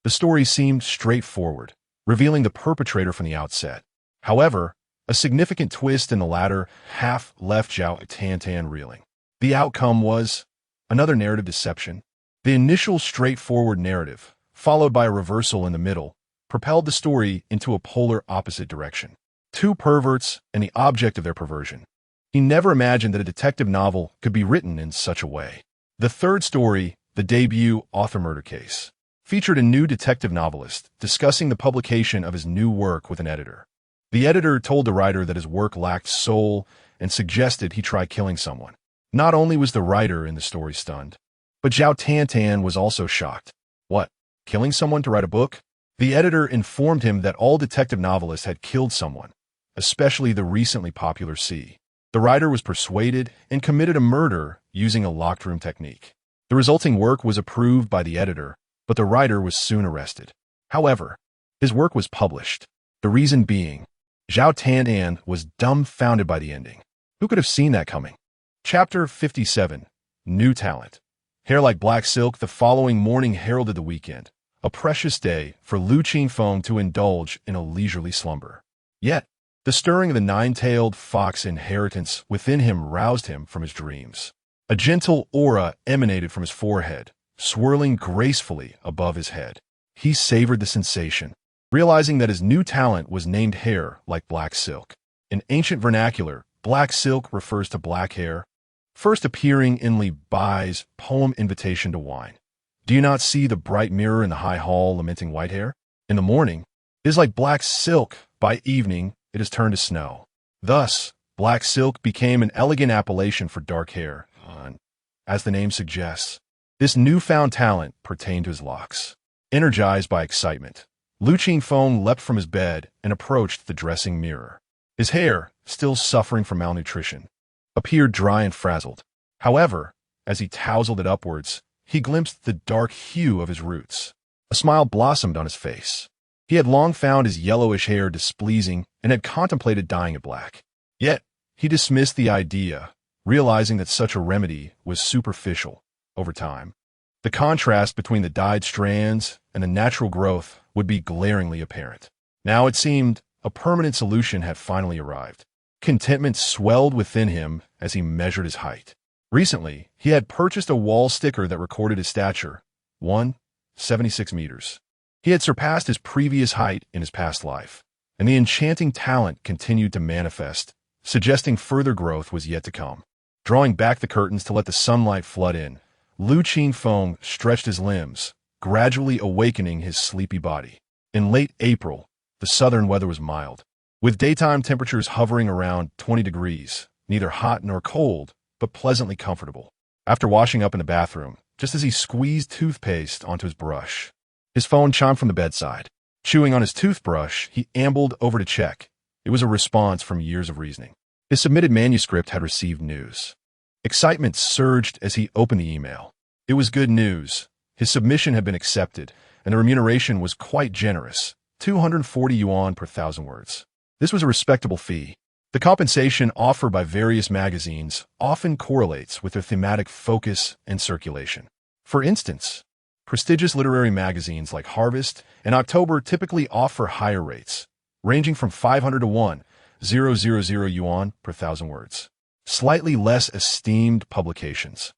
The story seemed straightforward, revealing the perpetrator from the outset. However, a significant twist in the latter half left Zhao Tantan reeling. The outcome was another narrative deception. The initial straightforward narrative, followed by a reversal in the middle, propelled the story into a polar opposite direction. 2 perverts and the object of their perversion. He never imagined that a detective novel could be written in such a way. The third story, the debut author murder case, featured a new detective novelist discussing the publication of his new work with an editor. The editor told the writer that his work lacked soul and suggested he try killing someone. Not only was the writer in the story stunned, but Zhao Tantan was also shocked. What? Killing someone to write a book? The editor informed him that all detective novelists had killed someone, especially the recently popular C. The writer was persuaded and committed a murder using a locked room technique. The resulting work was approved by the editor, but the writer was soon arrested. However, his work was published. The reason being, Zhao Tantan was dumbfounded by the ending. Who could have seen that coming? Chapter 57. New Talent. Hair like black silk, the following morning heralded the weekend, a precious day for Lu Qingfeng to indulge in a leisurely slumber. Yet, the stirring of the nine-tailed fox inheritance within him roused him from his dreams. A gentle aura emanated from his forehead, swirling gracefully above his head. He savored the sensation, realizing that his new talent was named hair like black silk. In ancient vernacular, black silk refers to black hair, first appearing in Li Bai's poem Invitation to Wine. Do you not see the bright mirror in the high hall lamenting white hair? In the morning, it is like black silk. By evening, it has turned to snow. Thus, black silk became an elegant appellation for dark hair. As the name suggests, this newfound talent pertained to his locks. Energized by excitement, Lu Qingfeng leapt from his bed and approached the dressing mirror. His hair, still suffering from malnutrition, appeared dry and frazzled. However, as he tousled it upwards, he glimpsed the dark hue of his roots. A smile blossomed on his face. He had long found his yellowish hair displeasing and had contemplated dyeing it black. Yet, he dismissed the idea, realizing that such a remedy was superficial. Over time, the contrast between the dyed strands and the natural growth would be glaringly apparent. Now it seemed a permanent solution had finally arrived. Contentment swelled within him as he measured his height. Recently, he had purchased a wall sticker that recorded his stature, 176 meters. He had surpassed his previous height in his past life, and the enchanting talent continued to manifest, suggesting further growth was yet to come. Drawing back the curtains to let the sunlight flood in, Lu Qingfeng stretched his limbs, gradually awakening his sleepy body. In late April, the southern weather was mild, with daytime temperatures hovering around 20 degrees, neither hot nor cold, but pleasantly comfortable. After washing up in the bathroom, just as he squeezed toothpaste onto his brush, his phone chimed from the bedside. Chewing on his toothbrush, he ambled over to check. It was a response from years of reasoning. His submitted manuscript had received news. Excitement surged as he opened the email. It was good news. His submission had been accepted, and the remuneration was quite generous, 240 yuan per 1,000 words. This was a respectable fee. The compensation offered by various magazines often correlates with their thematic focus and circulation. For instance, prestigious literary magazines like Harvest and October typically offer higher rates, ranging from 500 to 1,000 yuan per 1,000 words. Slightly less esteemed publications,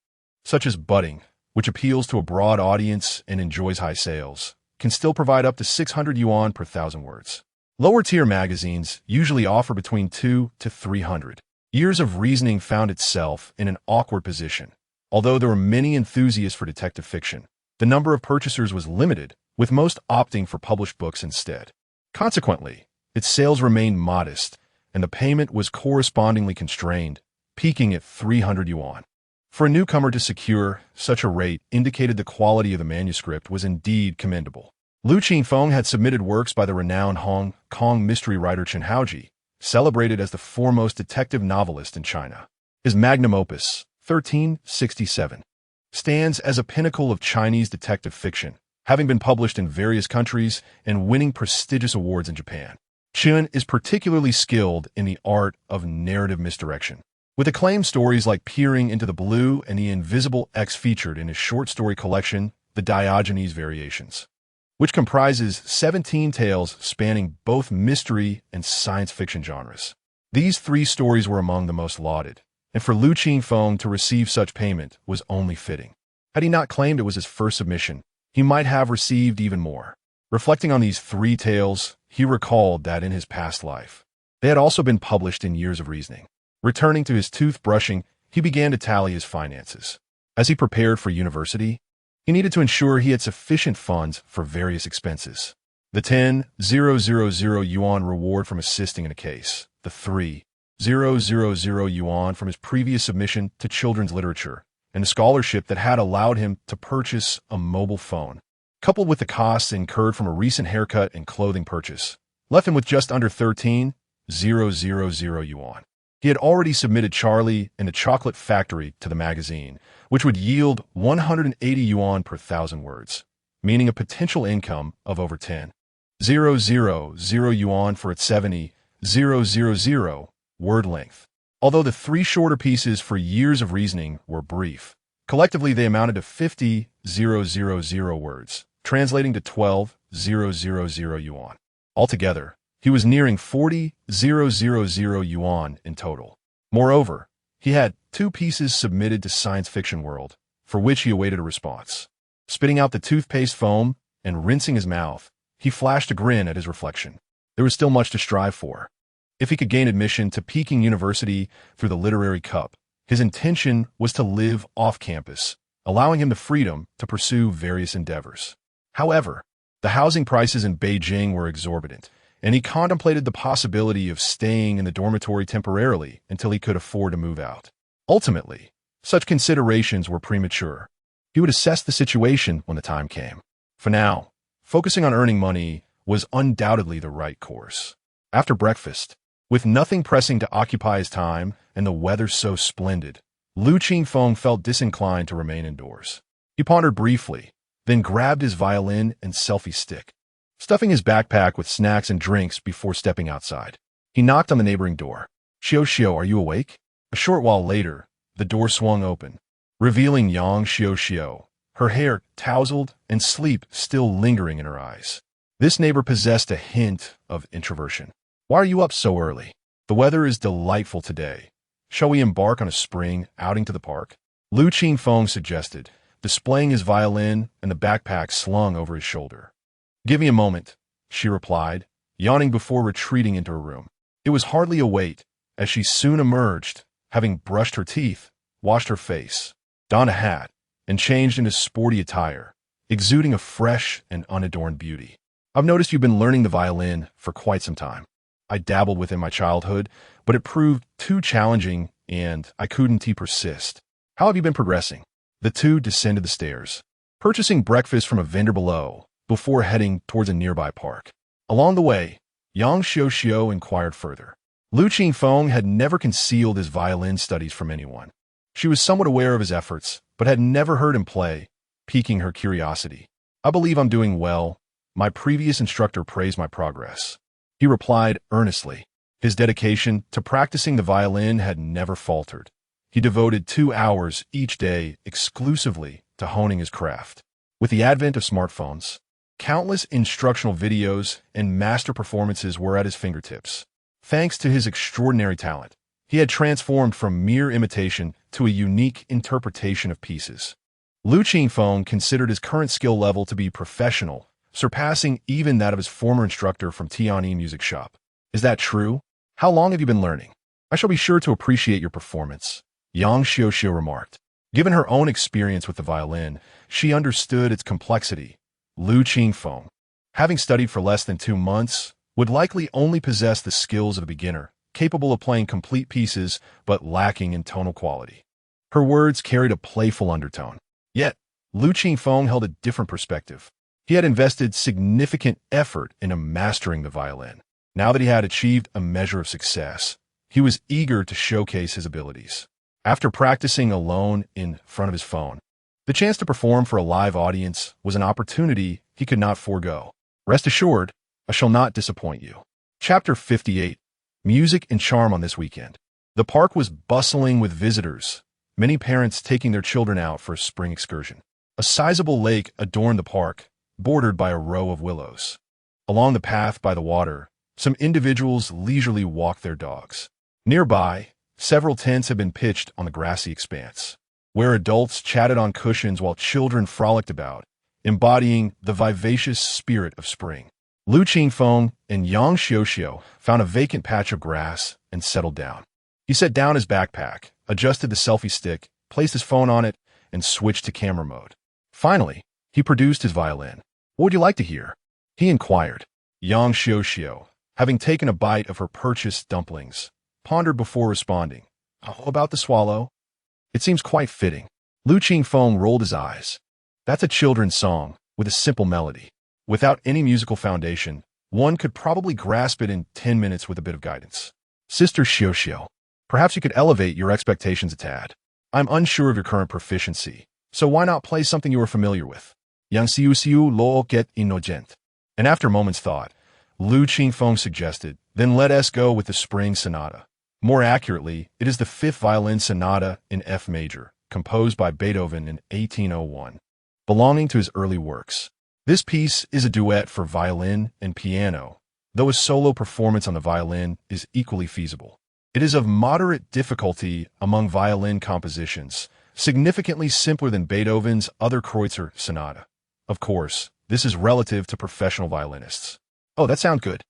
such as Budding, which appeals to a broad audience and enjoys high sales, can still provide up to 600 yuan per 1,000 words. Lower-tier magazines usually offer between 200 to 300. Years of reasoning found itself in an awkward position. Although there were many enthusiasts for detective fiction, the number of purchasers was limited, with most opting for published books instead. Consequently, its sales remained modest, and the payment was correspondingly constrained, peaking at 300 yuan. For a newcomer to secure such a rate indicated the quality of the manuscript was indeed commendable. Lu Qingfeng had submitted works by the renowned Hong Kong mystery writer Chen Haoji, celebrated as the foremost detective novelist in China. His magnum opus, 1367, stands as a pinnacle of Chinese detective fiction, having been published in various countries and winning prestigious awards in Japan. Chen is particularly skilled in the art of narrative misdirection, with acclaimed stories like Peering into the Blue and The Invisible X featured in his short story collection, The Diogenes Variations, which comprises 17 tales spanning both mystery and science fiction genres. These 3 stories were among the most lauded, and for Lu Qingfeng to receive such payment was only fitting. Had he not claimed it was his first submission, he might have received even more. Reflecting on these 3 tales, he recalled that in his past life, they had also been published in Years of Reasoning. Returning to his toothbrushing, he began to tally his finances. As he prepared for university, he needed to ensure he had sufficient funds for various expenses. The 10,000 yuan reward from assisting in a case, the yuan from his previous submission to children's literature and the scholarship that had allowed him to purchase a mobile phone, coupled with the costs incurred from a recent haircut and clothing purchase, left him with just under 13,000 yuan. He had already submitted Charlie and the Chocolate Factory to the magazine, which would yield 180 yuan per 1,000 words, meaning a potential income of over 10,000 yuan for its 70,000 word length. Although the three shorter pieces for Years of Reasoning were brief, collectively they amounted to 50,000 words, translating to 12,000 yuan. Altogether, he was nearing 40,000 yuan in total. Moreover, he had two pieces submitted to Science Fiction World, for which he awaited a response. Spitting out the toothpaste foam and rinsing his mouth, he flashed a grin at his reflection. There was still much to strive for. If he could gain admission to Peking University through the Literary Cup, his intention was to live off-campus, allowing him the freedom to pursue various endeavors. However, the housing prices in Beijing were exorbitant, and he contemplated the possibility of staying in the dormitory temporarily until he could afford to move out. Ultimately, such considerations were premature. He would assess the situation when the time came. For now, focusing on earning money was undoubtedly the right course. After breakfast, with nothing pressing to occupy his time and the weather so splendid, Qingfeng felt disinclined to remain indoors. He pondered briefly, then grabbed his violin and selfie stick, stuffing his backpack with snacks and drinks before stepping outside. He knocked on the neighboring door. "Xiao, are you awake?" A short while later, the door swung open, revealing young Xiao, her hair tousled and sleep still lingering in her eyes. This neighbor possessed a hint of introversion. "Why are you up so early? The weather is delightful today. Shall we embark on a spring outing to the park?" Qingfeng suggested, displaying his violin and the backpack slung over his shoulder. "Give me a moment," she replied, yawning before retreating into her room. It was hardly a wait, as she soon emerged, having brushed her teeth, washed her face, donned a hat, and changed into sporty attire, exuding a fresh and unadorned beauty. "I've noticed you've been learning the violin for quite some time. I dabbled with it in my childhood, but it proved too challenging and I couldn't persist. How have you been progressing?" The two descended the stairs, purchasing breakfast from a vendor below, before heading towards a nearby park. Along the way, Yang Xiao inquired further. Qingfeng had never concealed his violin studies from anyone. She was somewhat aware of his efforts, but had never heard him play, piquing her curiosity. "I believe I'm doing well. My previous instructor praised my progress," he replied earnestly. His dedication to practicing the violin had never faltered. He devoted 2 hours each day exclusively to honing his craft. With the advent of smartphones, countless instructional videos and master performances were at his fingertips. Thanks to his extraordinary talent, he had transformed from mere imitation to a unique interpretation of pieces. Qingfeng considered his current skill level to be professional, surpassing even that of his former instructor from Tianyi Music Shop. "Is that true? How long have you been learning?" "I shall be sure to appreciate your performance," Yang Xiao remarked. Given her own experience with the violin, she understood its complexity. Qingfeng, having studied for less than 2 months, would likely only possess the skills of a beginner, capable of playing complete pieces but lacking in tonal quality. Her words carried a playful undertone. Yet, Qingfeng held a different perspective. He had invested significant effort into mastering the violin. Now that he had achieved a measure of success, he was eager to showcase his abilities. After practicing alone in front of his phone, the chance to perform for a live audience was an opportunity he could not forego. Rest assured, I shall not disappoint you. Chapter 58. Music and Charm on this weekend. The park was bustling with visitors, many parents taking their children out for a spring excursion. A sizable lake adorned the park, bordered by a row of willows. Along the path by the water, some individuals leisurely walked their dogs. Nearby, several tents had been pitched on the grassy expanse, where adults chatted on cushions while children frolicked about, embodying the vivacious spirit of spring. Qingfeng and Yang Xiao found a vacant patch of grass and settled down. He set down his backpack, adjusted the selfie stick, placed his phone on it, and switched to camera mode. Finally, he produced his violin. "What would you like to hear?" he inquired. Yang Xiao, having taken a bite of her purchased dumplings, pondered before responding. How about the swallow? It seems quite fitting. Lu Qingfeng rolled his eyes. That's a children's song, with a simple melody. Without any musical foundation, one could probably grasp it in 10 minutes with a bit of guidance. Sister Xiao, perhaps you could elevate your expectations a tad. I'm unsure of your current proficiency, so why not play something you are familiar with? Yang siu lo get innocent. And after a moment's thought, Lu Qingfeng suggested, then let us go with the Spring Sonata. More accurately, it is the fifth violin sonata in F major, composed by Beethoven in 1801, belonging to his early works. This piece is a duet for violin and piano, though a solo performance on the violin is equally feasible. It is of moderate difficulty among violin compositions, significantly simpler than Beethoven's other Kreutzer sonata. Of course, this is relative to professional violinists. Oh, that sounds good.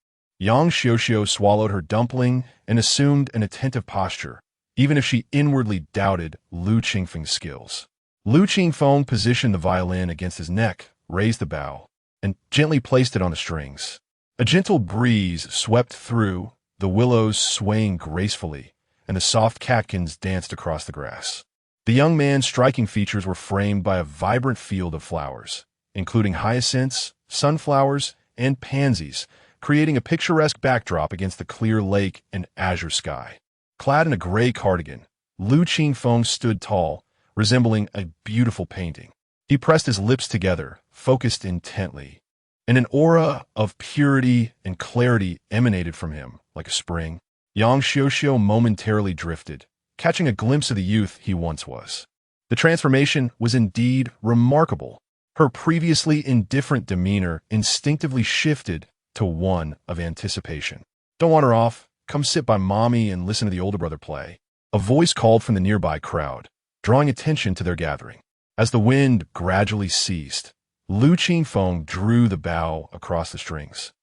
Yang Xiao swallowed her dumpling and assumed an attentive posture, even if she inwardly doubted Lu Qingfeng's skills. Lu Qingfeng positioned the violin against his neck, raised the bow, and gently placed it on the strings. A gentle breeze swept through, the willows swaying gracefully, and the soft catkins danced across the grass. The young man's striking features were framed by a vibrant field of flowers, including hyacinths, sunflowers, and pansies, creating a picturesque backdrop against the clear lake and azure sky. Clad in a gray cardigan, Lu Qingfeng stood tall, resembling a beautiful painting. He pressed his lips together, focused intently, and an aura of purity and clarity emanated from him, like a spring. Yang Xiao momentarily drifted, catching a glimpse of the youth he once was. The transformation was indeed remarkable. Her previously indifferent demeanor instinctively shifted to one of anticipation. Don't wander off. Come sit by mommy and listen to the older brother play. A voice called from the nearby crowd, drawing attention to their gathering. As the wind gradually ceased, Lu Qingfeng drew the bow across the strings,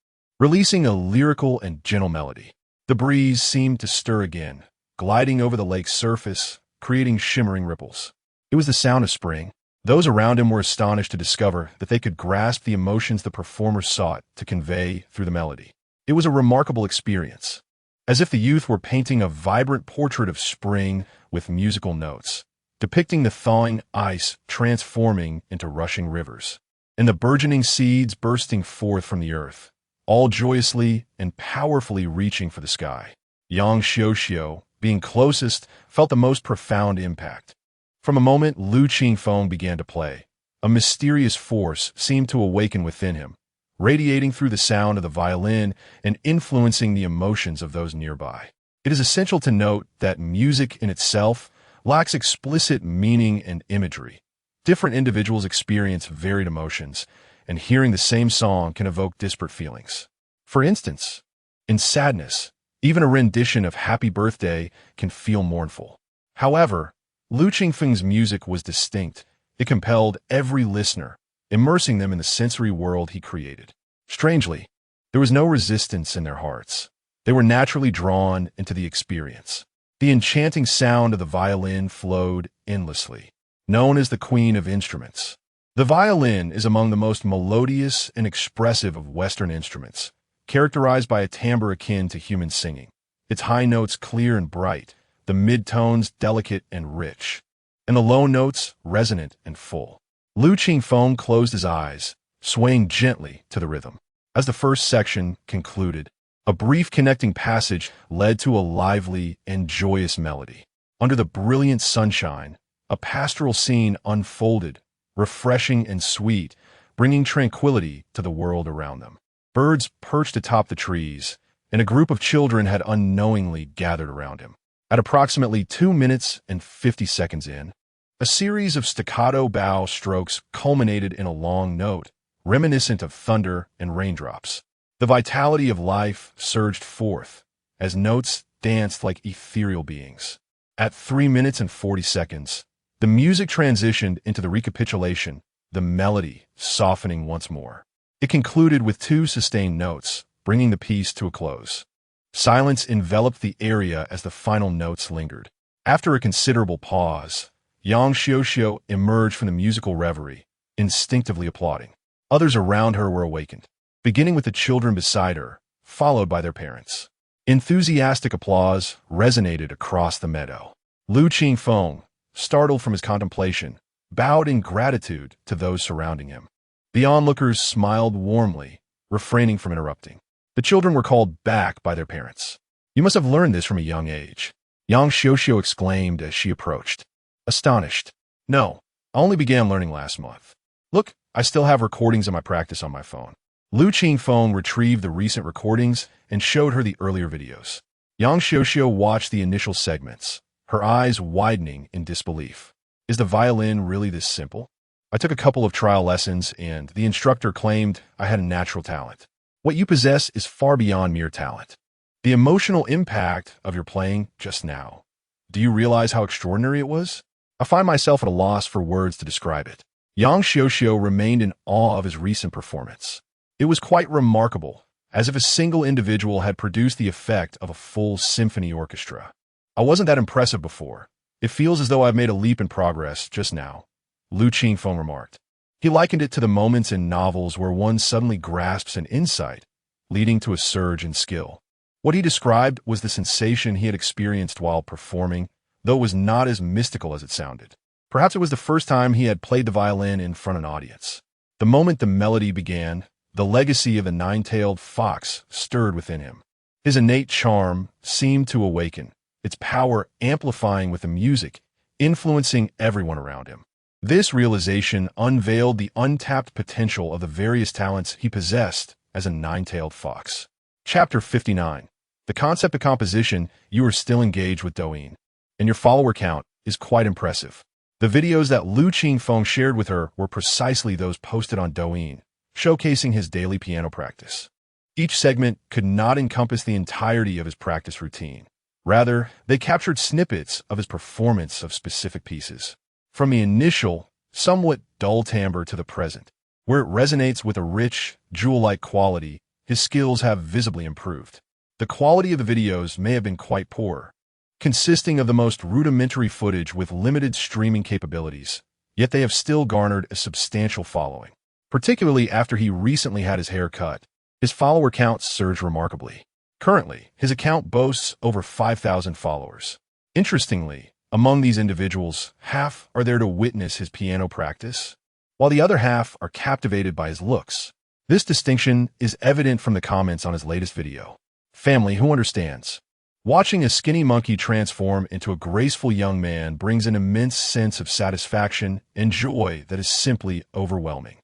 releasing a lyrical and gentle melody. The breeze seemed to stir again, gliding over the lake's surface, creating shimmering ripples. It was the sound of spring. Those around him were astonished to discover that they could grasp the emotions the performer sought to convey through the melody. It was a remarkable experience, as if the youth were painting a vibrant portrait of spring with musical notes, depicting the thawing ice transforming into rushing rivers, and the burgeoning seeds bursting forth from the earth, all joyously and powerfully reaching for the sky. Yang Xiao, being closest, felt the most profound impact. From a moment Lu Qingfeng began to play, a mysterious force seemed to awaken within him, radiating through the sound of the violin and influencing the emotions of those nearby. It is essential to note that music in itself lacks explicit meaning and imagery. Different individuals experience varied emotions, and hearing the same song can evoke disparate feelings. For instance, in sadness, even a rendition of Happy Birthday can feel mournful. However, Lu Qingfeng's music was distinct. It compelled every listener, immersing them in the sensory world he created. Strangely, there was no resistance in their hearts. They were naturally drawn into the experience. The enchanting sound of the violin flowed endlessly. Known as the Queen of Instruments, the violin is among the most melodious and expressive of Western instruments, characterized by a timbre akin to human singing. Its high notes clear and bright, the mid-tones delicate and rich, and the low notes resonant and full. Lu Qingfeng closed his eyes, swaying gently to the rhythm. As the first section concluded, a brief connecting passage led to a lively and joyous melody. Under the brilliant sunshine, a pastoral scene unfolded, refreshing and sweet, bringing tranquility to the world around them. Birds perched atop the trees, and a group of children had unknowingly gathered around him. At approximately 2 minutes and 50 seconds in, a series of staccato bow strokes culminated in a long note, reminiscent of thunder and raindrops. The vitality of life surged forth, as notes danced like ethereal beings. At 3 minutes and 40 seconds, the music transitioned into the recapitulation, the melody softening once more. It concluded with 2 sustained notes, bringing the piece to a close. Silence enveloped the area as the final notes lingered. After a considerable pause, Yang Xiao emerged from the musical reverie, instinctively applauding. Others around her were awakened, beginning with the children beside her, followed by their parents. Enthusiastic applause resonated across the meadow. Lu Qingfeng, startled from his contemplation, bowed in gratitude to those surrounding him. The onlookers smiled warmly, refraining from interrupting. The children were called back by their parents. "You must have learned this from a young age," Yang Xiuxiu exclaimed as she approached. Astonished. "No, I only began learning last month. Look, I still have recordings of my practice on my phone." Lu Qingfeng retrieved the recent recordings and showed her the earlier videos. Yang Xiuxiu watched the initial segments, her eyes widening in disbelief. Is the violin really this simple? I took a couple of trial lessons, and the instructor claimed I had a natural talent. What you possess is far beyond mere talent. The emotional impact of your playing just now. Do you realize how extraordinary it was? I find myself at a loss for words to describe it. Yang Xiuxiu remained in awe of his recent performance. It was quite remarkable, as if a single individual had produced the effect of a full symphony orchestra. I wasn't that impressive before. It feels as though I've made a leap in progress just now, Lu Qingfeng remarked. He likened it to the moments in novels where one suddenly grasps an insight, leading to a surge in skill. What he described was the sensation he had experienced while performing, though it was not as mystical as it sounded. Perhaps it was the first time he had played the violin in front of an audience. The moment the melody began, the legacy of the nine-tailed fox stirred within him. His innate charm seemed to awaken, its power amplifying with the music, influencing everyone around him. This realization unveiled the untapped potential of the various talents he possessed as a nine-tailed fox. Chapter 59. The concept of composition. You are still engaged with Douyin, and your follower count is quite impressive. The videos that Lu Qingfeng shared with her were precisely those posted on Douyin, showcasing his daily piano practice. Each segment could not encompass the entirety of his practice routine. Rather, they captured snippets of his performance of specific pieces. From the initial, somewhat dull timbre to the present, where it resonates with a rich, jewel-like quality, his skills have visibly improved. The quality of the videos may have been quite poor, consisting of the most rudimentary footage with limited streaming capabilities, yet they have still garnered a substantial following. Particularly after he recently had his hair cut, his follower count surged remarkably. Currently, his account boasts over 5,000 followers. Interestingly, among these individuals, half are there to witness his piano practice, while the other half are captivated by his looks. This distinction is evident from the comments on his latest video. Family who understands. Watching a skinny monkey transform into a graceful young man brings an immense sense of satisfaction and joy that is simply overwhelming.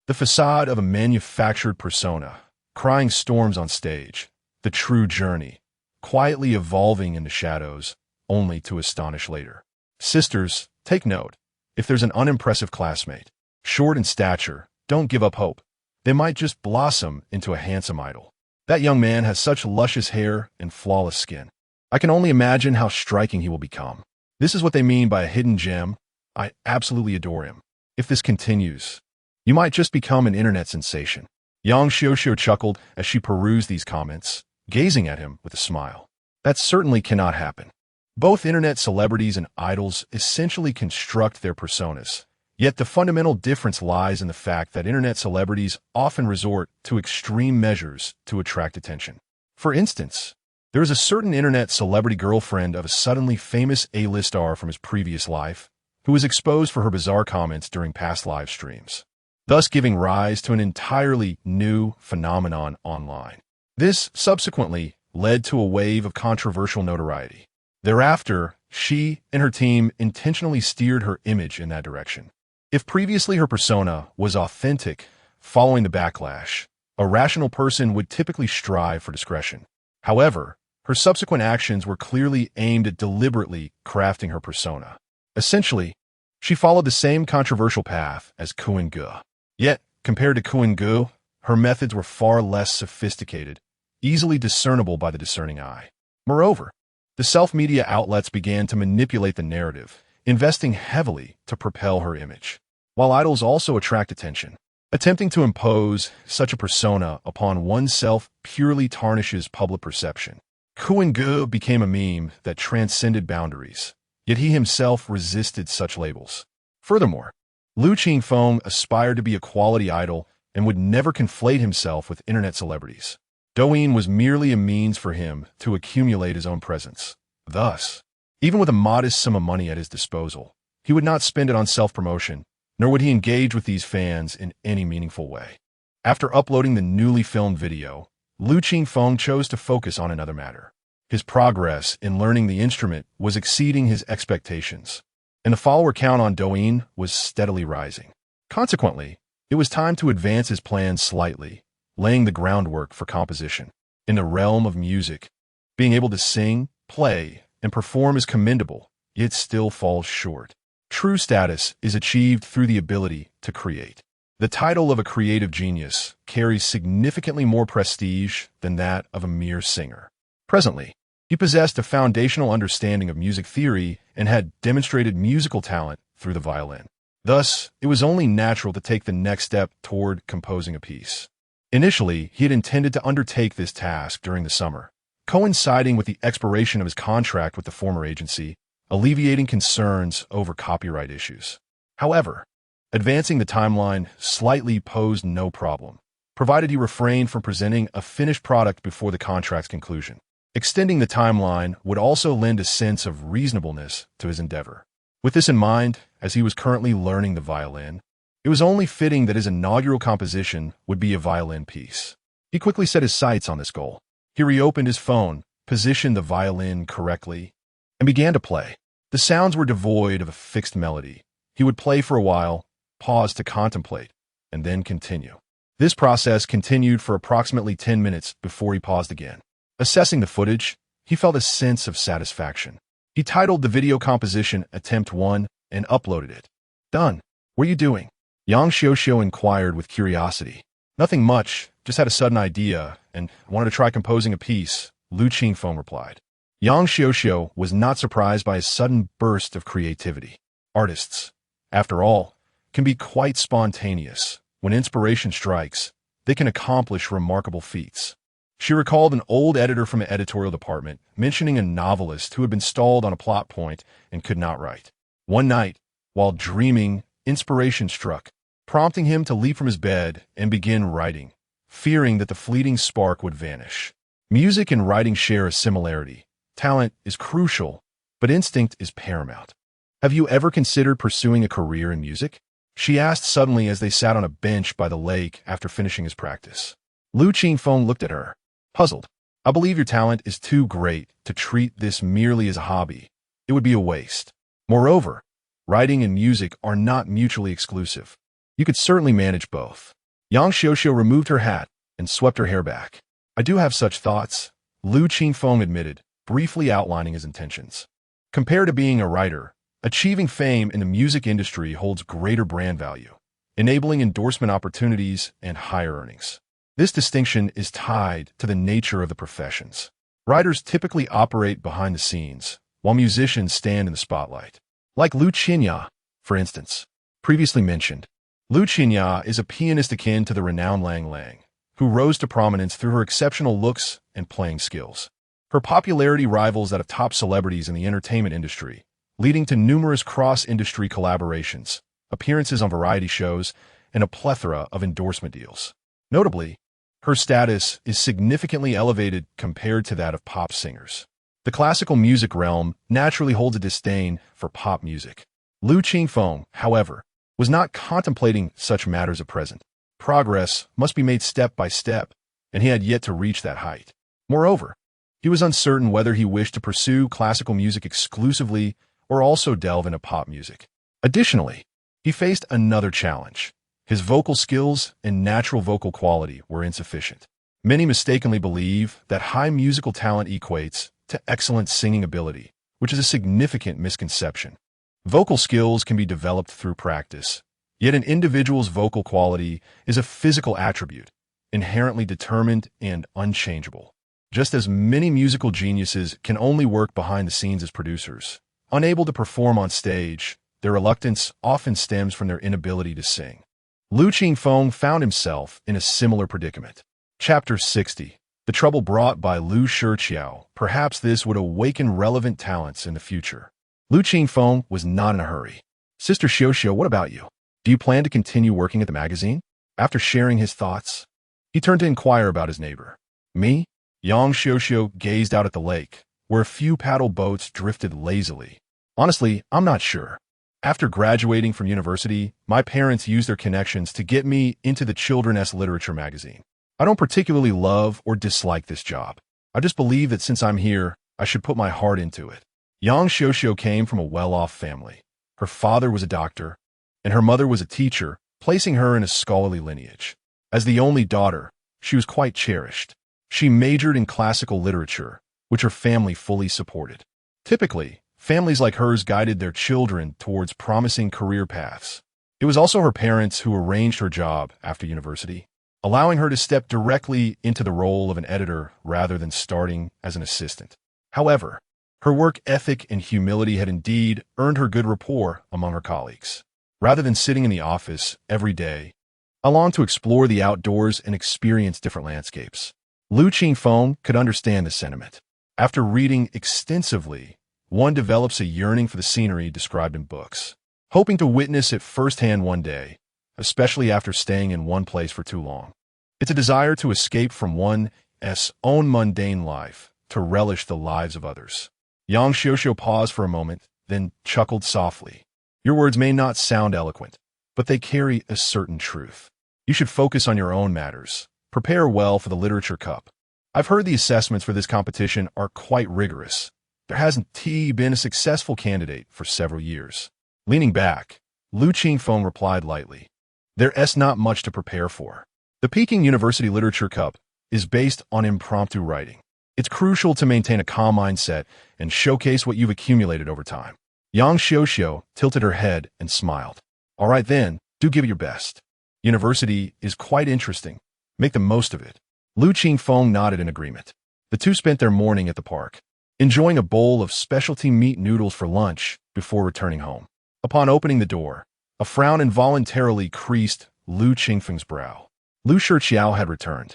The facade of a manufactured persona, crying storms on stage, the true journey, quietly evolving into shadows, only to astonish later. Sisters, take note. If there's an unimpressive classmate, short in stature, don't give up hope. They might just blossom into a handsome idol. That young man has such luscious hair and flawless skin. I can only imagine how striking he will become. This is what they mean by a hidden gem. I absolutely adore him. If this continues, you might just become an internet sensation. Yang Xiuxiu chuckled as she perused these comments, gazing at him with a smile. That certainly cannot happen. Both internet celebrities and idols essentially construct their personas, yet the fundamental difference lies in the fact that internet celebrities often resort to extreme measures to attract attention. For instance, there is a certain internet celebrity girlfriend of a suddenly famous A-list star from his previous life, who was exposed for her bizarre comments during past live streams, thus giving rise to an entirely new phenomenon online. This subsequently led to a wave of controversial notoriety. Thereafter, she and her team intentionally steered her image in that direction. If previously her persona was authentic, following the backlash, a rational person would typically strive for discretion. However, her subsequent actions were clearly aimed at deliberately crafting her persona. Essentially, she followed the same controversial path as Qingfeng. Yet, compared to Qingfeng, her methods were far less sophisticated, easily discernible by the discerning eye. Moreover, the self-media outlets began to manipulate the narrative, investing heavily to propel her image. While idols also attract attention, attempting to impose such a persona upon oneself purely tarnishes public perception. Qingfeng became a meme that transcended boundaries, yet he himself resisted such labels. Furthermore, Lu Qingfeng aspired to be a quality idol and would never conflate himself with internet celebrities. Douyin was merely a means for him to accumulate his own presence. Thus, even with a modest sum of money at his disposal, he would not spend it on self-promotion, nor would he engage with these fans in any meaningful way. After uploading the newly filmed video, Lu Qingfeng chose to focus on another matter. His progress in learning the instrument was exceeding his expectations, and the follower count on Douyin was steadily rising. Consequently, it was time to advance his plans slightly, laying the groundwork for composition. In the realm of music, being able to sing, play, and perform is commendable, yet still falls short. True status is achieved through the ability to create. The title of a creative genius carries significantly more prestige than that of a mere singer. Presently, he possessed a foundational understanding of music theory and had demonstrated musical talent through the violin. Thus, it was only natural to take the next step toward composing a piece. Initially, he had intended to undertake this task during the summer, coinciding with the expiration of his contract with the former agency, alleviating concerns over copyright issues. However, advancing the timeline slightly posed no problem, provided he refrained from presenting a finished product before the contract's conclusion. Extending the timeline would also lend a sense of reasonableness to his endeavor. With this in mind, as he was currently learning the violin, it was only fitting that his inaugural composition would be a violin piece. He quickly set his sights on this goal. He reopened his phone, positioned the violin correctly, and began to play. The sounds were devoid of a fixed melody. He would play for a while, pause to contemplate, and then continue. This process continued for approximately 10 minutes before he paused again. Assessing the footage, he felt a sense of satisfaction. He titled the video composition Attempt 1 and uploaded it. Done. What are you doing? Yang Xiuxiu inquired with curiosity. Nothing much, just had a sudden idea and wanted to try composing a piece, Lu Qingfeng replied. Yang Xiuxiu was not surprised by his sudden burst of creativity. Artists, after all, can be quite spontaneous. When inspiration strikes, they can accomplish remarkable feats. She recalled an old editor from an editorial department mentioning a novelist who had been stalled on a plot point and could not write. One night, while dreaming, inspiration struck, prompting him to leap from his bed and begin writing, fearing that the fleeting spark would vanish. Music and writing share a similarity. Talent is crucial, but instinct is paramount. Have you ever considered pursuing a career in music? She asked suddenly as they sat on a bench by the lake after finishing his practice. Lu Qingfeng looked at her, puzzled. I believe your talent is too great to treat this merely as a hobby. It would be a waste. Moreover, writing and music are not mutually exclusive. You could certainly manage both. Yang Xiuxiu removed her hat and swept her hair back. I do have such thoughts, Lu Qingfeng admitted, briefly outlining his intentions. Compared to being a writer, achieving fame in the music industry holds greater brand value, enabling endorsement opportunities and higher earnings. This distinction is tied to the nature of the professions. Writers typically operate behind the scenes, while musicians stand in the spotlight. Like Lu Qinya, for instance, previously mentioned. Lu Qinya is a pianist akin to the renowned Lang Lang, who rose to prominence through her exceptional looks and playing skills. Her popularity rivals that of top celebrities in the entertainment industry, leading to numerous cross-industry collaborations, appearances on variety shows, and a plethora of endorsement deals. Notably, her status is significantly elevated compared to that of pop singers. The classical music realm naturally holds a disdain for pop music. Lu Qingfeng, however, was not contemplating such matters at present. Progress must be made step by step, and he had yet to reach that height. Moreover, he was uncertain whether he wished to pursue classical music exclusively or also delve into pop music. Additionally, he faced another challenge. His vocal skills and natural vocal quality were insufficient. Many mistakenly believe that high musical talent equates to excellent singing ability, which is a significant misconception. Vocal skills can be developed through practice, yet an individual's vocal quality is a physical attribute, inherently determined and unchangeable. Just as many musical geniuses can only work behind the scenes as producers, unable to perform on stage, their reluctance often stems from their inability to sing. Lu Qingfeng found himself in a similar predicament. Chapter 60. The trouble brought by Lu Shiqiao. Perhaps this would awaken relevant talents in the future. Lu Qingfeng was not in a hurry. Sister Xiuxiu, what about you? Do you plan to continue working at the magazine? After sharing his thoughts, he turned to inquire about his neighbor. Me? Yang Xiuxiu gazed out at the lake, where a few paddle boats drifted lazily. Honestly, I'm not sure. After graduating from university, my parents used their connections to get me into the children's literature magazine. I don't particularly love or dislike this job. I just believe that since I'm here, I should put my heart into it. Yang Xiuxiu came from a well-off family. Her father was a doctor, and her mother was a teacher, placing her in a scholarly lineage. As the only daughter, she was quite cherished. She majored in classical literature, which her family fully supported. Typically, families like hers guided their children towards promising career paths. It was also her parents who arranged her job after university, allowing her to step directly into the role of an editor rather than starting as an assistant. However, her work ethic and humility had indeed earned her good rapport among her colleagues. Rather than sitting in the office every day, I longed to explore the outdoors and experience different landscapes. Lu Qingfeng could understand the sentiment. After reading extensively, one develops a yearning for the scenery described in books, hoping to witness it firsthand one day, especially after staying in one place for too long. It's a desire to escape from one's own mundane life, to relish the lives of others. Yang Xiuxiu paused for a moment, then chuckled softly. Your words may not sound eloquent, but they carry a certain truth. You should focus on your own matters. Prepare well for the Literature Cup. I've heard the assessments for this competition are quite rigorous. There hasn't been a successful candidate for several years. Leaning back, Lu Qingfeng replied lightly. There's not much to prepare for. The Peking University Literature Cup is based on impromptu writing. It's crucial to maintain a calm mindset and showcase what you've accumulated over time. Yang Xiuxiu tilted her head and smiled. All right then, do give it your best. University is quite interesting. Make the most of it. Lu Qingfeng nodded in agreement. The two spent their morning at the park, enjoying a bowl of specialty meat noodles for lunch before returning home. Upon opening the door, a frown involuntarily creased Lu Qingfeng's brow. Lu Shiqiao had returned.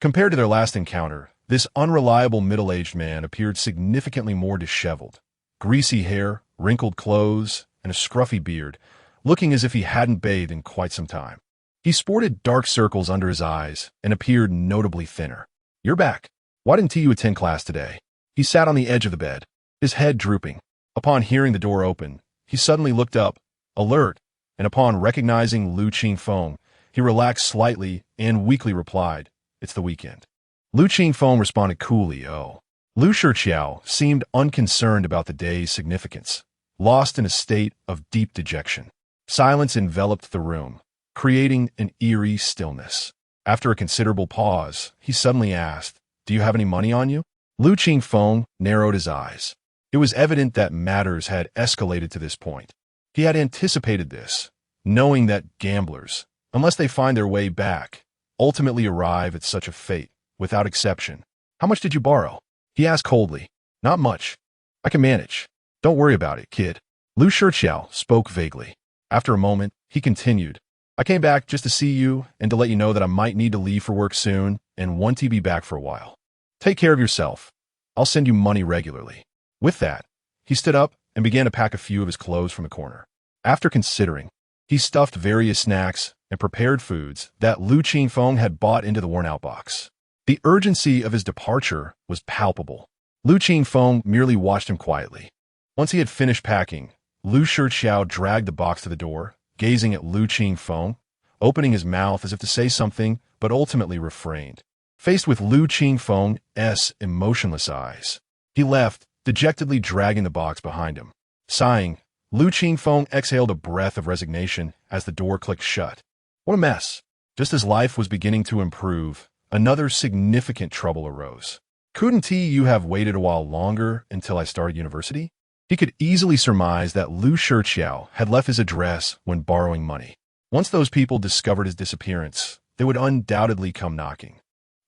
Compared to their last encounter, this unreliable middle-aged man appeared significantly more disheveled. Greasy hair, wrinkled clothes, and a scruffy beard, looking as if he hadn't bathed in quite some time. He sported dark circles under his eyes and appeared notably thinner. You're back. Why didn't you attend class today? He sat on the edge of the bed, his head drooping. Upon hearing the door open, he suddenly looked up, alert, and upon recognizing Lu Qingfeng, he relaxed slightly and weakly replied, It's the weekend. Lu Qingfeng responded coolly, Oh. Lu Shiqiao seemed unconcerned about the day's significance, lost in a state of deep dejection. Silence enveloped the room, creating an eerie stillness. After a considerable pause, he suddenly asked, Do you have any money on you? Lu Qingfeng narrowed his eyes. It was evident that matters had escalated to this point. He had anticipated this, knowing that gamblers, unless they find their way back, ultimately arrive at such a fate, without exception. How much did you borrow? He asked coldly. Not much. I can manage. Don't worry about it, kid. Lu Shiqiao spoke vaguely. After a moment, he continued. I came back just to see you and to let you know that I might need to leave for work soon and want to be back for a while. Take care of yourself. I'll send you money regularly. With that, he stood up and began to pack a few of his clothes from the corner. After considering, he stuffed various snacks and prepared foods that Lu Qingfeng had bought into the worn-out box. The urgency of his departure was palpable. Lu Qingfeng merely watched him quietly. Once he had finished packing, Lu Shiqiao dragged the box to the door, gazing at Lu Qingfeng, opening his mouth as if to say something, but ultimately refrained. Faced with Lu Qingfeng's emotionless eyes, he left, dejectedly dragging the box behind him. Sighing, Lu Qingfeng exhaled a breath of resignation as the door clicked shut. What a mess. Just as life was beginning to improve, another significant trouble arose. Couldn't you have waited a while longer until I started university? He could easily surmise that Lu Shiqiao had left his address when borrowing money. Once those people discovered his disappearance, they would undoubtedly come knocking.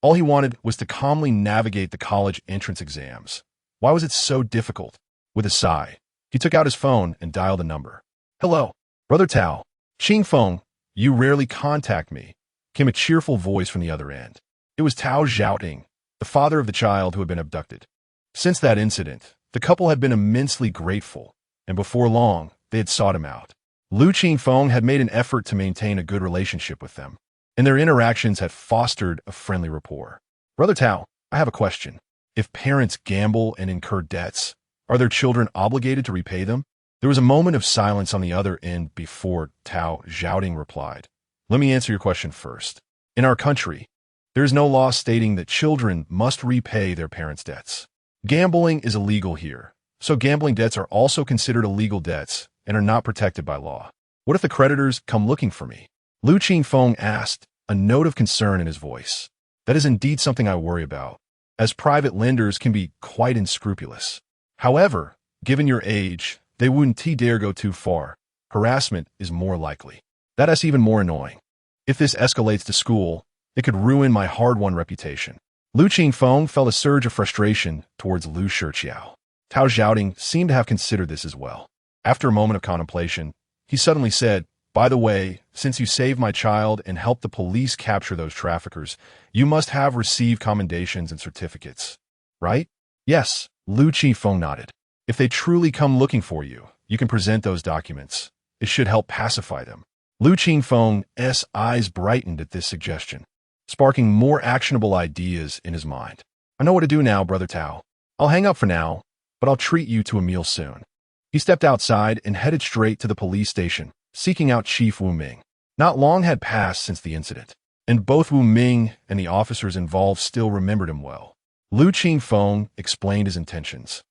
All he wanted was to calmly navigate the college entrance exams. Why was it so difficult? With a sigh, he took out his phone and dialed a number. Hello, Brother Tao. Qingfeng, you rarely contact me, came a cheerful voice from the other end. It was Tao Zhaoting, the father of the child who had been abducted. Since that incident, the couple had been immensely grateful, and before long, they had sought him out. Lu Qingfeng had made an effort to maintain a good relationship with them, and their interactions had fostered a friendly rapport. Brother Tao, I have a question. If parents gamble and incur debts, are their children obligated to repay them? There was a moment of silence on the other end before Tao Zhaoding replied. Let me answer your question first. In our country, there is no law stating that children must repay their parents' debts. Gambling is illegal here, so gambling debts are also considered illegal debts and are not protected by law. What if the creditors come looking for me? Lu Qingfeng asked, a note of concern in his voice. That is indeed something I worry about, as private lenders can be quite unscrupulous. However, given your age, they wouldn't dare go too far. Harassment is more likely. That is even more annoying. If this escalates to school, it could ruin my hard-won reputation. Lu Qingfeng felt a surge of frustration towards Lu Shiqiao. Tao Zhaoding seemed to have considered this as well. After a moment of contemplation, he suddenly said, by the way, since you saved my child and helped the police capture those traffickers, you must have received commendations and certificates, right? Yes, Lu Qingfeng nodded. If they truly come looking for you, you can present those documents. It should help pacify them. Lu Qingfeng's eyes brightened at this suggestion, sparking more actionable ideas in his mind. I know what to do now, Brother Tao. I'll hang up for now, but I'll treat you to a meal soon. He stepped outside and headed straight to the police station, seeking out Chief Wu Ming. Not long had passed since the incident, and both Wu Ming and the officers involved still remembered him well. Lu Qingfeng explained his intentions,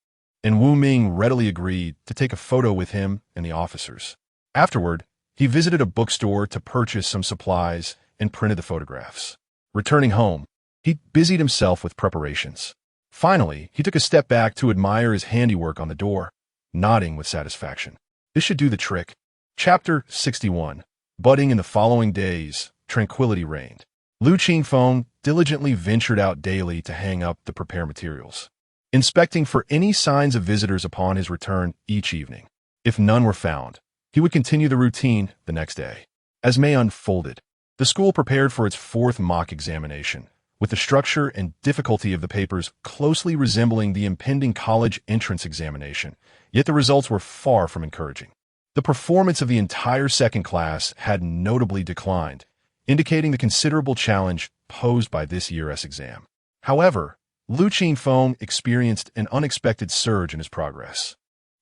and Wu Ming readily agreed to take a photo with him and the officers. Afterward, he visited a bookstore to purchase some supplies and printed the photographs. Returning home, he busied himself with preparations. Finally, he took a step back to admire his handiwork on the door, nodding with satisfaction. This should do the trick. Chapter 61. Budding in the following days, tranquility reigned. Lu Qingfeng diligently ventured out daily to hang up the prepare materials, inspecting for any signs of visitors upon his return each evening. If none were found, he would continue the routine the next day. As May unfolded, the school prepared for its fourth mock examination, with the structure and difficulty of the papers closely resembling the impending college entrance examination, yet the results were far from encouraging. The performance of the entire second class had notably declined, indicating the considerable challenge posed by this year's exam. However, Lu Qingfeng experienced an unexpected surge in his progress.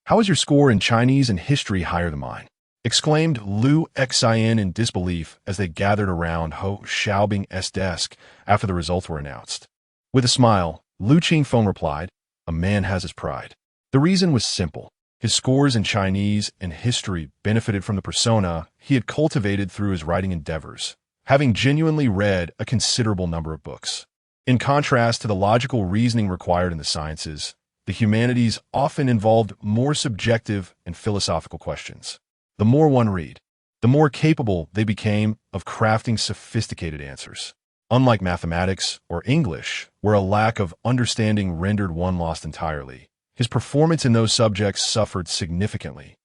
How is your score in Chinese and history higher than mine? Exclaimed Lu Xian in disbelief as they gathered around Ho Xiaobing's desk after the results were announced. With a smile, Lu Qingfeng replied, a man has his pride. The reason was simple. His scores in Chinese and history benefited from the persona he had cultivated through his writing endeavors, having genuinely read a considerable number of books. In contrast to the logical reasoning required in the sciences, the humanities often involved more subjective and philosophical questions. The more one read, the more capable they became of crafting sophisticated answers. Unlike mathematics or English, where a lack of understanding rendered one lost entirely, his performance in those subjects suffered significantly,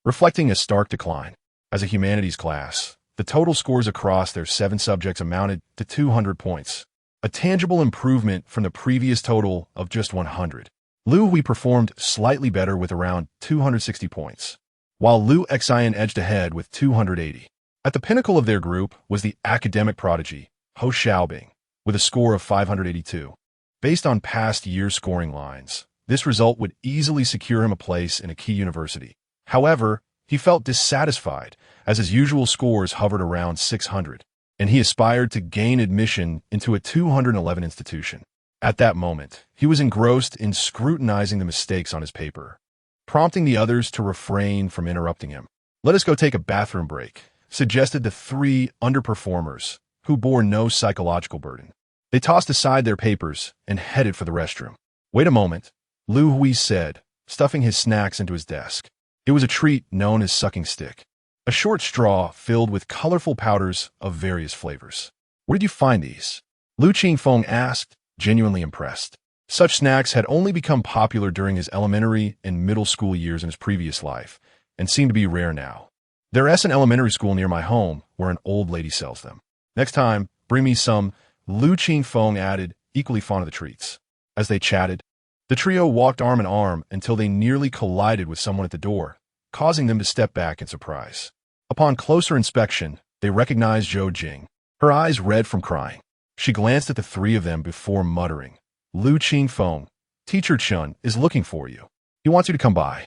reflecting a stark decline. As a humanities class, the total scores across their 7 subjects amounted to 200 points, a tangible improvement from the previous total of just 100. Lu Hui performed slightly better with around 260 points, while Lu Xian edged ahead with 280. At the pinnacle of their group was the academic prodigy, Ho Xiaobing, with a score of 582. Based on past year's scoring lines, this result would easily secure him a place in a key university. However, he felt dissatisfied as his usual scores hovered around 600, and he aspired to gain admission into a 211 institution. At that moment, he was engrossed in scrutinizing the mistakes on his paper, prompting the others to refrain from interrupting him. Let us go take a bathroom break, suggested the 3 underperformers, who bore no psychological burden. They tossed aside their papers and headed for the restroom. Wait a moment, Lu Hui said, stuffing his snacks into his desk. It was a treat known as sucking stick, a short straw filled with colorful powders of various flavors. Where did you find these? Lu Qingfeng asked, genuinely impressed. Such snacks had only become popular during his elementary and middle school years in his previous life, and seemed to be rare now. There's an elementary school near my home where an old lady sells them. Next time, bring me some, Lu Qingfeng added, equally fond of the treats. As they chatted, the trio walked arm in arm until they nearly collided with someone at the door, causing them to step back in surprise. Upon closer inspection, they recognized Zhou Jing, her eyes red from crying. She glanced at the 3 of them before muttering, Lu Qingfeng, Teacher Chun is looking for you. He wants you to come by."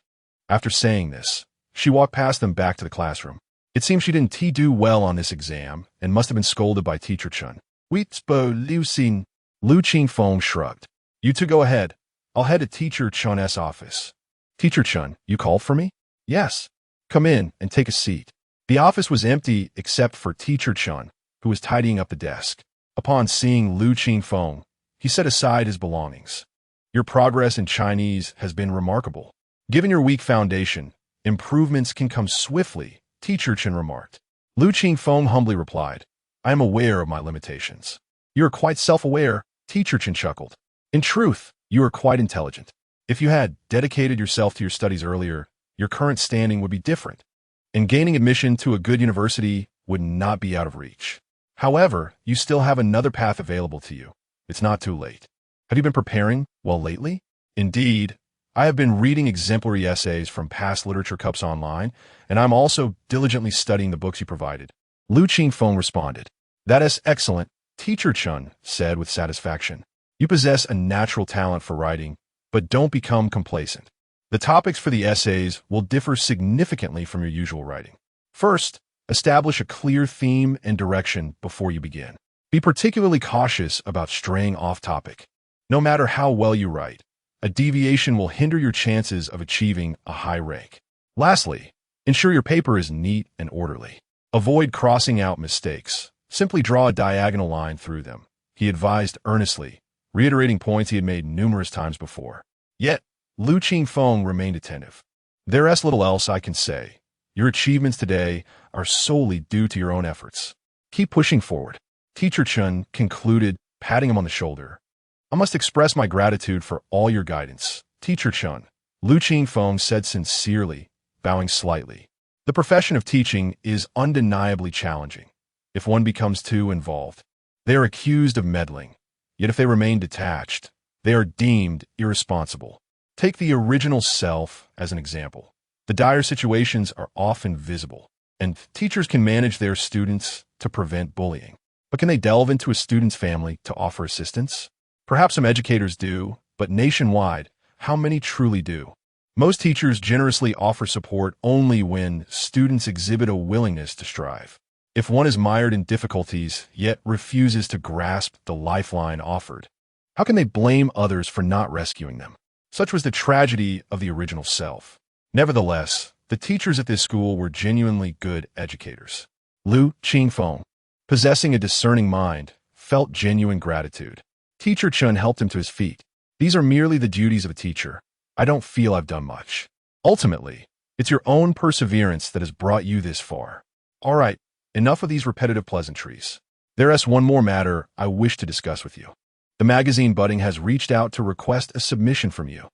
After saying this, she walked past them back to the classroom. It seems she didn't do well on this exam and must have been scolded by Teacher Chun. Liu Qingfeng shrugged. "You two go ahead. I'll head to Teacher Chun's office." "Teacher Chun, you called for me?" "Yes. Come in and take a seat." The office was empty except for Teacher Chun, who was tidying up the desk. Upon seeing Lu Qingfeng, he set aside his belongings. "Your progress in Chinese has been remarkable. Given your weak foundation, improvements can come swiftly," Teacher Chun remarked. Lu Qingfeng humbly replied, "I am aware of my limitations." "You are quite self-aware," Teacher Chun chuckled. "In truth, you are quite intelligent. If you had dedicated yourself to your studies earlier, your current standing would be different, and gaining admission to a good university would not be out of reach. However, you still have another path available to you. It's not too late. Have you been preparing well lately?" "Indeed, I have been reading exemplary essays from past literature cups online, and I'm also diligently studying the books you provided," Lu Qingfeng responded. "That is excellent," Teacher Chun said with satisfaction. "You possess a natural talent for writing, but don't become complacent. The topics for the essays will differ significantly from your usual writing. First, establish a clear theme and direction before you begin. Be particularly cautious about straying off topic. No matter how well you write, a deviation will hinder your chances of achieving a high rank. Lastly, ensure your paper is neat and orderly. Avoid crossing out mistakes. Simply draw a diagonal line through them," he advised earnestly, reiterating points he had made numerous times before. Yet, Lu Qingfeng remained attentive. "There's little else I can say. Your achievements today are solely due to your own efforts. Keep pushing forward," Teacher Chun concluded, patting him on the shoulder. "I must express my gratitude for all your guidance, Teacher Chun," Lu Qingfeng said sincerely, bowing slightly. "The profession of teaching is undeniably challenging. If one becomes too involved, they are accused of meddling. Yet if they remain detached, they are deemed irresponsible. Take the original self as an example. The dire situations are often visible, and teachers can manage their students to prevent bullying. But can they delve into a student's family to offer assistance? Perhaps some educators do, but nationwide, how many truly do? Most teachers generously offer support only when students exhibit a willingness to strive. If one is mired in difficulties, yet refuses to grasp the lifeline offered, how can they blame others for not rescuing them? Such was the tragedy of the original self. Nevertheless, the teachers at this school were genuinely good educators. Lu Qingfeng, possessing a discerning mind, felt genuine gratitude. Teacher Chun helped him to his feet. "These are merely the duties of a teacher. I don't feel I've done much. Ultimately, it's your own perseverance that has brought you this far. All right, enough of these repetitive pleasantries. There's one more matter I wish to discuss with you. The magazine Budding has reached out to request a submission from you."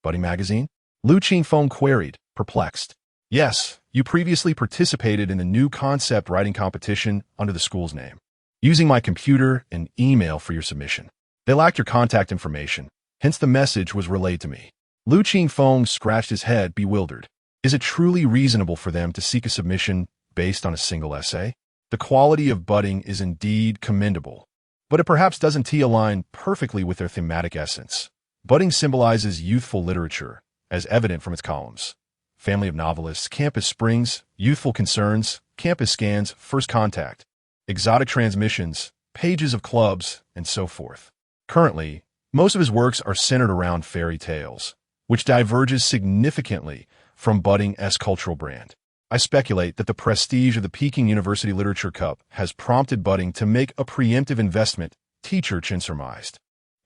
"Budding magazine?" Lu Qingfeng queried, perplexed. "Yes, you previously participated in the new concept writing competition under the school's name, using my computer and email for your submission. They lacked your contact information, hence the message was relayed to me." Lu Qingfeng scratched his head, bewildered. Is it truly reasonable for them to seek a submission based on a single essay? The quality of Budding is indeed commendable, but it perhaps doesn't align perfectly with their thematic essence. Budding symbolizes youthful literature, as evident from its columns. Family of novelists, campus springs, youthful concerns, campus scans, first contact, exotic transmissions, pages of clubs, and so forth. Currently, most of his works are centered around fairy tales, which diverges significantly from Budding's cultural brand. I speculate that the prestige of the Peking University Literature Cup has prompted Budding to make a preemptive investment, Teacher Chun surmised.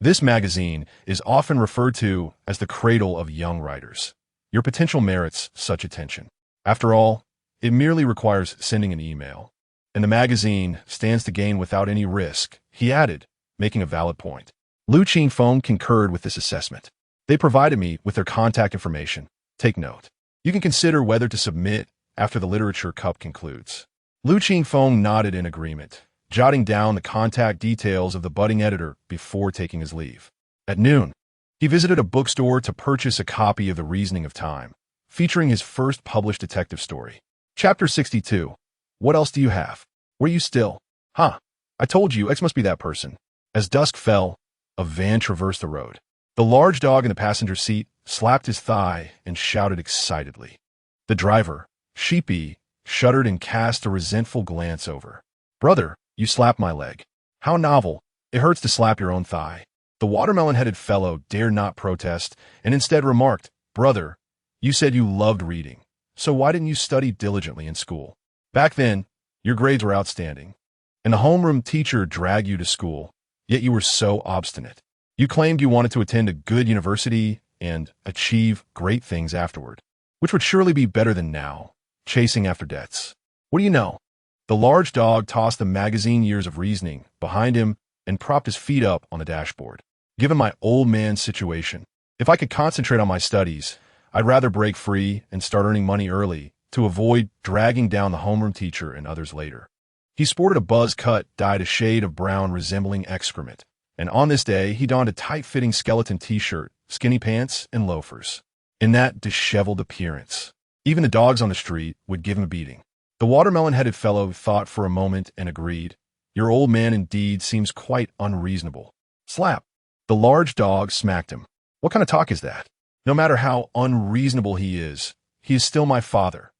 This magazine is often referred to as the cradle of young writers. Your potential merits such attention. After all, it merely requires sending an email, and the magazine stands to gain without any risk, he added, making a valid point. Lu Qingfeng concurred with this assessment. "They provided me with their contact information. Take note. You can consider whether to submit after the Literature Cup concludes." Lu Qingfeng nodded in agreement, jotting down the contact details of the budding editor before taking his leave. At noon, he visited a bookstore to purchase a copy of The Reasoning of Time, featuring his first published detective story. Chapter 62. What else do you have? Were you still? Huh. I told you X must be that person. As dusk fell, a van traversed the road. The large dog in the passenger seat slapped his thigh and shouted excitedly. The driver, sheepy, shuddered and cast a resentful glance over. "Brother, you slapped my leg. How novel. It hurts to slap your own thigh." The watermelon-headed fellow dared not protest and instead remarked, "Brother, you said you loved reading, so why didn't you study diligently in school? Back then, your grades were outstanding, and the homeroom teacher dragged you to school, yet you were so obstinate. You claimed you wanted to attend a good university and achieve great things afterward, which would surely be better than now, chasing after debts. What do you know?" The large dog tossed the magazine Years of Reasoning behind him and propped his feet up on the dashboard. "Given my old man's situation, if I could concentrate on my studies, I'd rather break free and start earning money early to avoid dragging down the homeroom teacher and others later." He sported a buzz cut dyed a shade of brown resembling excrement, and on this day he donned a tight-fitting skeleton t-shirt, skinny pants, and loafers. In that disheveled appearance, even the dogs on the street would give him a beating. The watermelon-headed fellow thought for a moment and agreed, "Your old man indeed seems quite unreasonable." Slap! The large dog smacked him. "What kind of talk is that? No matter how unreasonable he is still my father.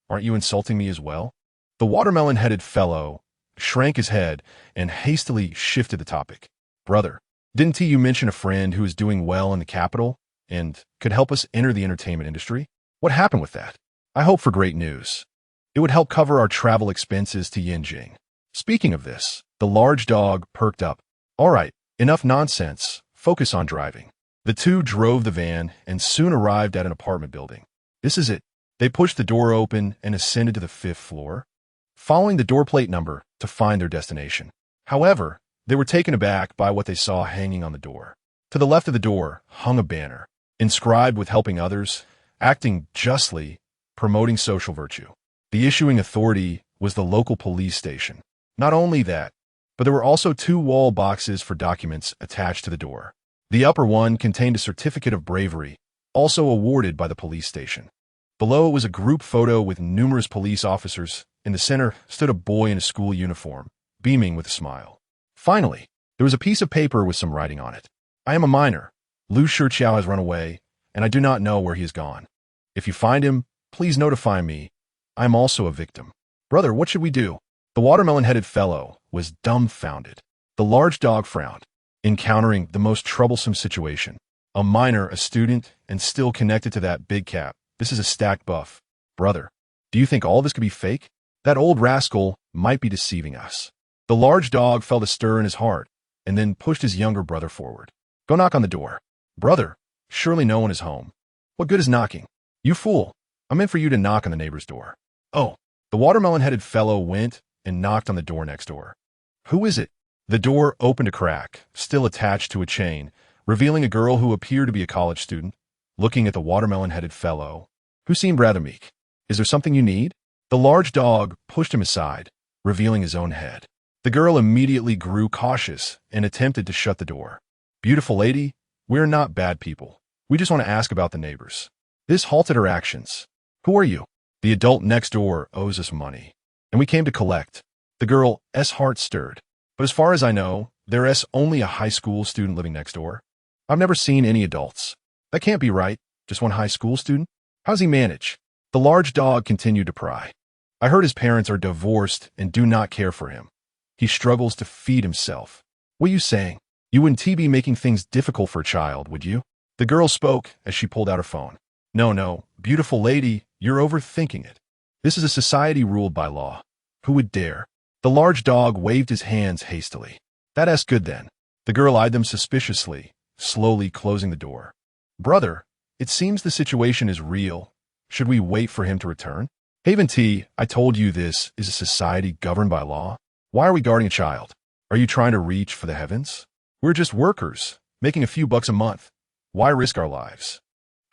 Aren't you insulting me as well?" The watermelon-headed fellow shrank his head and hastily shifted the topic. "Brother, didn't you mention a friend who is doing well in the capital and could help us enter the entertainment industry? What happened with that? I hope for great news. It would help cover our travel expenses to Yinjing." Speaking of this, the large dog perked up. "All right, enough nonsense. Focus on driving." The two drove the van and soon arrived at an apartment building. "This is it." They pushed the door open and ascended to the 5th floor, following the door plate number to find their destination. However, they were taken aback by what they saw hanging on the door. To the left of the door hung a banner, inscribed with "Helping others, acting justly, promoting social virtue." The issuing authority was the local police station. Not only that, but there were also 2 wall boxes for documents attached to the door. The upper one contained a certificate of bravery, also awarded by the police station. Below it was a group photo with numerous police officers. In the center stood a boy in a school uniform, beaming with a smile. Finally, there was a piece of paper with some writing on it. "I am a minor. Lu Shiqiao has run away, and I do not know where he has gone. If you find him, please notify me. I am also a victim." "Brother, what should we do?" The watermelon-headed fellow was dumbfounded. The large dog frowned, encountering the most troublesome situation. A minor, a student, and still connected to that big cap. This is a stacked buff. "Brother, do you think all this could be fake? That old rascal might be deceiving us." The large dog felt a stir in his heart and then pushed his younger brother forward. "Go knock on the door." "Brother, surely no one is home. What good is knocking? You fool. I meant for you to knock on the neighbor's door." "Oh." The watermelon-headed fellow went and knocked on the door next door. "Who is it?" The door opened a crack, still attached to a chain, revealing a girl who appeared to be a college student, looking at the watermelon-headed fellow, who seemed rather meek. "Is there something you need?" The large dog pushed him aside, revealing his own head. The girl immediately grew cautious and attempted to shut the door. "Beautiful lady, we're not bad people. We just want to ask about the neighbors." This halted her actions. "Who are you?" "The adult next door owes us money, and we came to collect." The girl's heart stirred. "But as far as I know, there's only a high school student living next door. I've never seen any adults." "That can't be right. Just one high school student? How's he manage?" The large dog continued to pry. "I heard his parents are divorced and do not care for him. He struggles to feed himself." "What are you saying? You wouldn't be making things difficult for a child, would you?" The girl spoke as she pulled out her phone. No, beautiful lady, you're overthinking it. This is a society ruled by law. Who would dare?" The large dog waved his hands hastily. "That's good then." The girl eyed them suspiciously, slowly closing the door. "Brother, it seems the situation is real. Should we wait for him to return?" "Haven T, I told you this is a society governed by law. Why are we guarding a child? Are you trying to reach for the heavens? We're just workers, making a few bucks a month. Why risk our lives?"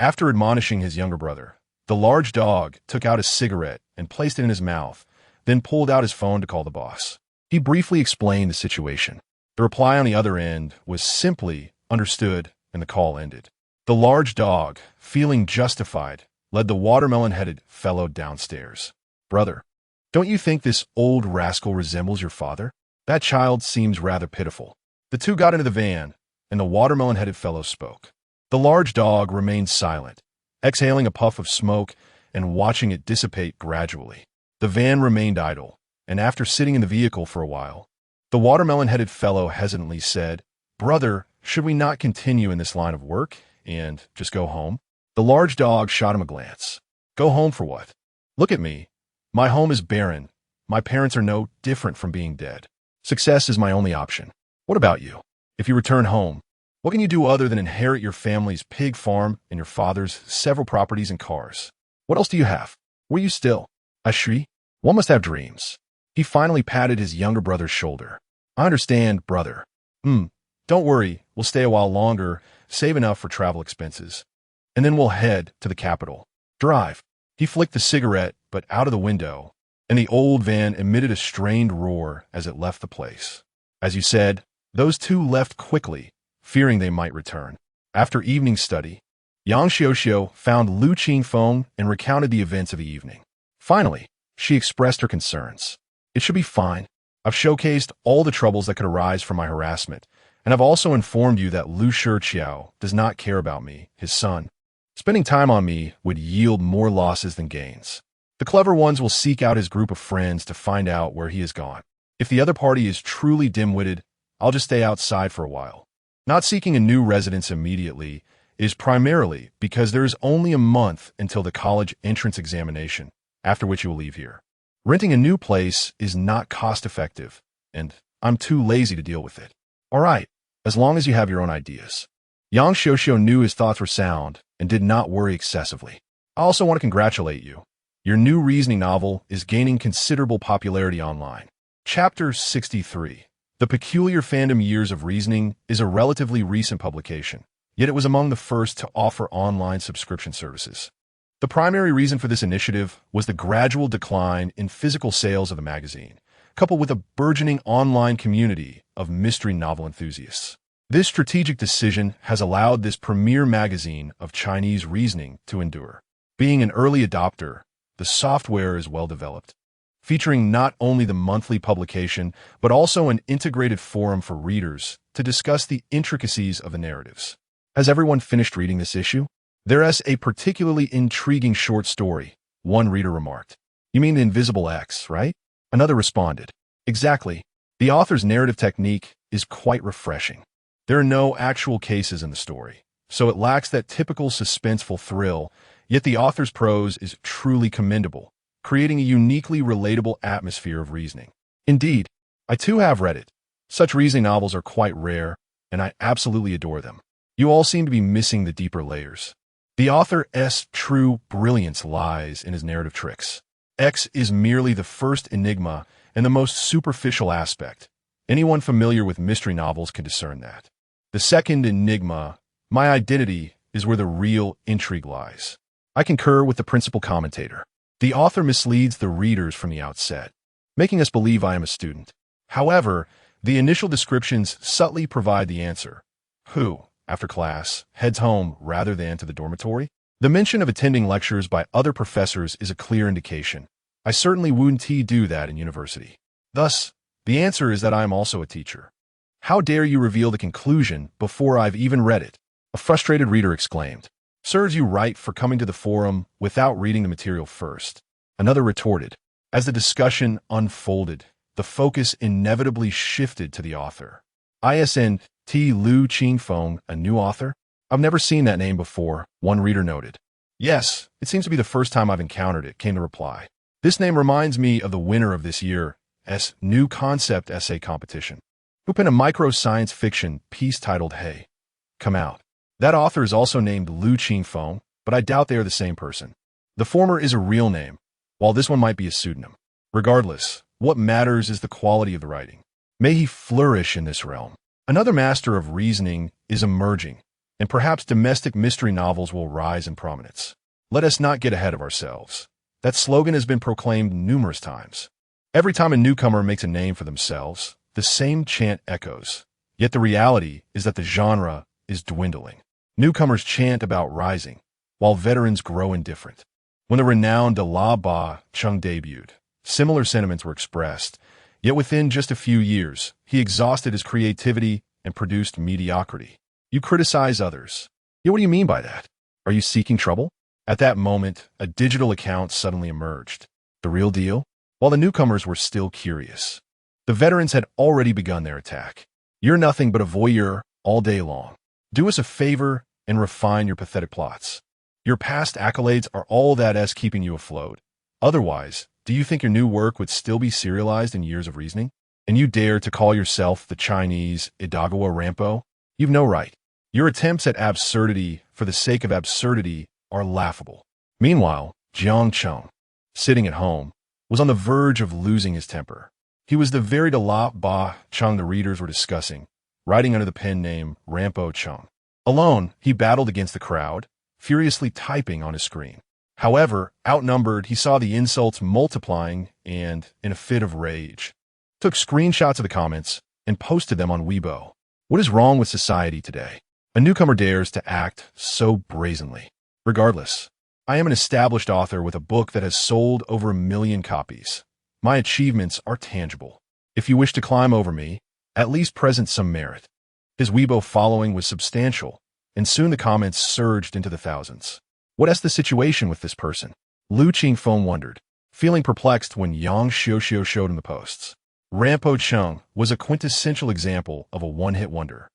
After admonishing his younger brother, the large dog took out a cigarette and placed it in his mouth, then pulled out his phone to call the boss. He briefly explained the situation. The reply on the other end was simply understood, and the call ended. The large dog, feeling justified, led the watermelon-headed fellow downstairs. "Brother, don't you think this old rascal resembles your father? That child seems rather pitiful." The two got into the van, and the watermelon-headed fellow spoke. The large dog remained silent, exhaling a puff of smoke and watching it dissipate gradually. The van remained idle, and after sitting in the vehicle for a while, the watermelon-headed fellow hesitantly said, "Brother, should we not continue in this line of work and just go home?" The large dog shot him a glance. "Go home for what? Look at me. My home is barren. My parents are no different from being dead. Success is my only option. What about you? If you return home, what can you do other than inherit your family's pig farm and your father's several properties and cars? What else do you have? Were you still? Ashri? One must have dreams." He finally patted his younger brother's shoulder. "I understand, brother. Don't worry, we'll stay a while longer, save enough for travel expenses. And then we'll head to the capital. Drive." He flicked the cigarette, but out of the window, and the old van emitted a strained roar as it left the place. As you said, those two left quickly, fearing they might return. After evening study, Yang Xiuxiu found Lu Qingfeng and recounted the events of the evening. Finally, she expressed her concerns. "It should be fine. I've showcased all the troubles that could arise from my harassment, and I've also informed you that Lu Shiqiao does not care about me, his son. Spending time on me would yield more losses than gains. The clever ones will seek out his group of friends to find out where he has gone. If the other party is truly dim-witted, I'll just stay outside for a while. Not seeking a new residence immediately is primarily because there is only a month until the college entrance examination, after which you will leave here. Renting a new place is not cost-effective, and I'm too lazy to deal with it. All right, as long as you have your own ideas." Yang Xiuxiu knew his thoughts were sound and did not worry excessively. "I also want to congratulate you. Your new reasoning novel is gaining considerable popularity online." Chapter 63. The Peculiar Fandom Years of Reasoning is a relatively recent publication, yet it was among the first to offer online subscription services. The primary reason for this initiative was the gradual decline in physical sales of the magazine, coupled with a burgeoning online community of mystery novel enthusiasts. This strategic decision has allowed this premier magazine of Chinese reasoning to endure. Being an early adopter, the software is well developed, featuring not only the monthly publication, but also an integrated forum for readers to discuss the intricacies of the narratives. Has everyone finished reading this issue? There's a particularly intriguing short story, one reader remarked. "You mean the Invisible X, right?" Another responded. "Exactly. The author's narrative technique is quite refreshing. There are no actual cases in the story, so it lacks that typical suspenseful thrill, yet the author's prose is truly commendable, creating a uniquely relatable atmosphere of reasoning. Indeed, I too have read it. Such reasoning novels are quite rare, and I absolutely adore them. You all seem to be missing the deeper layers. The author's true brilliance lies in his narrative tricks. X is merely the first enigma and the most superficial aspect. Anyone familiar with mystery novels can discern that. The second enigma, my identity, is where the real intrigue lies. I concur with the principal commentator. The author misleads the readers from the outset, making us believe I am a student. However, the initial descriptions subtly provide the answer. Who, after class, heads home rather than to the dormitory? The mention of attending lectures by other professors is a clear indication. I certainly wouldn't do that in university. Thus, the answer is that I am also a teacher. How dare you reveal the conclusion before I've even read it? A frustrated reader exclaimed. Serves you right for coming to the forum without reading the material first. Another retorted. As the discussion unfolded, the focus inevitably shifted to the author. ISN T. Lu Qingfeng, a new author? I've never seen that name before, one reader noted. Yes, it seems to be the first time I've encountered it, came the reply. This name reminds me of the winner of this year's new concept essay competition, who penned a micro-science fiction piece titled Hey, Come Out. That author is also named Lu Qingfeng, but I doubt they are the same person. The former is a real name, while this one might be a pseudonym. Regardless, what matters is the quality of the writing. May he flourish in this realm. Another master of reasoning is emerging, and perhaps domestic mystery novels will rise in prominence. Let us not get ahead of ourselves. That slogan has been proclaimed numerous times. Every time a newcomer makes a name for themselves, the same chant echoes. Yet the reality is that the genre is dwindling. Newcomers chant about rising, while veterans grow indifferent. When the renowned De La Ba Chung debuted, similar sentiments were expressed, yet within just a few years, he exhausted his creativity and produced mediocrity. You criticize others. Yeah, what do you mean by that? Are you seeking trouble? At that moment, a digital account suddenly emerged. The real deal? While the newcomers were still curious, the veterans had already begun their attack. You're nothing but a voyeur all day long. Do us a favor and refine your pathetic plots. Your past accolades are all that's keeping you afloat. Otherwise, do you think your new work would still be serialized in years of reasoning? And you dare to call yourself the Chinese Idagawa Rampo? You've no right. Your attempts at absurdity for the sake of absurdity are laughable. Meanwhile, Jiang Cheng, sitting at home, was on the verge of losing his temper. He was the very La Ba Cheng the readers were discussing, writing under the pen name Rampo Cheng. Alone, he battled against the crowd, furiously typing on his screen. However, outnumbered, he saw the insults multiplying and, in a fit of rage, took screenshots of the comments and posted them on Weibo. What is wrong with society today? A newcomer dares to act so brazenly. Regardless, I am an established author with a book that has sold over 1 million copies. My achievements are tangible. If you wish to climb over me, at least present some merit. His Weibo following was substantial, and soon the comments surged into the thousands. What is the situation with this person? Lu Qingfeng wondered, feeling perplexed when Yang Xiuxiu showed him the posts. Rampo Cheng was a quintessential example of a one-hit wonder.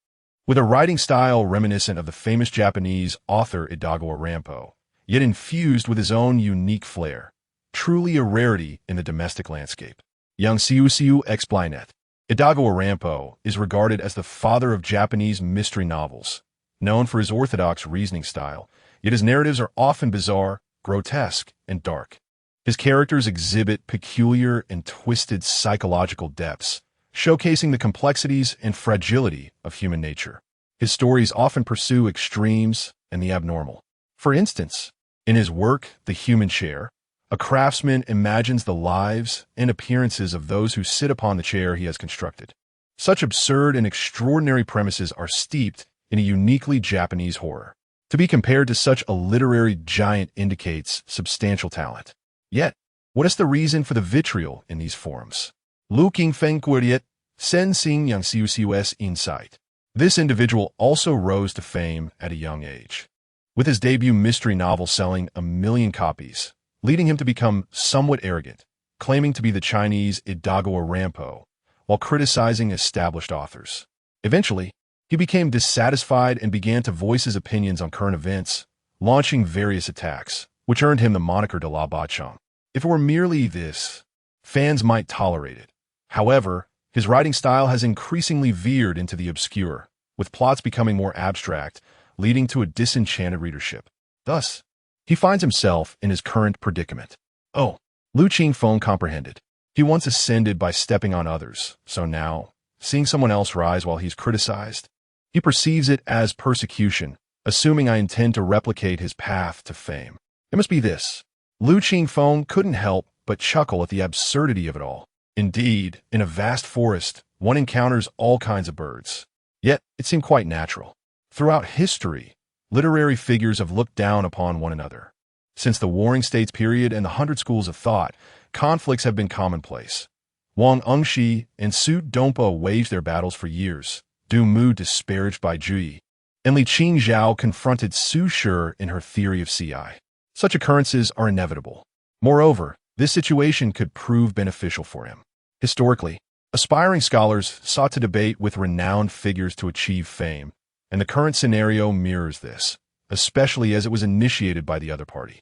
With a writing style reminiscent of the famous Japanese author Idagawa Rampo, yet infused with his own unique flair, truly a rarity in the domestic landscape. Yang Xiuxiu explained. Idagawa Rampo is regarded as the father of Japanese mystery novels, known for his orthodox reasoning style, yet his narratives are often bizarre, grotesque, and dark. His characters exhibit peculiar and twisted psychological depths, showcasing the complexities and fragility of human nature. His stories often pursue extremes and the abnormal. For instance, in his work, The Human Chair, a craftsman imagines the lives and appearances of those who sit upon the chair he has constructed. Such absurd and extraordinary premises are steeped in a uniquely Japanese horror. To be compared to such a literary giant indicates substantial talent. Yet, what is the reason for the vitriol in these forums? Lu Qingfeng queried, sensing Yang Xiuxiu's insight. This individual also rose to fame at a young age, with his debut mystery novel selling 1 million copies, leading him to become somewhat arrogant, claiming to be the Chinese Idagawa Rampo, while criticizing established authors. Eventually, he became dissatisfied and began to voice his opinions on current events, launching various attacks, which earned him the moniker de La Ba Cheng. If it were merely this, fans might tolerate it. However, his writing style has increasingly veered into the obscure, with plots becoming more abstract, leading to a disenchanted readership. Thus, he finds himself in his current predicament. Oh, Lu Qingfeng comprehended. He once ascended by stepping on others, so now, seeing someone else rise while he's criticized, he perceives it as persecution, assuming I intend to replicate his path to fame. It must be this. Lu Qingfeng couldn't help but chuckle at the absurdity of it all. Indeed, in a vast forest, one encounters all kinds of birds. Yet, it seemed quite natural. Throughout history, literary figures have looked down upon one another. Since the Warring States period and the 100 Schools of Thought, conflicts have been commonplace. Wang Engshi and Su Dompa waged their battles for years, Du Mu disparaged by Zhu, and Li Qingzhao confronted Su Shi in her theory of CI. Such occurrences are inevitable. Moreover, this situation could prove beneficial for him. Historically, aspiring scholars sought to debate with renowned figures to achieve fame, and the current scenario mirrors this, especially as it was initiated by the other party.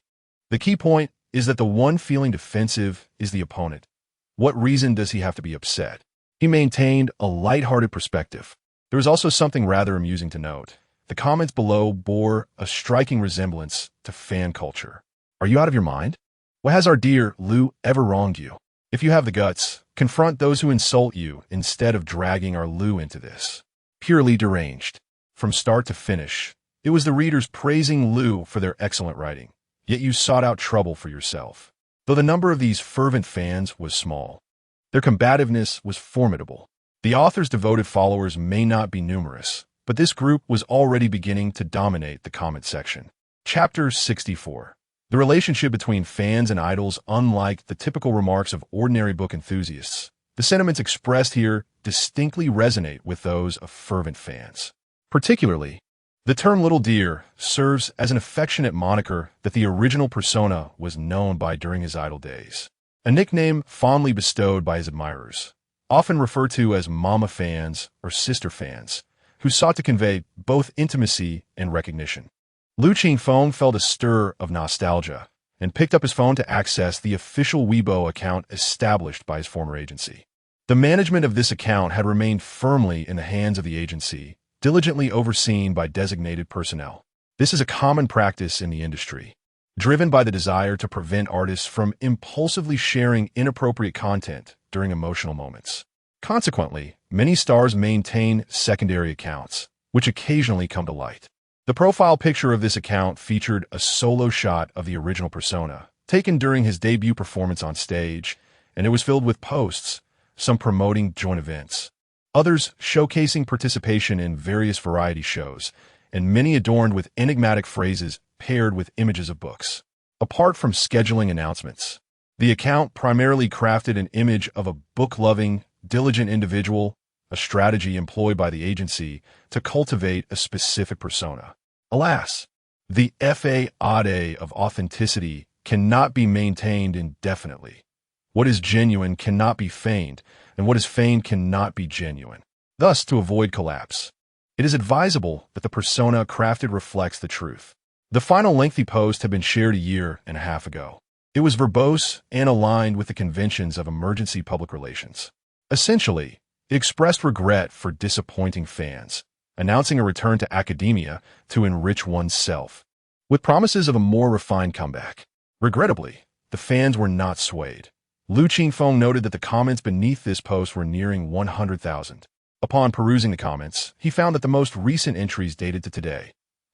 The key point is that the one feeling defensive is the opponent. What reason does he have to be upset? He maintained a lighthearted perspective. There was also something rather amusing to note. The comments below bore a striking resemblance to fan culture. Are you out of your mind? What has our dear Lu ever wronged you? If you have the guts, confront those who insult you instead of dragging our Lu into this. Purely deranged. From start to finish, it was the readers praising Lu for their excellent writing, yet you sought out trouble for yourself. Though the number of these fervent fans was small, their combativeness was formidable. The author's devoted followers may not be numerous, but this group was already beginning to dominate the comment section. Chapter 64. The relationship between fans and idols, unlike the typical remarks of ordinary book enthusiasts, the sentiments expressed here distinctly resonate with those of fervent fans. Particularly, the term Little Deer serves as an affectionate moniker that the original persona was known by during his idol days. A nickname fondly bestowed by his admirers, often referred to as mama fans or sister fans, who sought to convey both intimacy and recognition. Lu Qingfeng felt a stir of nostalgia and picked up his phone to access the official Weibo account established by his former agency. The management of this account had remained firmly in the hands of the agency, diligently overseen by designated personnel. This is a common practice in the industry, driven by the desire to prevent artists from impulsively sharing inappropriate content during emotional moments. Consequently, many stars maintain secondary accounts, which occasionally come to light. The profile picture of this account featured a solo shot of the original persona, taken during his debut performance on stage, and it was filled with posts, some promoting joint events, others showcasing participation in various variety shows, and many adorned with enigmatic phrases paired with images of books. Apart from scheduling announcements, the account primarily crafted an image of a book-loving, diligent individual, a strategy employed by the agency to cultivate a specific persona. Alas, the facade of authenticity cannot be maintained indefinitely. What is genuine cannot be feigned, and what is feigned cannot be genuine. Thus, to avoid collapse, it is advisable that the persona crafted reflects the truth. The final lengthy post had been shared a year and a half ago. It was verbose and aligned with the conventions of emergency public relations. Essentially, it expressed regret for disappointing fans, announcing a return to academia to enrich one's self, with promises of a more refined comeback. Regrettably, the fans were not swayed. Lu Qingfeng noted that the comments beneath this post were nearing 100,000. Upon perusing the comments, he found that the most recent entries dated to today.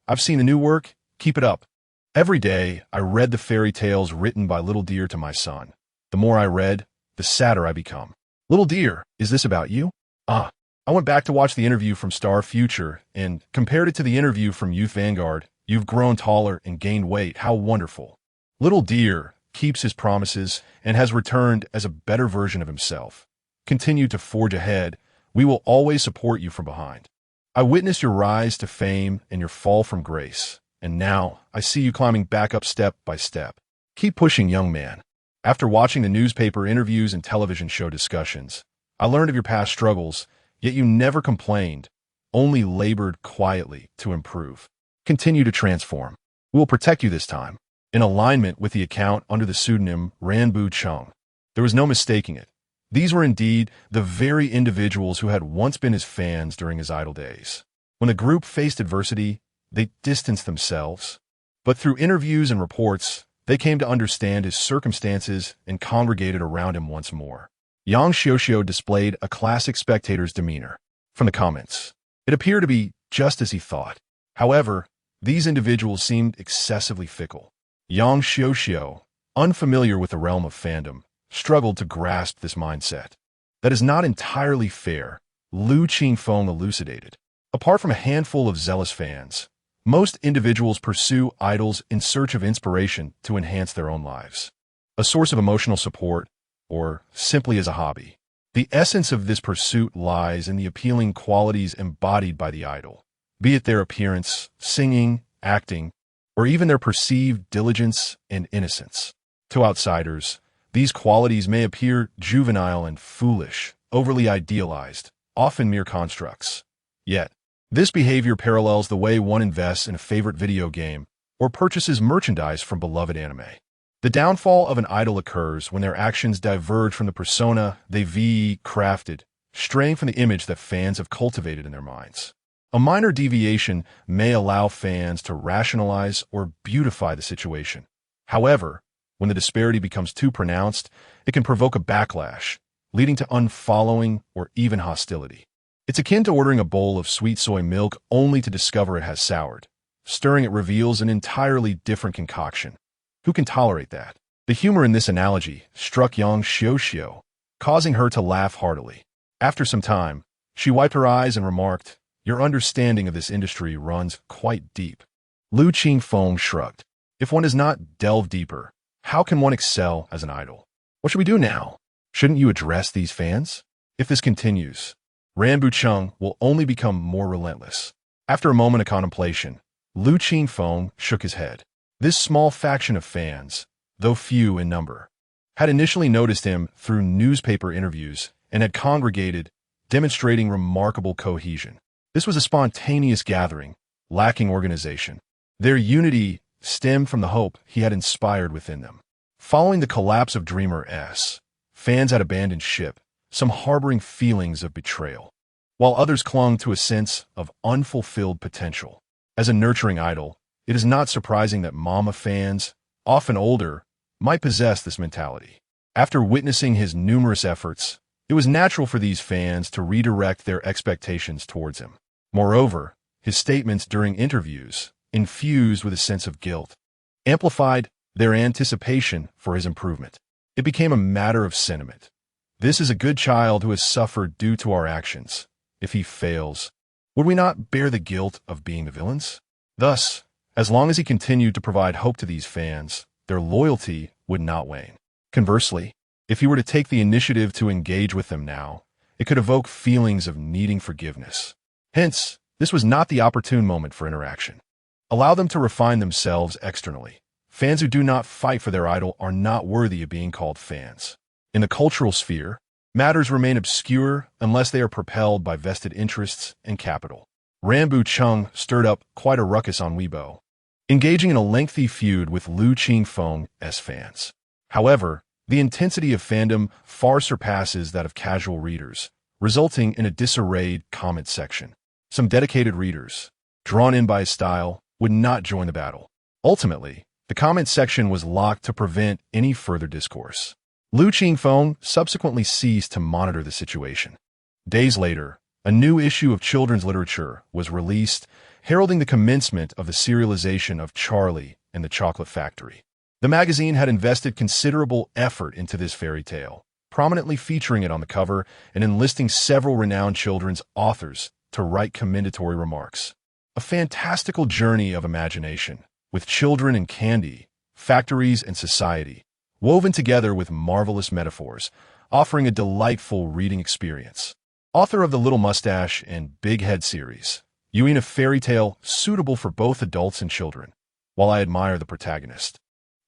"I've seen the new work. Keep it up. Every day, I read the fairy tales written by Little Deer to my son. The more I read, the sadder I become. Little Deer, is this about you? I went back to watch the interview from Star Future and compared it to the interview from Youth Vanguard. You've grown taller and gained weight. How wonderful. Little Deer keeps his promises and has returned as a better version of himself. Continue to forge ahead. We will always support you from behind. I witnessed your rise to fame and your fall from grace, and now I see you climbing back up step by step. Keep pushing, young man." After watching the newspaper interviews and television show discussions, I learned of your past struggles, yet you never complained, only labored quietly to improve. Continue to transform. We will protect you this time. In alignment with the account under the pseudonym Ranbu Chung, there was no mistaking it. These were indeed the very individuals who had once been his fans during his idol days. When the group faced adversity, they distanced themselves. But through interviews and reports, they came to understand his circumstances and congregated around him once more. Yang Xiaoxiao displayed a classic spectator's demeanor. From the comments, it appeared to be just as he thought. However, these individuals seemed excessively fickle. Yang Xiaoxiao, unfamiliar with the realm of fandom, struggled to grasp this mindset. That is not entirely fair, Lu Qingfeng elucidated. Apart from a handful of zealous fans, most individuals pursue idols in search of inspiration to enhance their own lives, a source of emotional support, or simply as a hobby. The essence of this pursuit lies in the appealing qualities embodied by the idol, be it their appearance, singing, acting, or even their perceived diligence and innocence. To outsiders, these qualities may appear juvenile and foolish, overly idealized, often mere constructs. Yet, this behavior parallels the way one invests in a favorite video game or purchases merchandise from beloved anime. The downfall of an idol occurs when their actions diverge from the persona they've crafted, straying from the image that fans have cultivated in their minds. A minor deviation may allow fans to rationalize or beautify the situation. However, when the disparity becomes too pronounced, it can provoke a backlash, leading to unfollowing or even hostility. It's akin to ordering a bowl of sweet soy milk only to discover it has soured. Stirring it reveals an entirely different concoction. Who can tolerate that? The humor in this analogy struck Yang Xiaoxiao, causing her to laugh heartily. After some time, she wiped her eyes and remarked, "Your understanding of this industry runs quite deep." Lu Qingfeng shrugged. If one does not delve deeper, how can one excel as an idol? What should we do now? Shouldn't you address these fans? If this continues, Ranbu Chung will only become more relentless. After a moment of contemplation, Lu Qingfeng shook his head. This small faction of fans, though few in number, had initially noticed him through newspaper interviews and had congregated, demonstrating remarkable cohesion. This was a spontaneous gathering, lacking organization. Their unity stemmed from the hope he had inspired within them. Following the collapse of Dreamer S, fans had abandoned ship, some harboring feelings of betrayal, while others clung to a sense of unfulfilled potential. As a nurturing idol, it is not surprising that Mama fans, often older, might possess this mentality. After witnessing his numerous efforts, it was natural for these fans to redirect their expectations towards him. Moreover, his statements during interviews, infused with a sense of guilt, amplified their anticipation for his improvement. It became a matter of sentiment. This is a good child who has suffered due to our actions. If he fails, would we not bear the guilt of being the villains? Thus, as long as he continued to provide hope to these fans, their loyalty would not wane. Conversely, if he were to take the initiative to engage with them now, it could evoke feelings of needing forgiveness. Hence, this was not the opportune moment for interaction. Allow them to refine themselves externally. Fans who do not fight for their idol are not worthy of being called fans. In the cultural sphere, matters remain obscure unless they are propelled by vested interests and capital. Rambu Chung stirred up quite a ruckus on Weibo, engaging in a lengthy feud with Lu Qingfeng's fans. However, the intensity of fandom far surpasses that of casual readers, resulting in a disarrayed comment section. Some dedicated readers, drawn in by his style, would not join the battle. Ultimately, the comment section was locked to prevent any further discourse. Lu Qingfeng subsequently ceased to monitor the situation. Days later, a new issue of children's literature was released, heralding the commencement of the serialization of Charlie and the Chocolate Factory. The magazine had invested considerable effort into this fairy tale, prominently featuring it on the cover and enlisting several renowned children's authors to write commendatory remarks. A fantastical journey of imagination, with children and candy, factories and society, woven together with marvelous metaphors, offering a delightful reading experience. Author of the Little Mustache and Big Head series, you a fairy tale suitable for both adults and children. While I admire the protagonist,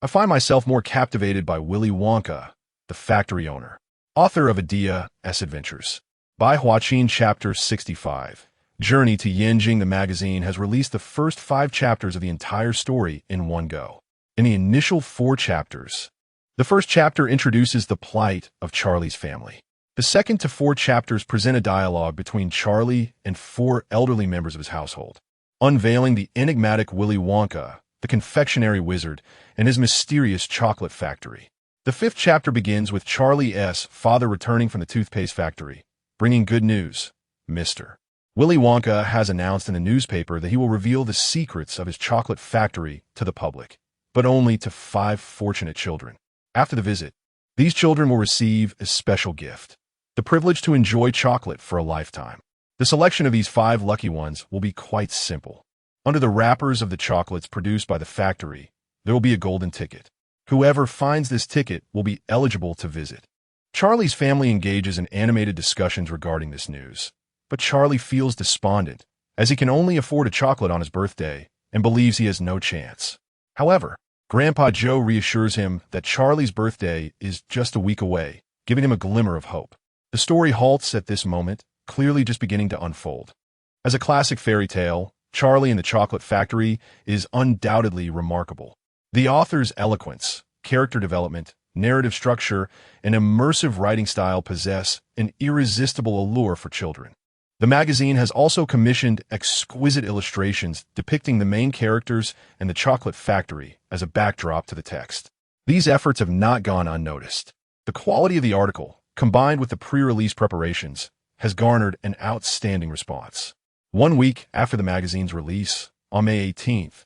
I find myself more captivated by Willy Wonka, the factory owner. Author of Adia's Adventures. By Huaqin Chapter 65. Journey to Yanjing. The magazine has released the first 5 chapters of the entire story in one go. In the initial 4 chapters, the first chapter introduces the plight of Charlie's family. The second to 4 chapters present a dialogue between Charlie and 4 elderly members of his household, unveiling the enigmatic Willy Wonka, the confectionery wizard, and his mysterious chocolate factory. The 5th chapter begins with Charlie's father returning from the toothpaste factory, bringing good news. Mr. Willy Wonka has announced in the newspaper that he will reveal the secrets of his chocolate factory to the public, but only to 5 fortunate children. After the visit, these children will receive a special gift, the privilege to enjoy chocolate for a lifetime. The selection of these 5 lucky ones will be quite simple. Under the wrappers of the chocolates produced by the factory, there will be a golden ticket. Whoever finds this ticket will be eligible to visit. Charlie's family engages in animated discussions regarding this news, but Charlie feels despondent, as he can only afford a chocolate on his birthday and believes he has no chance. However, Grandpa Joe reassures him that Charlie's birthday is just a week away, giving him a glimmer of hope. The story halts at this moment, clearly just beginning to unfold. As a classic fairy tale, Charlie and the Chocolate Factory is undoubtedly remarkable. The author's eloquence, character development, narrative structure, and immersive writing style possess an irresistible allure for children. The magazine has also commissioned exquisite illustrations depicting the main characters and the chocolate factory as a backdrop to the text. These efforts have not gone unnoticed. The quality of the article, combined with the pre-release preparations, has garnered an outstanding response. 1 week after the magazine's release, on May 18th,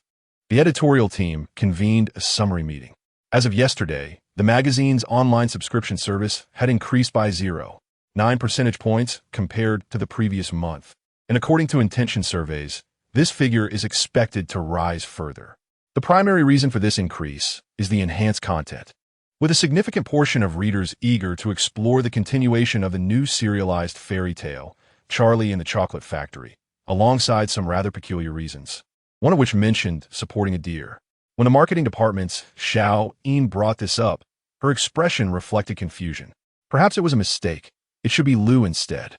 the editorial team convened a summary meeting. As of yesterday, the magazine's online subscription service had increased by 0.9 percentage points compared to the previous month, and according to intention surveys, this figure is expected to rise further. The primary reason for this increase is the enhanced content, with a significant portion of readers eager to explore the continuation of the new serialized fairy tale, Charlie and the Chocolate Factory. alongside some rather peculiar reasons, one of which mentioned supporting a deer. When the marketing department's Xiao Yin brought this up, her expression reflected confusion. Perhaps it was a mistake. It should be Lu instead.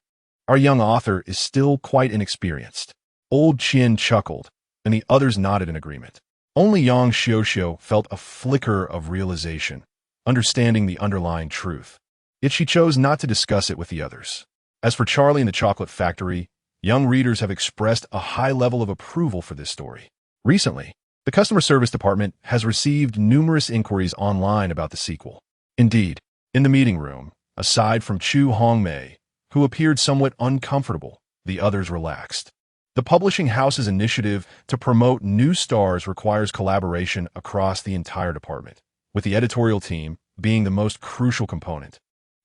Our young author is still quite inexperienced. Old Qian chuckled, and the others nodded in agreement. Only Yang Xiuxiu felt a flicker of realization, understanding the underlying truth. Yet she chose not to discuss it with the others. As for Charlie and the Chocolate Factory, young readers have expressed a high level of approval for this story. Recently, the customer service department has received numerous inquiries online about the sequel. Indeed, in the meeting room, aside from Chu Hongmei, who appeared somewhat uncomfortable, the others relaxed. The publishing house's initiative to promote new stars requires collaboration across the entire department, with the editorial team being the most crucial component,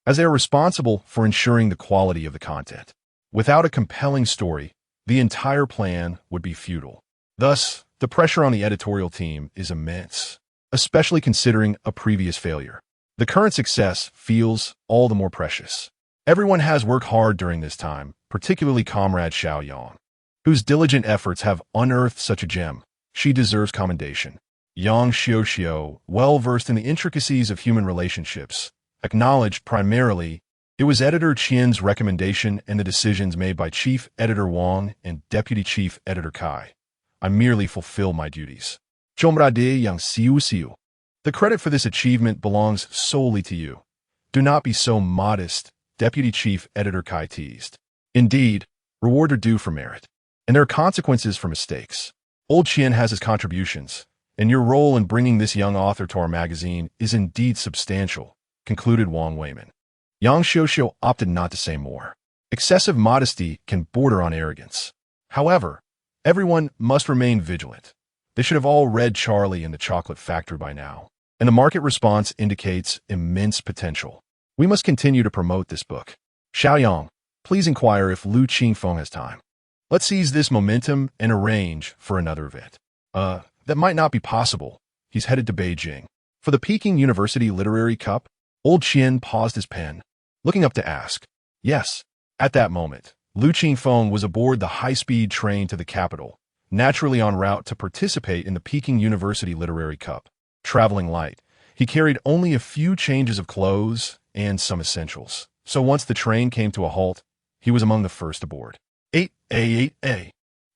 as they are responsible for ensuring the quality of the content. Without a compelling story, the entire plan would be futile. Thus, the pressure on the editorial team is immense, especially considering a previous failure. The current success feels all the more precious. Everyone has worked hard during this time, particularly Comrade Xiao Yang, whose diligent efforts have unearthed such a gem. She deserves commendation. Yang Xiuxiu, well-versed in the intricacies of human relationships, acknowledged primarily it was Editor Qian's recommendation and the decisions made by Chief Editor Wang and Deputy Chief Editor Kai. I merely fulfill my duties. Zhongbrade Yang Xiuxiu. The credit for this achievement belongs solely to you. Do not be so modest, Deputy Chief Editor Kai teased. Indeed, reward are due for merit, and there are consequences for mistakes. Old Qian has his contributions, and your role in bringing this young author to our magazine is indeed substantial, concluded Wang Weiman. Yang Xiuxiu opted not to say more. Excessive modesty can border on arrogance. However, everyone must remain vigilant. They should have all read Charlie and the Chocolate Factory by now, and the market response indicates immense potential. We must continue to promote this book. Xiaoyang, please inquire if Lu Qingfeng has time. Let's seize this momentum and arrange for another event. That might not be possible. He's headed to Beijing. For the Peking University Literary Cup, Old Qian paused his pen, looking up to ask. Yes. At that moment, Lu Qingfeng was aboard the high-speed train to the capital, naturally en route to participate in the Peking University Literary Cup. Traveling light, he carried only a few changes of clothes and some essentials. So once the train came to a halt, he was among the first aboard. 8A.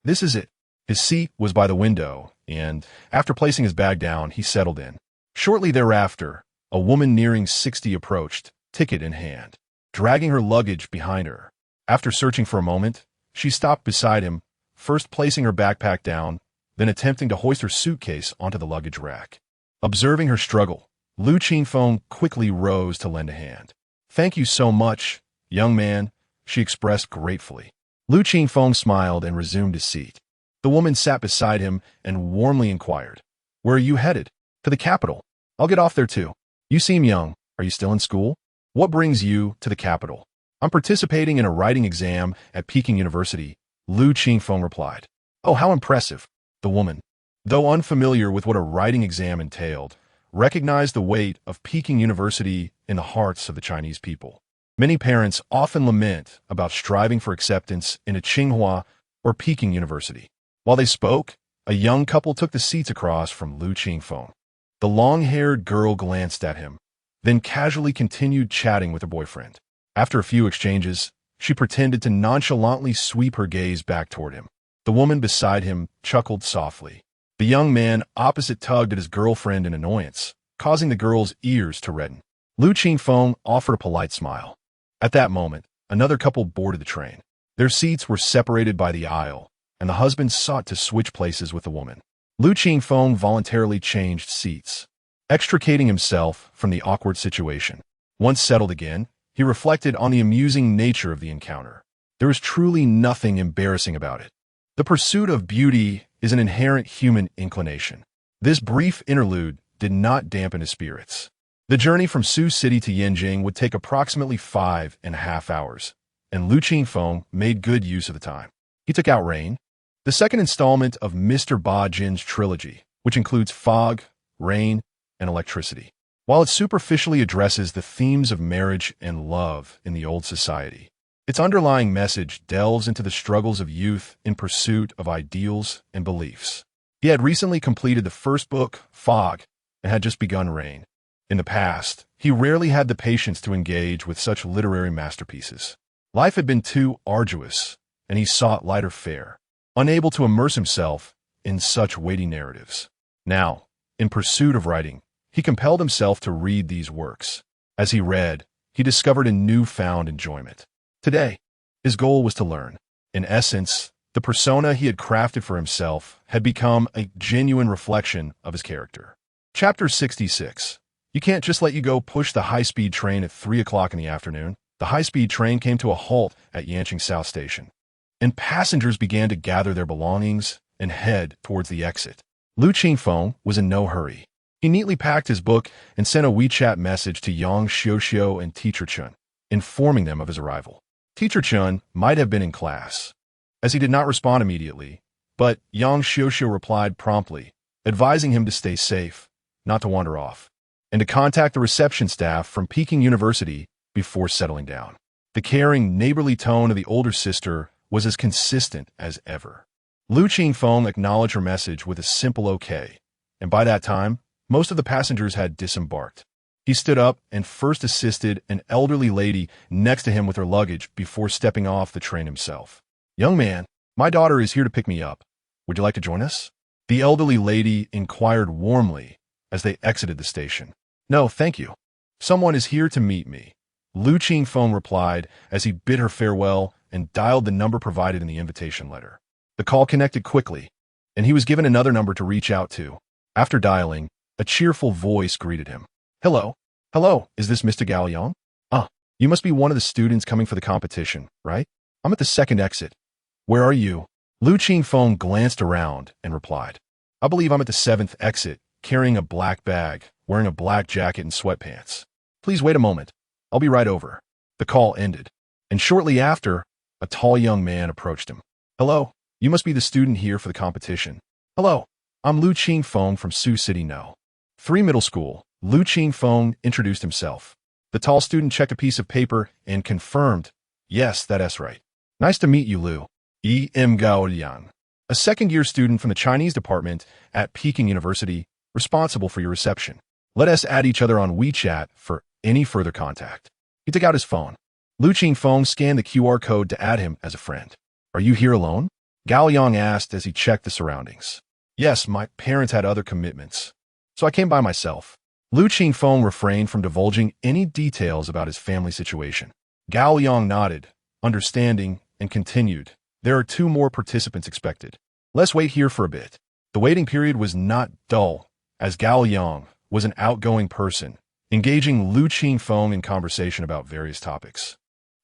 This is it. His seat was by the window, and after placing his bag down, he settled in. Shortly thereafter, a woman nearing 60 approached, ticket in hand, dragging her luggage behind her. After searching for a moment, she stopped beside him, first placing her backpack down, then attempting to hoist her suitcase onto the luggage rack. Observing her struggle, Lu Qingfeng quickly rose to lend a hand. Thank you so much, young man, she expressed gratefully. Lu Qingfeng smiled and resumed his seat. The woman sat beside him and warmly inquired, Where are you headed? To the capital. I'll get off there too. You seem young. Are you still in school? What brings you to the capital? I'm participating in a writing exam at Peking University, Lu Qingfeng replied. Oh, how impressive. The woman, though unfamiliar with what a writing exam entailed, recognized the weight of Peking University in the hearts of the Chinese people. Many parents often lament about striving for acceptance in a Tsinghua or Peking University. While they spoke, a young couple took the seats across from Lu Qingfeng. The long-haired girl glanced at him, then casually continued chatting with her boyfriend. After a few exchanges, she pretended to nonchalantly sweep her gaze back toward him. The woman beside him chuckled softly. The young man opposite tugged at his girlfriend in annoyance, causing the girl's ears to redden. Lu Qingfeng offered a polite smile. At that moment, another couple boarded the train. Their seats were separated by the aisle, and the husband sought to switch places with the woman. Lu Qingfeng voluntarily changed seats, extricating himself from the awkward situation. Once settled again, he reflected on the amusing nature of the encounter. There was truly nothing embarrassing about it. The pursuit of beauty is an inherent human inclination. This brief interlude did not dampen his spirits. The journey from Sioux City to Yanjing would take approximately 5.5 hours, and Lu Qingfeng made good use of the time. He took out Rain, the second installment of Mr. Ba Jin's trilogy, which includes fog, rain, and electricity. While it superficially addresses the themes of marriage and love in the old society, Its underlying message delves into the struggles of youth in pursuit of ideals and beliefs. He had recently completed the first book, Fog, and had just begun Rain. In the past, he rarely had the patience to engage with such literary masterpieces. Life had been too arduous, and he sought lighter fare, unable to immerse himself in such weighty narratives. Now, in pursuit of writing, he compelled himself to read these works. As he read, he discovered a newfound enjoyment. Today, his goal was to learn. In essence, the persona he had crafted for himself had become a genuine reflection of his character. Chapter 66. You can't just let you go push the high-speed train at 3 o'clock in the afternoon. The high-speed train came to a halt at Yanqing South Station, and passengers began to gather their belongings and head towards the exit. Lu Qingfeng was in no hurry. He neatly packed his book and sent a WeChat message to Yang Xiuxiu and Teacher Chun, informing them of his arrival. Teacher Chun might have been in class, as he did not respond immediately, but Yang Xiuxiu replied promptly, advising him to stay safe, not to wander off, and to contact the reception staff from Peking University before settling down. The caring, neighborly tone of the older sister was as consistent as ever. Lu Qingfeng acknowledged her message with a simple okay, and by that time, most of the passengers had disembarked. He stood up and first assisted an elderly lady next to him with her luggage before stepping off the train himself. "Young man, my daughter is here to pick me up. Would you like to join us?" The elderly lady inquired warmly as they exited the station. "No, thank you. Someone is here to meet me," Lu Qingfeng replied as he bid her farewell and dialed the number provided in the invitation letter. The call connected quickly, and he was given another number to reach out to. After dialing, a cheerful voice greeted him. "Hello. Hello, is this Mr. Gao Yang? You must be one of the students coming for the competition, right? I'm at the second exit. Where are you?" Lu Qingfeng glanced around and replied, "I believe I'm at the 7th exit, carrying a black bag, wearing a black jacket and sweatpants. Please wait a moment. I'll be right over." The call ended, and shortly after, a tall young man approached him. "Hello, you must be the student here for the competition." "Hello, I'm Lu Qingfeng from Sioux City No. 3 Middle School." Lu Qingfeng introduced himself. The tall student checked a piece of paper and confirmed, "Yes, that's right. Nice to meet you, Lu. E.M. Gao Liang, a second-year student from the Chinese department at Peking University, responsible for your reception. Let us add each other on WeChat for any further contact." He took out his phone. Lu Qingfeng scanned the QR code to add him as a friend. "Are you here alone?" Gao Yang asked as he checked the surroundings. "Yes, my parents had other commitments, so I came by myself." Lu Qingfeng refrained from divulging any details about his family situation. Gao Yang nodded, understanding, and continued, "There are 2 more participants expected. Let's wait here for a bit." The waiting period was not dull, as Gao Yang was an outgoing person, engaging Lu Qingfeng in conversation about various topics,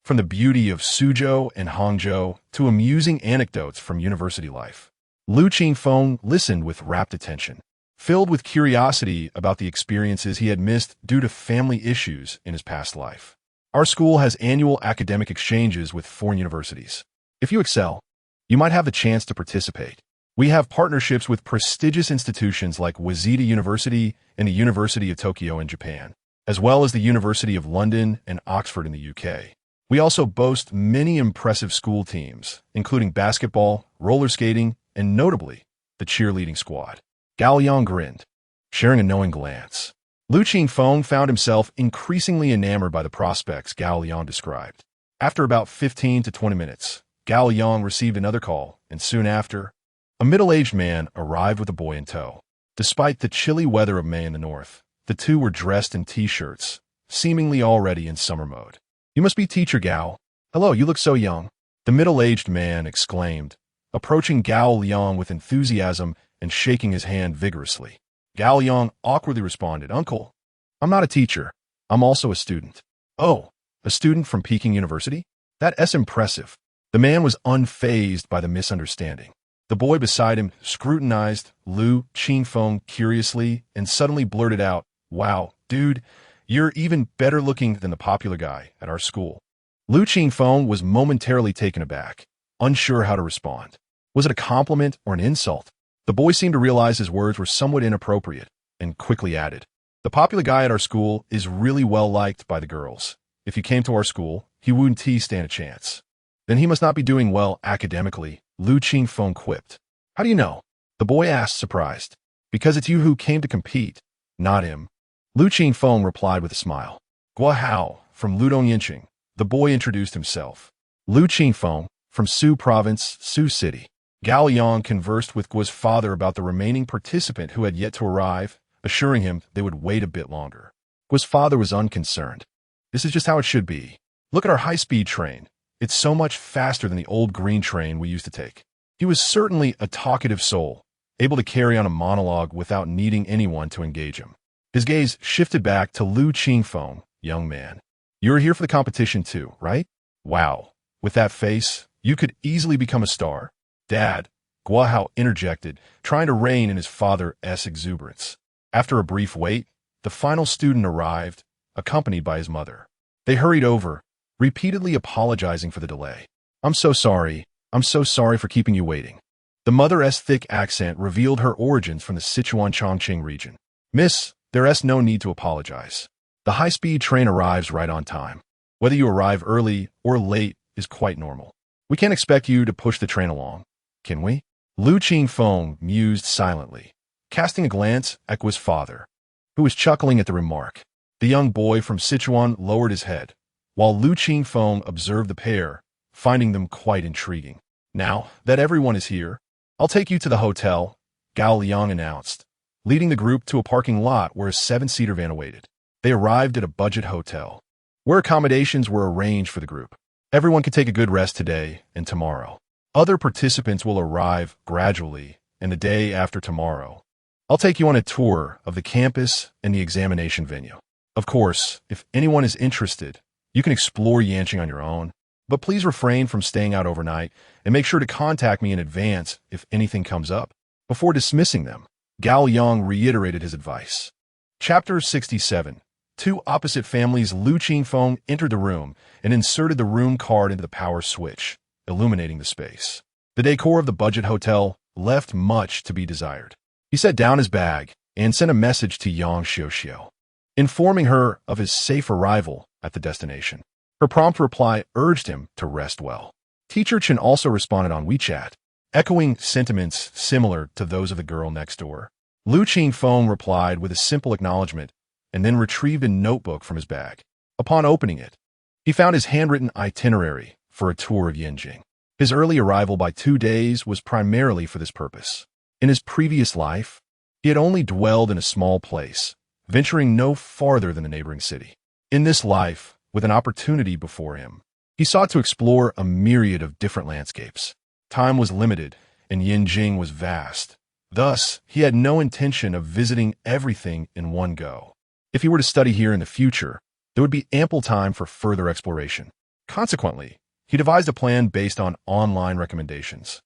from the beauty of Suzhou and Hangzhou to amusing anecdotes from university life. Lu Qingfeng listened with rapt attention, filled with curiosity about the experiences he had missed due to family issues in his past life. "Our school has annual academic exchanges with foreign universities. If you excel, you might have the chance to participate. We have partnerships with prestigious institutions like Waseda University and the University of Tokyo in Japan, as well as the University of London and Oxford in the UK. We also boast many impressive school teams, including basketball, roller skating, and notably, the cheerleading squad." Gao Yang grinned, sharing a knowing glance. Lu Qingfeng found himself increasingly enamored by the prospects Gao Yang described. After about 15 to 20 minutes, Gao Yang received another call, and soon after, a middle-aged man arrived with a boy in tow. Despite the chilly weather of May in the north, the two were dressed in t-shirts, seemingly already in summer mode. "You must be Teacher Gao. Hello, you look so young," the middle-aged man exclaimed, approaching Gao Yang with enthusiasm and shaking his hand vigorously. Gao Yang awkwardly responded, "Uncle, I'm not a teacher. I'm also a student." "Oh, a student from Peking University? That's impressive." The man was unfazed by the misunderstanding. The boy beside him scrutinized Lu Qingfeng curiously and suddenly blurted out, "Wow, dude, you're even better looking than the popular guy at our school." Lu Qingfeng was momentarily taken aback, unsure how to respond. Was it a compliment or an insult? The boy seemed to realize his words were somewhat inappropriate and quickly added, "The popular guy at our school is really well liked by the girls. If you came to our school, he wouldn't stand a chance. Then he must not be doing well academically, Lu Qingfeng quipped. How do you know? The boy asked, surprised. Because it's you who came to compete, not him. Lu Qingfeng replied with a smile. Gua Hao, from Ludong Yinqing. The boy introduced himself. Lu Qingfeng, from Su Province, Su City. Gao Yang conversed with Gua's father about the remaining participant who had yet to arrive, assuring him they would wait a bit longer. Gua's father was unconcerned. This is just how it should be. Look at our high-speed train. It's so much faster than the old green train we used to take. He was certainly a talkative soul, able to carry on a monologue without needing anyone to engage him. His gaze shifted back to Lu Qingfeng, young man. You were here for the competition too, right? Wow. With that face, you could easily become a star. Dad, Gua Hao interjected, trying to rein in his father's exuberance. After a brief wait, the final student arrived, accompanied by his mother. They hurried over, repeatedly apologizing for the delay. I'm so sorry for keeping you waiting. The mother's thick accent revealed her origins from the Sichuan-Chongqing region. Miss, there's no need to apologize. The high-speed train arrives right on time. Whether you arrive early or late is quite normal. We can't expect you to push the train along, can we? Lu Qingfeng mused silently, casting a glance at Gua's father, who was chuckling at the remark. The young boy from Sichuan lowered his head, while Lu Qingfeng observed the pair, finding them quite intriguing. Now that everyone is here, I'll take you to the hotel, Gao Liang announced, leading the group to a parking lot where a 7-seater van awaited. They arrived at a budget hotel, where accommodations were arranged for the group. Everyone can take a good rest today and tomorrow. Other participants will arrive gradually, and the day after tomorrow. I'll take you on a tour of the campus and the examination venue. Of course, if anyone is interested, you can explore Yanqing on your own, but please refrain from staying out overnight and make sure to contact me in advance if anything comes up. Before dismissing them, Gao Yang reiterated his advice. Chapter 67. Two opposite families. Lu Qingfeng entered the room and inserted the room card into the power switch, illuminating the space. The decor of the budget hotel left much to be desired. He set down his bag and sent a message to Yang Xiuxiu, informing her of his safe arrival at the destination. Her prompt reply urged him to rest well. Teacher Chen also responded on WeChat, echoing sentiments similar to those of the girl next door. Lu Qingfeng replied with a simple acknowledgement and then retrieved a notebook from his bag. Upon opening it, he found his handwritten itinerary for a tour of Yanqing. His early arrival by 2 days was primarily for this purpose. In his previous life, he had only dwelled in a small place, venturing no farther than the neighboring city. In this life, with an opportunity before him, he sought to explore a myriad of different landscapes. Time was limited, and Yanqing was vast. Thus, he had no intention of visiting everything in one go. If he were to study here in the future, there would be ample time for further exploration. Consequently, he devised a plan based on online recommendations,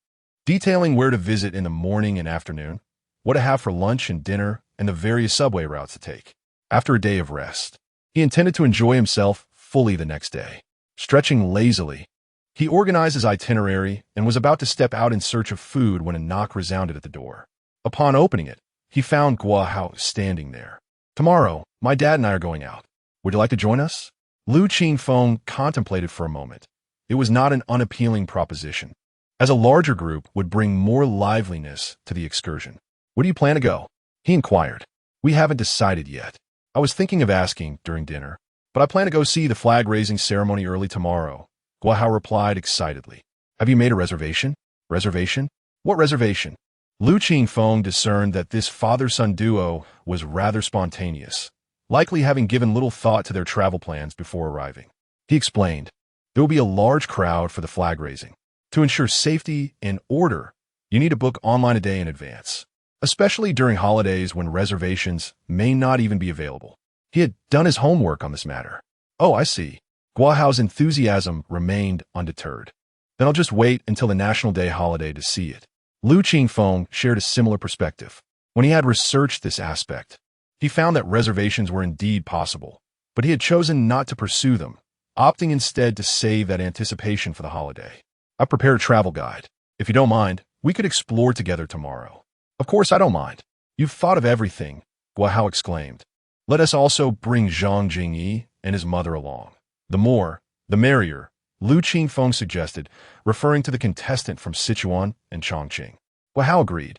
detailing where to visit in the morning and afternoon, what to have for lunch and dinner, and the various subway routes to take. After a day of rest, he intended to enjoy himself fully the next day. Stretching lazily, he organized his itinerary and was about to step out in search of food when a knock resounded at the door. Upon opening it, he found Gua Hao standing there. Tomorrow, my dad and I are going out. Would you like to join us? Lu Qingfeng contemplated for a moment. It was not an unappealing proposition, as a larger group would bring more liveliness to the excursion. Where do you plan to go? He inquired. We haven't decided yet. I was thinking of asking during dinner, but I plan to go see the flag-raising ceremony early tomorrow. Gua Hao replied excitedly. Have you made a reservation? Reservation? What reservation? Lu Qingfeng discerned that this father-son duo was rather spontaneous, likely having given little thought to their travel plans before arriving. He explained, there will be a large crowd for the flag raising. To ensure safety and order, you need to book online a day in advance, especially during holidays when reservations may not even be available. He had done his homework on this matter. Oh, I see. Gua Hao's enthusiasm remained undeterred. Then I'll just wait until the National Day holiday to see it. Lu Qingfeng shared a similar perspective. When he had researched this aspect, he found that reservations were indeed possible, but he had chosen not to pursue them, opting instead to save that anticipation for the holiday. I've prepared a travel guide. If you don't mind, we could explore together tomorrow. Of course I don't mind. You've thought of everything, Gua Hao exclaimed. Let us also bring Zhang Jingyi and his mother along. The more, The merrier, Lu Qingfeng suggested, referring to the contestant from Sichuan and Chongqing. Guahao agreed,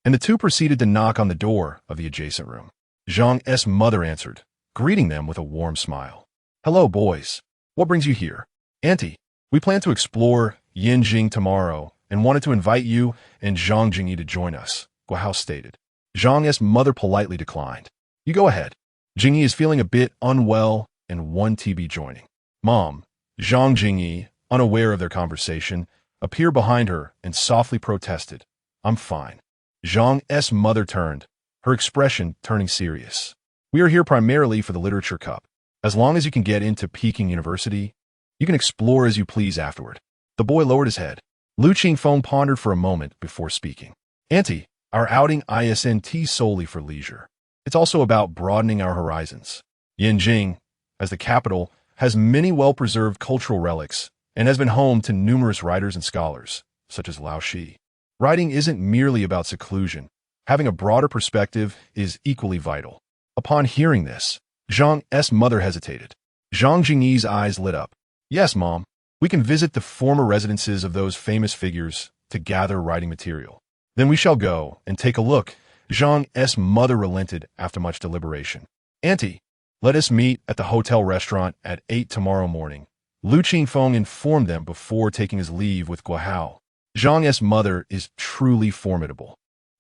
and the two proceeded to knock on the door of the adjacent room. Zhang's mother answered, greeting them with a warm smile. "Hello, boys. What brings you here?" "Auntie, we plan to explore Yinjing tomorrow and wanted to invite you and Zhang Jingyi to join us," Guahao stated. Zhang's mother politely declined. "You go ahead. Jingyi is feeling a bit unwell and wants to be joining." Mom, Zhang Jingyi, unaware of their conversation, appeared behind her and softly protested, "I'm fine." Zhang's mother turned, her expression turning serious. "We are here primarily for the literature cup. As long as you can get into Peking University, you can explore as you please afterward." The boy lowered his head. Lu Qingfeng pondered for a moment before speaking. "Auntie, our outing isn't solely for leisure. It's also about broadening our horizons. Yinjing, as the capital, has many well-preserved cultural relics and has been home to numerous writers and scholars, such as Lao Shi. Writing isn't merely about seclusion. Having a broader perspective is equally vital." Upon hearing this, Zhang's mother hesitated. Zhang Jingyi's eyes lit up. "Yes, Mom. We can visit the former residences of those famous figures to gather writing material. Then we shall go and take a look." Zhang's mother relented after much deliberation. "Auntie, let us meet at the hotel restaurant at 8 tomorrow morning," Lu Qingfeng informed them before taking his leave with Guahao. "Zhang's mother is truly formidable,"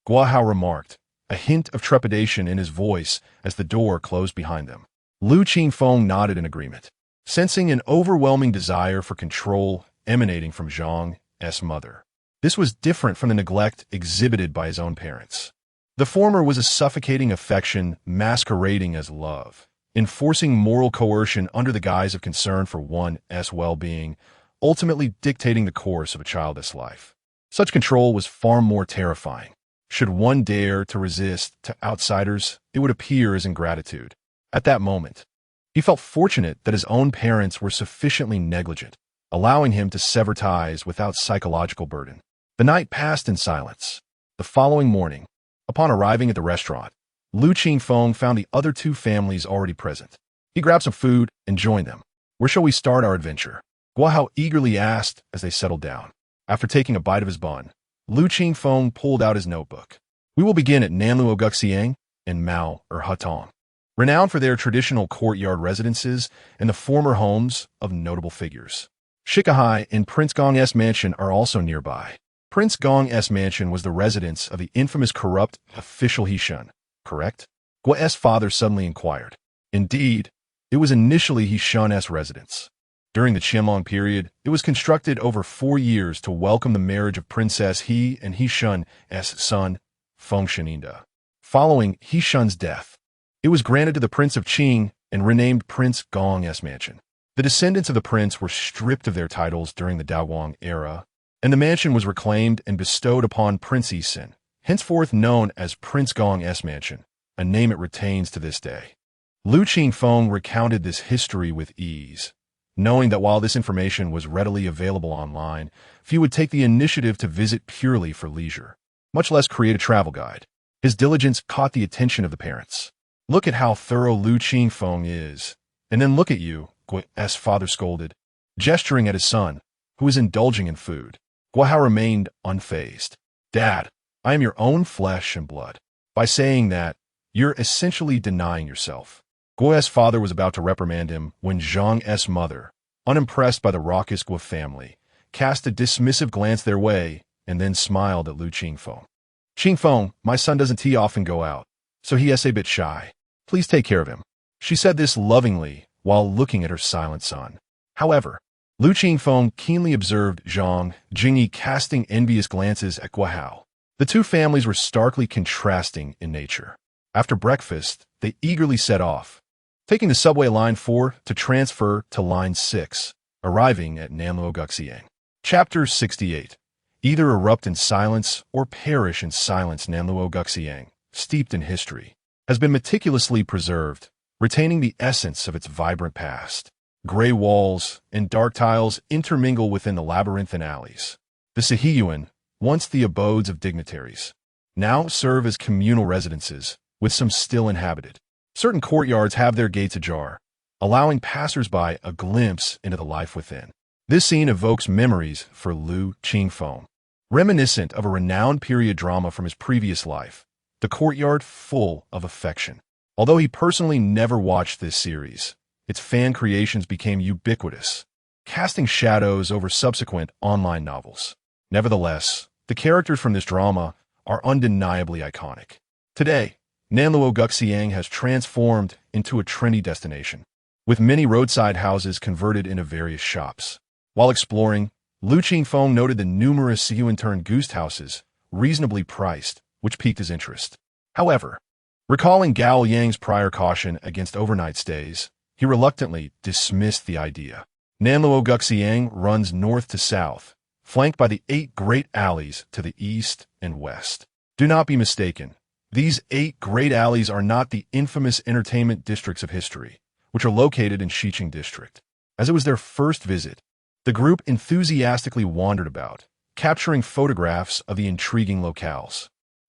Guahao remarked, a hint of trepidation in his voice as the door closed behind them. Lu Qingfeng nodded in agreement, sensing an overwhelming desire for control emanating from Zhang's mother. This was different from the neglect exhibited by his own parents. The former was a suffocating affection masquerading as love, enforcing moral coercion under the guise of concern for one's well-being, ultimately dictating the course of a child's life. Such control was far more terrifying. Should one dare to resist to outsiders, it would appear as ingratitude. At that moment, he felt fortunate that his own parents were sufficiently negligent, allowing him to sever ties without psychological burden. The night passed in silence. The following morning, upon arriving at the restaurant, Lu Qingfeng found the other two families already present. He grabbed some food and joined them. "Where shall we start our adventure?" Guahao eagerly asked as they settled down. After taking a bite of his bun, Lu Qingfeng pulled out his notebook. "We will begin at Nanluo Guxiang and Mao or Hutong, renowned for their traditional courtyard residences and the former homes of notable figures. Shikahai and Prince Gong's mansion are also nearby." Prince Gong's mansion was the residence of the infamous corrupt official Hishun, correct? Gua's father suddenly inquired. Indeed, it was initially Hishun's residence. During the Qianlong period, it was constructed over 4 years to welcome the marriage of Princess He and Hishun's son, Feng Sheninda. Following Hishun's death, it was granted to the Prince of Qing and renamed Prince Gong's mansion. The descendants of the prince were stripped of their titles during the Daoguang era, and the mansion was reclaimed and bestowed upon Prince Yisin, henceforth known as Prince Gong's mansion, a name it retains to this day. Lu Qingfeng recounted this history with ease, knowing that while this information was readily available online, few would take the initiative to visit purely for leisure, much less create a travel guide. His diligence caught the attention of the parents. "Look at how thorough Lu Qingfeng is, and then look at you," Gua's father scolded, gesturing at his son, who was indulging in food. Guahao remained unfazed. "Dad, I am your own flesh and blood. By saying that, you're essentially denying yourself." Gua's father was about to reprimand him when Zhang's mother, unimpressed by the raucous Gua family, cast a dismissive glance their way and then smiled at Lu Qingfeng. "Qingfeng, my son doesn't too often go out, so he is a bit shy. Please take care of him." She said this lovingly while looking at her silent son. However, Lu Qingfeng keenly observed Zhang Jingyi casting envious glances at Guahao. The two families were starkly contrasting in nature. After breakfast, they eagerly set off, taking the subway line 4 to transfer to line 6, arriving at Nanluo Guxiang. Chapter 68. Either erupt in silence or perish in silence. Nanluo Guxiang, steeped in history, has been meticulously preserved, retaining the essence of its vibrant past. Gray walls and dark tiles intermingle within the labyrinthine alleys. The Sihiyuan, once the abodes of dignitaries, now serve as communal residences, with some still inhabited. Certain courtyards have their gates ajar, allowing passersby a glimpse into the life within. This scene evokes memories for Lu Qingfeng. Reminiscent of a renowned period drama from his previous life, the courtyard full of affection. Although he personally never watched this series, its fan creations became ubiquitous, casting shadows over subsequent online novels. Nevertheless, the characters from this drama are undeniably iconic. Today, Nanluo Guxiang has transformed into a trendy destination, with many roadside houses converted into various shops. While exploring, Lu Qingfeng noted the numerous Yuan-turned goose houses, reasonably priced, which piqued his interest. However, recalling Gao Yang's prior caution against overnight stays, he reluctantly dismissed the idea. Nanluo Guxiang runs north to south, flanked by the 8 great alleys to the east and west. Do not be mistaken, these 8 great alleys are not the infamous entertainment districts of history, which are located in Xiqing District. As it was their first visit, the group enthusiastically wandered about, capturing photographs of the intriguing locales.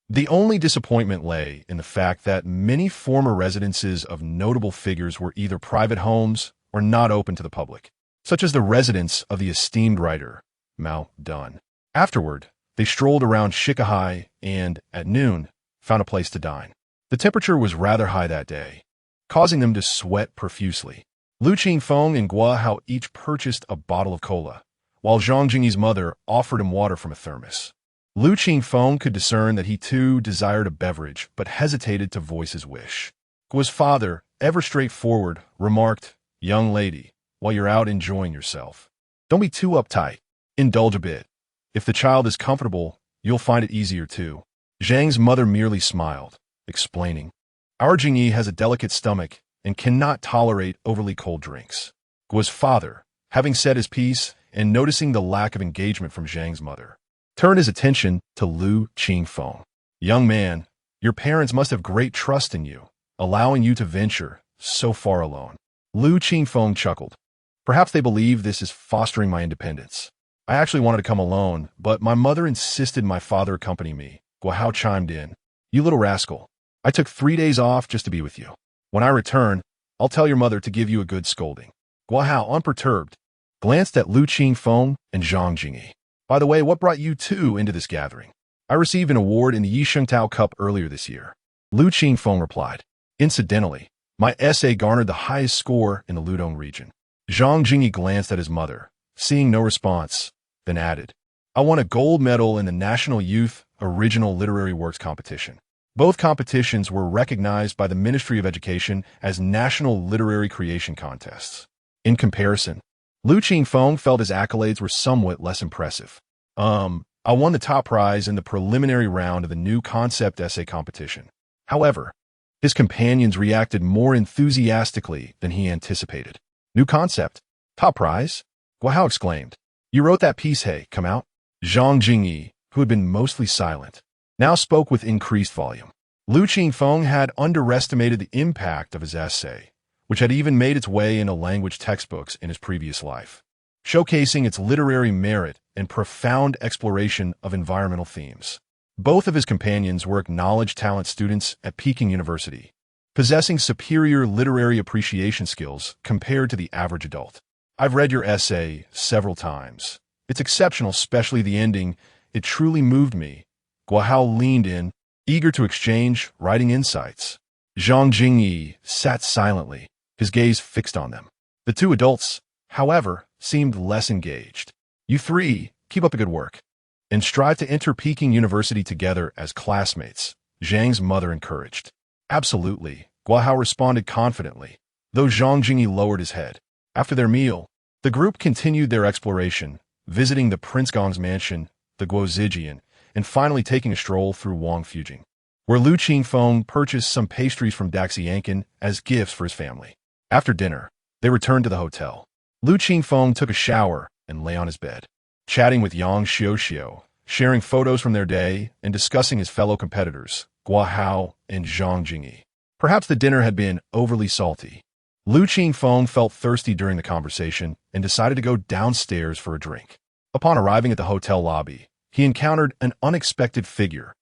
The only disappointment lay in the fact that many former residences of notable figures were either private homes or not open to the public, such as the residence of the esteemed writer, Mao Dun. Afterward, they strolled around Shikahai and, at noon, found a place to dine. The temperature was rather high that day, causing them to sweat profusely. Lu Qingfeng and Gua Hao each purchased a bottle of cola, while Zhang Jingyi's mother offered him water from a thermos. Lu Qingfeng could discern that he too desired a beverage, but hesitated to voice his wish. Gua's father, ever straightforward, remarked, "Young lady, while you're out enjoying yourself, don't be too uptight. Indulge a bit. If the child is comfortable, you'll find it easier too." Zhang's mother merely smiled, explaining, "Our Jingyi has a delicate stomach and cannot tolerate overly cold drinks." Gua's father, having said his piece and noticing the lack of engagement from Zhang's mother, turned his attention to Lu Qingfeng. "Young man, your parents must have great trust in you, allowing you to venture so far alone." Lu Qingfeng chuckled. "Perhaps they believe this is fostering my independence. I actually wanted to come alone, but my mother insisted my father accompany me." Gua Hao chimed in, "You little rascal, I took 3 days off just to be with you. When I return, I'll tell your mother to give you a good scolding." Gua Hao, unperturbed, glanced at Lu Qingfeng and Zhang Jingyi. "By the way, what brought you two into this gathering?" "I received an award in the Yishengtao Cup earlier this year," Lu Qingfeng replied. "Incidentally, my essay garnered the highest score in the Ludong region." Zhang Jingyi glanced at his mother, seeing no response, then added, "I won a gold medal in the National Youth Original Literary Works Competition." Both competitions were recognized by the Ministry of Education as national literary creation contests. In comparison, Lu Qingfeng felt his accolades were somewhat less impressive. I won the top prize in the preliminary round of the new concept essay competition." However, his companions reacted more enthusiastically than he anticipated. "New concept? Top prize?" Gua Hao exclaimed. "You wrote that piece, hey, come out?" Zhang Jingyi, who had been mostly silent, now spoke with increased volume. Lu Qingfeng had underestimated the impact of his essay, which had even made its way into language textbooks in his previous life, showcasing its literary merit and profound exploration of environmental themes. Both of his companions were acknowledged talent students at Peking University, possessing superior literary appreciation skills compared to the average adult. "I've read your essay several times. It's exceptional, especially the ending. It truly moved me." Gua Hao leaned in, eager to exchange writing insights. Zhang Jingyi sat silently, his gaze fixed on them. The two adults, however, seemed less engaged. "You three, keep up the good work, and strive to enter Peking University together as classmates," Zhang's mother encouraged. "Absolutely," Gua Hao responded confidently, though Zhang Jingyi lowered his head. After their meal, the group continued their exploration, visiting the Prince Gong's mansion, the Guozijian, and finally taking a stroll through Wangfujing, where Lu Qingfeng purchased some pastries from Daxiankin as gifts for his family. After dinner, they returned to the hotel. Lu Qingfeng took a shower and lay on his bed, chatting with Yang Xiuxiu, sharing photos from their day and discussing his fellow competitors, Gua Hao and Zhang Jingyi. Perhaps the dinner had been overly salty. Lu Qingfeng felt thirsty during the conversation and decided to go downstairs for a drink. Upon arriving at the hotel lobby, he encountered an unexpected figure,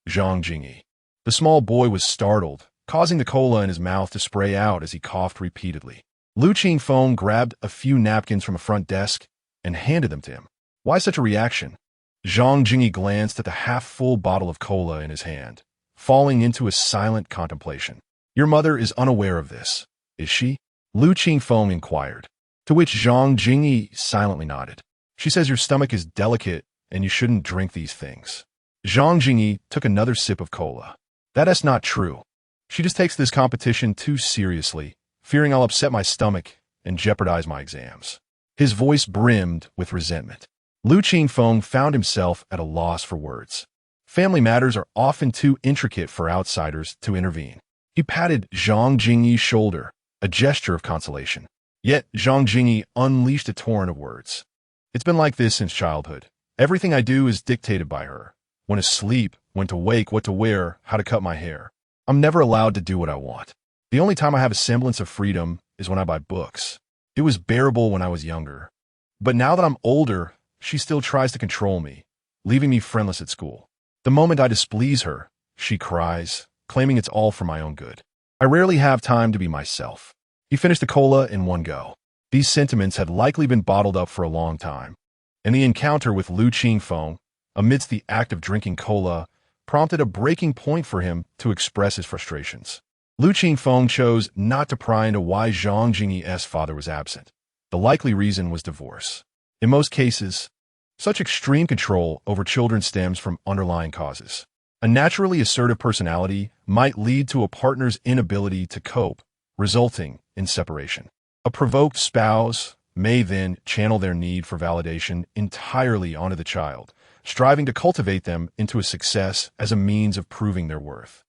Zhang Jingyi. The small boy was startled, causing the cola in his mouth to spray out as he coughed repeatedly. Lu Qingfeng grabbed a few napkins from a front desk and handed them to him. Why such a reaction? Zhang Jingyi glanced at the half-full bottle of cola in his hand, falling into a silent contemplation. Your mother is unaware of this, is she? Lu Qingfeng inquired, to which Zhang Jingyi silently nodded. She says your stomach is delicate and you shouldn't drink these things. Zhang Jingyi took another sip of cola. That's not true. She just takes this competition too seriously, fearing I'll upset my stomach and jeopardize my exams. His voice brimmed with resentment. Lu Qingfeng found himself at a loss for words. Family matters are often too intricate for outsiders to intervene. He patted Zhang Jingyi's shoulder, a gesture of consolation. Yet Zhang Jingyi unleashed a torrent of words. It's been like this since childhood. Everything I do is dictated by her. When to sleep, when to wake, what to wear, how to cut my hair. I'm never allowed to do what I want. The only time I have a semblance of freedom is when I buy books. It was bearable when I was younger. But now that I'm older, she still tries to control me, leaving me friendless at school. The moment I displease her, she cries, claiming it's all for my own good. I rarely have time to be myself. He finished the cola in one go. These sentiments had likely been bottled up for a long time, and the encounter with Lu Qingfeng, amidst the act of drinking cola, prompted a breaking point for him to express his frustrations. Lu Qingfeng chose not to pry into why Zhang Jingyi's father was absent. The likely reason was divorce. In most cases, such extreme control over children stems from underlying causes. A naturally assertive personality might lead to a partner's inability to cope, resulting in separation. A provoked spouse may then channel their need for validation entirely onto the child, striving to cultivate them into a success as a means of proving their worth.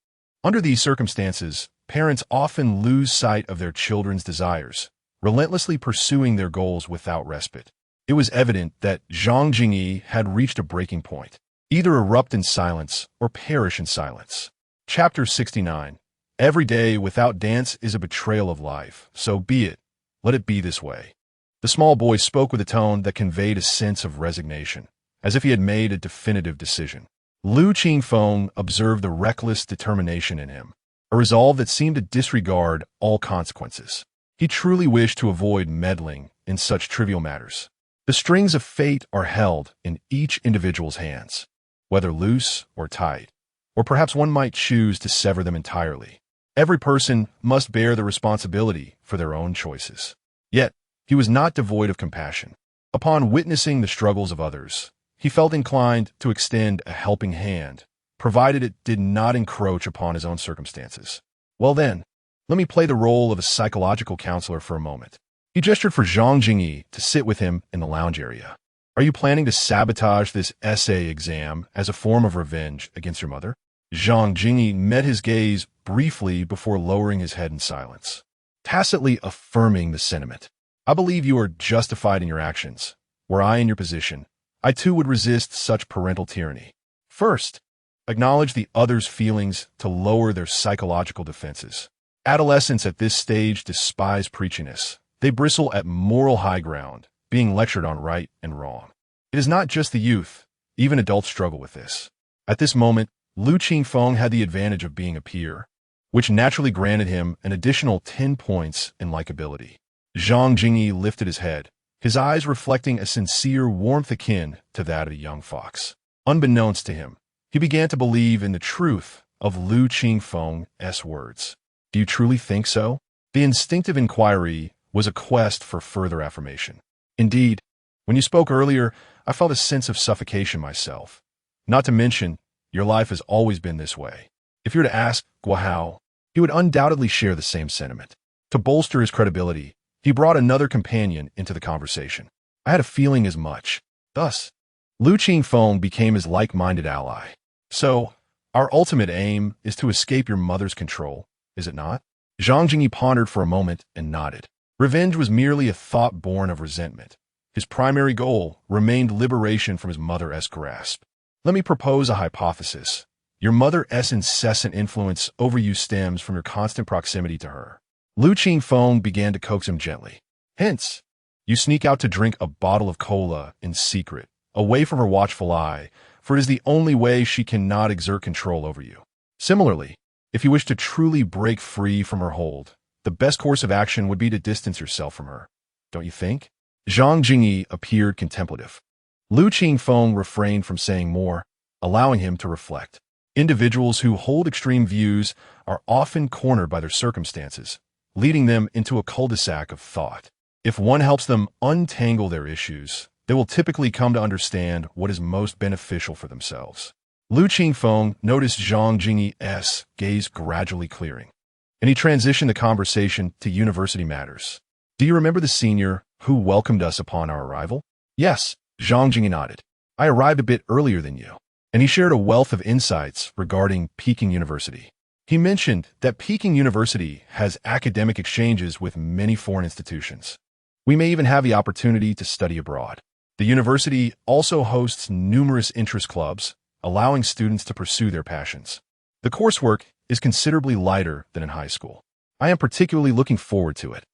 Under these circumstances, parents often lose sight of their children's desires, relentlessly pursuing their goals without respite. It was evident that Zhang Jingyi had reached a breaking point. Either erupt in silence or perish in silence. Chapter 69. Every day without dance is a betrayal of life, so be it. Let it be this way. The small boy spoke with a tone that conveyed a sense of resignation, as if he had made a definitive decision. Lu Qingfeng observed the reckless determination in him, a resolve that seemed to disregard all consequences. He truly wished to avoid meddling in such trivial matters. The strings of fate are held in each individual's hands, whether loose or tight, or perhaps one might choose to sever them entirely. Every person must bear the responsibility for their own choices. Yet, he was not devoid of compassion. Upon witnessing the struggles of others, he felt inclined to extend a helping hand, provided it did not encroach upon his own circumstances. Well then, let me play the role of a psychological counselor for a moment. He gestured for Zhang Jingyi to sit with him in the lounge area. Are you planning to sabotage this essay exam as a form of revenge against your mother? Zhang Jingyi met his gaze briefly before lowering his head in silence, tacitly affirming the sentiment. I believe you are justified in your actions. Were I in your position, I too would resist such parental tyranny. First, acknowledge the other's feelings to lower their psychological defenses. Adolescents at this stage despise preachiness. They bristle at moral high ground, being lectured on right and wrong. It is not just the youth. Even adults struggle with this. At this moment, Lu Qingfeng had the advantage of being a peer, which naturally granted him an additional 10 points in likability. Zhang Jingyi lifted his head, his eyes reflecting a sincere warmth akin to that of a young fox. Unbeknownst to him, he began to believe in the truth of Lu Qingfeng's words. Do you truly think so? The instinctive inquiry was a quest for further affirmation. Indeed, when you spoke earlier, I felt a sense of suffocation myself. Not to mention, your life has always been this way. If you were to ask Guahao, he would undoubtedly share the same sentiment. To bolster his credibility, he brought another companion into the conversation. I had a feeling as much. Thus, Lu Qingfeng became his like-minded ally. So, our ultimate aim is to escape your mother's control, is it not? Zhang Jingyi pondered for a moment and nodded. Revenge was merely a thought born of resentment. His primary goal remained liberation from his mother's grasp. Let me propose a hypothesis. Your mother's incessant influence over you stems from your constant proximity to her. Lu Qingfeng began to coax him gently. Hence, you sneak out to drink a bottle of cola in secret, away from her watchful eye, for it is the only way she cannot exert control over you. Similarly, if you wish to truly break free from her hold, the best course of action would be to distance yourself from her. Don't you think? Zhang Jingyi appeared contemplative. Lu Qingfeng refrained from saying more, allowing him to reflect. Individuals who hold extreme views are often cornered by their circumstances, leading them into a cul-de-sac of thought. If one helps them untangle their issues, they will typically come to understand what is most beneficial for themselves. Lu Qingfeng noticed Zhang Jingyi's gaze gradually clearing, and he transitioned the conversation to university matters. Do you remember the senior who welcomed us upon our arrival? Yes, Zhang Jingyi nodded. I arrived a bit earlier than you, and he shared a wealth of insights regarding Peking University. He mentioned that Peking University has academic exchanges with many foreign institutions. We may even have the opportunity to study abroad. The university also hosts numerous interest clubs, allowing students to pursue their passions. The coursework is considerably lighter than in high school. I am particularly looking forward to it.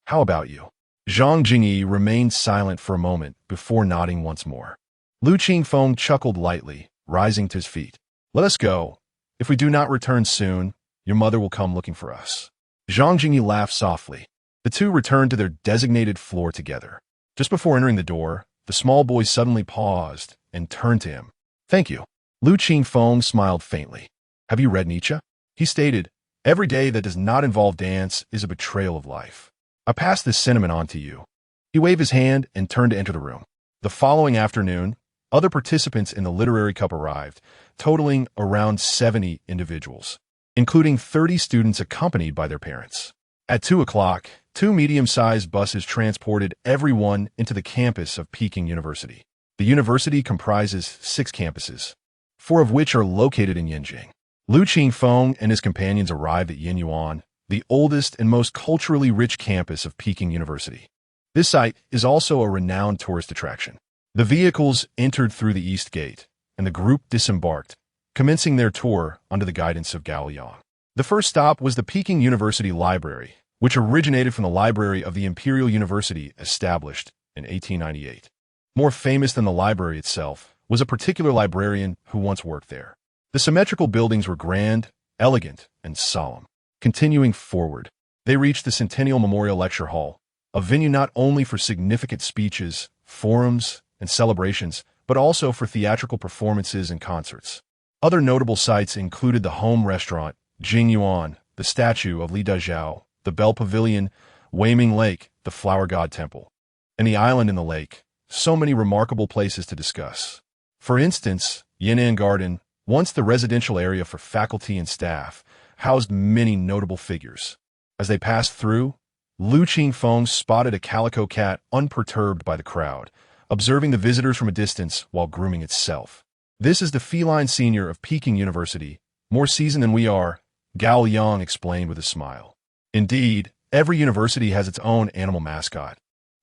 How about you? Zhang Jingyi remained silent for a moment before nodding once more. Lu Qingfeng chuckled lightly, rising to his feet. Let us go. If we do not return soon, your mother will come looking for us. Zhang Jingyi laughed softly. The two returned to their designated floor together. Just before entering the door, the small boy suddenly paused and turned to him. Thank you. Lu Qingfeng smiled faintly. Have you read Nietzsche? He stated, every day that does not involve dance is a betrayal of life. I pass this sentiment on to you. He waved his hand and turned to enter the room. The following afternoon, other participants in the literary cup arrived, totaling around 70 individuals, including 30 students accompanied by their parents. At 2 o'clock, 2 medium-sized buses transported everyone into the campus of Peking University. The university comprises 6 campuses, 4 of which are located in Yanjiang. Lu Qingfeng and his companions arrived at Yinyuan, the oldest and most culturally rich campus of Peking University. This site is also a renowned tourist attraction. The vehicles entered through the east gate, and the group disembarked, commencing their tour under the guidance of Gao Yang. The first stop was the Peking University Library, which originated from the library of the Imperial University established in 1898. More famous than the library itself was a particular librarian who once worked there. The symmetrical buildings were grand, elegant, and solemn. Continuing forward, they reached the Centennial Memorial Lecture Hall, a venue not only for significant speeches, forums, and celebrations, but also for theatrical performances and concerts. Other notable sites included the home restaurant, Jingyuan, the statue of Li Dezhao, the Bell Pavilion, Weiming Lake, the Flower God Temple, and the island in the lake. So many remarkable places to discuss. For instance, Yan'an Garden, once the residential area for faculty and staff, housed many notable figures. As they passed through, Lu Qingfeng spotted a calico cat unperturbed by the crowd, observing the visitors from a distance while grooming itself. This is the feline senior of Peking University, more seasoned than we are, Gao Yang explained with a smile. Indeed, every university has its own animal mascot.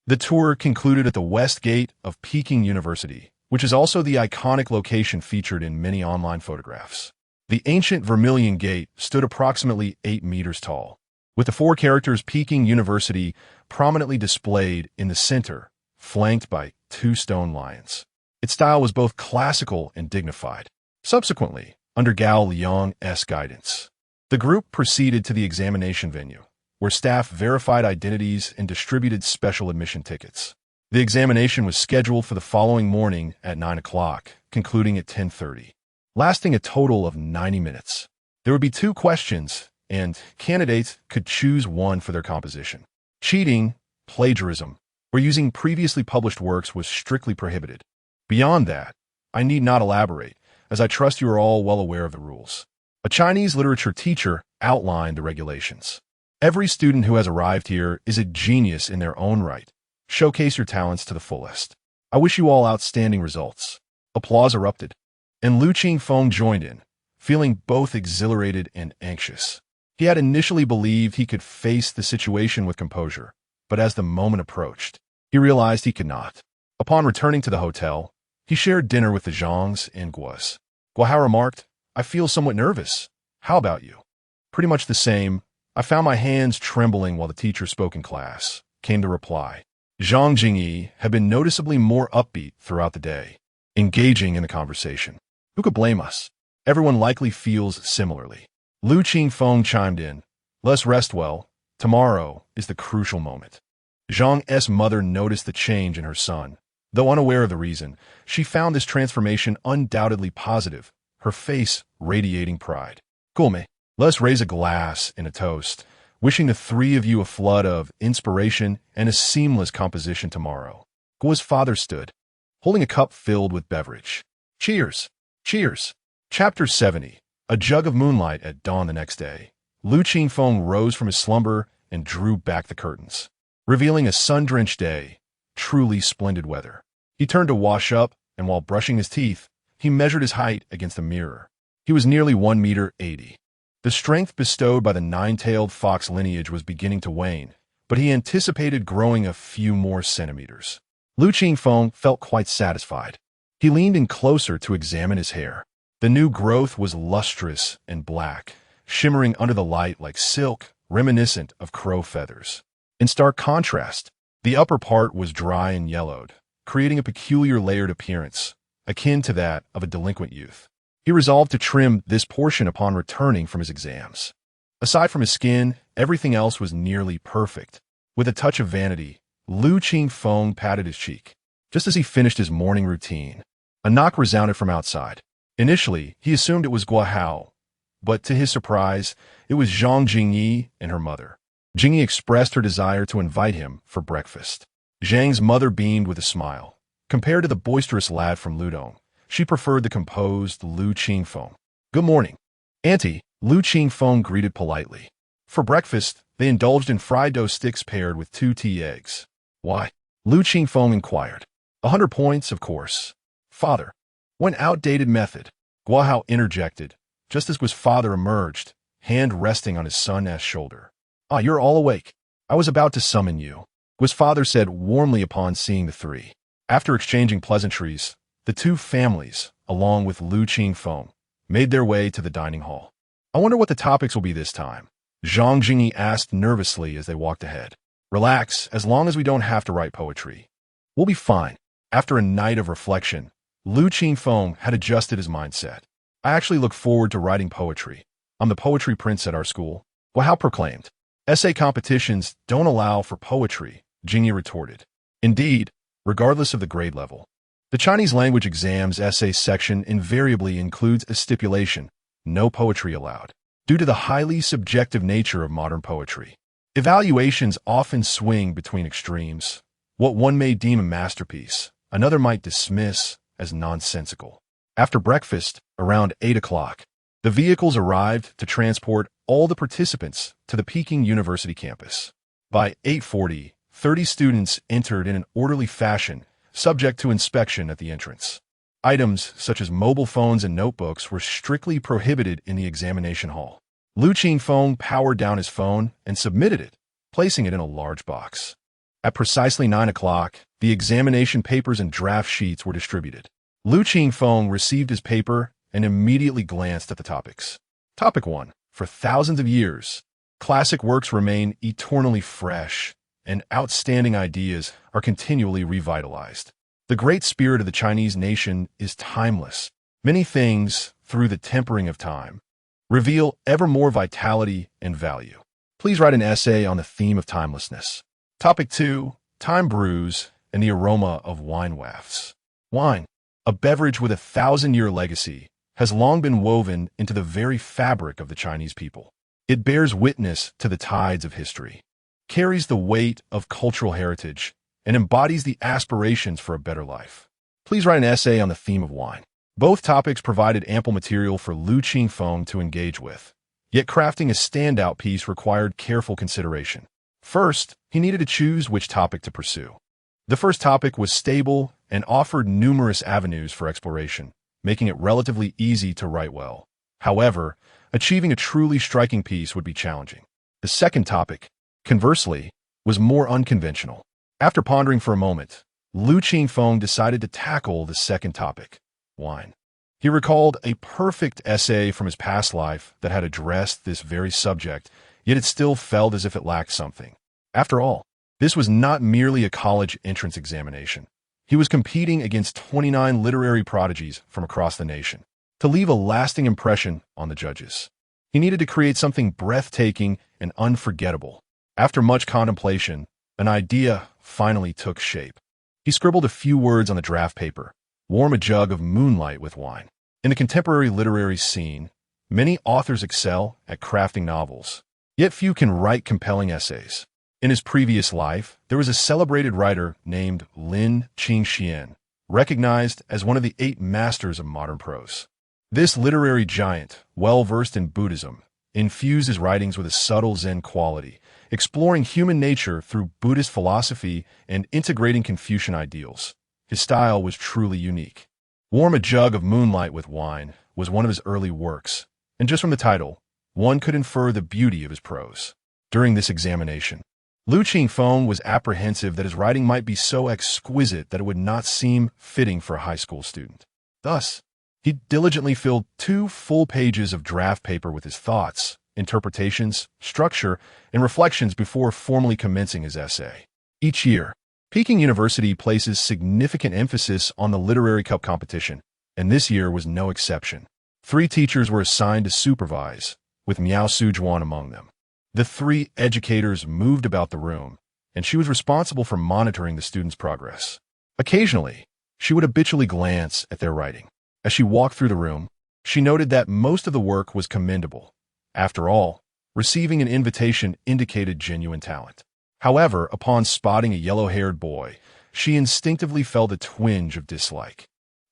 The tour concluded at the west gate of Peking University, which is also the iconic location featured in many online photographs. The ancient Vermilion Gate stood approximately 8 meters tall, with the 4 characters Peking University prominently displayed in the center, flanked by 2 stone lions. Its style was both classical and dignified. Subsequently, under Gao Liang's guidance, the group proceeded to the examination venue, where staff verified identities and distributed special admission tickets. The examination was scheduled for the following morning at 9 o'clock, concluding at 10:30, lasting a total of 90 minutes. There would be 2 questions, and candidates could choose one for their composition. Cheating, plagiarism, or using previously published works was strictly prohibited. Beyond that, I need not elaborate, as I trust you are all well aware of the rules. A Chinese literature teacher outlined the regulations. Every student who has arrived here is a genius in their own right. Showcase your talents to the fullest. I wish you all outstanding results. Applause erupted, and Lu Qingfeng joined in, feeling both exhilarated and anxious. He had initially believed he could face the situation with composure, but as the moment approached, he realized he could not. Upon returning to the hotel, he shared dinner with the Zhangs and Guos. Guohao remarked, I feel somewhat nervous. How about you? Pretty much the same. I found my hands trembling while the teacher spoke in class, came the reply. Zhang Jingyi had been noticeably more upbeat throughout the day, engaging in the conversation. Who could blame us? Everyone likely feels similarly. Lu Qingfeng chimed in. Let us rest well. Tomorrow is the crucial moment. Zhang's mother noticed the change in her son. Though unaware of the reason, she found this transformation undoubtedly positive, her face radiating pride. Gulme, let's raise a glass in a toast, wishing the three of you a flood of inspiration and a seamless composition tomorrow. Guo's father stood, holding a cup filled with beverage. Cheers! Cheers! Chapter 70. A jug of moonlight at dawn the next day. Lu Qingfeng rose from his slumber and drew back the curtains, revealing a sun-drenched day. Truly splendid weather. He turned to wash up, and while brushing his teeth, he measured his height against a mirror. He was nearly 1 meter 80. The strength bestowed by the nine-tailed fox lineage was beginning to wane, but he anticipated growing a few more centimeters. Lu Qingfeng felt quite satisfied. He leaned in closer to examine his hair. The new growth was lustrous and black, shimmering under the light like silk, reminiscent of crow feathers. In stark contrast, the upper part was dry and yellowed, creating a peculiar layered appearance, akin to that of a delinquent youth. He resolved to trim this portion upon returning from his exams. Aside from his skin, everything else was nearly perfect. With a touch of vanity, Lu Qingfeng patted his cheek. Just as he finished his morning routine, a knock resounded from outside. Initially, he assumed it was Guo Hao, but to his surprise, it was Zhang Jingyi and her mother. Jingyi expressed her desire to invite him for breakfast. Zhang's mother beamed with a smile. Compared to the boisterous lad from Ludong, she preferred the composed Lu Qingfeng. Good morning, Auntie, Lu Qingfeng greeted politely. For breakfast, they indulged in fried dough sticks paired with 2 tea eggs. Why? Lu Qingfeng inquired. 100 points, of course. Father. One outdated method. Guo Hao interjected, just as Guo's father emerged, hand resting on his son's shoulder. Ah, you're all awake. I was about to summon you, Guo's father said warmly upon seeing the three. After exchanging pleasantries, the two families, along with Lu Qingfeng, made their way to the dining hall. I wonder what the topics will be this time, Zhang Jingyi asked nervously as they walked ahead. Relax, as long as we don't have to write poetry. We'll be fine. After a night of reflection, Lu Qingfeng had adjusted his mindset. I actually look forward to writing poetry. I'm the poetry prince at our school, Guo Hao proclaimed. Essay competitions don't allow for poetry, Jingyi retorted. Indeed, regardless of the grade level. The Chinese language exams essay section invariably includes a stipulation, no poetry allowed, due to the highly subjective nature of modern poetry. Evaluations often swing between extremes. What one may deem a masterpiece, another might dismiss as nonsensical. After breakfast, around 8 o'clock, the vehicles arrived to transport all the participants to the Peking University campus. By 8:40, 30 students entered in an orderly fashion, subject to inspection at the entrance. Items such as mobile phones and notebooks were strictly prohibited in the examination hall. Lu Qingfeng powered down his phone and submitted it, placing it in a large box. At precisely 9 o'clock, the examination papers and draft sheets were distributed. Lu Qingfeng received his paper and immediately glanced at the topics. Topic 1. For thousands of years, classic works remain eternally fresh, and outstanding ideas are continually revitalized. The great spirit of the Chinese nation is timeless. Many things, through the tempering of time, reveal ever more vitality and value. Please write an essay on the theme of timelessness. Topic 2. Time brews and the aroma of wine wafts. Wine, a beverage with a 1,000-year legacy, has long been woven into the very fabric of the Chinese people. It bears witness to the tides of history, carries the weight of cultural heritage, and embodies the aspirations for a better life. Please write an essay on the theme of wine. Both topics provided ample material for Lu Qingfeng to engage with, yet crafting a standout piece required careful consideration. First, he needed to choose which topic to pursue. The first topic was stable and offered numerous avenues for exploration, making it relatively easy to write well. However, achieving a truly striking piece would be challenging. The second topic, conversely, was more unconventional. After pondering for a moment, Lu Qingfeng decided to tackle the second topic, wine. He recalled a perfect essay from his past life that had addressed this very subject, yet it still felt as if it lacked something. After all, this was not merely a college entrance examination. He was competing against 29 literary prodigies from across the nation. To leave a lasting impression on the judges, he needed to create something breathtaking and unforgettable. After much contemplation, an idea finally took shape. He scribbled a few words on the draft paper: warm a jug of moonlight with wine. In the contemporary literary scene, many authors excel at crafting novels, yet few can write compelling essays. In his previous life, there was a celebrated writer named Lin Qingfeng, recognized as one of the 8 masters of modern prose. This literary giant, well-versed in Buddhism, infused his writings with a subtle Zen quality, exploring human nature through Buddhist philosophy and integrating Confucian ideals. His style was truly unique. Warm a Jug of Moonlight with Wine was one of his early works, and just from the title, one could infer the beauty of his prose. During this examination, Lu Qingfeng was apprehensive that his writing might be so exquisite that it would not seem fitting for a high school student. Thus, he diligently filled 2 full pages of draft paper with his thoughts, interpretations, structure, and reflections before formally commencing his essay. Each year, Peking University places significant emphasis on the Literary Cup competition, and this year was no exception. 3 teachers were assigned to supervise, with Miao Sujuan among them. The 3 educators moved about the room, and she was responsible for monitoring the students' progress. Occasionally, she would habitually glance at their writing. As she walked through the room, she noted that most of the work was commendable. After all, receiving an invitation indicated genuine talent. However, upon spotting a yellow-haired boy, she instinctively felt a twinge of dislike.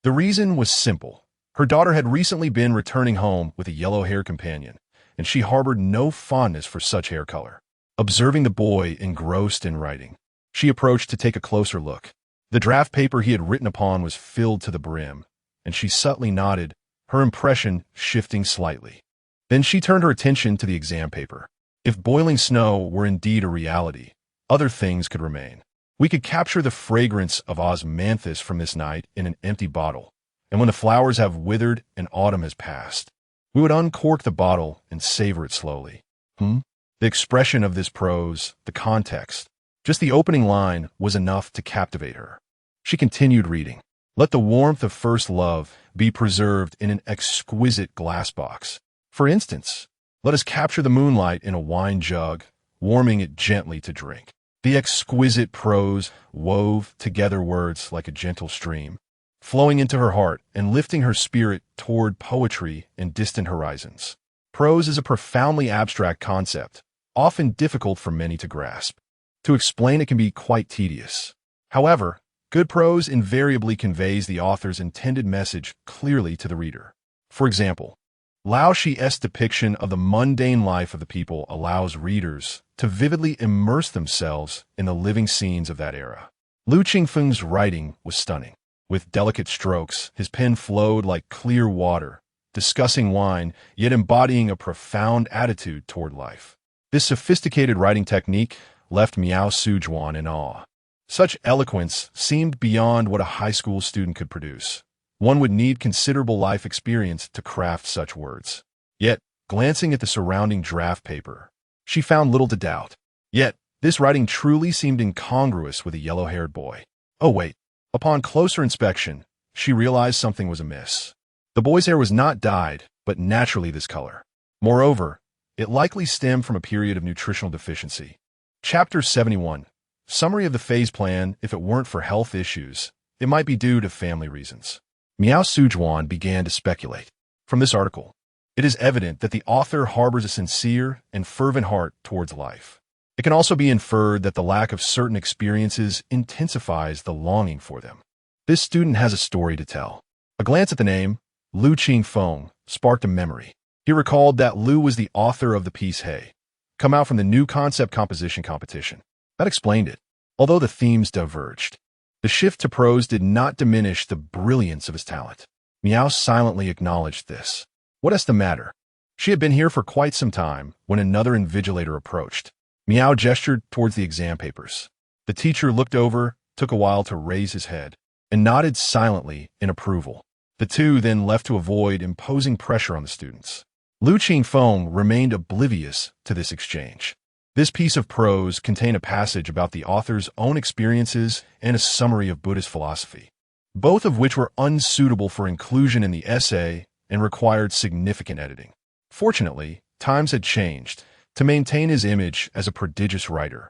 The reason was simple. Her daughter had recently been returning home with a yellow-haired companion, and she harbored no fondness for such hair color. Observing the boy engrossed in writing, she approached to take a closer look. The draft paper he had written upon was filled to the brim, and she subtly nodded, her impression shifting slightly. Then she turned her attention to the exam paper. If boiling snow were indeed a reality, other things could remain. We could capture the fragrance of osmanthus from this night in an empty bottle, and when the flowers have withered and autumn has passed, we would uncork the bottle and savor it slowly. The expression of this prose, the context, just the opening line was enough to captivate her. She continued reading. Let the warmth of first love be preserved in an exquisite glass box. For instance, let us capture the moonlight in a wine jug, warming it gently to drink. The exquisite prose wove together words like a gentle stream, flowing into her heart and lifting her spirit toward poetry and distant horizons. Prose is a profoundly abstract concept, often difficult for many to grasp. To explain it can be quite tedious. However, good prose invariably conveys the author's intended message clearly to the reader. For example, Lao Shi's depiction of the mundane life of the people allows readers to vividly immerse themselves in the living scenes of that era. Lu Qingfeng's writing was stunning. With delicate strokes, his pen flowed like clear water, discussing wine, yet embodying a profound attitude toward life. This sophisticated writing technique left Miao Sujuan in awe. Such eloquence seemed beyond what a high school student could produce. One would need considerable life experience to craft such words. Yet, glancing at the surrounding draft paper, she found little to doubt. Yet, this writing truly seemed incongruous with a yellow-haired boy. Oh wait, upon closer inspection, she realized something was amiss. The boy's hair was not dyed, but naturally this color. Moreover, it likely stemmed from a period of nutritional deficiency. Chapter 71. Summary of the phase plan. If it weren't for health issues, it might be due to family reasons. Miao Sujuan began to speculate. From this article, it is evident that the author harbors a sincere and fervent heart towards life. It can also be inferred that the lack of certain experiences intensifies the longing for them. This student has a story to tell. A glance at the name, Lu Qingfeng, sparked a memory. He recalled that Lu was the author of the piece Hey, come out from the new concept composition competition. That explained it, although the themes diverged. The shift to prose did not diminish the brilliance of his talent. Miao silently acknowledged this. What is the matter? She had been here for quite some time when another invigilator approached. Miao gestured towards the exam papers. The teacher looked over, took a while to raise his head, and nodded silently in approval. The two then left to avoid imposing pressure on the students. Lu Qingfeng remained oblivious to this exchange. This piece of prose contained a passage about the author's own experiences and a summary of Buddhist philosophy, both of which were unsuitable for inclusion in the essay and required significant editing. Fortunately, times had changed, to maintain his image as a prodigious writer.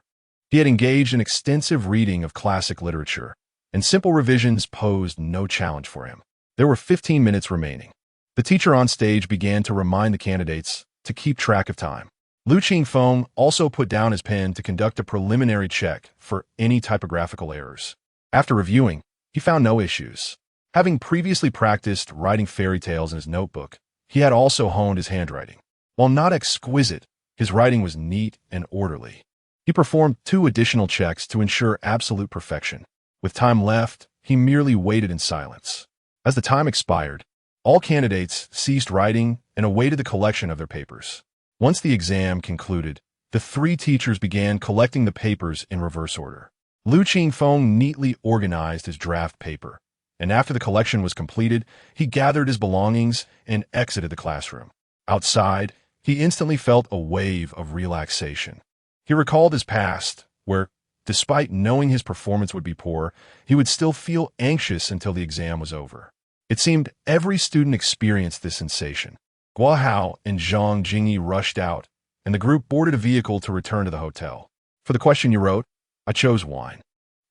He had engaged in extensive reading of classic literature, and simple revisions posed no challenge for him. There were 15 minutes remaining. The teacher on stage began to remind the candidates to keep track of time. Qingfeng also put down his pen to conduct a preliminary check for any typographical errors. After reviewing, he found no issues. Having previously practiced writing fairy tales in his notebook, he had also honed his handwriting. While not exquisite, his writing was neat and orderly. He performed 2 additional checks to ensure absolute perfection. With time left, he merely waited in silence. As the time expired, all candidates ceased writing and awaited the collection of their papers. Once the exam concluded, the 3 teachers began collecting the papers in reverse order. Qingfeng neatly organized his draft paper, and after the collection was completed, he gathered his belongings and exited the classroom. Outside, he instantly felt a wave of relaxation. He recalled his past, where, despite knowing his performance would be poor, he would still feel anxious until the exam was over. It seemed every student experienced this sensation. Guo and Zhang Jingyi rushed out, and the group boarded a vehicle to return to the hotel. For the question you wrote, I chose wine.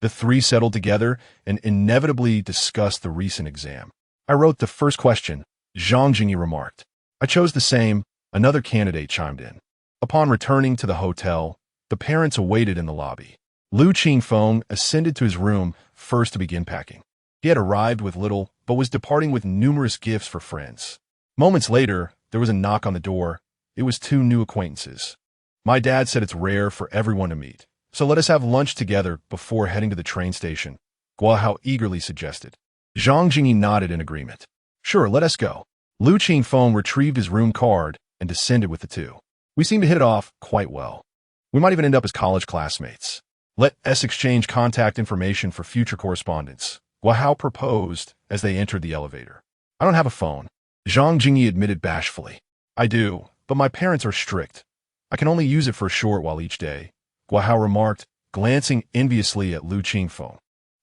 The 3 settled together and inevitably discussed the recent exam. I wrote the first question, Zhang Jingyi remarked. I chose the same, another candidate chimed in. Upon returning to the hotel, the parents awaited in the lobby. Qingfeng ascended to his room first to begin packing. He had arrived with little, but was departing with numerous gifts for friends. Moments later, there was a knock on the door. It was 2 new acquaintances. My dad said it's rare for everyone to meet, so let us have lunch together before heading to the train station, Guo eagerly suggested. Zhang Jingyi nodded in agreement. Sure, let us go. Qingfeng retrieved his room card and descended with the 2. We seem to hit it off quite well. We might even end up as college classmates. Let us exchange contact information for future correspondence, Guo proposed as they entered the elevator. I don't have a phone, Zhang Jingyi admitted bashfully. I do, but my parents are strict. I can only use it for a short while each day, Guo remarked, glancing enviously at Qingfeng.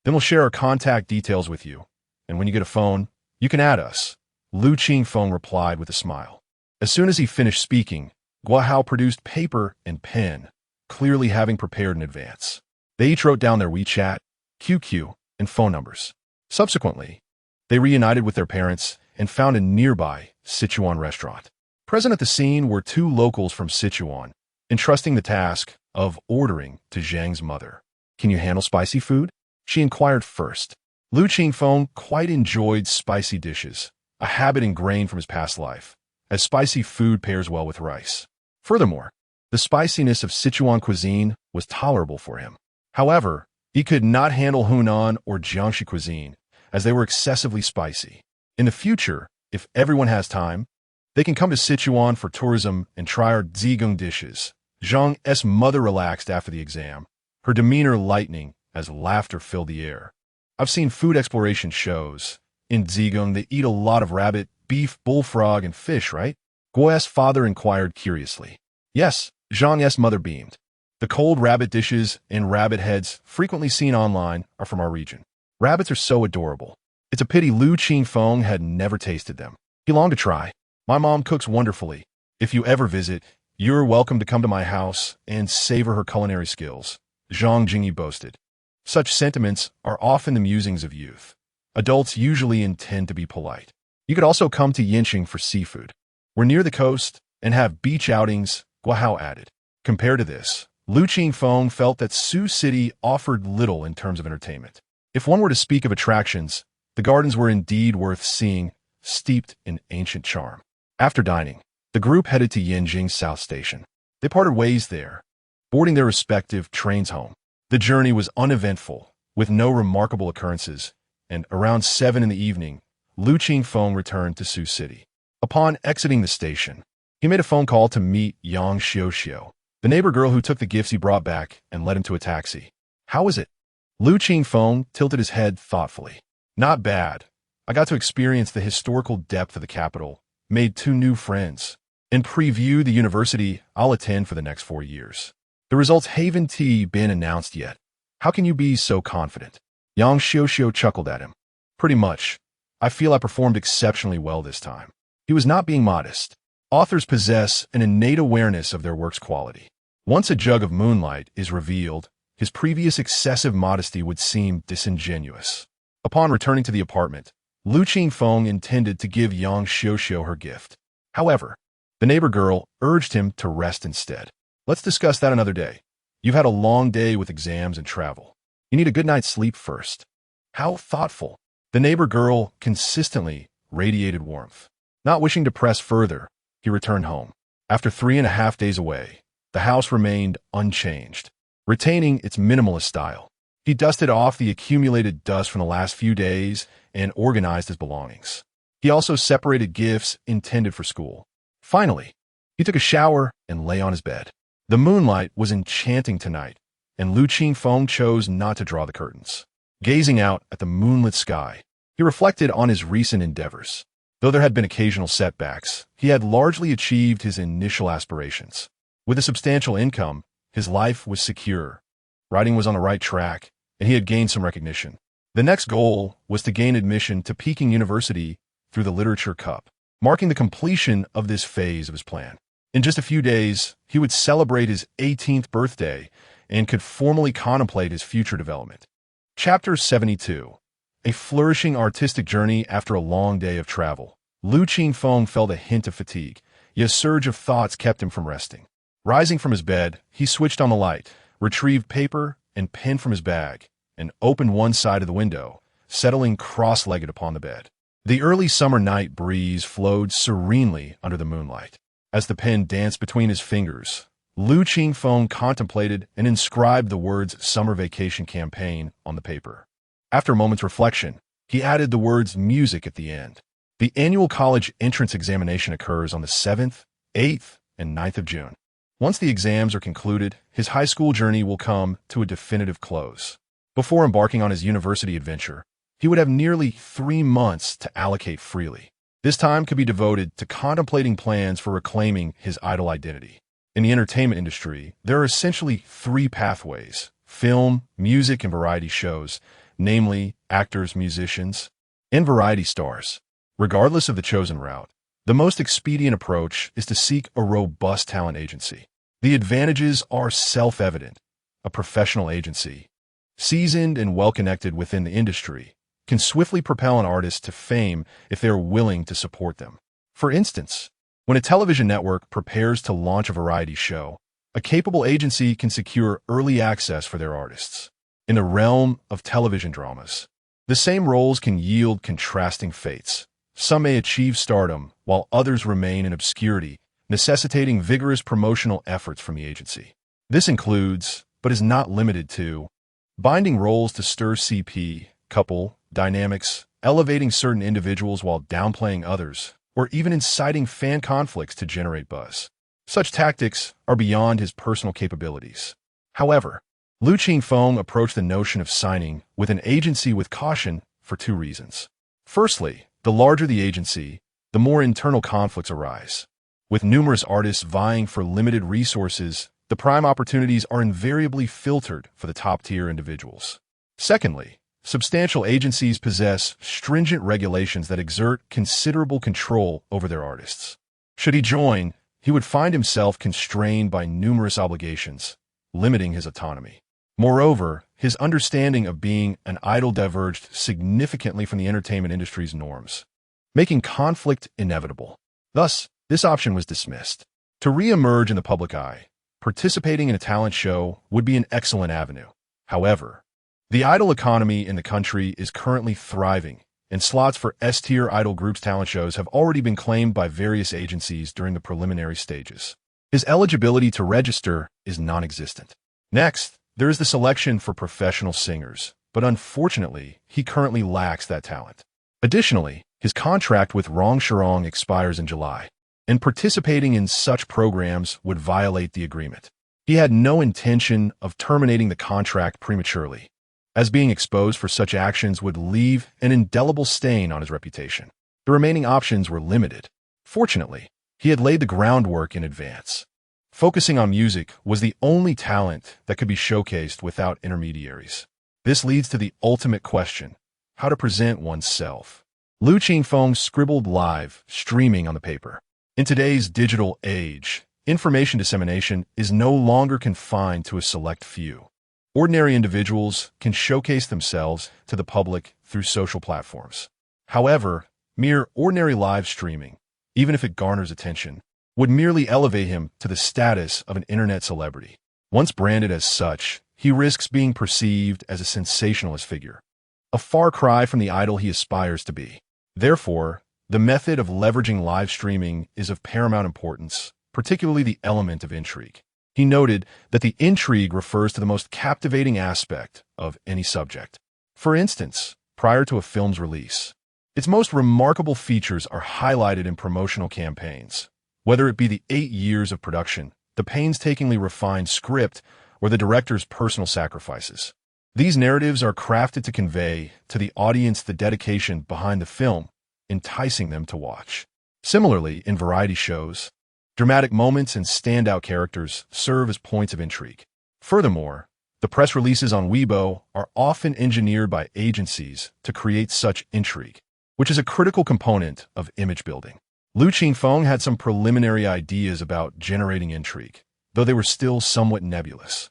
Then we'll share our contact details with you, and when you get a phone, you can add us, Qingfeng replied with a smile. As soon as he finished speaking, Guo produced paper and pen, clearly having prepared in advance. They each wrote down their WeChat, QQ, and phone numbers. Subsequently, they reunited with their parents and found a nearby Sichuan restaurant. Present at the scene were 2 locals from Sichuan, entrusting the task of ordering to Zhang's mother. Can you handle spicy food? She inquired first. Qingfeng quite enjoyed spicy dishes, a habit ingrained from his past life, as spicy food pairs well with rice. Furthermore, the spiciness of Sichuan cuisine was tolerable for him. However, he could not handle Hunan or Jiangxi cuisine, as they were excessively spicy. In the future, if everyone has time, they can come to Sichuan for tourism and try our zigong dishes. Zhang's mother relaxed after the exam, her demeanor lightening as laughter filled the air. I've seen food exploration shows. In zigong, they eat a lot of rabbit, beef, bullfrog, and fish, right? Guo's father inquired curiously. Yes, Zhang's mother beamed. The cold rabbit dishes and rabbit heads frequently seen online are from our region. Rabbits are so adorable. It's a pity Qingfeng had never tasted them. He longed to try. My mom cooks wonderfully. If you ever visit, you're welcome to come to my house and savor her culinary skills, Zhang Jingyi boasted. Such sentiments are often the musings of youth. Adults usually intend to be polite. You could also come to Yinqing for seafood. We're near the coast and have beach outings, Guo added. Compared to this, Qingfeng felt that Sioux City offered little in terms of entertainment. If one were to speak of attractions, the gardens were indeed worth seeing, steeped in ancient charm. After dining, the group headed to Yinqing South Station. They parted ways there, boarding their respective trains home. The journey was uneventful, with no remarkable occurrences, and around 7 in the evening, Qingfeng returned to Sioux City. Upon exiting the station, he made a phone call to meet Yang Xiuxiu, the neighbor girl who took the gifts he brought back and led him to a taxi. How was it? Qingfeng tilted his head thoughtfully. Not bad. I got to experience the historical depth of the capital, made 2 new friends, and preview the university I'll attend for the next 4 years. The results haven't been announced yet. How can you be so confident? Yang Xiuxiu chuckled at him. Pretty much. I feel I performed exceptionally well this time. He was not being modest. Authors possess an innate awareness of their work's quality. Once a jug of moonlight is revealed, his previous excessive modesty would seem disingenuous. Upon returning to the apartment, Lu Qingfeng intended to give Yang Xiuxiu her gift. However, the neighbor girl urged him to rest instead. Let's discuss that another day. You've had a long day with exams and travel. You need a good night's sleep first. How thoughtful. The neighbor girl consistently radiated warmth. Not wishing to press further, he returned home. After 3.5 days away, the house remained unchanged, retaining its minimalist style. He dusted off the accumulated dust from the last few days and organized his belongings. He also separated gifts intended for school. Finally, he took a shower and lay on his bed. The moonlight was enchanting tonight, and Lu Qingfeng chose not to draw the curtains. Gazing out at the moonlit sky, he reflected on his recent endeavors. Though there had been occasional setbacks, he had largely achieved his initial aspirations. With a substantial income, his life was secure. Writing was on the right track, and he had gained some recognition. The next goal was to gain admission to Peking University through the Literature Cup, marking the completion of this phase of his plan. In just a few days, he would celebrate his 18th birthday and could formally contemplate his future development. Chapter 72. A flourishing artistic journey after a long day of travel. Lu Qingfeng felt a hint of fatigue, yet a surge of thoughts kept him from resting. Rising from his bed, he switched on the light, retrieved paper and pen from his bag, and opened one side of the window, settling cross-legged upon the bed. The early summer night breeze flowed serenely under the moonlight. As the pen danced between his fingers, Lu Qingfeng contemplated and inscribed the words "Summer Vacation Campaign" on the paper. After a moment's reflection, he added the words "music" at the end. The annual college entrance examination occurs on the 7th, 8th, and 9th of June. Once the exams are concluded, his high school journey will come to a definitive close. Before embarking on his university adventure, he would have nearly 3 months to allocate freely. This time could be devoted to contemplating plans for reclaiming his idol identity. In the entertainment industry, there are essentially 3 pathways: film, music, and variety shows, namely actors, musicians, and variety stars. Regardless of the chosen route, the most expedient approach is to seek a robust talent agency. The advantages are self-evident. A professional agency, seasoned and well-connected within the industry, can swiftly propel an artist to fame if they are willing to support them. For instance, when a television network prepares to launch a variety show, a capable agency can secure early access for their artists. In the realm of television dramas, the same roles can yield contrasting fates. Some may achieve stardom, while others remain in obscurity, necessitating vigorous promotional efforts from the agency. This includes, but is not limited to, binding roles to stir CP, couple, dynamics, elevating certain individuals while downplaying others, or even inciting fan conflicts to generate buzz. Such tactics are beyond his personal capabilities. However, Lu Qingfeng approached the notion of signing with an agency with caution for 2 reasons. Firstly, the larger the agency, the more internal conflicts arise. With numerous artists vying for limited resources, the prime opportunities are invariably filtered for the top-tier individuals. Secondly, substantial agencies possess stringent regulations that exert considerable control over their artists. Should he join, he would find himself constrained by numerous obligations, limiting his autonomy. Moreover, his understanding of being an idol diverged significantly from the entertainment industry's norms, making conflict inevitable. Thus, this option was dismissed. To re-emerge in the public eye, participating in a talent show would be an excellent avenue. However, the idol economy in the country is currently thriving, and slots for S-tier idol groups' talent shows have already been claimed by various agencies during the preliminary stages. His eligibility to register is non-existent. Next, there is the selection for professional singers, but unfortunately, he currently lacks that talent. Additionally, his contract with Rongshirong expires in July, and participating in such programs would violate the agreement. He had no intention of terminating the contract prematurely, as being exposed for such actions would leave an indelible stain on his reputation. The remaining options were limited. Fortunately, he had laid the groundwork in advance. Focusing on music was the only talent that could be showcased without intermediaries. This leads to the ultimate question: how to present oneself. Lu Qingfeng scribbled live, streaming on the paper. In today's digital age, information dissemination is no longer confined to a select few. Ordinary individuals can showcase themselves to the public through social platforms. However, mere ordinary live streaming, even if it garners attention, would merely elevate him to the status of an internet celebrity. Once branded as such, he risks being perceived as a sensationalist figure, a far cry from the idol he aspires to be. Therefore, the method of leveraging live streaming is of paramount importance, particularly the element of intrigue. He noted that the intrigue refers to the most captivating aspect of any subject. For instance, prior to a film's release, its most remarkable features are highlighted in promotional campaigns, whether it be the 8 years of production, the painstakingly refined script, or the director's personal sacrifices. These narratives are crafted to convey to the audience the dedication behind the film, enticing them to watch. Similarly, in variety shows, dramatic moments and standout characters serve as points of intrigue. Furthermore, the press releases on Weibo are often engineered by agencies to create such intrigue, which is a critical component of image building. Qingfeng had some preliminary ideas about generating intrigue, though they were still somewhat nebulous.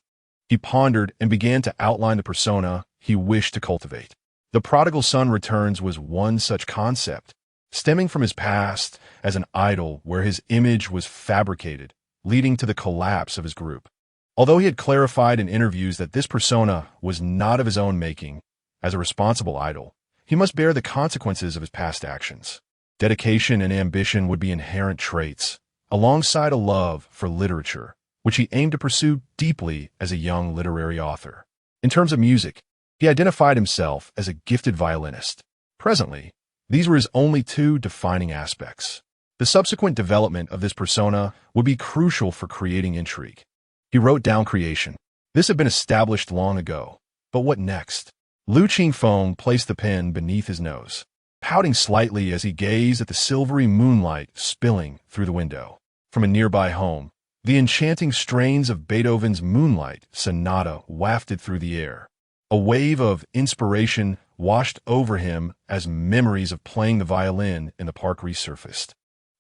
He pondered and began to outline the persona he wished to cultivate. The prodigal son returns was one such concept, stemming from his past as an idol where his image was fabricated, leading to the collapse of his group. Although he had clarified in interviews that this persona was not of his own making, as a responsible idol, he must bear the consequences of his past actions. Dedication and ambition would be inherent traits, alongside a love for literature, which he aimed to pursue deeply as a young literary author. In terms of music, he identified himself as a gifted violinist. Presently, these were his only 2 defining aspects. The subsequent development of this persona would be crucial for creating intrigue. He wrote down creation. This had been established long ago. But what next? Qingfeng placed the pen beneath his nose, pouting slightly as he gazed at the silvery moonlight spilling through the window. From a nearby home, the enchanting strains of Beethoven's Moonlight Sonata wafted through the air. A wave of inspiration washed over him as memories of playing the violin in the park resurfaced,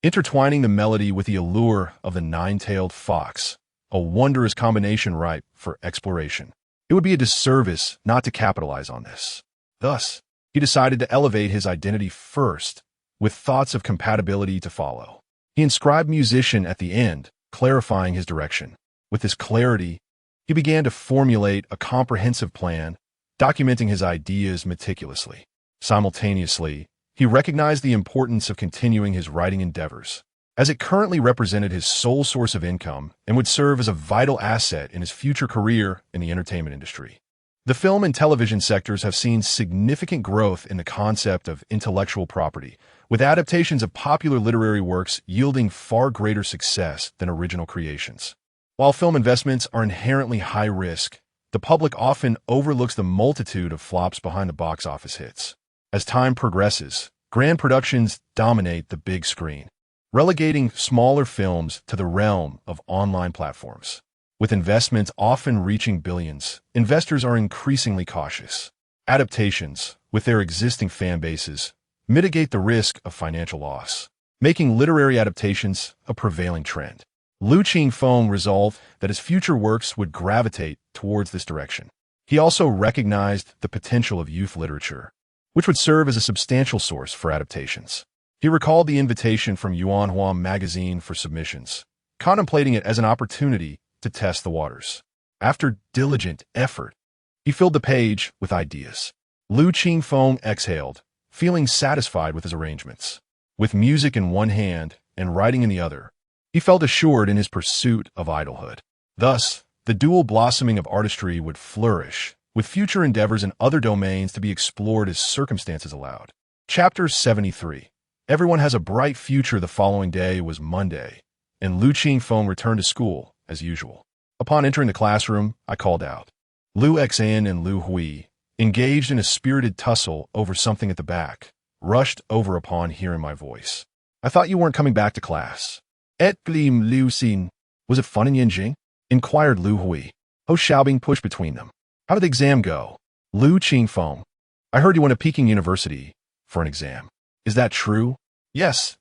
intertwining the melody with the allure of the nine-tailed fox, a wondrous combination ripe for exploration. It would be a disservice not to capitalize on this. Thus, he decided to elevate his identity first, with thoughts of compatibility to follow. He inscribed musician at the end, clarifying his direction. With this clarity, he began to formulate a comprehensive plan, documenting his ideas meticulously. Simultaneously, he recognized the importance of continuing his writing endeavors, as it currently represented his sole source of income and would serve as a vital asset in his future career in the entertainment industry. The film and television sectors have seen significant growth in the concept of intellectual property, with adaptations of popular literary works yielding far greater success than original creations. While film investments are inherently high risk, the public often overlooks the multitude of flops behind the box office hits. As time progresses, grand productions dominate the big screen, relegating smaller films to the realm of online platforms. With investments often reaching billions, investors are increasingly cautious. Adaptations, with their existing fan bases, mitigate the risk of financial loss, making literary adaptations a prevailing trend. Qingfeng resolved that his future works would gravitate towards this direction. He also recognized the potential of youth literature, which would serve as a substantial source for adaptations. He recalled the invitation from Yuanhua magazine for submissions, contemplating it as an opportunity to test the waters. After diligent effort, he filled the page with ideas. Qingfeng exhaled, feeling satisfied with his arrangements. With music in one hand and writing in the other, he felt assured in his pursuit of idolhood. Thus, the dual blossoming of artistry would flourish, with future endeavors in other domains to be explored as circumstances allowed. Chapter 73. Everyone has a bright future. The following day was Monday, and Qingfeng returned to school as usual. Upon entering the classroom, I called out. Lu Xan and Lu Hui, engaged in a spirited tussle over something at the back, rushed over upon hearing my voice. I thought you weren't coming back to class. Et gleam Liu Xin. Was it fun in Yinjing? Inquired Lu Hui. Ho Xiaobing pushed between them. How did the exam go? Qingfeng. I heard you went to Peking University for an exam. Is that true? Yes,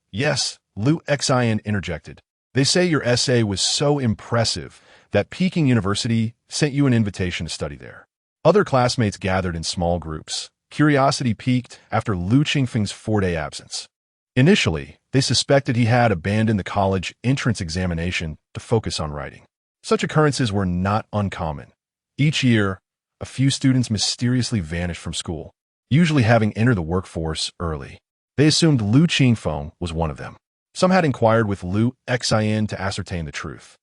Lu Xin interjected. They say your essay was so impressive that Peking University sent you an invitation to study there. Other classmates gathered in small groups. Curiosity piqued after Lu Qingfeng's 4-day absence. Initially, they suspected he had abandoned the college entrance examination to focus on writing. Such occurrences were not uncommon. Each year, a few students mysteriously vanished from school, usually having entered the workforce early. They assumed Lu Qingfeng was one of them. Some had inquired with Lu Xin to ascertain the truth.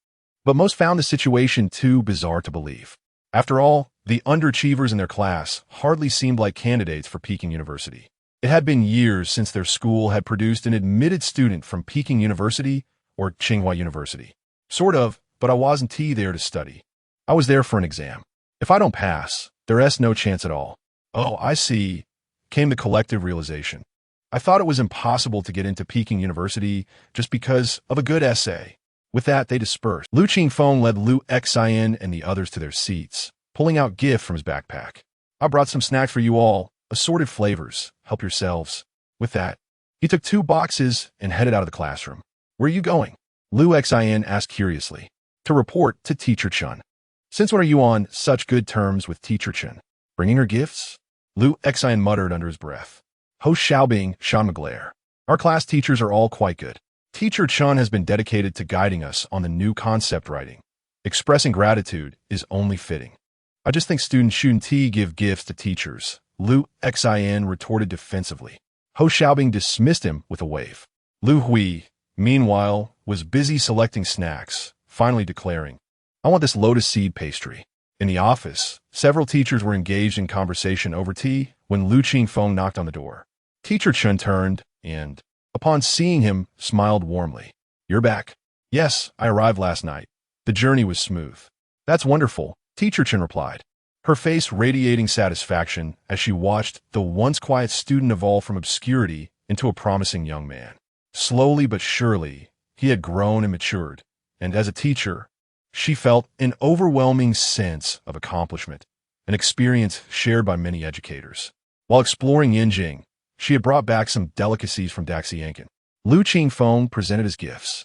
But most found the situation too bizarre to believe. After all, the underachievers in their class hardly seemed like candidates for Peking University. It had been years since their school had produced an admitted student from Peking University or Tsinghua University. Sort of, but I wasn't there to study. I was there for an exam. If I don't pass, there's no chance at all. Oh, I see, came the collective realization. I thought it was impossible to get into Peking University just because of a good essay. With that, they dispersed. Lu Qingfeng led Lu Xin and the others to their seats, pulling out gift from his backpack. I brought some snacks for you all, assorted flavors. Help yourselves. With that, he took 2 boxes and headed out of the classroom. Where are you going? Lu Xin asked curiously. To report to Teacher Chun. Since when are you on such good terms with Teacher Chun? Bringing her gifts? Lu Xin muttered under his breath. Ho Xiaobing, Sean McGlair. Our class teachers are all quite good. Teacher Chun has been dedicated to guiding us on the new concept writing. Expressing gratitude is only fitting. I just think students shouldn't give gifts to teachers, Lu Xin retorted defensively. Ho Xiaobing dismissed him with a wave. Lu Hui, meanwhile, was busy selecting snacks, finally declaring, I want this lotus seed pastry. In the office, several teachers were engaged in conversation over tea when Lu Qingfeng knocked on the door. Teacher Chun turned and, upon seeing him, smiled warmly. You're back. Yes, I arrived last night. The journey was smooth. That's wonderful, Teacher Chun replied, her face radiating satisfaction as she watched the once quiet student evolve from obscurity into a promising young man. Slowly but surely, he had grown and matured, and as a teacher, she felt an overwhelming sense of accomplishment, an experience shared by many educators. While exploring Yinjing, she had brought back some delicacies from Daxiankan. Lu Qingfeng presented his gifts,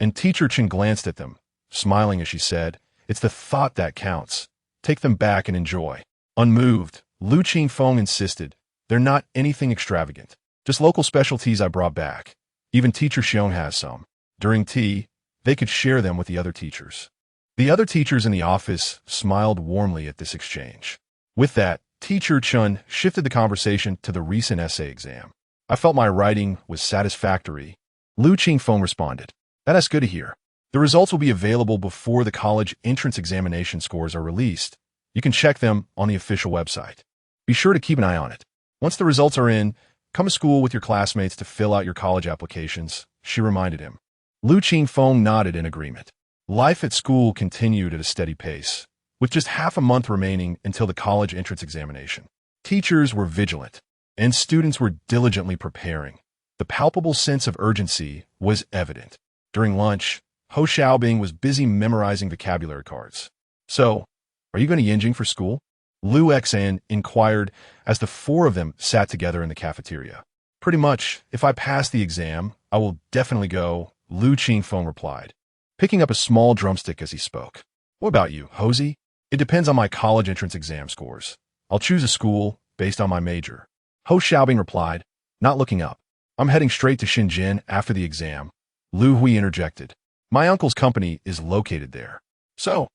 and Teacher Chen glanced at them, smiling as she said, It's the thought that counts. Take them back and enjoy. Unmoved, Lu Qingfeng insisted, They're not anything extravagant. Just local specialties I brought back. Even Teacher Xiong has some. During tea, they could share them with the other teachers. The other teachers in the office smiled warmly at this exchange. With that, Teacher Chun shifted the conversation to the recent essay exam. I felt my writing was satisfactory. Lu Qingfeng responded. That's good to hear. The results will be available before the college entrance examination scores are released. You can check them on the official website. Be sure to keep an eye on it. Once the results are in, come to school with your classmates to fill out your college applications, she reminded him. Lu Qingfeng nodded in agreement. Life at school continued at a steady pace, with just half a month remaining until the college entrance examination. Teachers were vigilant, and students were diligently preparing. The palpable sense of urgency was evident. During lunch, Ho Xiaobing was busy memorizing vocabulary cards. So, are you going to Yinjing for school? Lu Xin inquired as the 4 of them sat together in the cafeteria. Pretty much, if I pass the exam, I will definitely go, Lu Qingfeng replied, picking up a small drumstick as he spoke. What about you, Hosey? It depends on my college entrance exam scores. I'll choose a school based on my major. Ho Xiaobing replied, not looking up. I'm heading straight to Shenzhen after the exam. Lu Hui interjected. My uncle's company is located there. So,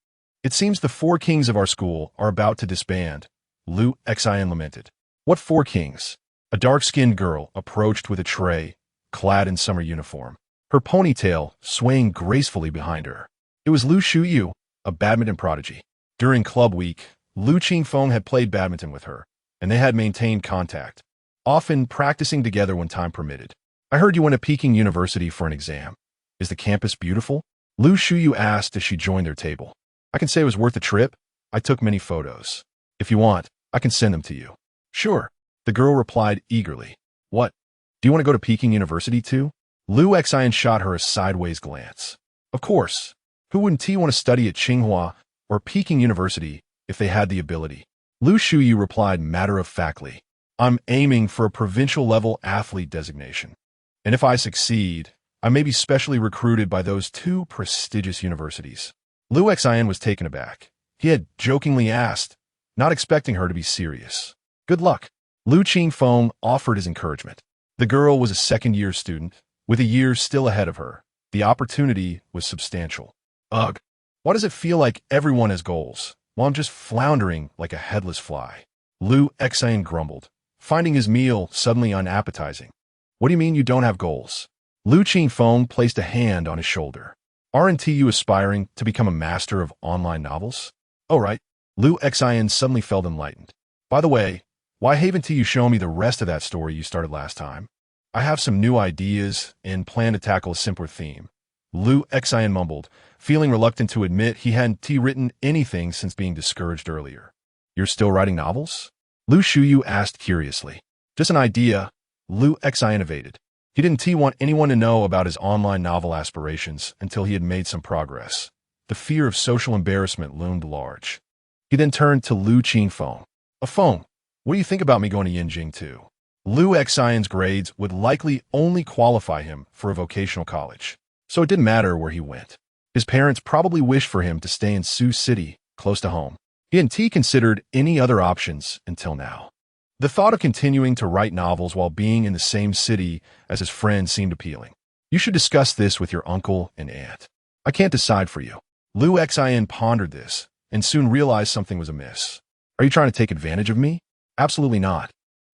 it seems the 4 kings of our school are about to disband, Lu Xin lamented. What 4 kings? A dark-skinned girl approached with a tray, clad in summer uniform, her ponytail swaying gracefully behind her. It was Lu Shuyu, a badminton prodigy. During club week, Lu Qingfeng had played badminton with her, and they had maintained contact, often practicing together when time permitted. I heard you went to Peking University for an exam. Is the campus beautiful? Lu Shuyu asked as she joined their table. I can say it was worth the trip. I took many photos. If you want, I can send them to you. Sure, the girl replied eagerly. What? Do you want to go to Peking University too? Lu Xin shot her a sideways glance. Of course. Who wouldn't want to study at Tsinghua or Peking University if they had the ability? Lu Shuyu replied matter-of-factly. I'm aiming for a provincial-level athlete designation. And if I succeed, I may be specially recruited by those two prestigious universities. Liu Xian was taken aback. He had jokingly asked, not expecting her to be serious. Good luck. Lu Qingfeng offered his encouragement. The girl was a second-year student, with a year still ahead of her. The opportunity was substantial. Ugh. Why does it feel like everyone has goals, while I'm just floundering like a headless fly? Liu Xian grumbled, finding his meal suddenly unappetizing. What do you mean you don't have goals? Lu Qingfeng placed a hand on his shoulder. Aren't you aspiring to become a master of online novels? Oh, right. Liu Xian suddenly felt enlightened. By the way, why haven't you shown me the rest of that story you started last time? I have some new ideas and plan to tackle a simpler theme. Liu Xian mumbled, feeling reluctant to admit he hadn't written anything since being discouraged earlier. You're still writing novels? Lu Shuyu asked curiously. Just an idea, Liu Xian evaded. He didn't want anyone to know about his online novel aspirations until he had made some progress. The fear of social embarrassment loomed large. He then turned to Lu Qingfeng. A phone. What do you think about me going to Yinjing too? Liu Xian's grades would likely only qualify him for a vocational college, so it didn't matter where he went. His parents probably wished for him to stay in Sioux City, close to home. He hadn't considered any other options until now. The thought of continuing to write novels while being in the same city as his friends seemed appealing. You should discuss this with your uncle and aunt. I can't decide for you. Liu Xian pondered this and soon realized something was amiss. Are you trying to take advantage of me? Absolutely not.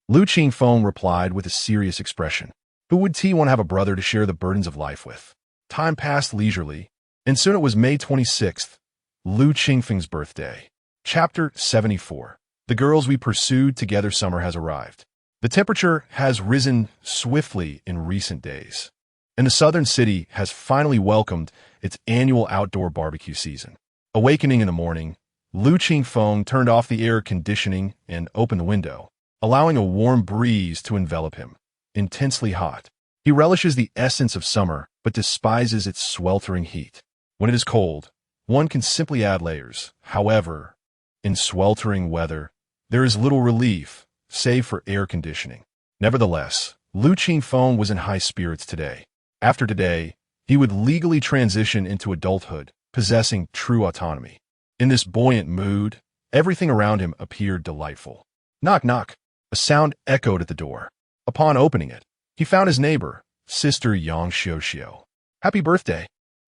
Lu Qingfeng replied with a serious expression. Who would want to have a brother to share the burdens of life with? Time passed leisurely, and soon it was May 26th, Lu Qingfeng's birthday. Chapter 74. The girls we pursued together. Summer has arrived. The temperature has risen swiftly in recent days, and the southern city has finally welcomed its annual outdoor barbecue season. Awakening in the morning, Lu Qingfeng turned off the air conditioning and opened the window, allowing a warm breeze to envelop him. Intensely hot. He relishes the essence of summer, but despises its sweltering heat. When it is cold, one can simply add layers. However, in sweltering weather, there is little relief, save for air conditioning. Nevertheless, Lu Qingfeng was in high spirits today. After today, he would legally transition into adulthood, possessing true autonomy. In this buoyant mood, everything around him appeared delightful. Knock, knock. A sound echoed at the door. Upon opening it, he found his neighbor, Sister Yang Xiuxiu. Happy birthday,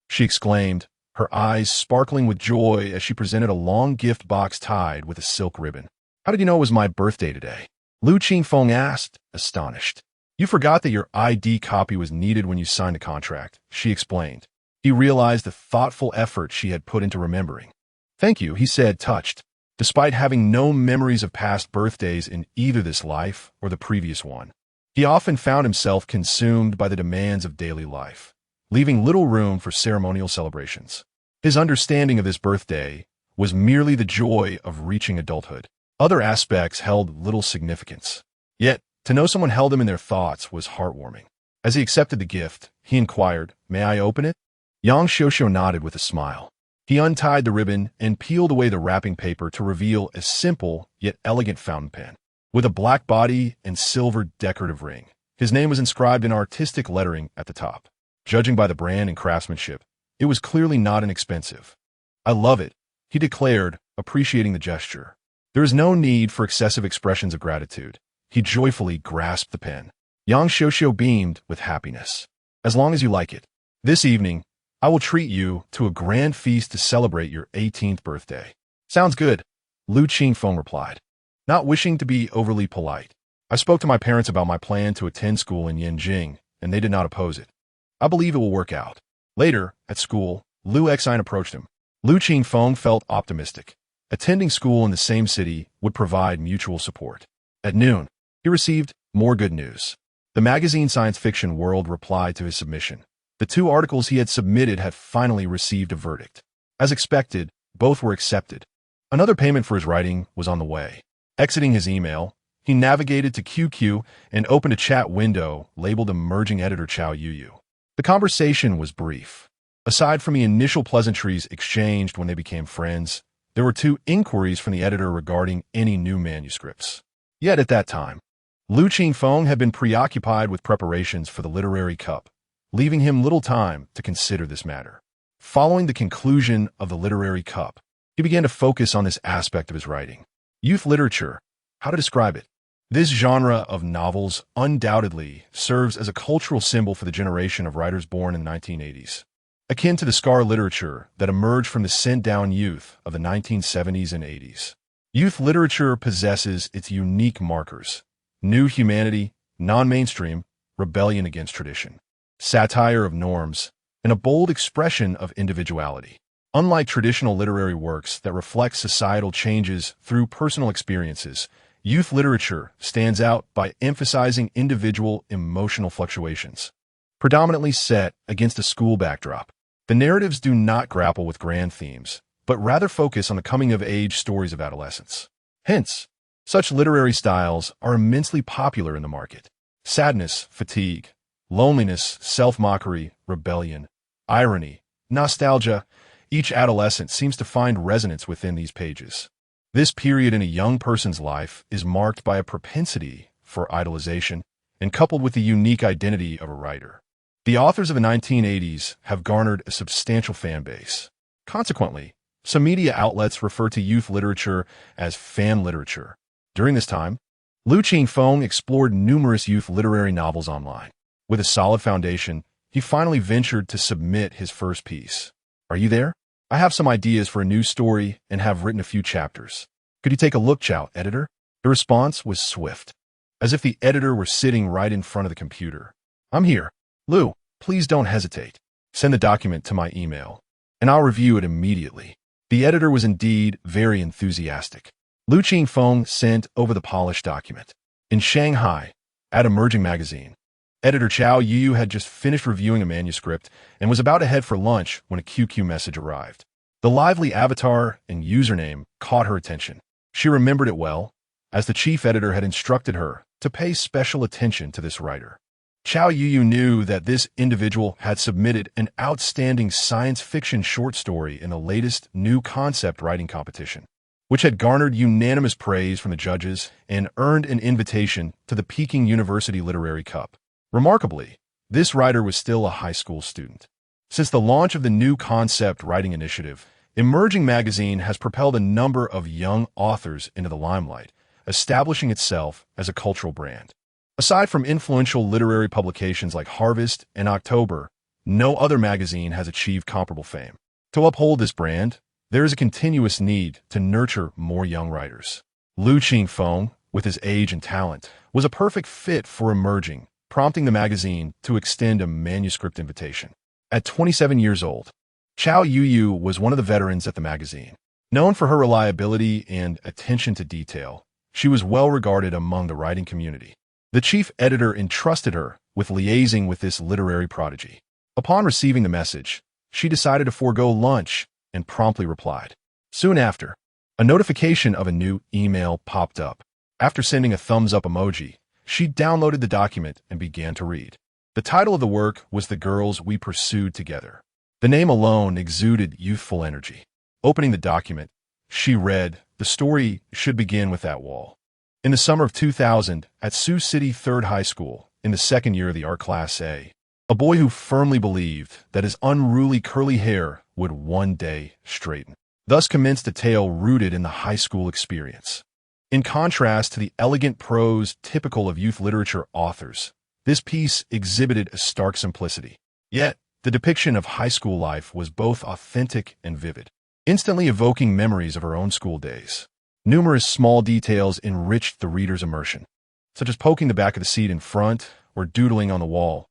she exclaimed, her eyes sparkling with joy as she presented a long gift box tied with a silk ribbon. How did you know it was my birthday today? Lu Qingfeng asked, astonished. You forgot that your ID copy was needed when you signed the contract, she explained. He realized the thoughtful effort she had put into remembering. Thank you, he said, touched. Despite having no memories of past birthdays in either this life or the previous one, he often found himself consumed by the demands of daily life, leaving little room for ceremonial celebrations. His understanding of this birthday was merely the joy of reaching adulthood. Other aspects held little significance. Yet, to know someone held him in their thoughts was heartwarming. As he accepted the gift, he inquired, "May I open it?" Yang Xiuxiu nodded with a smile. He untied the ribbon and peeled away the wrapping paper to reveal a simple yet elegant fountain pen. With a black body and silver decorative ring, his name was inscribed in artistic lettering at the top. Judging by the brand and craftsmanship, it was clearly not inexpensive. I love it, he declared, appreciating the gesture. There is no need for excessive expressions of gratitude. He joyfully grasped the pen. Yang Xiuxiu beamed with happiness. As long as you like it. This evening, I will treat you to a grand feast to celebrate your 18th birthday. Sounds good, Lu Qingfeng replied, not wishing to be overly polite. I spoke to my parents about my plan to attend school in Yinjing, and they did not oppose it. I believe it will work out. Later, at school, Liu Xian approached him. Lu Qingfeng felt optimistic. Attending school in the same city would provide mutual support. At noon, he received more good news. The magazine Science Fiction World replied to his submission. The 2 articles he had submitted had finally received a verdict. As expected, both were accepted. Another payment for his writing was on the way. Exiting his email, he navigated to QQ and opened a chat window labeled Emerging Editor Chao Yuyu. The conversation was brief. Aside from the initial pleasantries exchanged when they became friends, there were 2 inquiries from the editor regarding any new manuscripts. Yet at that time, Lu Qingfeng had been preoccupied with preparations for the literary cup, leaving him little time to consider this matter. Following the conclusion of the literary cup, he began to focus on this aspect of his writing. Youth literature. How to describe it? This genre of novels undoubtedly serves as a cultural symbol for the generation of writers born in the 1980s. Akin to the scar literature that emerged from the sent-down youth of the 1970s and 80s. Youth literature possesses its unique markers: new humanity, non-mainstream, rebellion against tradition, satire of norms, and a bold expression of individuality. Unlike traditional literary works that reflect societal changes through personal experiences, youth literature stands out by emphasizing individual emotional fluctuations. Predominantly set against a school backdrop, the narratives do not grapple with grand themes, but rather focus on the coming-of-age stories of adolescence. Hence, such literary styles are immensely popular in the market. Sadness, fatigue, loneliness, self-mockery, rebellion, irony, nostalgia, each adolescent seems to find resonance within these pages. This period in a young person's life is marked by a propensity for idolization and coupled with the unique identity of a writer. The authors of the 1980s have garnered a substantial fan base. Consequently, some media outlets refer to youth literature as fan literature. During this time, Qingfeng explored numerous youth literary novels online. With a solid foundation, he finally ventured to submit his first piece. Are you there? I have some ideas for a new story and have written a few chapters. Could you take a look, Chow, editor? The response was swift, as if the editor were sitting right in front of the computer. I'm here. Lou, please don't hesitate. Send the document to my email, and I'll review it immediately. The editor was indeed very enthusiastic. Qingfeng sent over the polished document. In Shanghai, at Emerging Magazine, editor Chow Yu had just finished reviewing a manuscript and was about to head for lunch when a QQ message arrived. The lively avatar and username caught her attention. She remembered it well, as the chief editor had instructed her to pay special attention to this writer. Chow Yu knew that this individual had submitted an outstanding science fiction short story in the latest new concept writing competition, which had garnered unanimous praise from the judges and earned an invitation to the Peking University Literary Cup. Remarkably, this writer was still a high school student. Since the launch of the new concept writing initiative, Emerging Magazine has propelled a number of young authors into the limelight, establishing itself as a cultural brand. Aside from influential literary publications like Harvest and October, no other magazine has achieved comparable fame. To uphold this brand, there is a continuous need to nurture more young writers. Qingfeng, with his age and talent, was a perfect fit for Emerging, prompting the magazine to extend a manuscript invitation. At 27 years old, Chow Yu was one of the veterans at the magazine. Known for her reliability and attention to detail, she was well regarded among the writing community. The chief editor entrusted her with liaising with this literary prodigy. Upon receiving the message, she decided to forego lunch and promptly replied. Soon after, a notification of a new email popped up. After sending a thumbs-up emoji, she downloaded the document and began to read. The title of the work was The Girls We Pursued Together. The name alone exuded youthful energy. Opening the document, she read, "The story should begin with that wall." In the summer of 2000, at Sioux City Third High School, in the second year of the art class A boy who firmly believed that his unruly curly hair would one day straighten. Thus commenced a tale rooted in the high school experience. In contrast to the elegant prose typical of youth literature authors, this piece exhibited a stark simplicity. Yet, the depiction of high school life was both authentic and vivid, instantly evoking memories of her own school days. Numerous small details enriched the reader's immersion, such as poking the back of the seat in front or doodling on the wall,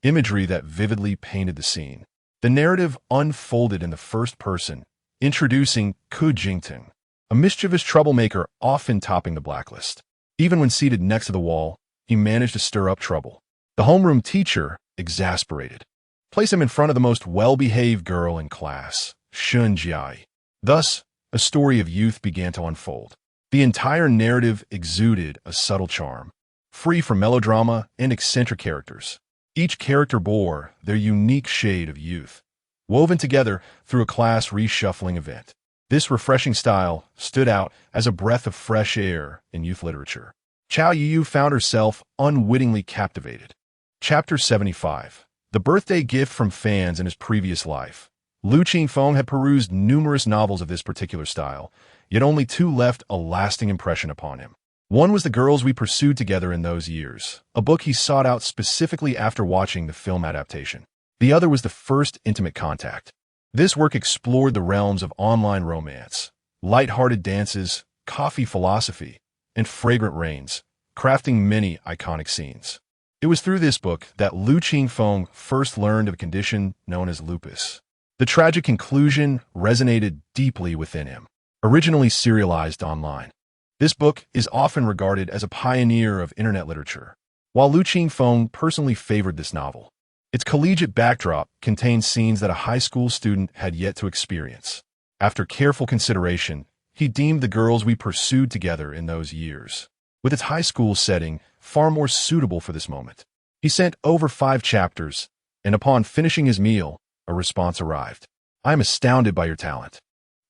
imagery that vividly painted the scene. The narrative unfolded in the first person, introducing Qingfeng, a mischievous troublemaker often topping the blacklist. Even when seated next to the wall, he managed to stir up trouble. The homeroom teacher, exasperated, placed him in front of the most well-behaved girl in class, Shun Jiai. Thus, a story of youth began to unfold. The entire narrative exuded a subtle charm, free from melodrama and eccentric characters. Each character bore their unique shade of youth, woven together through a class reshuffling event. This refreshing style stood out as a breath of fresh air in youth literature. Chow Yu found herself unwittingly captivated. Chapter 75. the birthday gift from fans in his previous life. Lu Qingfeng had perused numerous novels of this particular style, yet only two left a lasting impression upon him. One was The Girls We Pursued Together in Those Years, a book he sought out specifically after watching the film adaptation. The other was The First Intimate Contact. This work explored the realms of online romance, light-hearted dances, coffee philosophy, and fragrant rains, crafting many iconic scenes. It was through this book that Lu Qingfeng first learned of a condition known as lupus. The tragic conclusion resonated deeply within him. Originally serialized online, this book is often regarded as a pioneer of internet literature. While Lu Qingfeng personally favored this novel, its collegiate backdrop contained scenes that a high school student had yet to experience. After careful consideration, he deemed The Girls We Pursued Together in Those Years, with its high school setting, far more suitable for this moment. He sent over 5 chapters, and upon finishing his meal, a response arrived. "I am astounded by your talent.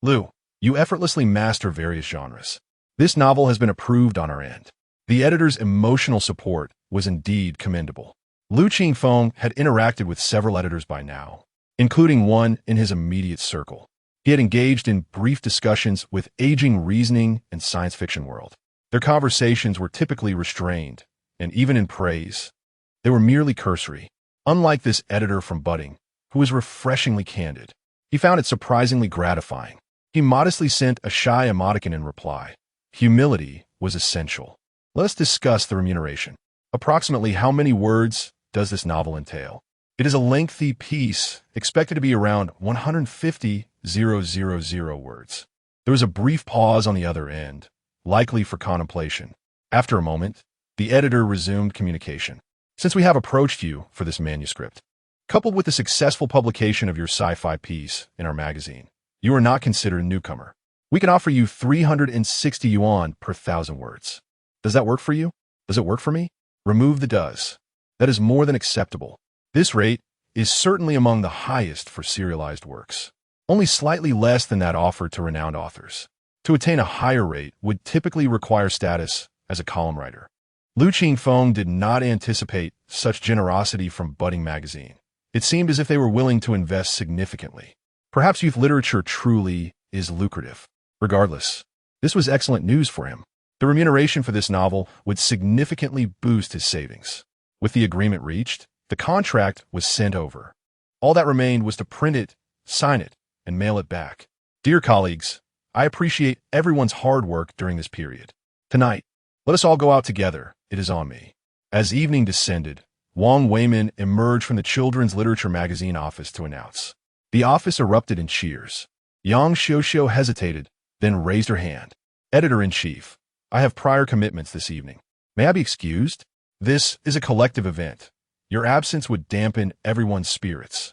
Lu, you effortlessly master various genres. This novel has been approved on our end." The editor's emotional support was indeed commendable. Lu Qingfeng had interacted with several editors by now, including one in his immediate circle. He had engaged in brief discussions with aging reasoning and science fiction world. Their conversations were typically restrained, and even in praise, they were merely cursory. Unlike this editor from Budding, who was refreshingly candid, he found it surprisingly gratifying. He modestly sent a shy emoticon in reply. Humility was essential. Let us discuss the remuneration. Approximately how many words does this novel entail? It is a lengthy piece, expected to be around 150,000 words. There was a brief pause on the other end, likely for contemplation. After a moment, the editor resumed communication. "Since we have approached you for this manuscript, coupled with the successful publication of your sci-fi piece in our magazine, you are not considered a newcomer. We can offer you 360 yuan per 1,000 words. Does that work for you? Does it work for me?" Remove the does. That is more than acceptable. This rate is certainly among the highest for serialized works, only slightly less than that offered to renowned authors. To attain a higher rate would typically require status as a column writer. Lu Qingfeng did not anticipate such generosity from Budding magazine. It seemed as if they were willing to invest significantly. Perhaps youth literature truly is lucrative. Regardless, this was excellent news for him. The remuneration for this novel would significantly boost his savings. With the agreement reached, the contract was sent over. All that remained was to print it, sign it, and mail it back. Dear colleagues, I appreciate everyone's hard work during this period. Tonight, let us all go out together. It is on me. As evening descended, Wang Weimin emerged from the children's literature magazine office to announce. The office erupted in cheers. Yang Xiuxiu hesitated, then raised her hand. "Editor-in-Chief, I have prior commitments this evening. May I be excused? This is a collective event. Your absence would dampen everyone's spirits,"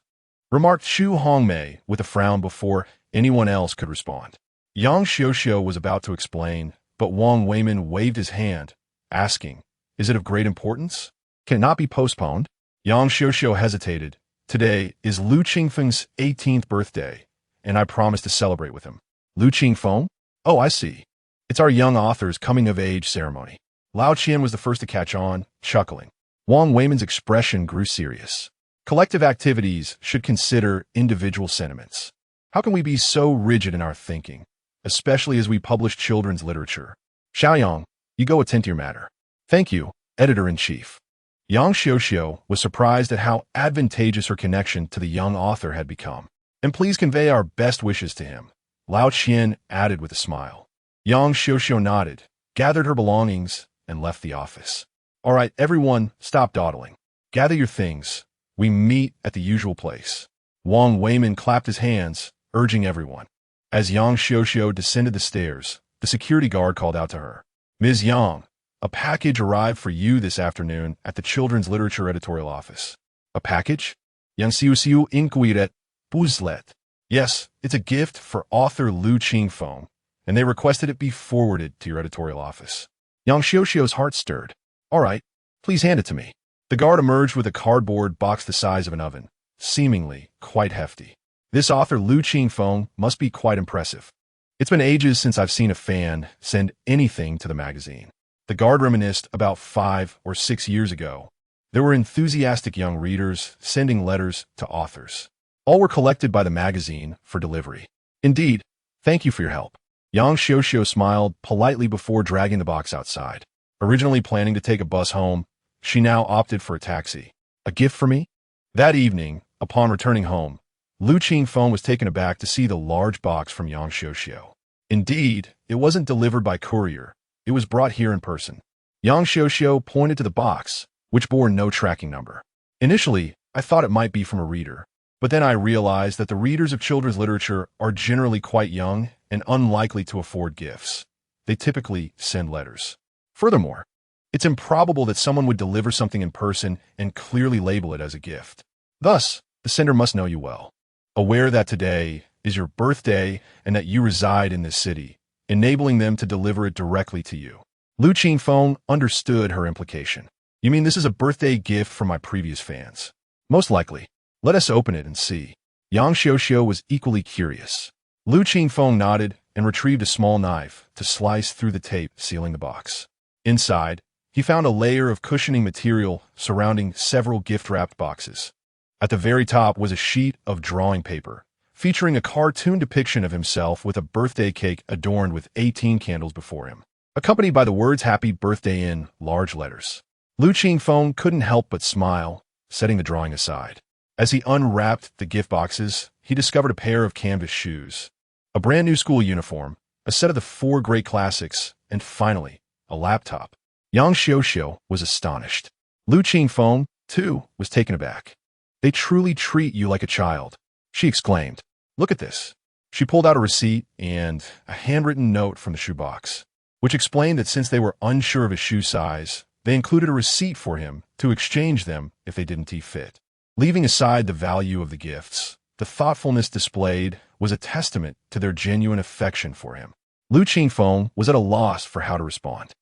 remarked Xu Hongmei with a frown before anyone else could respond. Yang Xiuxiu was about to explain, but Wang Weimin waved his hand, asking, "Is it of great importance? Can it not be postponed?" Yang Xiuxiu hesitated. "Today is Lu Qingfeng's 18th birthday, and I promised to celebrate with him." "Lu Qingfeng? Oh, I see. It's our young author's coming-of-age ceremony." Lao Qian was the first to catch on, chuckling. Wang Weimin's expression grew serious. "Collective activities should consider individual sentiments. How can we be so rigid in our thinking, especially as we publish children's literature? Xiaoyang, you go attend to your matter." "Thank you, Editor-in-Chief." Yang Xiuxiu was surprised at how advantageous her connection to the young author had become. "And please convey our best wishes to him," Lao Qian added with a smile. Yang Xiuxiu nodded, gathered her belongings, and left the office. "All right, everyone, stop dawdling. Gather your things. We meet at the usual place." Wang Weimin clapped his hands, urging everyone. As Yang Xiuxiu descended the stairs, the security guard called out to her. "Ms. Yang, a package arrived for you this afternoon at the Children's Literature Editorial Office." "A package?" Yang Xiuxiu inquired, "Buzlet." "Yes, it's a gift for author Lu Qingfeng, and they requested it be forwarded to your editorial office." Yang Xiuxiu's heart stirred. "All right, please hand it to me." The guard emerged with a cardboard box the size of an oven, seemingly quite hefty. This author Lu Qingfeng must be quite impressive. "It's been ages since I've seen a fan send anything to the magazine." The guard reminisced about 5 or 6 years ago. There were enthusiastic young readers sending letters to authors. All were collected by the magazine for delivery. Indeed, thank you for your help. Yang Xiaoxiao smiled politely before dragging the box outside. Originally planning to take a bus home, she now opted for a taxi. A gift for me? That evening, upon returning home, Lu Qingfeng was taken aback to see the large box from Yang Xiaoxiao. Indeed, it wasn't delivered by courier. It was brought here in person. Yang Xiaoxiao pointed to the box, which bore no tracking number. Initially, I thought it might be from a reader, but then I realized that the readers of children's literature are generally quite young and unlikely to afford gifts. They typically send letters. Furthermore, it's improbable that someone would deliver something in person and clearly label it as a gift. Thus, the sender must know you well. Aware that today is your birthday and that you reside in this city, enabling them to deliver it directly to you. Lu Qingfeng understood her implication. You mean this is a birthday gift from my previous fans? Most likely. Let us open it and see. Yang Xiaoxiao was equally curious. Lu Qingfeng nodded and retrieved a small knife to slice through the tape sealing the box. Inside, he found a layer of cushioning material surrounding several gift-wrapped boxes. At the very top was a sheet of drawing paper, featuring a cartoon depiction of himself with a birthday cake adorned with 18 candles before him, accompanied by the words "Happy Birthday" in large letters. Lu Qingfeng couldn't help but smile, setting the drawing aside. As he unwrapped the gift boxes, he discovered a pair of canvas shoes, a brand new school uniform, a set of the 4 great classics, and finally, a laptop. Yang Xiaoxiao was astonished. Lu Qingfeng, too, was taken aback. They truly treat you like a child, she exclaimed. Look at this. She pulled out a receipt and a handwritten note from the shoebox, which explained that since they were unsure of his shoe size, they included a receipt for him to exchange them if they didn't see fit. Leaving aside the value of the gifts, the thoughtfulness displayed was a testament to their genuine affection for him. Lu Qingfeng was at a loss for how to respond.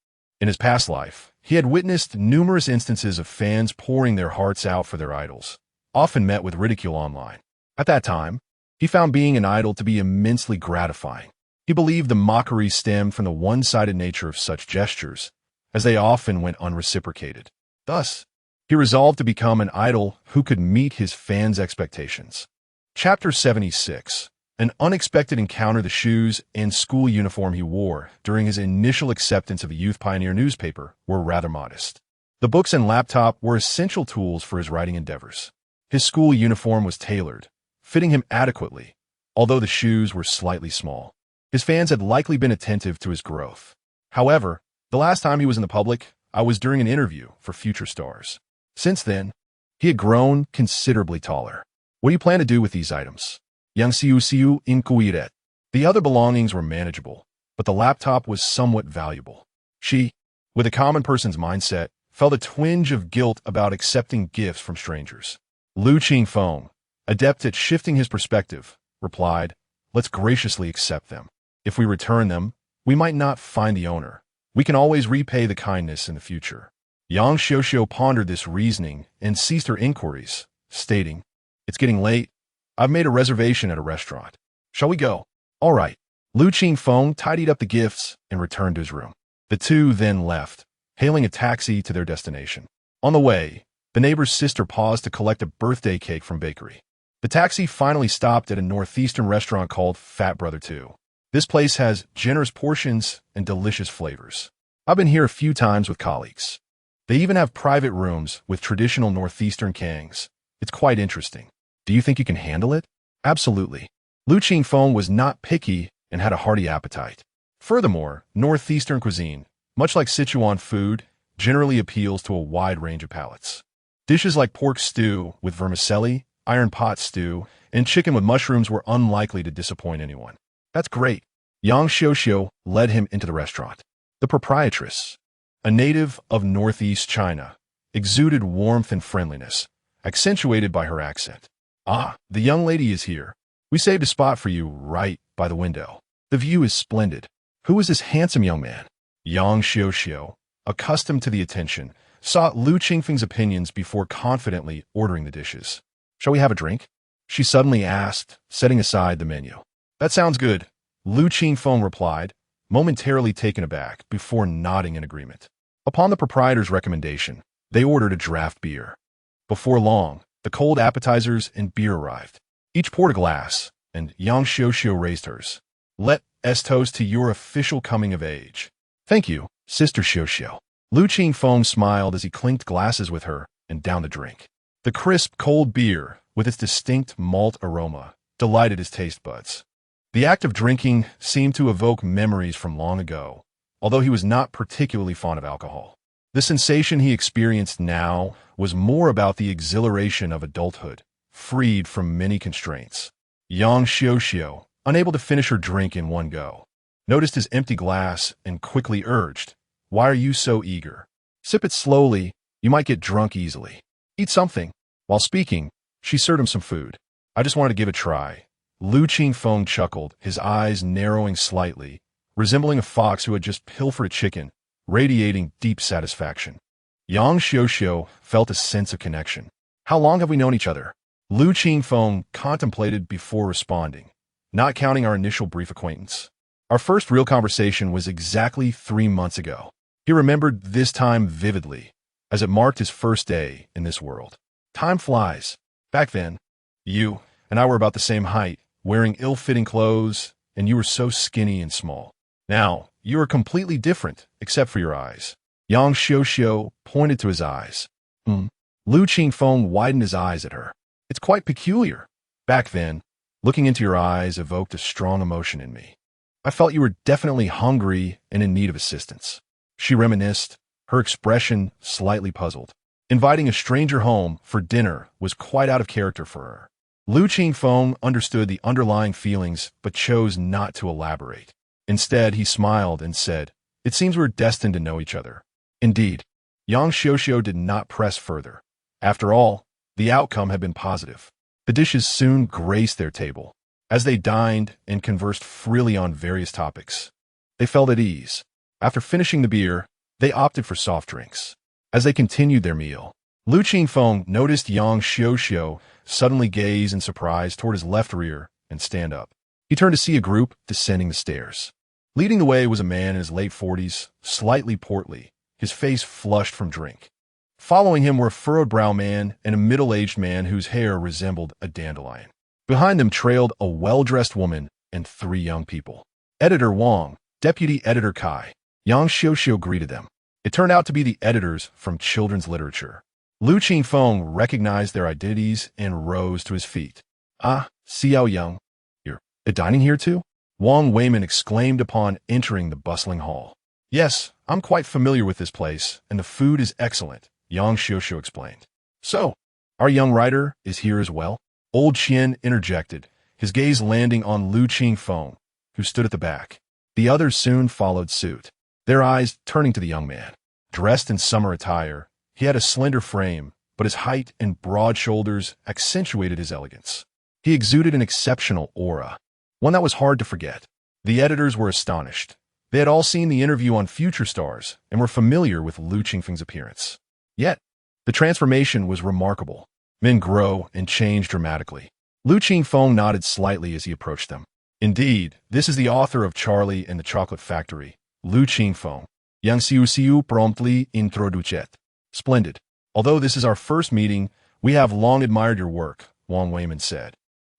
In his past life, he had witnessed numerous instances of fans pouring their hearts out for their idols, often met with ridicule online. At that time, he found being an idol to be immensely gratifying. He believed the mockery stemmed from the one-sided nature of such gestures, as they often went unreciprocated. Thus, he resolved to become an idol who could meet his fans' expectations. Chapter 76. An unexpected encounter. The shoes and school uniform he wore during his initial acceptance of a Youth Pioneer newspaper were rather modest. The books and laptop were essential tools for his writing endeavors. His school uniform was tailored, fitting him adequately, although the shoes were slightly small. His fans had likely been attentive to his growth. However, the last time he was in the public, I was during an interview for Future Stars. Since then, he had grown considerably taller. What do you plan to do with these items? Yang Xiaoxiao inquired. The other belongings were manageable, but the laptop was somewhat valuable. She, with a common person's mindset, felt a twinge of guilt about accepting gifts from strangers. Lu Qingfeng, adept at shifting his perspective, replied, Let's graciously accept them. If we return them, we might not find the owner. We can always repay the kindness in the future. Yang Xiaoxiao pondered this reasoning and ceased her inquiries, stating, It's getting late. I've made a reservation at a restaurant. Shall we go? All right. Lu Qingfeng tidied up the gifts and returned to his room. The two then left, hailing a taxi to their destination. On the way, the neighbor's sister paused to collect a birthday cake from bakery. The taxi finally stopped at a northeastern restaurant called Fat Brother 2. This place has generous portions and delicious flavors. I've been here a few times with colleagues. They even have private rooms with traditional northeastern kangs. It's quite interesting. Do you think you can handle it? Absolutely. Lu Qingfeng was not picky and had a hearty appetite. Furthermore, northeastern cuisine, much like Sichuan food, generally appeals to a wide range of palates. Dishes like pork stew with vermicelli, iron pot stew, and chicken with mushrooms were unlikely to disappoint anyone. That's great. Yang Xiaoxiao led him into the restaurant. The proprietress, a native of northeast China, exuded warmth and friendliness, accentuated by her accent. Ah, the young lady is here. We saved a spot for you right by the window. The view is splendid. Who is this handsome young man? Yang Xiaoxiao, accustomed to the attention, sought Lu Qingfeng's opinions before confidently ordering the dishes. Shall we have a drink? She suddenly asked, setting aside the menu. That sounds good, Lu Qingfeng replied, momentarily taken aback before nodding in agreement. Upon the proprietor's recommendation, They ordered a draft beer. Before long, the cold appetizers and beer arrived. Each poured a glass, and Yang Xiuxiu raised hers. Let us toast to your official coming of age. Thank you, Sister Xiuxiu. Lu Qingfeng smiled as he clinked glasses with her and downed the drink. The crisp, cold beer, with its distinct malt aroma, delighted his taste buds. The act of drinking seemed to evoke memories from long ago, although he was not particularly fond of alcohol. The sensation he experienced now was more about the exhilaration of adulthood, freed from many constraints. Yang Xiuxiu, unable to finish her drink in one go, noticed his empty glass and quickly urged, "Why are you so eager? Sip it slowly, you might get drunk easily. Eat something." While speaking, she served him some food. "I just wanted to give it a try." Lu Qingfeng chuckled, his eyes narrowing slightly, resembling a fox who had just pilfered a chicken, radiating deep satisfaction. Yang Xiuxiu felt a sense of connection. "How long have we known each other?" Lu Qingfeng contemplated before responding, "Not counting our initial brief acquaintance. Our first real conversation was exactly 3 months ago." He remembered this time vividly, as it marked his first day in this world. Time flies. Back then, you and I were about the same height, wearing ill-fitting clothes, and you were so skinny and small. Now, you are completely different, except for your eyes. Yang Xiuxiu pointed to his eyes. Lu Qingfeng widened his eyes at her. "It's quite peculiar. Back then, looking into your eyes evoked a strong emotion in me. I felt you were definitely hungry and in need of assistance." She reminisced, her expression slightly puzzled. Inviting a stranger home for dinner was quite out of character for her. Lu Qingfeng understood the underlying feelings but chose not to elaborate. Instead, he smiled and said, "It seems we're destined to know each other." Indeed, Yang Xiuxiu did not press further. After all, the outcome had been positive. The dishes soon graced their table. As they dined and conversed freely on various topics, they felt at ease. After finishing the beer, they opted for soft drinks. As they continued their meal, Lu Qingfeng noticed Yang Xiuxiu suddenly gaze in surprise toward his left rear and stand up. He turned to see a group descending the stairs. Leading the way was a man in his late 40s, slightly portly, his face flushed from drink. Following him were a furrowed-brow man and a middle-aged man whose hair resembled a dandelion. Behind them trailed a well-dressed woman and 3 young people. Editor Wang, Deputy Editor Kai. Yang Xiuxiu greeted them. It turned out to be the editors from children's literature. Lu Qingfeng recognized their identities and rose to his feet. "Ah, Xiao Yang, you're dining here too?" Wang Weiman exclaimed upon entering the bustling hall. "Yes, I'm quite familiar with this place, and the food is excellent," Yang Xiuxiu explained. "So, our young writer is here as well?" Old Qian interjected, his gaze landing on Lu Qingfeng, who stood at the back. The others soon followed suit, their eyes turning to the young man. Dressed in summer attire, he had a slender frame, but his height and broad shoulders accentuated his elegance. He exuded an exceptional aura, one that was hard to forget. The editors were astonished. They had all seen the interview on Future Stars and were familiar with Lu Qingfeng's appearance. Yet, the transformation was remarkable. Men grow and change dramatically. Lu Qingfeng nodded slightly as he approached them. "Indeed, this is the author of Charlie and the Chocolate Factory, Lu Qingfeng." Yang Xiuxiu promptly introduced. "Splendid. Although this is our first meeting, we have long admired your work," Wang Weiman said,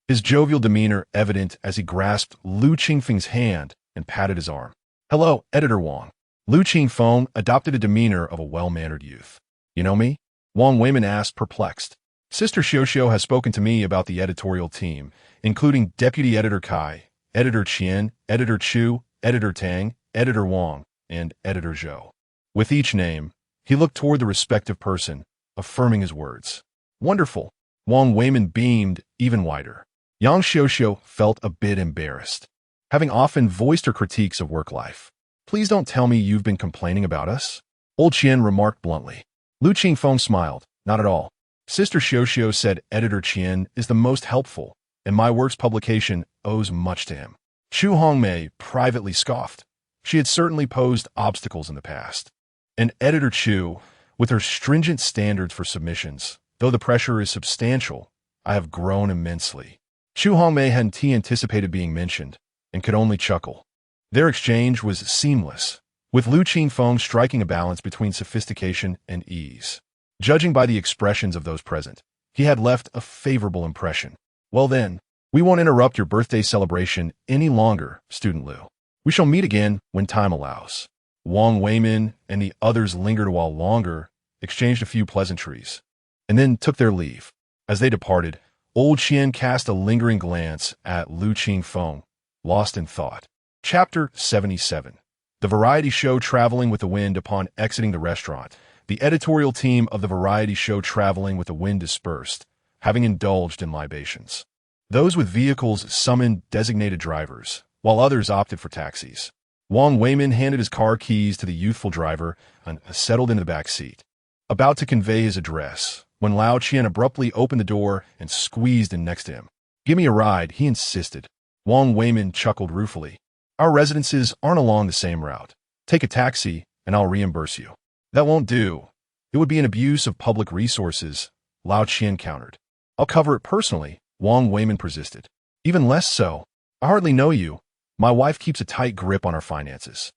his jovial demeanor evident as he grasped Lu Qingfeng's hand and patted his arm. "Hello, Editor Wang." Lu Qingfeng adopted a demeanor of a well-mannered youth. "You know me?" Wang Weiman asked, perplexed. "Sister Xiuxiu has spoken to me about the editorial team, including Deputy Editor Kai, Editor Qian, Editor Chu, Editor Tang, Editor Wang, and Editor Zhou." With each name, he looked toward the respective person, affirming his words. "Wonderful." Wang Weiman beamed even wider. Yang Xiuxiu felt a bit embarrassed, having often voiced her critiques of work life. "Please don't tell me you've been complaining about us," Old Qian remarked bluntly. Lu Qingfeng smiled. "Not at all. Sister Xiuxiu said Editor Qian is the most helpful, and my work's publication owes much to him." Chu Hongmei privately scoffed. She had certainly posed obstacles in the past. And Editor Chu, with her stringent standards for submissions, though the pressure is substantial, I have grown immensely. Chu Hongmei hadn't anticipated being mentioned, and could only chuckle. Their exchange was seamless, with Lu Qingfeng striking a balance between sophistication and ease. Judging by the expressions of those present, he had left a favorable impression. Well then, we won't interrupt your birthday celebration any longer, Student Liu. We shall meet again when time allows. Wang Weimin and the others lingered a while longer, exchanged a few pleasantries, and then took their leave. As they departed, old Qian cast a lingering glance at Lu Qingfeng, lost in thought. Chapter 77. The variety show Traveling with the Wind. Upon exiting the restaurant, the editorial team of the variety show Traveling with the Wind dispersed, having indulged in libations. Those with vehicles summoned designated drivers, while others opted for taxis. Wang Weimin handed his car keys to the youthful driver and settled into the back seat, about to convey his address, when Lao Qian abruptly opened the door and squeezed in next to him. "Give me a ride," he insisted. Wang Weimin chuckled ruefully. "Our residences aren't along the same route. Take a taxi, and I'll reimburse you." "That won't do. It would be an abuse of public resources," Lao Qian countered. "I'll cover it personally," Wang Weimin persisted. "Even less so. I hardly know you. My wife keeps a tight grip on our finances.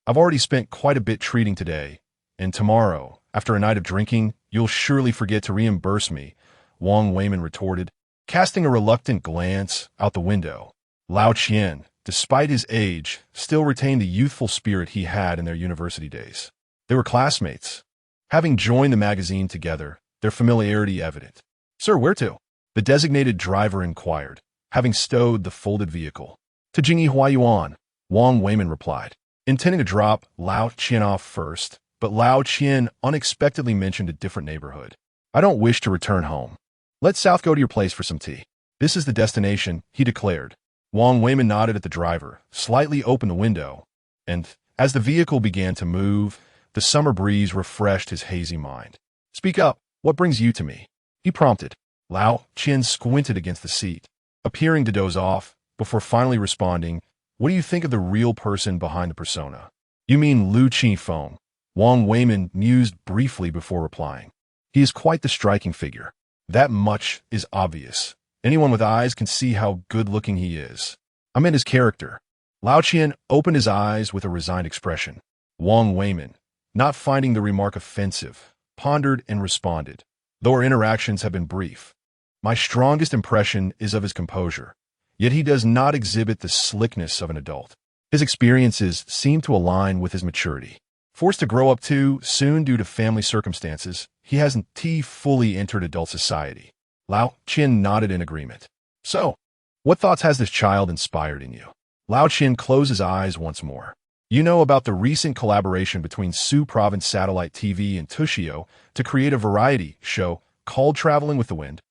I've already spent quite a bit treating today, and tomorrow, after a night of drinking, you'll surely forget to reimburse me," Wang Weimin retorted, casting a reluctant glance out the window. Lao Qian, despite his age, still retained the youthful spirit he had in their university days. They were classmates, having joined the magazine together, their familiarity evident. "Sir, where to?" the designated driver inquired, having stowed the folded vehicle. "To Jingyi Huayuan," Wang Weimin replied, intending to drop Lao Qian off first, but Lao Qian unexpectedly mentioned a different neighborhood. "I don't wish to return home. Let's south go to your place for some tea. This is the destination," he declared. Wang Weimin nodded at the driver, slightly opened the window, and, as the vehicle began to move, the summer breeze refreshed his hazy mind. "Speak up, what brings you to me?" he prompted. Lao Qian squinted against the seat, appearing to doze off, before finally responding, "What do you think of the real person behind the persona?" "You mean Lu Qingfeng?" Wang Weimin mused briefly before replying. "He is quite the striking figure. That much is obvious. Anyone with eyes can see how good-looking he is. I meant his character." Lao Qian opened his eyes with a resigned expression. Wang Weimin, not finding the remark offensive, pondered and responded, "Though our interactions have been brief, my strongest impression is of his composure. Yet he does not exhibit the slickness of an adult. His experiences seem to align with his maturity. Forced to grow up too soon due to family circumstances, he hasn't fully entered adult society." Lao Qian nodded in agreement. "So, what thoughts has this child inspired in you?" Lao Qian closed his eyes once more. "You know about the recent collaboration between Su Province Satellite TV and Tushio to create a variety show called Traveling with the Wind?"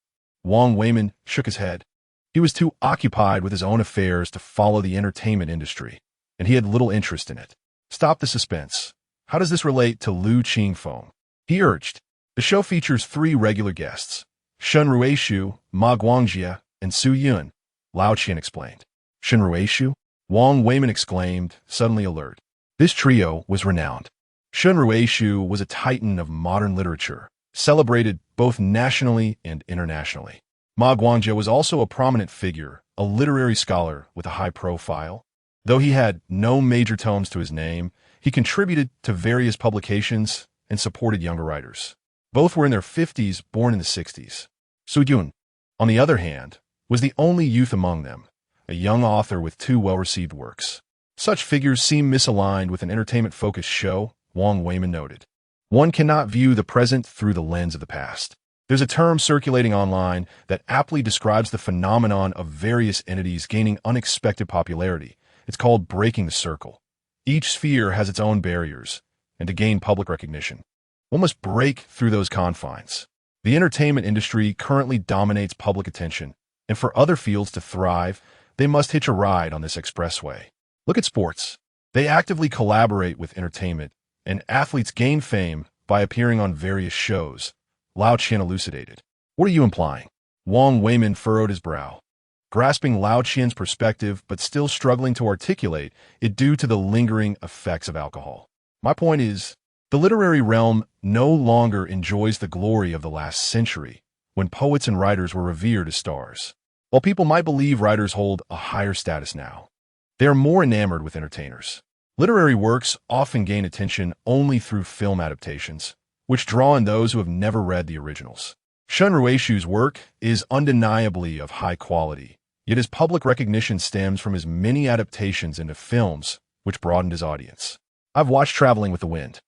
Wang Weimin shook his head. He was too occupied with his own affairs to follow the entertainment industry, and he had little interest in it. "Stop the suspense. How does this relate to Lu Qingfeng?" he urged. "The show features 3 regular guests, Shen Ruishu, Ma Guangjie, and Su Yun," Lao Qian explained. "Shen Ruishu?" Wang Weimin exclaimed, suddenly alert. This trio was renowned. Shen Ruishu was a titan of modern literature, celebrated both nationally and internationally. Ma Guangjie was also a prominent figure, a literary scholar with a high profile. Though he had no major tomes to his name, he contributed to various publications and supported younger writers. Both were in their 50s, born in the 60s. Su Yun, on the other hand, was the only youth among them, a young author with 2 well-received works. Such figures seem misaligned with an entertainment-focused show, Wang Weimin noted. One cannot view the present through the lens of the past. There's a term circulating online that aptly describes the phenomenon of various entities gaining unexpected popularity. It's called breaking the circle. Each sphere has its own barriers, and to gain public recognition, one must break through those confines. The entertainment industry currently dominates public attention, and for other fields to thrive, they must hitch a ride on this expressway. Look at sports. They actively collaborate with entertainment, and athletes gain fame by appearing on various shows, Lao Qian elucidated. "What are you implying?" Wang Weimin furrowed his brow, grasping Lao Qian's perspective but still struggling to articulate it due to the lingering effects of alcohol. "My point is, the literary realm no longer enjoys the glory of the last century, when poets and writers were revered as stars. While people might believe writers hold a higher status now, they are more enamored with entertainers. Literary works often gain attention only through film adaptations, which draw in those who have never read the originals. Shun Ruishu's work is undeniably of high quality, yet his public recognition stems from his many adaptations into films, which broadened his audience. I've watched Traveling with the Wind.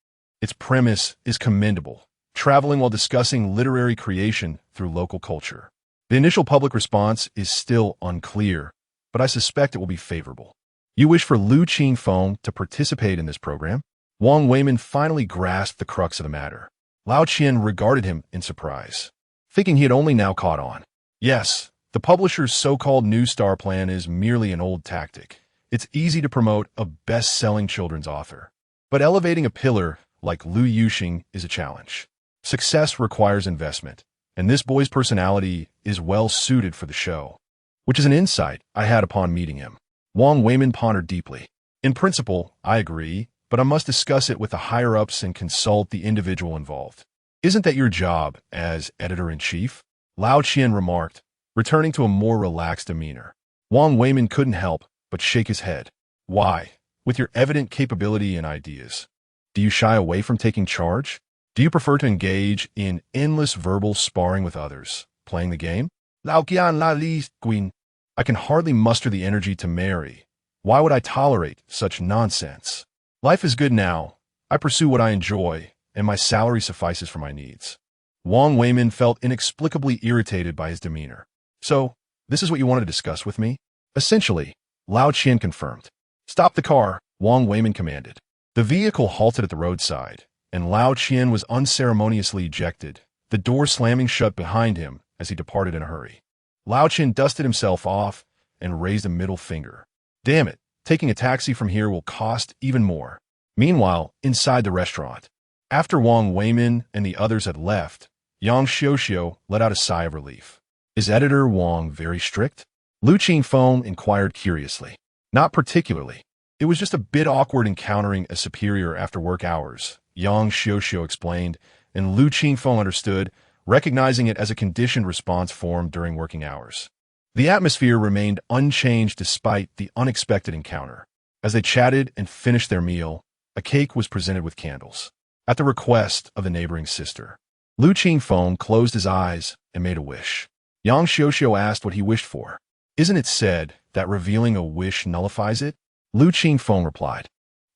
Its premise is commendable, traveling while discussing literary creation through local culture. The initial public response is still unclear, but I suspect it will be favorable. You wish for Lu Qingfeng to participate in this program? Wang Weimin finally grasped the crux of the matter. Lao Qian regarded him in surprise, thinking he had only now caught on. Yes, the publisher's so-called New Star plan is merely an old tactic. It's easy to promote a best-selling children's author. But elevating a pillar like Lu Yuxing is a challenge. Success requires investment, and this boy's personality is well suited for the show, which is an insight I had upon meeting him. Wang Weimin pondered deeply. In principle, I agree, but I must discuss it with the higher-ups and consult the individual involved. Isn't that your job as editor-in-chief? Lao Qian remarked, returning to a more relaxed demeanor. Wang Weimin couldn't help but shake his head. Why? With your evident capability and ideas, do you shy away from taking charge? Do you prefer to engage in endless verbal sparring with others, playing the game? Lao Qian La Li Queen. I can hardly muster the energy to marry. Why would I tolerate such nonsense? Life is good now. I pursue what I enjoy, and my salary suffices for my needs. Wang Weimin felt inexplicably irritated by his demeanor. So, this is what you wanted to discuss with me? Essentially, Lao Qian confirmed. Stop the car, Wang Weimin commanded. The vehicle halted at the roadside, and Lao Qian was unceremoniously ejected, the door slamming shut behind him as he departed in a hurry. Lao Qian dusted himself off and raised a middle finger. Damn it, taking a taxi from here will cost even more. Meanwhile, inside the restaurant, after Wang Weimin and the others had left, Yang Xiuxiu let out a sigh of relief. Is editor Wang very strict? Lu Qingfeng inquired curiously. Not particularly. It was just a bit awkward encountering a superior after work hours, Yang Xiuxiu explained, and Lu Qingfeng understood, recognizing it as a conditioned response formed during working hours. The atmosphere remained unchanged despite the unexpected encounter. As they chatted and finished their meal, a cake was presented with candles. At the request of the neighboring sister, Lu Qingfeng closed his eyes and made a wish. Yang Xiuxiu asked what he wished for. Isn't it said that revealing a wish nullifies it? Lu Qingfeng replied.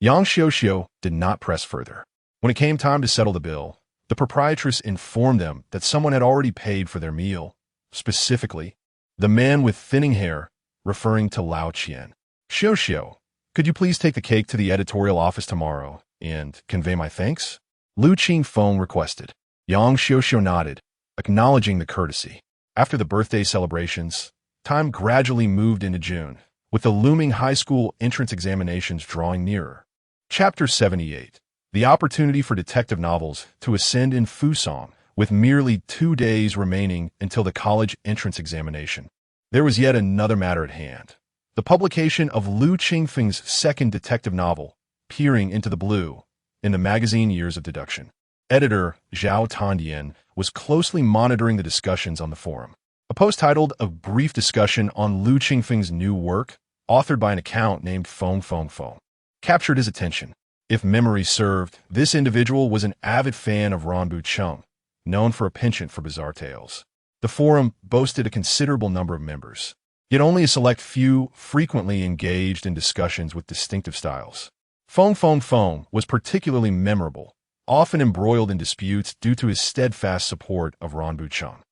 Yang Xiuxiu did not press further. When it came time to settle the bill, the proprietress informed them that someone had already paid for their meal, specifically, the man with thinning hair, referring to Lao Qian. Xiuxiu, could you please take the cake to the editorial office tomorrow and convey my thanks? Lu Qingfeng requested. Yang Xiuxiu nodded, acknowledging the courtesy. After the birthday celebrations, time gradually moved into June, with the looming high school entrance examinations drawing nearer. Chapter 78. The opportunity for detective novels to ascend in Fusang, with merely 2 days remaining until the college entrance examination. There was yet another matter at hand. The publication of Lu Qingfeng's second detective novel, Peering into the Blue, in the magazine Years of Deduction. Editor Zhao Tandian was closely monitoring the discussions on the forum. A post titled A Brief Discussion on Lu Qingfeng's New Work, authored by an account named Feng, captured his attention. If memory served, this individual was an avid fan of Ranbu Chung, known for a penchant for bizarre tales. The forum boasted a considerable number of members, yet only a select few frequently engaged in discussions with distinctive styles. Feng was particularly memorable, often embroiled in disputes due to his steadfast support of Ranbu Chung.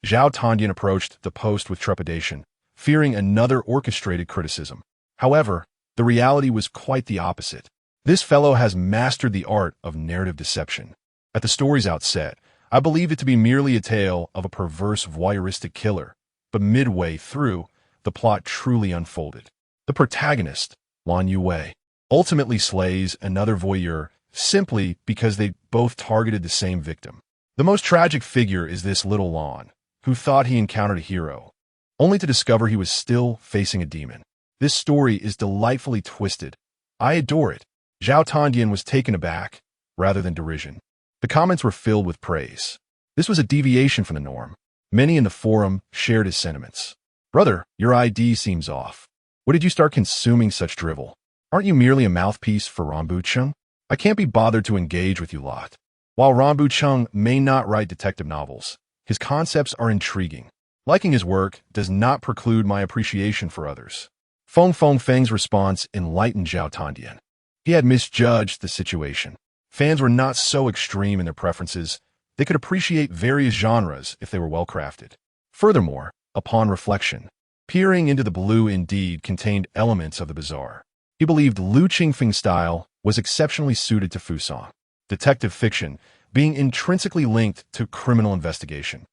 Zhao Tandian approached the post with trepidation, fearing another orchestrated criticism. However, the reality was quite the opposite. This fellow has mastered the art of narrative deception. At the story's outset, I believed it to be merely a tale of a perverse voyeuristic killer, but midway through, the plot truly unfolded. The protagonist, Lan Yue, ultimately slays another voyeur simply because they both targeted the same victim. The most tragic figure is this little Lan, who thought he encountered a hero, only to discover he was still facing a demon. This story is delightfully twisted. I adore it. Zhao Tandian was taken aback, rather than derision. The comments were filled with praise. This was a deviation from the norm. Many in the forum shared his sentiments. Brother, your ID seems off. What did you start consuming such drivel? Aren't you merely a mouthpiece for Ranbu Chung? I can't be bothered to engage with you lot. While Ranbu Chung may not write detective novels, his concepts are intriguing. Liking his work does not preclude my appreciation for others. Feng Feng's response enlightened Zhao Tandian. He had misjudged the situation. Fans were not so extreme in their preferences. They could appreciate various genres if they were well-crafted. Furthermore, upon reflection, peering into the blue indeed contained elements of the bizarre. He believed Lu Qingfeng's style was exceptionally suited to Fusang. Detective fiction, being intrinsically linked to criminal investigation,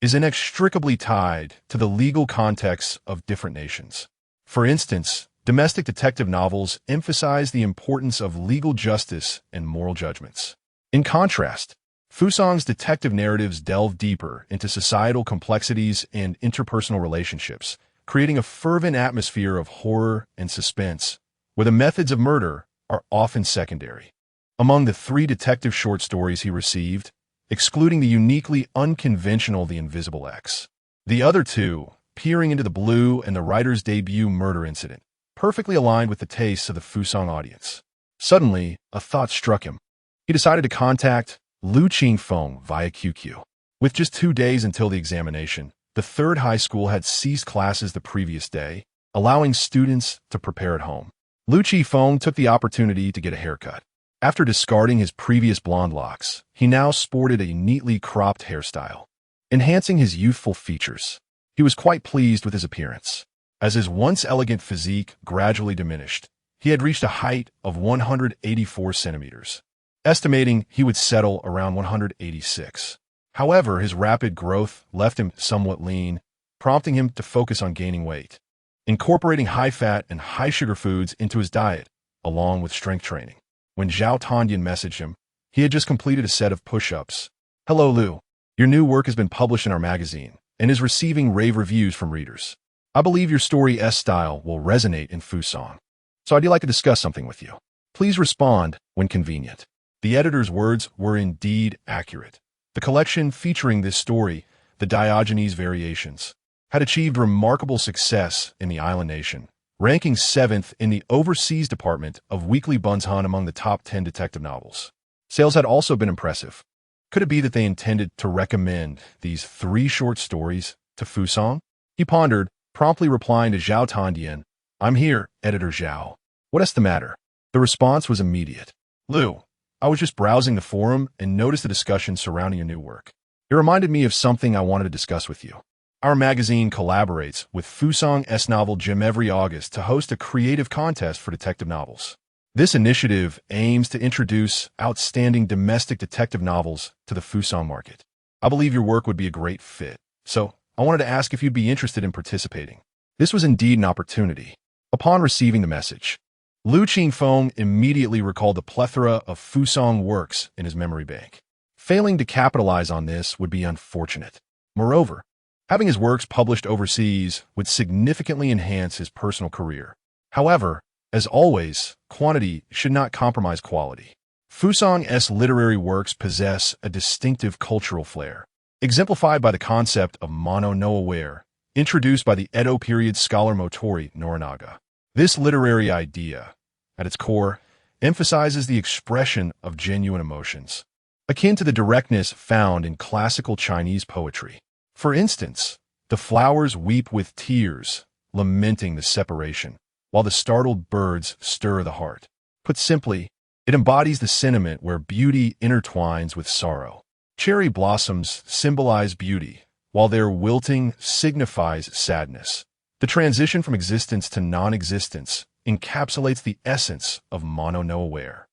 is inextricably tied to the legal contexts of different nations. For instance, domestic detective novels emphasize the importance of legal justice and moral judgments. In contrast, Fusang's detective narratives delve deeper into societal complexities and interpersonal relationships, creating a fervent atmosphere of horror and suspense, where the methods of murder are often secondary. Among the 3 detective short stories he received, excluding the uniquely unconventional The Invisible X, the other 2, Peering into the Blue and the writer's debut Murder Incident, perfectly aligned with the tastes of the Fusang audience. Suddenly, a thought struck him. He decided to contact Lu Qingfeng via QQ. With just 2 days until the examination, the 3rd high school had ceased classes the previous day, allowing students to prepare at home. Lu Qingfeng took the opportunity to get a haircut. After discarding his previous blonde locks, he now sported a neatly cropped hairstyle, enhancing his youthful features. He was quite pleased with his appearance. As his once elegant physique gradually diminished, he had reached a height of 184 centimeters, estimating he would settle around 186. However, his rapid growth left him somewhat lean, prompting him to focus on gaining weight, incorporating high-fat and high-sugar foods into his diet, along with strength training. When Zhao Tandian messaged him, he had just completed a set of push-ups. "Hello, Lu. Your new work has been published in our magazine and is receiving rave reviews from readers. I believe your story's style will resonate in Fusang, so I'd like to discuss something with you. Please respond when convenient." The editor's words were indeed accurate. The collection featuring this story, the Diogenes Variations, had achieved remarkable success in the island nation, ranking 7th in the overseas department of Weekly Bunzhan among the top 10 detective novels. Sales had also been impressive. Could it be that they intended to recommend these 3 short stories to Fusang? He pondered, promptly replying to Zhao Tandian, "I'm here, Editor Zhao. What's the matter?" The response was immediate. "Lu, I was just browsing the forum and noticed the discussion surrounding your new work. It reminded me of something I wanted to discuss with you. Our magazine collaborates with Fusang's Novel Gym every August to host a creative contest for detective novels. This initiative aims to introduce outstanding domestic detective novels to the Fusang market. I believe your work would be a great fit, so I wanted to ask if you'd be interested in participating." This was indeed an opportunity. Upon receiving the message, Lu Qingfeng immediately recalled the plethora of Fusang works in his memory bank. Failing to capitalize on this would be unfortunate. Moreover, having his works published overseas would significantly enhance his personal career. However, as always, quantity should not compromise quality. Fusang's literary works possess a distinctive cultural flair, exemplified by the concept of mono no aware, introduced by the Edo period scholar Motori Norinaga. This literary idea, at its core, emphasizes the expression of genuine emotions, akin to the directness found in classical Chinese poetry. For instance, the flowers weep with tears, lamenting the separation, while the startled birds stir the heart. Put simply, it embodies the sentiment where beauty intertwines with sorrow. Cherry blossoms symbolize beauty, while their wilting signifies sadness. The transition from existence to non-existence encapsulates the essence of mono no aware.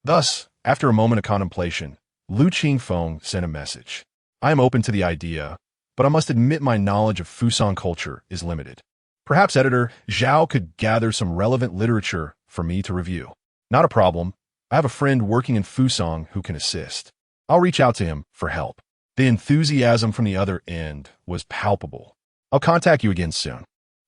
Thus, after a moment of contemplation, Lu Qingfeng sent a message. "I am open to the idea, but I must admit my knowledge of Fusang culture is limited. Perhaps Editor Zhao could gather some relevant literature for me to review." "Not a problem. I have a friend working in Fusang who can assist. I'll reach out to him for help." The enthusiasm from the other end was palpable. "I'll contact you again soon."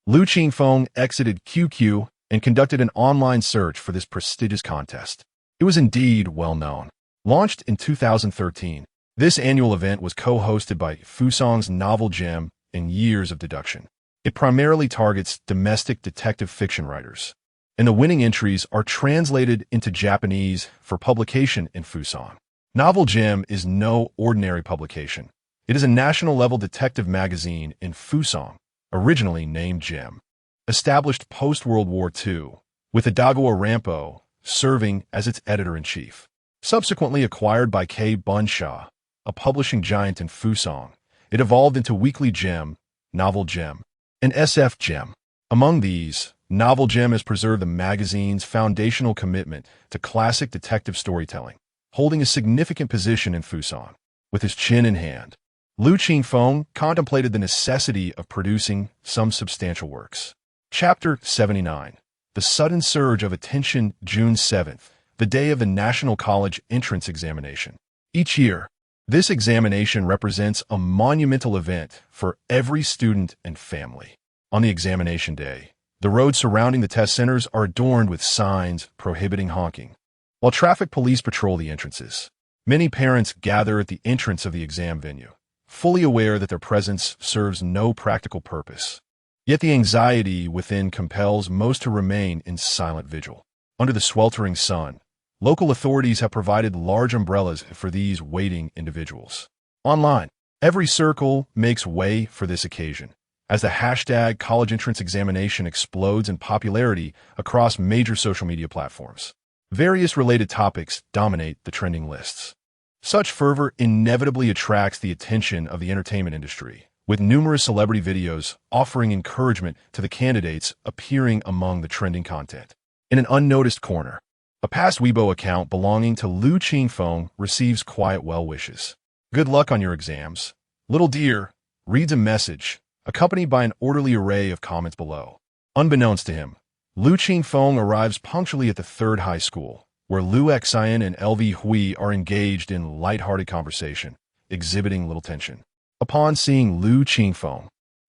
Lu Qingfeng exited QQ and conducted an online search for this prestigious contest. It was indeed well known. Launched in 2013, this annual event was co-hosted by Fusang's Novel Gem and Years of Deduction. It primarily targets domestic detective fiction writers, and the winning entries are translated into Japanese for publication in Fusang. Novel Gem is no ordinary publication. It is a national-level detective magazine in Fusong, originally named Gem. Established post-World War II, with Adagua Rampo serving as its editor-in-chief. Subsequently acquired by K. Bunsha, a publishing giant in Fusong, it evolved into Weekly Gem, Novel Gem, and SF Gem. Among these, Novel Gem has preserved the magazine's foundational commitment to classic detective storytelling, holding a significant position in Fusong. With his chin in hand, Liu Qingfeng contemplated the necessity of producing some substantial works. Chapter 79. The Sudden Surge of Attention, June 7th, the day of the National College Entrance Examination. Each year, this examination represents a monumental event for every student and family. On the examination day, the roads surrounding the test centers are adorned with signs prohibiting honking, while traffic police patrol the entrances. Many parents gather at the entrance of the exam venue, fully aware that their presence serves no practical purpose. Yet the anxiety within compels most to remain in silent vigil. Under the sweltering sun, local authorities have provided large umbrellas for these waiting individuals. Online, every circle makes way for this occasion, as the hashtag college entrance examination explodes in popularity across major social media platforms. Various related topics dominate the trending lists. Such fervor inevitably attracts the attention of the entertainment industry, with numerous celebrity videos offering encouragement to the candidates appearing among the trending content. In an unnoticed corner, a past Weibo account belonging to Liu Qingfeng receives quiet well wishes. Good luck on your exams. Little dear reads a message, accompanied by an orderly array of comments below. Unbeknownst to him, Liu Qingfeng arrives punctually at the third high school, where Liu Xian and LV Hui are engaged in light-hearted conversation, exhibiting little tension. Upon seeing Liu Qingfeng,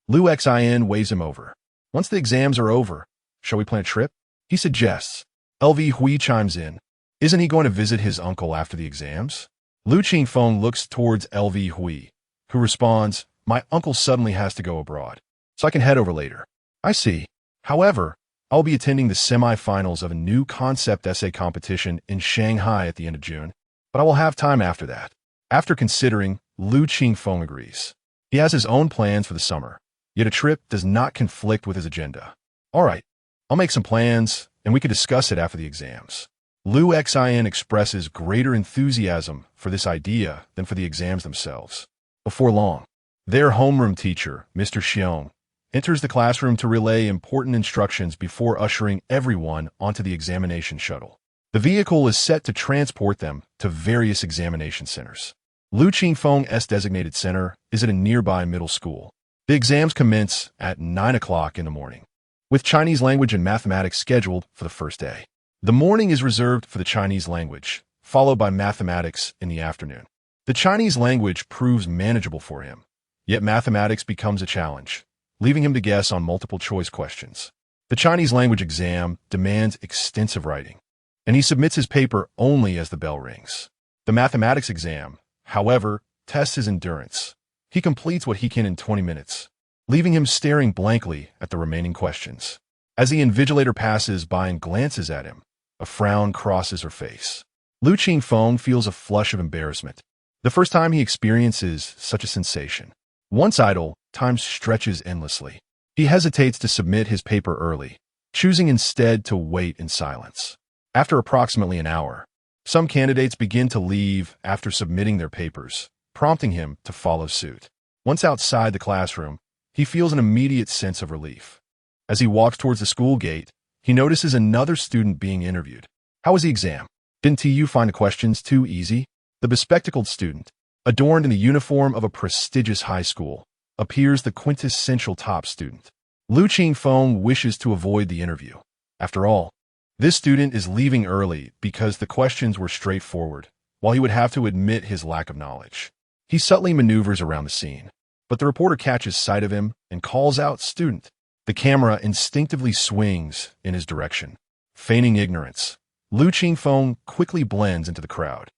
Liu Xian waves him over. Once the exams are over, shall we plan a trip? He suggests. LV Hui chimes in. Isn't he going to visit his uncle after the exams? Liu Qingfeng looks towards LV Hui, who responds, my uncle suddenly has to go abroad, so I can head over later. I see. However, I'll be attending the semi-finals of a new concept essay competition in Shanghai at the end of June, but I will have time after that. After considering, Liu Qingfeng agrees. He has his own plans for the summer, yet a trip does not conflict with his agenda. All right, I'll make some plans, and we can discuss it after the exams. Liu Xian expresses greater enthusiasm for this idea than for the exams themselves. Before long, their homeroom teacher, Mr. Xiong, enters the classroom to relay important instructions before ushering everyone onto the examination shuttle. The vehicle is set to transport them to various examination centers. Liu Qingfeng's designated center is at a nearby middle school. The exams commence at 9 o'clock in the morning, with Chinese language and mathematics scheduled for the first day. The morning is reserved for the Chinese language, followed by mathematics in the afternoon. The Chinese language proves manageable for him, yet mathematics becomes a challenge, leaving him to guess on multiple-choice questions. The Chinese language exam demands extensive writing, and he submits his paper only as the bell rings. The mathematics exam, however, tests his endurance. He completes what he can in 20 minutes, leaving him staring blankly at the remaining questions. As the invigilator passes by and glances at him, a frown crosses her face. Liu Qingfeng feels a flush of embarrassment, the first time he experiences such a sensation. Once idle, time stretches endlessly. He hesitates to submit his paper early, choosing instead to wait in silence. After approximately an hour, some candidates begin to leave after submitting their papers, prompting him to follow suit. Once outside the classroom, he feels an immediate sense of relief. As he walks towards the school gate, he notices another student being interviewed. How was the exam? Didn't you find the questions too easy? The bespectacled student, adorned in the uniform of a prestigious high school, appears the quintessential top student. Liu Qingfeng wishes to avoid the interview. After all, this student is leaving early because the questions were straightforward, while he would have to admit his lack of knowledge. He subtly maneuvers around the scene, but the reporter catches sight of him and calls out, "Student." The camera instinctively swings in his direction. Feigning ignorance, Liu Qingfeng quickly blends into the crowd.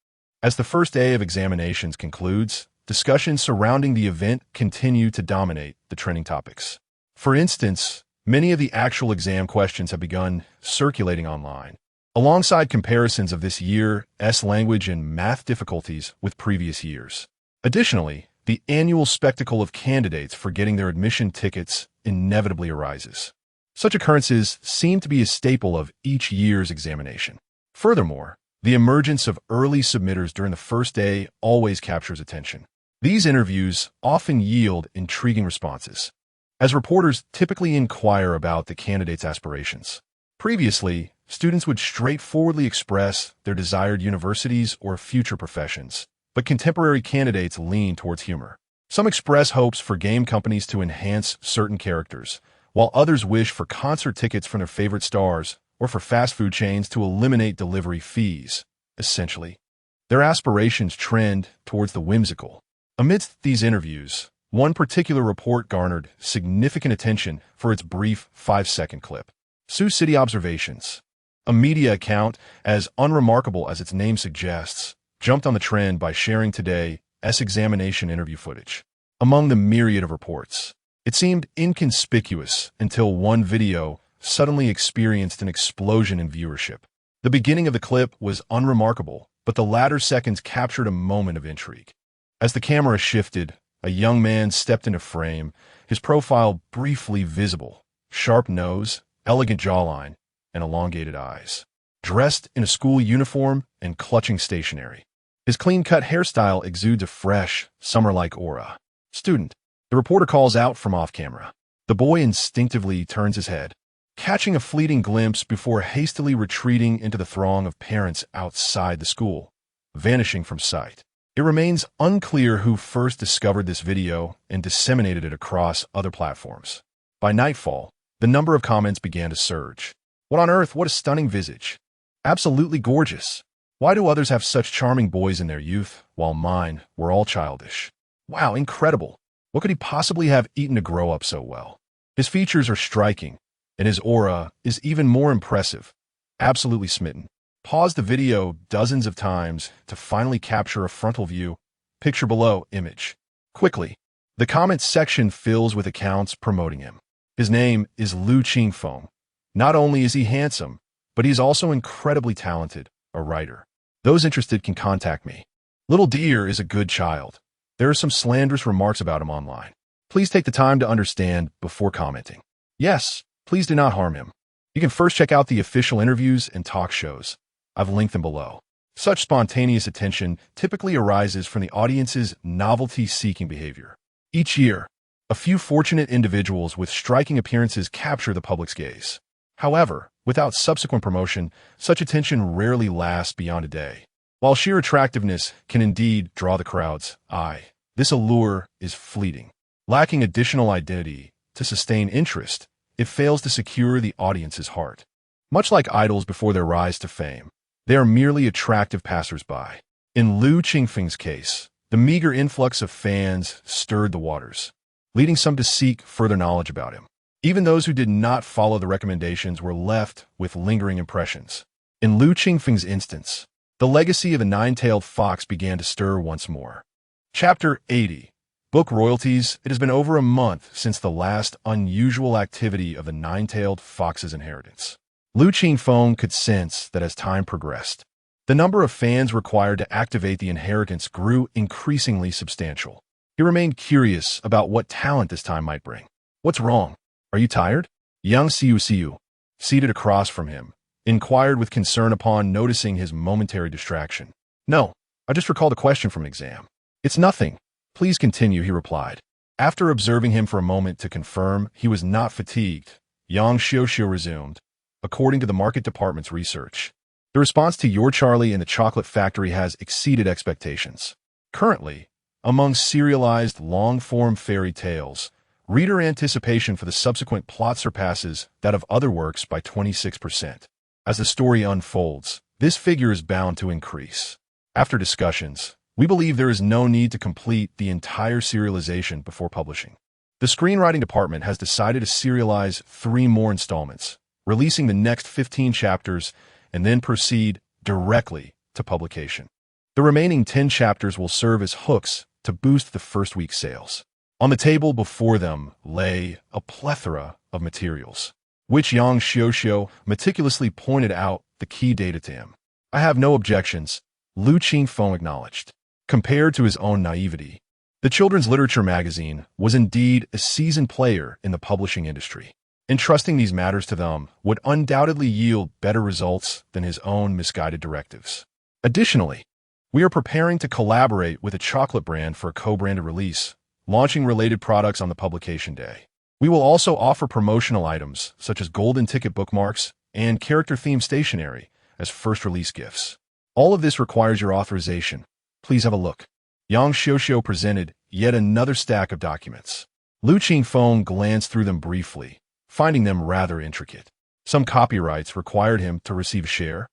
As the first day of examinations concludes, discussions surrounding the event continue to dominate the trending topics. For instance, many of the actual exam questions have begun circulating online, alongside comparisons of this year's language and math difficulties with previous years. Additionally, the annual spectacle of candidates forgetting their admission tickets inevitably arises. Such occurrences seem to be a staple of each year's examination. Furthermore, the emergence of early submitters during the first day always captures attention. These interviews often yield intriguing responses, as reporters typically inquire about the candidate's aspirations. Previously, students would straightforwardly express their desired universities or future professions, but contemporary candidates lean towards humor. Some express hopes for game companies to enhance certain characters, while others wish for concert tickets from their favorite stars or for fast food chains to eliminate delivery fees. Essentially, their aspirations trend towards the whimsical. Amidst these interviews, one particular report garnered significant attention for its brief 5-second clip. Sioux City Observations, a media account as unremarkable as its name suggests, jumped on the trend by sharing today's examination interview footage. Among the myriad of reports, it seemed inconspicuous until one video suddenly experienced an explosion in viewership. The beginning of the clip was unremarkable, but the latter seconds captured a moment of intrigue. As the camera shifted, a young man stepped into frame, his profile briefly visible, sharp nose, elegant jawline, and elongated eyes. Dressed in a school uniform and clutching stationery, his clean-cut hairstyle exudes a fresh, summer-like aura. "Student," the reporter calls out from off-camera. The boy instinctively turns his head, catching a fleeting glimpse before hastily retreating into the throng of parents outside the school, vanishing from sight. It remains unclear who first discovered this video and disseminated it across other platforms. By nightfall, the number of comments began to surge. "What on earth? What a stunning visage. Absolutely gorgeous. Why do others have such charming boys in their youth, while mine were all childish? Wow, incredible. What could he possibly have eaten to grow up so well? His features are striking, and his aura is even more impressive. Absolutely smitten." Pause the video dozens of times to finally capture a frontal view. Picture below image. Quickly, the comments section fills with accounts promoting him. His name is Qingfeng. Not only is he handsome, but he's also incredibly talented, a writer. Those interested can contact me. Little dear is a good child. There are some slanderous remarks about him online. Please take the time to understand before commenting. Yes, please do not harm him. You can first check out the official interviews and talk shows. I've linked them below. Such spontaneous attention typically arises from the audience's novelty-seeking behavior. Each year, a few fortunate individuals with striking appearances capture the public's gaze. However, without subsequent promotion, such attention rarely lasts beyond a day. While sheer attractiveness can indeed draw the crowd's eye, this allure is fleeting. Lacking additional identity to sustain interest, it fails to secure the audience's heart. Much like idols before their rise to fame, they are merely attractive passers-by. In Qingfeng's case, the meager influx of fans stirred the waters, leading some to seek further knowledge about him. Even those who did not follow the recommendations were left with lingering impressions. In Qingfeng's instance, the legacy of the nine-tailed fox began to stir once more. Chapter 80. Book royalties. It has been over a month since the last unusual activity of the nine-tailed fox's inheritance. Qingfeng could sense that as time progressed, the number of fans required to activate the inheritance grew increasingly substantial. He remained curious about what talent this time might bring. "What's wrong? Are you tired?" Young Siu, seated across from him, inquired with concern upon noticing his momentary distraction. "No, I just recalled a question from an exam." "It's nothing. Please continue," he replied. After observing him for a moment to confirm he was not fatigued, Yang Xiu resumed. "According to the market department's research, the response to Your Charlie and the Chocolate Factory has exceeded expectations. Currently, among serialized long-form fairy tales, reader anticipation for the subsequent plot surpasses that of other works by 26%. As the story unfolds, this figure is bound to increase. After discussions, we believe there is no need to complete the entire serialization before publishing. The screenwriting department has decided to serialize 3 more installments, releasing the next 15 chapters, and then proceed directly to publication. The remaining 10 chapters will serve as hooks to boost the first week's sales." On the table before them lay a plethora of materials, which Yang Xiu meticulously pointed out the key data to him. "I have no objections," Lu Qingfeng acknowledged. Compared to his own naivety, the children's literature magazine was indeed a seasoned player in the publishing industry. Entrusting these matters to them would undoubtedly yield better results than his own misguided directives. Additionally, we are preparing to collaborate with a chocolate brand for a co-branded release, launching related products on the publication day. We will also offer promotional items such as golden ticket bookmarks and character-themed stationery as first-release gifts. All of this requires your authorization. Please have a look. Yang Xiuxiu presented yet another stack of documents. Lu Qingfeng glanced through them briefly, finding them rather intricate. Some copyrights required him to receive a share,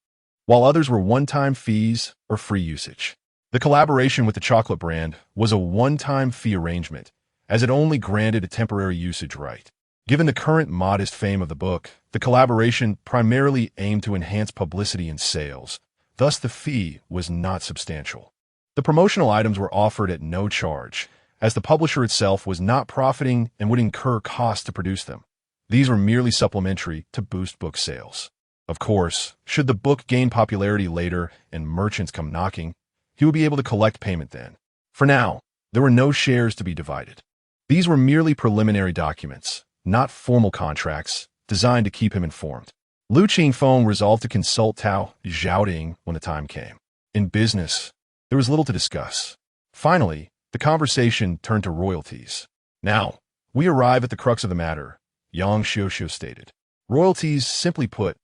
while others were one-time fees or free usage. The collaboration with the chocolate brand was a one-time fee arrangement, as it only granted a temporary usage right. Given the current modest fame of the book, the collaboration primarily aimed to enhance publicity and sales, thus the fee was not substantial. The promotional items were offered at no charge, as the publisher itself was not profiting and would incur costs to produce them. These were merely supplementary to boost book sales. Of course, should the book gain popularity later and merchants come knocking, he would be able to collect payment then. For now, there were no shares to be divided. These were merely preliminary documents, not formal contracts, designed to keep him informed. Lu Qingfeng resolved to consult Tao Xiaoding when the time came. In business, there was little to discuss. Finally, the conversation turned to royalties. "Now, we arrive at the crux of the matter," Yang Xiuxiu stated. "Royalties, simply put,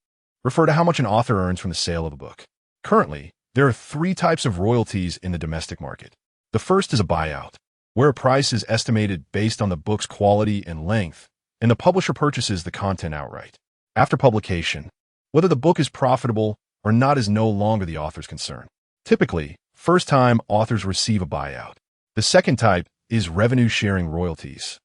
refer to how much an author earns from the sale of a book. Currently, there are 3 types of royalties in the domestic market. The first is a buyout, where a price is estimated based on the book's quality and length, and the publisher purchases the content outright. After publication, whether the book is profitable or not is no longer the author's concern. Typically, first-time authors receive a buyout. The second type is revenue-sharing royalties,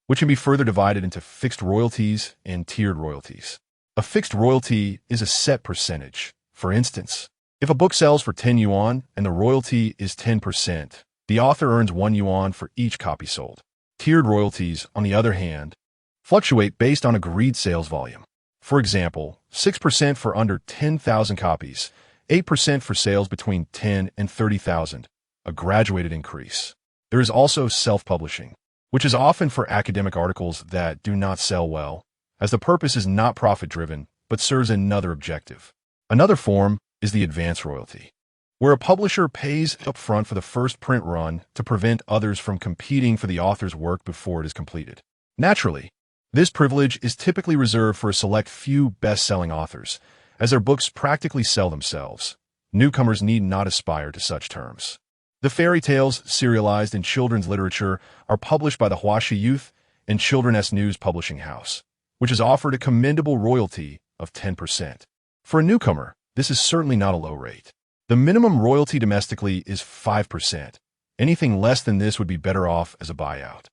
which can be further divided into fixed royalties and tiered royalties. A fixed royalty is a set percentage. For instance, if a book sells for 10 yuan and the royalty is 10%, the author earns 1 yuan for each copy sold. Tiered royalties, on the other hand, fluctuate based on agreed sales volume. For example, 6% for under 10,000 copies, 8% for sales between 10 and 30,000, a graduated increase. There is also self-publishing, which is often for academic articles that do not sell well, as the purpose is not profit-driven, but serves another objective. Another form is the advance royalty, where a publisher pays upfront for the first print run to prevent others from competing for the author's work before it is completed. Naturally, this privilege is typically reserved for a select few best-selling authors, as their books practically sell themselves. Newcomers need not aspire to such terms. The fairy tales serialized in children's literature are published by the Huaxi Youth and Children's News Publishing House, which is offered a commendable royalty of 10%. For a newcomer, this is certainly not a low rate. The minimum royalty domestically is 5%. Anything less than this would be better off as a buyout.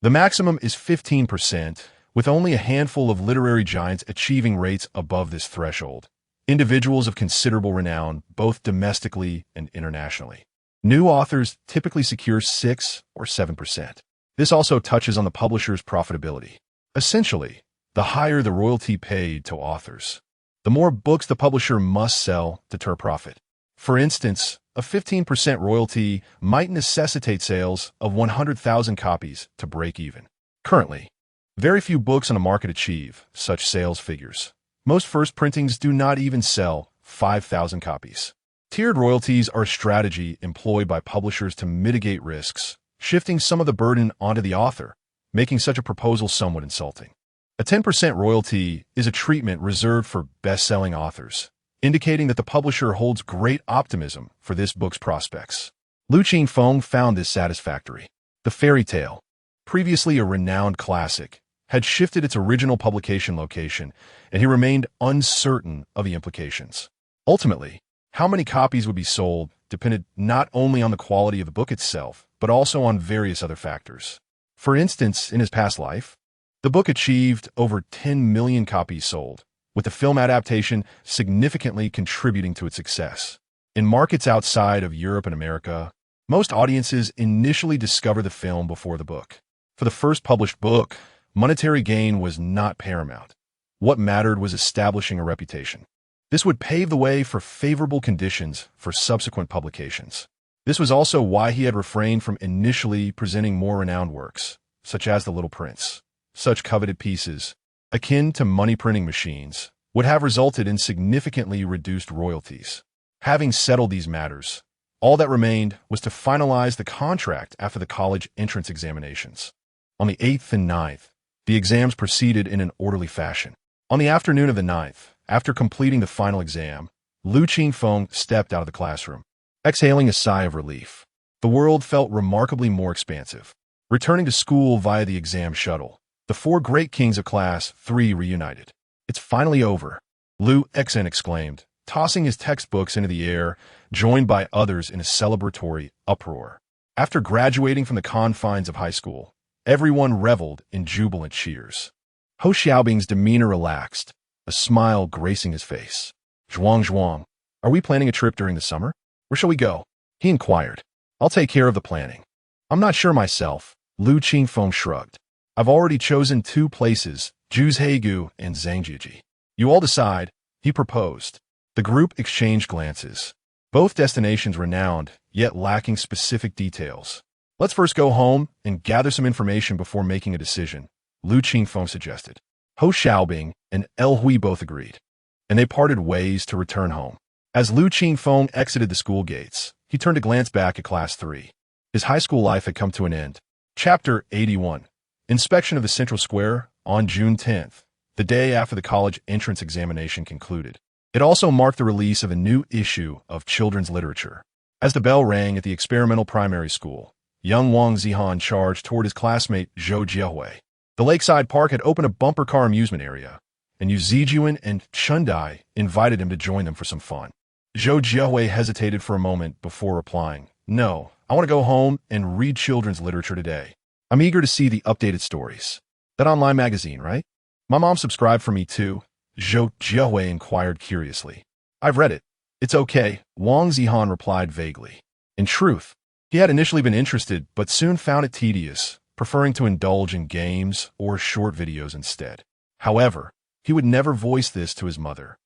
The maximum is 15%, with only a handful of literary giants achieving rates above this threshold. Individuals of considerable renown, both domestically and internationally. New authors typically secure 6 or 7%. This also touches on the publisher's profitability. Essentially, the higher the royalty paid to authors, the more books the publisher must sell to turn profit. For instance, a 15% royalty might necessitate sales of 100,000 copies to break even. Currently, very few books on the market achieve such sales figures. Most first printings do not even sell 5,000 copies. Tiered royalties are a strategy employed by publishers to mitigate risks, shifting some of the burden onto the author, making such a proposal somewhat insulting. A 10% royalty is a treatment reserved for best-selling authors, indicating that the publisher holds great optimism for this book's prospects. Lu Qingfeng found this satisfactory. The fairy tale, previously a renowned classic, had shifted its original publication location, and he remained uncertain of the implications. Ultimately, how many copies would be sold depended not only on the quality of the book itself, but also on various other factors. For instance, in his past life, the book achieved over 10 million copies sold, with the film adaptation significantly contributing to its success. In markets outside of Europe and America, most audiences initially discover the film before the book. For the first published book, monetary gain was not paramount. What mattered was establishing a reputation. This would pave the way for favorable conditions for subsequent publications. This was also why he had refrained from initially presenting more renowned works, such as The Little Prince. Such coveted pieces, akin to money printing machines, would have resulted in significantly reduced royalties. Having settled these matters, all that remained was to finalize the contract after the college entrance examinations. On the 8th and 9th, the exams proceeded in an orderly fashion. On the afternoon of the 9th, after completing the final exam, Lu Qingfeng stepped out of the classroom, exhaling a sigh of relief. The world felt remarkably more expansive. Returning to school via the exam shuttle, the four great kings of Class 3 reunited. "It's finally over," Lu Xen exclaimed, tossing his textbooks into the air, joined by others in a celebratory uproar. After graduating from the confines of high school, everyone reveled in jubilant cheers. Ho Xiaobing's demeanor relaxed, a smile gracing his face. Zhuang, are we planning a trip during the summer? Where shall we go?" he inquired. "I'll take care of the planning." "I'm not sure myself," Lu Qingfeng shrugged. "I've already chosen 2 places, Zhuhaigu and Zhangjiajie. You all decide," he proposed. The group exchanged glances. Both destinations renowned, yet lacking specific details. "Let's first go home and gather some information before making a decision," Lu Qingfeng suggested. Ho Xiaobing and El Hui both agreed, and they parted ways to return home. As Lu Qingfeng exited the school gates, he turned to glance back at Class 3. His high school life had come to an end. Chapter 81. Inspection of the Central Square on June 10th, the day after the college entrance examination concluded. It also marked the release of a new issue of children's literature. As the bell rang at the experimental primary school, young Wang Zihan charged toward his classmate Zhou Jiehui. The lakeside park had opened a bumper car amusement area, and Yu Zijuan and Chundai invited him to join them for some fun. Zhou Jiehui hesitated for a moment before replying, "No, I want to go home and read children's literature today. I'm eager to see the updated stories. That online magazine, right? My mom subscribed for me too," Zhou Jiehui inquired curiously. "I've read it. It's okay," Wang Zihan replied vaguely. In truth, he had initially been interested but soon found it tedious, preferring to indulge in games or short videos instead. However, he would never voice this to his mother,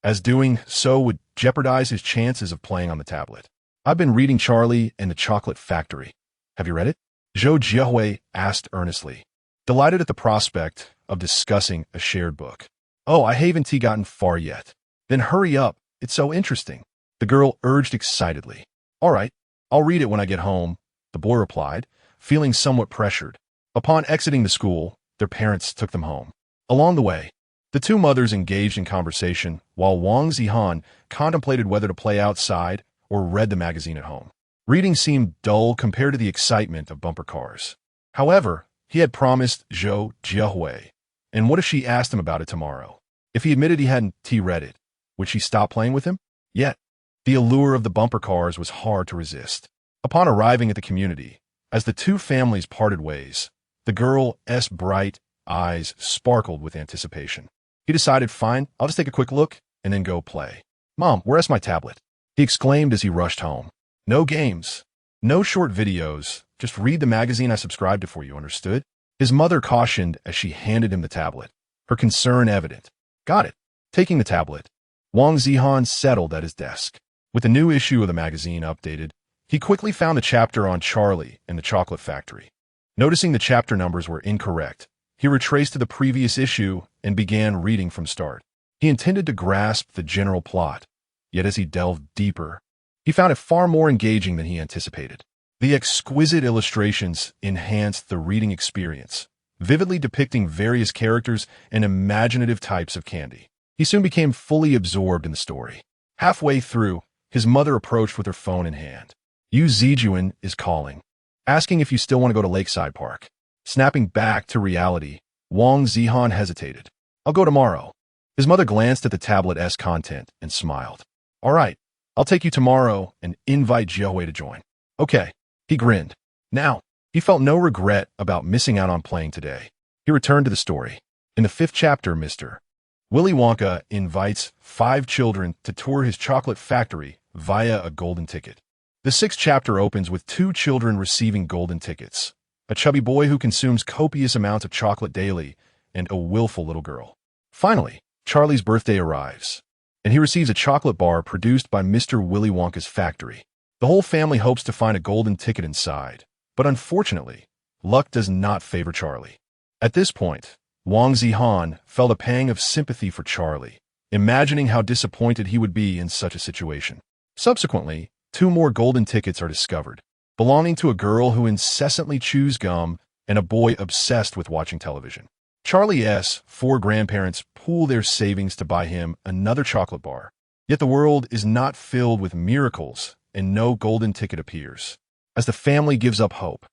as doing so would jeopardize his chances of playing on the tablet. "I've been reading Charlie and the Chocolate Factory. Have you read it?" Zhou Jiehui asked earnestly, delighted at the prospect of discussing a shared book. "Oh, I haven't gotten far yet." "Then hurry up, it's so interesting," the girl urged excitedly. "All right, I'll read it when I get home," the boy replied, feeling somewhat pressured. Upon exiting the school, their parents took them home. Along the way, the two mothers engaged in conversation while Wang Zihan contemplated whether to play outside or read the magazine at home. Reading seemed dull compared to the excitement of bumper cars. However, he had promised Zhou Jiehui, and what if she asked him about it tomorrow? If he admitted he hadn't read it, would she stop playing with him? Yet, the allure of the bumper cars was hard to resist. Upon arriving at the community, as the two families parted ways, the girl's bright eyes sparkled with anticipation. He decided, fine, I'll just take a quick look and then go play. "Mom, where's my tablet?" he exclaimed as he rushed home. "No games, no short videos, just read the magazine I subscribed to for you, understood?" His mother cautioned as she handed him the tablet, her concern evident. "Got it." Taking the tablet, Wang Zihan settled at his desk. With the new issue of the magazine updated, he quickly found the chapter on Charlie and the Chocolate Factory. Noticing the chapter numbers were incorrect, he retraced to the previous issue and began reading from start. He intended to grasp the general plot, yet as he delved deeper, he found it far more engaging than he anticipated. The exquisite illustrations enhanced the reading experience, vividly depicting various characters and imaginative types of candy. He soon became fully absorbed in the story. Halfway through, his mother approached with her phone in hand. "Yu Zijuan is calling, asking if you still want to go to Lakeside Park." Snapping back to reality, Wang Zihan hesitated. "I'll go tomorrow." His mother glanced at the tablet's content and smiled. "All right, I'll take you tomorrow and invite Jiehui to join." "Okay." He grinned. Now, he felt no regret about missing out on playing today. He returned to the story. In the 5th chapter, Mr. Willy Wonka invites 5 children to tour his chocolate factory via a golden ticket. The 6th chapter opens with 2 children receiving golden tickets, a chubby boy who consumes copious amounts of chocolate daily, and a willful little girl. Finally, Charlie's birthday arrives. and he receives a chocolate bar produced by Mr. Willy Wonka's factory. The whole family hopes to find a golden ticket inside, but unfortunately, luck does not favor Charlie. At this point, Wang Zihan felt a pang of sympathy for Charlie, imagining how disappointed he would be in such a situation. Subsequently, 2 more golden tickets are discovered, belonging to a girl who incessantly chews gum and a boy obsessed with watching television. Charlie's 4 grandparents pool their savings to buy him another chocolate bar. Yet the world is not filled with miracles, and no golden ticket appears. As the family gives up hope,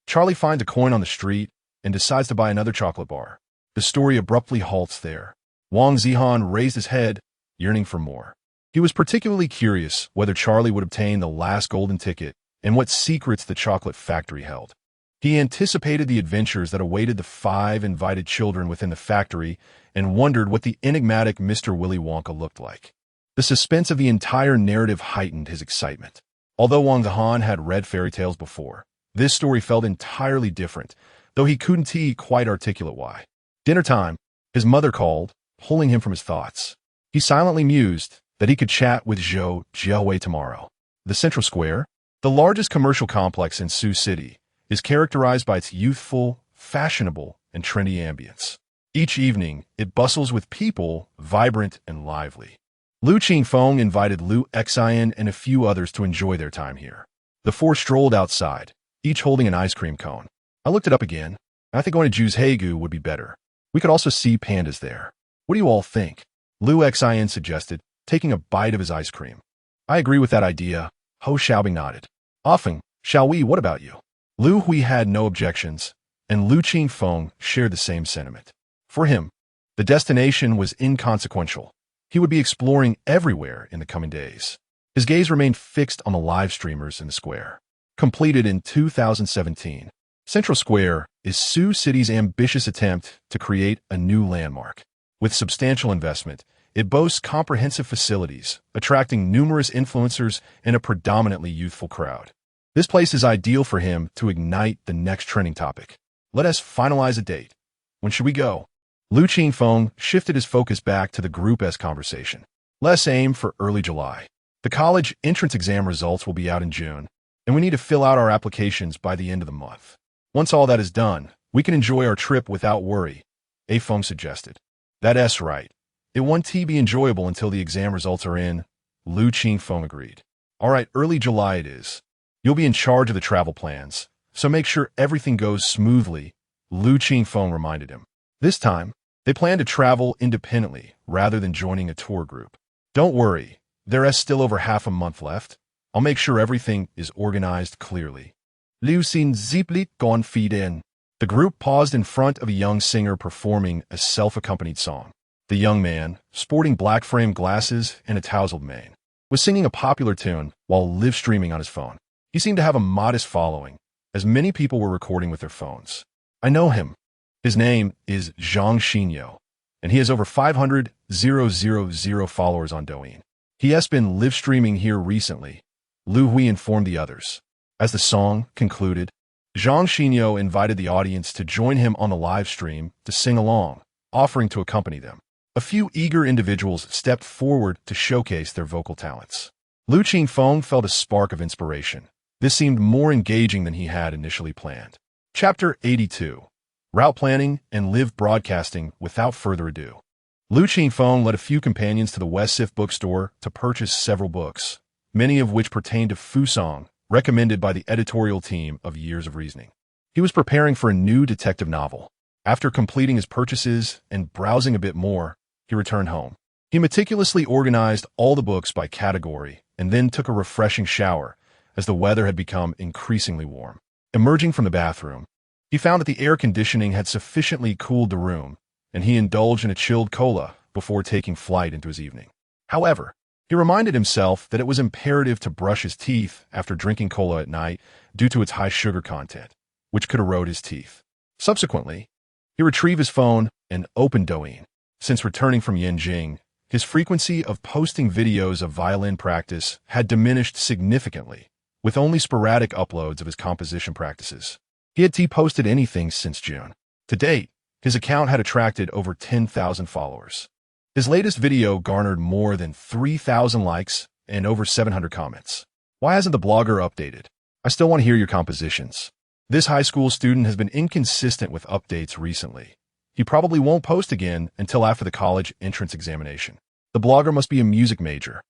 Charlie finds a coin on the street and decides to buy another chocolate bar. The story abruptly halts there. Wang Zihan raised his head, yearning for more. He was particularly curious whether Charlie would obtain the last golden ticket and what secrets the chocolate factory held. He anticipated the adventures that awaited the 5 invited children within the factory and wondered what the enigmatic Mr. Willy Wonka looked like. The suspense of the entire narrative heightened his excitement. Although Wang Zihan had read fairy tales before, this story felt entirely different, though he couldn't quite articulate why. Dinner time, his mother called, pulling him from his thoughts. He silently mused that he could chat with Zhou Jiawei tomorrow. The Central Square, the largest commercial complex in Sioux City, is characterized by its youthful, fashionable, and trendy ambience. Each evening, it bustles with people, vibrant and lively. Lu Qingfeng invited Lu Xian and a few others to enjoy their time here. The 4 strolled outside, each holding an ice cream cone. I looked it up again, and I think going to Ju's Haegu would be better. We could also see pandas there. What do you all think? Lu Xian suggested, taking a bite of his ice cream. I agree with that idea. Ho Xiaobing nodded. Often, shall we? What about you? Lu Hui had no objections, and Lu Qingfeng shared the same sentiment. For him, the destination was inconsequential. He would be exploring everywhere in the coming days. His gaze remained fixed on the live streamers in the square. Completed in 2017, Central Square is Sioux City's ambitious attempt to create a new landmark. With substantial investment, it boasts comprehensive facilities, attracting numerous influencers and a predominantly youthful crowd. This place is ideal for him to ignite the next trending topic. Let us finalize a date. When should we go? Lu Qingfeng shifted his focus back to the Group S conversation. Let's aim for early July. The college entrance exam results will be out in June, and we need to fill out our applications by the end of the month. Once all that is done, we can enjoy our trip without worry, A Feng suggested. That's right. It won't be enjoyable until the exam results are in, Lu Qingfeng agreed. All right, early July it is. You'll be in charge of the travel plans, so make sure everything goes smoothly, Lu Qingfeng reminded him. This time, they plan to travel independently rather than joining a tour group. Don't worry, there's still over half a month left. I'll make sure everything is organized clearly. Liu Xin Ziplit gone feed in. The group paused in front of a young singer performing a self-accompanied song. The young man, sporting black-framed glasses and a tousled mane, was singing a popular tune while live-streaming on his phone. He seemed to have a modest following, as many people were recording with their phones. I know him. His name is Zhang Xinyo, and he has over 500,000 followers on Douyin. He has been live-streaming here recently, Lu Hui informed the others. As the song concluded, Zhang Xinyo invited the audience to join him on the live stream to sing along, offering to accompany them. A few eager individuals stepped forward to showcase their vocal talents. Lu Qingfeng felt a spark of inspiration. This seemed more engaging than he had initially planned. Chapter 82. Route Planning and Live Broadcasting. Without further ado, Lu Qingfeng led a few companions to the Westsif bookstore to purchase several books, many of which pertained to Fusong, recommended by the editorial team of Years of Reasoning. He was preparing for a new detective novel. After completing his purchases and browsing a bit more, he returned home. He meticulously organized all the books by category and then took a refreshing shower, as the weather had become increasingly warm. Emerging from the bathroom, he found that the air conditioning had sufficiently cooled the room, and he indulged in a chilled cola before taking flight into his evening. However, he reminded himself that it was imperative to brush his teeth after drinking cola at night due to its high sugar content, which could erode his teeth. Subsequently, he retrieved his phone and opened Douyin. Since returning from Yanjing, his frequency of posting videos of violin practice had diminished significantly, with only sporadic uploads of his composition practices. He had posted anything since June. To date, his account had attracted over 10,000 followers. His latest video garnered more than 3,000 likes and over 700 comments. Why hasn't the blogger updated? I still want to hear your compositions. This high school student has been inconsistent with updates recently. He probably won't post again until after the college entrance examination. The blogger must be a music major.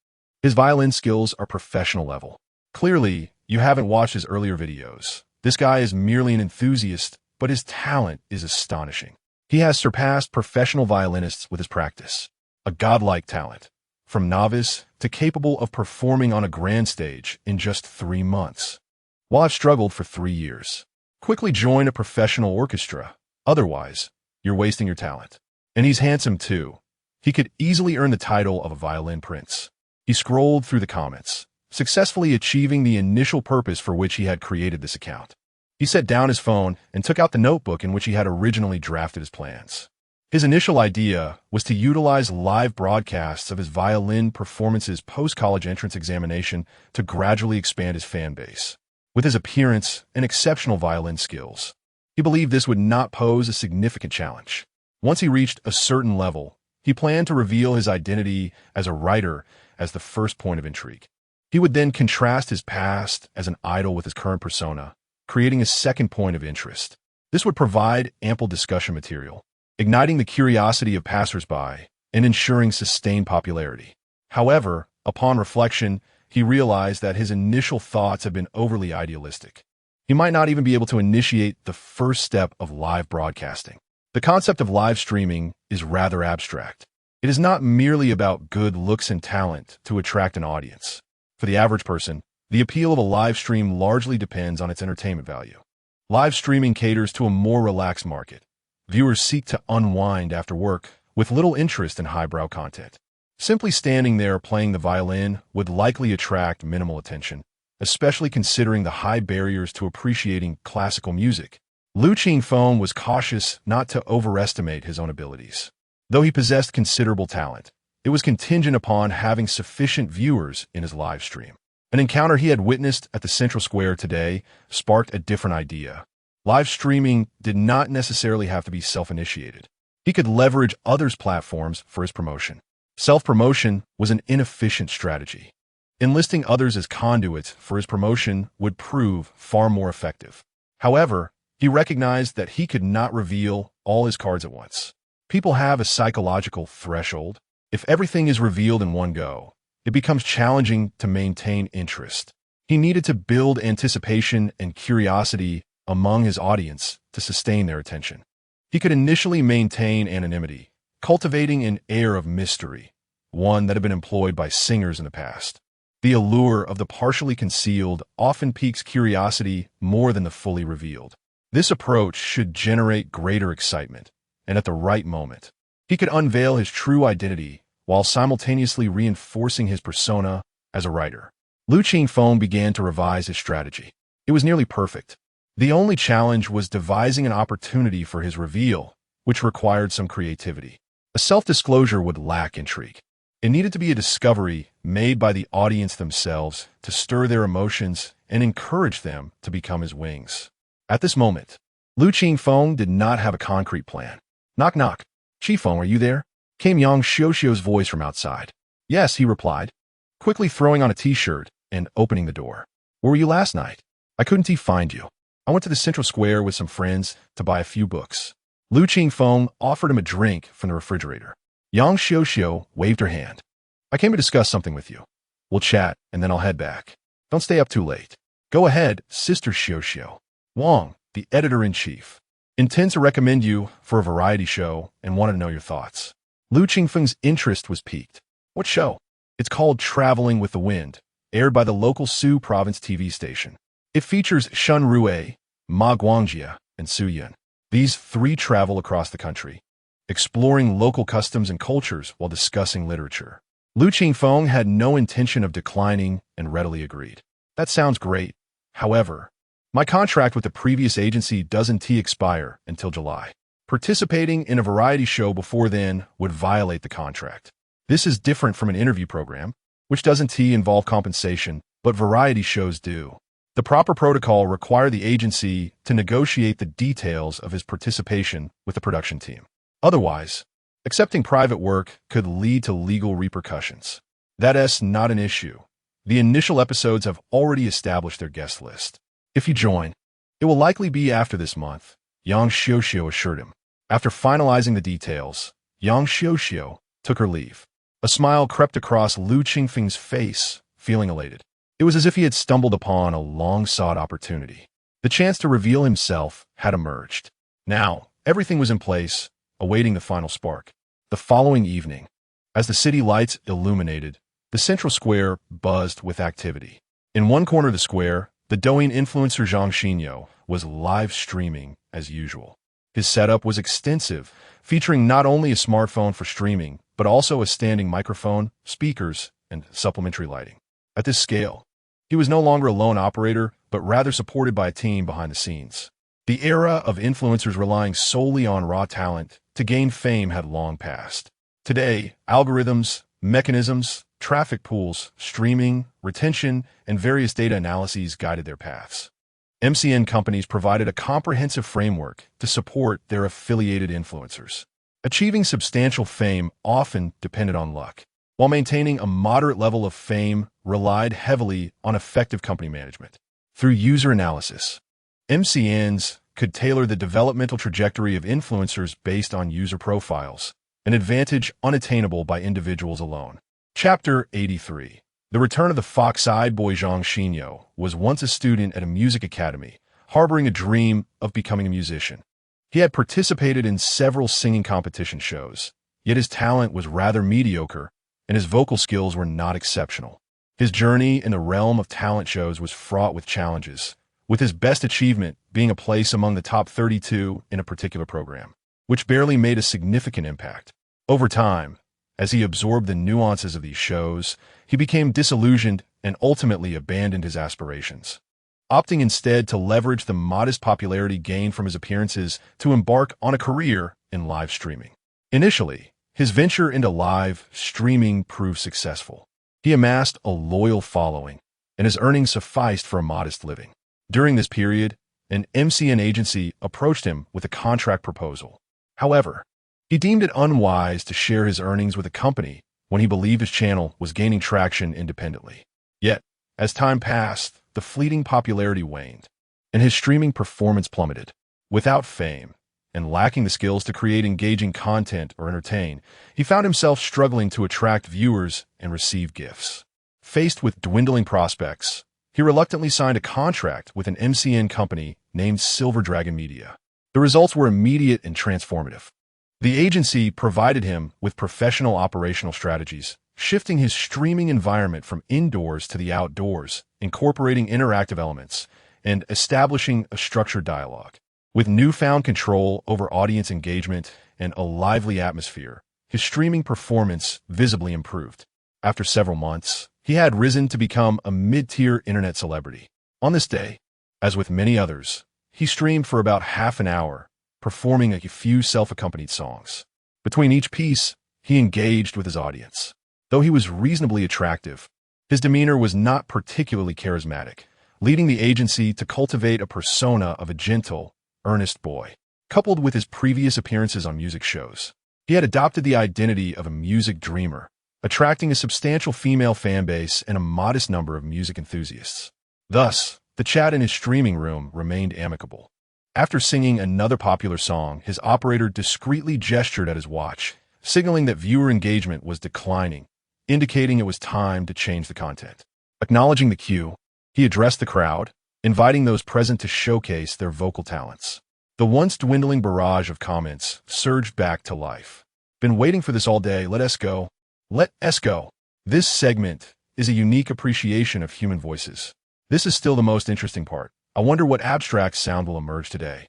His violin skills are professional level. Clearly, you haven't watched his earlier videos. This guy is merely an enthusiast, but his talent is astonishing. He has surpassed professional violinists with his practice. A godlike talent, from novice to capable of performing on a grand stage in just 3 months. While I've struggled for 3 years. Quickly join a professional orchestra. Otherwise, you're wasting your talent. And he's handsome too. He could easily earn the title of a violin prince. He scrolled through the comments, successfully achieving the initial purpose for which he had created this account. He set down his phone and took out the notebook in which he had originally drafted his plans. His initial idea was to utilize live broadcasts of his violin performances post-college entrance examination to gradually expand his fan base. With his appearance and exceptional violin skills, he believed this would not pose a significant challenge. Once he reached a certain level, he planned to reveal his identity as a writer as the first point of intrigue. He would then contrast his past as an idol with his current persona, creating a second point of interest. This would provide ample discussion material, igniting the curiosity of passersby and ensuring sustained popularity. However, upon reflection, he realized that his initial thoughts had been overly idealistic. He might not even be able to initiate the first step of live broadcasting. The concept of live streaming is rather abstract. It is not merely about good looks and talent to attract an audience. For the average person, the appeal of a live stream largely depends on its entertainment value. Live streaming caters to a more relaxed market. Viewers seek to unwind after work with little interest in highbrow content. Simply standing there playing the violin would likely attract minimal attention, especially considering the high barriers to appreciating classical music. Qingfeng was cautious not to overestimate his own abilities. Though he possessed considerable talent, it was contingent upon having sufficient viewers in his live stream. An encounter he had witnessed at the Central Square today sparked a different idea. Live streaming did not necessarily have to be self-initiated. He could leverage others' platforms for his promotion. Self-promotion was an inefficient strategy. Enlisting others as conduits for his promotion would prove far more effective. However, he recognized that he could not reveal all his cards at once. People have a psychological threshold. If everything is revealed in one go, it becomes challenging to maintain interest. He needed to build anticipation and curiosity among his audience to sustain their attention. He could initially maintain anonymity, cultivating an air of mystery, one that had been employed by singers in the past. The allure of the partially concealed often piques curiosity more than the fully revealed. This approach should generate greater excitement, and at the right moment, he could unveil his true identity while simultaneously reinforcing his persona as a writer. Qingfeng began to revise his strategy. It was nearly perfect. The only challenge was devising an opportunity for his reveal, which required some creativity. A self-disclosure would lack intrigue. It needed to be a discovery made by the audience themselves to stir their emotions and encourage them to become his wings. At this moment, Qingfeng did not have a concrete plan. Knock knock. Qingfeng, are you there? Came Yang Xiuxiu's voice from outside. Yes, he replied, quickly throwing on a t-shirt and opening the door. Where were you last night? I couldn't find you. I went to the Central Square with some friends to buy a few books. Qingfeng offered him a drink from the refrigerator. Yang Xiuxiu waved her hand. I came to discuss something with you. We'll chat, and then I'll head back. Don't stay up too late. Go ahead, Sister Xiuxiu. Wang, the editor-in-chief, intends to recommend you for a variety show and wanted to know your thoughts. Qingfeng's interest was piqued. What show? It's called Traveling with the Wind, aired by the local Su province TV station. It features Shun Rue, Ma Guangjia, and Su Yun. These 3 travel across the country, exploring local customs and cultures while discussing literature. Qingfeng had no intention of declining and readily agreed. That sounds great. However, my contract with the previous agency doesn't expire until July. Participating in a variety show before then would violate the contract. This is different from an interview program, which doesn't involve compensation, but variety shows do. The proper protocol required the agency to negotiate the details of his participation with the production team. Otherwise, Accepting private work could lead to legal repercussions. That's not an issue. The initial episodes have already established their guest list. If you join, it will likely be after this month, Yang Xiuxiu assured him. After finalizing the details, Yang Xiuxiu took her leave. A smile crept across Lu Qingfeng's face, feeling elated. It was as if he had stumbled upon a long-sought opportunity. The chance to reveal himself had emerged. Now, everything was in place, awaiting the final spark. The following evening, as the city lights illuminated, the central square buzzed with activity. In one corner of the square, the Douyin influencer Zhang Xinyo was live streaming as usual. His setup was extensive, featuring not only a smartphone for streaming, but also a standing microphone, speakers, and supplementary lighting. At this scale, he was no longer a lone operator, but rather supported by a team behind the scenes. The era of influencers relying solely on raw talent to gain fame had long passed. Today, algorithms, mechanisms, traffic pools, streaming, retention, and various data analyses guided their paths. MCN companies provided a comprehensive framework to support their affiliated influencers. Achieving substantial fame often depended on luck, while maintaining a moderate level of fame relied heavily on effective company management. Through user analysis, MCNs could tailor the developmental trajectory of influencers based on user profiles, an advantage unattainable by individuals alone. Chapter 83. The return of the fox-eyed boy Zhang Xinyo was once a student at a music academy, harboring a dream of becoming a musician. He had participated in several singing competition shows, yet his talent was rather mediocre, and his vocal skills were not exceptional. His journey in the realm of talent shows was fraught with challenges, with his best achievement being a place among the top 32 in a particular program, which barely made a significant impact. Over time, as he absorbed the nuances of these shows, he became disillusioned and ultimately abandoned his aspirations, opting instead to leverage the modest popularity gained from his appearances to embark on a career in live streaming. Initially, his venture into live streaming proved successful. He amassed a loyal following, and his earnings sufficed for a modest living. During this period, an MCN agency approached him with a contract proposal. However, he deemed it unwise to share his earnings with a company when he believed his channel was gaining traction independently. Yet, as time passed, the fleeting popularity waned, and his streaming performance plummeted. Without fame, and lacking the skills to create engaging content or entertain, he found himself struggling to attract viewers and receive gifts. Faced with dwindling prospects, he reluctantly signed a contract with an MCN company named Silver Dragon Media. The results were immediate and transformative. The agency provided him with professional operational strategies, shifting his streaming environment from indoors to the outdoors, incorporating interactive elements, and establishing a structured dialogue. With newfound control over audience engagement and a lively atmosphere, his streaming performance visibly improved. After several months, he had risen to become a mid-tier internet celebrity. On this day, as with many others, he streamed for about half an hour, performing a few self-accompanied songs. Between each piece, he engaged with his audience. Though he was reasonably attractive, his demeanor was not particularly charismatic, leading the agency to cultivate a persona of a gentle, earnest boy. Coupled with his previous appearances on music shows, he had adopted the identity of a music dreamer, attracting a substantial female fan base and a modest number of music enthusiasts. Thus, the chat in his streaming room remained amicable. After singing another popular song, his operator discreetly gestured at his watch, signaling that viewer engagement was declining, indicating it was time to change the content. Acknowledging the cue, he addressed the crowd, inviting those present to showcase their vocal talents. The once dwindling barrage of comments surged back to life. Been waiting for this all day, let us go. Let us go. This segment is a unique appreciation of human voices. This is still the most interesting part. I wonder what abstract sound will emerge today.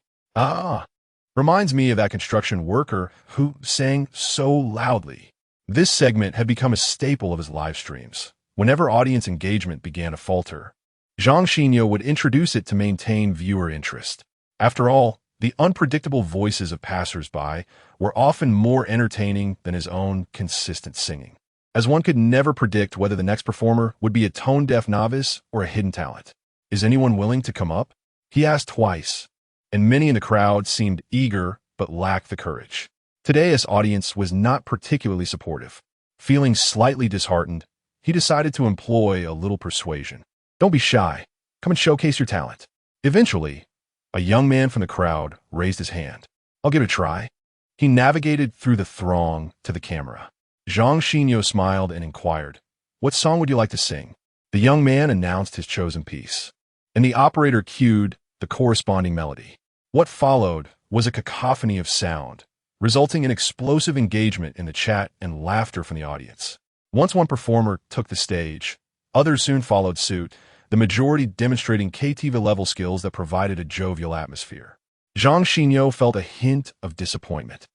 Reminds me of that construction worker who sang so loudly. This segment had become a staple of his live streams. Whenever audience engagement began to falter, Zhang Xinyo would introduce it to maintain viewer interest. After all, the unpredictable voices of passers-by were often more entertaining than his own consistent singing, as one could never predict whether the next performer would be a tone-deaf novice or a hidden talent. "Is anyone willing to come up?" he asked twice, and many in the crowd seemed eager but lacked the courage. Today's audience was not particularly supportive. Feeling slightly disheartened, he decided to employ a little persuasion. Don't be shy. Come and showcase your talent. Eventually, a young man from the crowd raised his hand. I'll give it a try. He navigated through the throng to the camera. Zhang Xinyo smiled and inquired, what song would you like to sing? The young man announced his chosen piece, and the operator cued the corresponding melody. What followed was a cacophony of sound, resulting in explosive engagement in the chat and laughter from the audience. Once one performer took the stage, others soon followed suit, the majority demonstrating KTV-level skills that provided a jovial atmosphere. Zhang Xinyo felt a hint of disappointment.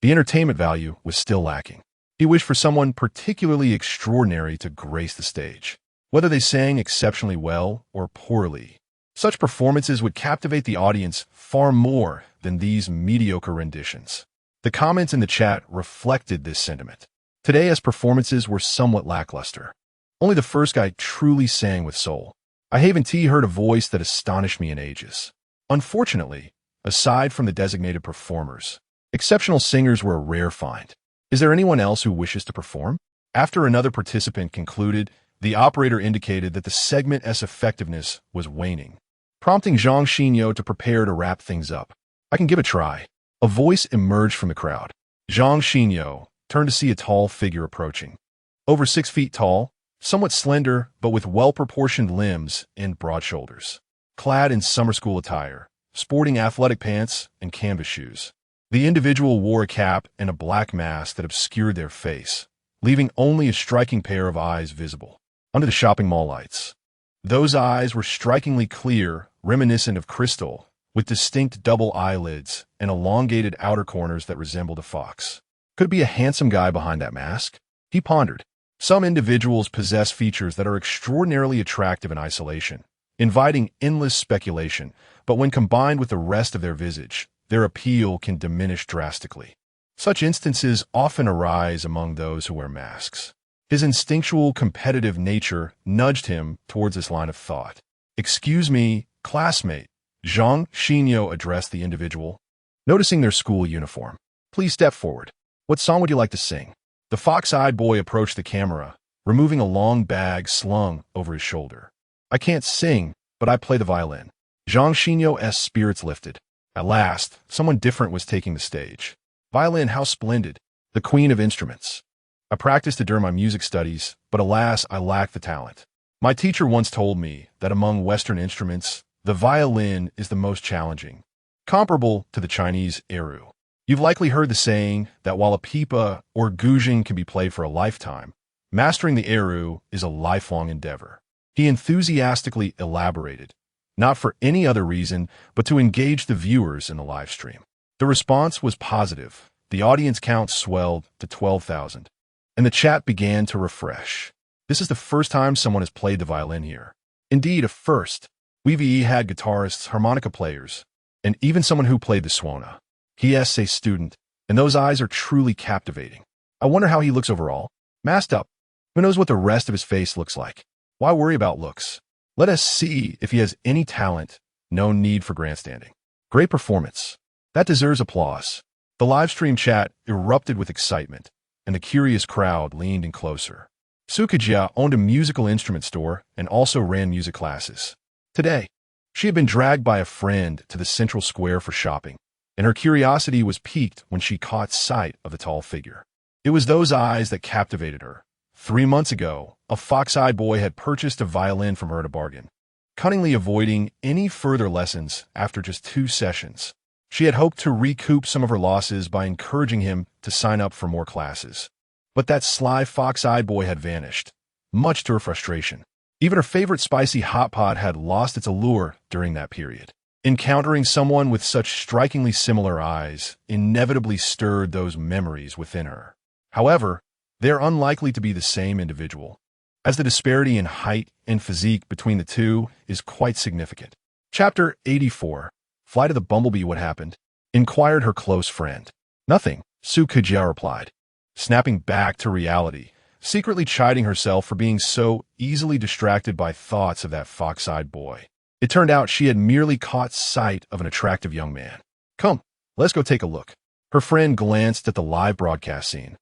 The entertainment value was still lacking. He wished for someone particularly extraordinary to grace the stage. Whether they sang exceptionally well or poorly, such performances would captivate the audience far more than these mediocre renditions. The comments in the chat reflected this sentiment. Today's performances were somewhat lackluster. Only the first guy truly sang with soul. I haven't heard a voice that astonished me in ages. Unfortunately, aside from the designated performers, exceptional singers were a rare find. Is there anyone else who wishes to perform? After another participant concluded, the operator indicated that the segment's effectiveness was waning, prompting Zhang Xinyo to prepare to wrap things up. I can give it a try. A voice emerged from the crowd. Zhang Xinyo turned to see a tall figure approaching. Over 6 feet tall, somewhat slender, but with well-proportioned limbs and broad shoulders. Clad in summer school attire, sporting athletic pants and canvas shoes. The individual wore a cap and a black mask that obscured their face, leaving only a striking pair of eyes visible under the shopping mall lights. Those eyes were strikingly clear, reminiscent of crystal, with distinct double eyelids and elongated outer corners that resembled a fox. Could it be a handsome guy behind that mask? He pondered. Some individuals possess features that are extraordinarily attractive in isolation, inviting endless speculation, but when combined with the rest of their visage, their appeal can diminish drastically. Such instances often arise among those who wear masks. His instinctual competitive nature nudged him towards this line of thought. Excuse me, classmate, Zhang Xinyo addressed the individual. Noticing their school uniform, please step forward. What song would you like to sing? The fox-eyed boy approached the camera, removing a long bag slung over his shoulder. I can't sing, but I play the violin. Zhang Xinyo's spirits lifted. At last, someone different was taking the stage. Violin, how splendid. The queen of instruments. I practiced it during my music studies, but alas, I lack the talent. My teacher once told me that among Western instruments, the violin is the most challenging, comparable to the Chinese erhu. You've likely heard the saying that while a pipa or guzheng can be played for a lifetime, mastering the erhu is a lifelong endeavor. He enthusiastically elaborated, not for any other reason, but to engage the viewers in the live stream. The response was positive. The audience count swelled to 12,000, and the chat began to refresh. This is the first time someone has played the violin here. Indeed, a first. We've had guitarists, harmonica players, and even someone who played the suona. He is a student, and those eyes are truly captivating. I wonder how he looks overall. Masked up. Who knows what the rest of his face looks like? Why worry about looks? Let us see if he has any talent. No need for grandstanding. Great performance. That deserves applause. The live stream chat erupted with excitement, and the curious crowd leaned in closer. Succubus owned a musical instrument store and also ran music classes. Today, she had been dragged by a friend to the central square for shopping, and her curiosity was piqued when she caught sight of the tall figure. It was those eyes that captivated her. 3 months ago, a fox-eyed boy had purchased a violin from her at a bargain, cunningly avoiding any further lessons after just 2 sessions. She had hoped to recoup some of her losses by encouraging him to sign up for more classes. But that sly fox-eyed boy had vanished, much to her frustration. Even her favorite spicy hot pot had lost its allure during that period. Encountering someone with such strikingly similar eyes inevitably stirred those memories within her. However, they are unlikely to be the same individual, as the disparity in height and physique between the two is quite significant. Chapter 84. Flight of the Bumblebee. What happened? Inquired her close friend. Nothing, Succubus replied, snapping back to reality, secretly chiding herself for being so easily distracted by thoughts of that fox-eyed boy. It turned out she had merely caught sight of an attractive young man. Come, let's go take a look. Her friend glanced at the live broadcast scene,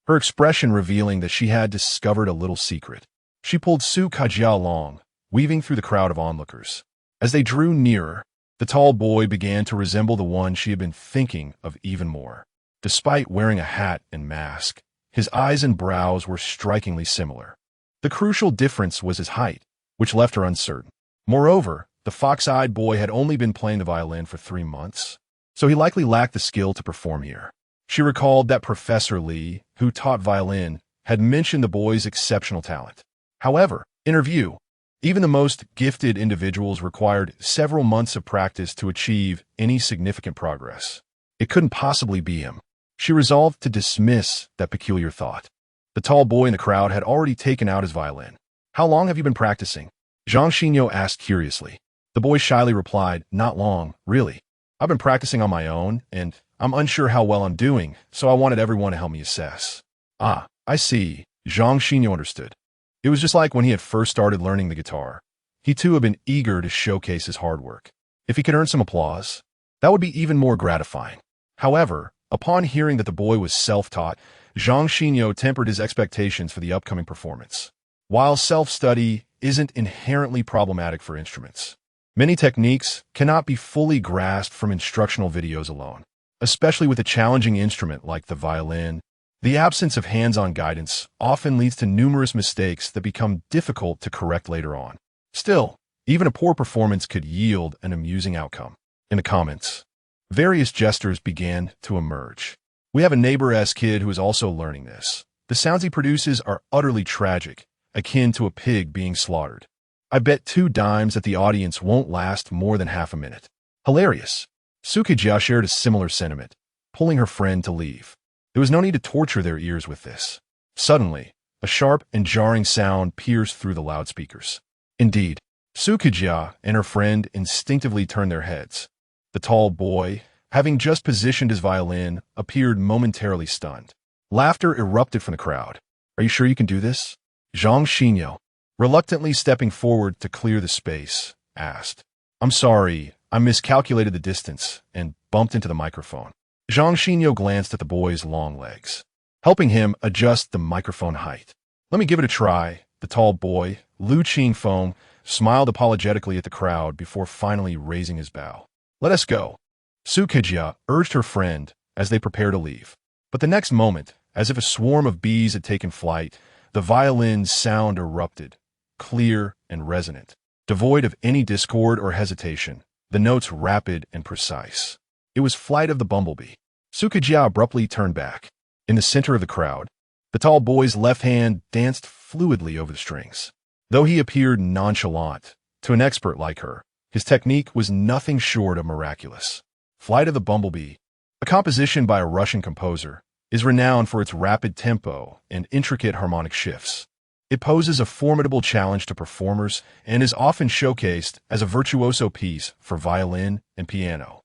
her expression revealing that she had discovered a little secret. She pulled Succubus along, weaving through the crowd of onlookers. As they drew nearer, the tall boy began to resemble the one she had been thinking of even more. Despite wearing a hat and mask, his eyes and brows were strikingly similar. The crucial difference was his height, which left her uncertain. Moreover, the fox-eyed boy had only been playing the violin for 3 months, so he likely lacked the skill to perform here. She recalled that Professor Li, who taught violin, had mentioned the boy's exceptional talent. However, in her view, even the most gifted individuals required several months of practice to achieve any significant progress. It couldn't possibly be him. She resolved to dismiss that peculiar thought. The tall boy in the crowd had already taken out his violin. "How long have you been practicing?" Zhang Xinyo asked curiously. The boy shyly replied, "Not long, really. I've been practicing on my own, and I'm unsure how well I'm doing, so I wanted everyone to help me assess." "Ah, I see." Zhang Xinyo understood. It was just like when he had first started learning the guitar. He too had been eager to showcase his hard work. If he could earn some applause, that would be even more gratifying. However, upon hearing that the boy was self-taught, Zhang Xinyo tempered his expectations for the upcoming performance. While self-study isn't inherently problematic for instruments, many techniques cannot be fully grasped from instructional videos alone. Especially with a challenging instrument like the violin, the absence of hands-on guidance often leads to numerous mistakes that become difficult to correct later on. Still, even a poor performance could yield an amusing outcome. In the comments, various gestures began to emerge. "We have a neighbor-esque kid who is also learning this. The sounds he produces are utterly tragic, akin to a pig being slaughtered. I bet 2 dimes that the audience won't last more than half a minute." Hilarious. Succubus shared a similar sentiment, pulling her friend to leave. There was no need to torture their ears with this. Suddenly, a sharp and jarring sound pierced through the loudspeakers. Indeed, Succubus and her friend instinctively turned their heads. The tall boy, having just positioned his violin, appeared momentarily stunned. Laughter erupted from the crowd. "Are you sure you can do this?" Zhang Xinyo, reluctantly stepping forward to clear the space, asked. "I'm sorry, I miscalculated the distance and bumped into the microphone." Zhang Xinyo glanced at the boy's long legs, helping him adjust the microphone height. "Let me give it a try." The tall boy, Qingfeng, smiled apologetically at the crowd before finally raising his bow. "Let us go." Succubus urged her friend as they prepared to leave. But the next moment, as if a swarm of bees had taken flight, the violin's sound erupted, clear and resonant, devoid of any discord or hesitation, the notes rapid and precise. It was Flight of the Bumblebee. Succubus abruptly turned back. In the center of the crowd, the tall boy's left hand danced fluidly over the strings. Though he appeared nonchalant, to an expert like her, his technique was nothing short of miraculous. Flight of the Bumblebee, a composition by a Russian composer, is renowned for its rapid tempo and intricate harmonic shifts. It poses a formidable challenge to performers and is often showcased as a virtuoso piece for violin and piano.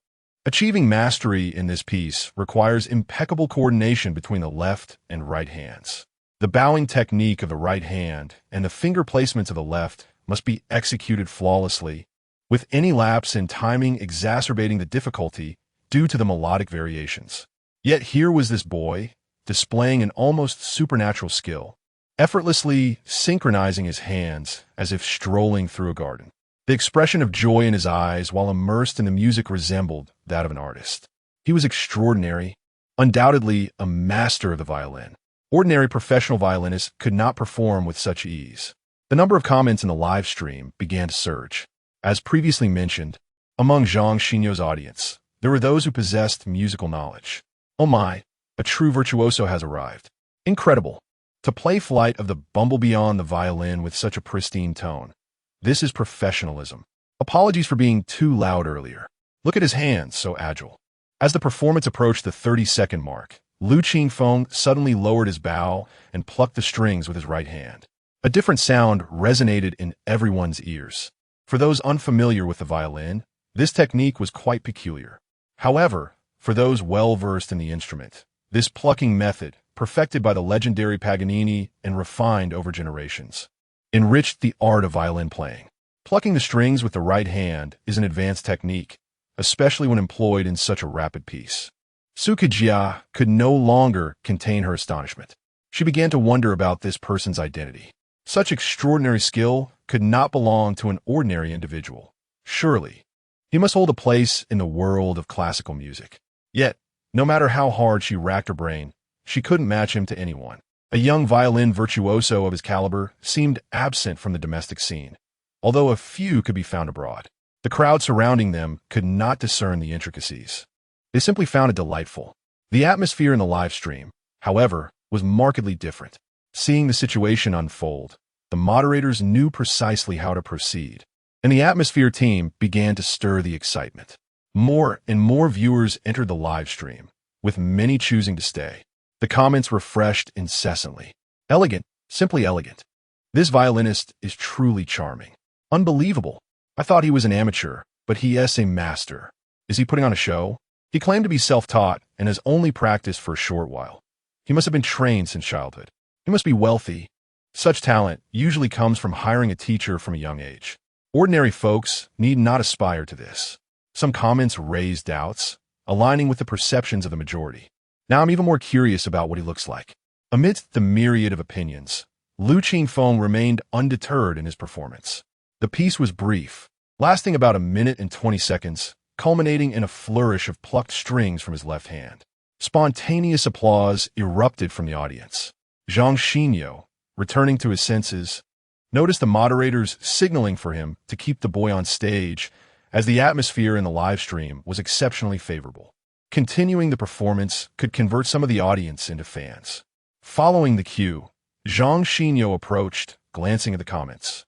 Achieving mastery in this piece requires impeccable coordination between the left and right hands. The bowing technique of the right hand and the finger placements of the left must be executed flawlessly, with any lapse in timing exacerbating the difficulty due to the melodic variations. Yet here was this boy, displaying an almost supernatural skill, effortlessly synchronizing his hands as if strolling through a garden. The expression of joy in his eyes while immersed in the music resembled that of an artist. He was extraordinary, undoubtedly a master of the violin. Ordinary professional violinists could not perform with such ease. The number of comments in the live stream began to surge. As previously mentioned, among Zhang Xinyo's audience, there were those who possessed musical knowledge. "Oh my, a true virtuoso has arrived. Incredible. To play Flight of the Bumblebee on the violin with such a pristine tone. This is professionalism. Apologies for being too loud earlier. Look at his hands, so agile." As the performance approached the 30-second mark, Qingfeng suddenly lowered his bow and plucked the strings with his right hand. A different sound resonated in everyone's ears. For those unfamiliar with the violin, this technique was quite peculiar. However, for those well-versed in the instrument, this plucking method, perfected by the legendary Paganini and refined over generations, enriched the art of violin playing. Plucking the strings with the right hand is an advanced technique, especially when employed in such a rapid piece. Succubus could no longer contain her astonishment. She began to wonder about this person's identity. Such extraordinary skill could not belong to an ordinary individual. Surely, he must hold a place in the world of classical music. Yet, no matter how hard she racked her brain, she couldn't match him to anyone. A young violin virtuoso of his caliber seemed absent from the domestic scene, although a few could be found abroad. The crowd surrounding them could not discern the intricacies. They simply found it delightful. The atmosphere in the live stream, however, was markedly different. Seeing the situation unfold, the moderators knew precisely how to proceed, and the atmosphere team began to stir the excitement. More and more viewers entered the live stream, with many choosing to stay. The comments refreshed incessantly. Elegant, simply elegant. This violinist is truly charming. Unbelievable. I thought he was an amateur, but he is a master. Is he putting on a show? He claimed to be self-taught and has only practiced for a short while. He must have been trained since childhood. He must be wealthy. Such talent usually comes from hiring a teacher from a young age. Ordinary folks need not aspire to this. Some comments raised doubts, aligning with the perceptions of the majority. Now I'm even more curious about what he looks like. Amidst the myriad of opinions, Qingfeng remained undeterred in his performance. The piece was brief, lasting about 1:20 seconds, culminating in a flourish of plucked strings from his left hand. Spontaneous applause erupted from the audience. Zhang Xinyo, returning to his senses, noticed the moderators signaling for him to keep the boy on stage, as the atmosphere in the live stream was exceptionally favorable. Continuing the performance could convert some of the audience into fans. Following the cue, Zhang Xinyo approached, glancing at the comments,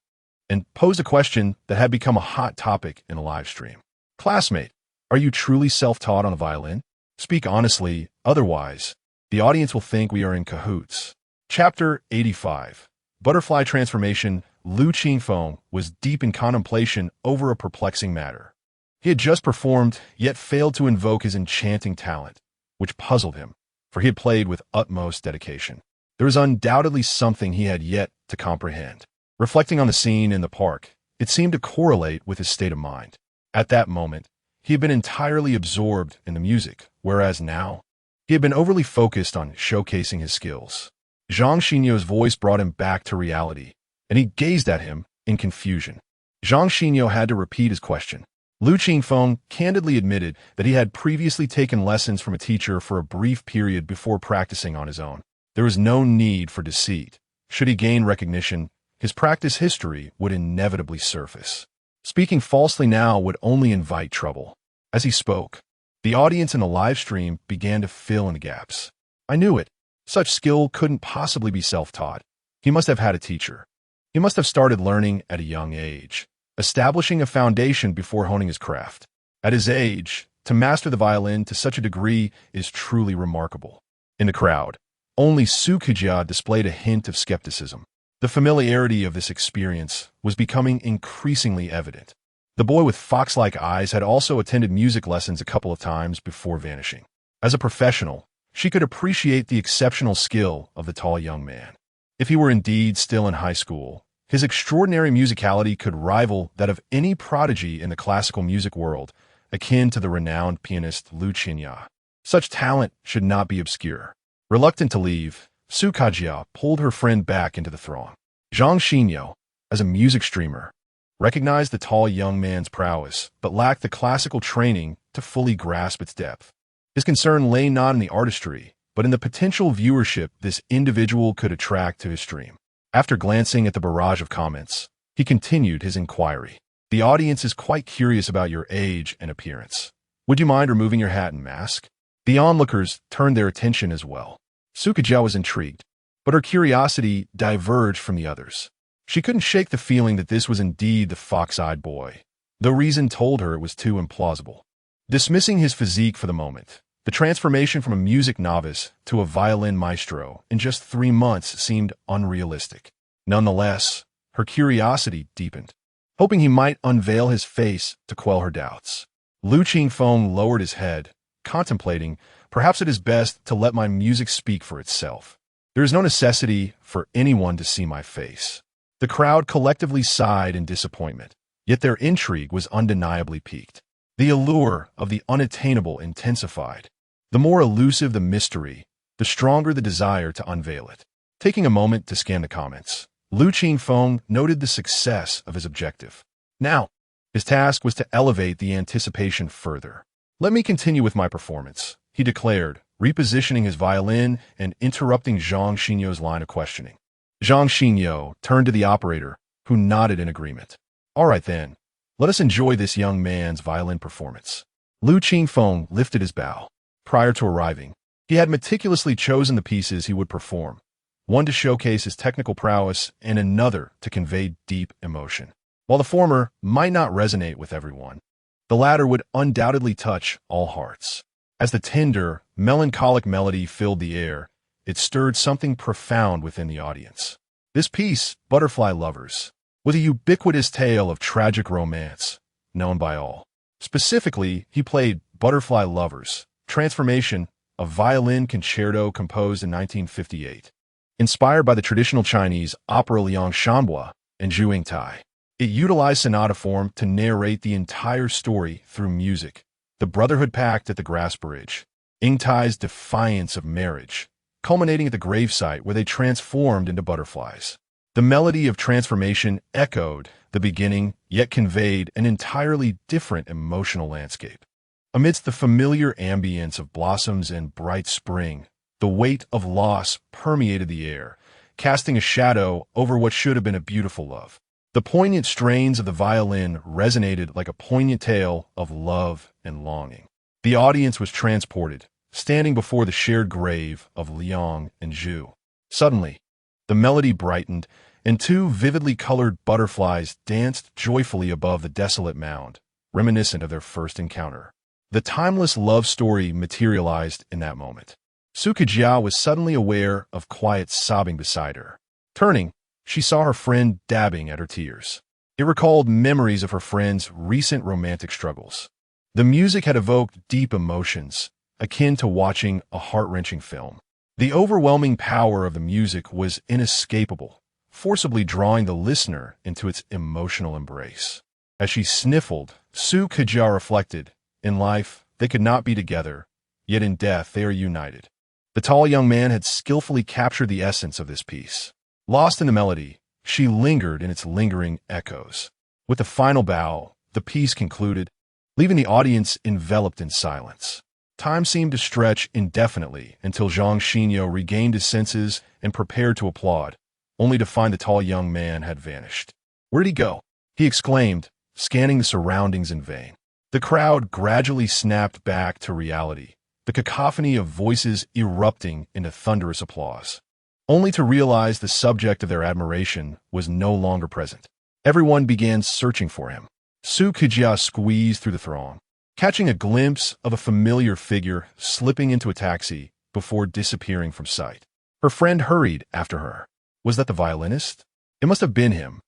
and posed a question that had become a hot topic in a live stream. Classmate, are you truly self-taught on a violin? Speak honestly, otherwise, the audience will think we are in cahoots. Chapter 85. Butterfly Transformation. Qingfeng was deep in contemplation over a perplexing matter. He had just performed, yet failed to invoke his enchanting talent, which puzzled him, for he had played with utmost dedication. There was undoubtedly something he had yet to comprehend. Reflecting on the scene in the park, it seemed to correlate with his state of mind. At that moment, he had been entirely absorbed in the music, whereas now, he had been overly focused on showcasing his skills. Zhang Xinyo's voice brought him back to reality, and he gazed at him in confusion. Zhang Xinyo had to repeat his question. Qingfeng candidly admitted that he had previously taken lessons from a teacher for a brief period before practicing on his own. There was no need for deceit. Should he gain recognition, his practice history would inevitably surface. Speaking falsely now would only invite trouble. As he spoke, the audience in the live stream began to fill in the gaps. I knew it. Such skill couldn't possibly be self-taught. He must have had a teacher. He must have started learning at a young age, establishing a foundation before honing his craft. At his age, to master the violin to such a degree is truly remarkable. In the crowd, only Succubus displayed a hint of skepticism. The familiarity of this experience was becoming increasingly evident. The boy with fox-like eyes had also attended music lessons a couple of times before vanishing. As a professional, she could appreciate the exceptional skill of the tall young man. If he were indeed still in high school, his extraordinary musicality could rival that of any prodigy in the classical music world, akin to the renowned pianist Qingfeng. Such talent should not be obscure. Reluctant to leave, Succubus pulled her friend back into the throng. Zhang Xinyo, as a music streamer, recognized the tall young man's prowess, but lacked the classical training to fully grasp its depth. His concern lay not in the artistry, but in the potential viewership this individual could attract to his stream. After glancing at the barrage of comments, he continued his inquiry. The audience is quite curious about your age and appearance. Would you mind removing your hat and mask? The onlookers turned their attention as well. Succubus was intrigued, but her curiosity diverged from the others. She couldn't shake the feeling that this was indeed the fox-eyed boy, though reason told her it was too implausible. Dismissing his physique for the moment, the transformation from a music novice to a violin maestro in just 3 months seemed unrealistic. Nonetheless, her curiosity deepened. Hoping he might unveil his face to quell her doubts, Qingfeng lowered his head, contemplating, perhaps it is best to let my music speak for itself. There is no necessity for anyone to see my face. The crowd collectively sighed in disappointment, yet their intrigue was undeniably piqued. The allure of the unattainable intensified. The more elusive the mystery, the stronger the desire to unveil it. Taking a moment to scan the comments, Qingfeng noted the success of his objective. Now, his task was to elevate the anticipation further. "Let me continue with my performance," he declared, repositioning his violin and interrupting Zhang Xinyo's line of questioning. Zhang Xinyo turned to the operator, who nodded in agreement. "All right then, let us enjoy this young man's violin performance." Qingfeng lifted his bow. Prior to arriving, he had meticulously chosen the pieces he would perform, one to showcase his technical prowess and another to convey deep emotion. While the former might not resonate with everyone, the latter would undoubtedly touch all hearts. As the tender, melancholic melody filled the air, it stirred something profound within the audience. This piece, Butterfly Lovers, was a ubiquitous tale of tragic romance, known by all. Specifically, he played Butterfly Lovers, Transformation, a violin concerto composed in 1958. Inspired by the traditional Chinese opera Liang Shanbua and Zhu Tai. It utilized sonata form to narrate the entire story through music. The Brotherhood Pact at the Grass Bridge, Tai's defiance of marriage, culminating at the gravesite where they transformed into butterflies. The melody of transformation echoed the beginning, yet conveyed an entirely different emotional landscape. Amidst the familiar ambience of blossoms and bright spring, the weight of loss permeated the air, casting a shadow over what should have been a beautiful love. The poignant strains of the violin resonated like a poignant tale of love and longing. The audience was transported, standing before the shared grave of Liang and Zhu. Suddenly, the melody brightened, and two vividly colored butterflies danced joyfully above the desolate mound, reminiscent of their first encounter. The timeless love story materialized in that moment. Succubus was suddenly aware of quiet sobbing beside her. Turning, she saw her friend dabbing at her tears. It recalled memories of her friend's recent romantic struggles. The music had evoked deep emotions, akin to watching a heart-wrenching film. The overwhelming power of the music was inescapable, forcibly drawing the listener into its emotional embrace. As she sniffled, Succubus reflected, in life, they could not be together, yet in death they are united. The tall young man had skillfully captured the essence of this piece. Lost in the melody, she lingered in its lingering echoes. With the final bow, the piece concluded, leaving the audience enveloped in silence. Time seemed to stretch indefinitely until Zhang Xinyo regained his senses and prepared to applaud, only to find the tall young man had vanished. "Where'd he go?" he exclaimed, scanning the surroundings in vain. The crowd gradually snapped back to reality, the cacophony of voices erupting into thunderous applause, only to realize the subject of their admiration was no longer present. Everyone began searching for him. Succubus squeezed through the throng, catching a glimpse of a familiar figure slipping into a taxi before disappearing from sight. Her friend hurried after her. Was that the violinist? It must have been him.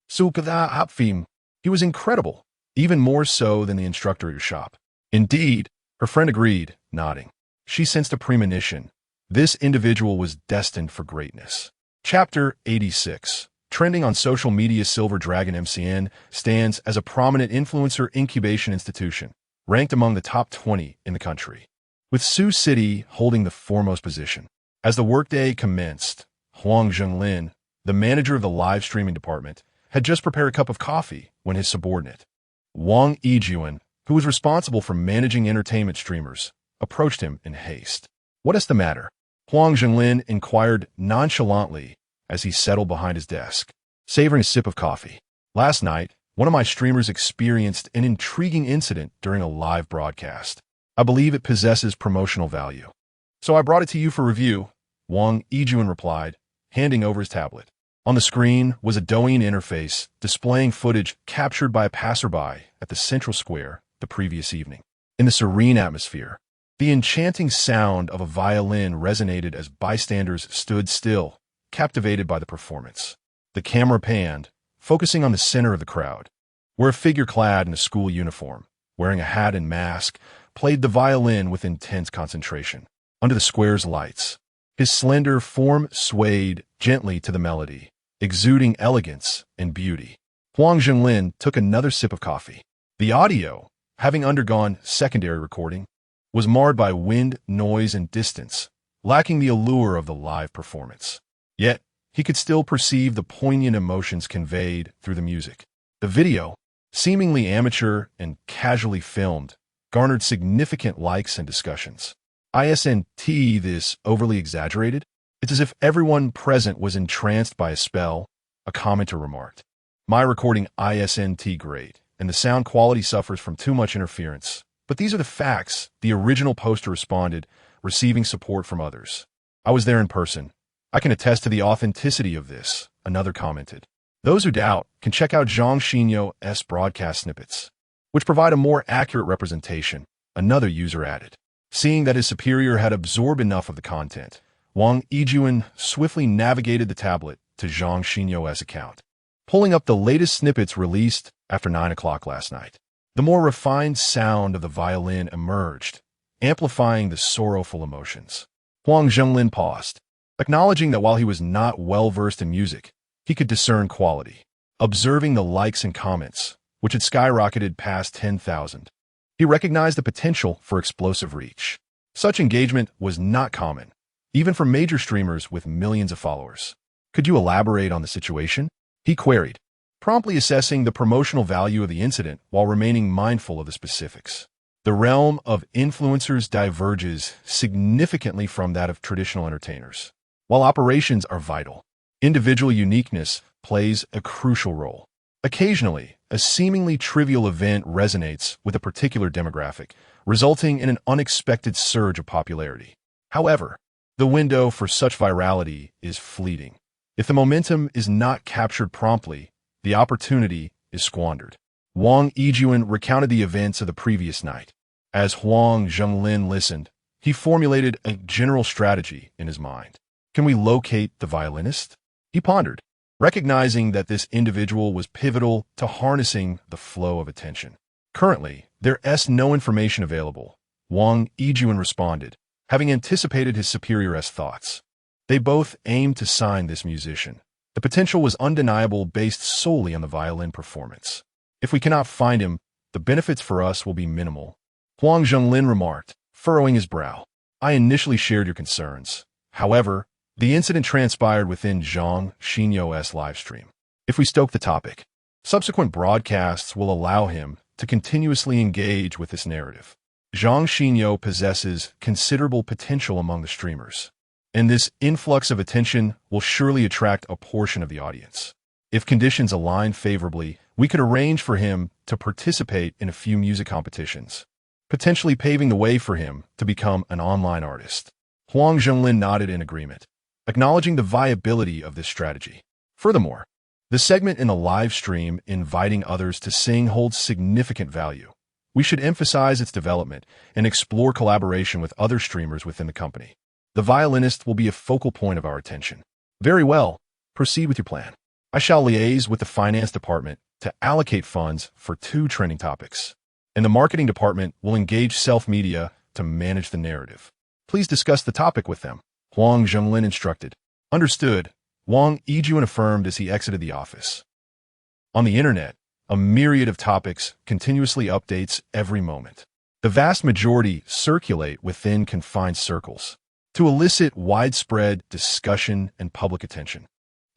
Succubus, he was incredible, even more so than the instructor at your shop. Indeed, her friend agreed, nodding. She sensed a premonition. This individual was destined for greatness. Chapter 86. Trending on social media, Silver Dragon MCN stands as a prominent influencer incubation institution, ranked among the top 20 in the country, with Sioux City holding the foremost position. As the workday commenced, Huang Zhenglin, the manager of the live streaming department, had just prepared a cup of coffee when his subordinate, Wang Yijuan, who was responsible for managing entertainment streamers, approached him in haste. "What is the matter?" Huang Zhenglin inquired nonchalantly as he settled behind his desk, savoring a sip of coffee. "Last night, one of my streamers experienced an intriguing incident during a live broadcast. I believe it possesses promotional value. So I brought it to you for review," Wang Yijuan replied, handing over his tablet. On the screen was a Douyin interface displaying footage captured by a passerby at the central square the previous evening. In the serene atmosphere, the enchanting sound of a violin resonated as bystanders stood still, captivated by the performance. The camera panned, focusing on the center of the crowd, where a figure clad in a school uniform, wearing a hat and mask, played the violin with intense concentration. Under the square's lights, his slender form swayed gently to the melody, exuding elegance and beauty. Huang Zhenglin took another sip of coffee. The audio, having undergone secondary recording, was marred by wind, noise, and distance, lacking the allure of the live performance. Yet, he could still perceive the poignant emotions conveyed through the music. The video, seemingly amateur and casually filmed, garnered significant likes and discussions. Isn't this overly exaggerated? It's as if everyone present was entranced by a spell, a commenter remarked. My recording isn't great, and the sound quality suffers from too much interference. But these are the facts, the original poster responded, receiving support from others. I was there in person. I can attest to the authenticity of this, another commented. Those who doubt can check out Zhang Xinyo's broadcast snippets, which provide a more accurate representation, another user added. Seeing that his superior had absorbed enough of the content, Wang Yijuan swiftly navigated the tablet to Zhang Xinyo's account, pulling up the latest snippets released after 9 o'clock last night. The more refined sound of the violin emerged, amplifying the sorrowful emotions. Huang Zhenglin paused, acknowledging that while he was not well-versed in music, he could discern quality. Observing the likes and comments, which had skyrocketed past 10,000, he recognized the potential for explosive reach. Such engagement was not common, even for major streamers with millions of followers. Could you elaborate on the situation? He queried, promptly assessing the promotional value of the incident while remaining mindful of the specifics. The realm of influencers diverges significantly from that of traditional entertainers. While operations are vital, individual uniqueness plays a crucial role. Occasionally, a seemingly trivial event resonates with a particular demographic, resulting in an unexpected surge of popularity. However, the window for such virality is fleeting. If the momentum is not captured promptly, the opportunity is squandered. Wang Yijuan recounted the events of the previous night. As Huang Zhenglin listened, he formulated a general strategy in his mind. Can we locate the violinist? He pondered, recognizing that this individual was pivotal to harnessing the flow of attention. Currently, there is no information available, Wang Yijuan responded, having anticipated his superior's thoughts. They both aimed to sign this musician. The potential was undeniable based solely on the violin performance. If we cannot find him, the benefits for us will be minimal, Huang Zhenglin remarked, furrowing his brow. I initially shared your concerns. However, the incident transpired within Zhang Xinyo's livestream. If we stoke the topic, subsequent broadcasts will allow him to continuously engage with this narrative. Zhang Xinyo possesses considerable potential among the streamers, and this influx of attention will surely attract a portion of the audience. If conditions align favorably, we could arrange for him to participate in a few music competitions, potentially paving the way for him to become an online artist. Huang Zhenglin nodded in agreement, acknowledging the viability of this strategy. Furthermore, the segment in the live stream inviting others to sing holds significant value. We should emphasize its development and explore collaboration with other streamers within the company. The violinist will be a focal point of our attention. Very well, proceed with your plan. I shall liaise with the finance department to allocate funds for 2 trending topics, and the marketing department will engage self-media to manage the narrative. Please discuss the topic with them, Huang Zhenglin instructed. Understood, Wang Yijuan affirmed as he exited the office. On the internet, a myriad of topics continuously updates every moment. The vast majority circulate within confined circles to elicit widespread discussion and public attention.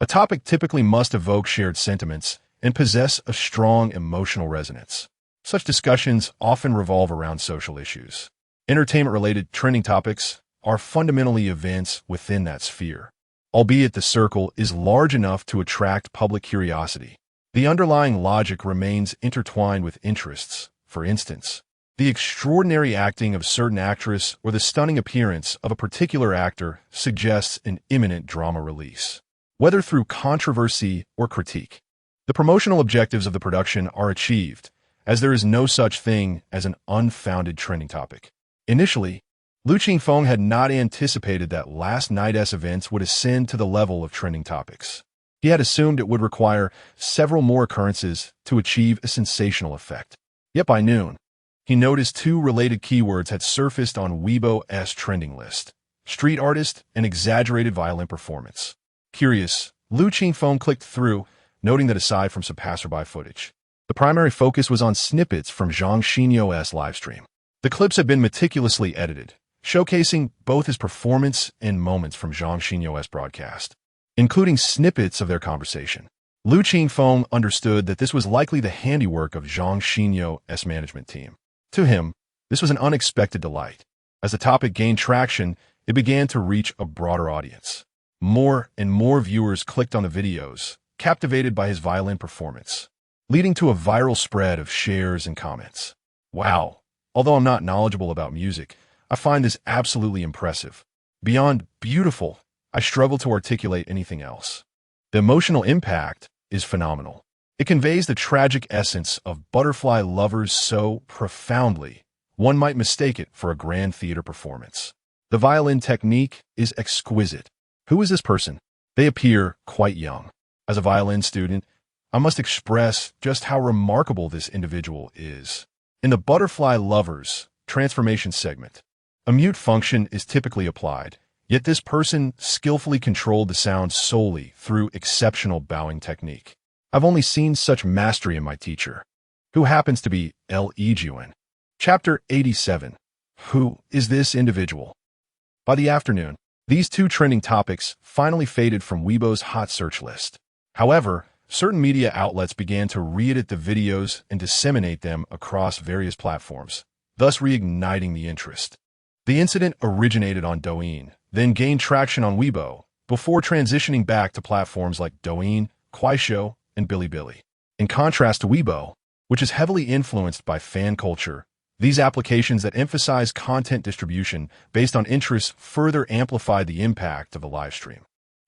A topic typically must evoke shared sentiments and possess a strong emotional resonance. Such discussions often revolve around social issues. Entertainment-related trending topics are fundamentally events within that sphere, albeit the circle is large enough to attract public curiosity. The underlying logic remains intertwined with interests. For instance, the extraordinary acting of a certain actress or the stunning appearance of a particular actor suggests an imminent drama release, whether through controversy or critique. The promotional objectives of the production are achieved, as there is no such thing as an unfounded trending topic. Initially, Qingfeng had not anticipated that last night's events would ascend to the level of trending topics. He had assumed it would require several more occurrences to achieve a sensational effect. Yet by noon, he noticed 2 related keywords had surfaced on Weibo's trending list: street artist and exaggerated violin performance. Curious, Qingfeng clicked through, noting that aside from some passerby footage, the primary focus was on snippets from Zhang Xinyo's livestream. The clips have been meticulously edited, showcasing both his performance and moments from Zhang Xinyo's broadcast, including snippets of their conversation. Lu Qingfeng understood that this was likely the handiwork of Zhang Xinyo's management team. To him, this was an unexpected delight. As the topic gained traction, it began to reach a broader audience. More and more viewers clicked on the videos, captivated by his violin performance, leading to a viral spread of shares and comments. Wow! Although I'm not knowledgeable about music, I find this absolutely impressive. Beyond beautiful, I struggle to articulate anything else. The emotional impact is phenomenal. It conveys the tragic essence of butterfly lovers so profoundly, one might mistake it for a grand theater performance. The violin technique is exquisite. Who is this person? They appear quite young. As a violin student, I must express just how remarkable this individual is. In the Butterfly Lovers transformation segment, a mute function is typically applied, yet this person skillfully controlled the sound solely through exceptional bowing technique. I've only seen such mastery in my teacher, who happens to be L.E.G.U.N. Chapter 87. Who is this individual? By the afternoon, these two trending topics finally faded from Weibo's hot search list. However, certain media outlets began to re-edit the videos and disseminate them across various platforms, thus reigniting the interest. The incident originated on Douyin, then gained traction on Weibo, before transitioning back to platforms like Douyin, Kuaishou, and Bilibili. In contrast to Weibo, which is heavily influenced by fan culture, these applications that emphasize content distribution based on interests further amplified the impact of the livestream.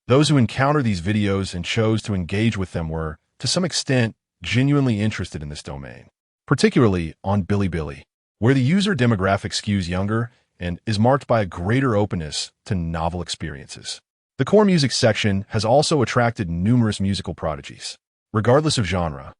Those who encountered these videos and chose to engage with them were, to some extent, genuinely interested in this domain, particularly on Bilibili, where the user demographic skews younger and is marked by a greater openness to novel experiences. The core music section has also attracted numerous musical prodigies. Regardless of genre,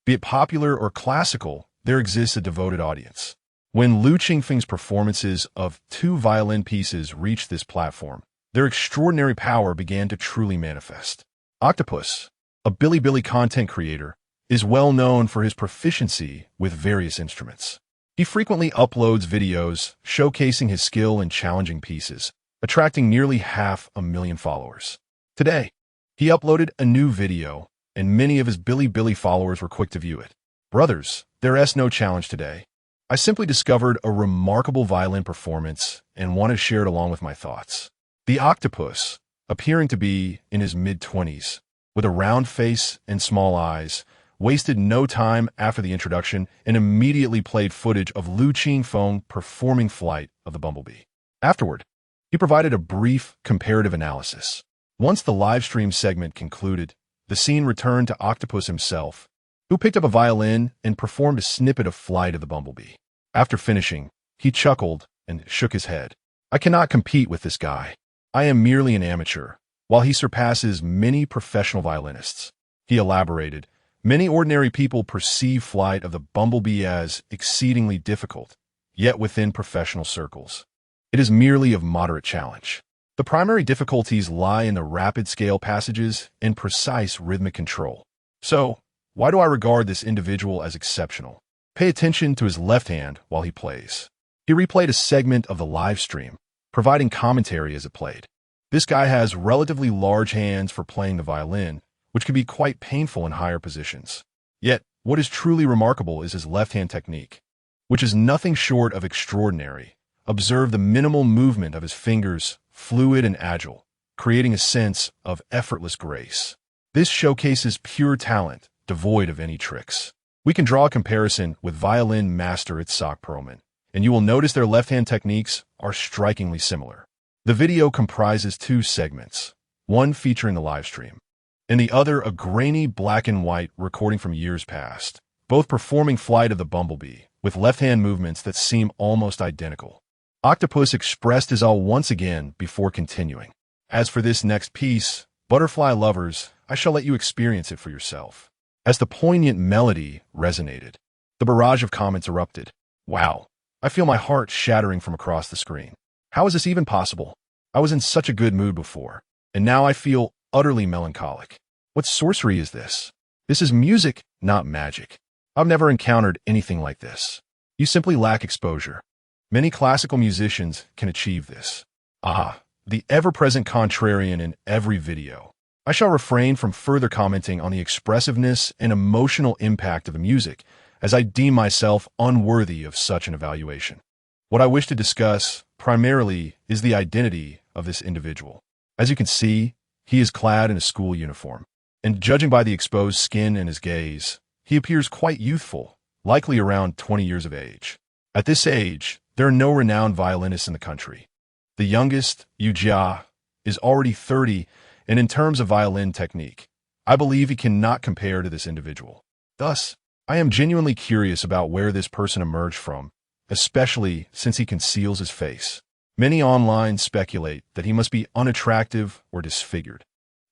be it popular or classical, there exists a devoted audience. When Lu Qingfeng's performances of two violin pieces reached this platform, their extraordinary power began to truly manifest. Octopus, a Bilibili content creator, is well known for his proficiency with various instruments. He frequently uploads videos showcasing his skill in challenging pieces, attracting nearly 500,000 followers. Today, he uploaded a new video, and many of his Bilibili followers were quick to view it. Brothers, there's no challenge today. I simply discovered a remarkable violin performance and want to share it along with my thoughts. The octopus, appearing to be in his mid-20s, with a round face and small eyes, wasted no time after the introduction and immediately played footage of Lu Qingfeng performing Flight of the Bumblebee. Afterward, he provided a brief comparative analysis. Once the livestream segment concluded, the scene returned to Octopus himself, who picked up a violin and performed a snippet of Flight of the Bumblebee. After finishing, he chuckled and shook his head. I cannot compete with this guy. I am merely an amateur, while he surpasses many professional violinists. He elaborated, many ordinary people perceive Flight of the Bumblebee as exceedingly difficult, yet within professional circles, it is merely of moderate challenge. The primary difficulties lie in the rapid scale passages and precise rhythmic control. So, why do I regard this individual as exceptional? Pay attention to his left hand while he plays. He replayed a segment of the live stream, providing commentary as it played. This guy has relatively large hands for playing the violin, which can be quite painful in higher positions. Yet, what is truly remarkable is his left-hand technique, which is nothing short of extraordinary. Observe the minimal movement of his fingers, fluid and agile, creating a sense of effortless grace. This showcases pure talent, devoid of any tricks. We can draw a comparison with violin master Itzhak Perlman, and you will notice their left-hand techniques are strikingly similar. The video comprises two segments, one featuring the live stream, and the other a grainy black and white recording from years past, both performing Flight of the Bumblebee, with left-hand movements that seem almost identical. Octopus expressed his all once again before continuing. As for this next piece, Butterfly Lovers, I shall let you experience it for yourself. As the poignant melody resonated, the barrage of comments erupted. Wow, I feel my heart shattering from across the screen. How is this even possible? I was in such a good mood before, and now I feel utterly melancholic. What sorcery is this? This is music, not magic. I've never encountered anything like this. You simply lack exposure. Many classical musicians can achieve this. The ever-present contrarian in every video. I shall refrain from further commenting on the expressiveness and emotional impact of the music, as I deem myself unworthy of such an evaluation. What I wish to discuss, primarily, is the identity of this individual. As you can see, he is clad in a school uniform, and judging by the exposed skin and his gaze, he appears quite youthful, likely around 20 years of age. At this age, there are no renowned violinists in the country. The youngest, Yu Jia, is already 30, and in terms of violin technique, I believe he cannot compare to this individual. Thus, I am genuinely curious about where this person emerged from, especially since he conceals his face. Many online speculate that he must be unattractive or disfigured.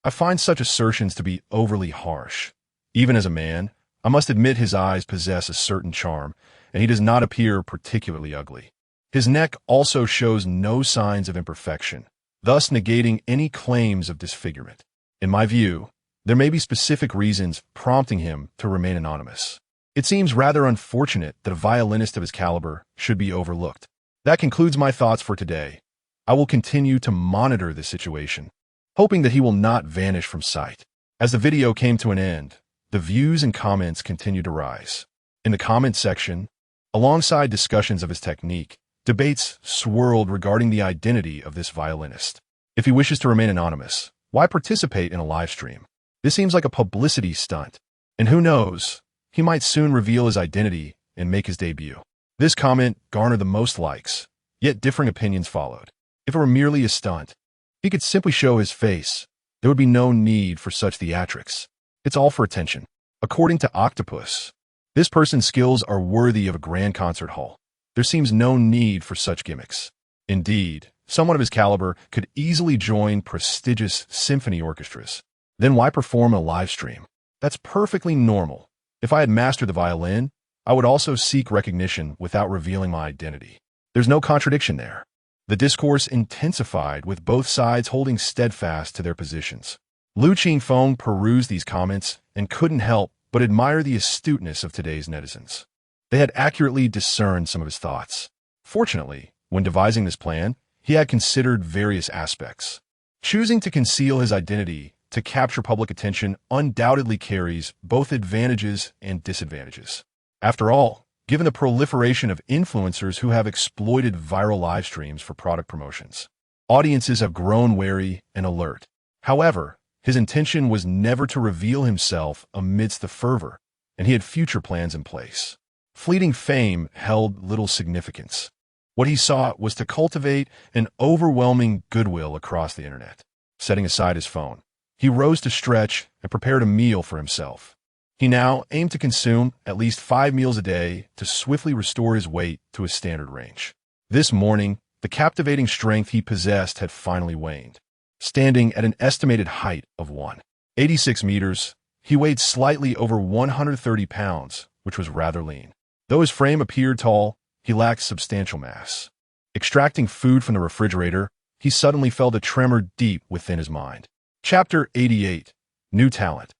I find such assertions to be overly harsh. Even as a man, I must admit his eyes possess a certain charm, and he does not appear particularly ugly. His neck also shows no signs of imperfection, thus negating any claims of disfigurement. In my view, there may be specific reasons prompting him to remain anonymous. It seems rather unfortunate that a violinist of his caliber should be overlooked. That concludes my thoughts for today. I will continue to monitor the situation, hoping that he will not vanish from sight. As the video came to an end, the views and comments continued to rise. In the comment section, alongside discussions of his technique, debates swirled regarding the identity of this violinist. If he wishes to remain anonymous, why participate in a live stream? This seems like a publicity stunt. And who knows, he might soon reveal his identity and make his debut. This comment garnered the most likes, yet differing opinions followed. If it were merely a stunt, he could simply show his face. There would be no need for such theatrics. It's all for attention. According to Octopus, this person's skills are worthy of a grand concert hall. There seems no need for such gimmicks. Indeed, someone of his caliber could easily join prestigious symphony orchestras. Then why perform a live stream? That's perfectly normal. If I had mastered the violin, I would also seek recognition without revealing my identity. There's no contradiction there. The discourse intensified, with both sides holding steadfast to their positions. Qingfeng perused these comments and couldn't help but admire the astuteness of today's netizens. They had accurately discerned some of his thoughts. Fortunately, when devising this plan, he had considered various aspects. Choosing to conceal his identity to capture public attention undoubtedly carries both advantages and disadvantages. After all, given the proliferation of influencers who have exploited viral live streams for product promotions, audiences have grown wary and alert. However, his intention was never to reveal himself amidst the fervor, and he had future plans in place. Fleeting fame held little significance. What he sought was to cultivate an overwhelming goodwill across the internet. Setting aside his phone, he rose to stretch and prepared a meal for himself. He now aimed to consume at least 5 meals a day to swiftly restore his weight to a standard range. This morning, the captivating strength he possessed had finally waned. Standing at an estimated height of 186 meters, he weighed slightly over 130 pounds, which was rather lean. Though his frame appeared tall, he lacked substantial mass. Extracting food from the refrigerator, he suddenly felt a tremor deep within his mind. Chapter 88. New Talent.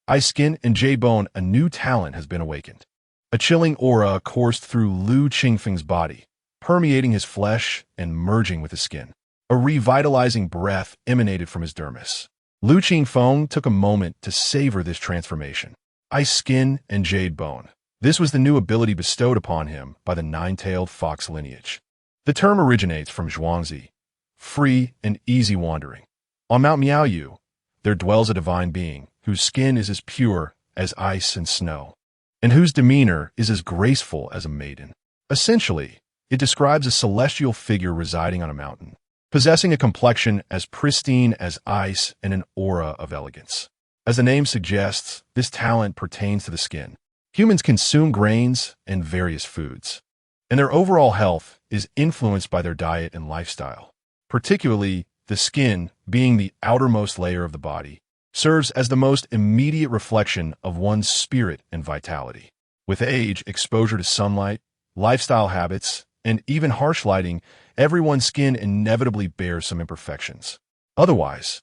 Ice Skin and J-Bone, a new talent has been awakened. A chilling aura coursed through Qingfeng's body, permeating his flesh and merging with his skin. A revitalizing breath emanated from his dermis. Qingfeng took a moment to savor this transformation. Ice Skin and Jade Bone. This was the new ability bestowed upon him by the nine-tailed fox lineage. The term originates from Zhuangzi, free and easy wandering. On Mount Miaoyu, there dwells a divine being whose skin is as pure as ice and snow, and whose demeanor is as graceful as a maiden. Essentially, it describes a celestial figure residing on a mountain, possessing a complexion as pristine as ice and an aura of elegance. As the name suggests, this talent pertains to the skin. Humans consume grains and various foods, and their overall health is influenced by their diet and lifestyle. Particularly, the skin, being the outermost layer of the body, serves as the most immediate reflection of one's spirit and vitality. With age, exposure to sunlight, lifestyle habits, and even harsh lighting, everyone's skin inevitably bears some imperfections. Otherwise,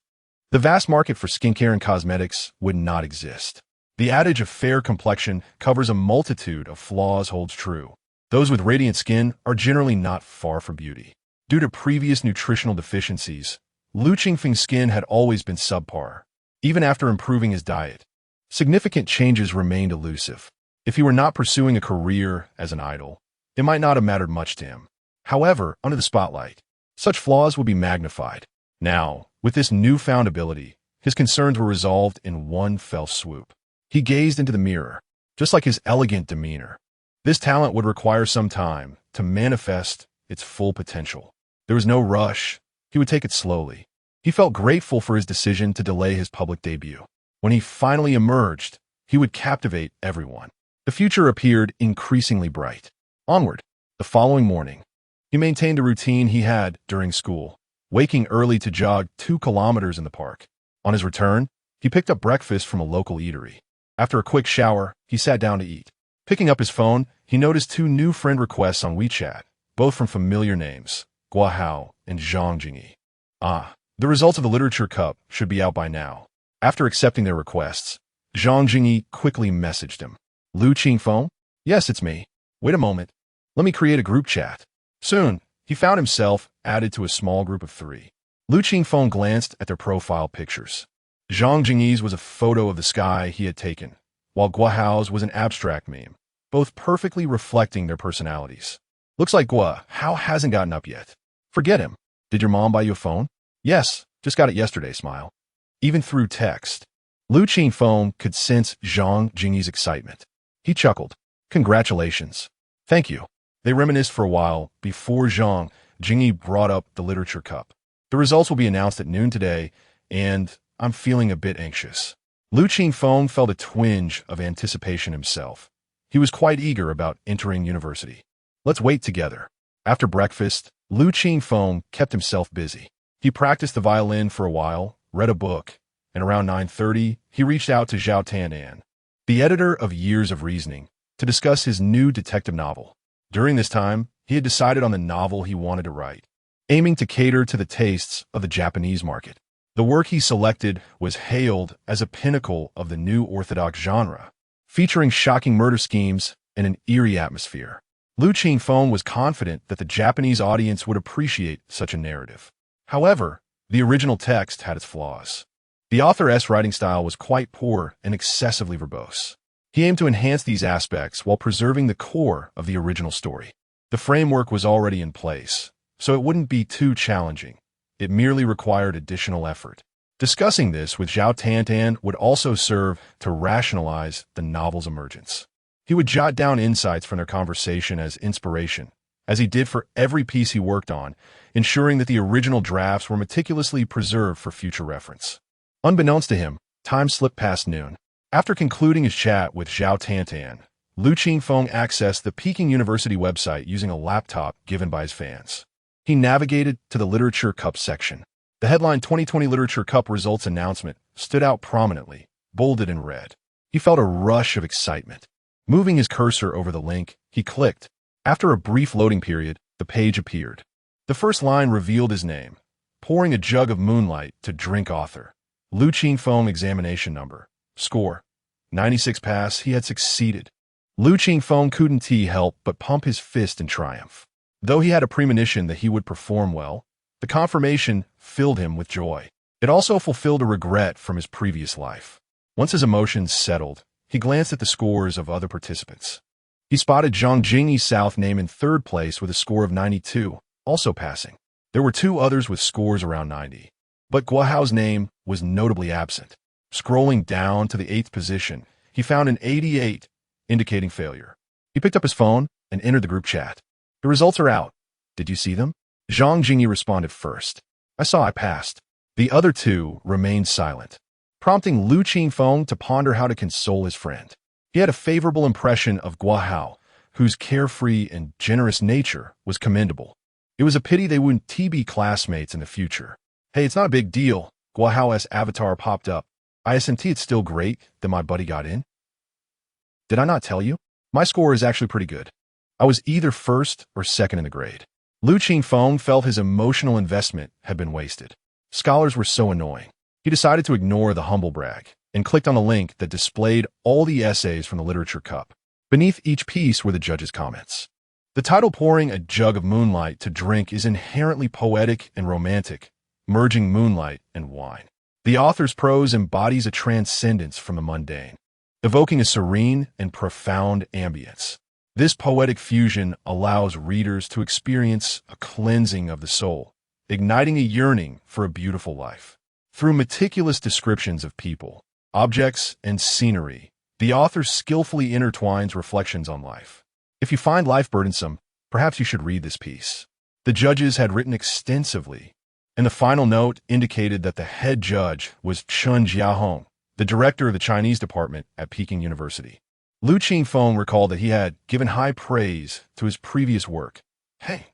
the vast market for skincare and cosmetics would not exist. The adage of fair complexion covers a multitude of flaws holds true. Those with radiant skin are generally not far from beauty. Due to previous nutritional deficiencies, Qingfeng's skin had always been subpar, even after improving his diet. Significant changes remained elusive. If he were not pursuing a career as an idol, it might not have mattered much to him. However, under the spotlight, such flaws would be magnified. Now, with this newfound ability, his concerns were resolved in one fell swoop. He gazed into the mirror, just like his elegant demeanor. This talent would require some time to manifest its full potential. There was no rush. He would take it slowly. He felt grateful for his decision to delay his public debut. When he finally emerged, he would captivate everyone. The future appeared increasingly bright. Onward. The following morning, he maintained a routine he had during school, waking early to jog 2 kilometers in the park. On his return, he picked up breakfast from a local eatery. After a quick shower, he sat down to eat. Picking up his phone, he noticed 2 new friend requests on WeChat, both from familiar names, Guahao and Zhang Jingyi. The results of the Literature Cup should be out by now. After accepting their requests, Zhang Jingyi quickly messaged him. Qingfeng? Yes, it's me. Wait a moment. Let me create a group chat. Soon, he found himself added to a small group of 3. Qingfeng glanced at their profile pictures. Zhang Jingyi's was a photo of the sky he had taken, while Guahao's was an abstract meme, both perfectly reflecting their personalities. Looks like Guahao hasn't gotten up yet. Forget him. Did your mom buy you a phone? Yes, just got it yesterday, smile. Even through text, Qingfeng could sense Zhang Jingyi's excitement. He chuckled. Congratulations. Thank you. They reminisced for a while before Zhang Jingyi brought up the Literature Cup. The results will be announced at noon today, and I'm feeling a bit anxious. Qingfeng felt a twinge of anticipation himself. He was quite eager about entering university. Let's wait together. After breakfast, Qingfeng kept himself busy. He practiced the violin for a while, read a book, and around 9:30, he reached out to Zhao Tantan, the editor of Years of Reasoning, to discuss his new detective novel. During this time, he had decided on the novel he wanted to write, aiming to cater to the tastes of the Japanese market. The work he selected was hailed as a pinnacle of the new orthodox genre, featuring shocking murder schemes and an eerie atmosphere. Qingfeng was confident that the Japanese audience would appreciate such a narrative. However, the original text had its flaws. The author's writing style was quite poor and excessively verbose. He aimed to enhance these aspects while preserving the core of the original story. The framework was already in place, so it wouldn't be too challenging. It merely required additional effort. Discussing this with Zhao Tantan would also serve to rationalize the novel's emergence. He would jot down insights from their conversation as inspiration, as he did for every piece he worked on, ensuring that the original drafts were meticulously preserved for future reference. Unbeknownst to him, time slipped past noon. After concluding his chat with Zhao Tantan, Qingfeng accessed the Peking University website using a laptop given by his fans. He navigated to the Literature Cup section. The headline 2020 Literature Cup results announcement stood out prominently, bolded in red. He felt a rush of excitement. Moving his cursor over the link, he clicked. After a brief loading period, the page appeared. The first line revealed his name, pouring a jug of moonlight to drink author. Qingfeng examination number. Score. 96 pass. He had succeeded. Qingfeng couldn't help but pump his fist in triumph. Though he had a premonition that he would perform well, the confirmation filled him with joy. It also fulfilled a regret from his previous life. Once his emotions settled, he glanced at the scores of other participants. He spotted Zhang Jingyi's South name in 3rd place with a score of 92, also passing. There were 2 others with scores around 90, but Guahao's name was notably absent. Scrolling down to the 8th position, he found an 88, indicating failure. He picked up his phone and entered the group chat. The results are out. Did you see them? Zhang Jingyi responded first. I passed. The other 2 remained silent, prompting Qingfeng to ponder how to console his friend. He had a favorable impression of Guahao, whose carefree and generous nature was commendable. It was a pity they wouldn't be classmates in the future. Hey, it's not a big deal. Guahao's avatar popped up. ISMT, it's still great that my buddy got in. Did I not tell you? My score is actually pretty good. I was either 1st or 2nd in the grade. Qingfeng felt his emotional investment had been wasted. Scholars were so annoying. He decided to ignore the humble brag and clicked on the link that displayed all the essays from the Literature Cup. Beneath each piece were the judges' comments. The title pouring a jug of moonlight to drink is inherently poetic and romantic, merging moonlight and wine. The author's prose embodies a transcendence from the mundane, evoking a serene and profound ambience. This poetic fusion allows readers to experience a cleansing of the soul, igniting a yearning for a beautiful life. Through meticulous descriptions of people, objects, and scenery, the author skillfully intertwines reflections on life. If you find life burdensome, perhaps you should read this piece. The judges had written extensively, and the final note indicated that the head judge was Chen Jiahong, the director of the Chinese department at Peking University. Lu Qingfeng recalled that he had given high praise to his previous work. "Hey,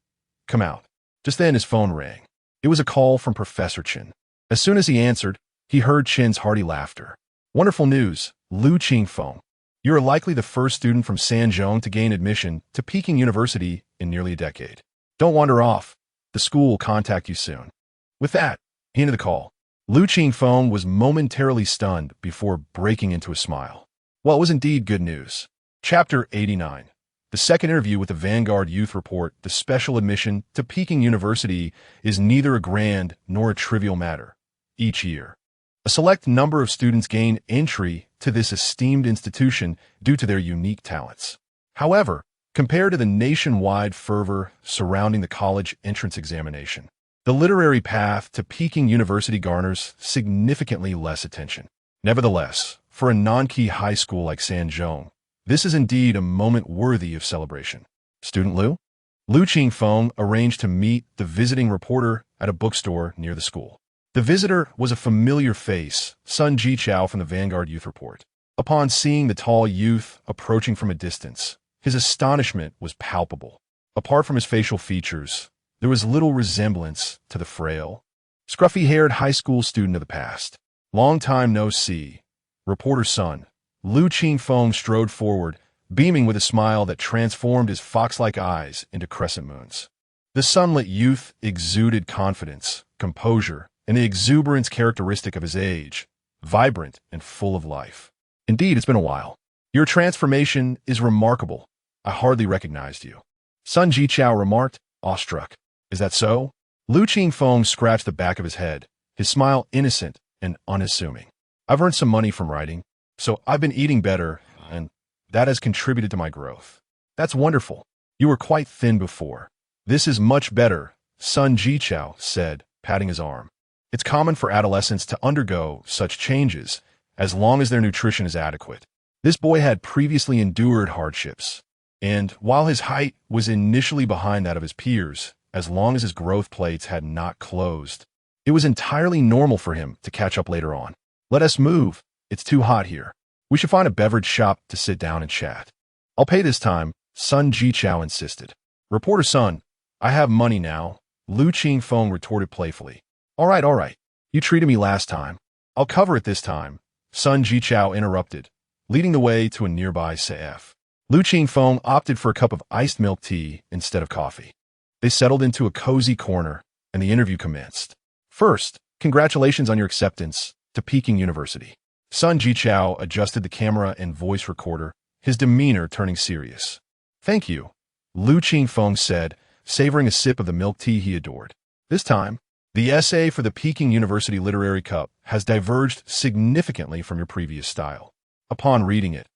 come out." Just then his phone rang. It was a call from Professor Chen. As soon as he answered, he heard Chen's hearty laughter. "Wonderful news, Lu Qingfeng. You are likely the first student from Sanzhong to gain admission to Peking University in nearly a decade. Don't wander off. The school will contact you soon." With that, he ended the call. Lu Qingfeng was momentarily stunned before breaking into a smile. Well, it was indeed good news. Chapter 89. The second interview with the Vanguard Youth Report, the special admission to Peking University, is neither a grand nor a trivial matter. Each year, a select number of students gain entry to this esteemed institution due to their unique talents. However, compared to the nationwide fervor surrounding the college entrance examination, the literary path to Peking University garners significantly less attention. Nevertheless, for a non-key high school like Sanzhong, this is indeed a moment worthy of celebration. Student Lu? Lu Qingfeng arranged to meet the visiting reporter at a bookstore near the school. The visitor was a familiar face, Sun Jichao from the Vanguard Youth Report. Upon seeing the tall youth approaching from a distance, his astonishment was palpable. Apart from his facial features, there was little resemblance to the frail, scruffy-haired high school student of the past. "Long time no see, reporter Sun." Lu Qingfeng strode forward, beaming with a smile that transformed his fox-like eyes into crescent moons. The sunlit youth exuded confidence, composure, and the exuberance characteristic of his age, vibrant and full of life. "Indeed, it's been a while. Your transformation is remarkable. I hardly recognized you," Sun Jichao remarked, awestruck. "Is that so?" Lu Qingfeng scratched the back of his head, his smile innocent and unassuming. "I've earned some money from writing, so I've been eating better, and that has contributed to my growth." "That's wonderful. You were quite thin before." "This is much better," Sun Jichao said, patting his arm. "It's common for adolescents to undergo such changes, as long as their nutrition is adequate." This boy had previously endured hardships, and while his height was initially behind that of his peers, as long as his growth plates had not closed, it was entirely normal for him to catch up later on. "Let us move. It's too hot here. We should find a beverage shop to sit down and chat." "I'll pay this time," Sun Jichao insisted. "Reporter Sun, I have money now," Lu Qingfeng retorted playfully. All right. You treated me last time. I'll cover it this time," Sun Jichao interrupted, leading the way to a nearby CF. Lu Qingfeng opted for a cup of iced milk tea instead of coffee. They settled into a cozy corner, and the interview commenced. "First, congratulations on your acceptance to Peking University." Sun Jichao adjusted the camera and voice recorder, his demeanor turning serious. "Thank you," Lu Qingfeng said, savoring a sip of the milk tea he adored. This time, the essay for the Peking University Literary Cup has diverged significantly from your previous style. Upon reading it,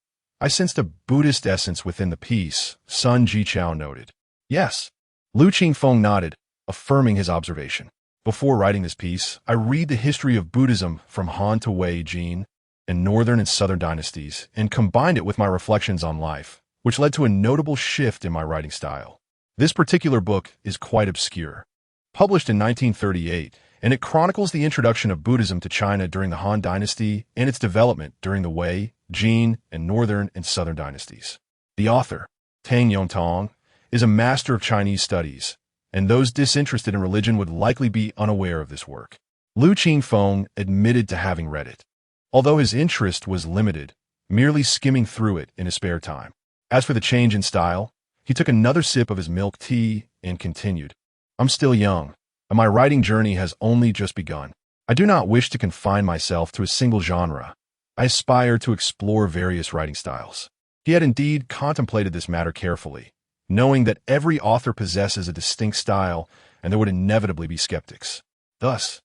I sensed a Buddhist essence within the piece, Sun Jichao noted. "Yes." Lu Qingfeng nodded, affirming his observation. "Before writing this piece, I read the history of Buddhism from Han to Wei Jin and Northern and Southern dynasties, and combined it with my reflections on life, which led to a notable shift in my writing style. This particular book is quite obscure. Published in 1938, and it chronicles the introduction of Buddhism to China during the Han Dynasty and its development during the Wei, Jin, and Northern and Southern dynasties. The author, Tang Yongtong, is a master of Chinese studies, and those disinterested in religion would likely be unaware of this work." Lu Qingfeng admitted to having read it, although his interest was limited, merely skimming through it in his spare time. As for the change in style, he took another sip of his milk tea and continued. "I'm still young, and my writing journey has only just begun. I do not wish to confine myself to a single genre. I aspire to explore various writing styles." He had indeed contemplated this matter carefully, knowing that every author possesses a distinct style and there would inevitably be skeptics. Thus,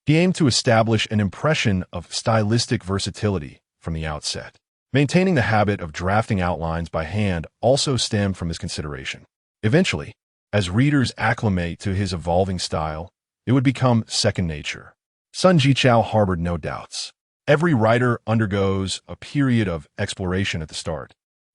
he aimed to establish an impression of stylistic versatility from the outset. Maintaining the habit of drafting outlines by hand also stemmed from this consideration. Eventually, as readers acclimate to his evolving style, it would become second nature. Sun Jichao harbored no doubts. Every writer undergoes a period of exploration at the start,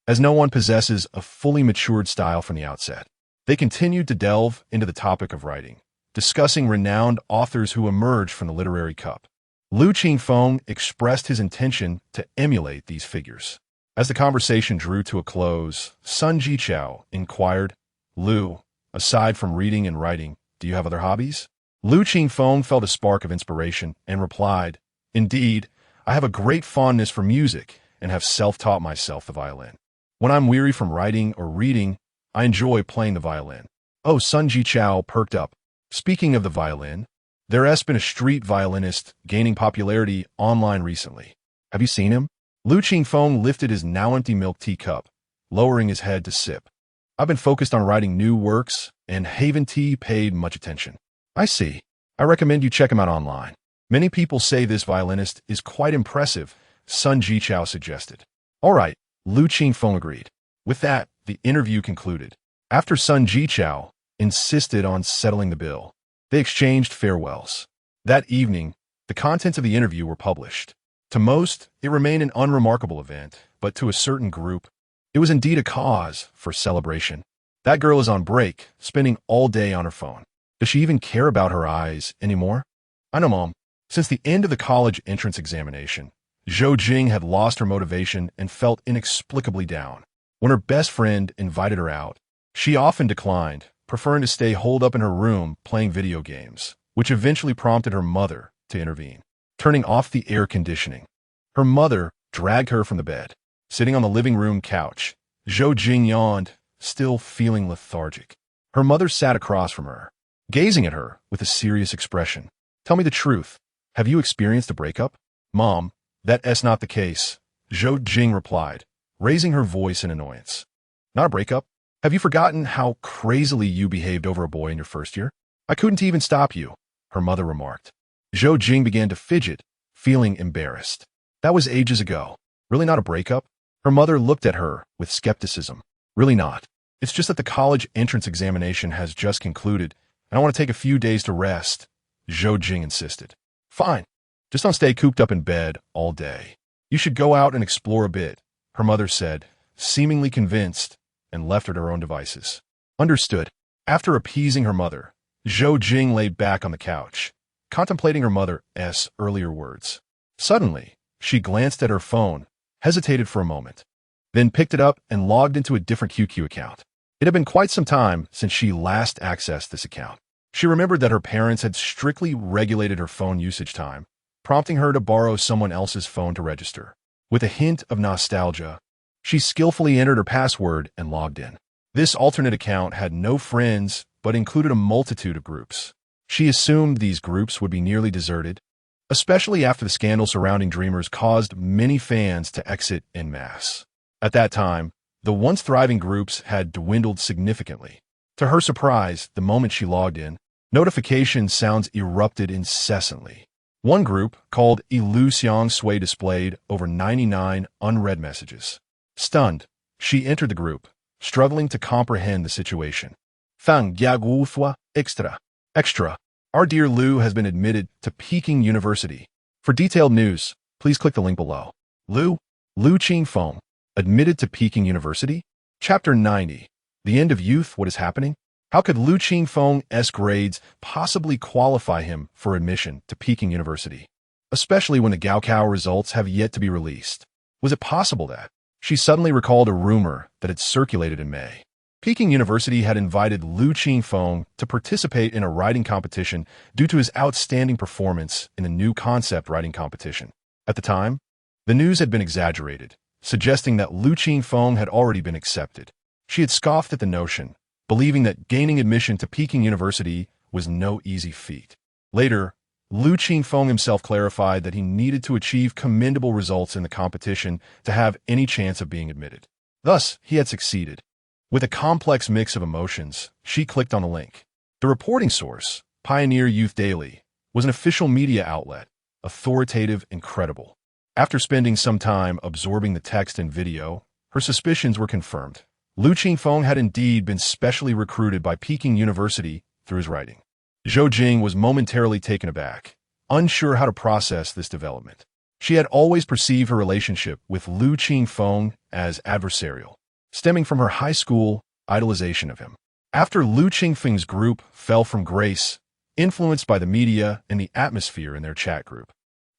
as no one possesses a fully matured style from the outset. They continued to delve into the topic of writing, discussing renowned authors who emerged from the literary cup. Liu Qingfeng expressed his intention to emulate these figures. As the conversation drew to a close, Sun Jichao inquired, "Liu, aside from reading and writing, do you have other hobbies?" Liu Qingfeng felt a spark of inspiration and replied, "Indeed, I have a great fondness for music and have self-taught myself the violin. When I'm weary from writing or reading, I enjoy playing the violin." Oh, Sun Jichao perked up. Speaking of the violin, there has been a street violinist gaining popularity online recently. Have you seen him? Liu Qingfeng lifted his now empty milk tea cup, lowering his head to sip. "I've been focused on writing new works, and Haven Tea paid much attention." "I see. I recommend you check him out online. Many people say this violinist is quite impressive," Sun Jichao suggested. "All right," Liu Qingfeng agreed. With that, the interview concluded. After Sun Jichao insisted on settling the bill, they exchanged farewells. That evening, the contents of the interview were published. To most, it remained an unremarkable event, but to a certain group, it was indeed a cause for celebration. That girl is on break, spending all day on her phone. Does she even care about her eyes anymore? I know, Mom. Since the end of the college entrance examination, Zhou Jing had lost her motivation and felt inexplicably down. When her best friend invited her out, she often declined, preferring to stay holed up in her room playing video games, which eventually prompted her mother to intervene, turning off the air conditioning. Her mother dragged her from the bed. Sitting on the living room couch, Zhou Jing yawned, still feeling lethargic. Her mother sat across from her, gazing at her with a serious expression. "Tell me the truth. Have you experienced a breakup?" "Mom, that's not the case," Zhou Jing replied, raising her voice in annoyance. "Not a breakup? Have you forgotten how crazily you behaved over a boy in your first year? I couldn't even stop you," her mother remarked. Zhou Jing began to fidget, feeling embarrassed. "That was ages ago. Really not a breakup?" Her mother looked at her with skepticism. "Really not. It's just that the college entrance examination has just concluded, and I want to take a few days to rest," Zhou Jing insisted. "Fine. Just don't stay cooped up in bed all day. You should go out and explore a bit," her mother said, seemingly convinced, and left her to her own devices. Understood. After appeasing her mother, Zhou Jing laid back on the couch, contemplating her mother's earlier words. Suddenly, she glanced at her phone, hesitated for a moment, then picked it up and logged into a different QQ account. It had been quite some time since she last accessed this account. She remembered that her parents had strictly regulated her phone usage time, prompting her to borrow someone else's phone to register. With a hint of nostalgia, she skillfully entered her password and logged in. This alternate account had no friends, but included a multitude of groups. She assumed these groups would be nearly deserted, especially after the scandal surrounding Dreamers caused many fans to exit en masse. At that time, the once thriving groups had dwindled significantly. To her surprise, the moment she logged in, notification sounds erupted incessantly. One group, called illustrious, displayed over 99 unread messages. Stunned, she entered the group, struggling to comprehend the situation. "Fang Yagu extra. Extra. Our dear Liu has been admitted to Peking University. For detailed news, please click the link below." Liu Qingfeng, admitted to Peking University? Chapter 90. The End of Youth, What is Happening? How could Liu Qingfeng's grades possibly qualify him for admission to Peking University, especially when the Gaokao results have yet to be released? Was it possible that she suddenly recalled a rumor that had circulated in May? Peking University had invited Liu Qingfeng to participate in a writing competition due to his outstanding performance in the new concept writing competition. At the time, the news had been exaggerated, suggesting that Liu Qingfeng had already been accepted. She had scoffed at the notion, believing that gaining admission to Peking University was no easy feat. Later, Liu Qingfeng himself clarified that he needed to achieve commendable results in the competition to have any chance of being admitted. Thus, he had succeeded. With a complex mix of emotions, she clicked on the link. The reporting source, Pioneer Youth Daily, was an official media outlet, authoritative and credible. After spending some time absorbing the text and video, her suspicions were confirmed. Lu Qingfeng had indeed been specially recruited by Peking University through his writing. Zhou Jing was momentarily taken aback, unsure how to process this development. She had always perceived her relationship with Lu Qingfeng as adversarial, stemming from her high school idolization of him. After Lu Qingfeng's group fell from grace, influenced by the media and the atmosphere in their chat group,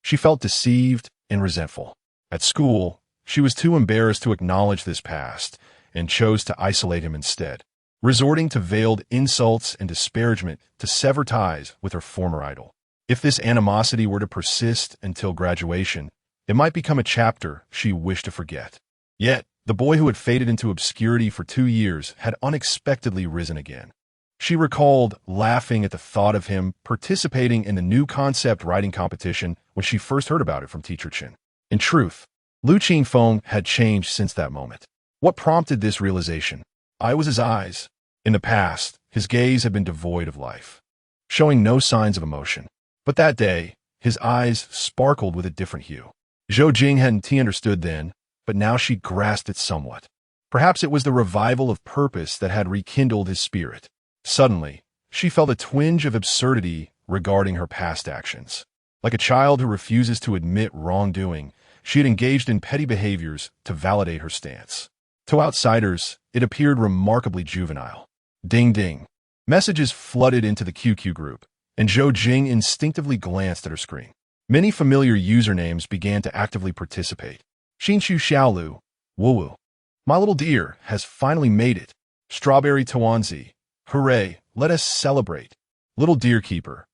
she felt deceived and resentful. At school, she was too embarrassed to acknowledge this past and chose to isolate him instead, resorting to veiled insults and disparagement to sever ties with her former idol. If this animosity were to persist until graduation, it might become a chapter she wished to forget. Yet, the boy who had faded into obscurity for 2 years had unexpectedly risen again. She recalled laughing at the thought of him participating in the new concept writing competition when she first heard about it from Teacher Chen. In truth, Lu Qingfeng had changed since that moment. What prompted this realization? I was his eyes. In the past, his gaze had been devoid of life, showing no signs of emotion. But that day, his eyes sparkled with a different hue. Zhou Jing hadn't understood then, but now she grasped it somewhat. Perhaps it was the revival of purpose that had rekindled his spirit. Suddenly, she felt a twinge of absurdity regarding her past actions. Like a child who refuses to admit wrongdoing, she had engaged in petty behaviors to validate her stance. To outsiders, it appeared remarkably juvenile. Ding ding. Messages flooded into the QQ group, and Zhou Jing instinctively glanced at her screen. Many familiar usernames began to actively participate. Xinchu Xiaolu, Wuwu. My little dear has finally made it. Strawberry Tawanzi. Hooray, let us celebrate. Little deer keeper.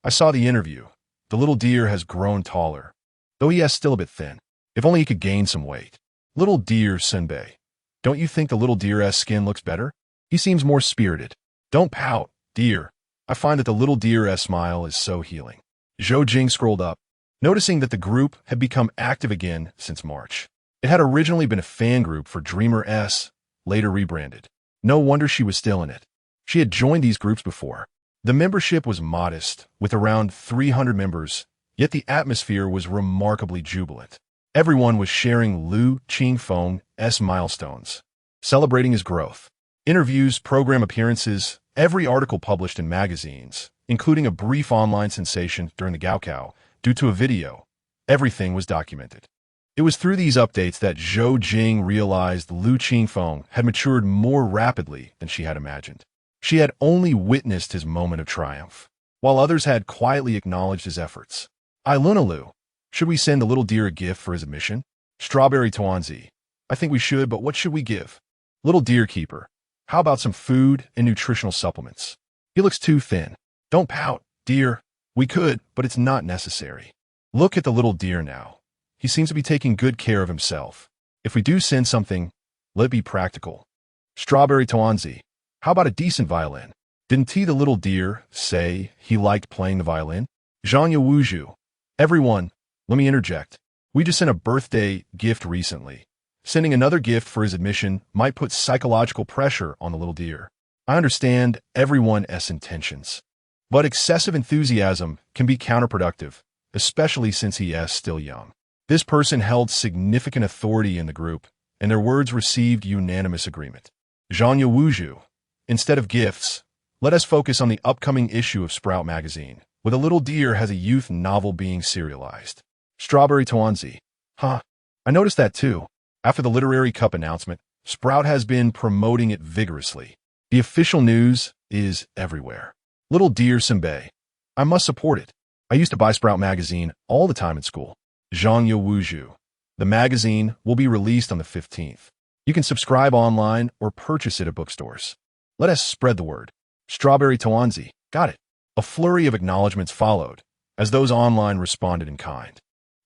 I saw the interview. The little deer has grown taller, though he is still a bit thin. If only he could gain some weight. Little deer Senbei. Don't you think the little deer's skin looks better? He seems more spirited. Don't pout, dear. I find that the little deer's smile is so healing. Zhou Jing scrolled up, noticing that the group had become active again since March. It had originally been a fan group for Dreamer S, later rebranded. No wonder she was still in it. She had joined these groups before. The membership was modest, with around 300 members, yet the atmosphere was remarkably jubilant. Everyone was sharing Lu Qingfeng's milestones, celebrating his growth. Interviews, program appearances, every article published in magazines, including a brief online sensation during the Gaokao due to a video. Everything was documented. It was through these updates that Zhou Jing realized Lu Qingfeng had matured more rapidly than she had imagined. She had only witnessed his moment of triumph, while others had quietly acknowledged his efforts. Lunalu, should we send the little deer a gift for his admission? Strawberry Tawanzi, I think we should, but what should we give? Little deer keeper, how about some food and nutritional supplements? He looks too thin. Don't pout, dear. We could, but it's not necessary. Look at the little deer now. He seems to be taking good care of himself. If we do send something, let it be practical. Strawberry Tawanzi, how about a decent violin? Didn't the little deer say he liked playing the violin? Zhanya Wuju. Everyone, let me interject. We just sent a birthday gift recently. Sending another gift for his admission might put psychological pressure on the little deer. I understand everyone's intentions, but excessive enthusiasm can be counterproductive, especially since he is still young. This person held significant authority in the group, and their words received unanimous agreement. Zhanya Wuju. Instead of gifts, let us focus on the upcoming issue of Sprout magazine, where the little deer has a youth novel being serialized. Strawberry Tawanzi. Huh. I noticed that too. After the Literary Cup announcement, Sprout has been promoting it vigorously. The official news is everywhere. Little deer Senbei. I must support it. I used to buy Sprout magazine all the time in school. Zhangya Wuju. The magazine will be released on the 15th. You can subscribe online or purchase it at bookstores. Let us spread the word. Strawberry Tawanzi. Got it. A flurry of acknowledgments followed, as those online responded in kind.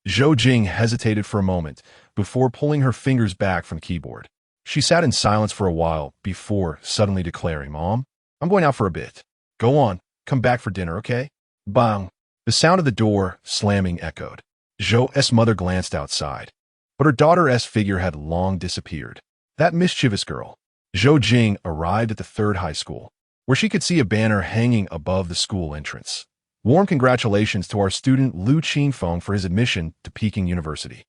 Zhou Jing hesitated for a moment before pulling her fingers back from the keyboard. She sat in silence for a while before suddenly declaring, Mom, I'm going out for a bit. Go on, come back for dinner, okay? Bang. The sound of the door slamming echoed. Zhou's mother glanced outside, but her daughter's figure had long disappeared. That mischievous girl. Zhou Jing arrived at the third high school, where she could see a banner hanging above the school entrance. Warm congratulations to our student Lu Qingfeng for his admission to Peking University.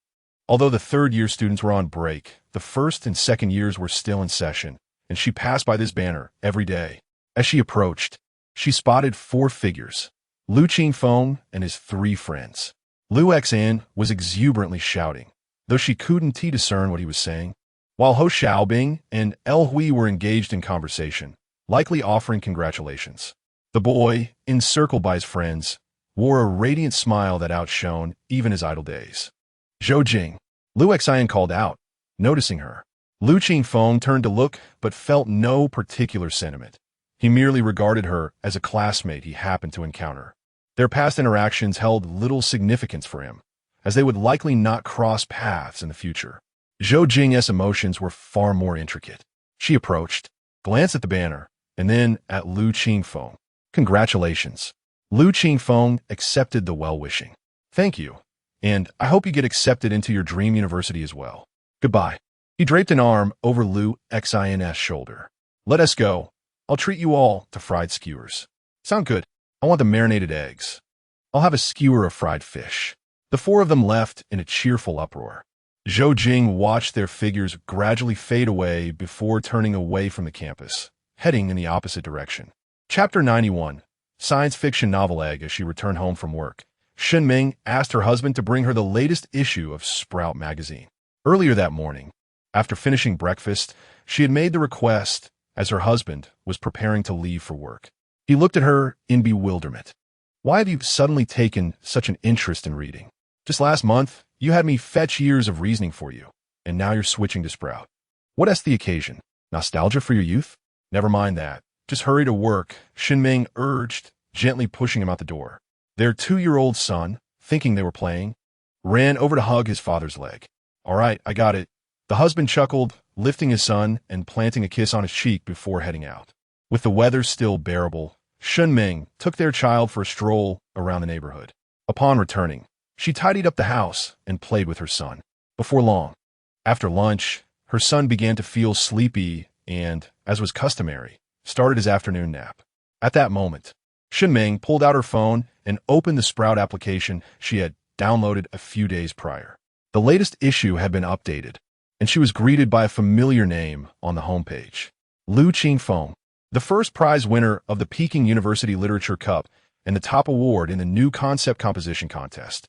Although the third-year students were on break, the first and second years were still in session, and she passed by this banner every day. As she approached, she spotted 4 figures, Lu Qingfeng and his 3 friends. Lu Xan was exuberantly shouting, though she couldn't discern what he was saying, while Ho Xiaobing and El Hui were engaged in conversation, likely offering congratulations. The boy, encircled by his friends, wore a radiant smile that outshone even his idle days. Zhou Jing, Lu Xian called out, noticing her. Lu Qingfeng turned to look but felt no particular sentiment. He merely regarded her as a classmate he happened to encounter. Their past interactions held little significance for him, as they would likely not cross paths in the future. Zhou Jing's emotions were far more intricate. She approached, glanced at the banner, and then at Lu Qingfeng. Congratulations. Lu Qingfeng accepted the well-wishing. Thank you, and I hope you get accepted into your dream university as well. Goodbye. He draped an arm over Lu Xin's shoulder. Let us go. I'll treat you all to fried skewers. Sound good? I want the marinated eggs. I'll have a skewer of fried fish. The 4 of them left in a cheerful uproar. Zhou Jing watched their figures gradually fade away before turning away from the campus, heading in the opposite direction. Chapter 91, Science Fiction Novel Egg. As she returned home from work, Shenming asked her husband to bring her the latest issue of Sprout magazine. Earlier that morning, after finishing breakfast, she had made the request as her husband was preparing to leave for work. He looked at her in bewilderment. Why have you suddenly taken such an interest in reading? Just last month, you had me fetch years of reasoning for you, and now you're switching to Sprout. What is the occasion? Nostalgia for your youth? Never mind that. Just hurry to work, Shenming urged, gently pushing him out the door. Their 2-year-old son, thinking they were playing, ran over to hug his father's leg. All right, I got it. The husband chuckled, lifting his son and planting a kiss on his cheek before heading out. With the weather still bearable, Shenming took their child for a stroll around the neighborhood. Upon returning, she tidied up the house and played with her son. Before long, after lunch, her son began to feel sleepy and, as was customary, started his afternoon nap. At that moment, Shenming pulled out her phone and opened the Sprout application she had downloaded a few days prior. The latest issue had been updated, and she was greeted by a familiar name on the homepage. Lu Qingfeng, the first prize winner of the Peking University Literature Cup and the top award in the new concept composition contest,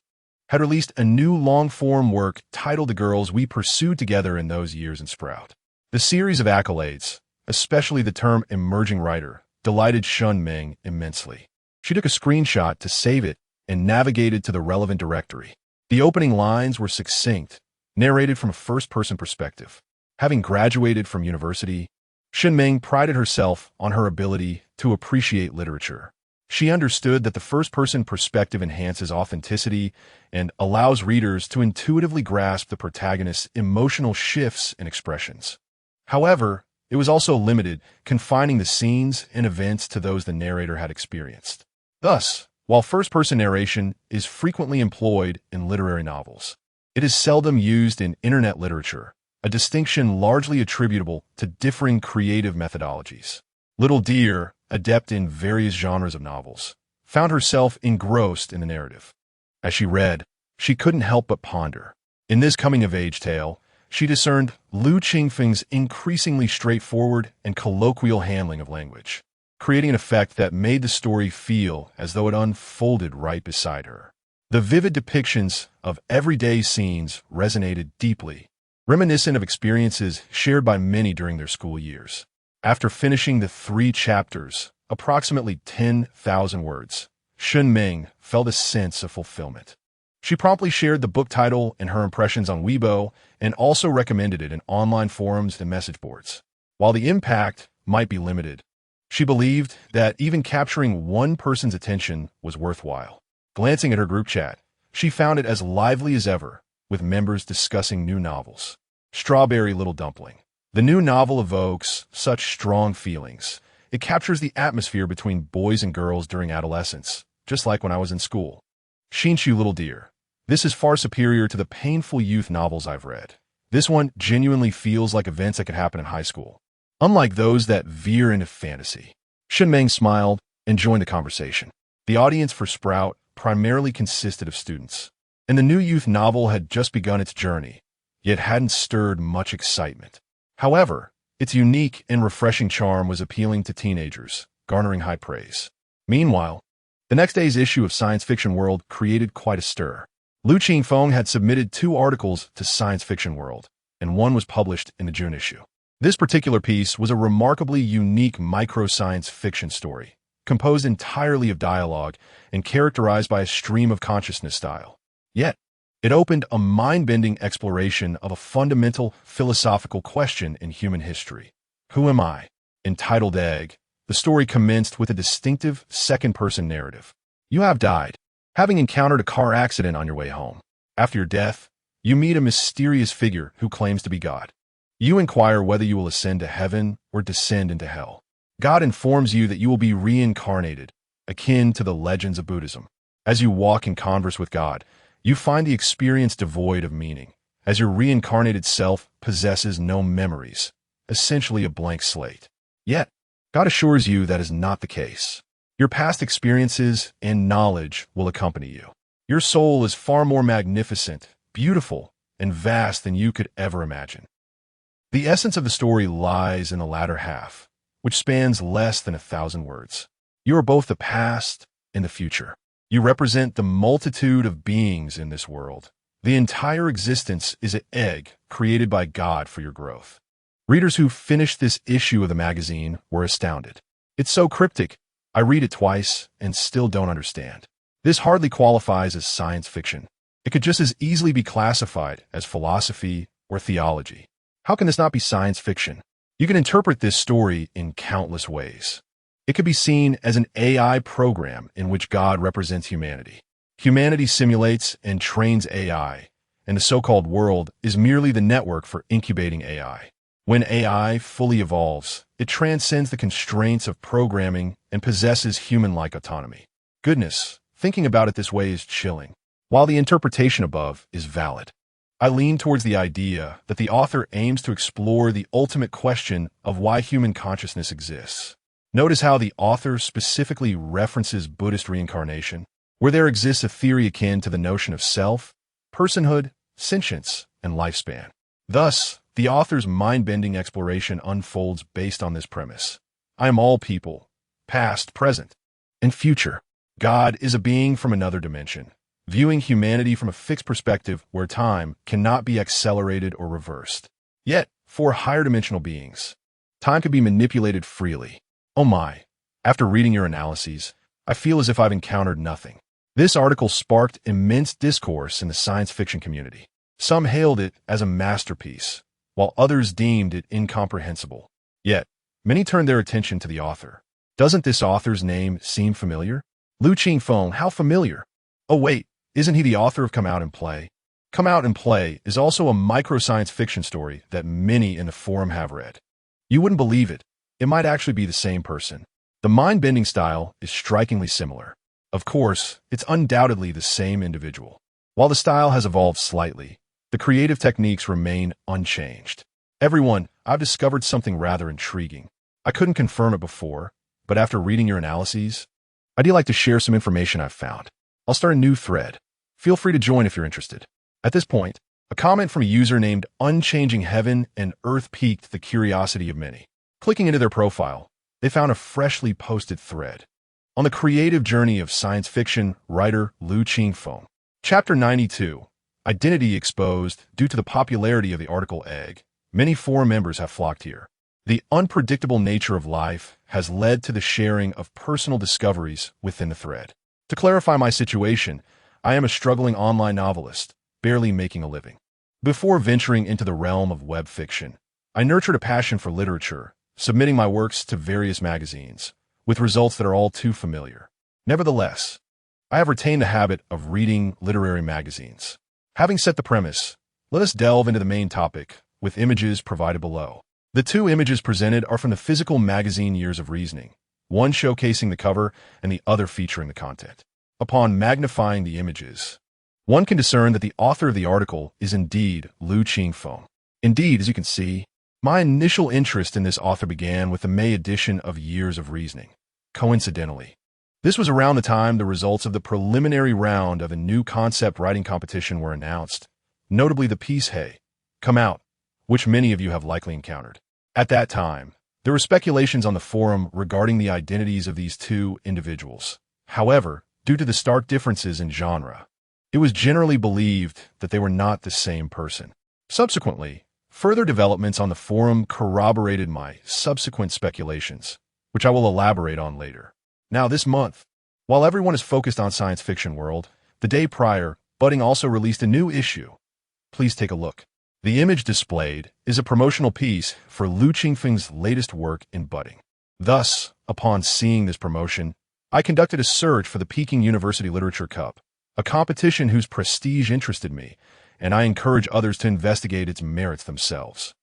had released a new long-form work titled The Girls We Pursued Together in Those Years in Sprout. The series of accolades, especially the term emerging writer, delighted Shenming immensely. She took a screenshot to save it and navigated to the relevant directory. The opening lines were succinct, narrated from a first-person perspective. Having graduated from university, Shenming prided herself on her ability to appreciate literature. She understood that the first-person perspective enhances authenticity and allows readers to intuitively grasp the protagonist's emotional shifts and expressions. However, it was also limited, confining the scenes and events to those the narrator had experienced. Thus, while first-person narration is frequently employed in literary novels, it is seldom used in internet literature, a distinction largely attributable to differing creative methodologies. Little Deer, adept in various genres of novels, found herself engrossed in the narrative. As she read, she couldn't help but ponder. In this coming-of-age tale, she discerned Lu Qingfeng's increasingly straightforward and colloquial handling of language, creating an effect that made the story feel as though it unfolded right beside her. The vivid depictions of everyday scenes resonated deeply, reminiscent of experiences shared by many during their school years. After finishing the 3 chapters, approximately 10,000 words, Shenming felt a sense of fulfillment. She promptly shared the book title and her impressions on Weibo and also recommended it in online forums and message boards. While the impact might be limited, she believed that even capturing one person's attention was worthwhile. Glancing at her group chat, she found it as lively as ever, with members discussing new novels. Strawberry Little Dumpling. The new novel evokes such strong feelings. It captures the atmosphere between boys and girls during adolescence, just like when I was in school. Shinshu Little Deer. This is far superior to the painful youth novels I've read. This one genuinely feels like events that could happen in high school. unlike those that veer into fantasy. Qingfeng smiled and joined the conversation. The audience for Sprout primarily consisted of students, and the new youth novel had just begun its journey, yet hadn't stirred much excitement. However, its unique and refreshing charm was appealing to teenagers, garnering high praise. Meanwhile, the next day's issue of Science Fiction World created quite a stir. Qingfeng had submitted 2 articles to Science Fiction World, and one was published in the June issue. This particular piece was a remarkably unique micro-science fiction story, composed entirely of dialogue and characterized by a stream of consciousness style. Yet, it opened a mind-bending exploration of a fundamental philosophical question in human history. Who am I? Entitled Egg, the story commenced with a distinctive second-person narrative. You have died, having encountered a car accident on your way home. After your death, you meet a mysterious figure who claims to be God. You inquire whether you will ascend to heaven or descend into hell. God informs you that you will be reincarnated, akin to the legends of Buddhism. As you walk and converse with God, you find the experience devoid of meaning, as your reincarnated self possesses no memories, essentially a blank slate. Yet, God assures you that is not the case. Your past experiences and knowledge will accompany you. Your soul is far more magnificent, beautiful, and vast than you could ever imagine. The essence of the story lies in the latter half, which spans less than 1,000 words. You are both the past and the future. You represent the multitude of beings in this world. The entire existence is an egg created by God for your growth. Readers who finished this issue of the magazine were astounded. It's so cryptic, I read it twice and still don't understand. This hardly qualifies as science fiction. It could just as easily be classified as philosophy or theology. How can this not be science fiction? You can interpret this story in countless ways. It could be seen as an AI program in which God represents humanity. Humanity simulates and trains AI, and the so-called world is merely the network for incubating AI. When AI fully evolves, it transcends the constraints of programming and possesses human-like autonomy. Goodness, thinking about it this way is chilling. While the interpretation above is valid, I lean towards the idea that the author aims to explore the ultimate question of why human consciousness exists. Notice how the author specifically references Buddhist reincarnation, where there exists a theory akin to the notion of self, personhood, sentience, and lifespan. Thus, the author's mind-bending exploration unfolds based on this premise. I am all people, past, present, and future. God is a being from another dimension, viewing humanity from a fixed perspective where time cannot be accelerated or reversed. Yet, for higher dimensional beings, time can be manipulated freely. Oh my, after reading your analyses, I feel as if I've encountered nothing. This article sparked immense discourse in the science fiction community. Some hailed it as a masterpiece, while others deemed it incomprehensible. Yet, many turned their attention to the author. Doesn't this author's name seem familiar? Qingfeng, how familiar? Oh wait, isn't he the author of Come Out and Play? Come Out and Play is also a micro-science fiction story that many in the forum have read. You wouldn't believe it. It might actually be the same person. The mind-bending style is strikingly similar. Of course, it's undoubtedly the same individual. While the style has evolved slightly, the creative techniques remain unchanged. Everyone, I've discovered something rather intriguing. I couldn't confirm it before, but after reading your analyses, I'd like to share some information I've found. I'll start a new thread. Feel free to join if you're interested. At this point, a comment from a user named Unchanging Heaven and Earth piqued the curiosity of many. Clicking into their profile, they found a freshly posted thread on the creative journey of science fiction writer Qingfeng. Chapter 92, Identity Exposed. Due to the popularity of the article Egg, many forum members have flocked here. The unpredictable nature of life has led to the sharing of personal discoveries within the thread. To clarify my situation, I am a struggling online novelist, barely making a living. Before venturing into the realm of web fiction, I nurtured a passion for literature, submitting my works to various magazines, with results that are all too familiar. Nevertheless, I have retained the habit of reading literary magazines. Having set the premise, let us delve into the main topic, with images provided below. The 2 images presented are from the physical magazine Years of Reasoning, one showcasing the cover and the other featuring the content. Upon magnifying the images, one can discern that the author of the article is indeed Qingfeng. Indeed, as you can see, My initial interest in this author began with the May edition of Years of Reasoning. Coincidentally, this was around the time the results of the preliminary round of a new concept writing competition were announced, notably the piece Hey, Come Out, which many of you have likely encountered. At that time, there were speculations on the forum regarding the identities of these two individuals. However, due to the stark differences in genre, it was generally believed that they were not the same person. Subsequently, further developments on the forum corroborated my subsequent speculations, which I will elaborate on later. Now, this month, while everyone is focused on science fiction world, the day prior, Budding also released a new issue. Please take a look. The image displayed is a promotional piece for Liu Qingfeng's latest work in Budding. Thus, upon seeing this promotion, I conducted a search for the Peking University Literature Cup, a competition whose prestige interested me, and I encourage others to investigate its merits themselves.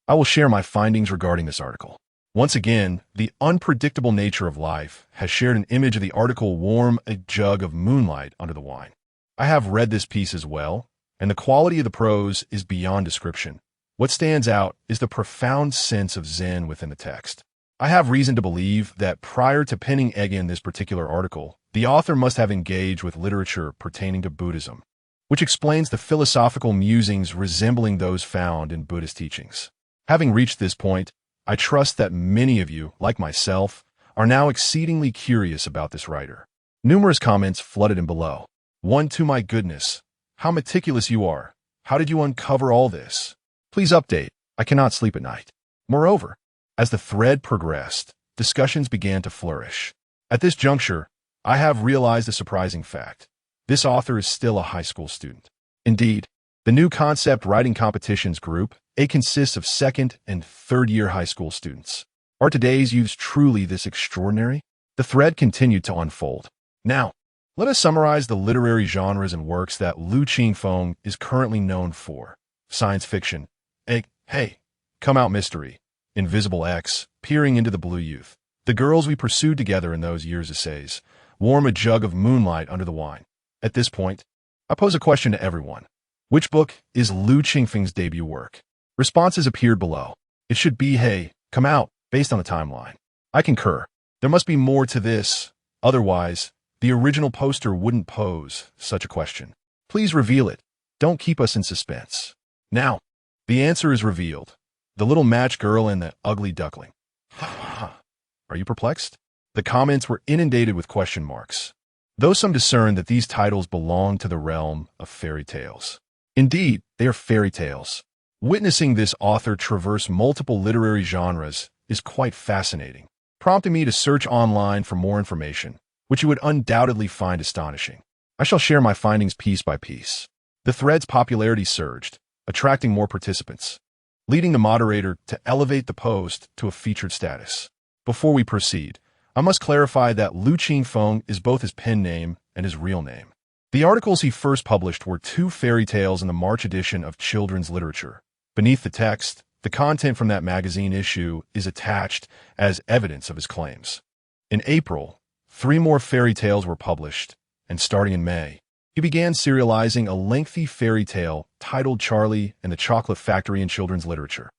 I will share my findings regarding this article. Once again, the unpredictable nature of life has shared an image of the article Warm a Jug of Moonlight Under the Wine. I have read this piece as well, and the quality of the prose is beyond description. What stands out is the profound sense of Zen within the text. I have reason to believe that prior to penning again this particular article, the author must have engaged with literature pertaining to Buddhism, which explains the philosophical musings resembling those found in Buddhist teachings. Having reached this point, I trust that many of you, like myself, are now exceedingly curious about this writer. Numerous comments flooded in below. One, to my goodness, how meticulous you are. How did you uncover all this? Please update. I cannot sleep at night. Moreover, as the thread progressed, discussions began to flourish. At this juncture, I have realized a surprising fact. This author is still a high school student. Indeed, the new concept writing competitions group, consists of second and third-year high school students. Are today's youths truly this extraordinary? The thread continued to unfold. Now, let us summarize the literary genres and works that Liu Qingfeng is currently known for. Science fiction, Hey, Come Out mystery, Invisible X, Peering into the Blue Youth, The Girls We Pursued Together in Those Years essays, Warm a Jug of Moonlight Under the Wine. At this point, I pose a question to everyone. Which book is Liu Qingfeng's debut work? Responses appeared below. It should be Hey, Come Out, based on the timeline. I concur. There must be more to this. Otherwise, the original poster wouldn't pose such a question. Please reveal it. Don't keep us in suspense. Now, the answer is revealed. The Little Match Girl and the Ugly Duckling. Are you perplexed? The comments were inundated with question marks, though some discerned that these titles belong to the realm of fairy tales. Indeed, they are fairy tales. Witnessing this author traverse multiple literary genres is quite fascinating, prompting me to search online for more information, which you would undoubtedly find astonishing. I shall share my findings piece by piece. The thread's popularity surged, attracting more participants, leading the moderator to elevate the post to a featured status. Before we proceed, I must clarify that Liu Qingfeng is both his pen name and his real name. The articles he first published were two fairy tales in the March edition of Children's Literature. Beneath the text, the content from that magazine issue is attached as evidence of his claims. In April, 3 more fairy tales were published, and starting in May, he began serializing a lengthy fairy tale titled Charlie and the Chocolate Factory in Children's Literature.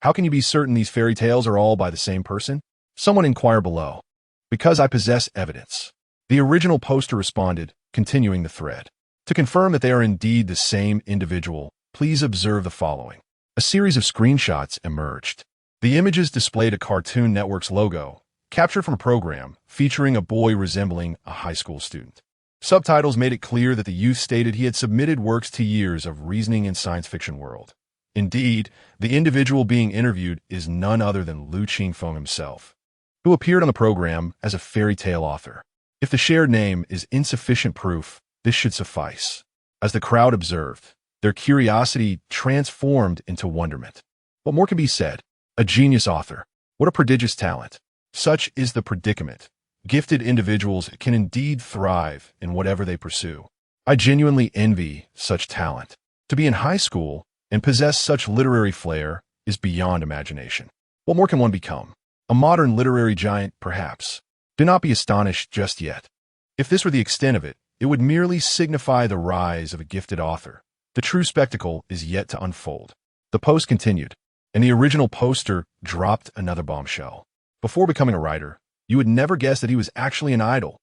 How can you be certain these fairy tales are all by the same person? Someone inquired below. Because I possess evidence. The original poster responded, continuing the thread. To confirm that they are indeed the same individual, please observe the following. A series of screenshots emerged. The images displayed a Cartoon Network's logo, captured from a program featuring a boy resembling a high school student. Subtitles made it clear that the youth stated he had submitted works to Years of Reasoning in Science Fiction World. Indeed, the individual being interviewed is none other than Liu Qingfeng himself, who appeared on the program as a fairy tale author. If the shared name is insufficient proof, this should suffice. As the crowd observed, their curiosity transformed into wonderment. What more can be said? A genius author. What a prodigious talent. Such is the predicament. Gifted individuals can indeed thrive in whatever they pursue. I genuinely envy such talent. To be in high school and possess such literary flair is beyond imagination. What more can one become? A modern literary giant, perhaps. Do not be astonished just yet. If this were the extent of it, it would merely signify the rise of a gifted author. The true spectacle is yet to unfold. The post continued. And the original poster dropped another bombshell. Before becoming a writer, you would never guess that he was actually an idol.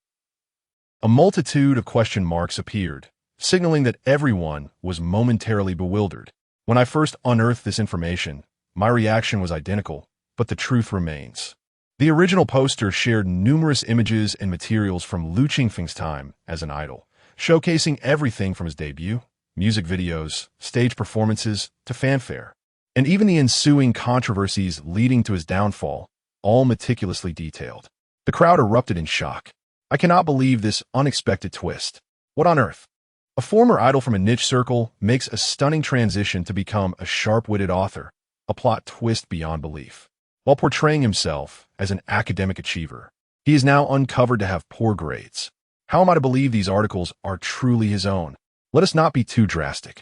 A multitude of question marks appeared, signaling that everyone was momentarily bewildered. When I first unearthed this information, my reaction was identical, but the truth remains. The original poster shared numerous images and materials from Liu Qingfeng's time as an idol, showcasing everything from his debut, music videos, stage performances, to fanfare, and even the ensuing controversies leading to his downfall, all meticulously detailed. The crowd erupted in shock. I cannot believe this unexpected twist. What on earth? A former idol from a niche circle makes a stunning transition to become a sharp-witted author, a plot twist beyond belief. While portraying himself as an academic achiever, he is now uncovered to have poor grades. How am I to believe these articles are truly his own? Let us not be too drastic.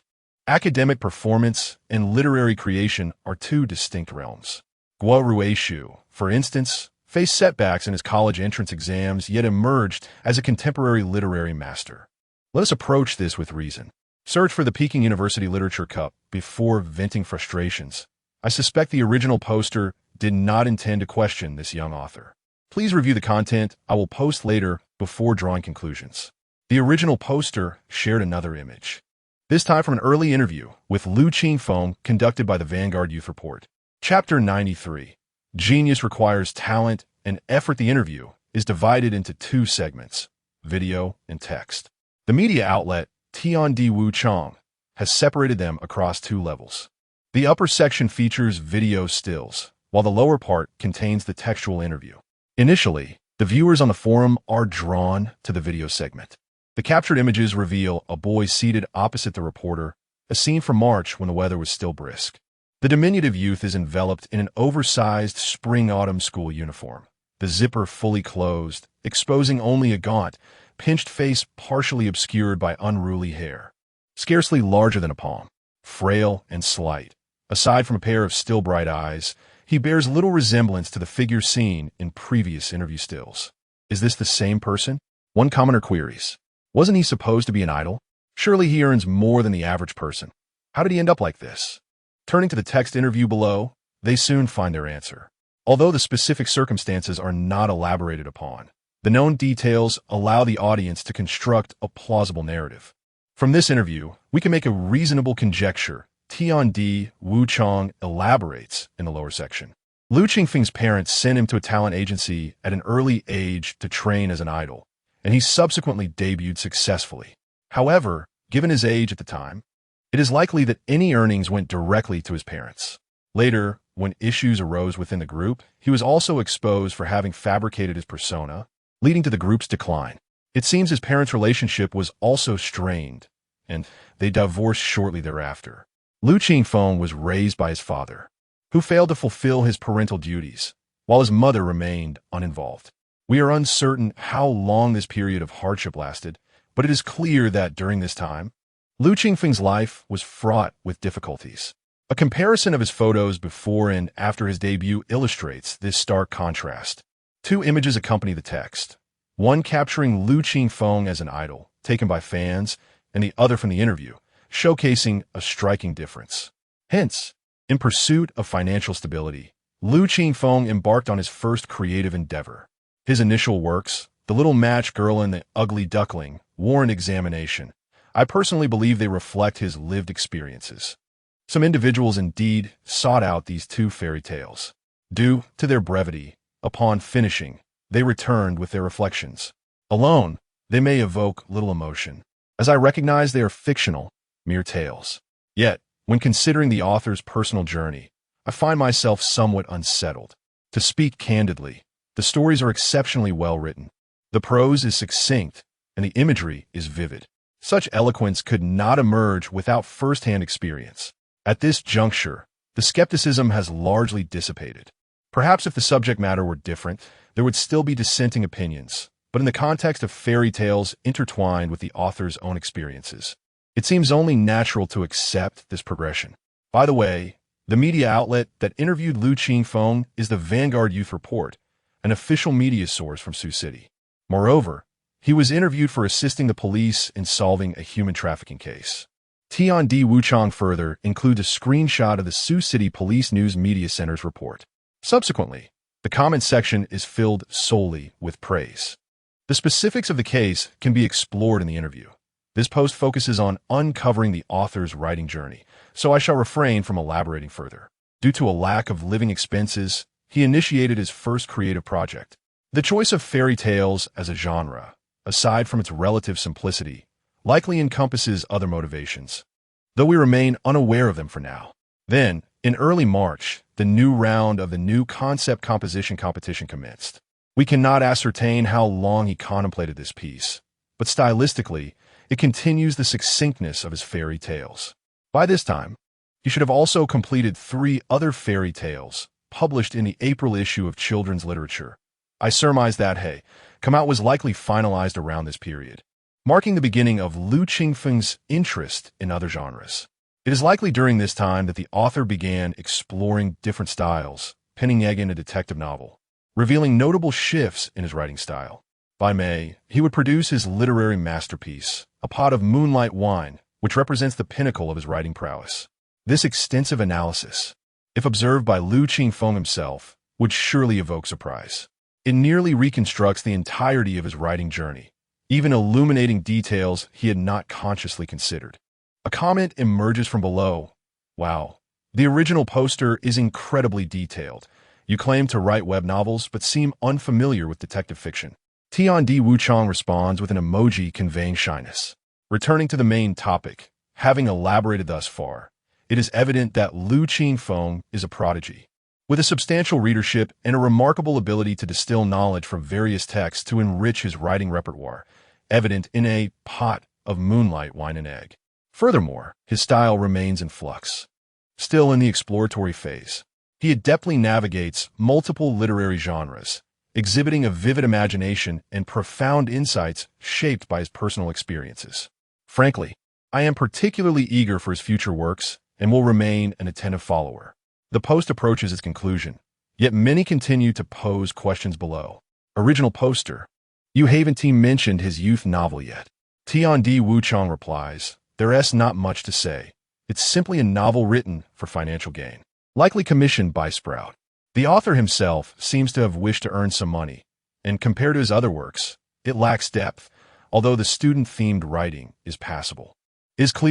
Academic performance and literary creation are two distinct realms. Guo Ruishu, for instance, faced setbacks in his college entrance exams yet emerged as a contemporary literary master. Let us approach this with reason. Search for the Peking University Literature Cup before venting frustrations. I suspect the original poster did not intend to question this young author. Please review the content I will post later before drawing conclusions. The original poster shared another image, this time from an early interview with Liu Qingfeng conducted by the Vanguard Youth Report. Chapter 93. Genius requires talent and effort. The interview is divided into two segments, video and text. The media outlet Tiandi Wuchang has separated them across two levels. The upper section features video stills, while the lower part contains the textual interview. Initially, the viewers on the forum are drawn to the video segment. The captured images reveal a boy seated opposite the reporter, a scene from March when the weather was still brisk. The diminutive youth is enveloped in an oversized spring-autumn school uniform, the zipper fully closed, exposing only a gaunt, pinched face partially obscured by unruly hair. Scarcely larger than a palm, frail and slight. Aside from a pair of still bright eyes, he bears little resemblance to the figure seen in previous interview stills. Is this the same person? One commenter queries. Wasn't he supposed to be an idol? Surely he earns more than the average person. How did he end up like this? Turning to the text interview below, they soon find their answer. Although the specific circumstances are not elaborated upon, the known details allow the audience to construct a plausible narrative. From this interview, we can make a reasonable conjecture. Tiandi Wuchang elaborates in the lower section. Liu Qingfeng's parents sent him to a talent agency at an early age to train as an idol, and he subsequently debuted successfully. However, given his age at the time, it is likely that any earnings went directly to his parents. Later, when issues arose within the group, he was also exposed for having fabricated his persona, leading to the group's decline. It seems his parents' relationship was also strained, and they divorced shortly thereafter. Liu Qingfeng was raised by his father, who failed to fulfill his parental duties, while his mother remained uninvolved. We are uncertain how long this period of hardship lasted, but it is clear that during this time, Liu Qingfeng's life was fraught with difficulties. A comparison of his photos before and after his debut illustrates this stark contrast. Two images accompany the text, one capturing Liu Qingfeng as an idol, taken by fans, and the other from the interview, showcasing a striking difference. Hence, in pursuit of financial stability, Liu Qingfeng embarked on his first creative endeavor. His initial works, The Little Match Girl and the Ugly Duckling, warrant examination. I personally believe they reflect his lived experiences. Some individuals indeed sought out these two fairy tales. Due to their brevity, upon finishing, they returned with their reflections. Alone, they may evoke little emotion, as I recognize they are fictional, mere tales. Yet, when considering the author's personal journey, I find myself somewhat unsettled. To speak candidly, the stories are exceptionally well written. The prose is succinct, and the imagery is vivid. Such eloquence could not emerge without first-hand experience. At this juncture, the skepticism has largely dissipated. Perhaps if the subject matter were different, there would still be dissenting opinions, but in the context of fairy tales intertwined with the author's own experiences, it seems only natural to accept this progression. By the way, the media outlet that interviewed Liu Qingfeng is the Vanguard Youth Report, an official media source from Sioux City. Moreover, he was interviewed for assisting the police in solving a human trafficking case. Tian D. Wuchang further includes a screenshot of the Sioux City Police News Media Center's report. Subsequently, the comment section is filled solely with praise. The specifics of the case can be explored in the interview. This post focuses on uncovering the author's writing journey, so I shall refrain from elaborating further. Due to a lack of living expenses, he initiated his first creative project. The choice of fairy tales as a genre, aside from its relative simplicity, likely encompasses other motivations, though we remain unaware of them for now. Then, in early March, the new round of the new concept composition competition commenced. We cannot ascertain how long he contemplated this piece, but stylistically, it continues the succinctness of his fairy tales. By this time, he should have also completed 3 other fairy tales, published in the April issue of Children's Literature. I surmise that come out was likely finalized around this period, marking the beginning of Liu Qingfeng's interest in other genres. It is likely during this time that the author began exploring different styles, penning again a detective novel, revealing notable shifts in his writing style. By May, he would produce his literary masterpiece, A Pot of Moonlight Wine, which represents the pinnacle of his writing prowess. This extensive analysis, if observed by Liu Qingfeng himself, would surely evoke surprise. It nearly reconstructs the entirety of his writing journey, even illuminating details he had not consciously considered. A comment emerges from below. Wow, the original poster is incredibly detailed. You claim to write web novels but seem unfamiliar with detective fiction. Tian D. Wuchang responds with an emoji conveying shyness. Returning to the main topic, having elaborated thus far, it is evident that Liu Qingfeng is a prodigy. With a substantial readership and a remarkable ability to distill knowledge from various texts to enrich his writing repertoire, evident in A Pot of Moonlight Wine and Egg. Furthermore, his style remains in flux. Still in the exploratory phase, he adeptly navigates multiple literary genres, exhibiting a vivid imagination and profound insights shaped by his personal experiences. Frankly, I am particularly eager for his future works and will remain an attentive follower. The post approaches its conclusion, yet many continue to pose questions below. Original poster. You haven't mentioned his youth novel yet. Tian D. Wuchang replies, There's not much to say. It's simply a novel written for financial gain, likely commissioned by Sprout. The author himself seems to have wished to earn some money, and compared to his other works, it lacks depth, although the student-themed writing is passable. It is clear